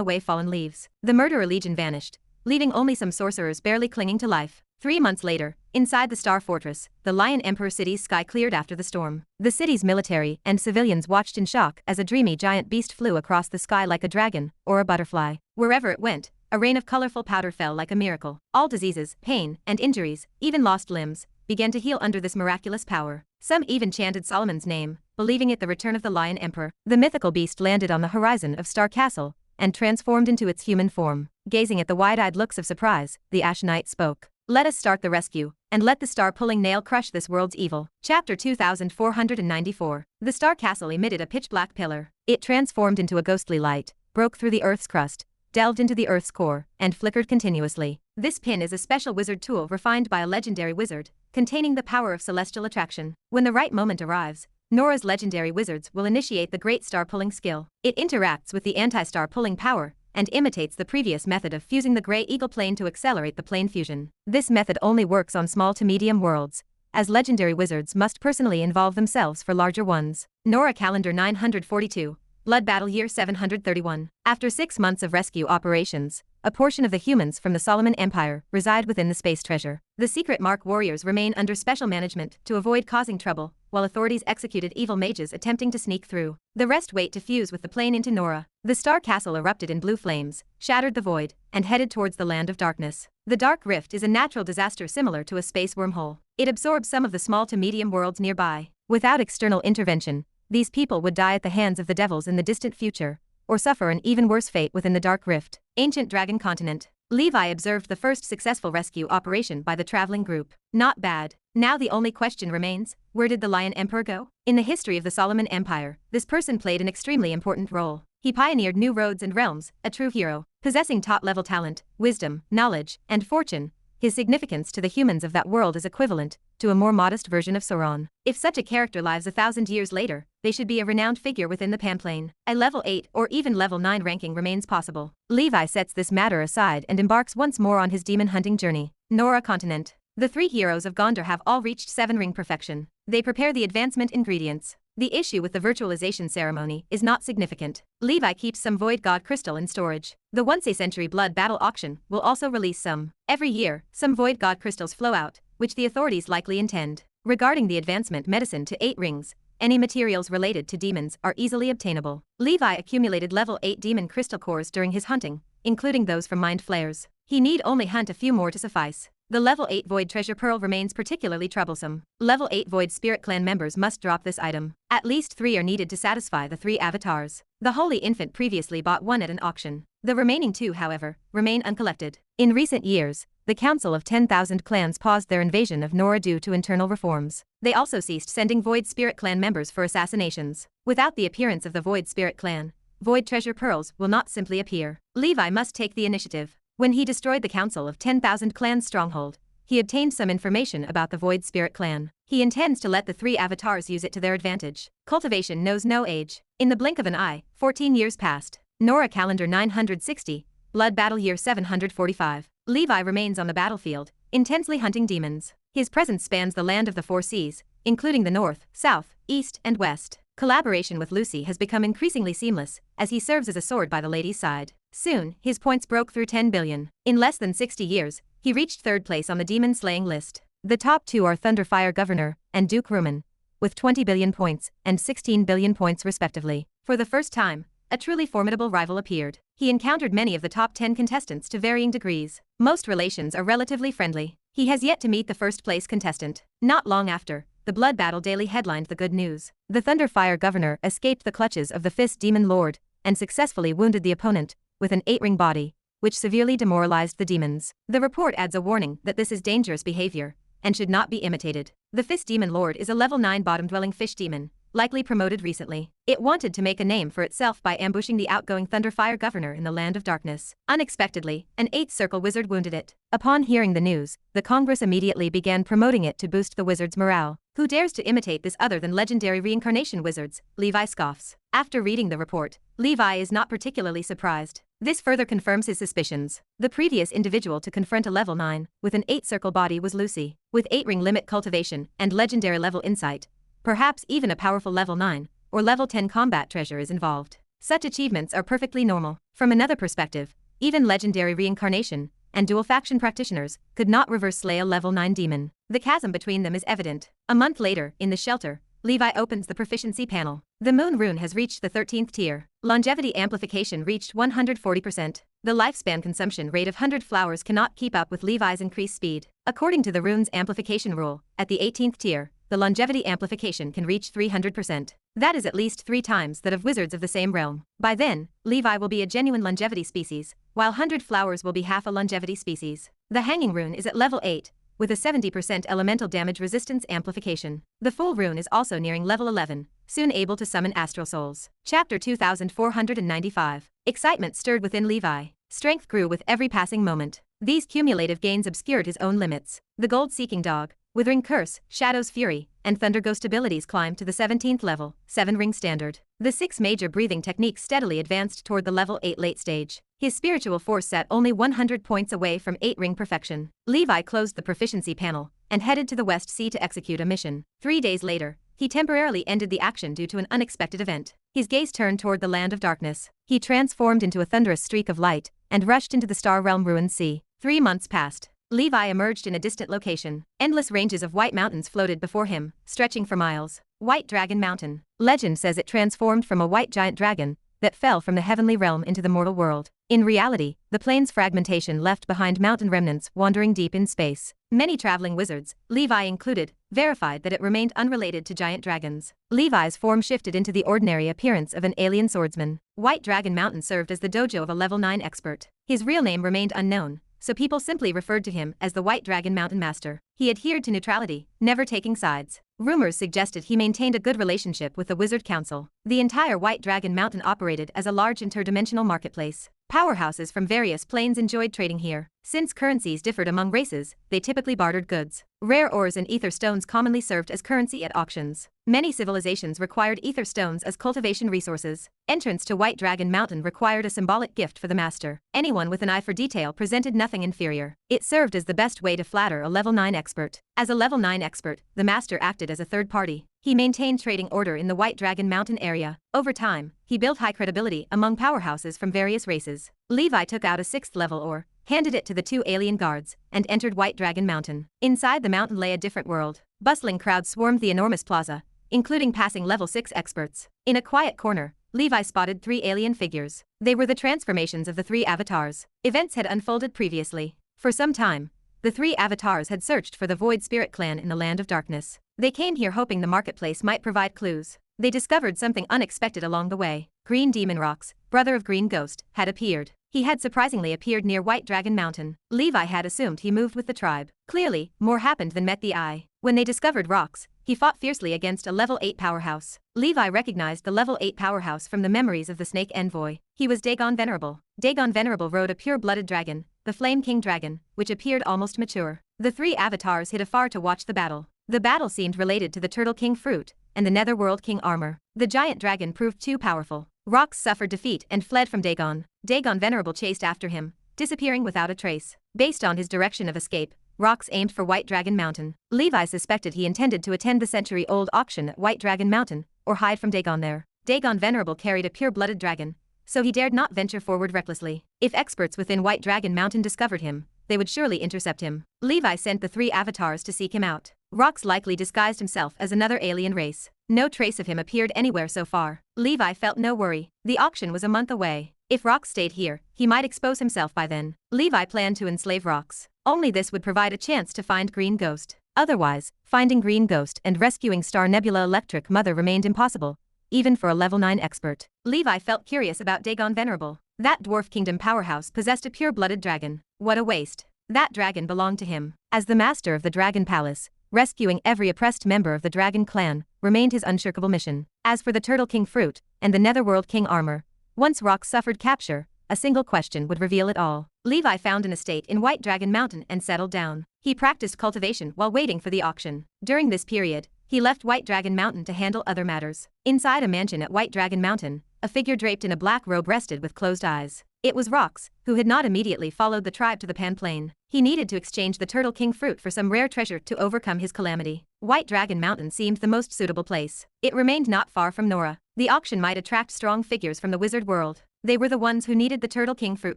away fallen leaves. The murderer legion vanished, leaving only some sorcerers barely clinging to life. 3 months later, inside the Star Fortress, the Lion Emperor city's sky cleared after the storm. The city's military and civilians watched in shock as a dreamy giant beast flew across the sky like a dragon or a butterfly. Wherever it went, a rain of colorful powder fell like a miracle. All diseases, pain, and injuries, even lost limbs, began to heal under this miraculous power. Some even chanted Solomon's name, believing it the return of the Lion Emperor. The mythical beast landed on the horizon of Star Castle and transformed into its human form. Gazing at the wide-eyed looks of surprise, the Ash Knight spoke. "Let us start the rescue, and let the star-pulling nail crush this world's evil." Chapter 2494. The Star Castle emitted a pitch-black pillar. It transformed into a ghostly light, broke through the Earth's crust, delved into the Earth's core, and flickered continuously. This pin is a special wizard tool refined by a legendary wizard, containing the power of celestial attraction. When the right moment arrives, Nora's legendary wizards will initiate the great star-pulling skill. It interacts with the anti-star pulling power, and imitates the previous method of fusing the Grey Eagle plane to accelerate the plane fusion. This method only works on small to medium worlds, as legendary wizards must personally involve themselves for larger ones. Nora Calendar 942, Blood Battle Year 731. After 6 months of rescue operations, a portion of the humans from the Solomon Empire reside within the space treasure. The secret mark warriors remain under special management to avoid causing trouble, while authorities executed evil mages attempting to sneak through. The rest wait to fuse with the plane into Nora. The Star Castle erupted in blue flames, shattered the void, and headed towards the land of darkness. The Dark Rift is a natural disaster similar to a space wormhole. It absorbs some of the small to medium worlds nearby. Without external intervention, these people would die at the hands of the devils in the distant future, or suffer an even worse fate within the Dark Rift. Ancient Dragon Continent. Levi observed the first successful rescue operation by the traveling group. Not bad. Now the only question remains, where did the Lion Emperor go? In the history of the Solomon Empire, this person played an extremely important role. He pioneered new roads and realms, a true hero, possessing top-level talent, wisdom, knowledge, and fortune. His significance to the humans of that world is equivalent to a more modest version of Sauron. If such a character lives 1,000 years later, they should be a renowned figure within the Panplane. A level 8 or even level 9 ranking remains possible. Levi sets this matter aside and embarks once more on his demon-hunting journey. Nora Continent. The 3 heroes of Gondor have all reached 7-ring perfection. They prepare the advancement ingredients. The issue with the virtualization ceremony is not significant. Levi keeps some Void God crystal in storage. The once-a-century blood battle auction will also release some. Every year, some Void God crystals flow out, which the authorities likely intend. Regarding the advancement medicine to 8 rings, any materials related to demons are easily obtainable. Levi accumulated level 8 demon crystal cores during his hunting, including those from mind flayers. He need only hunt a few more to suffice. The level 8 Void Treasure Pearl remains particularly troublesome. Level 8 Void Spirit Clan members must drop this item. At least 3 are needed to satisfy the 3 avatars. The Holy Infant previously bought 1 at an auction. The remaining 2, however, remain uncollected. In recent years, the Council of 10,000 Clans paused their invasion of Nora due to internal reforms. They also ceased sending Void Spirit Clan members for assassinations. Without the appearance of the Void Spirit Clan, Void Treasure Pearls will not simply appear. Levi must take the initiative. When he destroyed the Council of 10,000 Clans stronghold, he obtained some information about the Void Spirit Clan. He intends to let the 3 avatars use it to their advantage. Cultivation knows no age. In the blink of an eye, 14 years passed. Nora calendar 960, blood battle year 745. Levi remains on the battlefield, intensely hunting demons. His presence spans the land of the four seas, including the north, south, east, and west. Collaboration with Lucy has become increasingly seamless, as he serves as a sword by the lady's side. Soon, his points broke through 10 billion. In less than 60 years, he reached third place on the demon-slaying list. The top two are Thunderfire Governor and Duke Ruman, with 20 billion points and 16 billion points respectively. For the first time, a truly formidable rival appeared. He encountered many of the top 10 contestants to varying degrees. Most relations are relatively friendly. He has yet to meet the first-place contestant. Not long after, the Blood Battle Daily headlined the good news. The Thunderfire Governor escaped the clutches of the Fist Demon Lord and successfully wounded the opponent with an 8-ring body, which severely demoralized the demons. The report adds a warning that this is dangerous behavior and should not be imitated. The Fist Demon Lord is a level 9 bottom-dwelling fish demon, likely promoted recently. It wanted to make a name for itself by ambushing the outgoing Thunderfire Governor in the Land of Darkness. Unexpectedly, an 8th Circle wizard wounded it. Upon hearing the news, the Congress immediately began promoting it to boost the wizard's morale. Who dares to imitate this other than legendary reincarnation wizards? Levi scoffs. After reading the report, Levi is not particularly surprised. This further confirms his suspicions. The previous individual to confront a level 9 with an 8 circle body was Lucy. With 8-ring limit cultivation and legendary level insight, perhaps even a powerful level 9 or level 10 combat treasure is involved. Such achievements are perfectly normal. From another perspective, even legendary reincarnation and dual faction practitioners could not reverse slay a level 9 demon. The chasm between them is evident. A month later, in the shelter, Levi opens the proficiency panel. The moon rune has reached the 13th tier. Longevity amplification reached 140%. The lifespan consumption rate of 100 flowers cannot keep up with Levi's increased speed. According to the rune's amplification rule, at the 18th tier, the longevity amplification can reach 300%. That is at least 3 times that of wizards of the same realm. By then, Levi will be a genuine longevity species, while 100 flowers will be half a longevity species. The hanging rune is at level 8, with a 70% elemental damage resistance amplification. The full rune is also nearing level 11, soon able to summon astral souls. Chapter 2495. Excitement stirred within Levi. Strength grew with every passing moment. These cumulative gains obscured his own limits. The gold-seeking dog, Withering Curse, Shadow's Fury, and Thunder Ghost abilities climbed to the 17th level, 7-ring standard. The 6 major breathing techniques steadily advanced toward the level 8 late stage. His spiritual force sat only 100 points away from 8-ring perfection. Levi closed the proficiency panel and headed to the West Sea to execute a mission. 3 days later, he temporarily ended the action due to an unexpected event. His gaze turned toward the Land of Darkness. He transformed into a thunderous streak of light and rushed into the Star Realm Ruined Sea. 3 months passed. Levi emerged in a distant location. Endless ranges of white mountains floated before him, stretching for miles. White Dragon Mountain. Legend says it transformed from a white giant dragon that fell from the heavenly realm into the mortal world. In reality, the plane's fragmentation left behind mountain remnants wandering deep in space. Many traveling wizards, Levi included, verified that it remained unrelated to giant dragons. Levi's form shifted into the ordinary appearance of an alien swordsman. White Dragon Mountain served as the dojo of a level 9 expert. His real name remained unknown, so people simply referred to him as the White Dragon Mountain Master. He adhered to neutrality, never taking sides. Rumors suggested he maintained a good relationship with the Wizard Council. The entire White Dragon Mountain operated as a large interdimensional marketplace. Powerhouses from various planes enjoyed trading here. Since currencies differed among races, they typically bartered goods. Rare ores and ether stones commonly served as currency at auctions. Many civilizations required ether stones as cultivation resources. Entrance to White Dragon Mountain required a symbolic gift for the master. Anyone with an eye for detail presented nothing inferior. It served as the best way to flatter a level 9 expert. As a level 9 expert, the master acted as a third party. He maintained trading order in the White Dragon Mountain area. Over time, he built high credibility among powerhouses from various races. Levi took out a 6th level ore, handed it to the 2 alien guards, and entered White Dragon Mountain. Inside the mountain lay a different world. Bustling crowds swarmed the enormous plaza, including passing level 6 experts. In a quiet corner, Levi spotted 3 alien figures. They were the transformations of the 3 avatars. Events had unfolded previously. For some time, the 3 avatars had searched for the Void Spirit clan in the Land of Darkness. They came here hoping the marketplace might provide clues. They discovered something unexpected along the way. Green Demon Rocks, brother of Green Ghost, had appeared. He had surprisingly appeared near White Dragon Mountain. Levi had assumed he moved with the tribe. Clearly, more happened than met the eye. When they discovered Rocks, he fought fiercely against a level 8 powerhouse. Levi recognized the level 8 powerhouse from the memories of the Snake Envoy. He was Dagon Venerable. Dagon Venerable rode a pure-blooded dragon, the Flame King Dragon, which appeared almost mature. The 3 avatars hid afar to watch the battle. The battle seemed related to the Turtle King fruit and the Netherworld King armor. The giant dragon proved too powerful. Rox suffered defeat and fled from Dagon. Dagon Venerable chased after him, disappearing without a trace. Based on his direction of escape, Rox aimed for White Dragon Mountain. Levi suspected he intended to attend the century-old auction at White Dragon Mountain, or hide from Dagon there. Dagon Venerable carried a pure-blooded dragon, so he dared not venture forward recklessly. If experts within White Dragon Mountain discovered him, they would surely intercept him. Levi sent the 3 avatars to seek him out. Rox likely disguised himself as another alien race. No trace of him appeared anywhere so far. Levi felt no worry. The auction was a month away. If Rox stayed here, he might expose himself by then. Levi planned to enslave Rox. Only this would provide a chance to find Green Ghost. Otherwise, finding Green Ghost and rescuing Star Nebula Electric Mother remained impossible, even for a level 9 expert. Levi felt curious about Dagon Venerable. That Dwarf Kingdom powerhouse possessed a pure-blooded dragon. What a waste. That dragon belonged to him. As the master of the Dragon Palace, rescuing every oppressed member of the Dragon Clan remained his unshirkable mission. As for the Turtle King fruit and the Netherworld King armor, once Rox suffered capture, a single question would reveal it all. Levi found an estate in White Dragon Mountain and settled down. He practiced cultivation while waiting for the auction. During this period, he left White Dragon Mountain to handle other matters. Inside a mansion at White Dragon Mountain, a figure draped in a black robe rested with closed eyes. It was Rox, who had not immediately followed the tribe to the Pan Plain. He needed to exchange the Turtle King fruit for some rare treasure to overcome his calamity. White Dragon Mountain seemed the most suitable place. It remained not far from Nora. The auction might attract strong figures from the wizard world. They were the ones who needed the Turtle King fruit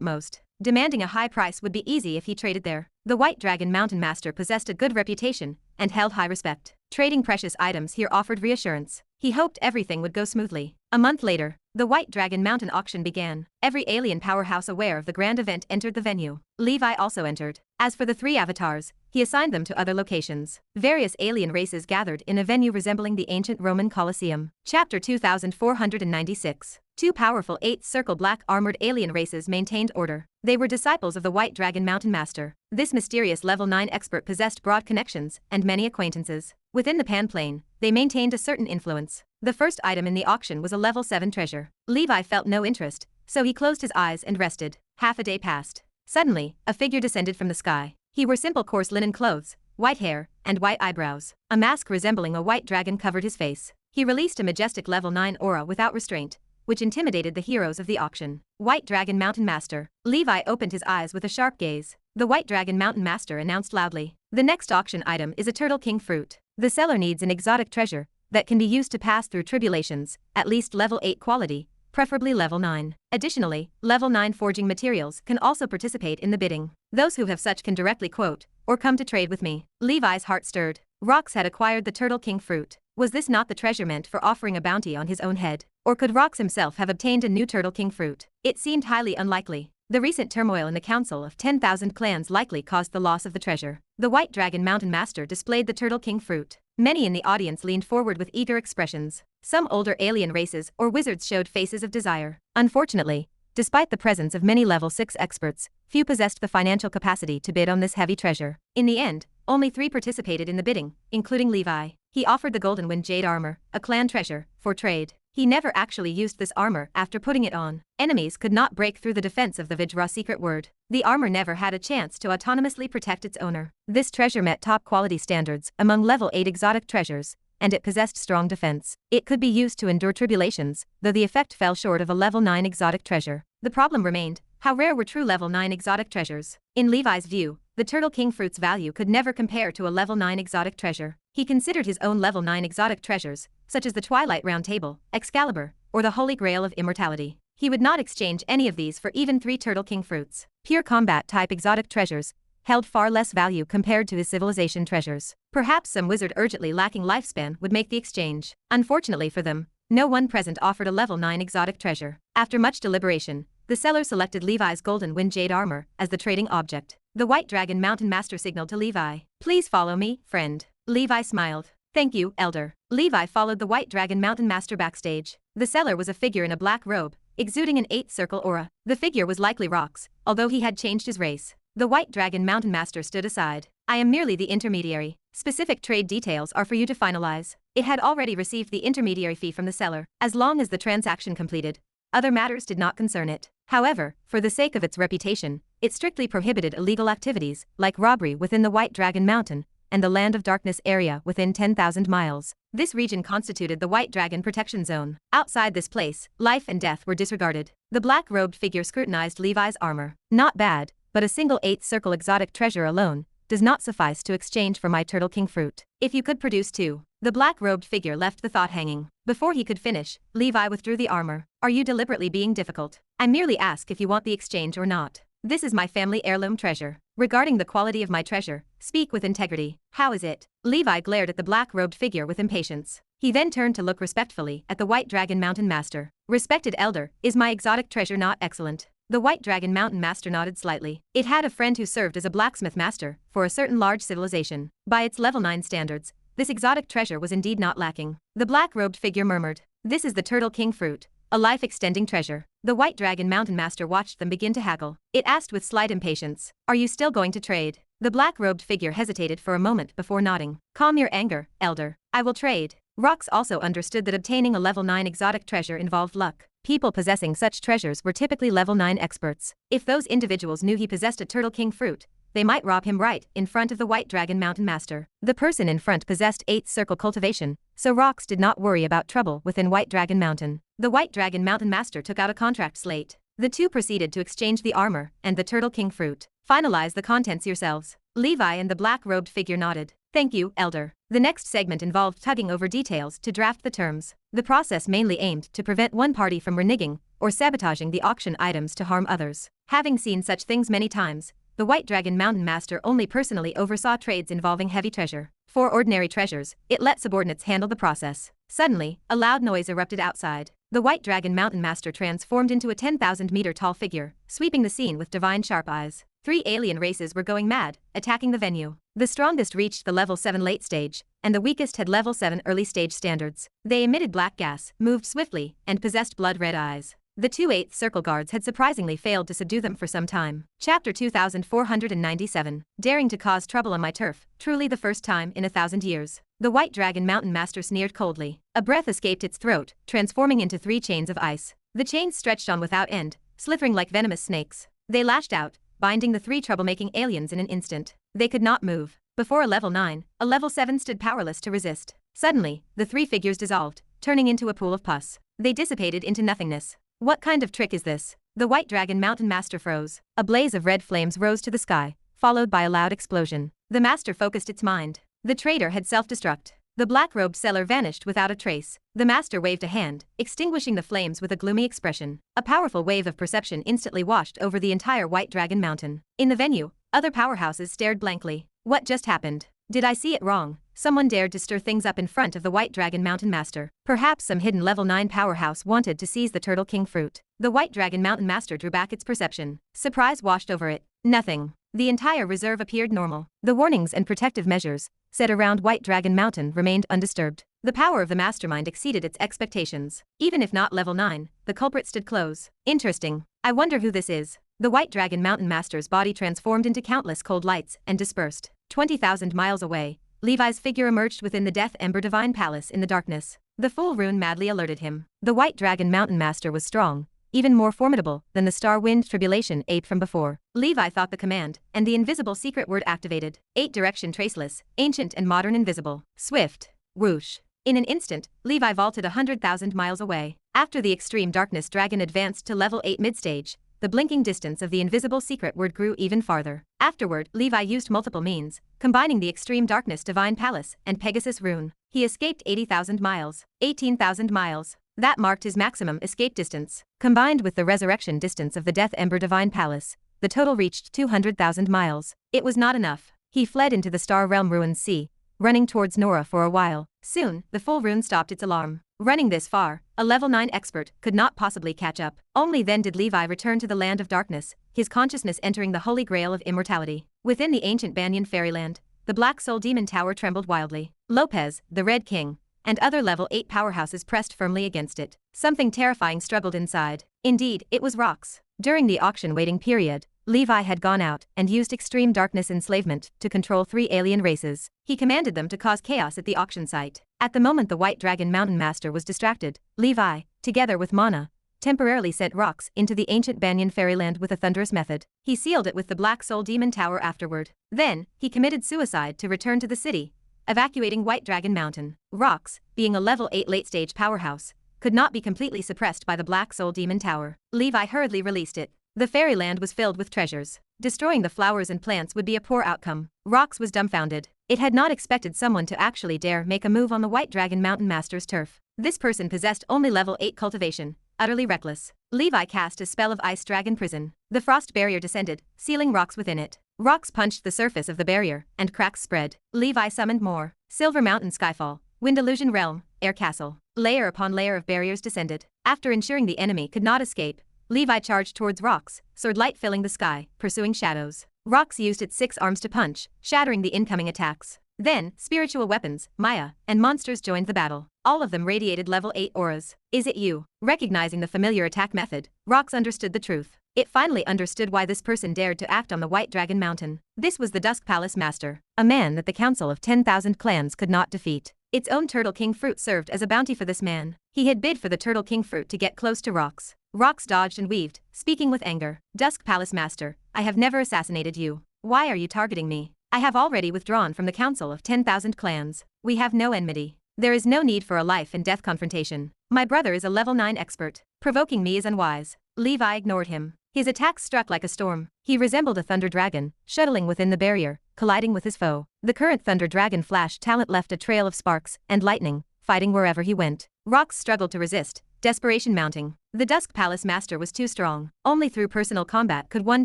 most. Demanding a high price would be easy if he traded there. The White Dragon Mountain Master possessed a good reputation and held high respect. Trading precious items here offered reassurance. He hoped everything would go smoothly. A month later, the White Dragon Mountain auction began. Every alien powerhouse aware of the grand event entered the venue. Levi also entered. As for the 3 avatars, he assigned them to other locations. Various alien races gathered in a venue resembling the ancient Roman Colosseum. Chapter 2496. 2 powerful 8-circle black armored alien races maintained order. They were disciples of the White Dragon Mountain Master. This mysterious level 9 expert possessed broad connections and many acquaintances. Within the Pan Plain, they maintained a certain influence. The first item in the auction was a level 7 treasure. Levi felt no interest, so he closed his eyes and rested. Half a day passed. Suddenly, a figure descended from the sky. He wore simple coarse linen clothes, white hair, and white eyebrows. A mask resembling a white dragon covered his face. He released a majestic level 9 aura without restraint, which intimidated the heroes of the auction. White Dragon Mountain Master. Levi opened his eyes with a sharp gaze. The White Dragon Mountain Master announced loudly, "The next auction item is a Turtle King fruit. The seller needs an exotic treasure that can be used to pass through tribulations, at least level 8 quality, preferably level 9. Additionally, level 9 forging materials can also participate in the bidding. Those who have such can directly quote or come to trade with me." Levi's heart stirred. Rox had acquired the Turtle King fruit. Was this not the treasure meant for offering a bounty on his own head? Or could Rox himself have obtained a new Turtle King fruit? It seemed highly unlikely. The recent turmoil in the Council of 10,000 Clans likely caused the loss of the treasure. The White Dragon Mountain Master displayed the Turtle King fruit. Many in the audience leaned forward with eager expressions. Some older alien races or wizards showed faces of desire. Unfortunately, despite the presence of many level 6 experts, few possessed the financial capacity to bid on this heavy treasure. In the end, only 3 participated in the bidding, including Levi. He offered the Golden Wind Jade armor, a clan treasure, for trade. He never actually used this armor after putting it on. Enemies could not break through the defense of the Vajra secret word. The armor never had a chance to autonomously protect its owner. This treasure met top quality standards among level 8 exotic treasures, and it possessed strong defense. It could be used to endure tribulations, though the effect fell short of a level 9 exotic treasure. The problem remained, how rare were true level 9 exotic treasures? In Levi's view, the Turtle King fruit's value could never compare to a level 9 exotic treasure. He considered his own level 9 exotic treasures, such as the Twilight Round Table, Excalibur, or the Holy Grail of Immortality. He would not exchange any of these for even 3 Turtle King fruits. Pure combat type exotic treasures held far less value compared to his civilization treasures. Perhaps some wizard urgently lacking lifespan would make the exchange. Unfortunately for them, no one present offered a level 9 exotic treasure. After much deliberation, the seller selected Levi's Golden Wind Jade armor as the trading object. The White Dragon Mountain Master signaled to Levi, "Please follow me, friend." Levi smiled. "Thank you, Elder." Levi followed the White Dragon Mountain Master backstage. The seller was a figure in a black robe, exuding an 8-circle aura. The figure was likely Rox, although he had changed his race. The White Dragon Mountain Master stood aside. "I am merely the intermediary. Specific trade details are for you to finalize." It had already received the intermediary fee from the seller. As long as the transaction completed, other matters did not concern it. However, for the sake of its reputation, it strictly prohibited illegal activities, like robbery within the White Dragon Mountain, and the Land of Darkness area within 10,000 miles. This region constituted the White Dragon Protection Zone. Outside this place, life and death were disregarded. The black-robed figure scrutinized Levi's armor. Not bad, but a single 8th circle exotic treasure alone does not suffice to exchange for my Turtle King fruit. If you could produce 2. The black-robed figure left the thought hanging. Before he could finish, Levi withdrew the armor. Are you deliberately being difficult? I merely ask if you want the exchange or not. This is my family heirloom treasure. Regarding the quality of my treasure, speak with integrity. How is it? Levi glared at the black-robed figure with impatience. He then turned to look respectfully at the White Dragon Mountain Master. Respected elder, is my exotic treasure not excellent? The White Dragon Mountain Master nodded slightly. It had a friend who served as a blacksmith master for a certain large civilization. By its level 9 standards, this exotic treasure was indeed not lacking. The black-robed figure murmured, "This is the Turtle King fruit, a life-extending treasure." The White Dragon Mountain Master watched them begin to haggle. It asked with slight impatience, "Are you still going to trade?" The black-robed figure hesitated for a moment before nodding. "Calm your anger, elder. I will trade." Rox also understood that obtaining a level 9 exotic treasure involved luck. People possessing such treasures were typically level 9 experts. If those individuals knew he possessed a Turtle King fruit, they might rob him right in front of the White Dragon Mountain Master. The person in front possessed 8th circle cultivation, so Rox did not worry about trouble within White Dragon Mountain. The White Dragon Mountain Master took out a contract slate. The two proceeded to exchange the armor and the Turtle King fruit. Finalize the contents yourselves. Levi and the black-robed figure nodded. Thank you, elder. The next segment involved tugging over details to draft the terms. The process mainly aimed to prevent one party from reneging or sabotaging the auction items to harm others. Having seen such things many times, the White Dragon Mountain Master only personally oversaw trades involving heavy treasure. For ordinary treasures, it let subordinates handle the process. Suddenly, a loud noise erupted outside. The White Dragon Mountain Master transformed into a 10,000-meter tall figure, sweeping the scene with divine sharp eyes. 3 alien races were going mad, attacking the venue. The strongest reached the level 7 late stage, and the weakest had level 7 early stage standards. They emitted black gas, moved swiftly, and possessed blood-red eyes. The 2 8th circle guards had surprisingly failed to subdue them for some time. Chapter 2497. Daring to cause trouble on my turf, truly the first time in 1,000 years. The White Dragon Mountain Master sneered coldly. A breath escaped its throat, transforming into 3 chains of ice. The chains stretched on without end, slithering like venomous snakes. They lashed out, binding the 3 troublemaking aliens in an instant. They could not move. Before a level 9, a level 7 stood powerless to resist. Suddenly, the 3 figures dissolved, turning into a pool of pus. They dissipated into nothingness. What kind of trick is this? The White Dragon Mountain Master froze. A blaze of red flames rose to the sky, followed by a loud explosion. The master focused its mind. The traitor had self-destruct. The black-robed seller vanished without a trace. The master waved a hand, extinguishing the flames with a gloomy expression. A powerful wave of perception instantly washed over the entire White Dragon Mountain. In the venue, other powerhouses stared blankly. What just happened? Did I see it wrong? Someone dared to stir things up in front of the White Dragon Mountain Master. Perhaps some hidden level 9 powerhouse wanted to seize the Turtle King fruit. The White Dragon Mountain Master drew back its perception. Surprise washed over it. Nothing. The entire reserve appeared normal. The warnings and protective measures set around White Dragon Mountain remained undisturbed. The power of the mastermind exceeded its expectations. Even if not level 9, the culprit stood close. Interesting. I wonder who this is. The White Dragon Mountain Master's body transformed into countless cold lights and dispersed. 20,000 miles away, Levi's figure emerged within the Death Ember Divine Palace in the darkness. The full rune madly alerted him. The White Dragon Mountain Master was strong, even more formidable than the Star Wind Tribulation ape from before. Levi thought the command, and the invisible secret word activated. 8 direction traceless, ancient and modern invisible. Swift. Whoosh. In an instant, Levi vaulted 100,000 miles away. After the extreme darkness dragon advanced to level 8 mid-stage, the blinking distance of the invisible secret word grew even farther. Afterward, Levi used multiple means, combining the extreme darkness divine palace and Pegasus rune. He escaped 80,000 miles. 18,000 miles. That marked his maximum escape distance. Combined with the resurrection distance of the Death Ember Divine Palace, the total reached 200,000 miles. It was not enough. He fled into the Star Realm Ruins Sea, running towards Nora for a while. Soon, the full rune stopped its alarm. Running this far, a level 9 expert could not possibly catch up. Only then did Levi return to the land of darkness, his consciousness entering the holy grail of immortality. Within the ancient Banyan fairyland, the Black Soul Demon Tower trembled wildly. Lopez, the Red King, and other level 8 powerhouses pressed firmly against it. Something terrifying struggled inside. Indeed, it was Rox. During the auction waiting period, Levi had gone out and used extreme darkness enslavement to control 3 alien races. He commanded them to cause chaos at the auction site. At the moment the White Dragon Mountain Master was distracted, Levi, together with Mana, temporarily sent Rox into the ancient Banyan fairyland with a thunderous method. He sealed it with the Black Soul Demon Tower afterward. Then, he committed suicide to return to the city, evacuating White Dragon Mountain. Rox, being a level 8 late-stage powerhouse, could not be completely suppressed by the Black Soul Demon Tower. Levi hurriedly released it. The fairyland was filled with treasures. Destroying the flowers and plants would be a poor outcome. Rox was dumbfounded. It had not expected someone to actually dare make a move on the White Dragon Mountain Master's turf. This person possessed only level 8 cultivation, utterly reckless. Levi cast a spell of Ice Dragon Prison. The frost barrier descended, sealing Rox within it. Rox punched the surface of the barrier, and cracks spread. Levi summoned more. Silver Mountain Skyfall, Wind Illusion Realm, Air Castle. Layer upon layer of barriers descended. After ensuring the enemy could not escape, Levi charged towards Rox, sword light filling the sky, pursuing shadows. Rox used its 6 arms to punch, shattering the incoming attacks. Then, spiritual weapons, Maya, and monsters joined the battle. All of them radiated level 8 auras. Is it you? Recognizing the familiar attack method, Rox understood the truth. It finally understood why this person dared to act on the White Dragon Mountain. This was the Dusk Palace Master, a man that the Council of 10,000 Clans could not defeat. Its own Turtle King fruit served as a bounty for this man. He had bid for the Turtle King fruit to get close to Rox. Rox dodged and weaved, speaking with anger. Dusk Palace Master, I have never assassinated you. Why are you targeting me? I have already withdrawn from the Council of 10,000 Clans. We have no enmity. There is no need for a life and death confrontation. My brother is a level 9 expert. Provoking me is unwise. Levi ignored him. His attacks struck like a storm. He resembled a thunder dragon, shuttling within the barrier, colliding with his foe. The current thunder dragon flash talent left a trail of sparks and lightning, fighting wherever he went. Rox struggled to resist, desperation mounting. The Dusk Palace Master was too strong. Only through personal combat could one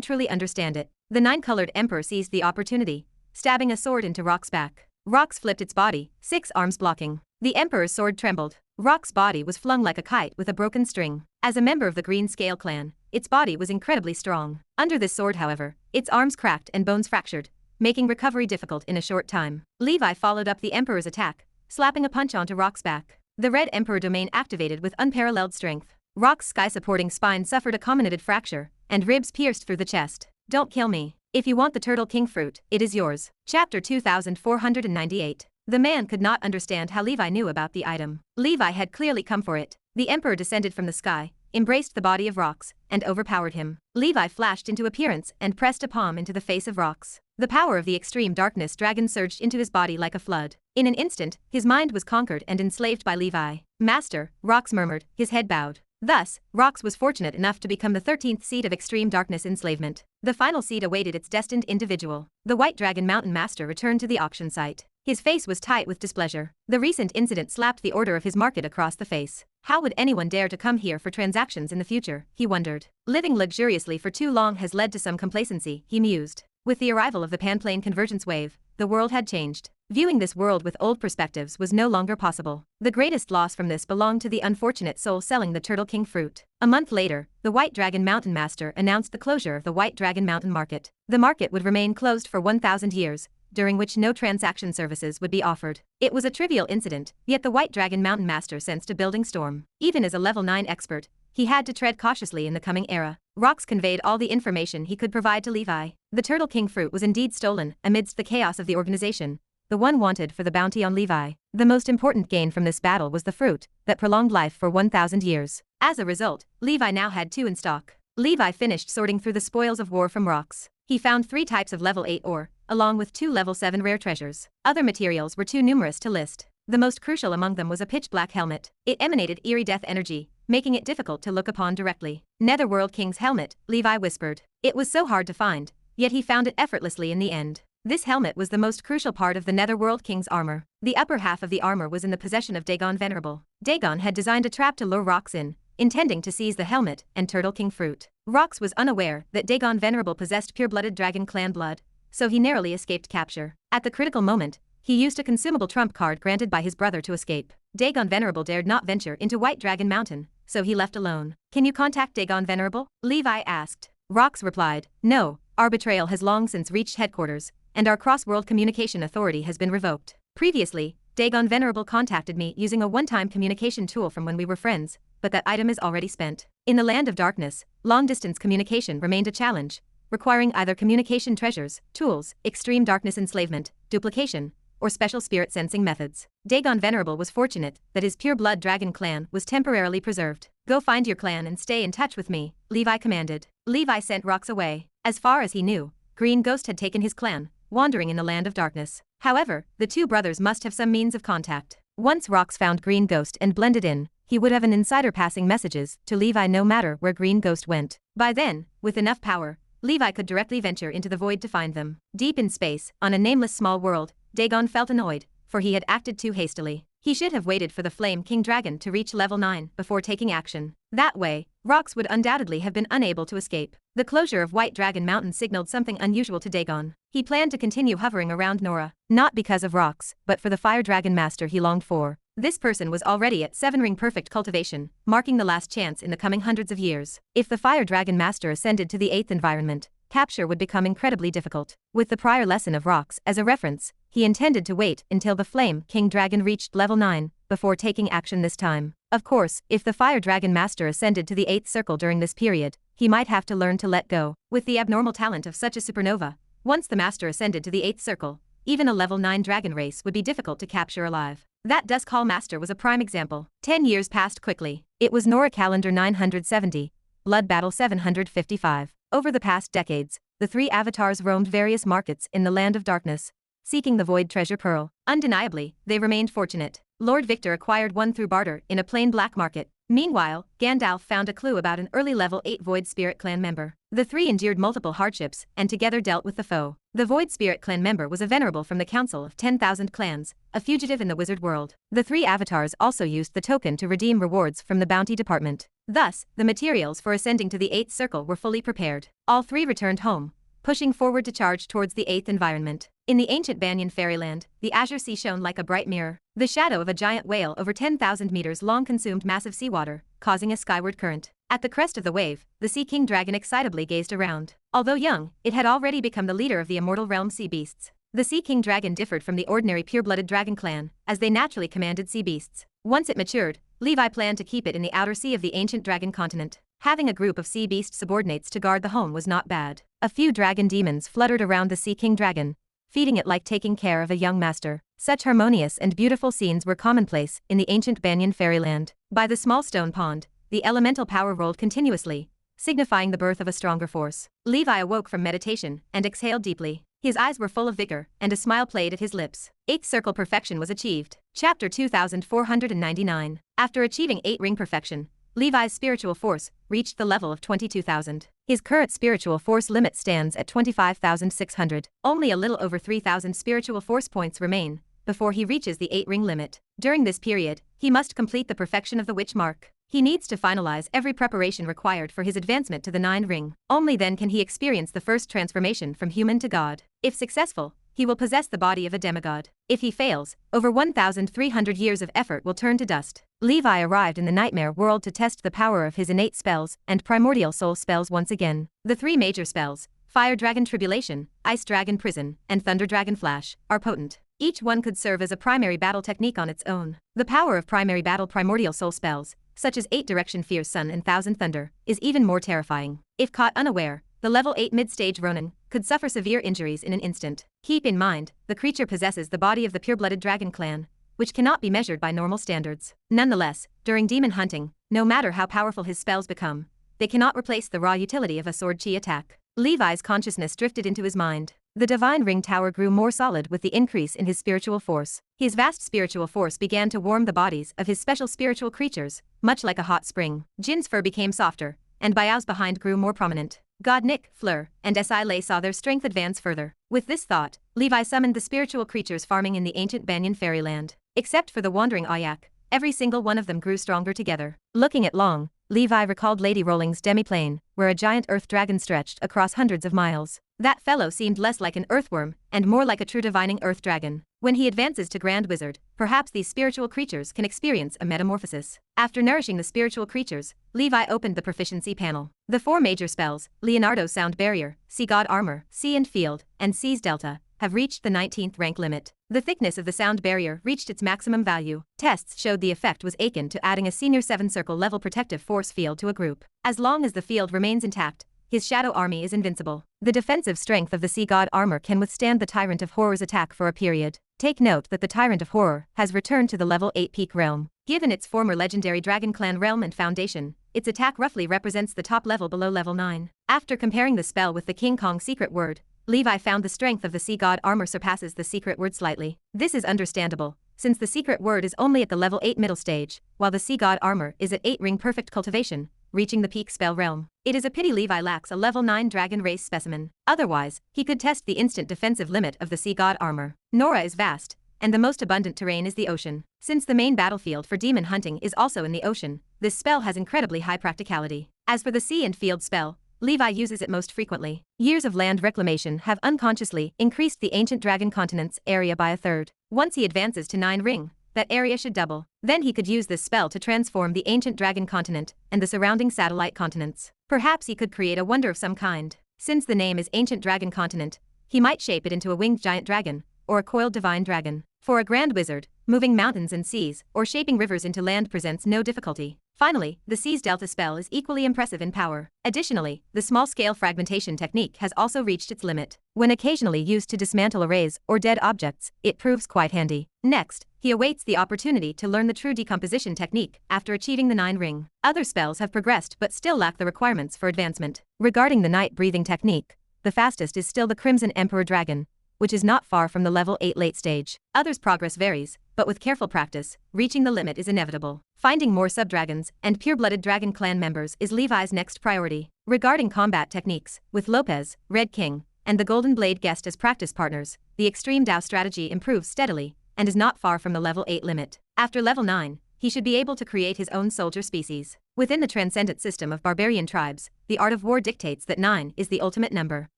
truly understand it. The 9-colored Emperor seized the opportunity, stabbing a sword into Rox's back. Rox flipped its body, 6 arms blocking. The Emperor's sword trembled. Rox's body was flung like a kite with a broken string. As a member of the Green Scale clan, its body was incredibly strong. Under this sword, however, its arms cracked and bones fractured, making recovery difficult in a short time. Levi followed up the Emperor's attack, slapping a punch onto Rox's back. The Red Emperor domain activated with unparalleled strength. Rox's sky-supporting spine suffered a comminuted fracture, and ribs pierced through the chest. Don't kill me. If you want the Turtle King fruit, it is yours. Chapter 2498. The man could not understand how Levi knew about the item. Levi had clearly come for it. The Emperor descended from the sky, embraced the body of Rox, and overpowered him. Levi flashed into appearance and pressed a palm into the face of Rox. The power of the extreme darkness dragon surged into his body like a flood. In an instant, his mind was conquered and enslaved by Levi. Master, Rox murmured, his head bowed. Thus, Rox was fortunate enough to become the 13th seed of extreme darkness enslavement. The final seed awaited its destined individual. The White Dragon Mountain Master returned to the auction site. His face was tight with displeasure. The recent incident slapped the order of his market across the face. How would anyone dare to come here for transactions in the future, he wondered. Living luxuriously for too long has led to some complacency, he mused. With the arrival of the Panplane convergence wave, the world had changed. Viewing this world with old perspectives was no longer possible. The greatest loss from this belonged to the unfortunate soul selling the Turtle King fruit. A month later, the White Dragon Mountain Master announced the closure of the White Dragon Mountain Market. The market would remain closed for 1,000 years, during which no transaction services would be offered. It was a trivial incident, yet the White Dragon Mountain Master sensed a building storm. Even as a level 9 expert, he had to tread cautiously in the coming era. Rox conveyed all the information he could provide to Levi. The Turtle King fruit was indeed stolen amidst the chaos of the organization, the one wanted for the bounty on Levi. The most important gain from this battle was the fruit that prolonged life for 1,000 years. As a result, Levi now had 2 in stock. Levi finished sorting through the spoils of war from Rox. He found 3 types of level 8 ore, along with 2 level 7 rare treasures. Other materials were too numerous to list. The most crucial among them was a pitch-black helmet. It emanated eerie death energy, making it difficult to look upon directly. Netherworld King's helmet, Levi whispered. It was so hard to find, yet he found it effortlessly in the end. This helmet was the most crucial part of the Netherworld King's armor. The upper half of the armor was in the possession of Dagon Venerable. Dagon had designed a trap to lure Rox in, intending to seize the helmet and Turtle King fruit. Rox was unaware that Dagon Venerable possessed pure-blooded dragon clan blood, so he narrowly escaped capture. At the critical moment, he used a consumable trump card granted by his brother to escape. Dagon Venerable dared not venture into White Dragon Mountain, so he left alone. Can you contact Dagon Venerable? Levi asked. Rox replied, no, our betrayal has long since reached headquarters, and our cross-world communication authority has been revoked. Previously, Dagon Venerable contacted me using a one-time communication tool from when we were friends, but that item is already spent. In the land of darkness, long-distance communication remained a challenge, requiring either communication treasures, tools, extreme darkness enslavement, duplication, or special spirit sensing methods. Dagon Venerable was fortunate that his pure-blood dragon clan was temporarily preserved. Go find your clan and stay in touch with me, Levi commanded. Levi sent Rox away. As far as he knew, Green Ghost had taken his clan, wandering in the land of darkness. However, the two brothers must have some means of contact. Once Rox found Green Ghost and blended in, he would have an insider passing messages to Levi no matter where Green Ghost went. By then, with enough power, Levi could directly venture into the void to find them. Deep in space, on a nameless small world, Dagon felt annoyed, for he had acted too hastily. He should have waited for the Flame King Dragon to reach level 9 before taking action. That way, Rox would undoubtedly have been unable to escape. The closure of White Dragon Mountain signaled something unusual to Dagon. He planned to continue hovering around Nora, not because of Rox, but for the Fire Dragon Master he longed for. This person was already at 7-ring perfect cultivation, marking the last chance in the coming hundreds of years. If the Fire Dragon Master ascended to the 8th environment, capture would become incredibly difficult. With the prior lesson of Rox as a reference, he intended to wait until the Flame King Dragon reached level 9 before taking action this time. Of course, if the Fire Dragon Master ascended to the 8th circle during this period, he might have to learn to let go. With the abnormal talent of such a supernova, once the Master ascended to the 8th circle, even a level 9 dragon race would be difficult to capture alive. That Dusk Hall Master was a prime example. 10 years passed quickly. It was Nora calendar 970, Blood Battle 755. Over the past decades, the three avatars roamed various markets in the Land of Darkness, seeking the Void Treasure Pearl. Undeniably, they remained fortunate. Lord Victor acquired one through barter in a plain black market. Meanwhile, Gandalf found a clue about an early level 8 Void Spirit Clan member. The three endured multiple hardships and together dealt with the foe. The Void Spirit Clan member was a venerable from the Council of 10,000 Clans, a fugitive in the wizard world. The three avatars also used the token to redeem rewards from the bounty department. Thus, the materials for ascending to the 8th circle were fully prepared. All three returned home, pushing forward to charge towards the 8th environment. In the ancient Banyan fairyland, the azure sea shone like a bright mirror. The shadow of a giant whale over 10,000 meters long consumed massive seawater, causing a skyward current. At the crest of the wave, the Sea King Dragon excitably gazed around. Although young, it had already become the leader of the immortal realm sea beasts. The Sea King Dragon differed from the ordinary pure-blooded dragon clan, as they naturally commanded sea beasts. Once it matured, Levi planned to keep it in the outer sea of the ancient dragon continent. Having a group of sea beast subordinates to guard the home was not bad. A few dragon demons fluttered around the Sea King Dragon, feeding it like taking care of a young master. Such harmonious and beautiful scenes were commonplace in the ancient Banyan fairyland. By the small stone pond, the elemental power rolled continuously, signifying the birth of a stronger force. Levi awoke from meditation and exhaled deeply. His eyes were full of vigor, and a smile played at his lips. 8th circle perfection was achieved. Chapter 2499. After achieving 8-ring perfection, Levi's spiritual force reached the level of 22,000. His current spiritual force limit stands at 25,600. Only a little over 3,000 spiritual force points remain before he reaches the 8-ring limit. During this period, he must complete the perfection of the Witch Mark. He needs to finalize every preparation required for his advancement to the 9th ring. Only then can he experience the first transformation from human to god. If successful, he will possess the body of a demigod. If he fails, over 1,300 years of effort will turn to dust. Levi arrived in the nightmare world to test the power of his innate spells and primordial soul spells once again. The three major spells, Fire Dragon Tribulation, Ice Dragon Prison, and Thunder Dragon Flash, are potent. Each one could serve as a primary battle technique on its own. The power of primary battle primordial soul spells, such as 8 Direction Fierce Sun and 1000 Thunder, is even more terrifying. If caught unaware, the level 8 mid-stage Ronin could suffer severe injuries in an instant. Keep in mind, the creature possesses the body of the pure-blooded dragon clan, which cannot be measured by normal standards. Nonetheless, during demon hunting, no matter how powerful his spells become, they cannot replace the raw utility of a sword chi attack. Levi's consciousness drifted into his mind. The divine ring tower grew more solid with the increase in his spiritual force. His vast spiritual force began to warm the bodies of his special spiritual creatures, much like a hot spring. Jin's fur became softer, and Biao's behind grew more prominent. God Nick, Fleur, and Si Lei saw their strength advance further. With this thought, Levi summoned the spiritual creatures farming in the ancient Banyan fairyland. Except for the wandering Ayak, every single one of them grew stronger together. Looking at Long, Levi recalled Lady Rolling's demiplane, where a giant earth dragon stretched across hundreds of miles. That fellow seemed less like an earthworm and more like a true divining earth dragon. When he advances to Grand Wizard, perhaps these spiritual creatures can experience a metamorphosis. After nourishing the spiritual creatures, Levi opened the proficiency panel. The 4 major spells, Leonardo's Sound Barrier, Sea God Armor, Sea and Field, and Sea's Delta, have reached the 19th rank limit. The thickness of the sound barrier reached its maximum value. Tests showed the effect was akin to adding a senior 7 circle level protective force field to a group. As long as the field remains intact, his shadow army is invincible. The defensive strength of the Sea God armor can withstand the Tyrant of Horror's attack for a period. Take note that the Tyrant of Horror has returned to the level 8 peak realm. Given its former legendary Dragon Clan realm and foundation, its attack roughly represents the top level below level 9. After comparing the spell with the King Kong secret word, Levi found the strength of the sea god armor surpasses the secret word slightly. This is understandable, since the secret word is only at the level 8 middle stage, while the sea god armor is at 8 ring perfect cultivation, reaching the peak spell realm. It is a pity Levi lacks a level 9 dragon race specimen. Otherwise, he could test the instant defensive limit of the sea god armor. Nora is vast, and the most abundant terrain is the ocean. Since the main battlefield for demon hunting is also in the ocean, this spell has incredibly high practicality. As for the sea and field spell, Levi uses it most frequently. Years of land reclamation have unconsciously increased the ancient dragon continent's area by a third. Once he advances to 9 ring, that area should double. Then he could use this spell to transform the ancient dragon continent and the surrounding satellite continents. Perhaps he could create a wonder of some kind. Since the name is Ancient Dragon Continent, he might shape it into a winged giant dragon, or a coiled divine dragon. For a grand wizard, moving mountains and seas, or shaping rivers into land presents no difficulty. Finally, the Seas Delta spell is equally impressive in power. Additionally, the small-scale fragmentation technique has also reached its limit. When occasionally used to dismantle arrays or dead objects, it proves quite handy. Next, he awaits the opportunity to learn the true decomposition technique after achieving the 9 ring. Other spells have progressed but still lack the requirements for advancement. Regarding the night breathing technique, the fastest is still the Crimson Emperor Dragon, which is not far from the level 8 late stage. Others' progress varies, but with careful practice, reaching the limit is inevitable. Finding more sub-dragons and pure-blooded Dragon Clan members is Levi's next priority. Regarding combat techniques, with Lopez, Red King, and the Golden Blade Guest as practice partners, the Extreme Dao strategy improves steadily and is not far from the level 8 limit. After level 9, he should be able to create his own soldier species. Within the transcendent system of barbarian tribes, the art of war dictates that 9 is the ultimate number.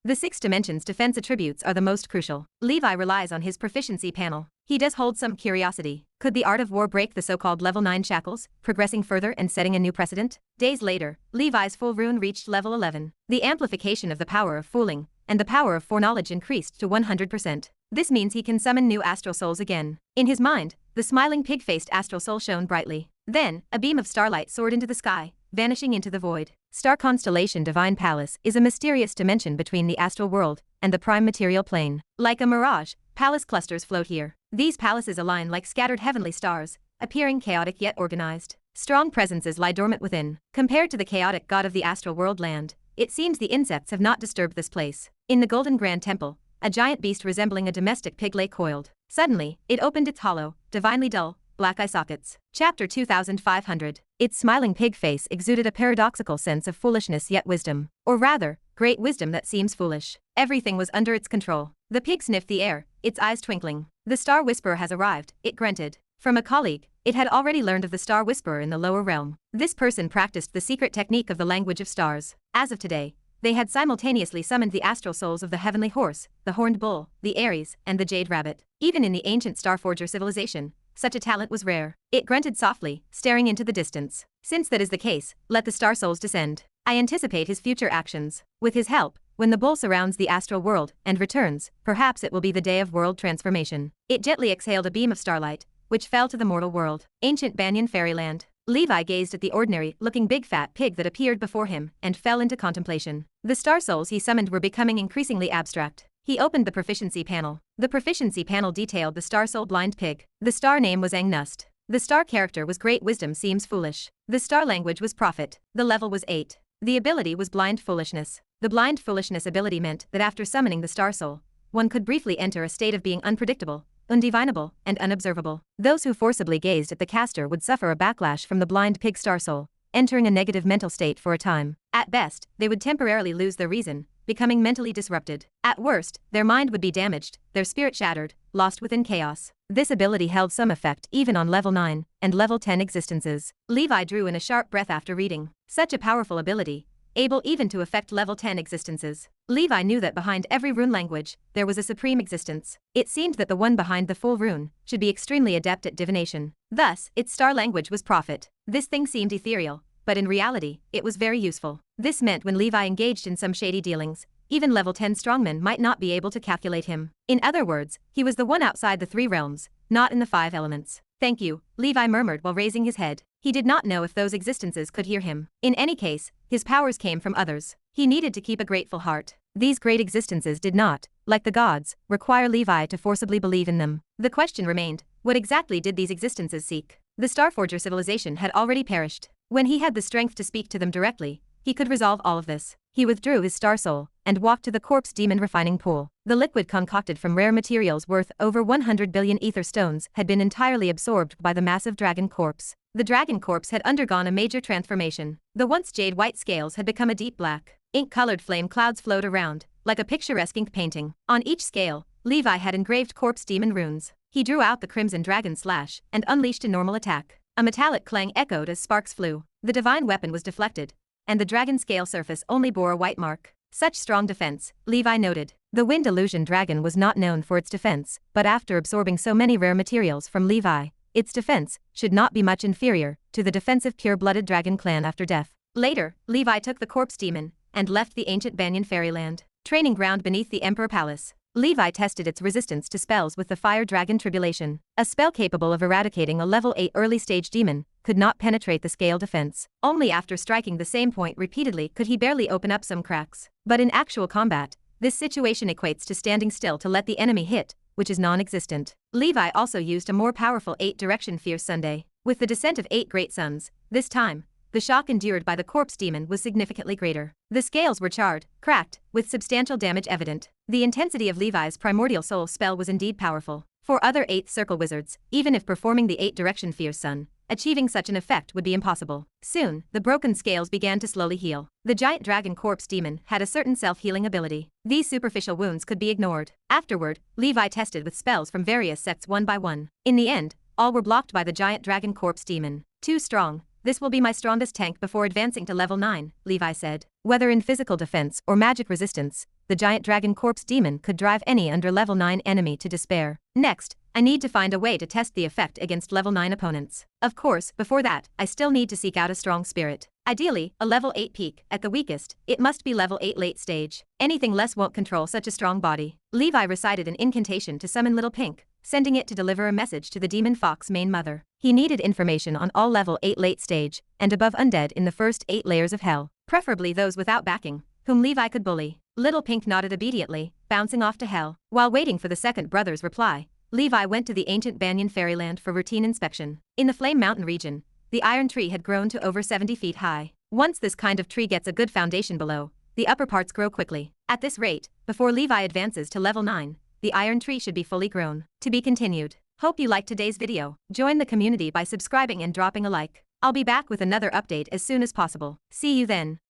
The 6 dimensions defense attributes are the most crucial. Levi relies on his proficiency panel. He does hold some curiosity. Could the art of war break the so-called level 9 shackles, progressing further and setting a new precedent? Days later, Levi's full rune reached level 11. The amplification of the power of fooling and the power of foreknowledge increased to 100%. This means he can summon new astral souls again. In his mind, the smiling pig-faced astral soul shone brightly. Then, a beam of starlight soared into the sky, vanishing into the void. Star constellation Divine Palace is a mysterious dimension between the astral world and the prime material plane. Like a mirage, palace clusters float here. These palaces align like scattered heavenly stars, appearing chaotic yet organized. Strong presences lie dormant within. Compared to the chaotic god of the astral world land, it seems the insects have not disturbed this place. In the Golden Grand Temple, a giant beast resembling a domestic pig lay coiled. Suddenly, it opened its hollow, divinely dull, black eye sockets. Chapter 2500. Its smiling pig face exuded a paradoxical sense of foolishness yet wisdom. Or rather, great wisdom that seems foolish. Everything was under its control. The pig sniffed the air, its eyes twinkling. The Star Whisperer has arrived, it grunted. From a colleague, it had already learned of the Star Whisperer in the lower realm. This person practiced the secret technique of the language of stars. As of today, they had simultaneously summoned the astral souls of the Heavenly Horse, the Horned Bull, the Aries, and the Jade Rabbit. Even in the ancient Starforger civilization, such a talent was rare. It grunted softly, staring into the distance. Since that is the case, let the Star Souls descend. I anticipate his future actions. With his help, when the bull surrounds the astral world and returns, perhaps it will be the day of world transformation. It gently exhaled a beam of starlight, which fell to the mortal world. Ancient Banyan Fairyland. Levi gazed at the ordinary-looking big fat pig that appeared before him and fell into contemplation. The star souls he summoned were becoming increasingly abstract. He opened the proficiency panel. The proficiency panel detailed the star soul blind pig. The star name was Angnust. The star character was Great Wisdom Seems Foolish. The star language was Prophet. The level was 8. The ability was Blind Foolishness. The Blind Foolishness ability meant that after summoning the star soul, one could briefly enter a state of being unpredictable, undivinable, and unobservable. Those who forcibly gazed at the caster would suffer a backlash from the blind pig star soul, entering a negative mental state for a time. At best, they would temporarily lose their reason, becoming mentally disrupted. At worst, their mind would be damaged, their spirit shattered, lost within chaos. This ability held some effect even on level 9 and level 10 existences. Levi drew in a sharp breath after reading. Such a powerful ability, able even to affect level 10 existences. Levi knew that behind every rune language, there was a supreme existence. It seemed that the one behind the full rune should be extremely adept at divination. Thus, its star language was Prophet. This thing seemed ethereal, but in reality, it was very useful. This meant when Levi engaged in some shady dealings, even level 10 strongmen might not be able to calculate him. In other words, he was the one outside the 3 realms, not in the 5 elements. Thank you, Levi murmured while raising his head. He did not know if those existences could hear him. In any case, his powers came from others. He needed to keep a grateful heart. These great existences did not, like the gods, require Levi to forcibly believe in them. The question remained, what exactly did these existences seek? The Starforger civilization had already perished. When he had the strength to speak to them directly, he could resolve all of this. He withdrew his star soul and walked to the corpse demon refining pool. The liquid concocted from rare materials worth over 100 billion ether stones had been entirely absorbed by the massive dragon corpse. The dragon corpse had undergone a major transformation. The once jade-white scales had become a deep black. Ink-colored flame clouds flowed around, like a picturesque ink painting. On each scale, Levi had engraved corpse demon runes. He drew out the crimson dragon slash and unleashed a normal attack. A metallic clang echoed as sparks flew. The divine weapon was deflected, and the dragon scale surface only bore a white mark. Such strong defense, Levi noted. The wind illusion dragon was not known for its defense, but after absorbing so many rare materials from Levi, its defense should not be much inferior to the defensive pure-blooded dragon clan after death. Later, Levi took the corpse demon and left the ancient Banyan fairyland. Training ground beneath the Emperor Palace. Levi tested its resistance to spells with the Fire Dragon Tribulation. A spell capable of eradicating a level 8 early-stage demon could not penetrate the scale defense. Only after striking the same point repeatedly could he barely open up some cracks. But in actual combat, this situation equates to standing still to let the enemy hit, which is non-existent. Levi also used a more powerful 8-direction Fierce Sunday. With the descent of 8 great suns, this time, the shock endured by the corpse demon was significantly greater. The scales were charred, cracked, with substantial damage evident. The intensity of Levi's primordial soul spell was indeed powerful. For other 8th circle wizards, even if performing the 8-direction Fierce Sun, achieving such an effect would be impossible. Soon, the broken scales began to slowly heal. The giant dragon corpse demon had a certain self-healing ability. These superficial wounds could be ignored. Afterward, Levi tested with spells from various sects one by one. In the end, all were blocked by the giant dragon corpse demon. Too strong. This will be my strongest tank before advancing to level 9, Levi said. Whether in physical defense or magic resistance, the giant dragon corpse demon could drive any under level 9 enemy to despair. Next, I need to find a way to test the effect against level 9 opponents. Of course, before that, I still need to seek out a strong spirit. Ideally, a level 8 peak. At the weakest, it must be level 8 late stage. Anything less won't control such a strong body. Levi recited an incantation to summon Little Pink, sending it to deliver a message to the demon fox main mother. He needed information on all level 8 late stage and above undead in the first 8 layers of hell, preferably those without backing, whom Levi could bully. Little Pink nodded obediently, bouncing off to hell. While waiting for the second brother's reply, Levi went to the ancient Banyan fairyland for routine inspection. In the Flame Mountain region, the iron tree had grown to over 70 feet high. Once this kind of tree gets a good foundation below, the upper parts grow quickly. At this rate, before Levi advances to level 9, the iron tree should be fully grown. To be continued. Hope you liked today's video. Join the community by subscribing and dropping a like. I'll be back with another update as soon as possible. See you then.